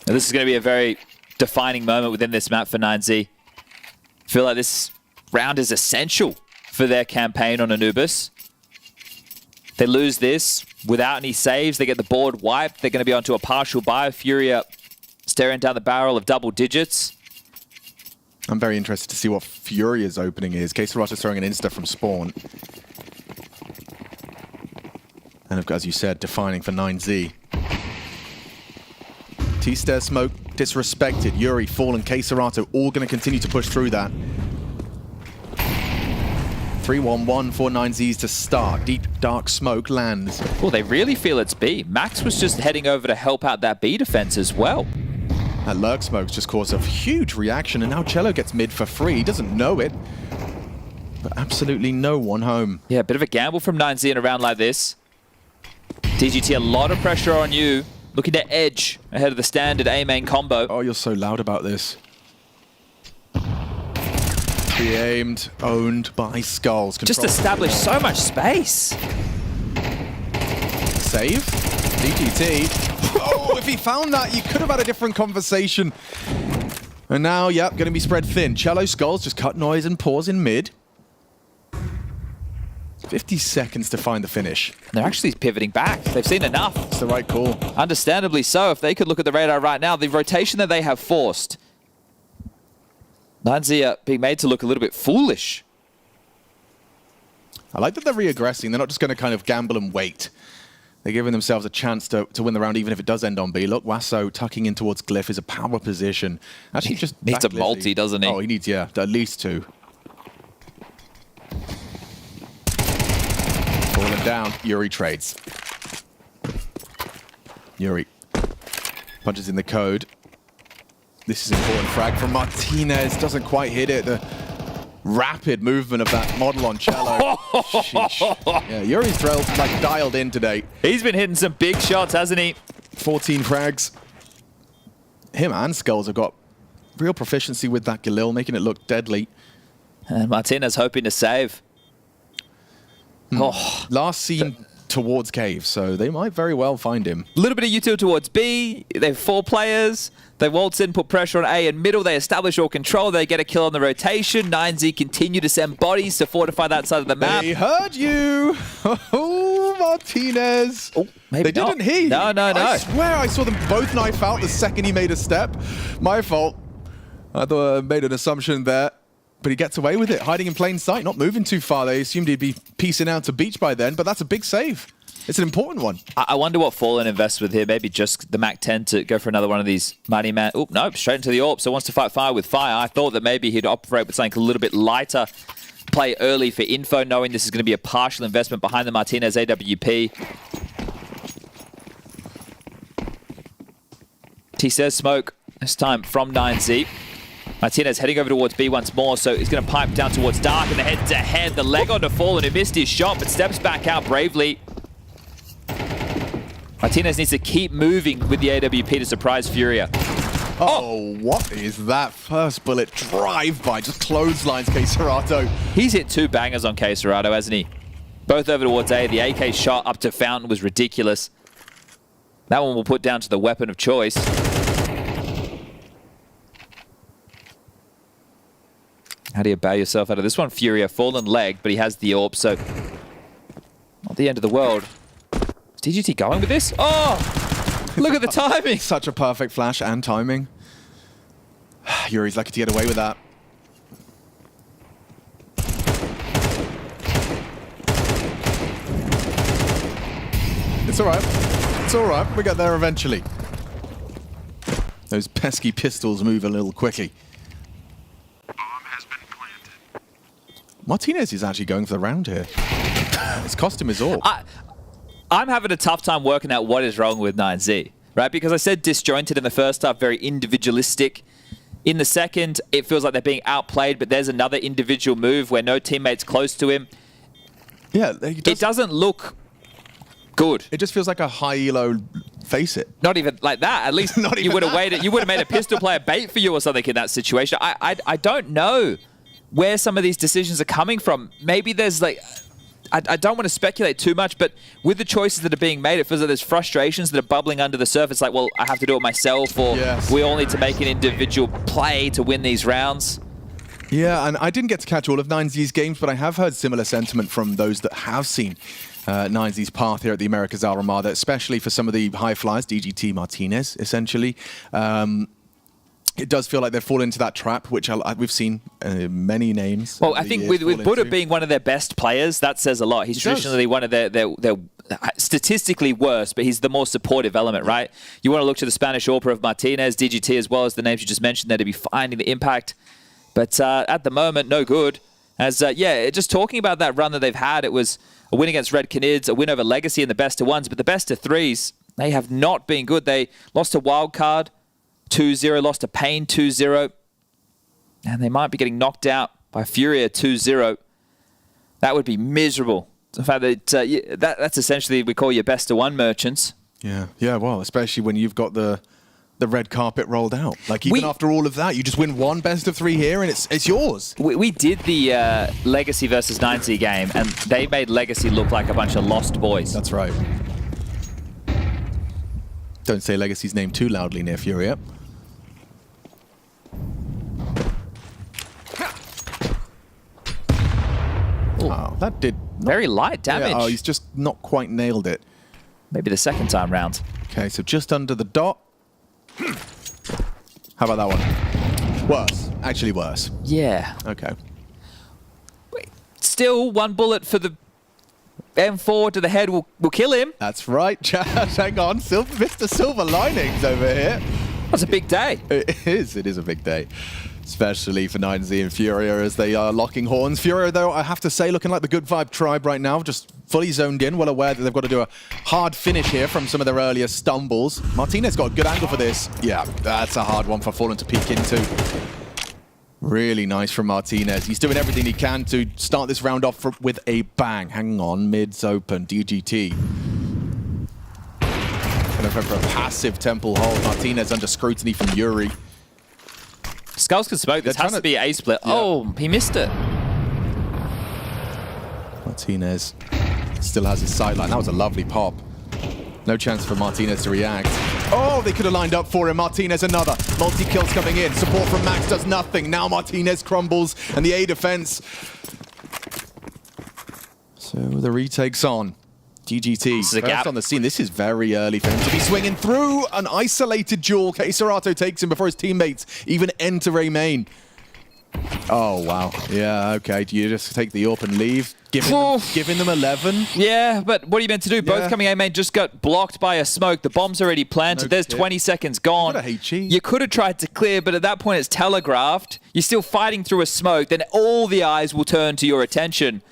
Now, this is going to be a very defining moment within this map for 9Z. I feel like this round is essential for their campaign on Anubis. They lose this without any saves. They get the board wiped. They're going to be onto a partial buy. Furia staring down the barrel of double digits. I'm very interested to see what Furia's opening is. KRÜ is throwing an insta from spawn. And as you said, defining for 9Z. T-Stair smoke disrespected. Yuri, Fallen, KRÜ all going to continue to push through that. 3-1-1 for 9Zs to start. Deep, dark smoke lands. Well, they really feel it's B. Max was just heading over to help out that B defense as well. That lurk smoke's just caused a huge reaction, and now Cello gets mid for free. He doesn't know it, but absolutely no one home. Yeah, a bit of a gamble from 9Z in a round like this. DGT, a lot of pressure on you. Looking to edge ahead of the standard A-main combo. Oh, you're so loud about this. Pre-aimed, owned by Skulls. Just established so much space. Save. DGT. Oh, if he found that, you could have had a different conversation. And now, yep, going to be spread thin. Cello, Skulls, just cut noise and pause in mid. 50 seconds to find the finish. They're actually pivoting back. They've seen enough. It's the right call. Understandably so. If they could look at the radar right now, the rotation that they have forced, 9Z are being made to look a little bit foolish. I like that they're re-aggressing. They're not just going to kind of gamble and wait. They're giving themselves a chance to win the round, even if it does end on B. Look, Wasso tucking in towards Glyph is a power position. Actually, just needs a multi, doesn't he? Oh, he needs, yeah, at least 2. Falling down, Yuri trades. Yuri punches in the code. This is important frag from Martinez. Doesn't quite hit it. The rapid movement of that model on Cello. Yeah, Yuri's drilled, like dialed in today. He's been hitting some big shots, hasn't he? 14 frags. Him and Skulls have got real proficiency with that Galil, making it look deadly. And Martinez hoping to save. Oh, last seen towards cave, so they might very well find him. A little bit of util towards B. They have 4 players. They waltz in, put pressure on A and middle. They establish all control. They get a kill on the rotation. 9Z continue to send bodies to fortify that side of the map. They heard you. Oh, Martinez. Oh, maybe they not. didn't hear you. No. I swear I saw them both knife out the second he made a step. My fault. I thought I made an assumption there. But he gets away with it, hiding in plain sight, not moving too far. They assumed he'd be piecing out to beach by then, but that's a big save. It's an important one. I wonder what Fallen invests with here. Maybe just the Mac 10 to go for another one of these Mighty Man. Oh, nope, straight into the AWP. So wants to fight fire with fire. I thought that maybe he'd operate with something a little bit lighter. Play early for info, knowing this is going to be a partial investment behind the Martinez AWP. T-Says smoke, this time from 9Z. Martinez heading over towards B once more, so he's going to pipe down towards Dark, and the head-to-head. The leg onto Fallen, who missed his shot, but steps back out bravely. Martinez needs to keep moving with the AWP to surprise Furia. Oh, what is that? First bullet drive-by, just clotheslines KRÜ. He's hit 2 bangers on KRÜ, hasn't he? Both over towards A. The AK shot up to Fountain was ridiculous. That one will put down to the weapon of choice. How do you bow yourself out of this one? Furia, fallen leg, but he has the AWP, so not the end of the world. Is DGT going with this? Oh! Look at the timing! Such a perfect flash and timing. Yuri's lucky to get away with that. It's alright. It's alright. We get there eventually. Those pesky pistols move a little quickly. Bomb has been planted. Martinez is actually going for the round here. His costume is all. I'm having a tough time working out what is wrong with 9Z, right? Because I said disjointed in the first half, very individualistic. In the second, it feels like they're being outplayed, but there's another individual move where no teammate's close to him. Yeah, it doesn't look good. It just feels like a high elo face it. Not even like that. At least you would have waited. You would have made a pistol player bait for you or something in that situation. I don't know where some of these decisions are coming from. Maybe there's like, I don't want to speculate too much, but with the choices that are being made, it feels like there's frustrations that are bubbling under the surface. Like, well, I have to do it myself, or we all need to make an individual play to win these rounds. Yeah, and I didn't get to catch all of 9Z's games, but I have heard similar sentiment from those that have seen 9Z's path here at the Americas RMR, that especially for some of the high flyers, DGT Martinez, essentially, it does feel like they've fallen into that trap, which we've seen many names. Well, I think with Buddha being one of their best players, that says a lot. He's traditionally one of their statistically worst, but he's the more supportive element, right? You want to look to the Spanish Opera of Martinez, DGT, as well as the names you just mentioned there to be finding the impact. But at the moment, no good. As just talking about that run that they've had, it was a win against Red Canids, a win over Legacy in the best of ones, but the best of threes, they have not been good. They lost to Wildcard 2-0, lost to Pain 2-0, and they might be getting knocked out by Furia 2-0. That would be miserable. The fact that that's essentially we call your best of one merchants. Yeah, well, especially when you've got the red carpet rolled out. Like, even after all of that, you just win one best of three here and it's yours. We did the Legacy versus 9Z game, and they made Legacy look like a bunch of lost boys. That's right. Don't say Legacy's name too loudly near Furia. Oh, that did very light damage. Yeah, he's just not quite nailed it. Maybe the second time round. Okay, so just under the dot. How about that one? Worse. Actually worse. Yeah. Okay. Still, one bullet for the M4 to the head will kill him. That's right, Chad. Hang on. Mr. Silver Linings over here. That's a big day. It is. It is a big day. Especially for 9Z and Furia as they are locking horns. Furia, though, I have to say, looking like the good vibe tribe right now, just fully zoned in, well aware that they've got to do a hard finish here from some of their earlier stumbles. Martinez got a good angle for this. Yeah, that's a hard one for Fallen to peek into. Really nice from Martinez. He's doing everything he can to start this round off with a bang. Hang on, mid's open, DGT. Kind of for a passive temple hold. Martinez under scrutiny from Yuri. Skulls can smoke. This has to be a split. Yeah. Oh, he missed it. Martinez still has his sideline. That was a lovely pop. No chance for Martinez to react. Oh, they could have lined up for him. Martinez another. Multi-kills coming in. Support from Max does nothing. Now Martinez crumbles and the A defense. So the retake's on. GGT first on the scene. This is very early for him to be swinging through an isolated duel. Keserato takes him before his teammates even enter a main. Oh, wow. Yeah, okay. Do you just take the AWP and leave? Giving them 11? Yeah, but what are you meant to do? Both coming A main just got blocked by a smoke. The bomb's already planted. There's 20 seconds gone. What a HE. You could have tried to clear, but at that point it's telegraphed. You're still fighting through a smoke. Then all the eyes will turn to your attention.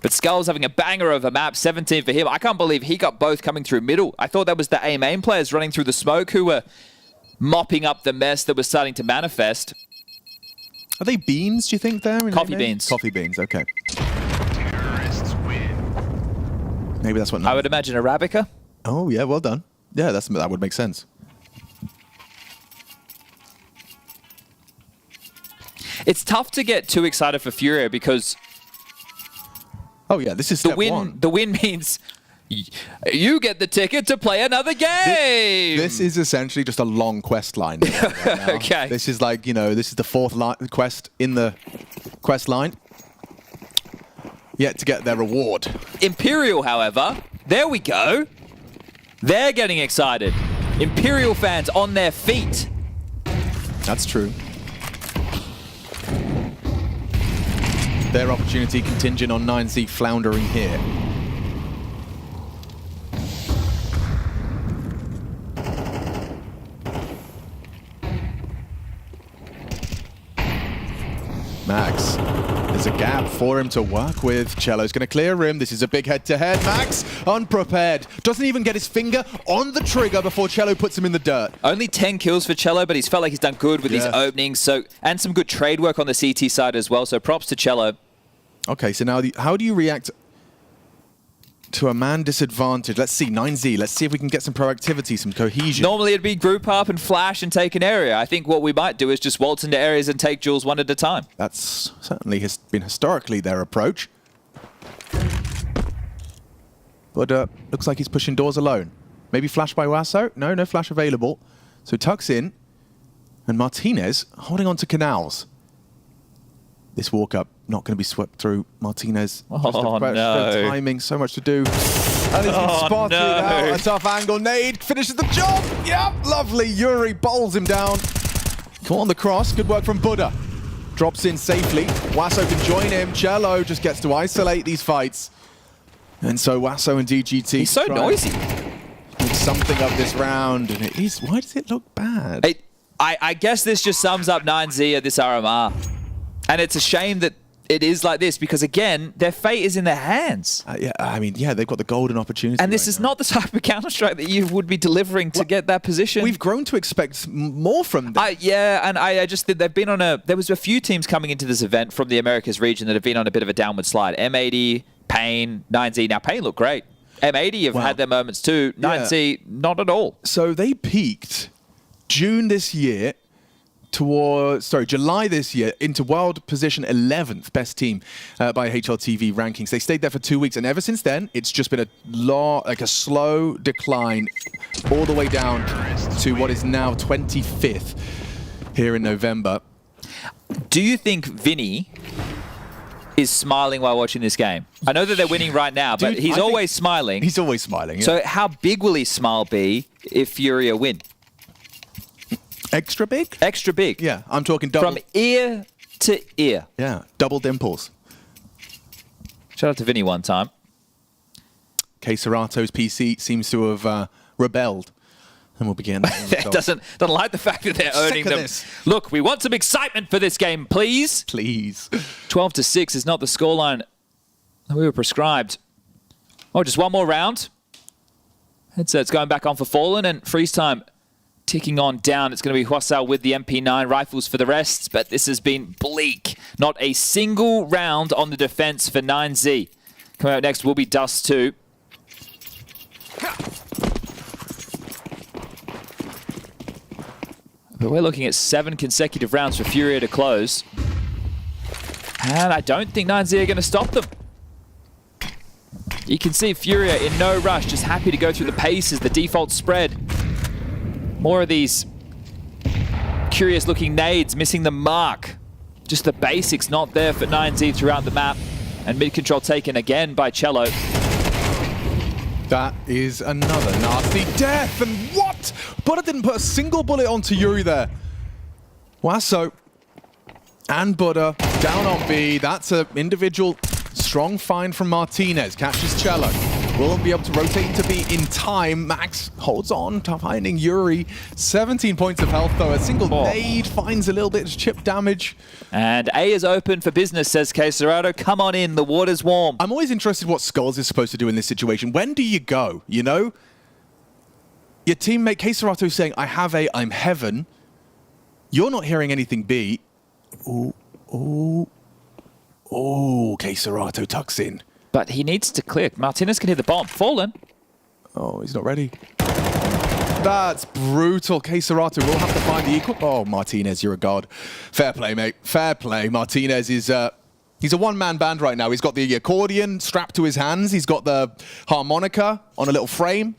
But Skull's having a banger of a map, 17 for him. I can't believe he got both coming through middle. I thought that was the A main players running through the smoke who were mopping up the mess that was starting to manifest. Are they beans, do you think, there? Coffee beans. Coffee beans, okay. Terrorists win. Maybe that's what... I would imagine Arabica. Oh, yeah, well done. Yeah, that would make sense. It's tough to get too excited for Furia because... Oh, yeah, this is step one. The win means you get the ticket to play another game. This is essentially just a long quest line. Right okay. This is like, this is the fourth quest in the quest line. Yet to get their reward. Imperial, however, there we go. They're getting excited. Imperial fans on their feet. That's true. Their opportunity contingent on 9Z floundering here. Max, there's a gap for him to work with. Cello's going to clear him. This is a big head-to-head. Max, unprepared. Doesn't even get his finger on the trigger before Cello puts him in the dirt. Only 10 kills for Cello, but he's felt like he's done good with these openings. And some good trade work on the CT side as well. So props to Cello. Okay, so now how do you react to a man disadvantage? Let's see, 9Z. Let's see if we can get some proactivity, some cohesion. Normally it'd be group up and flash and take an area. I think what we might do is just waltz into areas and take duels one at a time. That's certainly been historically their approach. But looks like he's pushing doors alone. Maybe flash by Wasso? No flash available. So tucks in. And Martinez holding on to Canals. This walk-up not going to be swept through. Martinez, just a question of timing, so much to do. And he's been spotted out. A tough angle. Nade finishes the job. Yep, lovely. Yuri bowls him down. Come on, the cross. Good work from Buddha. Drops in safely. Wasso can join him. Cello just gets to isolate these fights. And so Wasso and DGT. He's so noisy. Make something of this round. And it is. Why does it look bad? I guess this just sums up 9Z at this RMR. And it's a shame that it is like this because, again, their fate is in their hands. Yeah, they've got the golden opportunity. And this is not the type of Counter-Strike that you would be delivering to get that position. We've grown to expect more from them. I just think they've been on there was a few teams coming into this event from the Americas region that have been on a bit of a downward slide. M80, Pain, 9Z. Now, Pain look great. M80 have had their moments too. 9Z, not at all. So they peaked June this year. July this year into world position 11th best team by HLTV rankings. They stayed there for 2 weeks, and ever since then, it's just been a slow decline all the way down to what is now 25th here in November. Do you think Vinny is smiling while watching this game? I know that they're winning right now, but he's always smiling. He's always smiling, yeah. So how big will his smile be if Furia win? Extra big? Extra big. Yeah, I'm talking double. From ear to ear. Yeah, double dimples. Shout out to Vinny one time. K Serato's PC seems to have rebelled. And we'll begin. doesn't like the fact that they're owning them. Look, we want some excitement for this game, please. Please. 12-6 is not the scoreline that we were prescribed. Oh, just one more round. It's going back on for Fallen, and freeze time ticking on down. It's going to be Hwasao with the MP9 rifles for the rest, but this has been bleak. Not a single round on the defense for 9Z. Coming out next will be Dust 2. But we're looking at 7 consecutive rounds for Furia to close. And I don't think 9Z are going to stop them. You can see Furia in no rush, just happy to go through the paces, the default spread. More of these curious-looking nades missing the mark. Just the basics not there for 9Z throughout the map. And mid-control taken again by Cello. That is another nasty death. And what? Buddha didn't put a single bullet onto Yuri there. Wasso and Buddha down on B. That's an individual strong find from Martinez. Catches Cello. Will be able to rotate into B in time. Max holds on, finding Yuri. 17 points of health, though. A single nade finds a little bit of chip damage. And A is open for business, says K Serrato. Come on in, the water's warm. I'm always interested what Skulls is supposed to do in this situation. When do you go, you know? Your teammate K Serrato saying, I'm heaven. You're not hearing anything B. K Serrato tucks in. But he needs to clear. Martinez can hit the bomb. Fallen. Oh, he's not ready. That's brutal. K Serrato will have to find the equal. Oh, Martinez, you're a god. Fair play, mate. Fair play. Martinez is he's a one-man band right now. He's got the accordion strapped to his hands. He's got the harmonica on a little frame.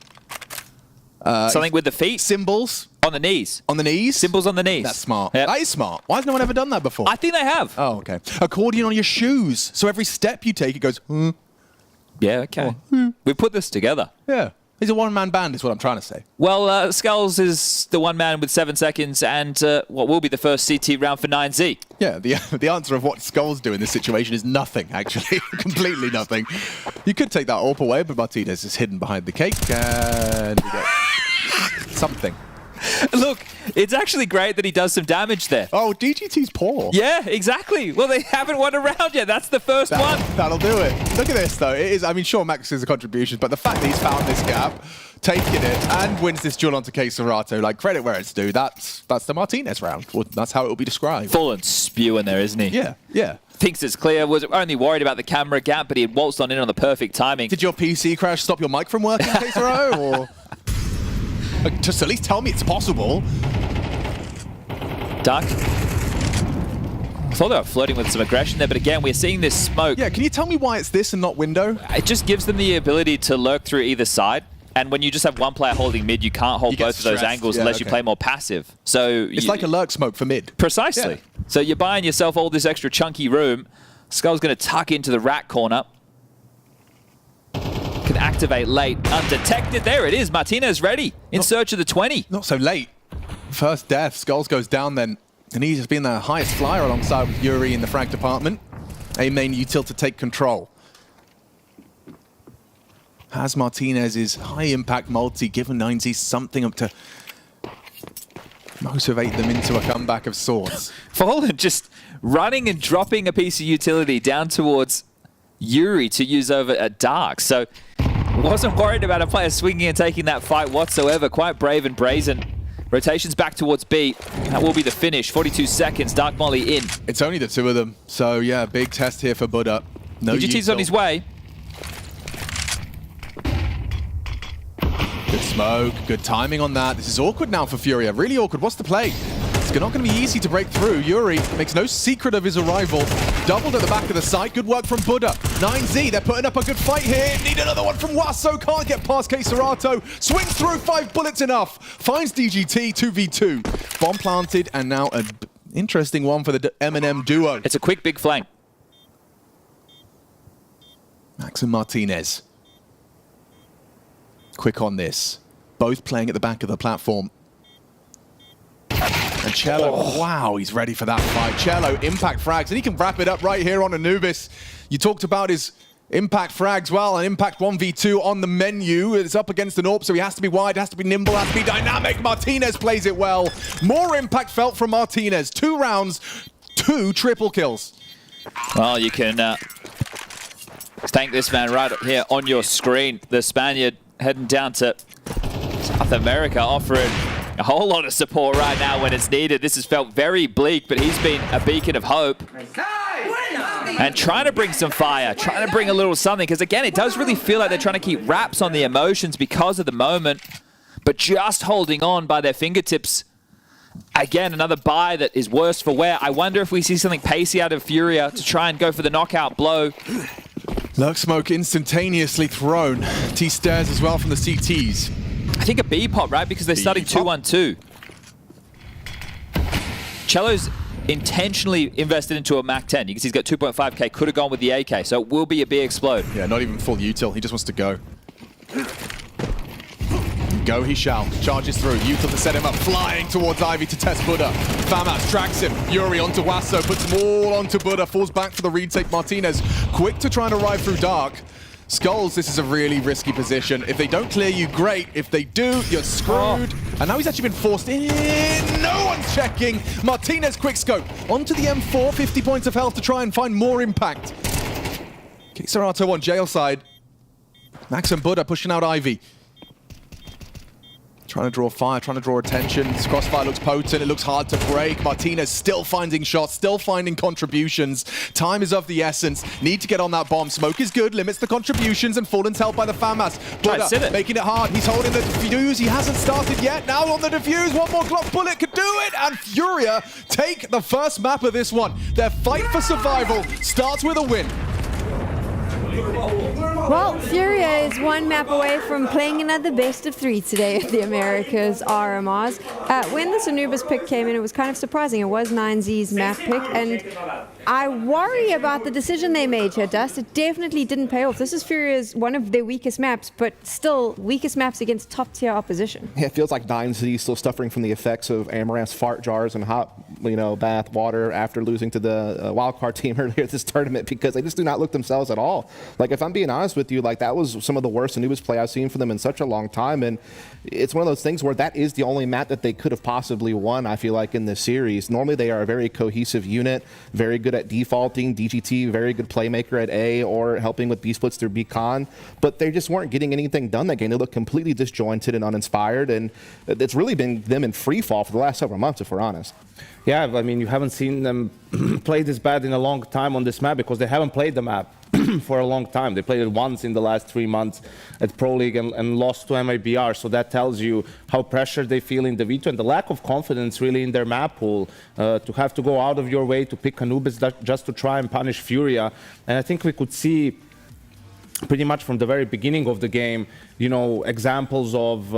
Something with the feet? Cymbals. On the knees. On the knees? Cymbals on the knees. That's smart. Yep. That is smart. Why has no one ever done that before? I think they have. Oh, okay. Accordion on your shoes. So every step you take, it goes, Yeah, okay. We put this together. Yeah. He's a one-man band is what I'm trying to say. Well, Skulls is the one man with 7 seconds and what will be the first CT round for 9Z. Yeah, the answer of what Skulls do in this situation is nothing, actually. Completely nothing. You could take that AWP away, but Martinez is hidden behind the cake, and we get something. Look, it's actually great that he does some damage there. Oh, DGT's poor. Yeah, exactly. Well, they haven't won a round yet. That's the first one. That'll do it. Look at this, though. It is, I mean, sure, Max is a contribution, but the fact that he's found this gap, taking it, and wins this duel onto KRÜ, like, credit where it's due. That's the Martinez round. Well, that's how it will be described. Full and spewing there, isn't he? Yeah, yeah. Thinks it's clear. Was only worried about the camera gap, but he had waltzed on in on the perfect timing. Did your PC crash stop your mic from working, KRÜ, or... Just at least tell me it's possible. Duck. I thought they were flirting with some aggression there, but again, we're seeing this smoke. Yeah, can you tell me why it's this and not window? It just gives them the ability to lurk through either side. And when you just have one player holding mid, you can't hold both of those angles unless you play more passive. So it's like a lurk smoke for mid. Precisely. Yeah. So you're buying yourself all this extra chunky room. Skull's going to tuck into the rat corner. Can activate late, undetected. There it is. Martinez ready in search of the 20. Not so late. First death. Skulls goes down then. And he's been the highest flyer alongside with Yuri in the frag department. A main util to take control. Has Martinez's high impact multi given 9Z something up to motivate them into a comeback of sorts? Fallen just running and dropping a piece of utility down towards Yuri to use over at Dark. So wasn't worried about a player swinging and taking that fight whatsoever. Quite brave and brazen. Rotations back towards B. That will be the finish. 42 seconds. Dark Molly in. It's only the two of them. So yeah, big test here for Buddha. No UGT's on his way. Good smoke. Good timing on that. This is awkward now for Furia. Really awkward. What's the play? It's not going to be easy to break through. Yuri makes no secret of his arrival. Doubled at the back of the site. Good work from Buddha. 9Z, they're putting up a good fight here. Need another one from Wasso. Can't get past KRÜ. Swings through, 5 bullets enough. Finds DGT, 2v2. Bomb planted, and now an interesting one for the M&M duo. It's a quick, big flank. Max and Martinez. Quick on this. Both playing at the back of the platform. And Cello, wow, he's ready for that fight. Cello, impact frags, and he can wrap it up right here on Anubis. You talked about his impact frags, well, an impact 1v2 on the menu. It's up against an AWP, so he has to be wide, has to be nimble, has to be dynamic. Martinez plays it well. More impact felt from Martinez. 2 rounds, 2 triple kills. Well, you can thank this man right here on your screen. The Spaniard heading down to South America, offering a whole lot of support right now when it's needed. This has felt very bleak, but he's been a beacon of hope. And trying to bring some fire, trying to bring a little something, because again, it does really feel like they're trying to keep wraps on the emotions because of the moment, but just holding on by their fingertips. Again, another buy that is worse for wear. I wonder if we see something pacey out of Furia to try and go for the knockout blow. Lurk smoke instantaneously thrown. T-stairs as well from the CTs. I think a B pop, right? Because they're starting 2-1-2. Cello's intentionally invested into a Mac 10. You can see he's got 2.5k, could have gone with the AK, so it will be a B explode. Yeah, not even full util, he just wants to go. Go he shall. Charges through. Util to set him up. Flying towards Ivy to test Buddha. Famas tracks him. Yuri onto Wasso. Puts them all onto Buddha. Falls back for the retake. Martinez quick to try and arrive through Dark. Skulls, this is a really risky position. If they don't clear you, great. If they do, you're screwed. And now he's actually been forced in. No one's checking. Martinez quick scope. Onto the M4. 50 points of health to try and find more impact. KRÜ on jail side. Max and Buddha pushing out Ivy. Trying to draw fire, trying to draw attention. This crossfire looks potent, it looks hard to break. Martinez still finding shots, still finding contributions. Time is of the essence. Need to get on that bomb. Smoke is good, limits the contributions, and Fallen's helped by the Famas. Buddha making it hard. He's holding the defuse. He hasn't started yet. Now on the defuse, one more Glock bullet could do it, and Furia take the first map of this one. Their fight for survival starts with a win. Well, Furia is 1 map away from playing another best of 3 today at the Americas RMRs. When this Anubis pick came in, it was kind of surprising. It was 9Z's map pick, and I worry about the decision they made here, Dust. It definitely didn't pay off. This is Furia's one of their weakest maps, but still weakest maps against top-tier opposition. Yeah, it feels like Nouns still suffering from the effects of Amaranth's fart jars and hot, bath water after losing to the Wildcard team earlier this tournament, because they just do not look themselves at all. Like, if I'm being honest with you, like, that was some of the worst Anubis play I've seen from them in such a long time, and it's one of those things where that is the only map that they could have possibly won, I feel like, in this series. Normally, they are a very cohesive unit, very good at defaulting. DGT, very good playmaker at A, or helping with B-splits through B-Con, but they just weren't getting anything done that game. They look completely disjointed and uninspired, and it's really been them in free fall for the last several months, if we're honest. Yeah, I mean, you haven't seen them play this bad in a long time on this map because they haven't played the map for a long time. They played it once in the last 3 months at Pro League and lost to MIBR. So that tells you how pressured they feel in the Veto and the lack of confidence really in their map pool to have to go out of your way to pick Anubis just to try and punish Furia. And I think we could see pretty much from the very beginning of the game, examples of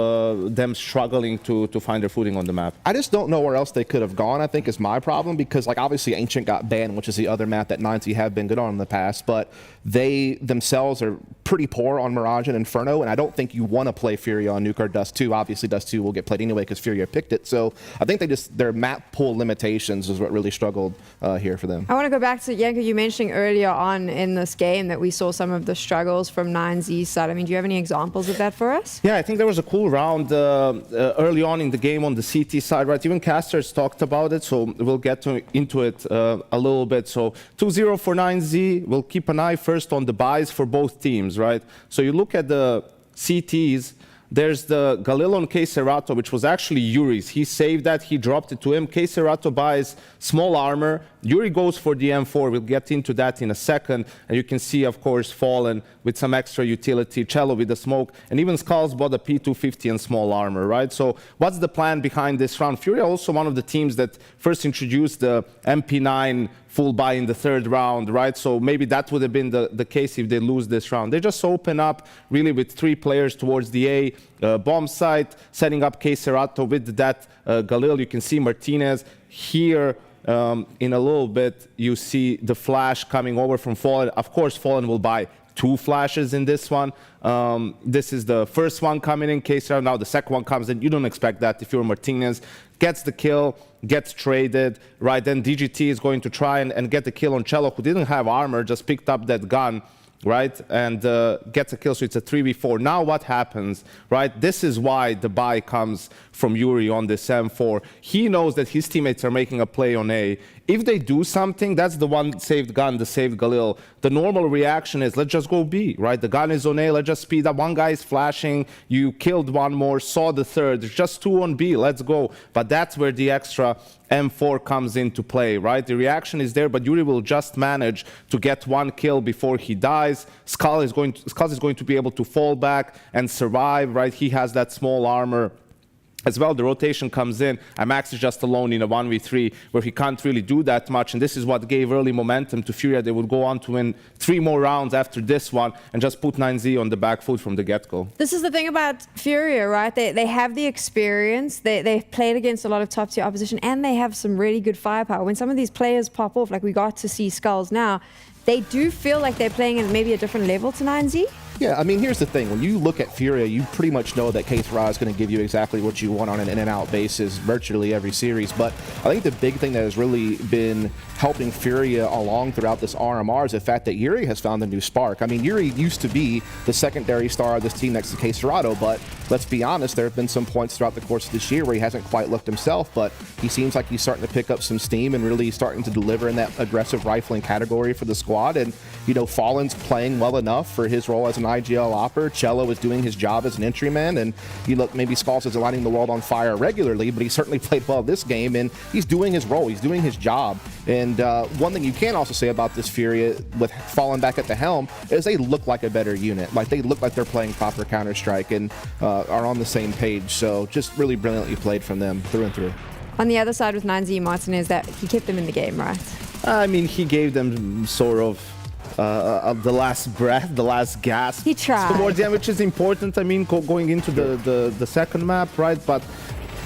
them struggling to find their footing on the map. I just don't know where else they could have gone, I think, is my problem, because, like, obviously Ancient got banned, which is the other map that Nouns have been good on in the past, but they themselves are pretty poor on Mirage and Inferno, and I don't think you want to play Furia on Nuke or Dust 2. Obviously, Dust 2 will get played anyway because Furia picked it, so I think their map pool limitations is what really struggled here for them. I want to go back to, Janko, you mentioning earlier on in this game that we saw some of the struggles from Nouns' side. I mean, do you have any examples of that for us? Yeah, I think there was a cool round early on in the game on the CT side, right? Even Casters talked about it, so we'll get into it a little bit. So 2-0 for Nouns. We'll keep an eye first on the buys for both teams, right? So you look at the CTs, there's the Galil on K-Serato, which was actually Yuri's. He saved that, he dropped it to him. K-Serato buys small armor. Yuri goes for the M4. We'll get into that in a second. And you can see, of course, Fallen with some extra utility, Cello with the smoke, and even Skulls bought a P250 and small armor, right? So what's the plan behind this round? Furia also one of the teams that first introduced the MP9 full buy in the third round, right? So maybe that would have been the case if they lose this round. They just open up really with 3 players towards the A bomb site, setting up K-Serato with that Galil. You can see Martinez here. In a little bit, you see the flash coming over from Fallen. Of course, Fallen will buy 2 flashes in this one. This is the first one coming in, K-Serato. Now the second one comes in. You don't expect that if you're Martinez. Gets the kill, gets traded, right? Then DGT is going to try and get the kill on Cello, who didn't have armor, just picked up that gun, right? And gets a kill, so it's a 3v4. Now what happens, right? This is why the buy comes from Yuri on this M4. He knows that his teammates are making a play on A. If they do something, that's the one saved gun, the saved Galil. The normal reaction is, let's just go B, right? The gun is on A, let's just speed up. One guy is flashing, you killed one more, saw the third. There's just 2 on B, let's go. But that's where the extra M4 comes into play, right? The reaction is there, but Yuri will just manage to get 1 kill before he dies. Skulls is going to be able to fall back and survive, right? He has that small armor as well. The rotation comes in, and Max is just alone in a 1v3 where he can't really do that much, and this is what gave early momentum to Furia. They would go on to win 3 more rounds after this one and just put Nouns on the back foot from the get-go. This is the thing about Furia, right? They have the experience, they've played against a lot of top-tier opposition, and they have some really good firepower. When some of these players pop off, like we got to see Skulls now, they do feel like they're playing at maybe a different level to Nouns. Yeah, I mean, here's the thing. When you look at Furia, you pretty much know that K3 is going to give you exactly what you want on an in-and-out basis virtually every series. But I think the big thing that has really been helping Furia along throughout this RMR is the fact that Yuri has found a new spark. I mean, Yuri used to be the secondary star of this team next to K-Serato, but let's be honest, there have been some points throughout the course of this year where he hasn't quite looked himself, but he seems like he's starting to pick up some steam and really starting to deliver in that aggressive rifling category for the squad. And, Fallen's playing well enough for his role as an IGL opper. Cello is doing his job as an entryman, and you look, maybe Skulls is lighting the world on fire regularly, but he certainly played well this game, and he's doing his role, he's doing his job. And one thing you can also say about this Furia with Fallen back at the helm is they look like a better unit. Like, they look like they're playing proper Counter-Strike and are on the same page. So just really brilliantly played from them through and through. On the other side with Nouns Martinez, that he kept them in the game, right? I mean, he gave them sort of the last breath, the last gasp. He tried. Towards the end, which is important, I mean, going into the second map, right? But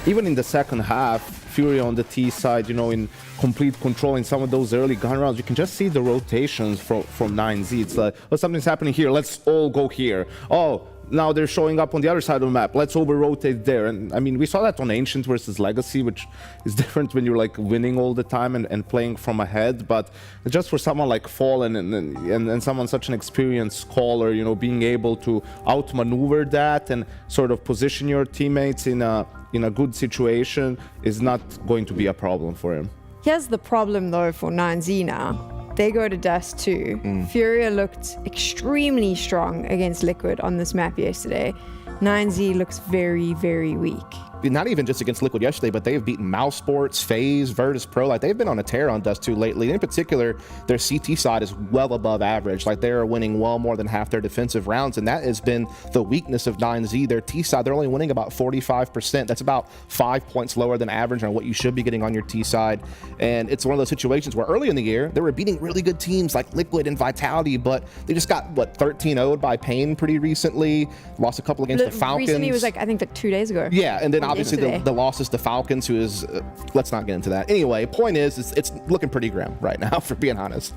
even in the second half, Furia on the T side, you know, in complete control in some of those early gun rounds. You can just see the rotations from 9Z. It's like, oh, something's happening here. Let's all go here. Oh, now they're showing up on the other side of the map. Let's over-rotate there. And I mean, we saw that on Ancient versus Legacy, which is different when you're like winning all the time and playing from ahead. But just for someone like Fallen and someone such an experienced caller, you know, being able to outmaneuver that and sort of position your teammates in a good situation is not going to be a problem for him. Here's the problem though for 9Z now. They go to Dust 2. Furia looked extremely strong against Liquid on this map yesterday. 9Z looks very, very weak. Not even just against Liquid yesterday, but they've beaten Mouse Sports, FaZe, Virtus Pro. Like, they've been on a tear on Dust 2 lately. In particular, their CT side is well above average. Like, they're winning well more than half their defensive rounds, and that has been the weakness of 9Z. Their T side, they're only winning about 45%. That's about 5 points lower than average on what you should be getting on your T side. And it's one of those situations where early in the year, they were beating really good teams like Liquid and Vitality, but they just got, 13-0'd by Pain pretty recently. Lost a couple against the Falcons. Recently, it was like, I think, 2 days ago. Yeah, and then obviously the losses to Falcons, who is, let's not get into that. Anyway, point is, it's looking pretty grim right now, for being honest.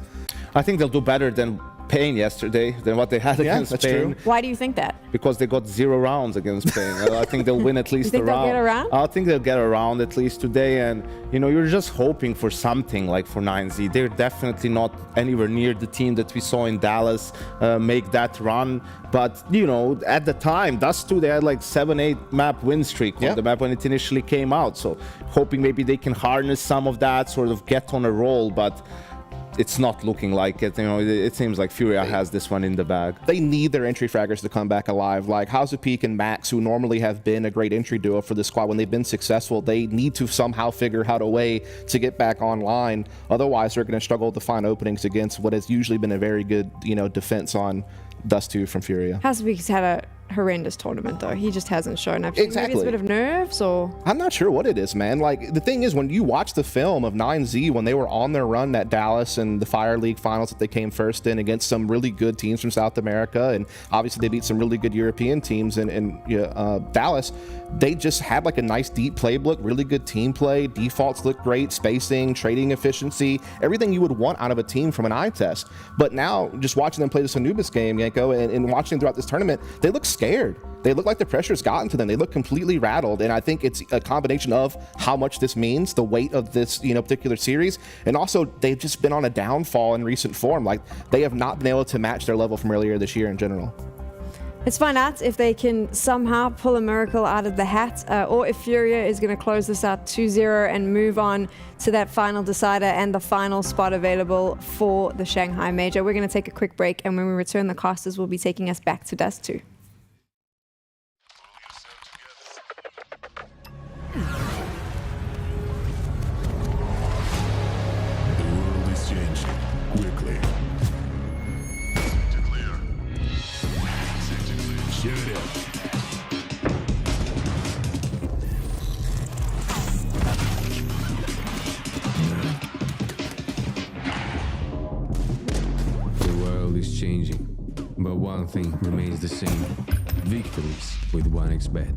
I think they'll do better than Pain yesterday, than what they had against that's Pain. true. Why do you think that? Because they got 0 rounds against Pain. I think they'll win at least think a they'll round. get a round? I think they'll get a round at least today. And, you know, you're just hoping for something like for 9Z. They're definitely not anywhere near the team that we saw in Dallas make that run. But, you know, at the time, Dust 2, they had like 7-8 map win streak on the map when it initially came out. So hoping maybe they can harness some of that, sort of get on a roll. But it's not looking like it. You know, it seems like Furia has this one in the bag. They need their entry fraggers to come back alive. Like House of Peak and Max, who normally have been a great entry duo for this squad when they've been successful, they need to somehow figure out a way to get back online. Otherwise, they're going to struggle to find openings against what has usually been a very good, you know, defense on Dust 2 from Furia. House of Peak's had a horrendous tournament though. He just hasn't shown up. Exactly. Maybe it's a bit of nerves, or I'm not sure what it is, man. Like, the thing is, when you watch the film of 9Z when they were on their run at Dallas and the Fire League finals that they came first in against some really good teams from South America, and obviously they beat some really good European teams in Dallas, they just had like a nice deep playbook, really good team play, defaults look great, spacing, trading efficiency, everything you would want out of a team from an eye test. But now, just watching them play this Anubis game, Yanko, and watching them throughout this tournament, they look scared. They look like the pressure's gotten to them. They look completely rattled, and I think it's a combination of how much this means, the weight of this, you know, particular series, and also they've just been on a downfall in recent form. Like, they have not been able to match their level from earlier this year in general. let's find out if they can somehow pull a miracle out of the hat, or if Furia is going to close this out 2-0 and move on to that final decider and the final spot available for the Shanghai Major. We're going to take a quick break, and when we return, the casters will be taking us back to Dust 2. Changing, but one thing remains the same: victories with 1xBet.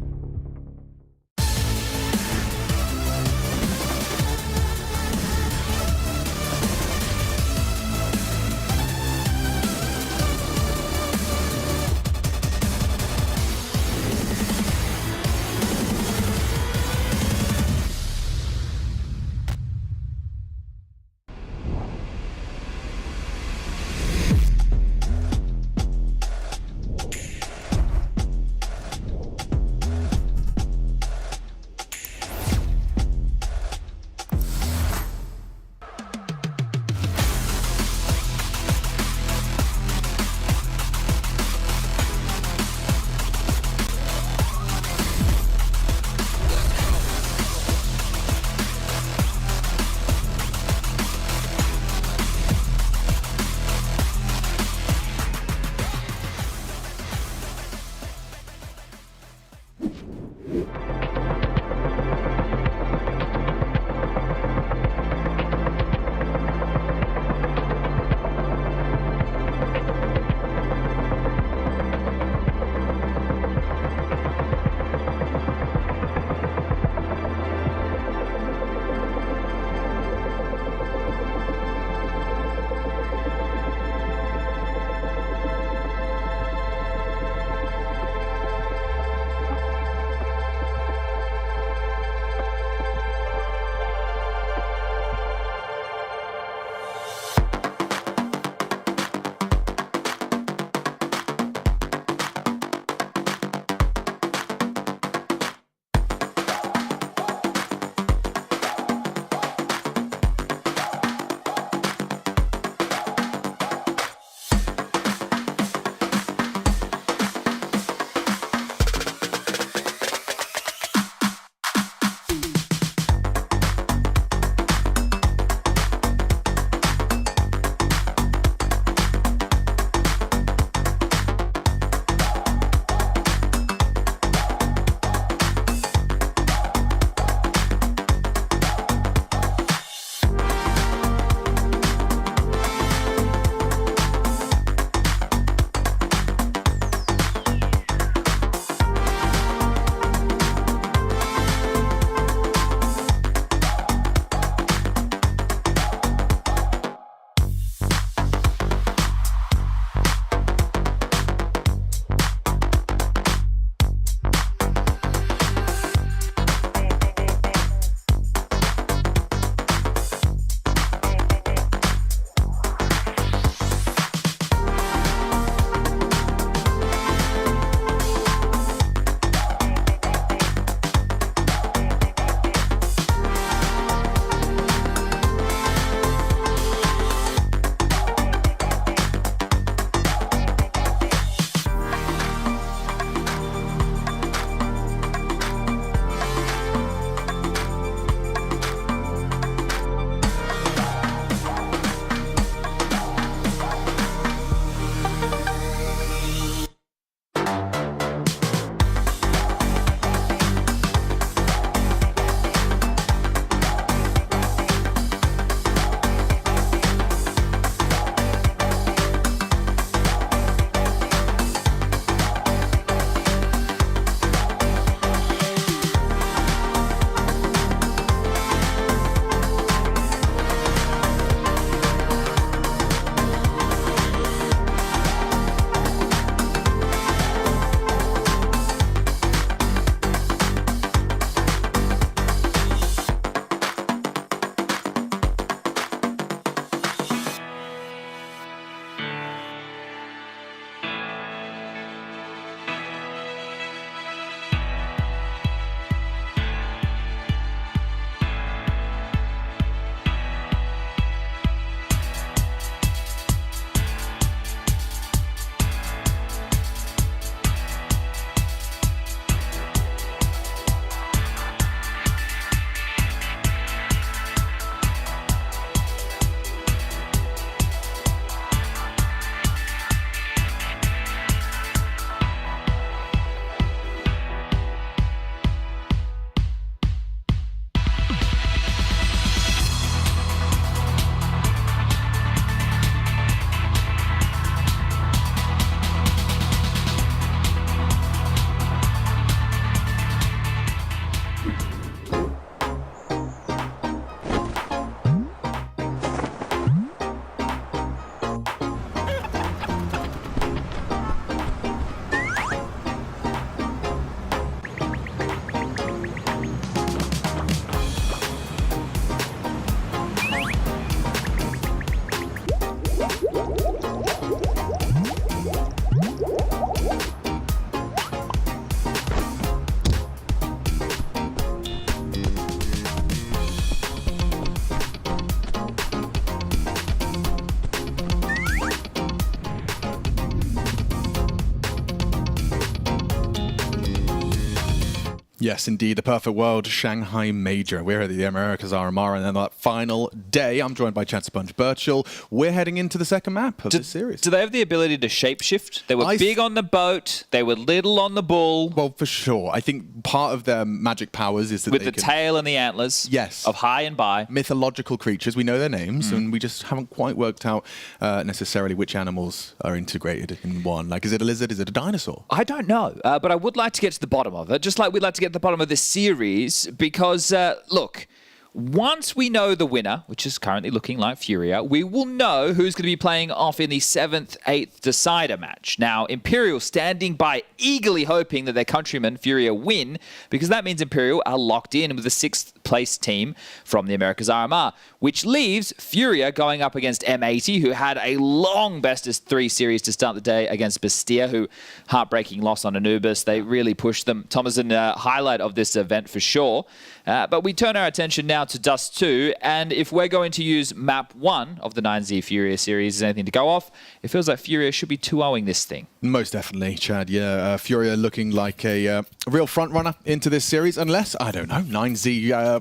Yes, indeed. The perfect world, Shanghai Major. We're at the Americas RMR, and then that final day, I'm joined by Chad Sponge Birchall. We're heading into the second map of this series. Do they have the ability to shapeshift? They were big on the boat. They were little on the bull. Well, for sure. I think part of their magic powers is that with the tail and the antlers. Yes. Of high and by. Mythological creatures. We know their names, and we just haven't quite worked out necessarily which animals are integrated in one. Like, is it a lizard? Is it a dinosaur? I don't know, but I would like to get to the bottom of it, just like we'd like to get to the bottom of this series, because, look, once we know the winner, which is currently looking like Furia, we will know who's going to be playing off in the 7th, 8th decider match. Now, Imperial standing by, eagerly hoping that their countrymen, Furia, win, because that means Imperial are locked in with the 6th place team from the Americas RMR, which leaves Furia going up against M80, who had a long best-of-3 series to start the day against Bestia, who heartbreaking loss on Anubis. They really pushed them. Thomas, a highlight of this event for sure. But we turn our attention now to Dust 2, and if we're going to use map 1 of the 9Z Furia series as anything to go off, it feels like Furia should be 2-0ing this thing. Most definitely, Chad. Yeah, Furia looking like a real front runner into this series, unless, I don't know, 9Z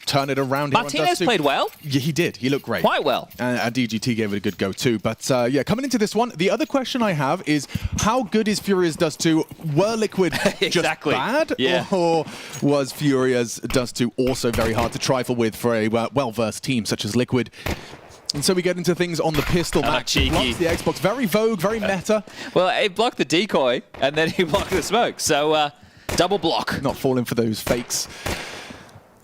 turn it around. Martinez played well. Yeah, he did. He looked great. Quite well. And DGT gave it a good go too. But yeah, coming into this one, the other question I have is how good is Furia's Dust 2? Were Liquid just bad? Yeah. Or was Furia's Dust 2 also very hard to trifle with for a well-versed team such as Liquid? And so we get into things on the pistol match. Cheeky. Blocks the Xbox. Very Vogue, very meta. Well, he blocked the decoy, and then he blocked the smoke. So, double block. Not falling for those fakes.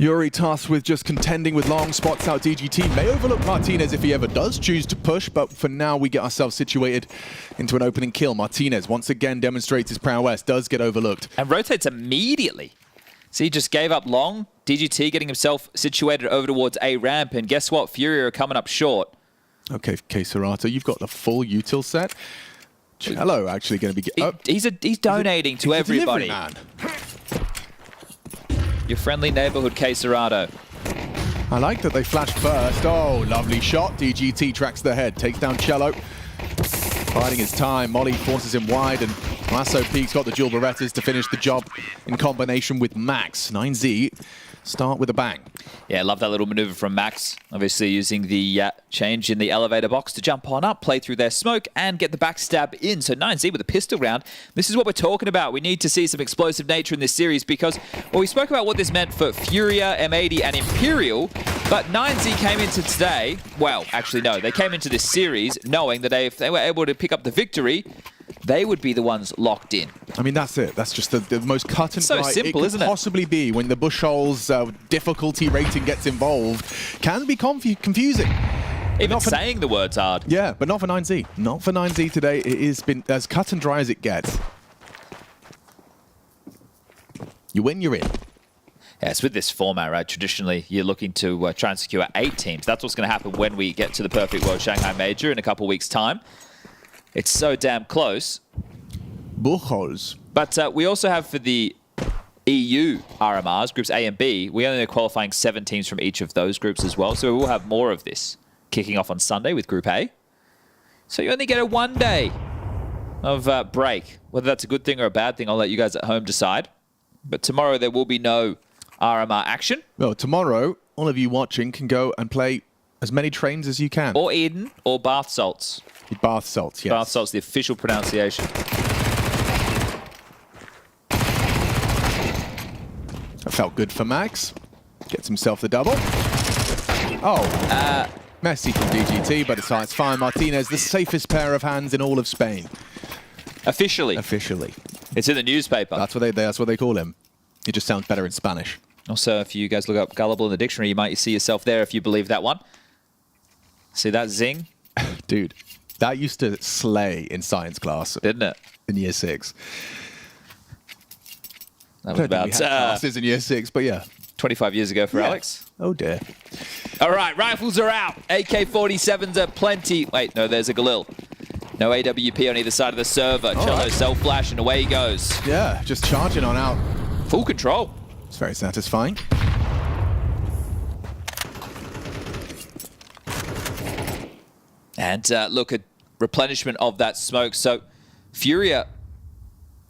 Yuri tasked with just contending with long spots out. DGT may overlook Martinez if he ever does choose to push, but for now we get ourselves situated into an opening kill. Martinez once again demonstrates his prowess, does get overlooked. And rotates immediately. So he just gave up long. DGT getting himself situated over towards A ramp, and guess what? Furia are coming up short. Okay, Keserato, you've got the full util set. Cello actually going to be... He's donating to everybody. Man. Your friendly neighborhood Keserato. I like that they flashed first. Oh, lovely shot. DGT tracks the head, takes down Cello. Biding his time. Molly forces him wide, and Lasso Peak's got the dual Berettas to finish the job in combination with Max. 9Z start with a bang. Yeah, love that little maneuver from Max. Obviously using the change in the elevator box to jump on up, play through their smoke, and get the backstab in. So 9Z with a pistol round. This is what we're talking about. We need to see some explosive nature in this series because, well, we spoke about what this meant for Furia, M80, and Imperial, but 9Z came into today, well, actually no, they came into this series knowing that if they were able to pick up the victory, they would be the ones locked in. I mean, that's it. That's just the most cut and dry so simple, it could possibly be when the Buchholz difficulty rating gets involved. Can be confusing. Even saying the words hard. Yeah, but not for 9Z. Not for 9Z today. It has been as cut and dry as it gets. You win, you're in. Yeah, it's with this format, right? Traditionally, you're looking to try and secure 8 teams. That's what's going to happen when we get to the Perfect World Shanghai Major in a couple weeks' time. It's so damn close. Buchholz. But we also have for the EU RMRs, groups A and B, we only are qualifying 7 teams from each of those groups as well. So we will have more of this kicking off on Sunday with Group A. So you only get a 1 day of break. Whether that's a good thing or a bad thing, I'll let you guys at home decide. But tomorrow there will be no RMR action. Well, tomorrow, all of you watching can go and play as many trains as you can. Or Eden, or Bath Salts. Bath Salts, yes. Bath Salts, the official pronunciation. That felt good for Max. Gets himself the double. Oh, messy from DGT, but it's fine. Martinez, the safest pair of hands in all of Spain. Officially. Officially. It's in the newspaper. That's what they call him. It just sounds better in Spanish. Also, if you guys look up gullible in the dictionary, you might see yourself there if you believe that one. See that zing? Dude, that used to slay in science class. Didn't it? In year 6. That was about classes in year 6, but yeah. 25 years ago for Alex. Oh dear. All right, rifles are out. AK-47s are plenty. Wait, no, there's a Galil. No AWP on either side of the server. Cello self-flash and away he goes. Yeah, just charging on out. Full control. It's very satisfying. And look at replenishment of that smoke. So Furia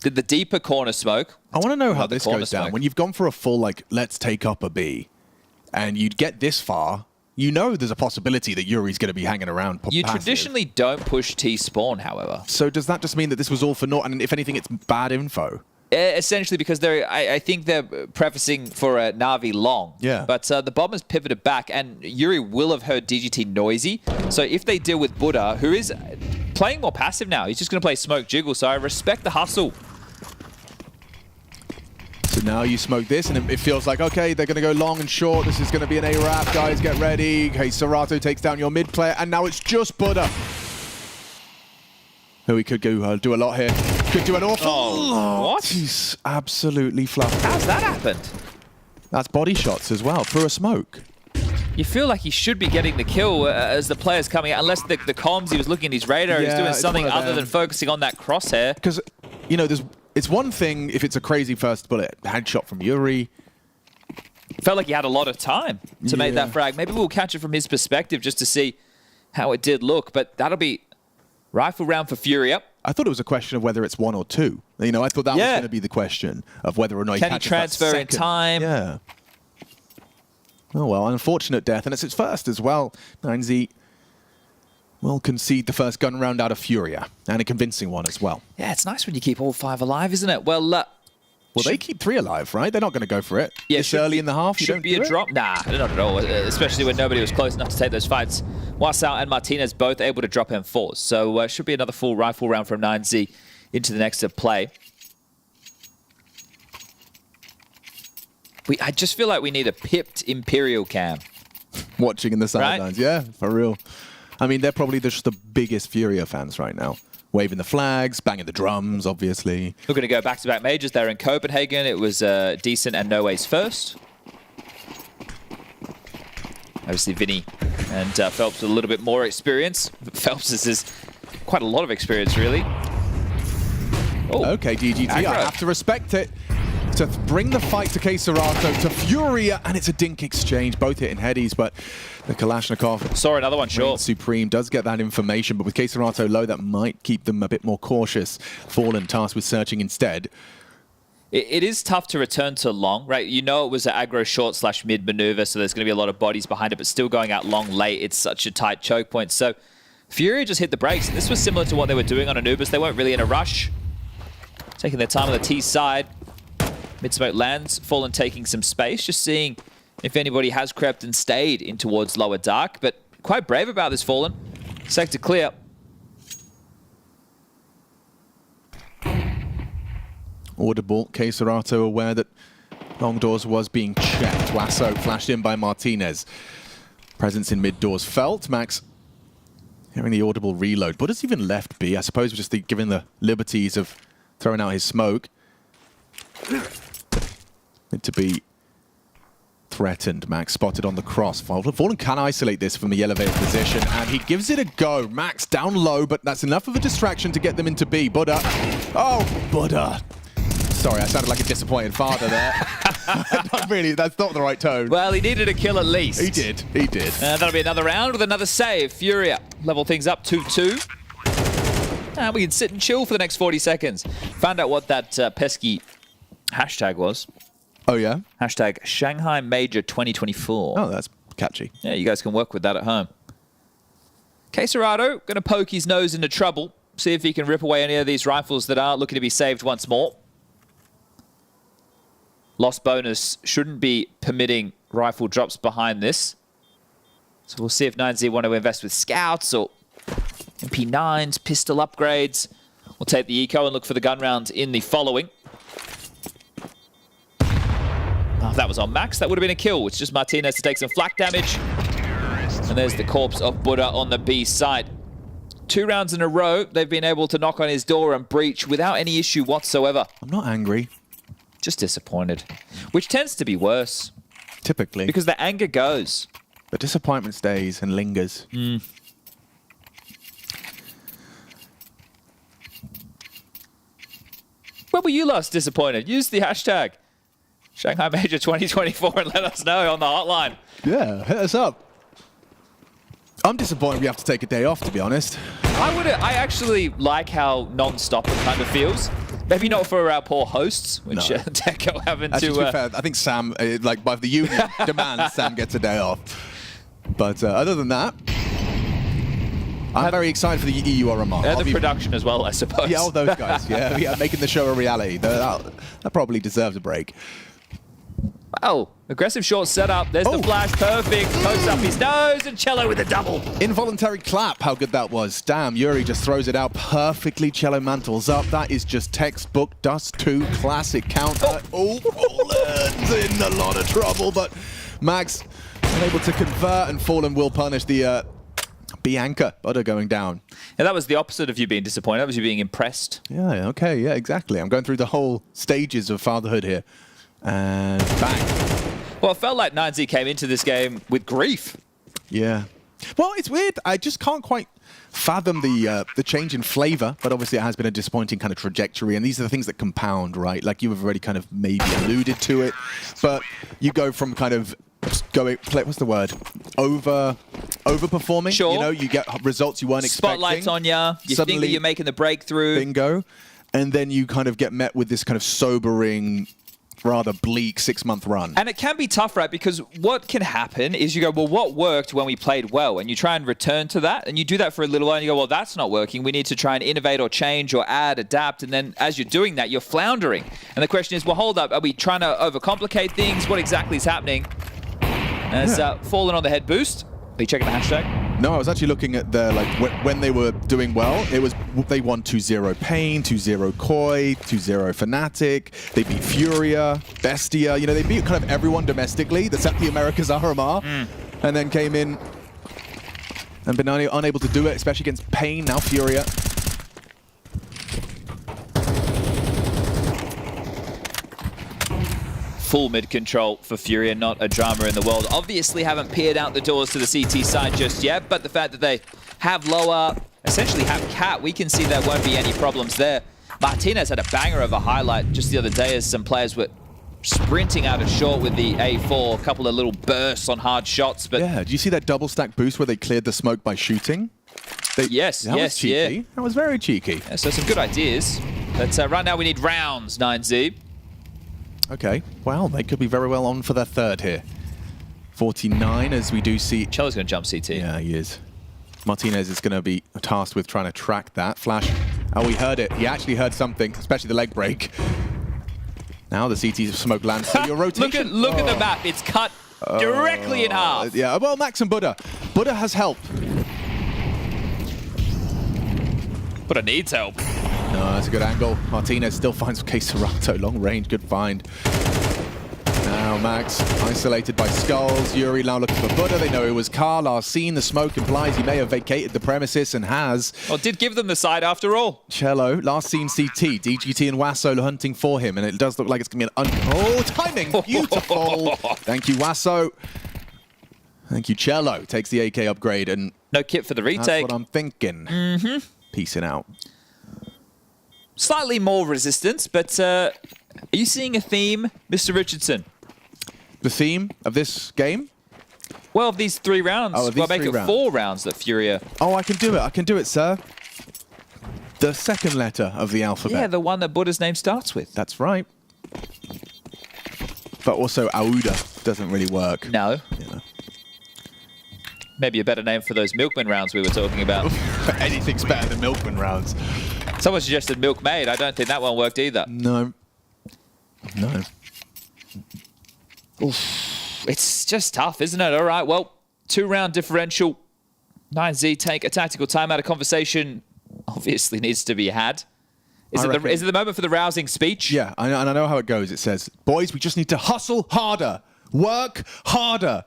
Did the deeper corner smoke. I want to know how Not the this corner goes down. smoke. When you've gone for a full, like, let's take up a B, and you'd get this far, you know there's a possibility that Yuri's going to be hanging around. You passive. traditionally don't push T-spawn, however. So does that just mean that this was all for naught, and if anything, it's bad info? Essentially, because I think they're prefacing for a Na'Vi long. Yeah. But the bombers pivoted back, and Yuri will have heard DGT noisy. So if they deal with Buddha, who is playing more passive now, he's just going to play smoke jiggle. So I respect the hustle. So now you smoke this, and it feels like, okay, they're going to go long and short. This is going to be an A-Rap. Guys, get ready. Okay, Serato takes down your mid player, and now it's just Buddha. Who he could go do a lot here. Could do an awful lot. What? He's absolutely fluffed. How's that happened? That's body shots as well, through a smoke. You feel like he should be getting the kill as the player's coming out, unless the comms, he was looking at his radar, he's doing something other than focusing on that crosshair. Because, you know, it's one thing if it's a crazy first bullet headshot from Yuri. Felt like he had a lot of time to make that frag. Maybe we'll catch it from his perspective just to see how it did look, but that'll be rifle round for Furia. I thought it was a question of whether it's 1 or 2. You know, I thought that was going to be the question of whether or not Can he transfer in time? Yeah. Oh, well, unfortunate death, and it's its first as well. 9Z will concede the first gun round out of Furia, and a convincing one as well. Yeah, it's nice when you keep all 5 alive, isn't it? Well, they keep 3 alive, right? They're not going to go for it. Yeah, It's early in the half. Should be a drop. Nah, not at all. Especially when nobody was close enough to take those fights. Wasau and Martinez both able to drop M4s. So should be another full rifle round from 9Z into the next play. I just feel like we need a pipped Imperial cam. Watching in the sidelines, yeah, for real. I mean, they're probably just the biggest Furia fans right now. Waving the flags, banging the drums, obviously. We're going to go back-to-back majors. They're in Copenhagen. It was Decent and No Ways first. Obviously, Vinny and Phelps with a little bit more experience. Phelps is quite a lot of experience, really. Oh, okay, DGT, I have to respect it. To bring the fight to Serato, to Furia, and it's a dink exchange, both hitting headies, but the Kalashnikov saw another one short. Supreme does get that information, but with Serato low, that might keep them a bit more cautious. Fallen tasked with searching instead. It is tough to return to long, right? You know it was an aggro short / mid maneuver, so there's going to be a lot of bodies behind it, but still going out long late, it's such a tight choke point. So Furia just hit the brakes. This was similar to what they were doing on Anubis. They weren't really in a rush. Taking their time on the T side. Mid-smoke lands, Fallen taking some space, just seeing if anybody has crept and stayed in towards lower dark, but quite brave about this, Fallen. Sector clear. Audible, Serato aware that long doors was being checked. Wasso flashed in by Martinez. Presence in mid doors felt. Max hearing the audible reload. But has even left B. I suppose we're just given the liberties of throwing out his smoke. Meant to be threatened. Max spotted on the cross. Fallen can isolate this from the elevated position, and he gives it a go. Max down low, but that's enough of a distraction to get them into B. Buddha. Oh, Buddha. Sorry, I sounded like a disappointed father there. Not really, that's not the right tone. Well, he needed a kill at least. He did, he did. That'll be another round with another save. Furia level things up 2-2. And we can sit and chill for the next 40 seconds. Found out what that pesky hashtag was. Oh, yeah? Hashtag Shanghai Major 2024. Oh, that's catchy. Yeah, you guys can work with that at home. Serato going to poke his nose into trouble. See if he can rip away any of these rifles that are looking to be saved once more. Lost bonus shouldn't be permitting rifle drops behind this. So we'll see if 9Z want to invest with scouts or MP9s, pistol upgrades. We'll take the eco and look for the gun round in the following. Oh, if that was on Max, that would have been a kill. It's just Martinez to take some flak damage. And there's the corpse of Buddha on the B side. 2 rounds in a row, they've been able to knock on his door and breach without any issue whatsoever. I'm not angry. Just disappointed. Which tends to be worse. Typically. Because the anger goes. The disappointment stays and lingers. When were you last disappointed? Use the hashtag Shanghai Major 2024 and let us know on the hotline. Yeah, hit us up. I'm disappointed we have to take a day off, to be honest. I actually like how non-stop it kind of feels. Maybe not for our poor hosts, which Deco having Actually, to... be fair, I think Sam, like by the union demands, Sam gets a day off. But other than that, I'm very excited for the EU RMR. the production as well, I suppose. Yeah, all those guys. Yeah, making the show a reality. That probably deserves a break. Oh, aggressive short setup. There's the flash. Perfect. Pokes up his nose, and Cello with a double. Involuntary clap. How good that was. Damn, Yuri just throws it out perfectly. Cello mantles up. That is just textbook Dust 2 classic counter. Fallen's in a lot of trouble, but Max unable to convert, and Fallen will punish the Bianca. Butter going down. Yeah, that was the opposite of you being disappointed. That was you being impressed. Yeah, okay, yeah, exactly. I'm going through the whole stages of fatherhood here. And bang. Well, it felt like 9Z came into this game with grief. Yeah. Well, it's weird. I just can't quite fathom the change in flavor, but obviously it has been a disappointing kind of trajectory, and these are the things that compound, right? Like you have already kind of maybe alluded to it, but you go from kind of what's the word? Overperforming. Sure. You know, you get results you weren't expecting. Spotlights on ya. You think that you're making the breakthrough. Bingo. And then you kind of get met with this kind of sobering, rather bleak 6-month run. And it can be tough, right? Because what can happen is you go, well, what worked when we played well? And you try and return to that, and you do that for a little while, and you go, well, that's not working. We need to try and innovate or change or add, adapt. And then as you're doing that, you're floundering. And the question is, well, hold up. Are we trying to overcomplicate things? What exactly is happening? As Fallen on the head boost. Are you checking the hashtag? No, I was actually looking at the, when they were doing well, it was, they won 2-0 Pain, 2-0 Koi, 2-0 Fnatic, they beat Furia, Bestia, you know, they beat kind of everyone domestically that's at the Americas RMR, and then came in and been unable to do it, especially against Pain, now Furia. Full mid control for Furia, not a drama in the world. Obviously haven't peered out the doors to the CT side just yet, but the fact that they have lower, essentially have cat, we can see there won't be any problems there. Martinez had a banger of a highlight just the other day as some players were sprinting out of short with the A4, a couple of little bursts on hard shots. But yeah, do you see that double stack boost where they cleared the smoke by shooting? Yes, that was cheeky. yeah. That was very cheeky. Yeah, so some good ideas. But right now we need rounds, 9Z. Okay, well, they could be very well on for their third here. 49 as we do see... Cello's going to jump CT. Yeah, he is. Martinez is going to be tasked with trying to track that. Flash. Oh, we heard it. He actually heard something, especially the leg break. Now the CT smoke lands. So your rotation... Look at the map. It's cut directly in half. Yeah, well, Max and Buddha. Buddha has help. Buddha needs help. No, that's a good angle. Martinez still finds Case Serato. Long range, good find. Now Max isolated by Skulls. Yuri now looking for Buddha. They know it was Carl. Last seen the smoke implies he may have vacated the premises and has. Well, did give them the side after all. Cello, last seen CT. DGT and Wasso hunting for him, and it does look like it's going to be an oh, timing. Beautiful. Thank you, Wasso. Thank you, Cello. Takes the AK upgrade, and no kit for the retake. That's what I'm thinking. Peacing out. Slightly more resistance, but are you seeing a theme, Mr. Richardson? The theme of this game? Well, of these 3 rounds. Oh, well, make it 4 rounds that Furia... Oh, I can do it. I can do it, sir. The second letter of the alphabet. Yeah, the one that Buddha's name starts with. That's right. But also, Auda doesn't really work. No. Yeah. Maybe a better name for those Milkman rounds we were talking about. Anything's better than Milkman rounds. Someone suggested Milkmaid. I don't think that one worked either. No. No. Oof. It's just tough, isn't it? All right, well, 2-round differential. 9Z take a tactical timeout. A conversation obviously needs to be had. Is it the moment for the rousing speech? Yeah, and I know how it goes. It says, boys, we just need to hustle harder. Work harder.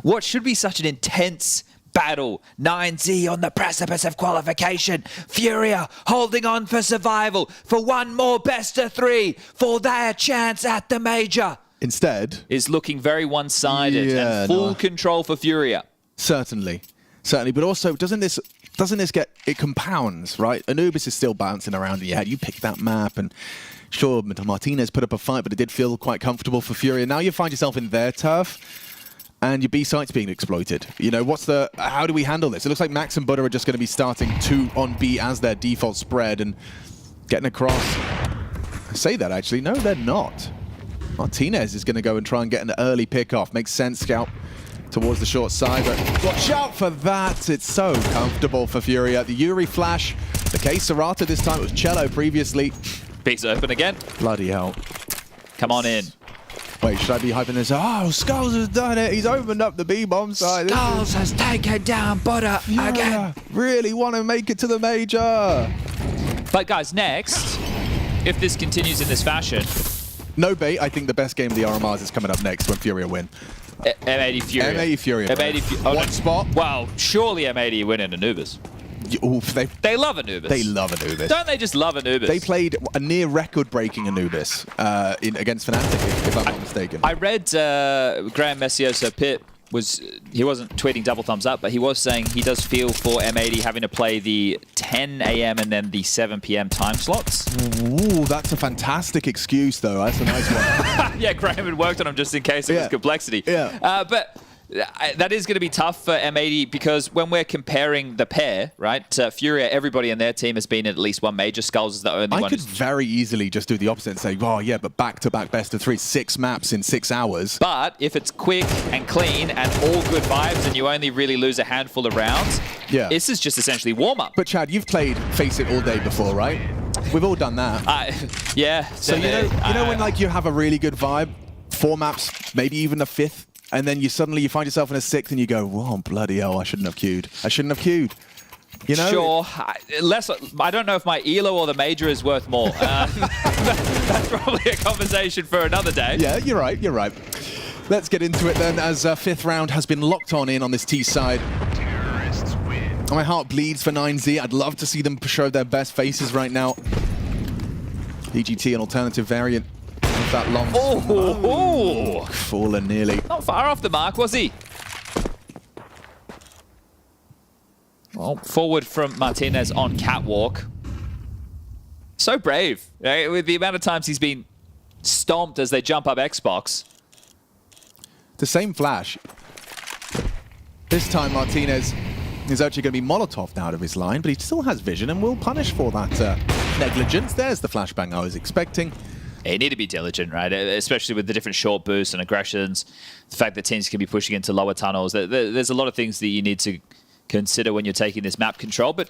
What should be such an intense battle. 9Z on the precipice of qualification. Furia holding on for survival, for one more best of 3, for their chance at the major. Instead... is looking very one-sided and full control for Furia. Certainly. Certainly. But also, doesn't this get... It compounds, right? Anubis is still bouncing around in your head. You pick that map and... Sure, Martinez put up a fight, but it did feel quite comfortable for Furia. Now you find yourself in their turf. and your B site's being exploited. You know, how do we handle this? It looks like Max and Butter are just going to be starting 2 on B as their default spread and getting across. I say that actually, no, they're not. Martinez is going to go and try and get an early pick off. Makes sense, Scout towards the short side, but watch out for that. It's so comfortable for Furia. The Yuri flash, the K-Serata this time, it was Cello previously. B's open again. Bloody hell. Come on in. Wait, should I be hyping this? Oh, Skulls has done it. He's opened up the B-bomb side. Skulls has taken down Butter again. Really want to make it to the major. But guys, next, if this continues in this fashion... No bait, I think the best game of the RMRs is coming up next when Furia win. M80 Furia. M80 Furia. M80 Furia. One spot. Well, surely M80 win in Anubis. Oof, they love Anubis. They love Anubis. Don't they just love Anubis? They played a near record-breaking Anubis against Fnatic, if I'm not mistaken. I read Graham Messioso Pitt he wasn't tweeting double thumbs up, but he was saying he does feel for M80 having to play the 10 a.m. and then the 7 p.m. time slots. Ooh, that's a fantastic excuse, though. That's a nice one. Yeah, Graham had worked on him just in case it was complexity. Yeah. But that is going to be tough for M80 because when we're comparing the pair, right, Furia, everybody in their team has been in at least one major. Skulls is the only one. I could very easily just do the opposite and say, oh, yeah, but back-to-back best of 3, 6 maps in 6 hours. But if it's quick and clean and all good vibes and you only really lose a handful of rounds, this is just essentially warm-up. But Chad, you've played Face It all day before, right? We've all done that. Yeah. So you know when like you have a really good vibe, 4 maps, maybe even a 5th, and then you find yourself in a 6th and you go, whoa, bloody hell, I shouldn't have queued. I shouldn't have queued. You know? Sure. I don't know if my ELO or the major is worth more. That's probably a conversation for another day. Yeah, you're right. You're right. Let's get into it then, as 5th round has been locked on this T side. My heart bleeds for 9Z. I'd love to see them show their best faces right now. DGT, an alternative variant. That long. Oh, fallen nearly. Not far off the mark, was he? Well, forward from Martinez on catwalk. So brave, right? With the amount of times he's been stomped as they jump up Xbox. The same flash. This time Martinez is actually going to be Molotov'd out of his line, but he still has vision and will punish for that negligence. There's the flashbang I was expecting. You need to be diligent, right? Especially with the different short boosts and aggressions. The fact that teams can be pushing into lower tunnels. There's a lot of things that you need to consider when you're taking this map control. But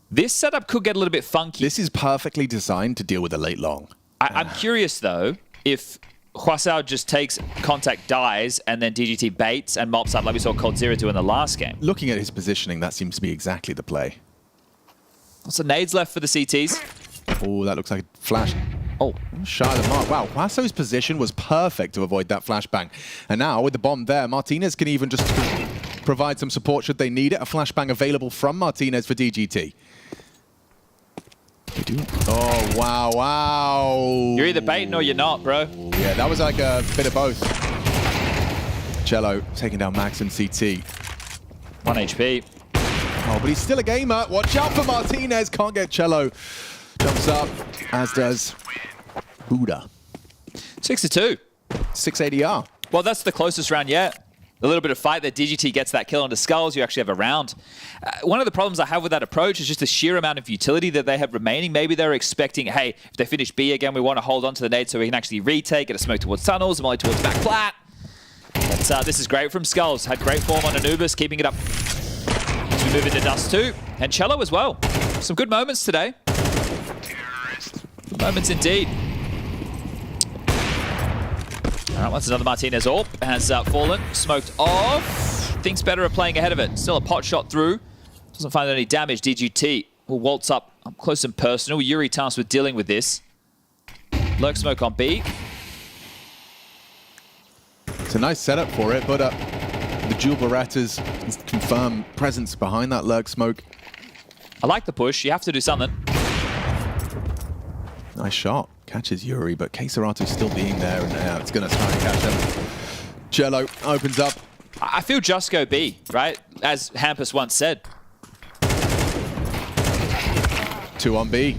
this setup could get a little bit funky. This is perfectly designed to deal with a late long. I'm curious, though, if Hwasao just takes contact, dies, and then DGT baits and mops up like we saw Cold Zero do in the last game. Looking at his positioning, that seems to be exactly the play. Lots of nades left for the CTs. Oh, that looks like a flash. Oh, shy of the mark. Wow, Hwasao's position was perfect to avoid that flashbang. And now, with the bomb there, Martinez can even just provide some support should they need it. A flashbang available from Martinez for DGT. Oh, wow, wow. You're either baiting or you're not, bro. Yeah, that was like a bit of both. Cello taking down Max and CT. 1 HP. Oh, but he's still a gamer. Watch out for Martinez. Can't get Cello. Jumps up, as does Buddha. 6-2. 6 ADR. Well, that's the closest round yet. A little bit of fight there. DGT gets that kill onto Skulls. You actually have a round. One of the problems I have with that approach is just the sheer amount of utility that they have remaining. Maybe they're expecting, hey, if they finish B again, we want to hold on to the nade so we can actually retake, get a smoke towards tunnels, a molly towards back flat. But this is great from Skulls. Had great form on Anubis, keeping it up as we move into Dust 2. And Cello as well. Some good moments today. Good moments indeed. All right, once another Martinez AWP has fallen, smoked off. Thinks better at playing ahead of it. Still a pot shot through. Doesn't find any damage. DGT will waltz up close and personal. Yuri tasked with dealing with this. Lurk smoke on B. It's a nice setup for it, but the dual Berettas confirm presence behind that lurk smoke. I like the push. You have to do something. Nice shot. Catches Yuri, but K-Serato's still being there, and it's going to try and catch him. Cello opens up. I feel just go B, right? As Hampus once said. 2 on B.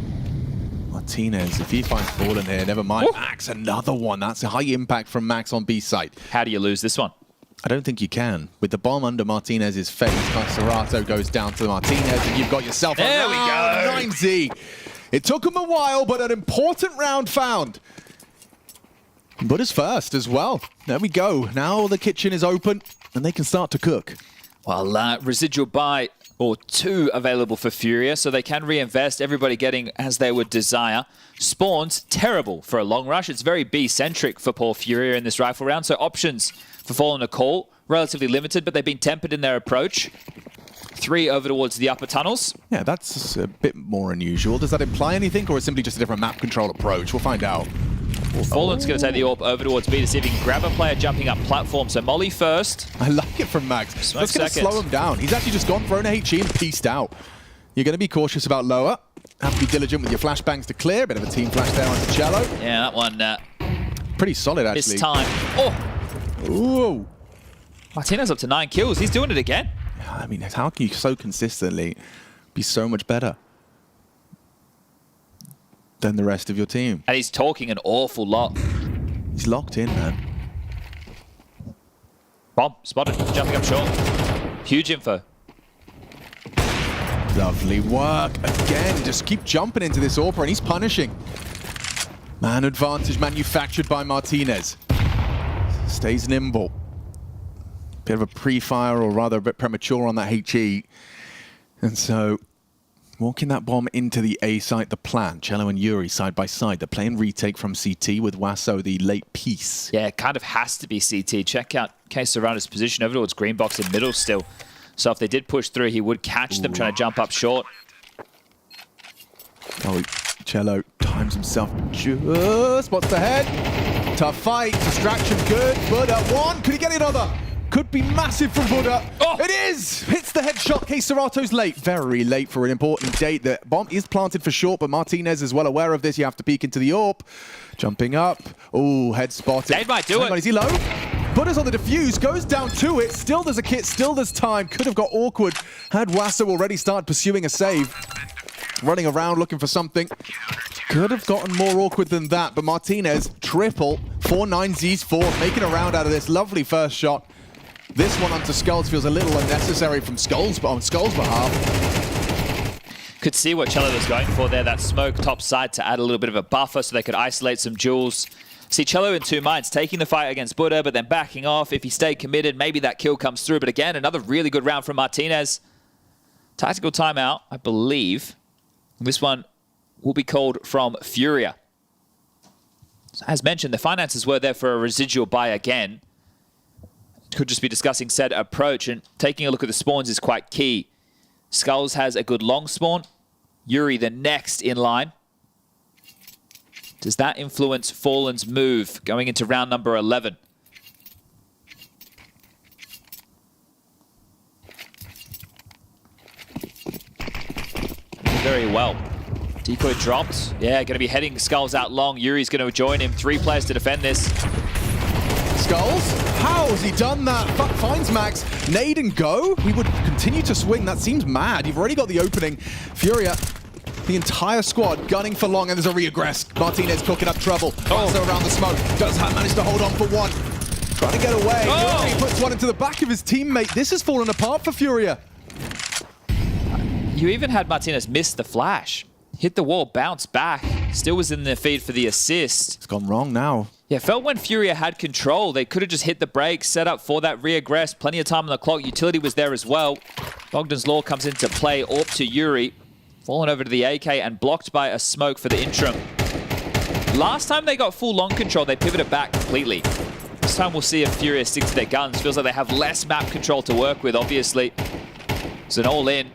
Martinez, if he finds Fallen here, never mind. Ooh. Max, another one. That's a high impact from Max on B site. How do you lose this one? I don't think you can. With the bomb under Martinez's face, Serato goes down to Martinez, and you've got yourself There we go. 9Z. It took him a while, but an important round found. Buddha's first as well. There we go. Now the kitchen is open, and they can start to cook. Well, residual buy or 2 available for Furia, so they can reinvest, everybody getting as they would desire. Spawns, terrible for a long rush. It's very B-centric for poor Furia in this rifle round, so options for Fallen to call, relatively limited, but they've been tempered in their approach. 3 over towards the upper tunnels. Yeah, that's a bit more unusual. Does that imply anything, or is it simply just a different map control approach? We'll find out. Well, Fallen's going to take the AWP over towards B to see if he can grab a player jumping up platform. So Molly first. I like it from Max. Smoke That's going to second. slow him down. He's actually just gone, thrown a HE and pieced out. You're going to be cautious about lower. Have to be diligent with your flashbangs to clear. Bit of a team flash there onto Cello. Yeah, that one Pretty solid, actually. this time. Oh! Ooh. Martinez up to 9 kills. He's doing it again. I mean, how can you so consistently be so much better than the rest of your team? And he's talking an awful lot. He's locked in, man. Bomb spotted, jumping up short. Huge info. Lovely work. Again, just keep jumping into this AWP, and he's punishing. Man advantage manufactured by Martinez. Stays nimble. Bit of a pre-fire, or rather a bit premature on that HE. And so, walking that bomb into the A site, the plan. Cello and Yuri side by side. They're playing retake from CT with Wasso, the late piece. Yeah, it kind of has to be CT. Check out Case Serrano's position over towards green box in middle still. So if they did push through, he would catch them trying to jump up short. Oh, Cello times himself just spots the head. Tough fight. Distraction good. Buddha one. Could he get another? Could be massive from Buddha. Oh! It is! Hits the headshot. Case Serato's late. Very late for an important date. The bomb is planted for short, but Martinez is well aware of this. You have to peek into the AWP. Jumping up. Oh, head spotted. They might do Hang it. on, is he low? Buddha's on the defuse. Goes down to it. Still there's a kit. Still there's time. Could have got awkward. Had Wasso already started pursuing a save. Running around looking for something. Could have gotten more awkward than that, but Martinez, triple. 4-9Z's 4. Making a round out of this. Lovely first shot. This one onto Skulls feels a little unnecessary from Skulls, but on Skulls' behalf. Could see what Cello was going for there, that smoke top side to add a little bit of a buffer so they could isolate some jewels. See Cello in 2 minds, taking the fight against Buddha, but then backing off. If he stayed committed, maybe that kill comes through. But again, another really good round from Martinez. Tactical timeout, I believe. This one will be called from Furia. So as mentioned, the finances were there for a residual buy again. Could just be discussing said approach, and taking a look at the spawns is quite key. Skulls has a good long spawn. Yuri the next in line. Does that influence Fallen's move going into round number 11? Very well. Decoy dropped. Yeah, going to be heading Skulls out long. Yuri's going to join him. 3 players to defend this. Skulls? How has he done that? Finds Max. Nade and go? He would continue to swing. That seems mad. You've already got the opening. Furia, the entire squad gunning for long, and there's a reaggress. Martinez cooking up trouble. Also around the smoke. Does manage to hold on for one. Trying to get away. Yuri puts one into the back of his teammate. This has fallen apart for Furia. You even had Martinez miss the flash. Hit the wall, bounce back. Still was in the feed for the assist. It's gone wrong now. Yeah, felt when Furia had control, they could have just hit the brakes, set up for that reaggress. Plenty of time on the clock. Utility was there as well. Bogdan's Law comes into play. AWP to Yuri. Fallen over to the AK and blocked by a smoke for the interim. Last time they got full long control, they pivoted back completely. This time we'll see if Furia stick to their guns. Feels like they have less map control to work with, obviously. It's an all-in.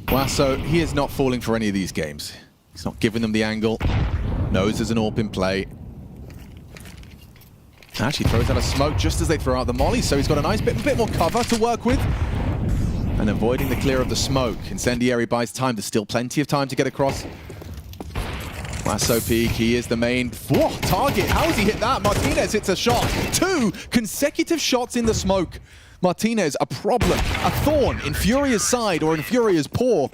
Wasso, he is not falling for any of these games. He's not giving them the angle. Knows there's an AWP in play. Actually throws out a smoke just as they throw out the molly, so he's got a nice bit more cover to work with. And avoiding the clear of the smoke. Incendiary buys time. There's still plenty of time to get across. Wasso peak, he is the main target. How has he hit that? Martinez hits a shot. 2 consecutive shots in the smoke. Martinez, a problem, a thorn in Furia's side or in Furia's paw.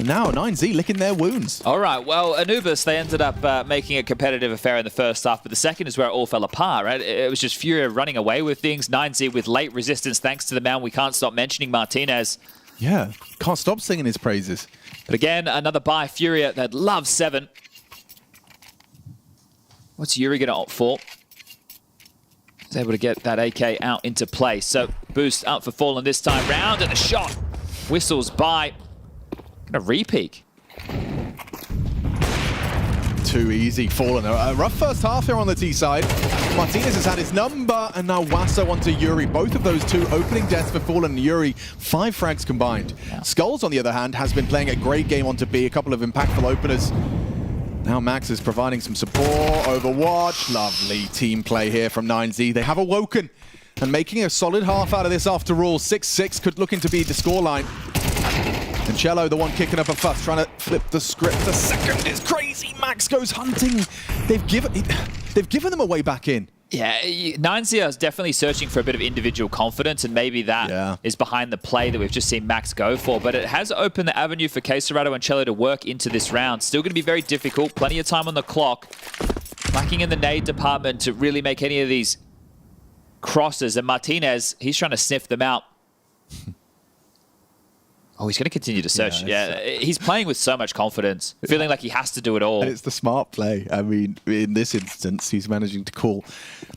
Now 9Z licking their wounds. All right, well, Anubis, they ended up making a competitive affair in the first half, but the second is where it all fell apart, right? It was just Furia running away with things. 9Z with late resistance thanks to the man we can't stop mentioning, Martinez. Yeah, can't stop singing his praises. But again, another buy. Furia, they'd love 7. What's Yuri going to opt for? He's able to get that AK out into play. So boost up for Fallen this time round, and a shot. Whistles by. Gonna re-peek. Too easy, Fallen. A rough first half here on the T side. Martinez has had his number, and now Wasso onto Yuri. Both of those two opening deaths for Fallen and Yuri. 5 frags combined. Yeah. Skulls, on the other hand, has been playing a great game onto B. A couple of impactful openers. Now Max is providing some support. Overwatch. Lovely team play here from 9Z. They have awoken and making a solid half out of this after all. 6-6 could looking to be the scoreline. And Cello, the one kicking up a fuss, trying to flip the script. The second is crazy. Max goes hunting. They've given them a way back in. Yeah, 9Z is definitely searching for a bit of individual confidence, and maybe that is behind the play that we've just seen Max go for. But it has opened the avenue for KRÜ and Cello to work into this round. Still going to be very difficult. Plenty of time on the clock. Lacking in the nade department to really make any of these crosses. And Martinez, he's trying to sniff them out. Oh, he's going to continue to search. Yeah, he's playing with so much confidence, feeling like he has to do it all. And it's the smart play. I mean, in this instance, he's managing to call.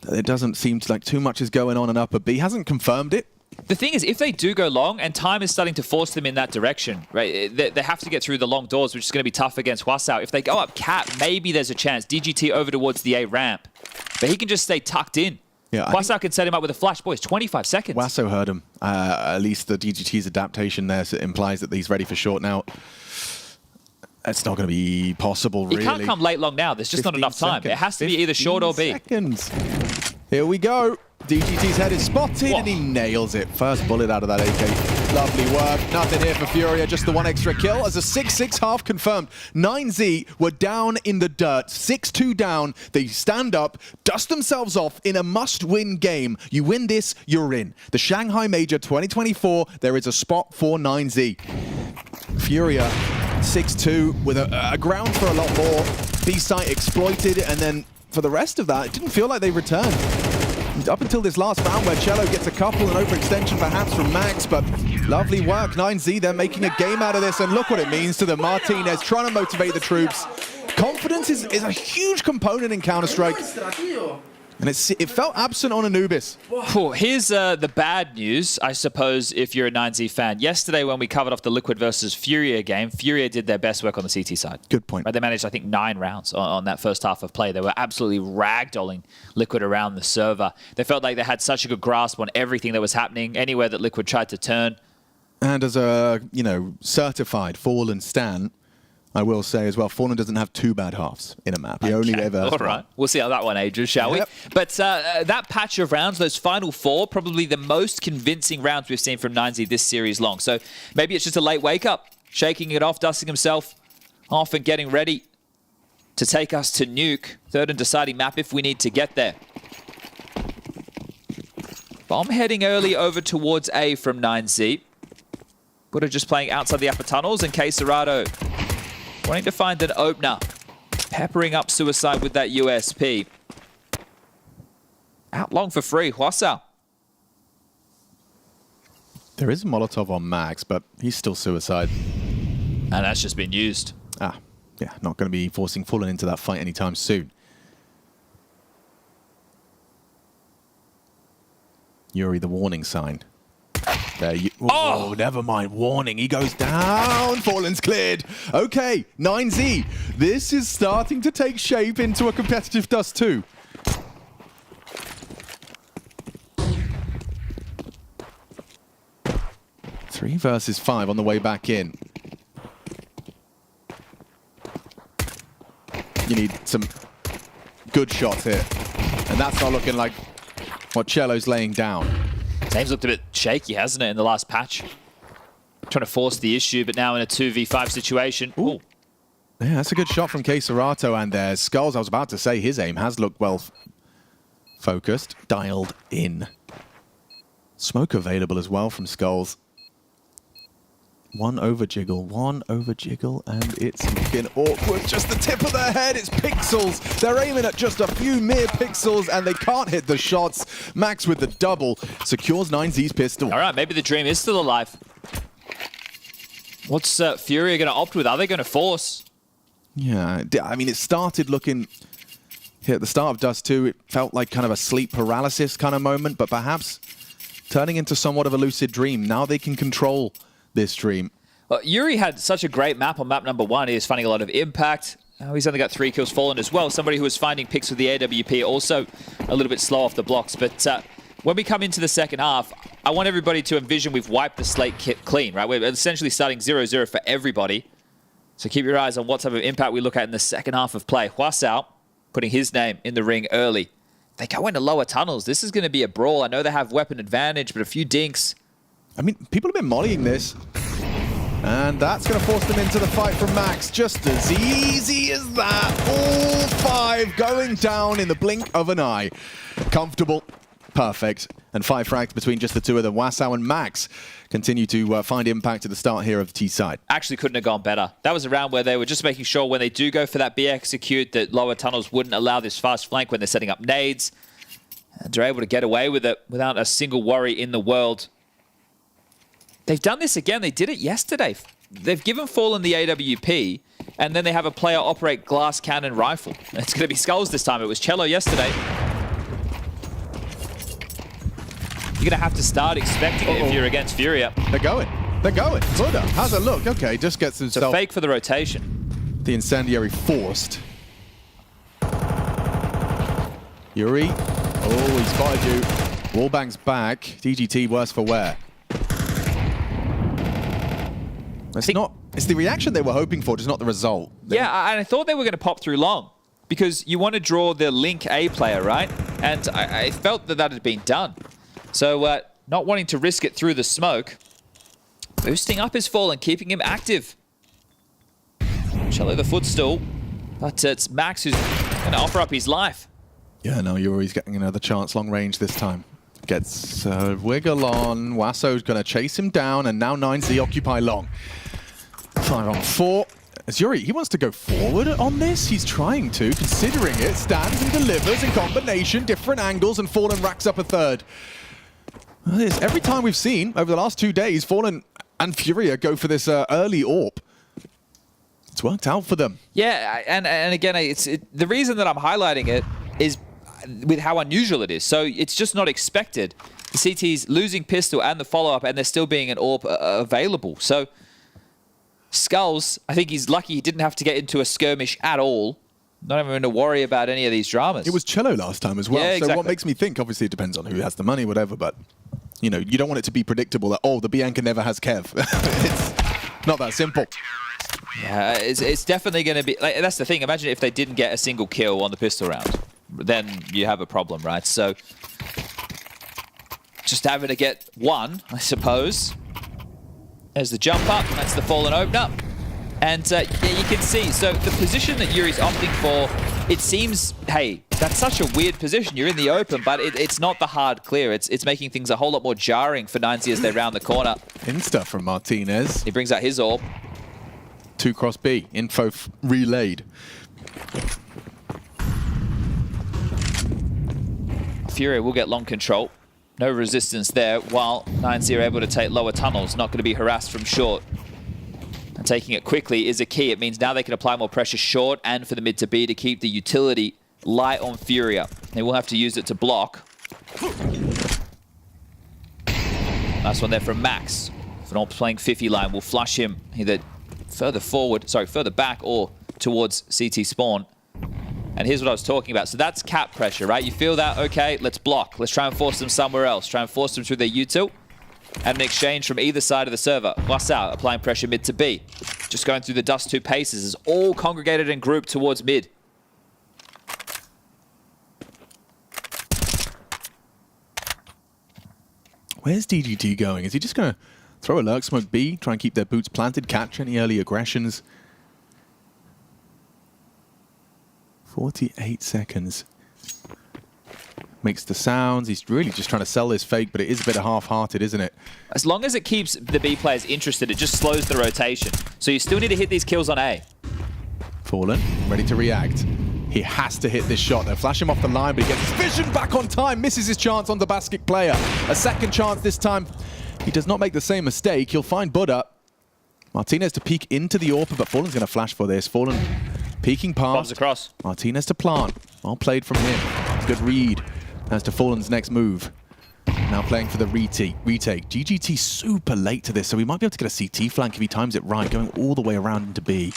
It doesn't seem like too much is going on in upper B. He hasn't confirmed it. The thing is, if they do go long, and time is starting to force them in that direction, right? They have to get through the long doors, which is going to be tough against Hwasao. If they go up cap, maybe there's a chance. DGT over towards the A ramp. But he can just stay tucked in. Yeah, Hwasao can set him up with a flash. Boys, 25 seconds. Wasso heard him. At least the DGT's adaptation there implies that he's ready for short now. It's not going to be possible, really. He can't come late long now. There's just not enough time. It has to be either short or B. Seconds. Here we go. DGT's head is spotted, and he nails it. First bullet out of that AK. Lovely work. Nothing here for Furia, just the one extra kill. As a 6-6 half confirmed. 9Z were down in the dirt. 6-2 down. They stand up, dust themselves off in a must-win game. You win this, you're in. The Shanghai Major 2024, there is a spot for 9Z. Furia 6-2 with a ground for a lot more. B-site exploited, and then for the rest of that, it didn't feel like they returned. Up until this last round where Cello gets a couple, an overextension perhaps from Max, but lovely work. 9Z, they're making a game out of this, and look what it means to them. Martinez trying to motivate the troops. Confidence is a huge component in Counter-Strike. And it felt absent on Anubis. Here's the bad news, I suppose, if you're a 9Z fan. Yesterday, when we covered off the Liquid versus Furia game, Furia did their best work on the CT side. Good point. Right, they managed, I think, 9 rounds on that first half of play. They were absolutely ragdolling Liquid around the server. They felt like they had such a good grasp on everything that was happening, anywhere that Liquid tried to turn. And as a, certified Fallen stan, I will say as well, Fallen doesn't have 2 bad halves in a map. He only ever has all right. We'll see how that one ages, shall we? But that patch of rounds, those final 4, probably the most convincing rounds we've seen from 9Z this series long. So maybe it's just a late wake-up, shaking it off, dusting himself off and getting ready to take us to Nuke. Third and deciding map if we need to get there. Bomb heading early over towards A from 9Z. Buddha just playing outside the upper tunnels, and KRÜ wanting to find an opener. Peppering up Suicide with that USP. Out long for free, Hwasao. There is a Molotov on Max, but he's still Suicide. And that's just been used. Yeah, not going to be forcing Fallen into that fight anytime soon. Yuri, the warning sign. There you, oh, never mind. Warning. He goes down. Fallen's cleared. Okay, 9Z. This is starting to take shape into a competitive Dust 2. Three versus 5 on the way back in. You need some good shots here. And that's not looking like what Cello's laying down. Game's looked a bit shaky, hasn't it, in the last patch? Trying to force the issue, but now in a 2v5 situation. Ooh. Yeah, that's a good shot from KRÜ, and there's Skulls. I was about to say his aim has looked well focused, dialed in. Smoke available as well from Skulls. One over jiggle, and it's looking awkward. Just the tip of their head, it's pixels. They're aiming at just a few mere pixels, and they can't hit the shots. Max with the double secures 9Z's pistol. All right, maybe the dream is still alive. What's Furia going to opt with? Are they going to force? Yeah, I mean, it started looking... Here at the start of Dust 2, it felt like kind of a sleep paralysis kind of moment, but perhaps turning into somewhat of a lucid dream. Now they can control this dream. Well, Yuri had such a great map on map number 1. He is finding a lot of impact. He's only got 3 kills fallen as well. Somebody who was finding picks with the AWP, also a little bit slow off the blocks. But when we come into the second half, I want everybody to envision we've wiped the slate clean, right? We're essentially starting 0-0 for everybody. So keep your eyes on what type of impact we look at in the second half of play. Hwasao putting his name in the ring early. They go into lower tunnels. This is going to be a brawl. I know they have weapon advantage, but a few dinks. I mean, people have been mollying this. And that's going to force them into the fight from Max. Just as easy as that. All 5 going down in the blink of an eye. Comfortable. Perfect. And 5 frags between just the two of them. Hwasao and Max continue to find impact at the start here of the T side. Actually couldn't have gone better. That was a round where they were just making sure when they do go for that B execute that lower tunnels wouldn't allow this fast flank when they're setting up nades. And they're able to get away with it without a single worry in the world. They've done this again. They did it yesterday. They've given Fallen the AWP, and then they have a player operate glass cannon rifle. It's going to be Skulls this time. It was Cello yesterday. You're going to have to start expecting it if you're against Furia. They're going. They're going. Buddha, how's it look? Okay, just gets himself... It's a fake for the rotation. The incendiary forced. Yuri. Oh, he spotted you. Wallbang's back. DGT worse for wear. It's the reaction they were hoping for, just not the result. Yeah, and I thought they were going to pop through long because you want to draw the Link A player, right? And I felt that had been done. So not wanting to risk it through the smoke, boosting up his Fallen, keeping him active. Cello the footstool, but it's Max who's going to offer up his life. Yeah, no, Yuri's getting another chance, long range this time. Gets wiggle on. Hwasao's going to chase him down, and now 9Z occupy long. 5 on 4. As Yuri, he wants to go forward on this. He's trying to, considering it. Stands and delivers in combination, different angles, and Fallen racks up a third. Every time we've seen over the last 2 days, Fallen and Furia go for this early AWP. It's worked out for them. Yeah, and again, the reason that I'm highlighting it is with how unusual it is. So it's just not expected. The CT's losing pistol and the follow-up, and there still being an AWP available. So Skulls, I think he's lucky he didn't have to get into a skirmish at all. Not even to worry about any of these dramas. It was Cello last time as well. Yeah, exactly. So what makes me think, obviously it depends on who has the money, whatever, but you know, you don't want it to be predictable that, oh, the Bianca never has Kev. It's not that simple. Yeah, it's definitely going to be... Like, that's the thing. Imagine if they didn't get a single kill on the pistol round. Then you have a problem, right? So just having to get one, I suppose. There's the jump up. That's the Fallen open up. And yeah, you can see. So the position that Yuri's opting for, it seems, hey, that's such a weird position. You're in the open, but it's not the hard clear. It's making things a whole lot more jarring for 9Z as they round the corner. Insta from Martinez. He brings out his AWP. 2 cross B. Info relayed. Furia will get long control. No resistance there, while 9Z are able to take lower tunnels. Not going to be harassed from short. And taking it quickly is a key. It means now they can apply more pressure short and for the mid to B to keep the utility light on Furia. They will have to use it to block. Nice one there from Max. If not playing 50 line, will flush him either further back or towards CT spawn. And here's what I was talking about. So that's cap pressure, right? You feel that? Okay, let's block. Let's try and force them somewhere else. Try and force them through their util. And an exchange from either side of the server. Hwasao applying pressure mid to B. Just going through the Dust 2 paces is all congregated and grouped towards mid. Where's DGT going? Is he just going to throw a lurk smoke B, try and keep their boots planted, catch any early aggressions? 48 seconds. Makes the sounds. He's really just trying to sell this fake, but it is a bit half-hearted, isn't it? As long as it keeps the B players interested, it just slows the rotation. So you still need to hit these kills on A. Fallen, ready to react. He has to hit this shot. They'll flash him off the line, but he gets his vision back on time. Misses his chance on the basket player. A second chance this time. He does not make the same mistake. He'll find Buddha. Martinez to peek into the AWP, but Fallen's going to flash for this. Fallen peeking past. Bombs across. Martinez to plant. Well played from him. Good read. As to Fallen's next move. Now playing for the retake. GGT super late to this, so we might be able to get a CT flank if he times it right, going all the way around into B.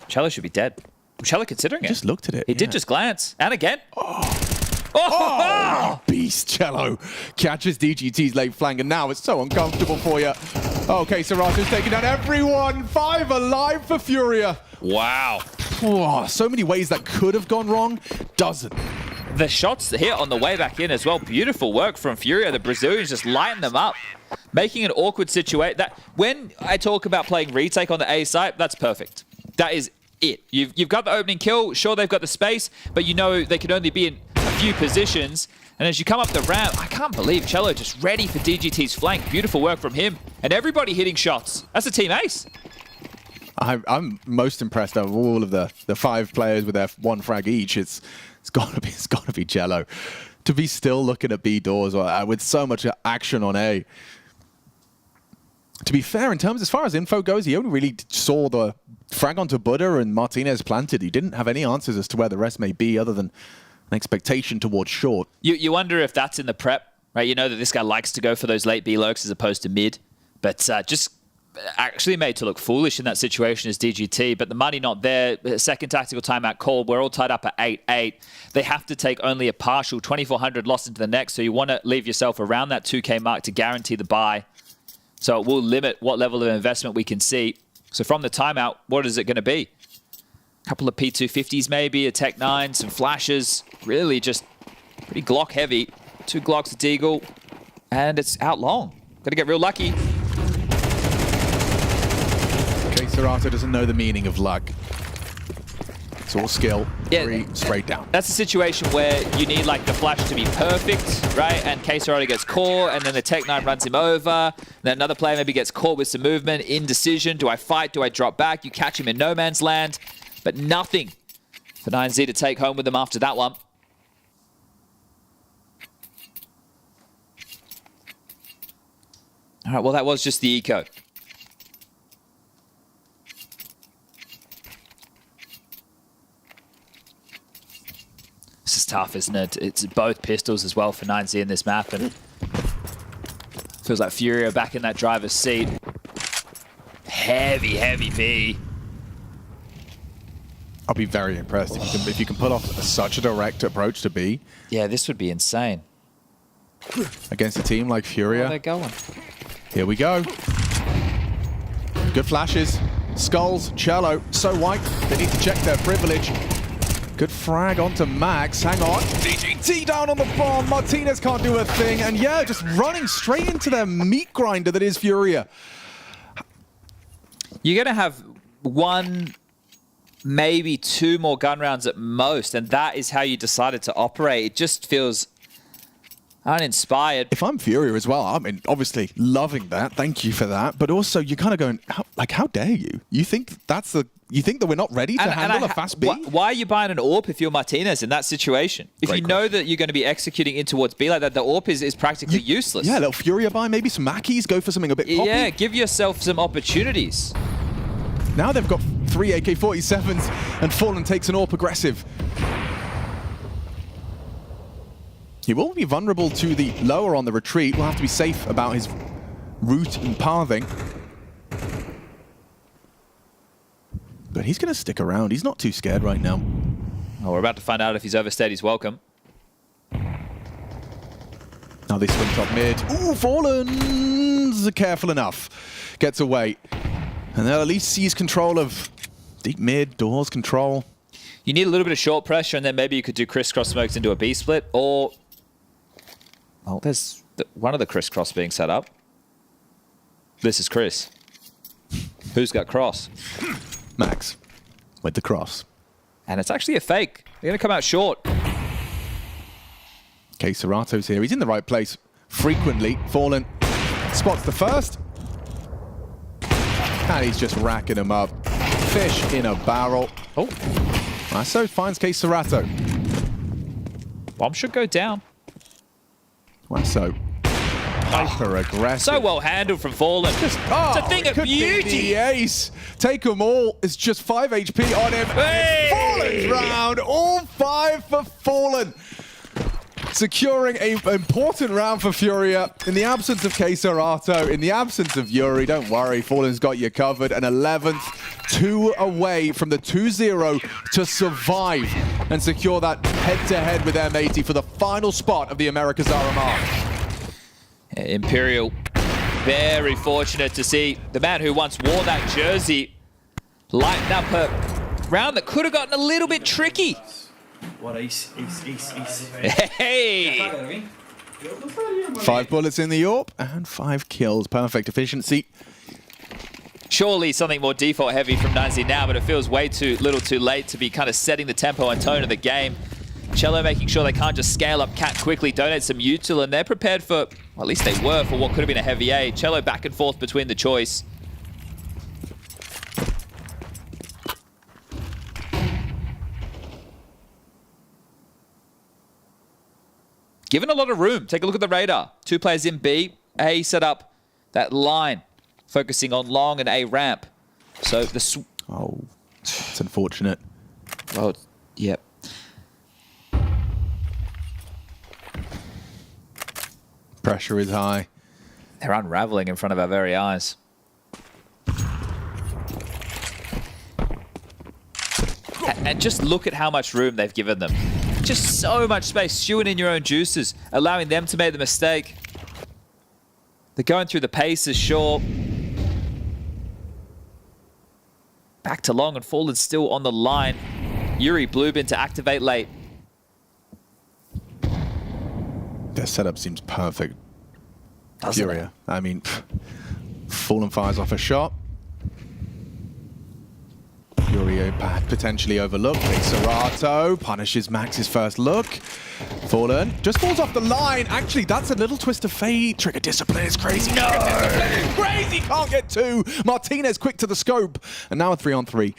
Cello should be dead. Was Cello considering it? Just looked at it. He did just glance. And again. Oh, beast Cello catches DGT's late flank, and now it's so uncomfortable for you. Okay, Serato's taking down everyone. 5 alive for Furia. Wow. Oh, so many ways that could have gone wrong. Doesn't. The shots here on the way back in as well. Beautiful work from Furia. The Brazilians just lighten them up, making an awkward situation. That when I talk about playing retake on the A site, that's perfect. That is it. You've got the opening kill. Sure, they've got the space, but you know they can only be in a few positions. And as you come up the ramp, I can't believe Cello just ready for DGT's flank. Beautiful work from him. And everybody hitting shots. That's a team ace. I'm most impressed of all of the 5 players with their 1 frag each. It's got to be Cello. To be still looking at B doors with so much action on A. To be fair, in terms as far as info goes, he only really saw the frag onto Buddha and Martinez planted. He didn't have any answers as to where the rest may be other than an expectation towards short. You wonder if that's in the prep, right? You know that this guy likes to go for those late B lurks as opposed to mid, but just actually made to look foolish in that situation as DGT, but the money not there. Second tactical timeout called. We're all tied up at 8-8. They have to take only a partial 2,400 lost into the next, so you want to leave yourself around that 2K mark to guarantee the buy. So it will limit what level of investment we can see. So from the timeout, what is it going to be? A couple of P250s maybe, a Tech 9, some flashes. Really just pretty Glock heavy. 2 Glocks, a Deagle, and it's out long. Got to get real lucky. Serato doesn't know the meaning of luck. It's all skill. Yeah, 3 straight down. That's a situation where you need like the flash to be perfect, right? And Serato gets caught, and then the Tech 9 runs him over. Then another player maybe gets caught with some movement, indecision. Do I fight? Do I drop back? You catch him in no man's land, but nothing for 9Z to take home with them after that one. All right, well, that was just the eco. This is tough, isn't it? It's both pistols as well for 9Z in this map, and feels like Furia back in that driver's seat. Heavy, heavy B. I'll be very impressed if you can pull off such a direct approach to B. Yeah, this would be insane. Against a team like Furia. Where are they going? Here we go. Good flashes. Skulls, Cello, so white. They need to check their privilege. Good frag onto Max. Hang on. DGT down on the bomb. Martinez can't do a thing. And yeah, just running straight into their meat grinder that is Furia. You're going to have 1, maybe 2 more gun rounds at most, and that is how you decided to operate. It just feels uninspired. If I'm Furia as well, I mean, obviously loving that. Thank you for that. But also, you're kind of going, how dare you? You think that we're not ready to handle a fast B? Why are you buying an AWP if you're Martinez in that situation? If you know that you're going to be executing in towards B like that, the AWP is practically useless. Yeah, a little Furia buy, maybe some Mackies, go for something a bit poppy. Yeah, give yourself some opportunities. Now they've got 3 AK-47s, and Fallen takes an AWP aggressive. He will be vulnerable to the lower on the retreat. We'll have to be safe about his route and pathing. But he's going to stick around. He's not too scared right now. Oh, we're about to find out if he's overstayed his welcome. Now they swing top mid. Ooh, Fallen's careful enough. Gets away. And they'll at least seize control of deep mid, doors control. You need a little bit of short pressure, and then maybe you could do crisscross smokes into a B split, or... Oh, there's one of the crisscross being set up. This is Chris. Who's got cross? Max with the cross. And it's actually a fake. They're going to come out short. Serato's here. He's in the right place frequently. Fallen spots the first. And he's just racking him up. Fish in a barrel. Oh, Lasso finds Serato. Bomb should go down. Lasso. Hyper aggressive. So well handled from Fallen. It's a thing of beauty. The ace. Take them all. It's just 5 HP on him. Hey! And Fallen's round. All 5 for Fallen. Securing an important round for Furia. In the absence of Serato, in the absence of Yuri, don't worry, Fallen's got you covered. An 11th, 2 away from the 2-0 to survive and secure that head-to-head with M80 for the final spot of the Americas RMR. Imperial, very fortunate to see the man who once wore that jersey lighten up a round that could have gotten a little bit tricky. What ace. Hey! 5 bullets in the AWP and 5 kills. Perfect efficiency. Surely something more default heavy from Nouns now, but it feels way too little too late to be kind of setting the tempo and tone of the game. Cello making sure they can't just scale up Cat quickly, donate some util, and they're prepared for, well, at least they were, for what could have been a heavy A. Cello back and forth between the choice. Given a lot of room. Take a look at the radar. 2 players in B. A set up that line, focusing on long and A ramp. So the... Oh, it's unfortunate. Oh, yep. Pressure is high. They're unraveling in front of our very eyes. And just look at how much room they've given them. Just so much space, stewing in your own juices, allowing them to make the mistake. They're going through the paces, sure. Back to long and Fallen still on the line. Yuri Bluebin to activate late. Their setup seems perfect. Doesn't Furia. I mean, Fallen fires off a shot. Furia potentially overlooked. Serato punishes Max's first look. Fallen just falls off the line. Actually, that's a little twist of fate. Trigger discipline is crazy. No! Trigger discipline is crazy! Can't get 2. Martinez quick to the scope. And now a 3-on-3.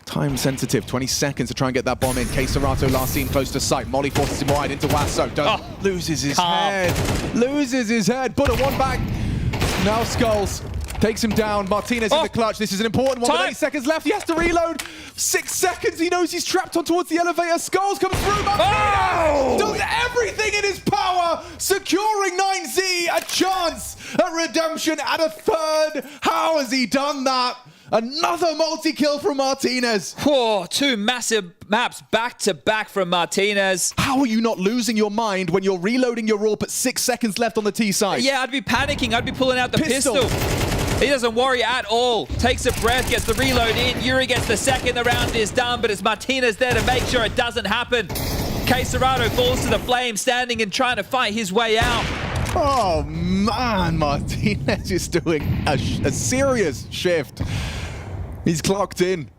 Time sensitive, 20 seconds to try and get that bomb in. Serato last seen close to sight. Molly forces him wide into Wasso. Loses his head. Loses his head. But at 1 back. Now Skulls takes him down. Martinez in the clutch. This is an important one. With 8 seconds left. He has to reload. 6 seconds. He knows he's trapped on towards the elevator. Skulls comes through. Martinez does everything in his power, securing 9Z a chance at redemption at a 3rd. How has he done that? Another multi-kill from Martinez. Whoa, 2 massive maps back-to-back from Martinez. How are you not losing your mind when you're reloading your AWP at 6 seconds left on the T side? Yeah, I'd be panicking. I'd be pulling out the pistol. He doesn't worry at all. Takes a breath, gets the reload in. Yuri gets the second. The round is done, but it's Martinez there to make sure it doesn't happen. Serato falls to the flame, standing and trying to fight his way out. Oh, man, Martinez is doing a serious shift. He's clocked in.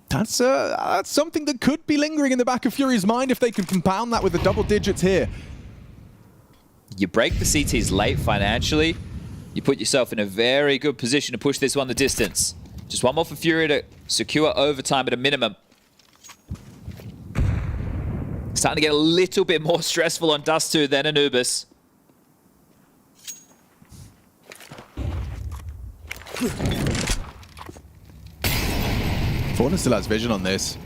That's something that could be lingering in the back of Furia's mind if they can compound that with the double digits here. You break the CTs late financially. You put yourself in a very good position to push this one the distance. Just 1 more for Furia to secure overtime at a minimum. Starting to get a little bit more stressful on Dust 2 than Anubis. Fallen still has vision on this.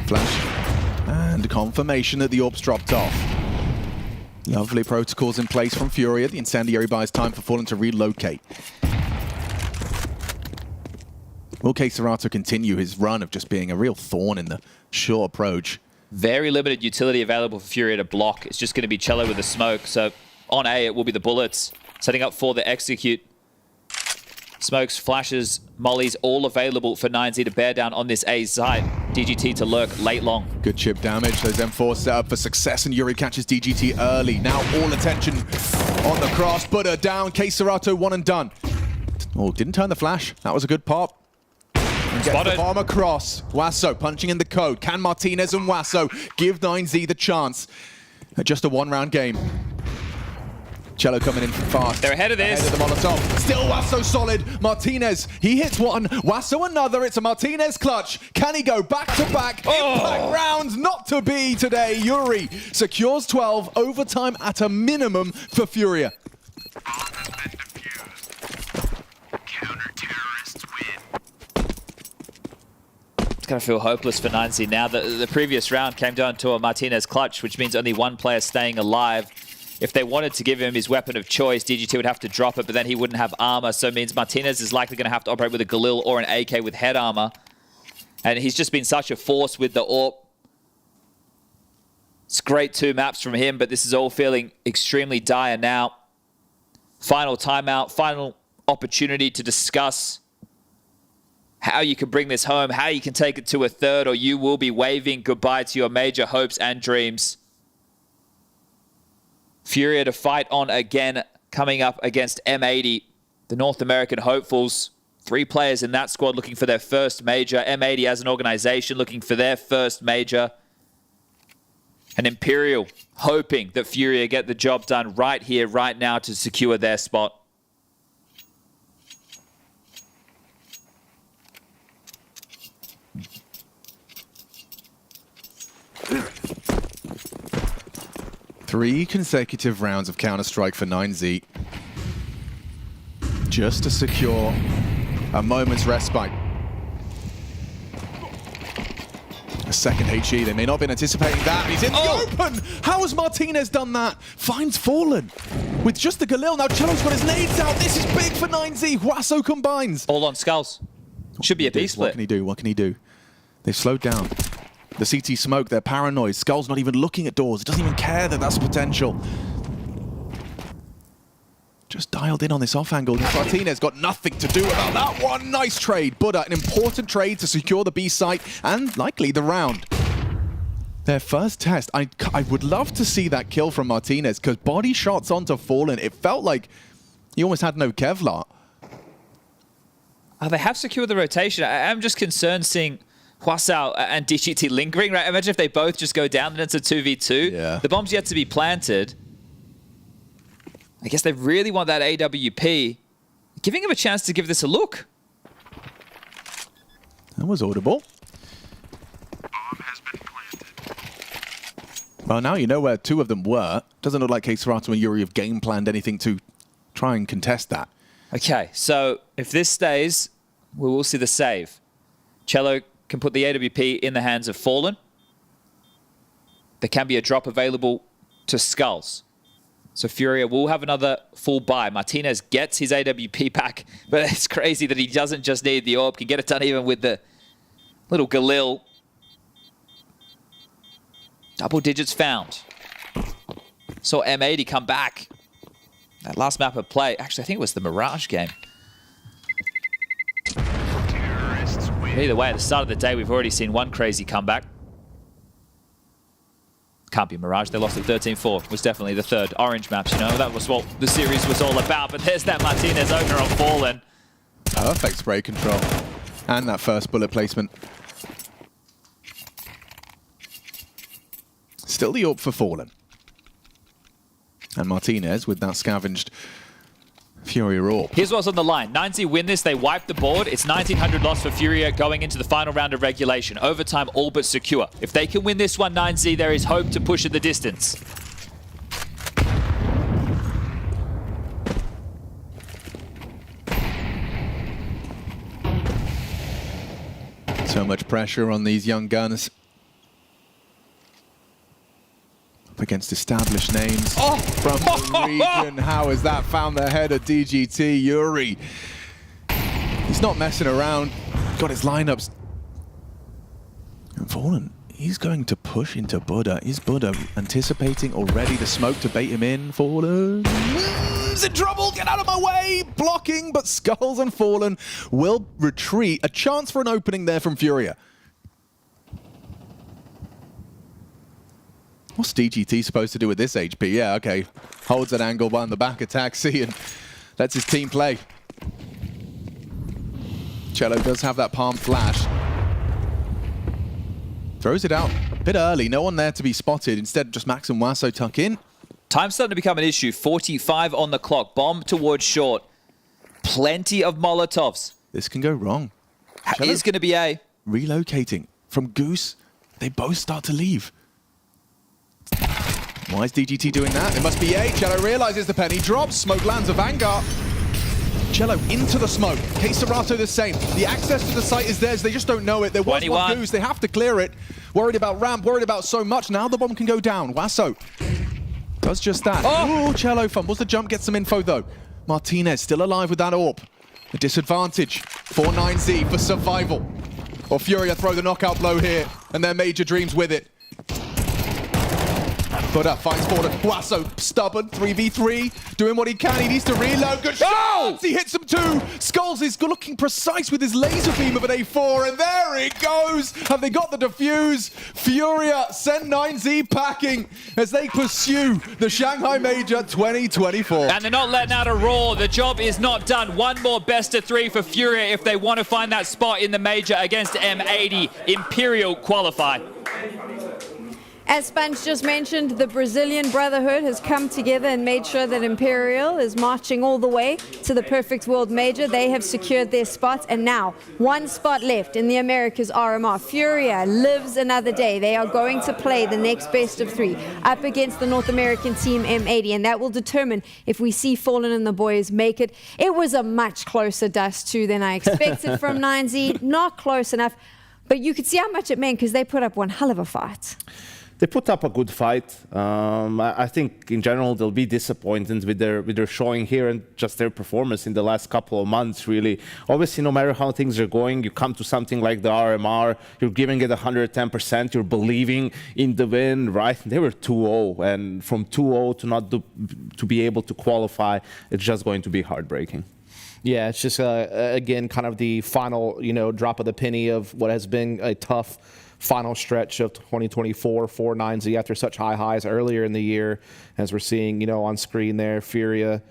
Flash. And confirmation that the AWP's dropped off. Lovely protocols in place from Furia. The incendiary buys time for Fallen to relocate. Will Serato continue his run of just being a real thorn in the short approach? Very limited utility available for Furia to block. It's just going to be Cello with the smoke. So on A, it will be the bullets. Setting up for the execute. Smokes, flashes, mollies, all available for 9Z to bear down on this A side. DGT to lurk late long. Good chip damage. Those M4 set up for success, and Yuri catches DGT early. Now all attention on the cross. Butter down. Serato 1 and done. Oh, didn't turn the flash. That was a good pop. Gets the bomb across. Wasso punching in the code. Can Martinez and Wasso give 9Z the chance? Just a one-round game. Cello coming in fast. They're ahead of this. Ahead of the Molotov. Still Wasso solid. Martinez, he hits one. Wasso another. It's a Martinez clutch. Can he go back to back? Impact round not to be today. Yuri secures 12. Overtime at a minimum for Furia. Bomb has been defused. Counter-terrorists win. It's going to feel hopeless for 9Z now. The previous round came down to a Martinez clutch, which means only one player staying alive. If they wanted to give him his weapon of choice, DGT would have to drop it, but then he wouldn't have armor, so it means Martinez is likely going to have to operate with a Galil or an AK with head armor. And he's just been such a force with the AWP. It's great 2 maps from him, but this is all feeling extremely dire now. Final timeout, final opportunity to discuss how you can bring this home, how you can take it to a third, or you will be waving goodbye to your major hopes and dreams. Furia to fight on again, coming up against M80, the North American hopefuls. 3 players in that squad looking for their first major. M80 as an organization looking for their first major. And Imperial hoping that Furia get the job done right here, right now to secure their spot. Three consecutive rounds of Counter-Strike for 9Z. Just to secure a moment's respite. A second HE, they may not have been anticipating that. He's in the open! How has Martinez done that? Finds Fallen with just the Galil. Now Cello's got his nades out. This is big for 9Z. Wasso combines. All on Skulls. Should be a B split. What can he do? What can he do? They've slowed down. The CT smoke, they're paranoid. Skull's not even looking at doors. It doesn't even care that that's potential. Just dialed in on this off angle. Martinez got nothing to do about that one. Nice trade. Buddha, an important trade to secure the B site and likely the round. Their first test. I would love to see that kill from Martinez because body shots onto Fallen. It felt like he almost had no Kevlar. They have secured the rotation. I'm just concerned seeing Hwasao and DGT lingering, right? Imagine if they both just go down and it's a 2v2. Yeah. The bomb's yet to be planted. I guess they really want that AWP. Giving him a chance to give this a look. That was audible. Bomb has been planted. Well, now you know where 2 of them were. Doesn't look like K-Serato and Yuri have game planned anything to try and contest that. Okay, so if this stays, we will see the save. Cello can put the AWP in the hands of Fallen. There can be a drop available to Skulls. So Furia will have another full buy. Martinez gets his AWP back, but it's crazy that he doesn't just need the AWP. Can get it done even with the little Galil. Double digits found. Saw M80 come back. That last map of play, actually I think it was the Mirage game. Either way, at the start of the day, we've already seen one crazy comeback. Can't be Mirage. They lost at 13-4. Was definitely the third. Orange maps, you know. That was what the series was all about. But there's that Martinez opener on Fallen. Perfect spray control. And that first bullet placement. Still the AWP for Fallen. And Martinez with that scavenged Furia AWP. Here's what's on the line. 9Z win this, they wipe the board. It's 1900 loss for Furia going into the final round of regulation. Overtime all but secure. If they can win this one, 9Z, there is hope to push it the distance. So much pressure on these young guns. Up against established names from the region. How has that found the head of DGT? Yuri. He's not messing around. Got his lineups. And Fallen, he's going to push into Buddha. Is Buddha anticipating already the smoke to bait him in? Fallen is in trouble. Get out of my way. Blocking, but Skulls and Fallen will retreat. A chance for an opening there from Furia. What's DGT supposed to do with this HP? Yeah, okay. Holds an angle behind the back attack, C, and lets his team play. Cello does have that palm flash. Throws it out a bit early. No one there to be spotted. Instead, just Max and Wasso tuck in. Time's starting to become an issue. 45 on the clock. Bomb towards short. Plenty of Molotovs. This can go wrong. It is going to be A. Relocating from Goose. They both start to leave. Why is DGT doing that? It must be A. Cello realizes the penny drops. Smoke lands a Vanguard. Cello into the smoke. Queserato the same. The access to the site is theirs. They just don't know it. There was 21. one Goose. They have to clear it. Worried about ramp. Worried about so much. Now the bomb can go down. Wasso does just that. Oh, Cello fumbles the jump. Gets some info though. Martinez still alive with that AWP. A disadvantage for 9Z for survival. Or Furia throw the knockout blow here. And their major dreams with it. But finds forward. Wasso, stubborn, 3v3, doing what he can. He needs to reload. Good shots! He hits him too. Skulls is looking precise with his laser beam of an A4, and there it goes. Have they got the defuse? Furia send 9Z packing as they pursue the Shanghai Major 2024. And they're not letting out a roar. The job is not done. One more best of 3 for Furia if they want to find that spot in the Major against M80. Imperial qualify. As Sponge just mentioned, the Brazilian Brotherhood has come together and made sure that Imperial is marching all the way to the Perfect World Major. They have secured their spots, and now one spot left in the Americas RMR. Furia lives another day. They are going to play the next best of 3 up against the North American team M80, and that will determine if we see Fallen and the boys make it. It was a much closer Dust 2 than I expected from 9Z. Not close enough, but you could see how much it meant because they put up one hell of a fight. They put up a good fight. I think in general they'll be disappointed with their showing here and just their performance in the last couple of months. Really, obviously, no matter how things are going, you come to something like the RMR, you're giving it 110%. You're believing in the win, right? They were 2-0, and from 2-0 to not to be able to qualify, it's just going to be heartbreaking. Yeah, it's just again kind of the final drop of the penny of what has been a tough final stretch of 2024 for 9Z after such high highs earlier in the year, as we're seeing on screen there, Furia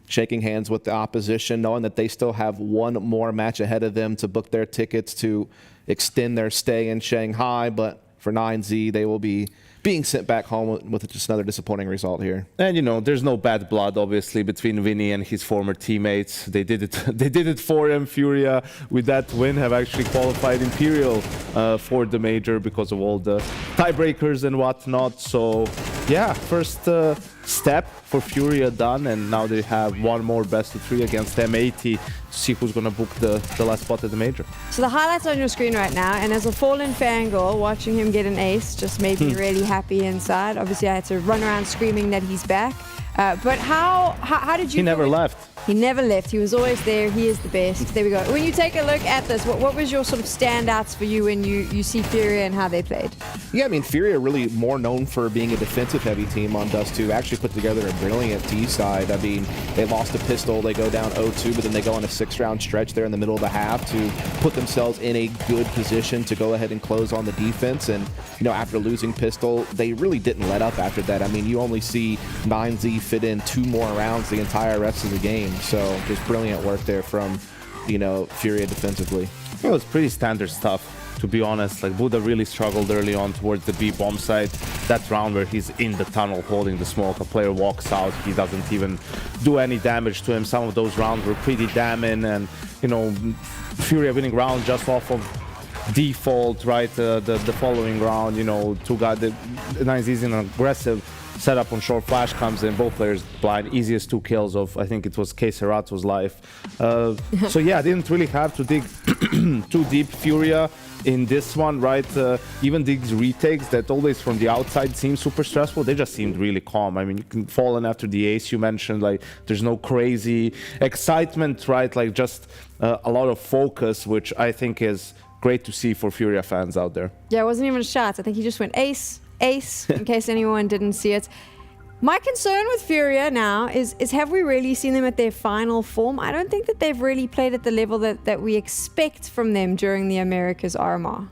shaking hands with the opposition, knowing that they still have one more match ahead of them to book their tickets to extend their stay in Shanghai. But for 9Z, they will be being sent back home with just another disappointing result here. And there's no bad blood obviously between Vinny and his former teammates. They did it for him. Furia with that win have actually qualified Imperial for the major because of all the tiebreakers and whatnot. So yeah, first step for Furia done, and now they have one more best of 3 against M80 to see who's going to book the last spot at the major. So the highlights on your screen right now, and as a Fallen fangirl, watching him get an ace just made me really happy inside. Obviously, I had to run around screaming that he's back. But how did you... He never left. He never left. He was always there. He is the best. There we go. When you take a look at this, what was your sort of standouts for you when you see Furia and how they played? Yeah, I mean, Furia really more known for being a defensive-heavy team on Dust 2. Actually put together a brilliant T side. I mean, they lost a pistol. They go down 0-2, but then they go on a 6-round stretch there in the middle of the half to put themselves in a good position to go ahead and close on the defense. And, after losing pistol, they really didn't let up after that. I mean, you only see 9Z fit in 2 more rounds the entire rest of the game. So just brilliant work there from, Furia defensively. It was pretty standard stuff, to be honest. Like, Buddha really struggled early on towards the B bomb site. That round where he's in the tunnel holding the smoke, a player walks out, he doesn't even do any damage to him. Some of those rounds were pretty damning, and, Furia winning round just off of default, right? The following round, 2 guys, the 9Z is in an aggressive setup on short flash, comes in, both players blind, easiest 2 kills of, I think it was Queserato's life. So yeah, I didn't really have to dig too deep. Furia in this one, right? Even these retakes that always from the outside seem super stressful, they just seemed really calm. I mean, you can fall in after the ace you mentioned, like there's no crazy excitement, right? Like just a lot of focus, which I think is great to see for Furia fans out there. Yeah, it wasn't even a shot. I think he just went ace, in case anyone didn't see it. My concern with Furia now is have we really seen them at their final form? I don't think that they've really played at the level that we expect from them during the Americas RMR.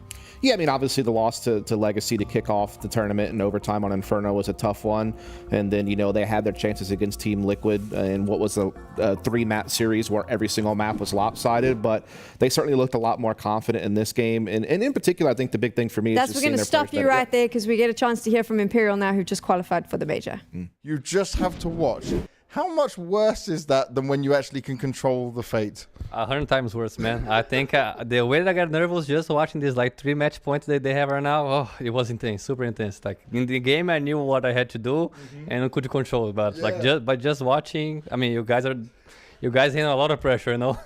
Yeah, I mean, obviously the loss to Legacy to kick off the tournament in overtime on Inferno was a tough one. And then, you know, they had their chances against Team Liquid in what was a 3-map series where every single map was lopsided. But they certainly looked a lot more confident in this game. And in particular, I think the big thing for me is we're going to stop you right there because we get a chance to hear from Imperial now, who just qualified for the major. You just have to watch. How much worse is that than when you actually can control the fate? 100 times worse, man. I think the way that I got nervous just watching these like 3 match points that they have right now, oh, it was intense, super intense. Like in the game, I knew what I had to do and could control it. But like just watching, I mean, you guys handle a lot of pressure, you know.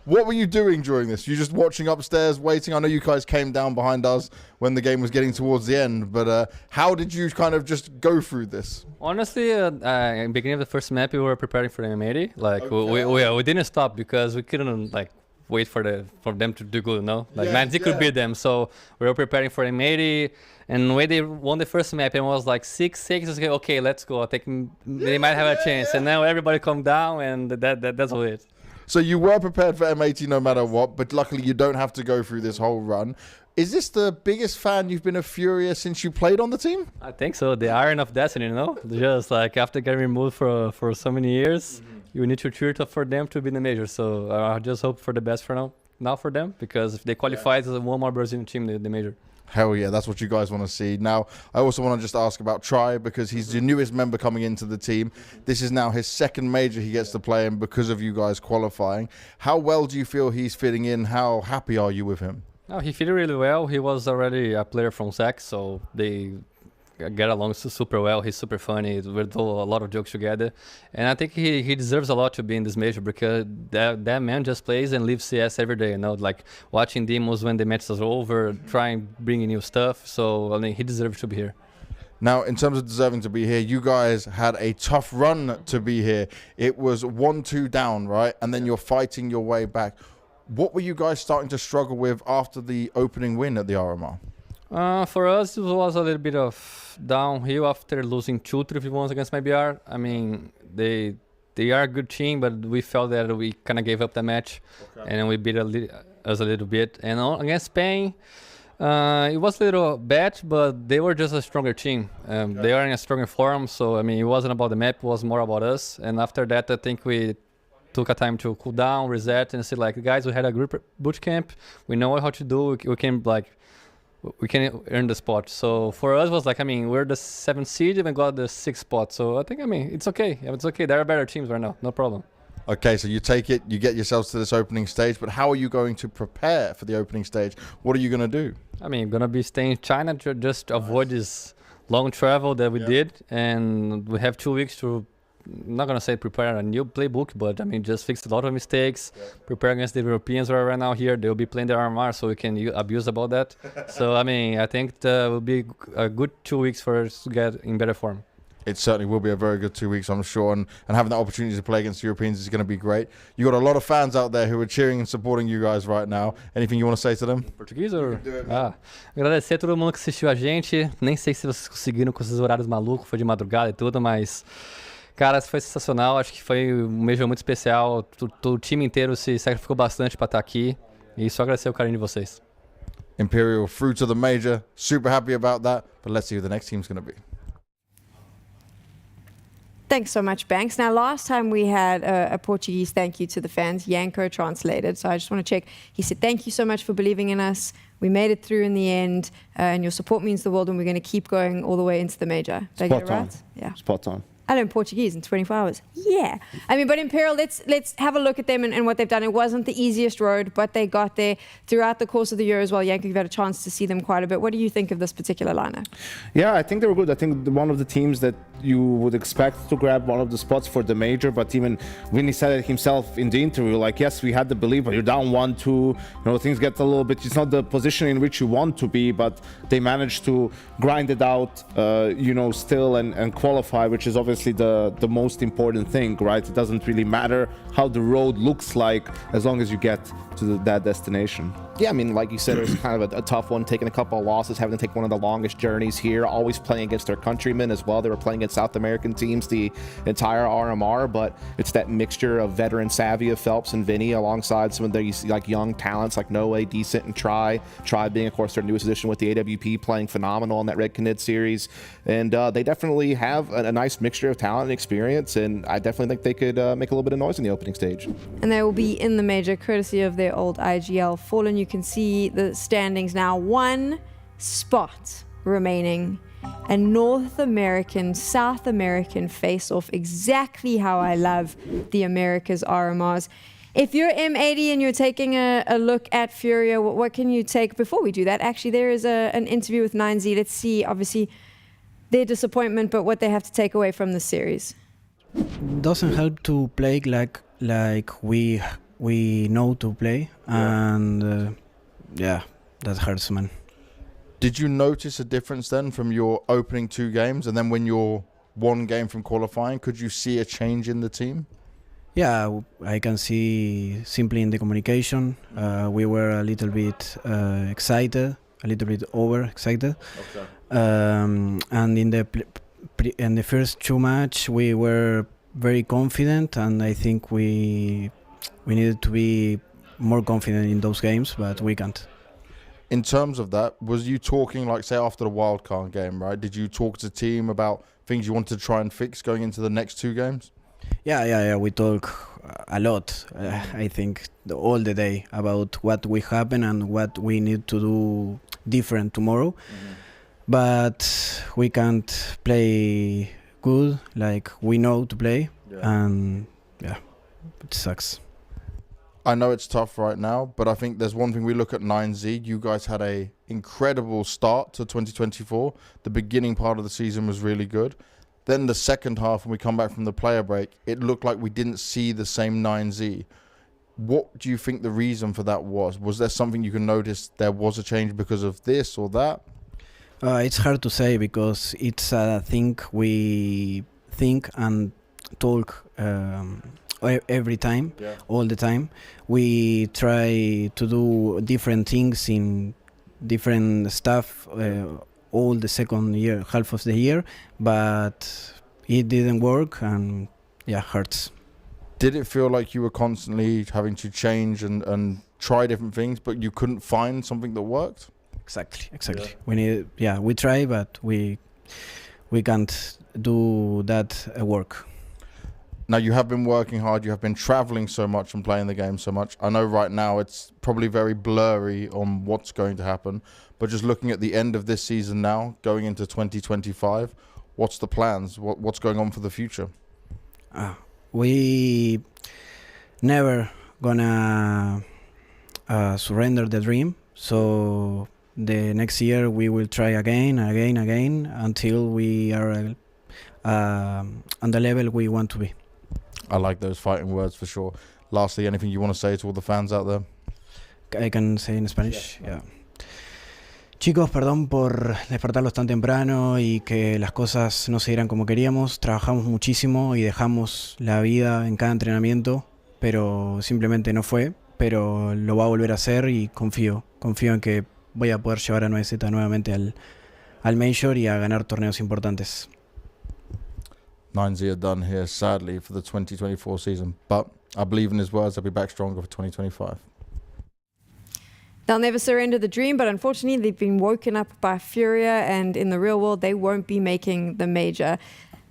What were you doing during this? You just watching upstairs, waiting? I know you guys came down behind us when the game was getting towards the end, but how did you kind of just go through this? Honestly, in the beginning of the first map, we were preparing for the M80. Like we didn't stop because we couldn't like wait for them to do good, you know? Like 9Z could beat them, so we were preparing for M80. And when they won the first map, it was like 6-6. Okay, let's go. I think they might have a chance. And now everybody come down, and that's what it is. So you were prepared for M80 no matter what, but luckily you don't have to go through this whole run. Is this the biggest fan you've been of Furia since you played on the team? I think so. The Iron of Destiny, you know? Just like after getting removed for so many years, you need to cheer for them to be in the major. So I just hope for the best for now for them, because if they qualify as one more Brazilian team in the major. Hell yeah, that's what you guys want to see. Now, I also want to just ask about Try, because he's the newest member coming into the team. This is now his second major he gets to play in because of you guys qualifying. How well do you feel he's fitting in? How happy are you with him? No, he fit really well. He was already a player from SAC, so they get along super well. He's super funny. We do a lot of jokes together. And I think he deserves a lot to be in this major, because that man just plays and lives CS every day, you know, like watching demos when the matches are over, trying bringing new stuff. So I mean, he deserves to be here. Now, in terms of deserving to be here, you guys had a tough run to be here. It was 1-2 down, right? And then you're fighting your way back. What were you guys starting to struggle with after the opening win at the RMR? For us, it was a little bit of downhill after losing 2 3v1s against MIBR. I mean, they are a good team, but we felt that we kind of gave up the match, and we beat us a little bit. And against Spain, it was a little bad, but they were just a stronger team. They are in a stronger form, so I mean, it wasn't about the map, it was more about us. And after that, I think we took a time to cool down, reset, and say like, guys, we had a group boot camp. We know how to do. We can earn the spot. So for us, it was like, I mean, we're the 7th seed and we got the 6th spot. So I think, I mean, it's okay. Yeah, it's okay. There are better teams right now. No problem. Okay, so you take it, you get yourselves to this opening stage, but how are you going to prepare for the opening stage? What are you going to do? I mean, going to be staying in China to just avoid this long travel that we did. And we have 2 weeks to, I'm not going to say prepare a new playbook, but I mean, just fix a lot of mistakes, prepare against the Europeans who are right now here. They'll be playing the RMR, so we can abuse about that. So, I mean, I think it will be a good 2 weeks for us to get in better form. It certainly will be a very good 2 weeks, I'm sure, and having that opportunity to play against the Europeans is going to be great. You got a lot of fans out there who are cheering and supporting you guys right now. Anything you want to say to them? Português ou? Agradecer a todo mundo que assistiu a gente. Nem sei se vocês conseguiram com esses horários malucos, foi de madrugada e tudo, mas cara, foi sensacional. Acho que foi um Major muito especial. O time inteiro se sacrificou bastante para estar aqui. E só agradecer o carinho de vocês. Imperial through to the Major. Super happy about that. But let's see who the next team's going to be. Thanks so much, Banks. Now, last time we had a Portuguese thank you to the fans. Yanko translated. So I just want to check. He said, thank you so much for believing in us. We made it through in the end. And your support means the world, and we're going to keep going all the way into the Major. Did I get it right? Yeah. Spot on. I learned Portuguese in 24 hours. Yeah. I mean, but Imperial, let's have a look at them and what they've done. It wasn't the easiest road, but they got there throughout the course of the year as well. Yanko, you've had a chance to see them quite a bit. What do you think of this particular lineup? Yeah, I think they were good. I think one of the teams that you would expect to grab one of the spots for the Major, but even Vinny said it himself in the interview, like, yes, we had the belief, but you're down 1-2, you know, things get a little bit, it's not the position in which you want to be, but they managed to grind it out, you know, still and qualify, which is obviously the most important thing, right? It doesn't really matter how the road looks like as long as you get to that destination. Yeah, I mean, like you said, it was kind of a tough one, taking a couple of losses, having to take one of the longest journeys here, always playing against their countrymen as well. They were playing against South American teams the entire RMR, but it's that mixture of veteran savvy of Phelps and Vinny alongside some of these like young talents like Noe, Decent, and Try. Try being, of course, their newest addition with the AWP, playing phenomenal in that Red Canids series. And they definitely have a nice mixture of talent and experience, and I definitely think they could make a little bit of noise in the opening stage. And they will be in the major courtesy of their old IGL Fallen. You can see the standings now. One spot remaining. A North American, South American face-off, exactly how I love the Americas RMRs. If you're M80 and you're taking a look at Furia, what can you take? Before we do that, actually, there is an interview with 9Z. Let's see, obviously, their disappointment, but what they have to take away from the series. Doesn't help to play like we know to play, and yeah, that hurts, man. Did you notice a difference then from your opening 2 games, and then when you're 1 game from qualifying, could you see a change in the team? Yeah, I can see simply in the communication. We were a little bit excited, a little bit overexcited. Okay. And in the first 2 matches, we were very confident, and I think we needed to be more confident in those games, but we can't. In terms of that, was you talking, like, say, after the Wildcard game, right? Did you talk to the team about things you wanted to try and fix going into the next 2 games? Yeah. We talk a lot, I think, all the day about what will happen and what we need to do different tomorrow. Mm-hmm. But we can't play good like we know to play, and yeah, it sucks. I know it's tough right now, but I think there's one thing. We look at 9Z. You guys had a incredible start to 2024. The beginning part of the season was really good. Then the second half, when we come back from the player break, it looked like we didn't see the same 9Z. What do you think the reason for that was? Was there something you can notice there was a change because of this or that? It's hard to say because it's a thing we think and talk every time, all the time. We try to do different things in different stuff all the second year, half of the year, but it didn't work, and yeah, hurts. Did it feel like you were constantly having to change and try different things, but you couldn't find something that worked? Exactly. We try, but we can't do that work. Now, you have been working hard, you have been traveling so much and playing the game so much. I know right now it's probably very blurry on what's going to happen, but just looking at the end of this season now, going into 2025, what's the plans? What's going on for the future? We never gonna surrender the dream, so the next year we will try again until we are on the level we want to be. I like those fighting words for sure. Lastly, anything you want to say to all the fans out there? I can say in Spanish. Yeah. Chicos, perdón por despertarlos tan temprano y que las cosas no se dieran como queríamos. Trabajamos muchísimo y dejamos la vida en cada entrenamiento, pero simplemente no fue. Pero lo va a volver a hacer y confío en que voy a poder llevar a 9Z nuevamente al Major y a ganar torneos importantes. 9Z are done here, sadly, for the 2024 season. But I believe in his words, they'll be back stronger for 2025. They'll never surrender the dream, but unfortunately they've been woken up by Furia, and in the real world they won't be making the major.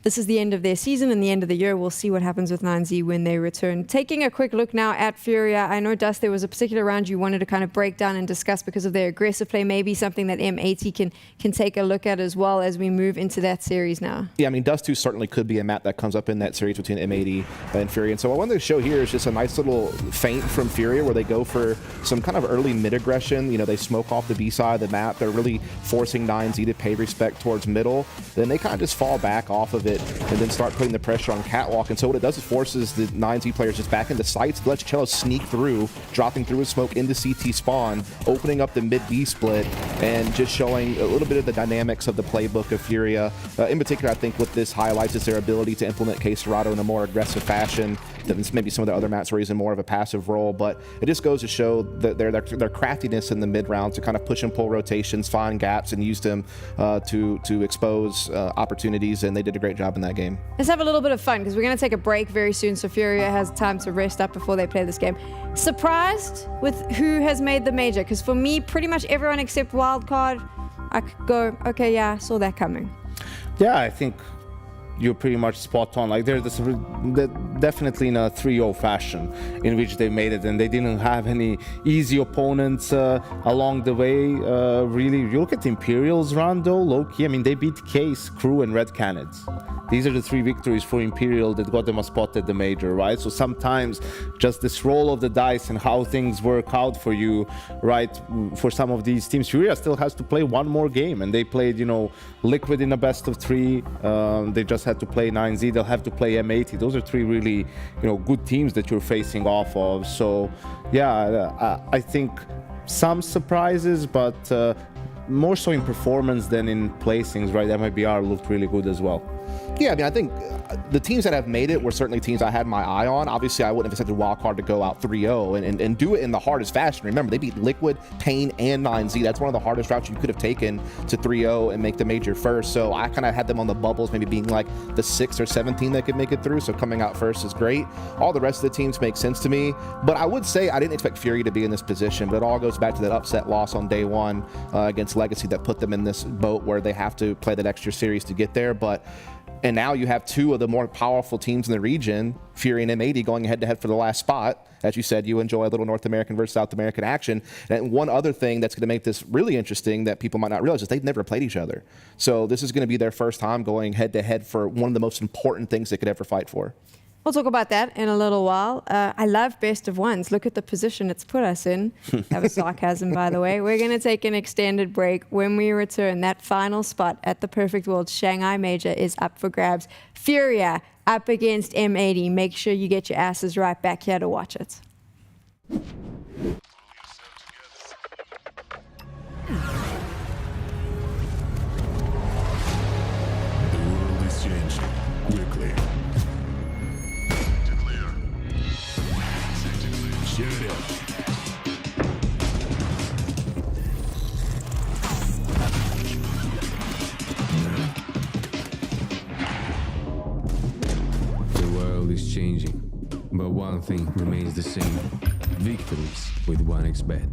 This is the end of their season and the end of the year. We'll see what happens with 9Z when they return. Taking a quick look now at Furia. I know, Dust, there was a particular round you wanted to kind of break down and discuss because of their aggressive play. Maybe something that M80 can take a look at as well as we move into that series now. Yeah, I mean, Dust 2 certainly could be a map that comes up in that series between M80 and Furia. And so what I wanted to show here is just a nice little feint from Furia where they go for some kind of early mid-aggression. You know, they smoke off the B side of the map. They're really forcing 9Z to pay respect towards middle. Then they kind of just fall back off of it it and then start putting the pressure on Catwalk. And so what it does is forces the 9Z players just back into sights, lets Cello sneak through, dropping through his smoke into CT spawn, opening up the mid-B split, and just showing a little bit of the dynamics of the playbook of Furia. In particular, I think what this highlights is their ability to implement K-Serato in a more aggressive fashion than maybe some of the other maps where he's in more of a passive role. But it just goes to show that their craftiness in the mid-round to kind of push and pull rotations, find gaps, and use them to expose opportunities, and they did a great job in that game. Let's have a little bit of fun, because we're going to take a break very soon, so Furia has time to rest up before they play this game. Surprised with who has made the major? Because for me, pretty much everyone except Wildcard, I could go, okay, yeah, I saw that coming. Yeah, I think you're pretty much spot on. Like, they're definitely in a 3-0 fashion in which they made it, and they didn't have any easy opponents along the way. Really, you look at the Imperials run though, low-key, I mean, they beat Case, KRÜ, and Red Canids. These are the 3 victories for Imperial that got them a spot at the major, right? So sometimes just this roll of the dice and how things work out for you, right? For some of these teams, Furia still has to play one more game, and they played, you know, Liquid in a best of 3. They just had to play 9Z. They'll have to play M80. Those are 3 really, you know, good teams that you're facing off of. So yeah, I think some surprises, but more so in performance than in placings, right? MIBR looked really good as well. Yeah, I mean, I think the teams that have made it were certainly teams I had my eye on. Obviously, I wouldn't have expected Wildcard to go out 3-0 and do it in the hardest fashion. Remember, they beat Liquid, Pain, and 9Z. That's one of the hardest routes you could have taken to 3-0 and make the major first. So I kind of had them on the bubbles, maybe being like the 6th or 7th team that could make it through. So coming out first is great. All the rest of the teams make sense to me. But I would say I didn't expect Fury to be in this position. But it all goes back to that upset loss on day 1 against Legacy that put them in this boat where they have to play that extra series to get there. And now you have 2 of the more powerful teams in the region, Fury and M80, going head-to-head for the last spot. As you said, you enjoy a little North American versus South American action. And one other thing that's going to make this really interesting that people might not realize is they've never played each other. So this is going to be their first time going head-to-head for one of the most important things they could ever fight for. We'll talk about that in a little while. I love best of ones. Look at the position it's put us in. That was sarcasm, by the way. We're going to take an extended break. When we return, that final spot at the Perfect World Shanghai Major is up for grabs. Furia up against M80. Make sure you get your asses right back here to watch it. The world is changing quickly. Shoot it. The world is changing, but one thing remains the same. Victories with 1xBet.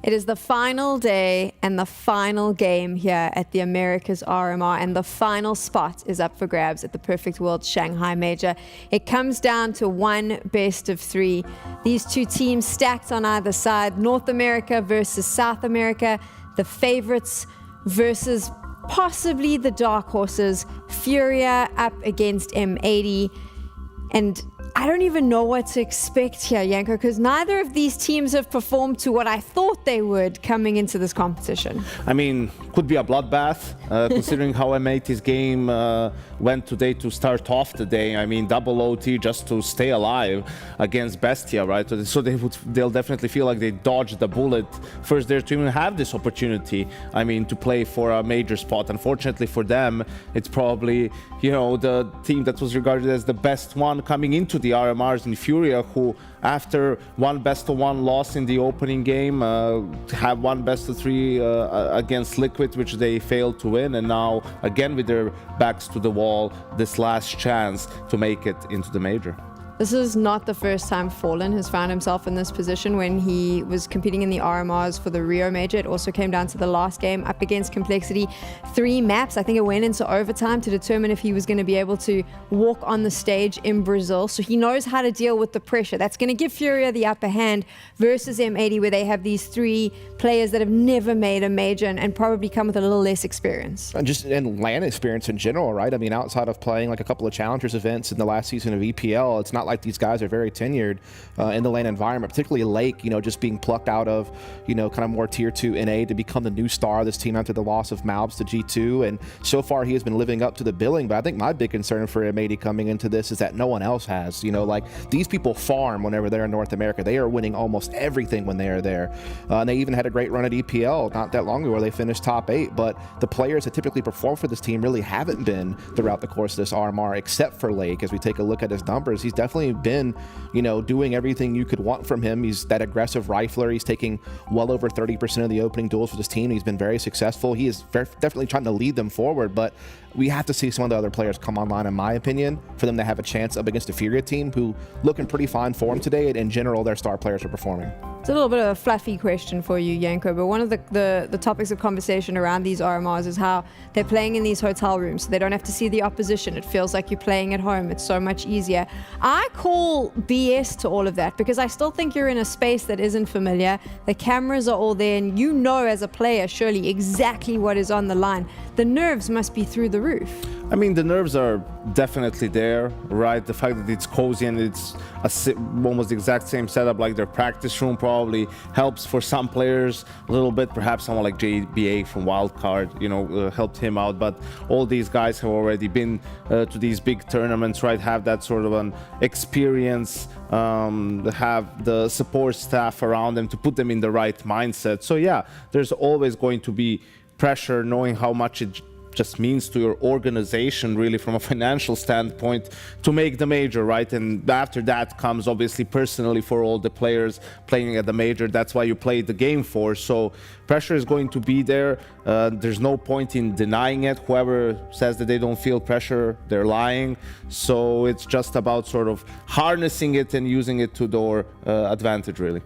It is the final day and the final game here at the Americas RMR, and the final spot is up for grabs at the Perfect World Shanghai Major. It comes down to one best of three. These two teams stacked on either side, North America versus South America, the favorites versus possibly the dark horses, Furia up against M80. And I don't even know what to expect here, Janko, because neither of these teams have performed to what I thought they would coming into this competition. I mean, could be a bloodbath, considering how M80's game went today to start off the day. I mean, double OT just to stay alive against Bestia, right? So they'll definitely feel like they dodged the bullet first there to even have this opportunity, I mean, to play for a major spot. Unfortunately for them, it's probably, you know, the team that was regarded as the best one coming into the RMRs in Furia, who after one best-of-1 loss in the opening game have one best-of-3 against Liquid, which they failed to win, and now again with their backs to the wall, this last chance to make it into the major. This is not the first time Fallen has found himself in this position. When he was competing in the RMRs for the Rio Major, it also came down to the last game up against Complexity. 3 maps, I think it went into overtime to determine if he was going to be able to walk on the stage in Brazil. So he knows how to deal with the pressure. That's going to give Furia the upper hand versus M80, where they have these 3 players that have never made a major and probably come with a little less experience. And LAN experience in general, right? I mean, outside of playing like a couple of Challengers events in the last season of EPL, it's not like these guys are very tenured in the LAN environment, particularly Lake, you know, just being plucked out of, you know, kind of more tier 2 NA to become the new star of this team after the loss of Malbs to G2. And so far he has been living up to the billing. But I think my big concern for M80 coming into this is that no one else has, you know, like these people farm whenever they're in North America. They are winning almost everything when they are there. And they even had a great run at EPL not that long ago where they finished top 8. But the players that typically perform for this team really haven't been throughout the course of this RMR, except for Lake. As we take a look at his numbers, he's definitely been, you know, doing everything you could want from him. He's that aggressive rifler. He's taking well over 30% of the opening duels for this team. He's been very successful. He is definitely trying to lead them forward, but we have to see some of the other players come online, in my opinion, for them to have a chance up against a Furia team who look in pretty fine form today, and in general, their star players are performing. It's a little bit of a fluffy question for you, Janko, but one of the topics of conversation around these RMRs is how they're playing in these hotel rooms, so they don't have to see the opposition. It feels like you're playing at home. It's so much easier. I call BS to all of that because I still think you're in a space that isn't familiar. The cameras are all there, and you know as a player, surely, exactly what is on the line. The nerves must be through the roof. I mean, the nerves are definitely there, right? The fact that it's cozy and it's almost the exact same setup like their practice room probably helps for some players a little bit. Perhaps someone like JBA from Wildcard, you know, helped him out. But all these guys have already been to these big tournaments, right? Have that sort of an experience, have the support staff around them to put them in the right mindset. So yeah, there's always going to be pressure, knowing how much it just means to your organization, really, from a financial standpoint, to make the major, right? And after that comes obviously personally for all the players playing at the major. That's why you play the game for. So pressure is going to be there. There's no point in denying it. Whoever says that they don't feel pressure, they're lying. So it's just about sort of harnessing it and using it to their advantage, really.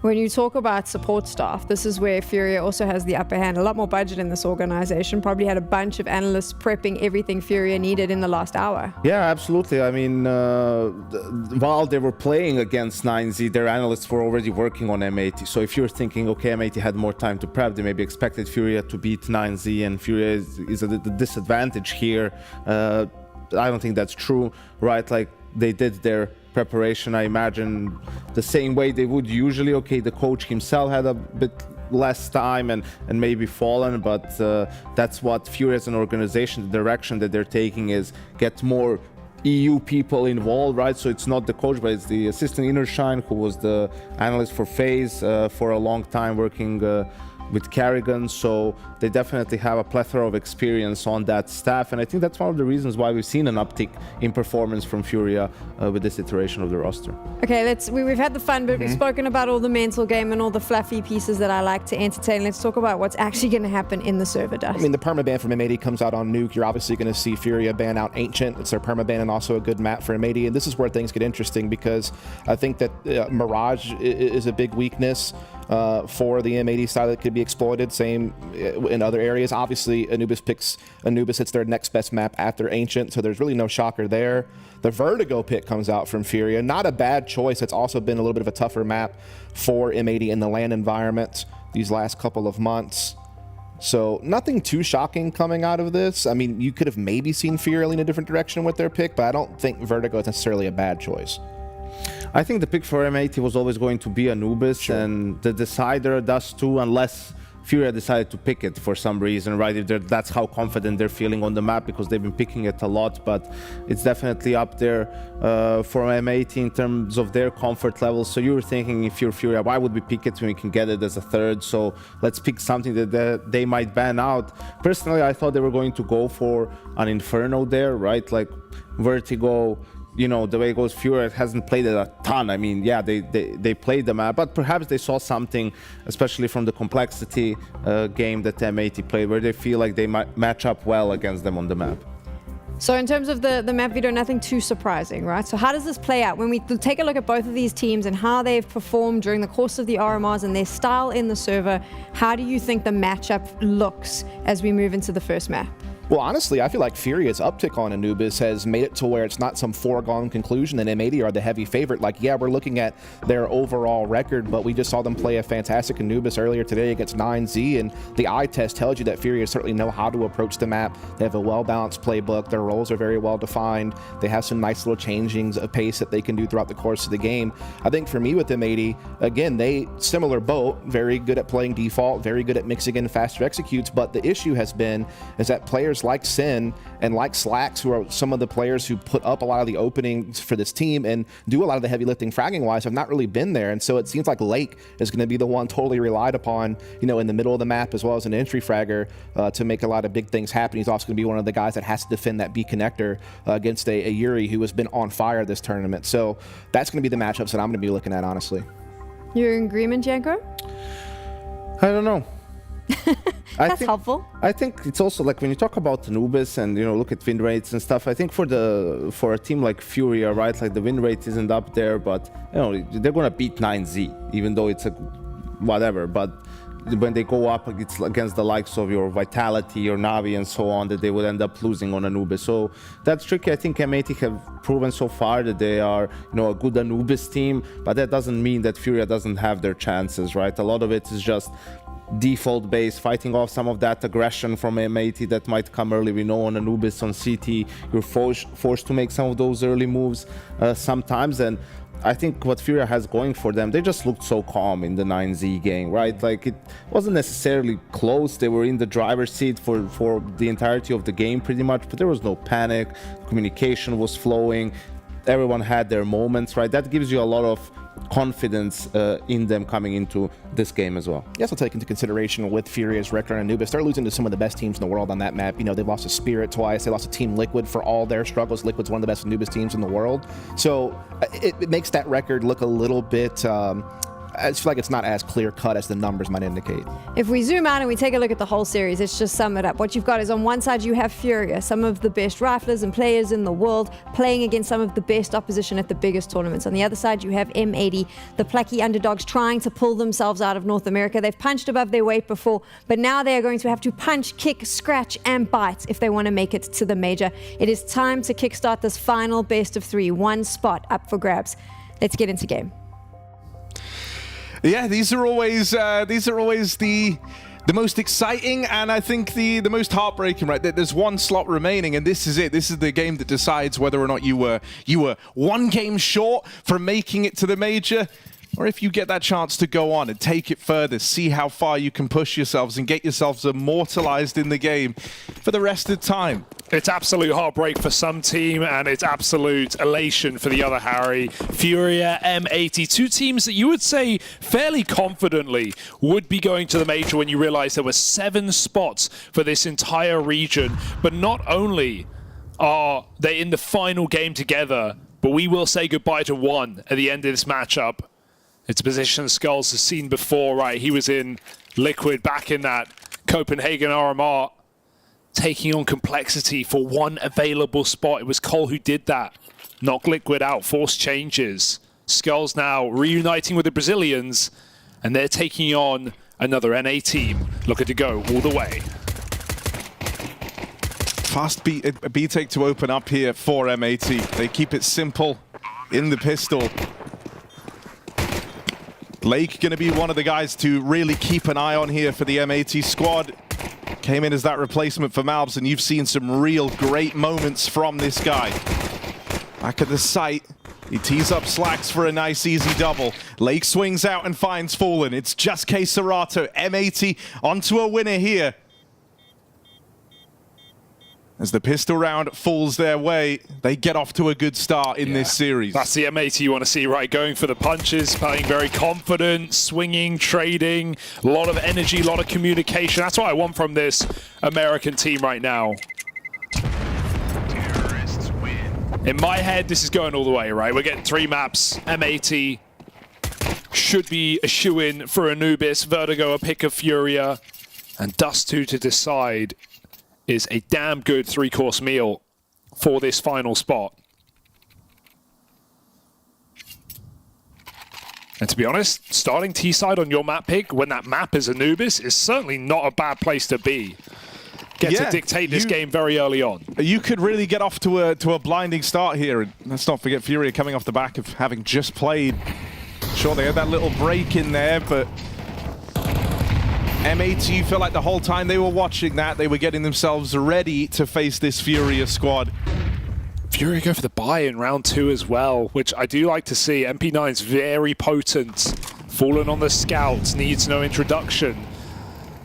When you talk about support staff, this is where Furia also has the upper hand. A lot more budget in this organization. Probably had a bunch of analysts prepping everything Furia needed in the last hour. Yeah, absolutely. I mean, while they were playing against 9Z, their analysts were already working on M80. So if you're thinking, okay, M80 had more time to prep, they maybe expected Furia to beat 9Z, and Furia is at a disadvantage here. I don't think that's true, right? Like, they did their preparation, I imagine, the same way they would usually. Okay, the coach himself had a bit less time and maybe Fallen, but that's what Furia as an organization, the direction that they're taking is get more EU people involved, right? So it's not the coach, but it's the assistant Innershine, who was the analyst for FaZe for a long time, working with Kerrigan. So they definitely have a plethora of experience on that staff, and I think that's one of the reasons why we've seen an uptick in performance from Furia with this iteration of the roster. Okay, we've had the fun, but we've spoken about all the mental game and all the fluffy pieces that I like to entertain. Let's talk about what's actually going to happen in the server dust. I mean, the permaban from M80 comes out on Nuke. You're obviously going to see Furia ban out Ancient. It's their permaban and also a good map for M80, and this is where things get interesting because I think that Mirage is a big weakness. for the M80 side that could be exploited. Same in other areas. Obviously, Anubis hits their next best map after Ancient, so there's really no shocker there. The Vertigo pick comes out from Furia. Not a bad choice. It's also been a little bit of a tougher map for M80 in the land environment these last couple of months. So nothing too shocking coming out of this. I mean, you could have maybe seen Furia lean a different direction with their pick, but I don't think Vertigo is necessarily a bad choice. I think the pick for M80 was always going to be Anubis, and the decider does too, unless Furia decided to pick it for some reason, right? If that's how confident they're feeling on the map, because they've been picking it a lot, but it's definitely up there for M80 in terms of their comfort level. So you were thinking, if you're Furia, why would we pick it when we can get it as a third? So let's pick something that they might ban out. Personally, I thought they were going to go for an Inferno there, right? Like Vertigo, you know, the way it goes, Furia hasn't played it a ton. I mean, yeah, they played the map, but perhaps they saw something, especially from the complexity game that M80 played, where they feel like they might match up well against them on the map. So in terms of the map, Veto, nothing too surprising, right? So how does this play out? When we take a look at both of these teams and how they've performed during the course of the RMRs and their style in the server, how do you think the matchup looks as we move into the first map? Well, honestly, I feel like Furia's uptick on Anubis has made it to where it's not some foregone conclusion that M80 are the heavy favorite. Like, yeah, we're looking at their overall record, but we just saw them play a fantastic Anubis earlier today against 9Z, and the eye test tells you that Furia certainly know how to approach the map. They have a well-balanced playbook. Their roles are very well-defined. They have some nice little changings of pace that they can do throughout the course of the game. I think for me with M80, again, similar boat, very good at playing default, very good at mixing in faster executes, but the issue has been is that players like Sin and like Slacks, who are some of the players who put up a lot of the openings for this team and do a lot of the heavy lifting fragging wise, have not really been there. And so it seems like Lake is going to be the one totally relied upon, you know, in the middle of the map as well as an entry fragger to make a lot of big things happen. He's also going to be one of the guys that has to defend that B connector against a Yuri who has been on fire this tournament. So that's going to be the matchups that I'm going to be looking at, honestly. You're in agreement, Janko? I don't know. That's helpful. I think it's also like when you talk about Anubis and, you know, look at win rates and stuff, I think for a team like Furia, right, like the win rate isn't up there, but, you know, they're going to beat 9Z, even though it's a whatever. But when they go up against the likes of your Vitality or Navi and so on, that they would end up losing on Anubis. So that's tricky. I think M80 have proven so far that they are, you know, a good Anubis team, but that doesn't mean that Furia doesn't have their chances, right? A lot of it is just default base, fighting off some of that aggression from M80 that might come early. We know on Anubis, on CT, you're forced to make some of those early moves sometimes, and I think what Furia has going for them, they just looked so calm in the 9Z game, right? Like, it wasn't necessarily close. They were in the driver's seat for the entirety of the game pretty much, but there was no panic. Communication was flowing. Everyone had their moments, right? That gives you a lot of confidence in them coming into this game as well. You also take into consideration with Furia's record and Anubis, they're losing to some of the best teams in the world on that map. You know, they've lost to Spirit twice. They lost to Team Liquid for all their struggles. Liquid's one of the best Anubis teams in the world. So it makes that record look a little bit I feel like it's not as clear cut as the numbers might indicate. If we zoom out and we take a look at the whole series, let's just sum it up. What you've got is on one side you have Furia, some of the best riflers and players in the world playing against some of the best opposition at the biggest tournaments. On the other side you have M80, the plucky underdogs trying to pull themselves out of North America. They've punched above their weight before, but now they are going to have to punch, kick, scratch and bite if they want to make it to the major. It is time to kickstart this final best of three, one spot up for grabs. Let's get into game. Yeah, these are always the most exciting and I think the most heartbreaking, right? There's one slot remaining and this is it. This is the game that decides whether or not you were one game short from making it to the major, or if you get that chance to go on and take it further, see how far you can push yourselves and get yourselves immortalized in the game for the rest of the time. It's absolute heartbreak for some team, and it's absolute elation for the other, Harry. Furia, M80, two teams that you would say fairly confidently would be going to the major when you realize there were 7 spots for this entire region. But not only are they in the final game together, but we will say goodbye to one at the end of this matchup. It's a position Skulls has seen before, right? He was in Liquid back in that Copenhagen RMR, taking on complexity for one available spot. It was Cole who did that. Knock Liquid out, force changes. Skulls now reuniting with the Brazilians, and they're taking on another NA team looking to go all the way. Fast B-Take to open up here for MAT. They keep it simple in the pistol. Lake going to be one of the guys to really keep an eye on here for the MAT squad. Came in as that replacement for Malbs, and you've seen some real great moments from this guy. Back at the site, he tees up Slacks for a nice easy double. Lake swings out and finds Fallen. It's just K Serato. MAT onto a winner here. As the pistol round falls their way, they get off to a good start in this series. That's the MAT you want to see, right? Going for the punches, playing very confident, swinging, trading, a lot of energy, a lot of communication. That's what I want from this American team right now. In my head, this is going all the way, right? We're getting 3 maps. MAT should be a shoo-in for Anubis, Vertigo a pick of Furia, and Dust2 to decide is a damn good 3-course meal for this final spot. And to be honest, starting T-side on your map pick when that map is Anubis is certainly not a bad place to be. Get to dictate this game very early on. You could really get off to a blinding start here. And let's not forget Furia coming off the back of having just played. Sure, they had that little break in there, but MAT, you feel like the whole time they were watching that, they were getting themselves ready to face this Furia squad. Furia go for the buy in round 2 as well, which I do like to see. MP9's very potent. Fallen on the scouts, needs no introduction.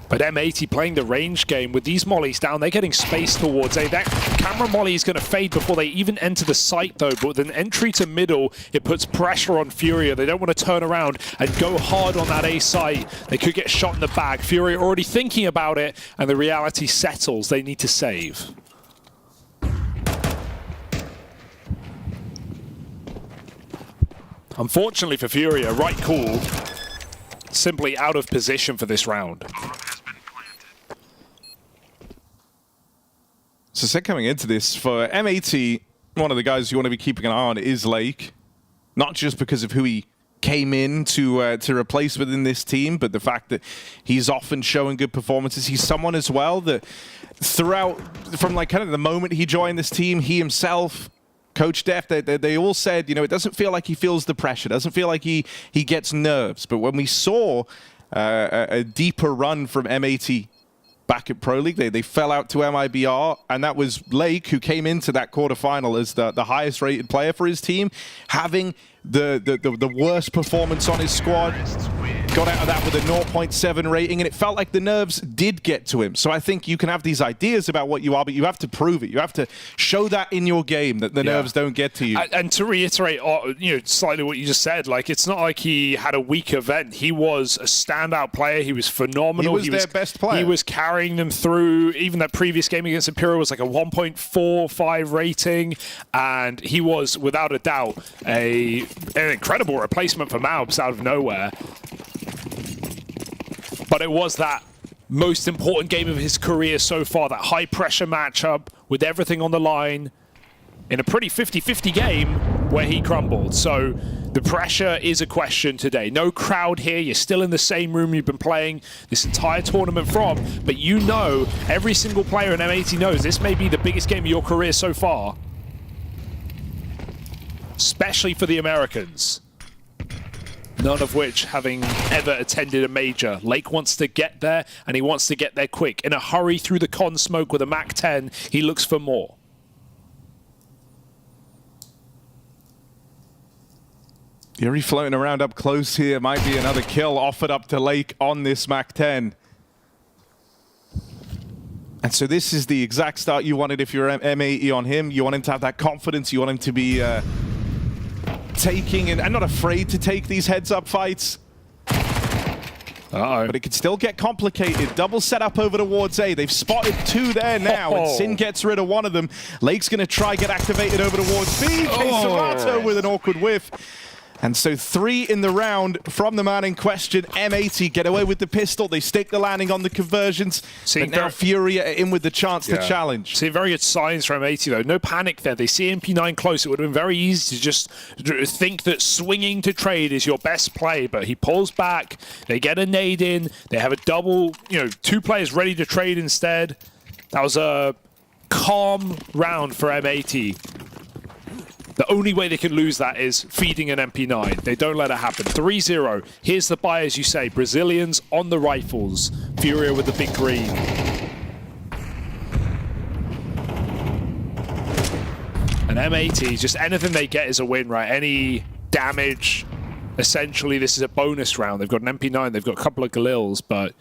But MAT playing the range game with these mollies down, they're getting space towards A. That camera molly is going to fade before they even enter the site though, but with an entry to middle, it puts pressure on Furia. They don't want to turn around and go hard on that A site. They could get shot in the back. Furia already thinking about it, and the reality settles. They need to save. Unfortunately for Furia, right call, simply out of position for this round. So Seth, coming into this, for MAT, one of the guys you want to be keeping an eye on is Lake. Not just because of who he came in to replace within this team, but the fact that he's often showing good performances. He's someone as well that throughout, from like kind of the moment he joined this team, he himself, Coach Def, they all said, you know, it doesn't feel like he feels the pressure, doesn't feel like he gets nerves. But when we saw a deeper run from MAT back at Pro League, they fell out to MIBR, and that was Lake, who came into that quarterfinal as the highest rated player for his team, having the worst performance on his squad. Got out of that with a 0.7 rating, and it felt like the nerves did get to him. So I think you can have these ideas about what you are, but you have to prove it. You have to show that in your game, that the nerves don't get to you. And to reiterate, you know, slightly what you just said, like, it's not like he had a weak event. He was a standout player. He was phenomenal. He was their best player. He was carrying them through. Even that previous game against Imperial was like a 1.45 rating, and he was, without a doubt, an incredible replacement for Malbs out of nowhere. But it was that most important game of his career so far, that high-pressure matchup with everything on the line in a pretty 50-50 game where he crumbled. So the pressure is a question today. No crowd here. You're still in the same room you've been playing this entire tournament from, but you know, every single player in MAT knows this may be the biggest game of your career so far, especially for the Americans. None of which having ever attended a major. Lake wants to get there, and he wants to get there quick. In a hurry through the con smoke with a Mac 10, he looks for more. Yuri floating around up close here. Might be another kill offered up to Lake on this Mac 10. And so this is the exact start you wanted if you're MAE on him. You want him to have that confidence. You want him to be taking and not afraid to take these heads-up fights. But it could still get complicated. Double setup over towards A. They've spotted 2 there now, and Sin gets rid of one of them. Lake's going to try get activated over towards B. K Serato with an awkward whiff. And so 3 in the round from the man in question. M80 get away with the pistol. They stick the landing on the conversions. But now Furia are in with the chance to challenge. See, very good signs from M80 though. No panic there. They see MP9 close. It would have been very easy to just think that swinging to trade is your best play. But he pulls back. They get a nade in. They have a double, 2 players ready to trade instead. That was a calm round for M80. The only way they can lose that is feeding an MP9. They don't let it happen. 3-0. Here's the buy, as you say. Brazilians on the rifles. Furia with the big green. And M80, just anything they get is a win, right? Any damage. Essentially, this is a bonus round. They've got an MP9. They've got a couple of Galils, but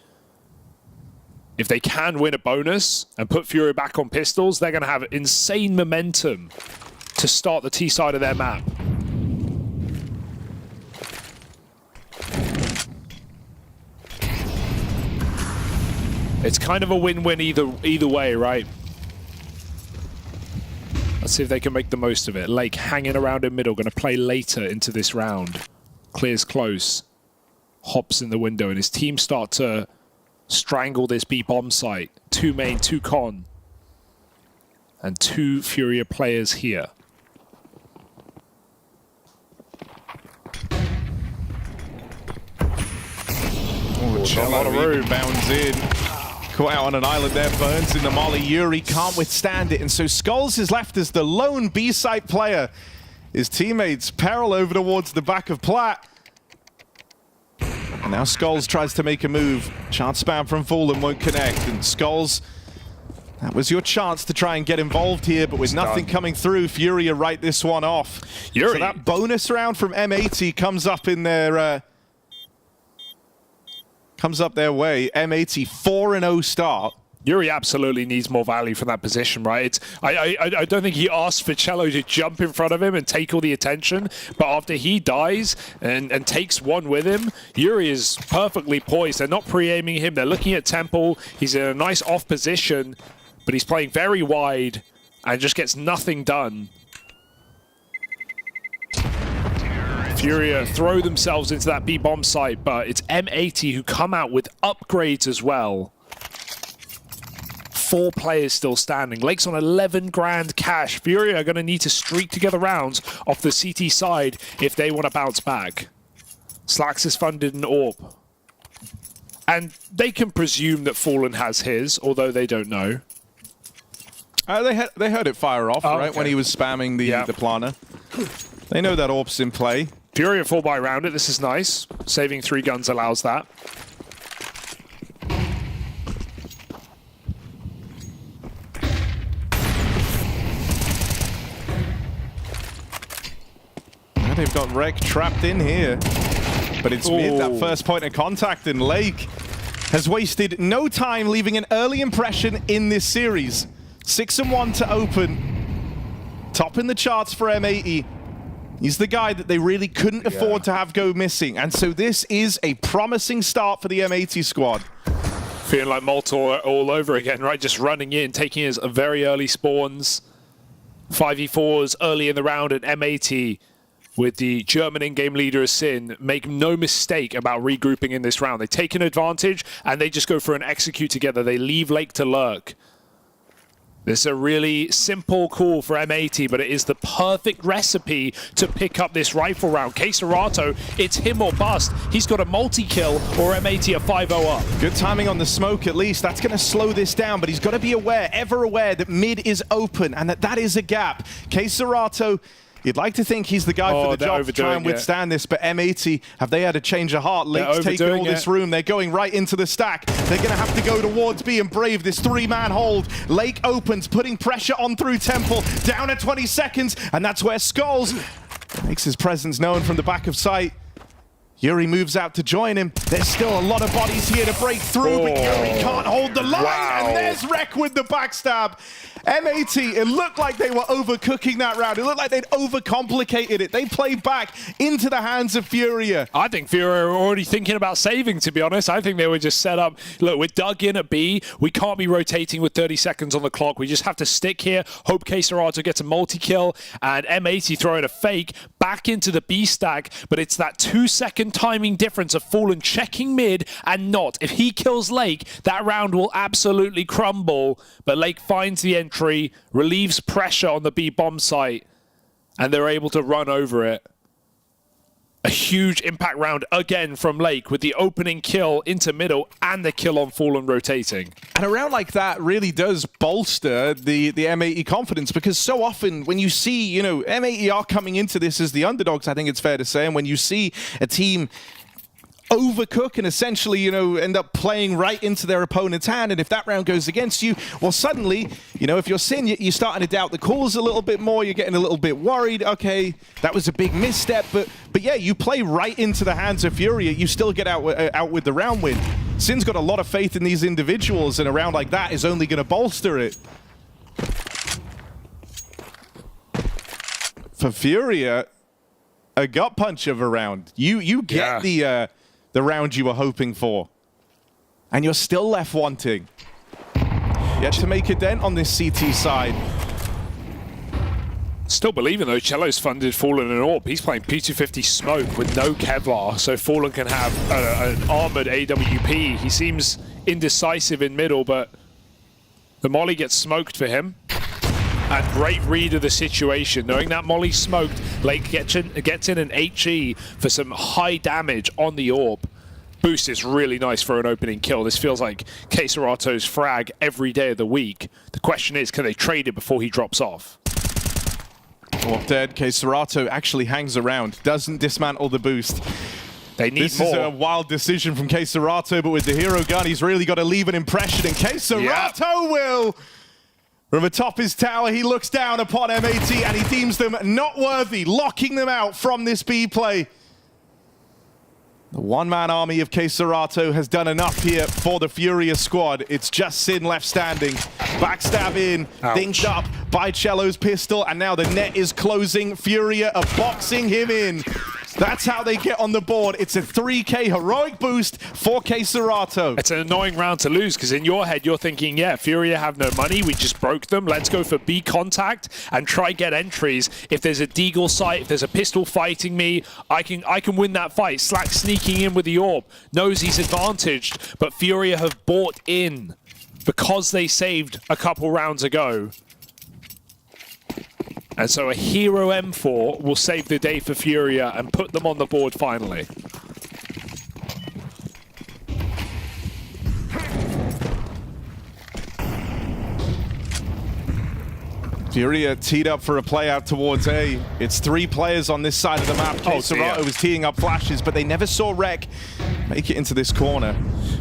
if they can win a bonus and put Furia back on pistols, they're going to have insane momentum to start the T side of their map. It's kind of a win-win either way, right? Let's see if they can make the most of it. Lake hanging around in middle, going to play later into this round. Clears close. Hops in the window, and his team start to strangle this B bomb site. 2 main, 2 con. And 2 Furia players here. A lot of room. Bounds in. Caught out on an island there. Burns in the molly. Yuri can't withstand it. And so Skulls is left as the lone B-site player. His teammates peril over towards the back of Plat. And now Skulls tries to make a move. Chance spam from Fallen won't connect. And Skulls, that was your chance to try and get involved here, but with nothing coming through, Furia write this one off. Yuri. So that bonus round from M80 comes up in their... comes up their way. M80 4-0 start. Yuri absolutely needs more value from that position, right? I don't think he asked for Cello to jump in front of him and take all the attention, but after he dies and takes one with him, Yuri is perfectly poised. They're not pre-aiming him. They're looking at Temple. He's in a nice off position, but he's playing very wide and just gets nothing done. Furia throw themselves into that B-bomb site, but it's M80 who come out with upgrades as well. 4 players still standing. Lake's on 11 grand cash. Furia are going to need to streak together rounds off the CT side if they want to bounce back. Slacks is funded an AWP. And they can presume that Fallen has his, although they don't know. They heard it fire off, right, okay. when he was spamming the planner. They know that AWP's in play. Furia fall by round it. This is nice. Saving 3 guns allows that. They've got Rek trapped in here, but it's mid that first point of contact, and Lake has wasted no time, leaving an early impression in this series. 6-1 to open, top in the charts for M80. He's the guy that they really couldn't afford to have go missing, and so this is a promising start for the M80 squad. Feeling like Malt all over again, right? Just running in, taking his very early spawns. 5v4s early in the round, and M80 with the German in-game leader as Sin, make no mistake about regrouping in this round. They take an advantage, and they just go for an execute together. They leave Lake to lurk. This is a really simple call for M80, but it is the perfect recipe to pick up this rifle round. KRÜ, it's him or bust. He's got a multi-kill, or M80 a 5-0 up. Good timing on the smoke, at least. That's going to slow this down, but he's got to be aware, ever aware, that mid is open, and that is a gap. KRÜ, you'd like to think he's the guy for the job to try and withstand this, but M80, have they had a change of heart? Lake's taken all this room. They're going right into the stack. They're going to have to go towards B and brave this 3-man hold. Lake opens, putting pressure on through Temple. Down at 20 seconds, and that's where Skulls makes his presence known from the back of sight. Yuri moves out to join him. There's still a lot of bodies here to break through, but Yuri can't hold the line. Wow. And there's Rek with the backstab. M80, it looked like they were overcooking that round. It looked like they'd overcomplicated it. They played back into the hands of Furia. I think Furia were already thinking about saving, to be honest. I think they were just set up. Look, we're dug in at B. We can't be rotating with 30 seconds on the clock. We just have to stick here, hope KRÜ gets a multi-kill, and M80 throwing a fake back into the B stack. But it's that 2-second timing difference of Fallen checking mid and not. If he kills Lake, that round will absolutely crumble. But Lake finds the entry, relieves pressure on the B bomb site, and they're able to run over it. A huge impact round again from Lake with the opening kill into middle and the kill on Fallen rotating. And a round like that really does bolster the M80 confidence, because so often when you see, you know, M80 are coming into this as the underdogs, I think it's fair to say, and when you see a team overcook and essentially, you know, end up playing right into their opponent's hand, and if that round goes against you, well, suddenly, you know, if you're Sin, you're starting to doubt the calls a little bit more, you're getting a little bit worried. Okay, that was a big misstep, but yeah, you play right into the hands of Furia, you still get out with the round win. Sin's got a lot of faith in these individuals, and a round like that is only going to bolster it. For Furia, a gut punch of a round. You get the round you were hoping for, and you're still left wanting. Yet to make a dent on this CT side. Still believing though, Cello's funded Fallen and AWP. He's playing P250 smoke with no Kevlar, so Fallen can have an armored AWP. He seems indecisive in middle, but the molly gets smoked for him. And great read of the situation. Knowing that molly smoked, Lake gets in an HE for some high damage on the AWP. Boost is really nice for an opening kill. This feels like KRÜ's frag every day of the week. The question is, can they trade it before he drops off? AWP dead. KRÜ actually hangs around, doesn't dismantle the boost. They need this more. Is a wild decision from KRÜ, but with the hero gun, he's really got to leave an impression, and KRÜ will. From atop his tower, he looks down upon M80 and he deems them not worthy, locking them out from this B play. The one-man army of KRÜ has done enough here for the Furia squad. It's just Sin left standing. Backstab in, dinked up by Cello's pistol, and now the net is closing. Furia are boxing him in. That's how they get on the board. It's a 3k heroic boost for KRÜ. It's an annoying round to lose, because in your head you're thinking, yeah, Furia have no money, we just broke them, let's go for B contact and try get entries. If there's a deagle site, if there's a pistol fighting me, I can win that fight. Slack sneaking in with the AWP, knows he's advantaged, but Furia have bought in because they saved a couple rounds ago. And so a hero M4 will save the day for Furia and put them on the board finally. Furia teed up for a play out towards A. It's 3 players on this side of the map. KRÜ was teeing up flashes, but they never saw Rek make it into this corner.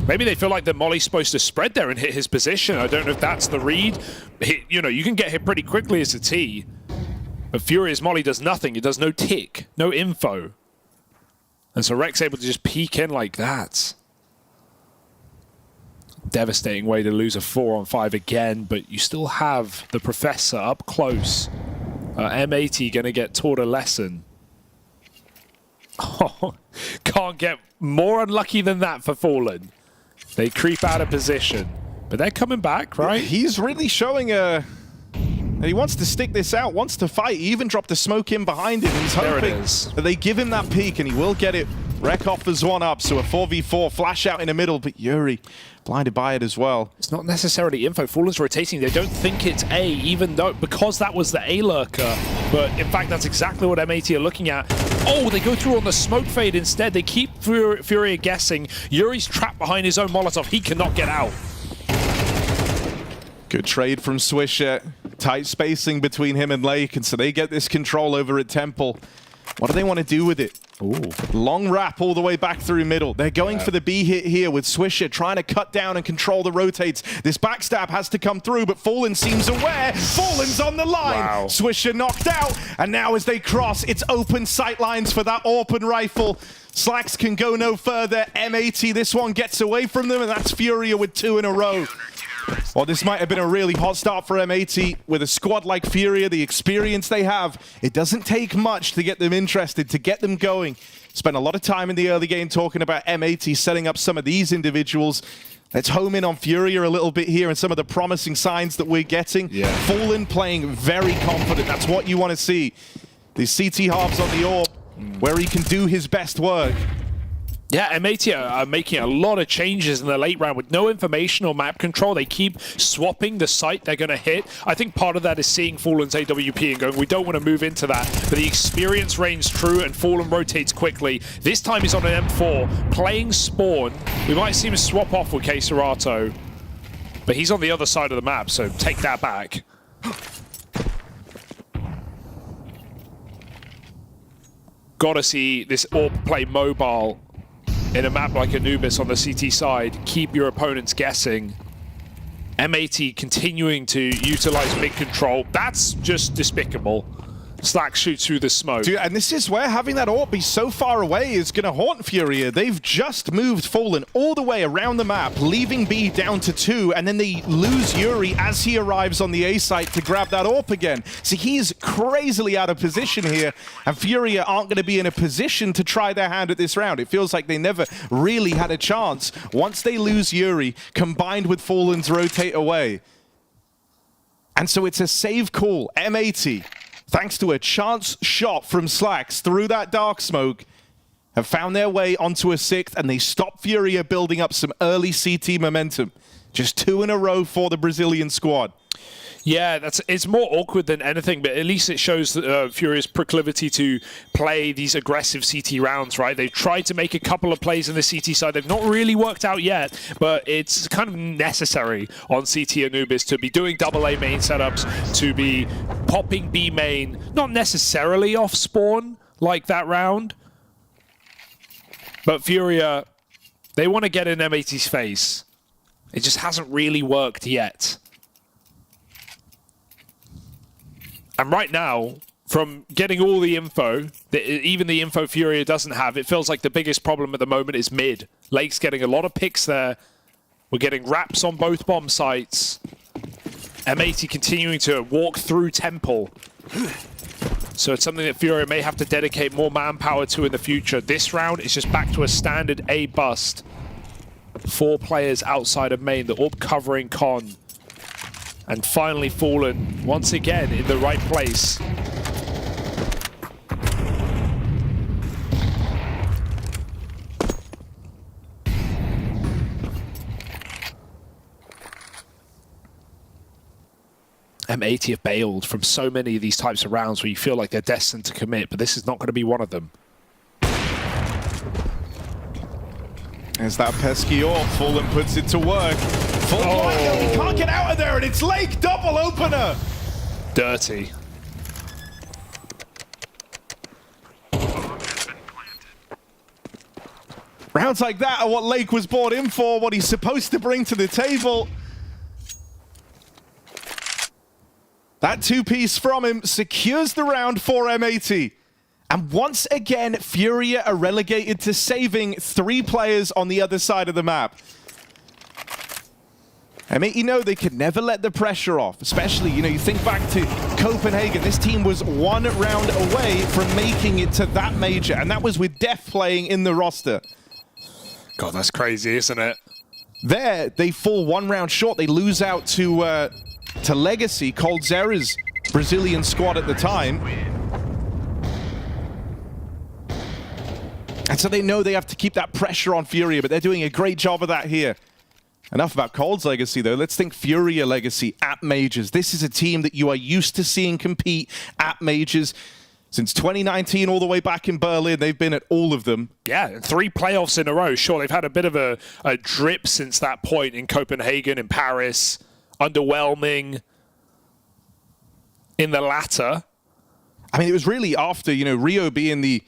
Maybe they feel like the molly's supposed to spread there and hit his position. I don't know if that's the read. You know, you can get hit pretty quickly as a T. But Furia's molly does nothing. It does no tick, no info. And so Rek's able to just peek in like that. Devastating way to lose a 4-on-5 again, but you still have the Professor up close. M80 going to get taught a lesson. Oh, can't get more unlucky than that for Fallen. They creep out of position, but they're coming back, right? He's really showing a... And he wants to stick this out, wants to fight. He even dropped the smoke in behind him. He's hoping that they give him that peek, and he will get it. Rek offers one up, so a 4v4 flash out in the middle, but Yuri blinded by it as well. It's not necessarily info. Fallen's rotating. They don't think it's A, even though, because that was the A lurker. But in fact, that's exactly what M80 are looking at. Oh, they go through on the smoke fade instead. They keep Furia guessing. Yuri's trapped behind his own Molotov. He cannot get out. Good trade from Swisher. Tight spacing between him and Lake, and so they get this control over at Temple. What do they want to do with it? Long wrap all the way back through middle. They're going for the B hit here with Swisher trying to cut down and control the rotates. This backstab has to come through, but Fallen seems aware. Fallen's on the line. Wow. Swisher knocked out, and now as they cross, it's open sight lines for that open rifle. Slacks can go no further. M80, this one gets away from them, and that's Furia with 2 in a row. Well, this might have been a really hot start for M80. With a squad like Furia, the experience they have, it doesn't take much to get them interested, to get them going. Spent a lot of time in the early game talking about M80 setting up some of these individuals. Let's home in on Furia a little bit here and some of the promising signs that we're getting. Fallen playing very confident. That's what you want to see. These CT halves on the orb, where he can do his best work. Yeah, M80 are making a lot of changes in the late round with no information or map control. They keep swapping the site they're going to hit. I think part of that is seeing Fallen's AWP and going, we don't want to move into that. But the experience reigns true and Fallen rotates quickly. This time he's on an M4, playing Spawn. We might see him swap off with Keserato. But he's on the other side of the map, so take that back. Gotta see this AWP play mobile in a map like Anubis on the CT side. Keep your opponents guessing. M80 continuing to utilize mid control. That's just despicable. Slack shoots through the smoke. Dude, and this is where having that AWP be so far away is going to haunt Furia. They've just moved Fallen all the way around the map, leaving B down to 2, and then they lose Yuri as he arrives on the A site to grab that AWP again. So he's crazily out of position here, and Furia aren't going to be in a position to try their hand at this round. It feels like they never really had a chance once they lose Yuri, combined with Fallen's rotate away. And so it's a save call. M80, thanks to a chance shot from Slacks through that dark smoke, have found their way onto a 6th, and they stop Furia building up some early CT momentum. Just 2 in a row for the Brazilian squad. Yeah, it's more awkward than anything, but at least it shows Furia's proclivity to play these aggressive CT rounds, right? They've tried to make a couple of plays on the CT side. They've not really worked out yet, but it's kind of necessary on CT Anubis to be doing double A main setups, to be popping B main, not necessarily off spawn like that round, but Furia, they want to get in M80's face. It just hasn't really worked yet. And right now, from getting all the info, even the info Furia doesn't have, it feels like the biggest problem at the moment is mid. Lake's getting a lot of picks there. We're getting wraps on both bomb sites. M80 continuing to walk through Temple. So it's something that Furia may have to dedicate more manpower to in the future. This round is just back to a standard A bust. 4 players outside of main, the AWP covering Con. And finally Fallen, once again, in the right place. M80 have bailed from so many of these types of rounds where you feel like they're destined to commit, but this is not going to be one of them. As that pesky AWP, Fallen puts it to work. Full blind, he can't get out of there, and it's Lake double opener. Dirty. Rounds like that are what Lake was brought in for, what he's supposed to bring to the table. That 2-piece from him secures the round for M80. And once again, Furia are relegated to saving 3 players on the other side of the map. M80 know they could never let the pressure off, especially, you think back to Copenhagen. This team was 1 round away from making it to that major, and that was with Def playing in the roster. God, that's crazy, isn't it? There, they fall 1 round short. They lose out to Legacy, Coldzera's Brazilian squad at the time. And so they know they have to keep that pressure on Furia, but they're doing a great job of that here. Enough about Cold's Legacy, though. Let's think Furia Legacy at Majors. This is a team that you are used to seeing compete at Majors. Since 2019, all the way back in Berlin, they've been at all of them. Yeah, 3 playoffs in a row. Sure, they've had a bit of a drip since that point in Copenhagen, in Paris. Underwhelming in the latter. I mean, it was really after, Rio being the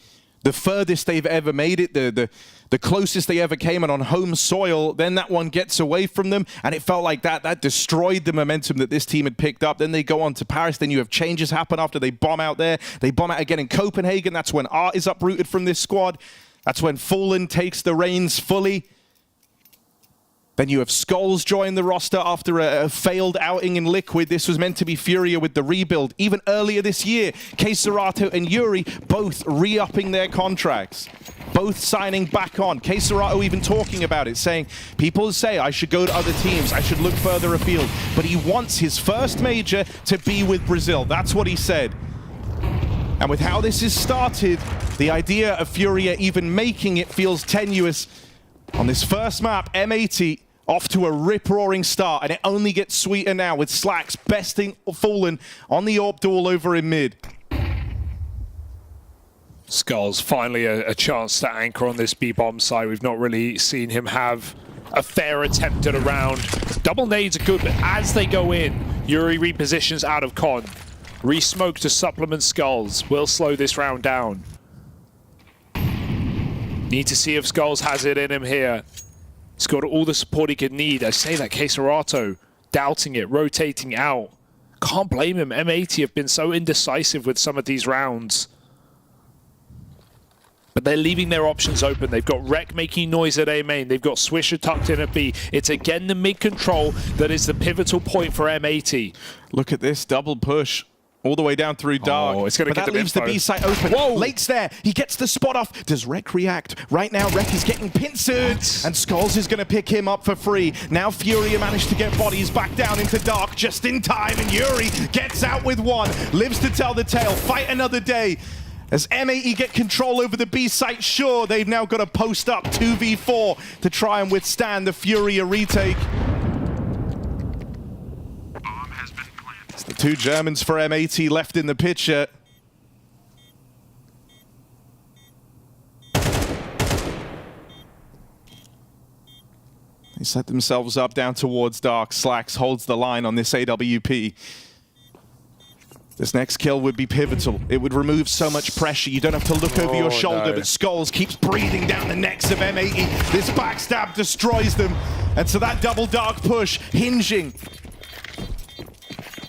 the furthest they've ever made it, the closest they ever came, and on home soil, then that one gets away from them, and it felt like that destroyed the momentum that this team had picked up. Then they go on to Paris, then you have changes happen after they bomb out there. They bomb out again in Copenhagen. That's when Art is uprooted from this squad. That's when Fallen takes the reins fully. Then you have Skulls join the roster after a failed outing in Liquid. This was meant to be Furia with the rebuild. Even earlier this year, KRÜ and Yuri both re-upping their contracts. Both signing back on. KRÜ even talking about it, saying, people say I should go to other teams, I should look further afield. But he wants his first major to be with Brazil. That's what he said. And with how this has started, the idea of Furia even making it feels tenuous. On this first map, M80 off to a rip-roaring start, and it only gets sweeter now with Slacks besting Fallen on the AWP duel over in mid. Skulls finally a chance to anchor on this B-bomb side. We've not really seen him have a fair attempt at a round. Double nades are good, but as they go in, Yuri repositions out of con. Re-smoke to supplement Skulls. Will slow this round down. Need to see if Skulls has it in him here. He's got all the support he could need. I say that KRÜ doubting it, rotating out. Can't blame him. M80 have been so indecisive with some of these rounds. But they're leaving their options open. They've got Rek making noise at A main. They've got Swisher tucked in at B. It's again the mid control that is the pivotal point for M80. Look at this double push. All the way down through dark. Oh, it's going to get that leaves the B site open. Whoa! Late's there. He gets the spot off. Does Rek react? Right now, Rek is getting pincered. And Skulls is going to pick him up for free. Now Furia managed to get bodies back down into dark just in time. And Yuri gets out with one. Lives to tell the tale. Fight another day. As M80 get control over the B site, sure, they've now got to post up 2v4 to try and withstand the Furia retake. It's the two Germans for M80 left in the picture. They set themselves up down towards dark. Slacks holds the line on this AWP. This next kill would be pivotal. It would remove so much pressure. You don't have to look over your shoulder, but Skulls keeps breathing down the necks of M80. This backstab destroys them. And so that double dark push hinging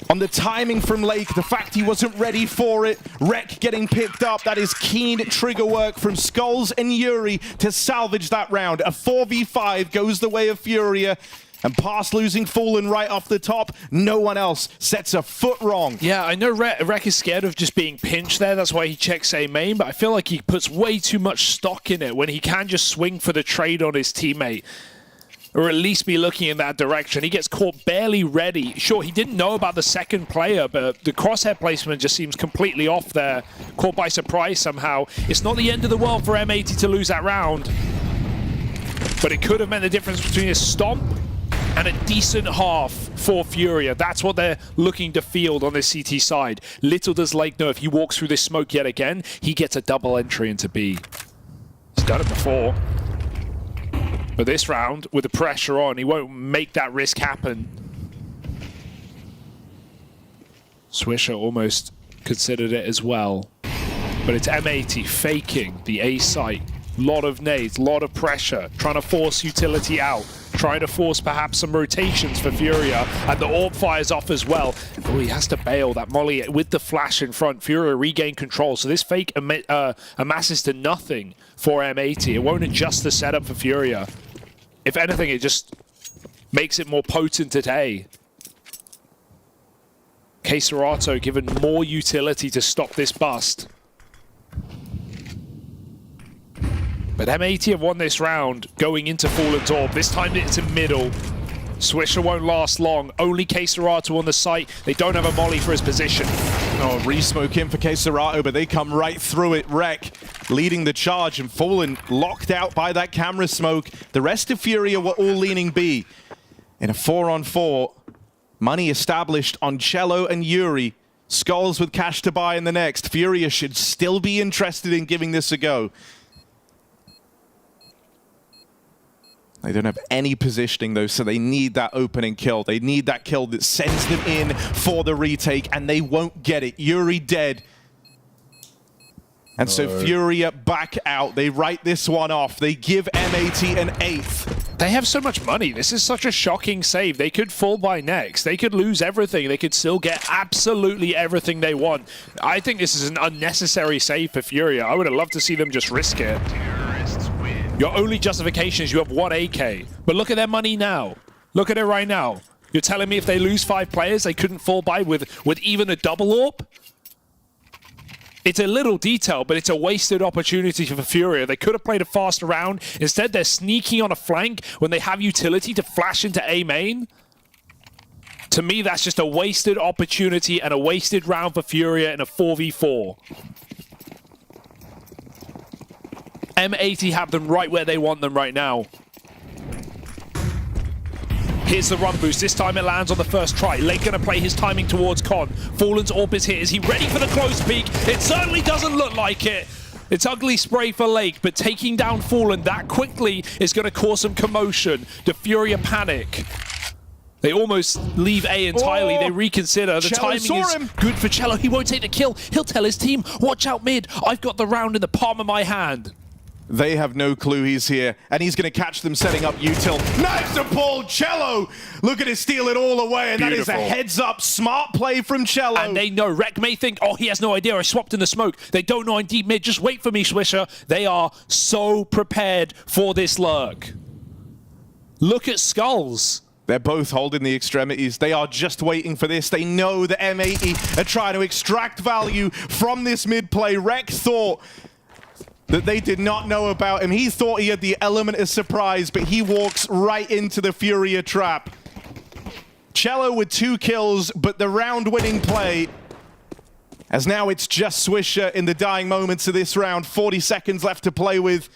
on the timing from Lake, the fact he wasn't ready for it. Rek getting picked up. That is keen trigger work from Skulls and Yuri to salvage that round. A 4v5 goes the way of Furia. And past losing Fallen right off the top, no one else sets a foot wrong. Yeah, I know Rek is scared of just being pinched there. That's why he checks A main, but I feel like he puts way too much stock in it when he can just swing for the trade on his teammate. Or at least be looking in that direction. He gets caught barely ready. Sure, he didn't know about the second player, but the crosshair placement just seems completely off there. Caught by surprise somehow. It's not the end of the world for M80 to lose that round. But it could have meant the difference between a stomp and a decent half for Furia. That's what they're looking to field on this CT side. Little does Lake know if he walks through this smoke yet again, he gets a double entry into B. He's done it before. But this round, with the pressure on, he won't make that risk happen. Swisher almost considered it as well. But it's M80 faking the A site. Lot of nades, lot of pressure, trying to force utility out. Trying to force perhaps some rotations for Furia, and the AWP fires off as well. Oh, he has to bail that molly with the flash in front. Furia regain control, so this fake amasses to nothing for M80. It won't adjust the setup for Furia. If anything, it just makes it more potent at A. KRÜ given more utility to stop this bust. But M80 have won this round going into Fallen's AWP. This time it's in middle. Swisher won't last long. Only KRÜ on the site. They don't have a molly for his position. Oh, re-smoke in for KRÜ, but they come right through it. Rek leading the charge, and Fallen locked out by that camera smoke. The rest of Furia were all leaning B. In a 4-on-4, money established on Cello and Yuri. Skulls with cash to buy in the next. Furia should still be interested in giving this a go. They don't have any positioning, though, so they need that opening kill. They need that kill that sends them in for the retake, and they won't get it. Yuri dead. And so Furia back out. They write this one off. They give M80 an 8th. They have so much money. This is such a shocking save. They could fall by next. They could lose everything. They could still get absolutely everything they want. I think this is an unnecessary save for Furia. I would have loved to see them just risk it. Your only justification is you have 1 AK. But look at their money now. Look at it right now. You're telling me if they lose 5 players, they couldn't fall by with even a double AWP? It's a little detail, but it's a wasted opportunity for Furia. They could have played a faster round. Instead, they're sneaking on a flank when they have utility to flash into A main. To me, that's just a wasted opportunity and a wasted round for Furia in a 4v4. M80 have them right where they want them right now. Here's the run boost. This time it lands on the first try. Lake gonna play his timing towards Con. Fallen's AWP is here. Is he ready for the close peek? It certainly doesn't look like it. It's ugly spray for Lake, but taking down Fallen that quickly is gonna cause some commotion. The Furia panic. They almost leave A entirely. They reconsider. The timing is good for Cello. He won't take the kill. He'll tell his team, watch out mid. I've got the round in the palm of my hand. They have no clue he's here, and he's going to catch them setting up util. Nice to pull Cello! Look at it steal it all away, and Beautiful. That is a heads-up smart play from Cello. And they know. Rek may think, oh, he has no idea. I swapped in the smoke. They don't know I'm deep mid. Just wait for me, Swisher. They are so prepared for this lurk. Look at Skulls. They're both holding the extremities. They are just waiting for this. They know that M80 are trying to extract value from this mid play. Rek thought that they did not know about him. He thought he had the element of surprise, but he walks right into the Furia trap. Cello with 2 kills, but the round-winning play, as now it's just Swisher in the dying moments of this round. 40 seconds left to play with.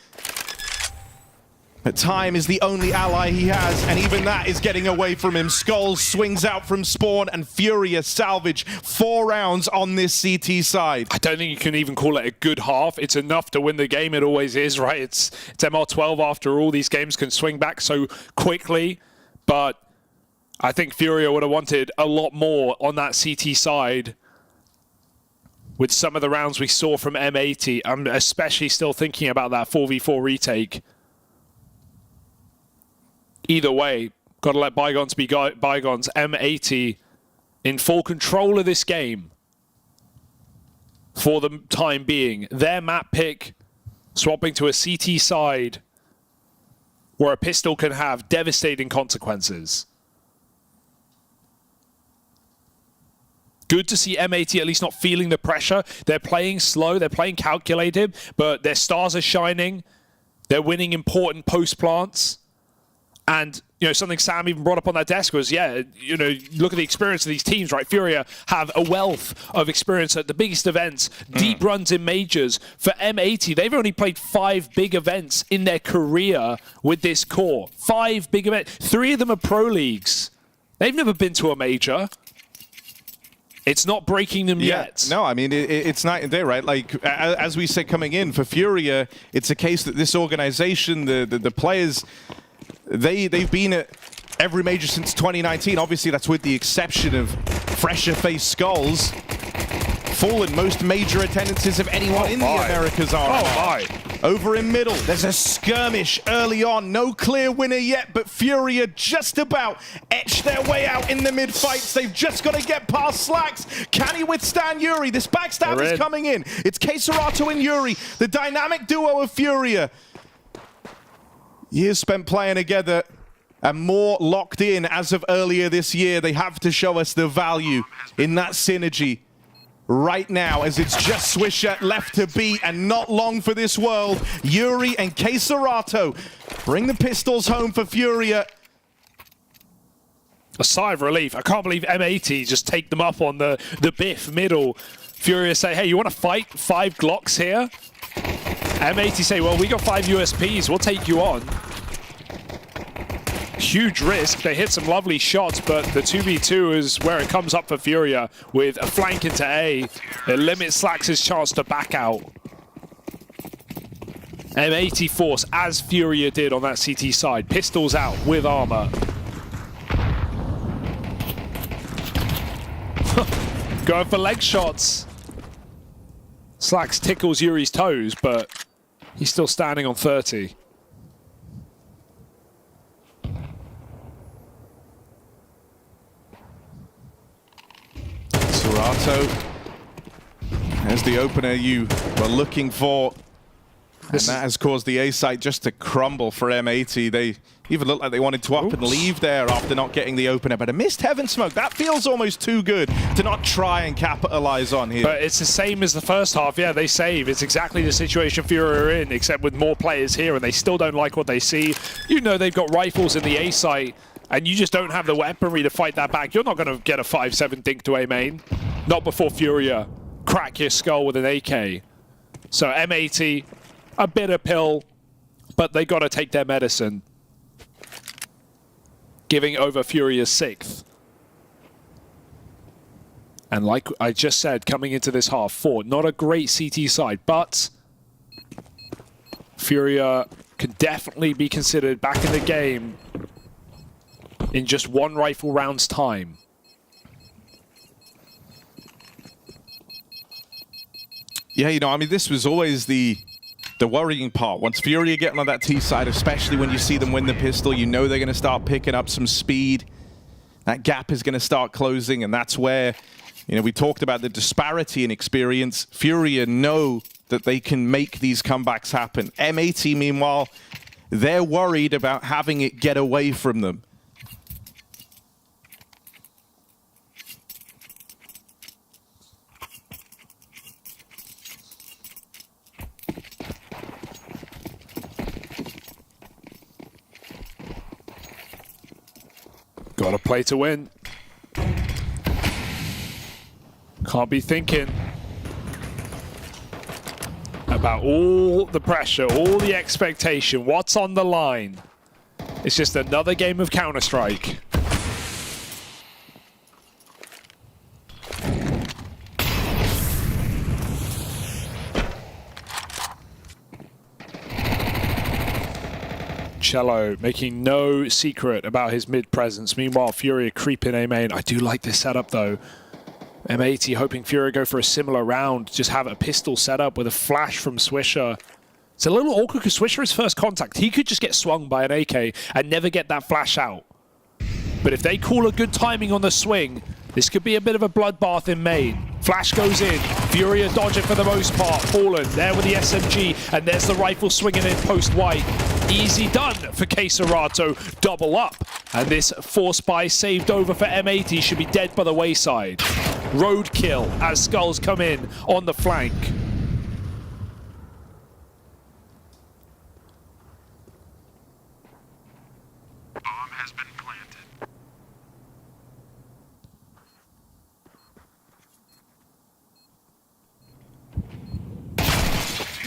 But time is the only ally he has, and even that is getting away from him. Skulls swings out from spawn, and Furia salvage 4 rounds on this CT side. I don't think you can even call it a good half. It's enough to win the game. It always is, right? It's MR12 after all. These games can swing back so quickly, but I think Furia would have wanted a lot more on that CT side with some of the rounds we saw from M80. I'm especially still thinking about that 4v4 retake. Either way, got to let bygones be bygones. M80 in full control of this game for the time being. Their map pick swapping to a CT side where a pistol can have devastating consequences. Good to see M80 at least not feeling the pressure. They're playing slow, they're playing calculated, but their stars are shining. They're winning important post plants. And, you know, something Sam even brought up on that desk was, yeah, you know, look at the experience of these teams, right? Furia have a wealth of experience at the biggest events, deep runs in majors. For M80, they've only played 5 big events in their career with this core. 5 big events. 3 of them are pro leagues. They've never been to a major. It's not breaking them yet. No, I mean, it's night and day, right? Like, as we said coming in, for Furia, it's a case that this organization, the players, they've been at every major since 2019. Obviously, that's with the exception of fresher-faced Skulls. Fallen most major attendances of anyone in the Americas RMR. Over in middle, there's a skirmish early on. No clear winner yet, but Furia just about etched their way out in the mid-fights. They've just got to get past Slacks. Can he withstand Yuri? This backstab is coming in. It's KRÜ and Yuri, the dynamic duo of Furia. Years spent playing together and more locked in as of earlier this year. They have to show us the value in that synergy right now, as it's just Swisher left to beat, and not long for this world. Yuri and KRÜ bring the pistols home for Furia. A sigh of relief. I can't believe M80 just take them up on the biff middle. Furia say, hey, you want to fight 5 Glocks here? M80 say, well, we got 5 USPs, we'll take you on. Huge risk. They hit some lovely shots, but the 2v2 is where it comes up for Furia with a flank into A. It limits Slacks' chance to back out. M80 force, as Furia did on that CT side. Pistols out with armor. Going for leg shots. Slacks tickles Yuri's toes, but he's still standing on 30. Serato, there's the opener you were looking for. And that has caused the A site just to crumble for M80. They even looked like they wanted to up and leave there after not getting the opener. But a missed heaven smoke, that feels almost too good to not try and capitalize on here. But it's the same as the first half. Yeah, they save. It's exactly the situation Furia are in, except with more players here, and they still don't like what they see. You know they've got rifles in the A site, and you just don't have the weaponry to fight that back. You're not going to get a 5-7 dink to A main. Not before Furia crack your skull with an AK. So M80, a bitter pill, but they got to take their medicine. Giving over Furia's 6th. And like I just said, coming into this half, 4, not a great CT side, but Furia can definitely be considered back in the game in just 1 rifle round's time. Yeah, you know, I mean, this was always the worrying part. Once Furia getting on that T side, especially when you see them win the pistol, you know they're going to start picking up some speed. That gap is going to start closing, and that's where, you know, we talked about the disparity in experience. Furia know that they can make these comebacks happen. M80, meanwhile, they're worried about having it get away from them. Got to play to win. Can't be thinking about all the pressure, all the expectation, what's on the line. It's just another game of Counter-Strike. Cello making no secret about his mid presence. Meanwhile, Furia creeping A main. I do like this setup though. M80 hoping Furia go for a similar round. Just have a pistol set up with a flash from Swisher. It's a little awkward because Swisher is first contact. He could just get swung by an AK and never get that flash out. But if they call a good timing on the swing, this could be a bit of a bloodbath in main. Flash goes in. Furia dodge it for the most part. Fallen there with the SMG, and there's the rifle swinging in post white. Easy done for Serato. Double up. And this force buy saved over for M80 should be dead by the wayside. Roadkill as skulls come in on the flank.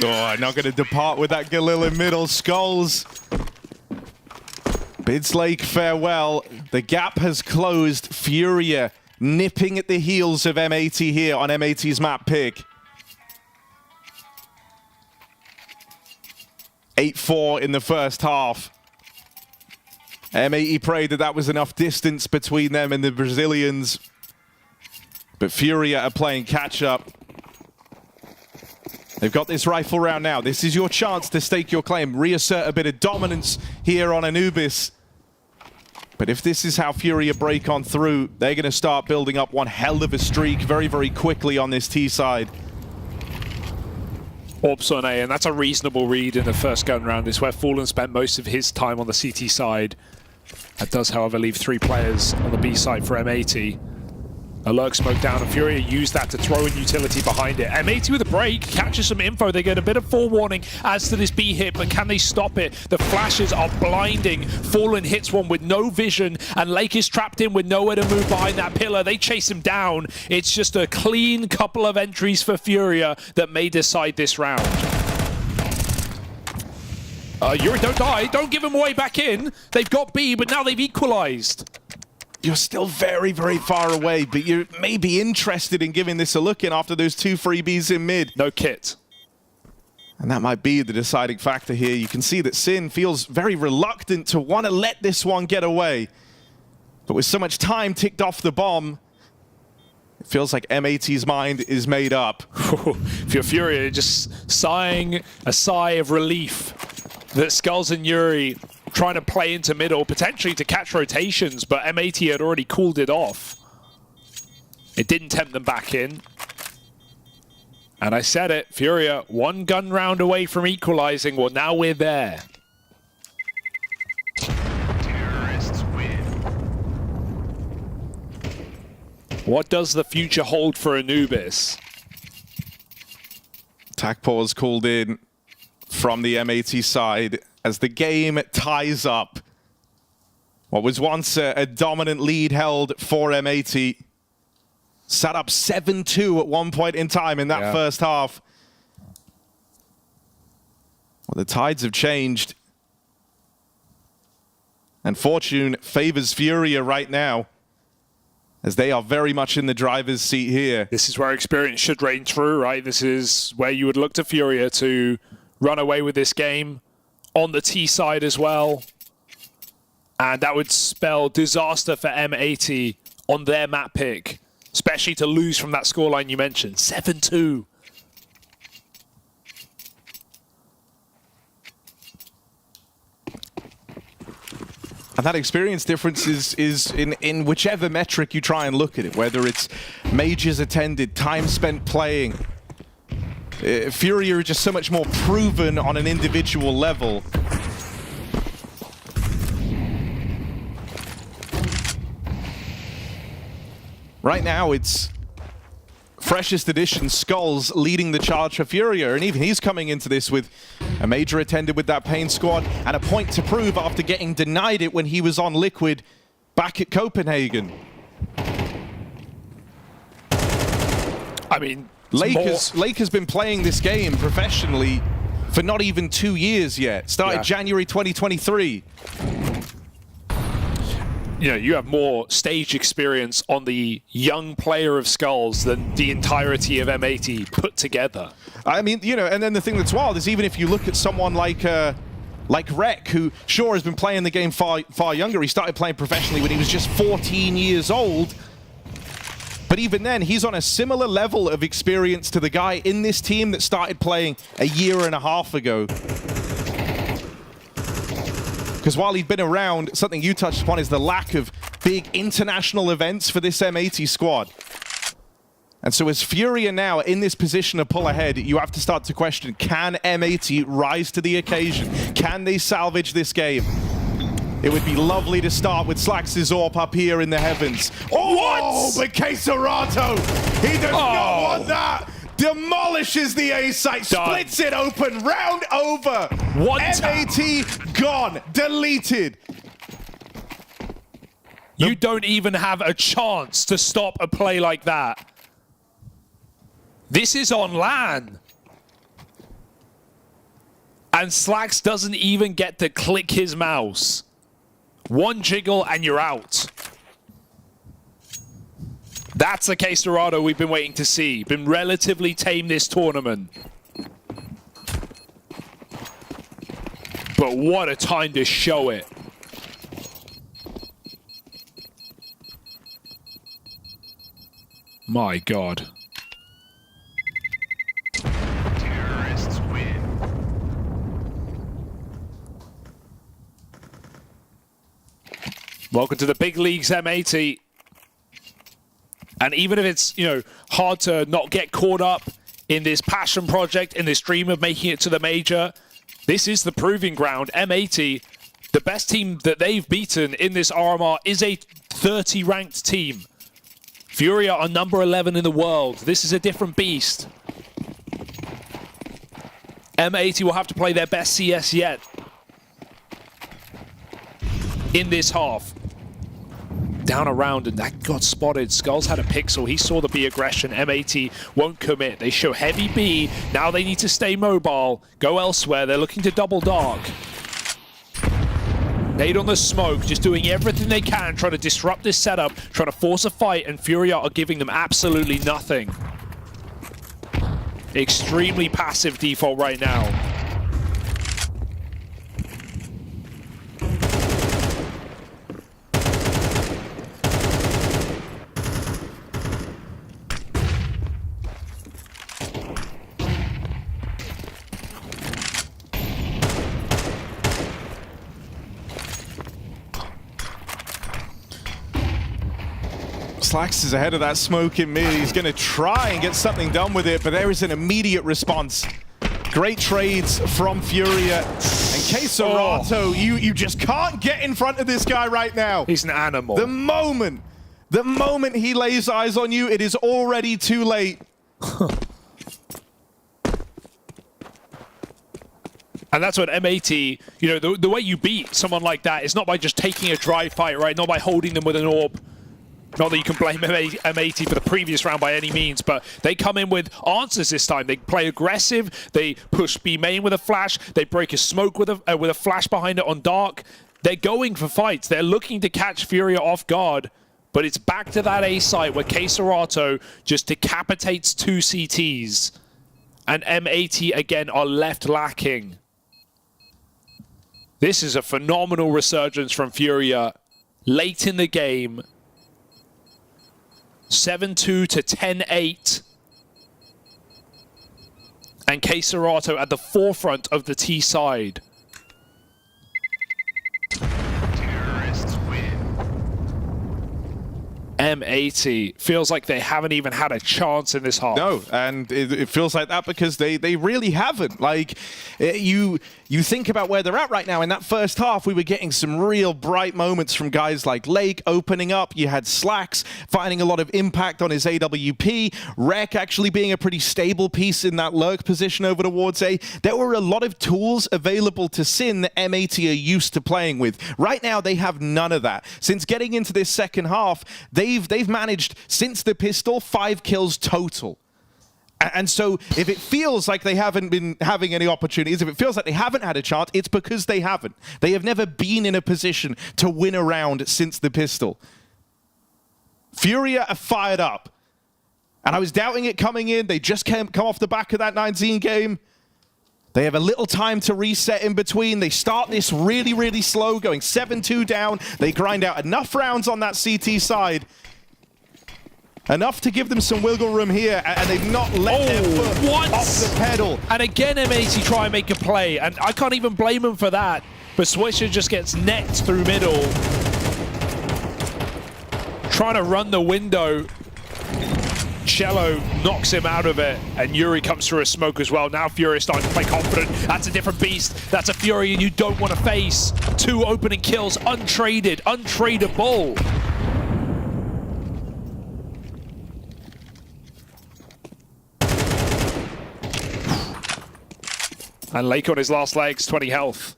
Oh, not going to depart with that Galil in middle. Skulls. Bids Lake, farewell. The gap has closed. Furia nipping at the heels of M80 here on M80's map pick. 8-4 in the first half. M80 prayed that that was enough distance between them and the Brazilians. But Furia are playing catch-up. They've got this rifle round now. This is your chance to stake your claim, reassert a bit of dominance here on Anubis. But if this is how Furia break on through, they're going to start building up one hell of a streak very, very quickly on this T side. Orbs on A, and that's a reasonable read in the first gun round. It's where Fallen spent most of his time on the CT side. That does, however, leave 3 players on the B side for M80. A lurk smoke down, and Furia used that to throw in utility behind it. M80 with a break, catches some info. They get a bit of forewarning as to this B hit, but can they stop it? The flashes are blinding. Fallen hits one with no vision, and Lake is trapped in with nowhere to move behind that pillar. They chase him down. It's just a clean couple of entries for Furia that may decide this round. Yuri, don't die. Don't give him away back in. They've got B, but now they've equalized. You're still very, very far away, but you may be interested in giving this a look in after those 2 freebies in mid. No kit. And that might be the deciding factor here. You can see that Sin feels very reluctant to want to let this one get away. But with so much time ticked off the bomb, Feels like M80's mind is made up. If you're Furia, just sighing a sigh of relief that Skulls and Yuri trying to play into middle, potentially to catch rotations, but M80 had already cooled it off. It didn't tempt them back in. And I said it, Furia, one gun round away from equalizing. Well, now we're there. Terrorists win. What does the future hold for Anubis? Attack pause called in from the M80 side as the game ties up. What was once a dominant lead held for M80. Sat up 7-2 at one point in time in that first half. Well, the tides have changed. And fortune favors Furia right now, as they are very much in the driver's seat here. This is where experience should reign through, right? This is where you would look to Furia to run away with this game on the T side as well. And that would spell disaster for M80 on their map pick, especially to lose from that scoreline you mentioned, 7-2. And that experience difference is in whichever metric you try and look at it, whether it's majors attended, time spent playing. Furia are just so much more proven on an individual level. Right now, it's freshest edition Skulls leading the charge for Furia, and even he's coming into this with a major attended with that Pain squad and a point to prove after getting denied it when he was on Liquid back at Copenhagen. I mean, Lake has been playing this game professionally for not even 2 years yet. Started January 2023. You know, you have more stage experience on the young player of Skulls than the entirety of M80 put together. I mean, you know, and then the thing that's wild is even if you look at someone like Rek, who sure has been playing the game far younger. He started playing professionally when he was just 14 years old. But even then, he's on a similar level of experience to the guy in this team that started playing a year and a half ago. Because while he'd been around, something you touched upon is the lack of big international events for this M80 squad. And so as Furia now in this position to pull ahead, you have to start to question, can M80 rise to the occasion? Can they salvage this game? It would be lovely to start with Slax Zorp up here in the heavens. Oh, what? But Keserato, he does not want that. Demolishes the A site, splits it open, round over. M80 gone, deleted. You don't even have a chance to stop a play like that. This is on LAN. And Slax doesn't even get to click his mouse. One jiggle and you're out. That's the case Dorado we've been waiting to see. Been relatively tame this tournament. But what a time to show it. My God. Terrorists win. Welcome to the big leagues, M80. And even if it's, you know, hard to not get caught up in this passion project, in this dream of making it to the major, this is the proving ground. M80, the best team that they've beaten in this RMR is a 30 ranked team. Furia are number 11 in the world. This is a different beast. M80 will have to play their best CS yet in this half. Down around, and that got spotted. Skulls had a pixel. He saw the B aggression. M80 won't commit. They show heavy B. Now they need to stay mobile, go elsewhere. They're looking to double dark. Nade on the smoke, just doing everything they can, trying to disrupt this setup, trying to force a fight, and Furia are giving them absolutely nothing. Extremely passive default right now. Slacks is ahead of that smoke in mid. He's going to try and get something done with it, but there is an immediate response. Great trades from Furia. And Keserato, you just can't get in front of this guy right now. He's an animal. The moment he lays eyes on you, it is already too late. And that's what M80, you know, the way you beat someone like that is not by just taking a dry fight, right? Not by holding them with an orb. Not that you can blame M80 for the previous round by any means, but they come in with answers this time. They play aggressive. They push B main with a flash. They break a smoke with a flash behind it on dark. They're going for fights. They're looking to catch Furia off guard. But it's back to that A site where Keserato just decapitates 2 CTs. And M80 again are left lacking. This is a phenomenal resurgence from Furia late in the game. 7-2 to 10-8. And Keserato at the forefront of the T side. M80 feels like they haven't even had a chance in this half. No, and it feels like that because they really haven't. Like, you think about where they're at right now. In that first half, we were getting some real bright moments from guys like Lake opening up. You had Slacks finding a lot of impact on his AWP. Rek actually being a pretty stable piece in that lurk position over towards A. There were a lot of tools available to Sin that M80 are used to playing with. Right now, they have none of that. Since getting into this second half, they've managed, since the pistol, 5 kills total. And so if it feels like they haven't been having any opportunities, if it feels like they haven't had a chance, it's because they haven't. They have never been in a position to win a round since the pistol. Furia are fired up. And I was doubting it coming in. They just come off the back of that 19 game. They have a little time to reset in between. They start this really, really slow, going 7-2 down. They grind out enough rounds on that CT side. Enough to give them some wiggle room here, and they've not let their foot off the pedal. And again, M80 try and make a play, and I can't even blame them for that. But Swisher just gets necked through middle. Trying to run the window. Cello knocks him out of it, and Yuri comes through a smoke as well. Now Furia starting to play confident. That's a different beast. That's a Fury you don't want to face. 2 opening kills, untraded, untradeable. And Lake on his last legs, 20 health.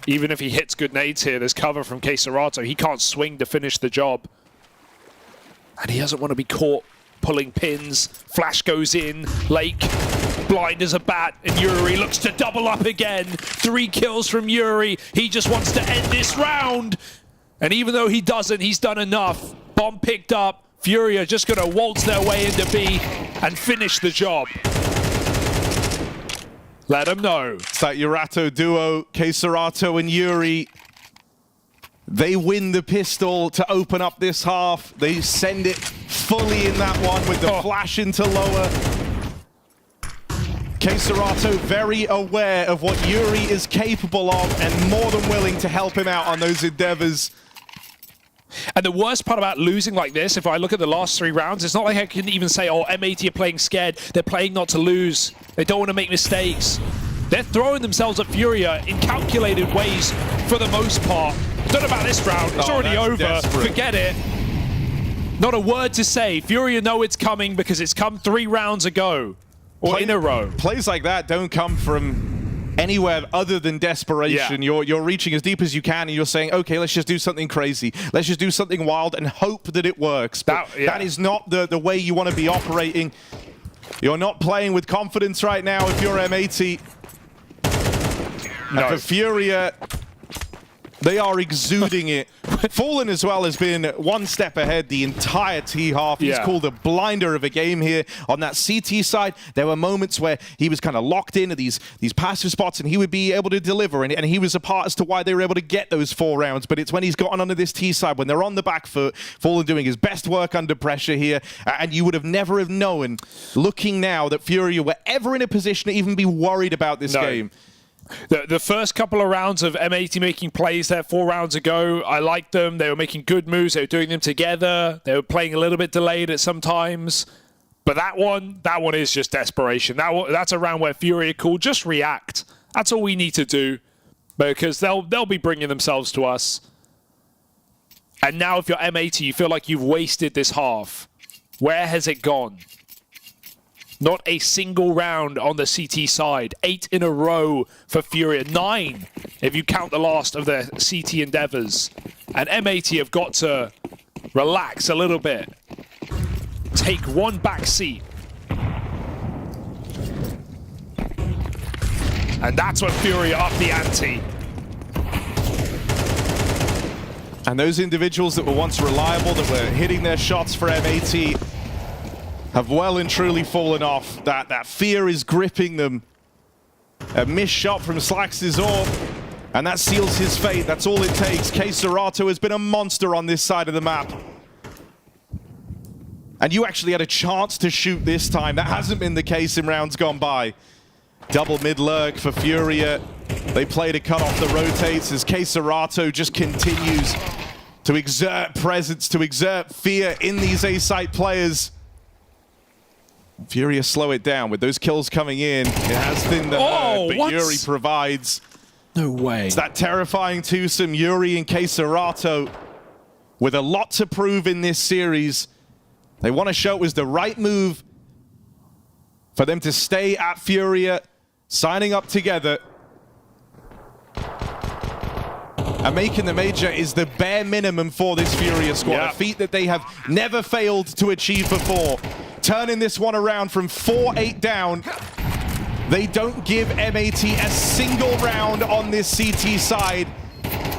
Even if he hits good nades here, there's cover from Keserato. He can't swing to finish the job. And he doesn't want to be caught pulling pins. Flash goes in. Lake blind as a bat. And Yuri looks to double up again. 3 kills from Yuri. He just wants to end this round. And even though he doesn't, he's done enough. Bomb picked up. Furia just going to waltz their way into B and finish the job. Let him know. It's that Yurato duo, Keserato and Yuri. They win the pistol to open up this half. They send it fully in that one with the flash into lower. Keserato very aware of what Yuri is capable of and more than willing to help him out on those endeavors. And the worst part about losing like this, if I look at the last 3 rounds, it's not like I can even say, oh, M80 are playing scared. They're playing not to lose. They don't want to make mistakes. They're throwing themselves at Furia in calculated ways for the most part. Don't know about this round. It's already over. Desperate. Forget it. Not a word to say. Furia know it's coming because it's come 3 rounds ago. Or in a row. Plays like that don't come from anywhere other than desperation. Yeah. You're reaching as deep as you can and you're saying, okay, let's just do something crazy. Let's just do something wild and hope that it works. But that is not the way you want to be operating. You're not playing with confidence right now if you're M80. No. And for Furia, they are exuding it. Fallen as well has been 1 step ahead the entire T half. He's called a blinder of a game here. On that CT side, there were moments where he was kind of locked into these passive spots and he would be able to deliver. And he was a part as to why they were able to get those 4 rounds. But it's when he's gotten onto this T side, when they're on the back foot, Fallen doing his best work under pressure here. And you would have never have known, looking now, that Furia were ever in a position to even be worried about this game. The first couple of rounds of M80 making plays there 4 rounds ago, I liked them. They were making good moves. They were doing them together. They were playing a little bit delayed at some times. But that one is just desperation. That's a round where Furia called, just react. That's all we need to do, because they'll be bringing themselves to us. And now if you're M80, you feel like you've wasted this half. Where has it gone? Not a single round on the CT side. 8 in a row for Furia. 9 if you count the last of their CT endeavors. And M80 have got to relax a little bit. Take one back seat. And that's what Furia up the ante. And those individuals that were once reliable, that were hitting their shots for M80, have well and truly fallen off. That fear is gripping them. A missed shot from Slax's orb, and that seals his fate. That's all it takes. KRÜ has been a monster on this side of the map. And you actually had a chance to shoot this time. That hasn't been the case in rounds gone by. Double mid-lurk for Furia. They play to cut off the rotates as KRÜ just continues to exert presence, to exert fear in these A-site players. Furia slow it down with those kills coming in. It has thinned the herd, but what? Yuri provides. No way. It's that terrifying twosome, Yuri and KRÜ, with a lot to prove in this series. They want to show it was the right move for them to stay at Furia, signing up together. And making the major is the bare minimum for this Furia squad, a feat that they have never failed to achieve before. Turning this one around from 4-8 down. They don't give M80 a single round on this CT side.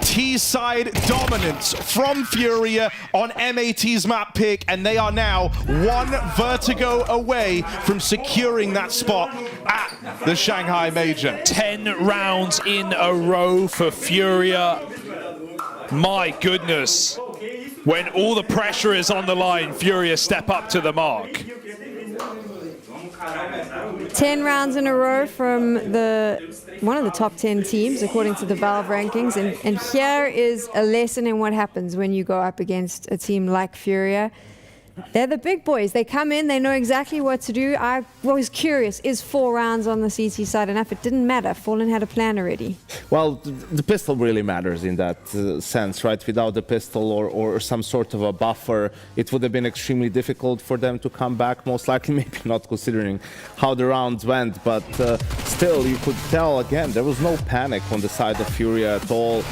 T-side dominance from Furia on M80's map pick, and they are now 1 Vertigo away from securing that spot at the Shanghai Major. 10 rounds in a row for Furia. My goodness. When all the pressure is on the line, Furia step up to the mark. 10 rounds in a row from one of the top 10 teams, according to the Valve rankings. And here is a lesson in what happens when you go up against a team like Furia. They're the big boys. They come in, they know exactly what to do. I was curious, is 4 rounds on the CT side enough? It didn't matter. Fallen had a plan already. Well, the pistol really matters in that sense, right? Without the pistol or some sort of a buffer, it would have been extremely difficult for them to come back, most likely, maybe not considering how the rounds went. But still, you could tell, again, there was no panic on the side of Furia at all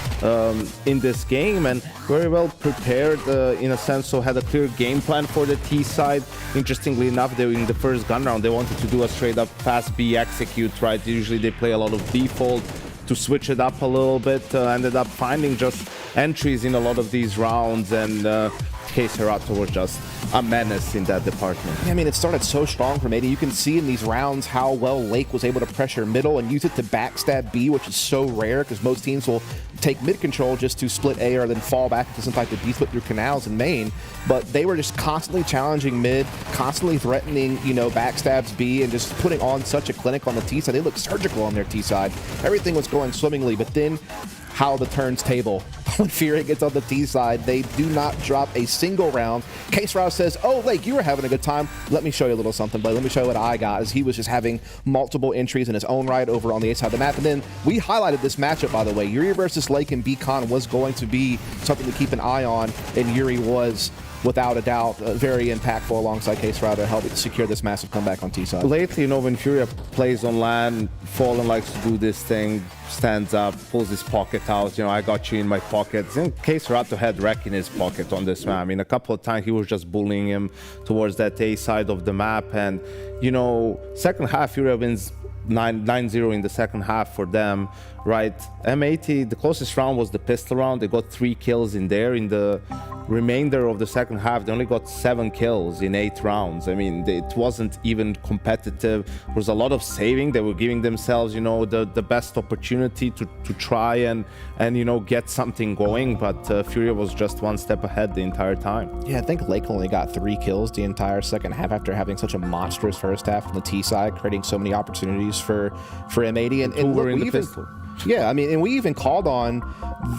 in this game, and very well prepared in a sense, so had a clear game plan for the T side. Interestingly enough, they in the first gun round, they wanted to do a straight up fast B execute, right? Usually they play a lot of default to switch it up a little bit. Ended up finding just entries in a lot of these rounds, and KRÜ was just a menace in that department. Yeah, I mean, it started so strong for Mady. You can see in these rounds how well Lake was able to pressure middle and use it to backstab B, which is so rare because most teams will take mid control just to split A or then fall back into something like the B split through canals in main. But they were just constantly challenging mid, constantly threatening, you know, backstabs B, and just putting on such a clinic on the T side. They looked surgical on their T side. Everything was going swimmingly, but then how the turns table. When Furia gets on the T side, they do not drop a single round. KRÜ says, oh, Lake, you were having a good time. Let me show you a little something, but let me show you what I got, as he was just having multiple entries in his own right over on the A side of the map. And then we highlighted this matchup, by the way. Yuri versus Lake and BCon was going to be something to keep an eye on, and Yuri was, without a doubt, very impactful alongside KRÜ to help secure this massive comeback on T side. Lately, you know, when Furia plays on LAN, Fallen likes to do this thing, stands up, pulls his pocket out, you know, I got you in my pocket. And KRÜ had Wreck in his pocket on this map. I mean, a couple of times he was just bullying him towards that A side of the map. And, you know, second half, Furia wins 9-0 in the second half for them, right? M80, the closest round was the pistol round. They got 3 kills in there. In the remainder of the second half, they only got 7 kills in 8 rounds. I mean, it wasn't even competitive. There was a lot of saving. They were giving themselves, you know, the best opportunity opportunity to try and you know, get something going, but Furia was just one step ahead the entire time. Yeah, I think Lake only got 3 kills the entire second half after having such a monstrous first half on the T side, creating so many opportunities for M80. And look, we even, yeah, I mean, and we even called on,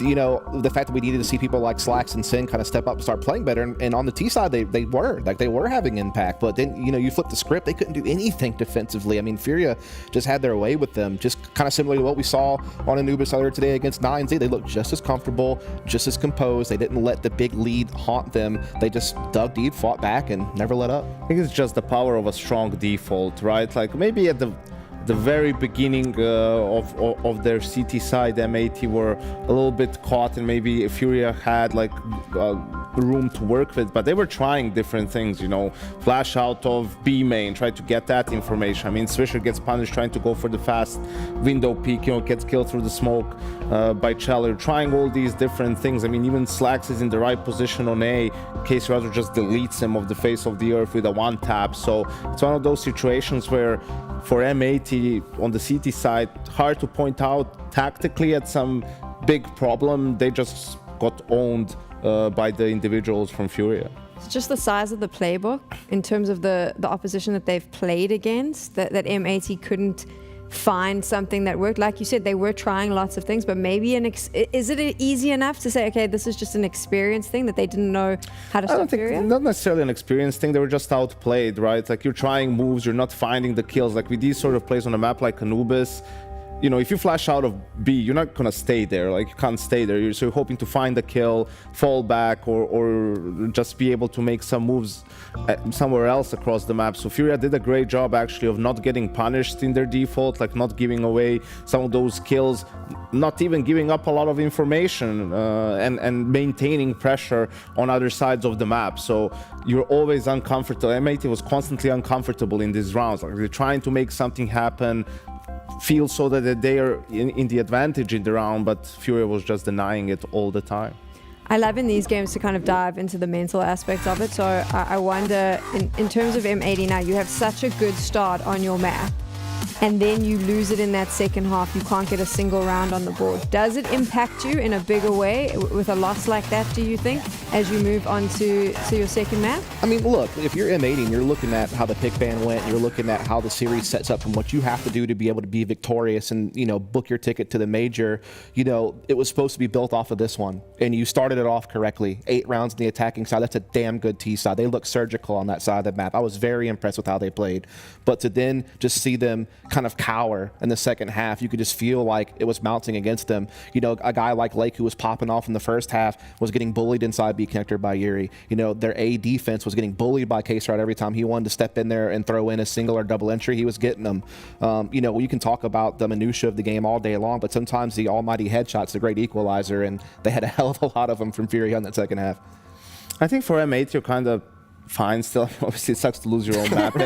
you know, the fact that we needed to see people like Slacks and Sin kind of step up and start playing better. And on the T side, they were having impact. But then, you know, you flip the script, they couldn't do anything defensively. I mean, Furia just had their way with them, just kind of similar to what we saw on Anubis earlier today against 9Z. They looked just as comfortable, just as composed. They didn't let the big lead haunt them. They just dug deep, fought back, and never let up. I think it's just the power of a strong default, right? Like maybe at the very beginning of their CT side, M80 were a little bit caught, and maybe Furia had like room to work with, but they were trying different things, you know, flash out of B main, try to get that information. I mean, Swisher gets punished trying to go for the fast window peek, you know, gets killed through the smoke by Cheller, trying all these different things. I mean, even Slacks is in the right position on A, KRÜ just deletes him off the face of the earth with a one tap. So it's one of those situations where for M80 on the CT side, hard to point out tactically at some big problem. They just got owned by the individuals from Furia. It's just the size of the playbook in terms of the opposition that they've played against, that M80 couldn't find something that worked. Like you said, they were trying lots of things, but maybe is it easy enough to say, okay, this is just an experience thing that they didn't know how to stop Furia? Think, not necessarily an experience thing, they were just outplayed, right? Like you're trying moves, you're not finding the kills. Like with these sort of plays on a map like Anubis, you know, if you flash out of B, you're not gonna stay there. Like you can't stay there. So you're hoping to find the kill, fall back, or just be able to make some moves somewhere else across the map. So Furia did a great job actually of not getting punished in their default, like not giving away some of those kills, not even giving up a lot of information, and maintaining pressure on other sides of the map. So you're always uncomfortable. M80 was constantly uncomfortable in these rounds. Like they're trying to make something happen, feel so that they are in the advantage in the round, but Furia was just denying it all the time. I love in these games to kind of dive into the mental aspects of it. So I wonder, in terms of M80 now, you have such a good start on your map, and then you lose it in that second half. You can't get a single round on the board. Does it impact you in a bigger way with a loss like that, do you think, as you move on to your second map? I mean, look, if you're M80 and you're looking at how the pick ban went, you're looking at how the series sets up and what you have to do to be able to be victorious and, you know, book your ticket to the major, you know, it was supposed to be built off of this one. And you started it off correctly. 8 rounds on the attacking side. That's a damn good T side. They look surgical on that side of the map. I was very impressed with how they played. But to then just see them kind of cower in the second half, you could just feel like it was mounting against them. You know, a guy like Lake, who was popping off in the first half, was getting bullied inside B connector by Yuri. You know, their A defense was getting bullied by KRÜ every time he wanted to step in there and throw in a single or double entry. He was getting them. You know, you can talk about the minutia of the game all day long, but sometimes the almighty headshot's a great equalizer, and they had a hell of a lot of them from Furia in that second half. I think for M8, you're kind of fine still. Obviously, it sucks to lose your own map.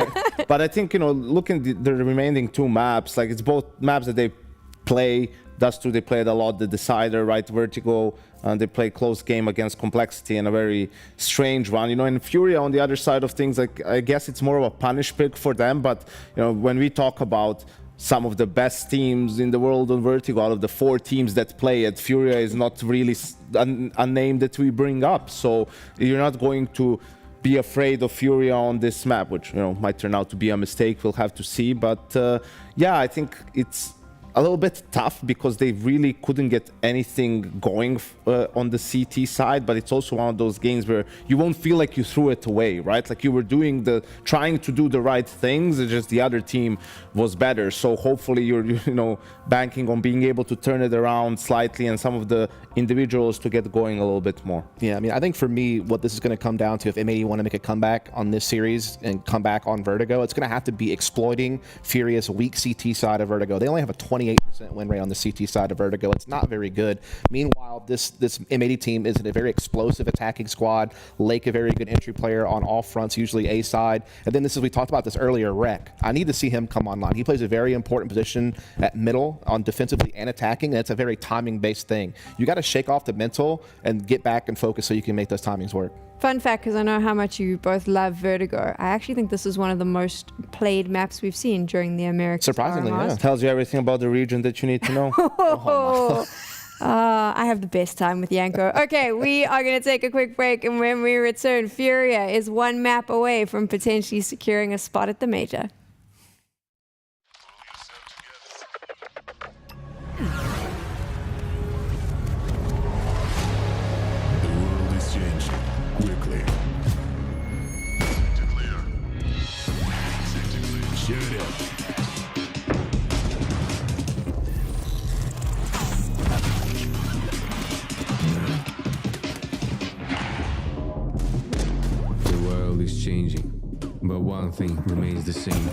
But I think, you know, looking at the remaining 2 maps, like it's both maps that they play. Dust 2, they played a lot. The Decider, right? Vertigo, they play close game against Complexity in a very strange one. You know, and Furia on the other side of things, like I guess it's more of a punish pick for them. But, you know, when we talk about some of the best teams in the world on Vertigo, out of the 4 teams that play it, Furia is not really a name that we bring up. So you're not going to be afraid of Furia on this map, which, you know, might turn out to be a mistake. We'll have to see. But yeah, I think it's a little bit tough because they really couldn't get anything going on the CT side, but it's also one of those games where you won't feel like you threw it away, right? Like you were trying to do the right things, it's just the other team was better. So hopefully you're, you know, banking on being able to turn it around slightly and some of the individuals to get going a little bit more. Yeah, I mean, I think for me, what this is going to come down to, if M80 want to make a comeback on this series and come back on Vertigo, it's going to have to be exploiting Furia's weak CT side of Vertigo. They only have a 28% win rate on the CT side of Vertigo. It's not very good. Meanwhile, this M80 team is a very explosive attacking squad. Lake, a very good entry player on all fronts, usually A side. And then this is, we talked about this earlier, Rec. I need to see him come online. He plays a very important position at middle on defensively and attacking, and it's a very timing-based thing. You got to shake off the mental and get back and focus so you can make those timings work. Fun fact, because I know how much you both love Vertigo, I actually think this is one of the most played maps we've seen during the Americas. Surprisingly, RMRs. yeah. Tells you everything about the region that you need to know. I have the best time with Yanko. Okay, we are going to take a quick break, and when we return, Furia is one map away from potentially securing a spot at the major. The world is changing quickly. Shoot it. The world is changing, but one thing remains the same.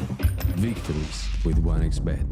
Victories with 1xBet.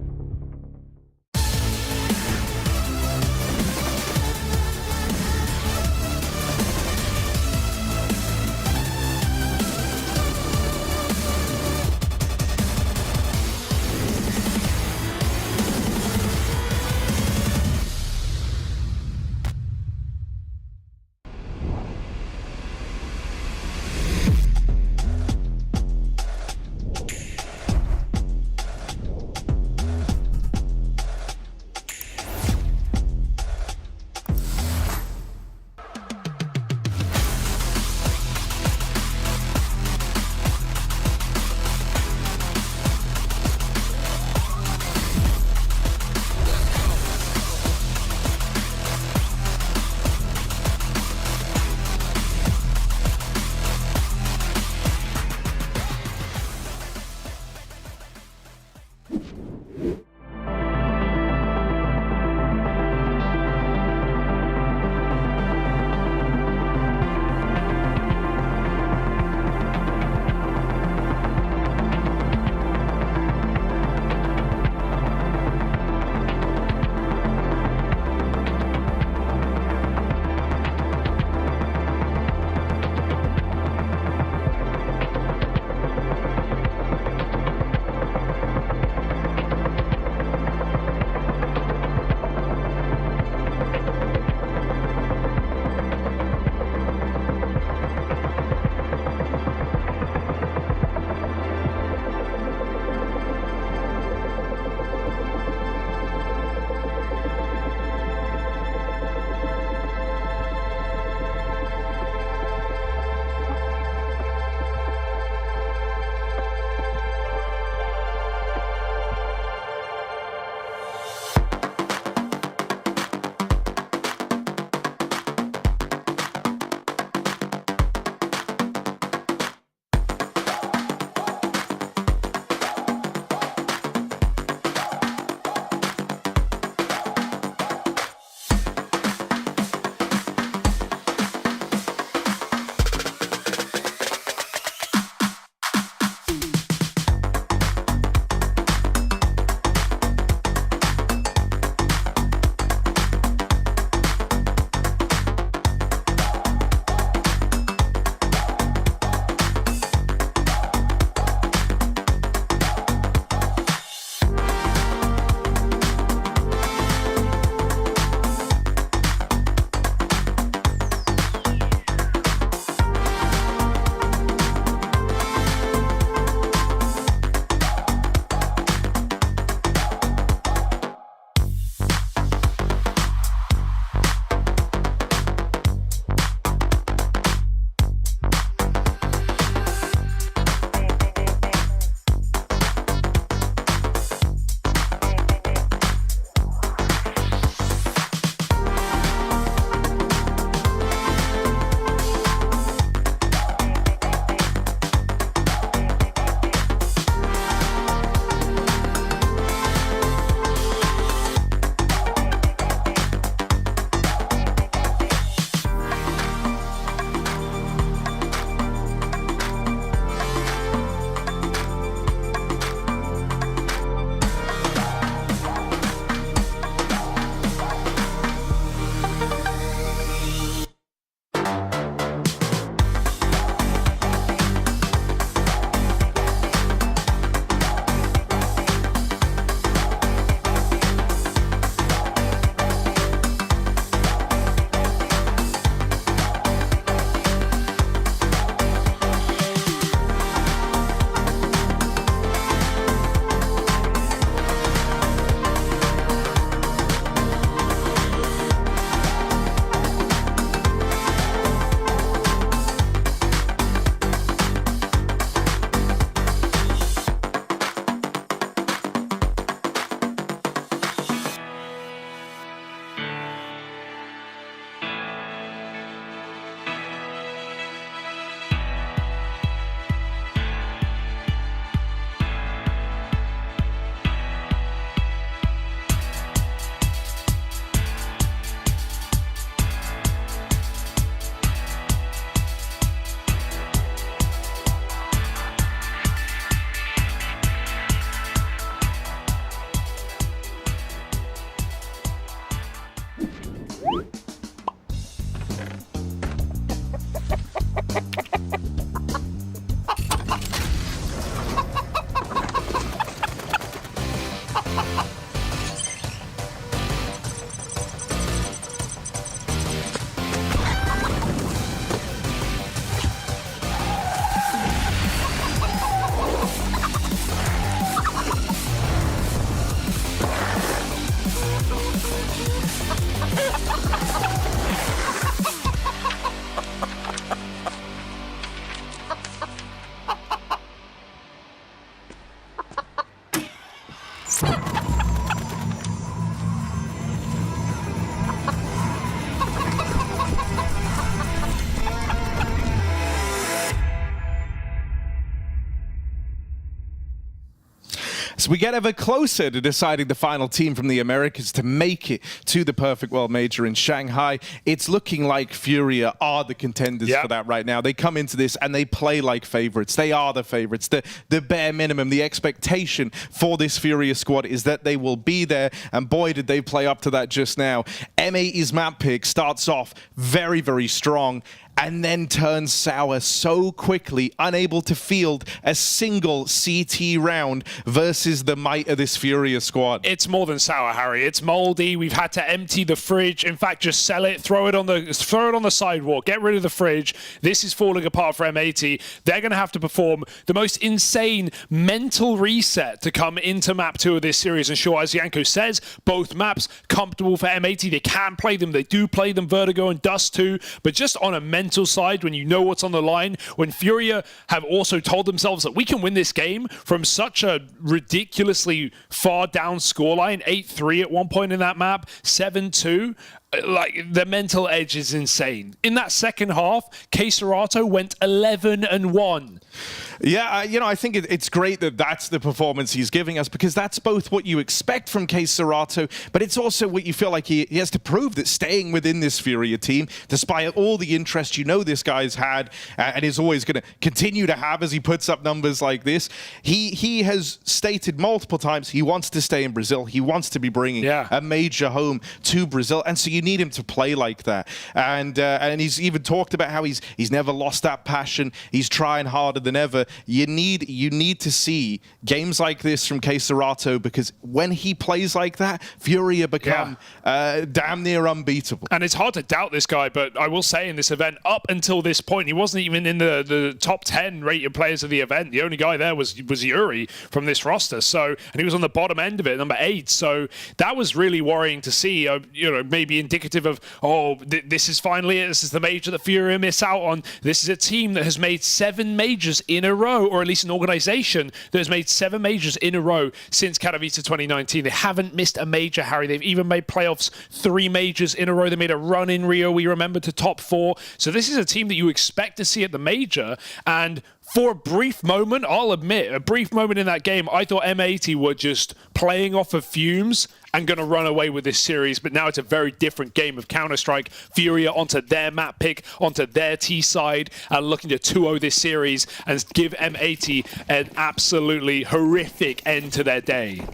So we get ever closer to deciding the final team from the Americas to make it to the Perfect World Major in Shanghai. It's looking like Furia are the contenders for that right now. They come into this and they play like favorites. They are the favorites. The bare minimum, the expectation for this Furia squad is that they will be there, and boy, did they play up to that just now. M80's map pick starts off very, very strong, and then turns sour so quickly, unable to field a single CT round versus the might of this Furia squad. It's more than sour, Harry. It's moldy. We've had to empty the fridge. In fact, just sell it, throw it on the sidewalk, get rid of the fridge. This is falling apart for M80. They're going to have to perform the most insane mental reset to come into map 2 of this series. And sure, as Yanko says, both maps comfortable for M80. They can play them. They do play them, Vertigo and Dust too. But just on a mental side, when you know what's on the line, when Furia have also told themselves that we can win this game from such a ridiculously far down scoreline, 8-3 at one point in that map, 7-2, like, the mental edge is insane. In that second half, KRÜ went 11-1. Yeah, you know, I think it's great that that's the performance he's giving us, because that's both what you expect from KRÜ, but it's also what you feel like he has to prove, that staying within this Furia team, despite all the interest you know this guy's had and is always going to continue to have as he puts up numbers like this, he has stated multiple times he wants to stay in Brazil. He wants to be bringing a major home to Brazil, and so you need him to play like that. And he's even talked about how he's never lost that passion. He's trying harder than ever. You need to see games like this from KRÜ, because when he plays like that, Furia become damn near unbeatable. And it's hard to doubt this guy, but I will say in this event, up until this point, he wasn't even in the top 10 rated players of the event. The only guy there was Yuri from this roster. So, and he was on the bottom end of it, number 8. So that was really worrying to see. You know, maybe indicative of, this is finally it. This is the major that Furia miss out on. This is a team that has made 7 majors in a row, or at least an organization that has made 7 majors in a row since Katowice 2019. They haven't missed a major, Harry. They've even made playoffs 3 majors in a row. They made a run in Rio, we remember, to top 4. So this is a team that you expect to see at the major, and for a brief moment, I'll admit, a brief moment in that game, I thought M80 were just playing off of fumes and going to run away with this series. But now it's a very different game of Counter-Strike. Furia onto their map pick, onto their T side, and looking to 2-0 this series and give M80 an absolutely horrific end to their day.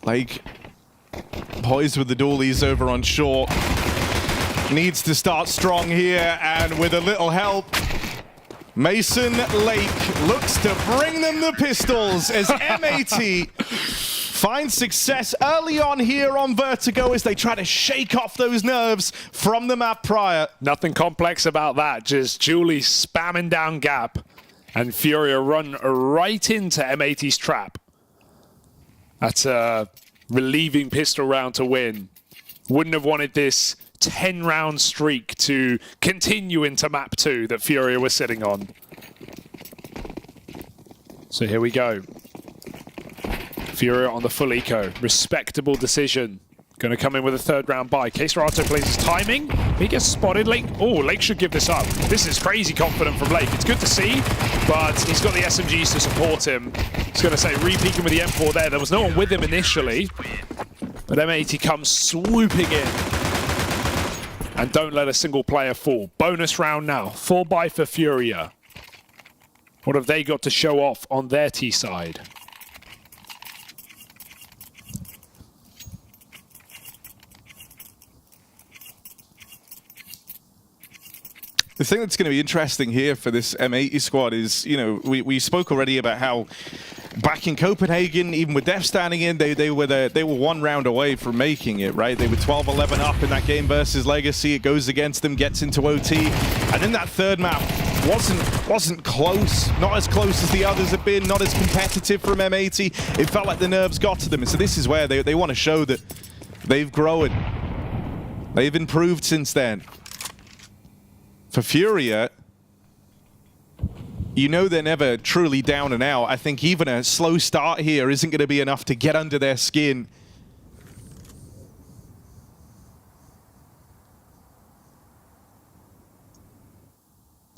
Like, poised with the dualies over on short. Needs to start strong here, and with a little help, Mason Lake looks to bring them the pistols as M80 finds success early on here on Vertigo as they try to shake off those nerves from the map prior. Nothing complex about that, just Julie spamming down gap, and Furia run right into M80's trap. That's a relieving pistol round to win. Wouldn't have wanted this 10-round streak to continue into map 2 that Furia was sitting on. So here we go. Furia on the full eco. Respectable decision. Going to come in with a 3rd round buy. KRÜ plays his timing. He gets spotted. Lake. Oh, Lake should give this up. This is crazy confident from Lake. It's good to see, but he's got the SMGs to support him. He's going to say re-peeking with the M4 there. There was no one with him initially, but M80 comes swooping in. And don't let a single player fall. Bonus round now. 4 buy for Furia. What have they got to show off on their T side? The thing that's going to be interesting here for this M80 squad is, you know, we spoke already about how back in Copenhagen, even with Def standing in, they were 1 round away from making it, right? They were 12-11 up in that game versus Legacy. It goes against them, gets into OT, and then that 3rd map wasn't close, not as close as the others have been, not as competitive from M80. It felt like the nerves got to them, and so this is where they want to show that they've grown, they've improved since then. For Furia, you know they're never truly down and out. I think even a slow start here isn't going to be enough to get under their skin.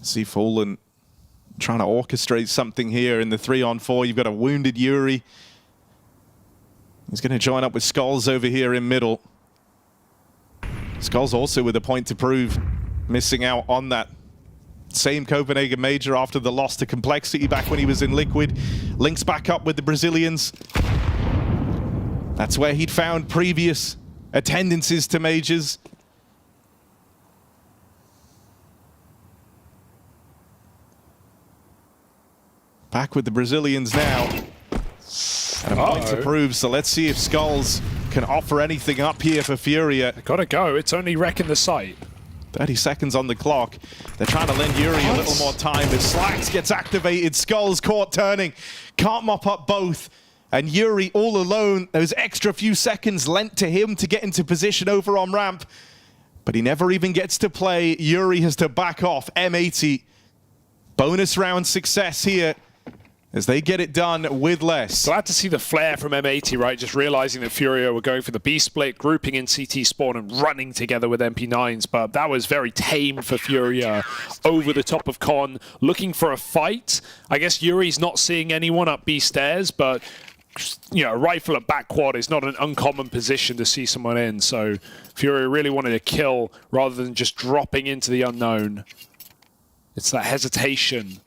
See Fallen trying to orchestrate something here in the 3-on-4. You've got a wounded Yuri. He's going to join up with Skulls over here in middle. Skulls also with a point to prove, missing out on that same Copenhagen Major after the loss to Complexity back when he was in Liquid. Links back up with the Brazilians. That's where he'd found previous attendances to majors. Back with the Brazilians now. And a point to prove, so let's see if Skulls can offer anything up here for Furia. Gotta go, it's only wrecking the site. 30 seconds on the clock. They're trying to lend Yuri a little more time, but Slacks gets activated. Skulls caught turning. Can't mop up both. And Yuri all alone, those extra few seconds lent to him to get into position over on ramp. But he never even gets to play. Yuri has to back off. M80. Bonus round success here as they get it done with less. Glad to see the flare from M80, right? Just realizing that Furia were going for the B split, grouping in CT spawn and running together with MP9s. But that was very tame for Furia. Over the top of Con, looking for a fight. I guess Yuri's not seeing anyone up B stairs, but you know, a rifle at back quad is not an uncommon position to see someone in. So Furia really wanted a kill rather than just dropping into the unknown. It's that hesitation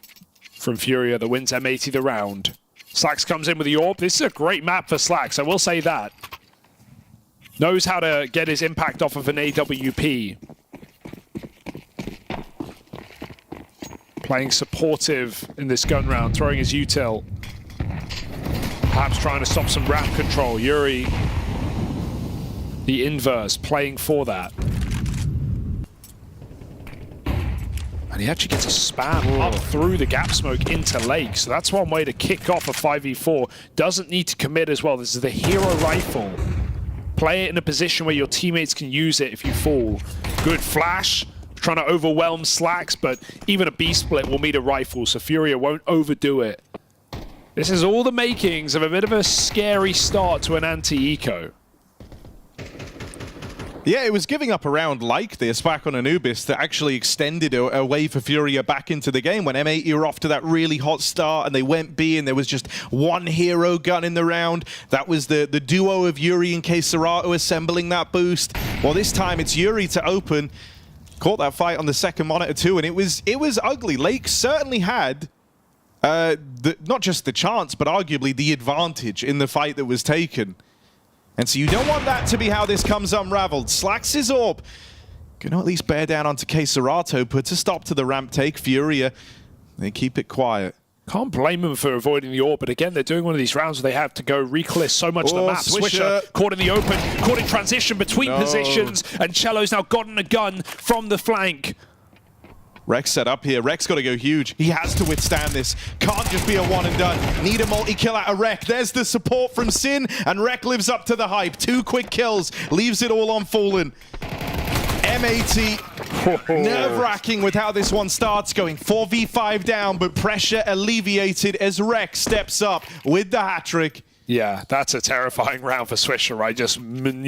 from Furia that wins M80 the round. Slacks comes in with the AWP. This is a great map for Slacks, I will say that. Knows how to get his impact off of an AWP. Playing supportive in this gun round, throwing his util. Perhaps trying to stop some ramp control. Yuri, the inverse, playing for that. And he actually gets a span up through the gap smoke into Lake. So that's one way to kick off a 5v4. Doesn't need to commit as well. This is the hero rifle. Play it in a position where your teammates can use it if you fall. Good flash. Trying to overwhelm Slacks, but even a B split will meet a rifle, so Furia won't overdo it. This is all the makings of a bit of a scary start to an anti-eco. Yeah, it was giving up a round like this back on Anubis that actually extended a way for Furia back into the game when M80 were off to that really hot start and they went B and there was just one hero gun in the round. That was the duo of Yuri and KSerato assembling that boost. Well, this time it's Yuri to open. Caught that fight on the second monitor too, and it was ugly. Lake certainly had not just the chance, but arguably the advantage in the fight that was taken. And so you don't want that to be how this comes unraveled. Slacks is up. Gonna at least bear down onto KSerato, puts a stop to the ramp take. Furia, they keep it quiet. Can't blame them for avoiding the AWP, but again, they're doing one of these rounds where they have to go reclear so much of the map. Swisher caught in the open, caught in transition between positions, and Cello's now gotten a gun from the flank. Rex set up here. Rex got to go huge. He has to withstand this. Can't just be a one and done. Need a multi-kill out of Rek. There's the support from Sin, and Rek lives up to the hype. 2 quick kills, leaves it all on Fallen. M80, nerve-wracking with how this one starts, going 4v5 down, but pressure alleviated as Rex steps up with the hat-trick. Yeah, that's a terrifying round for Swisher, right? Just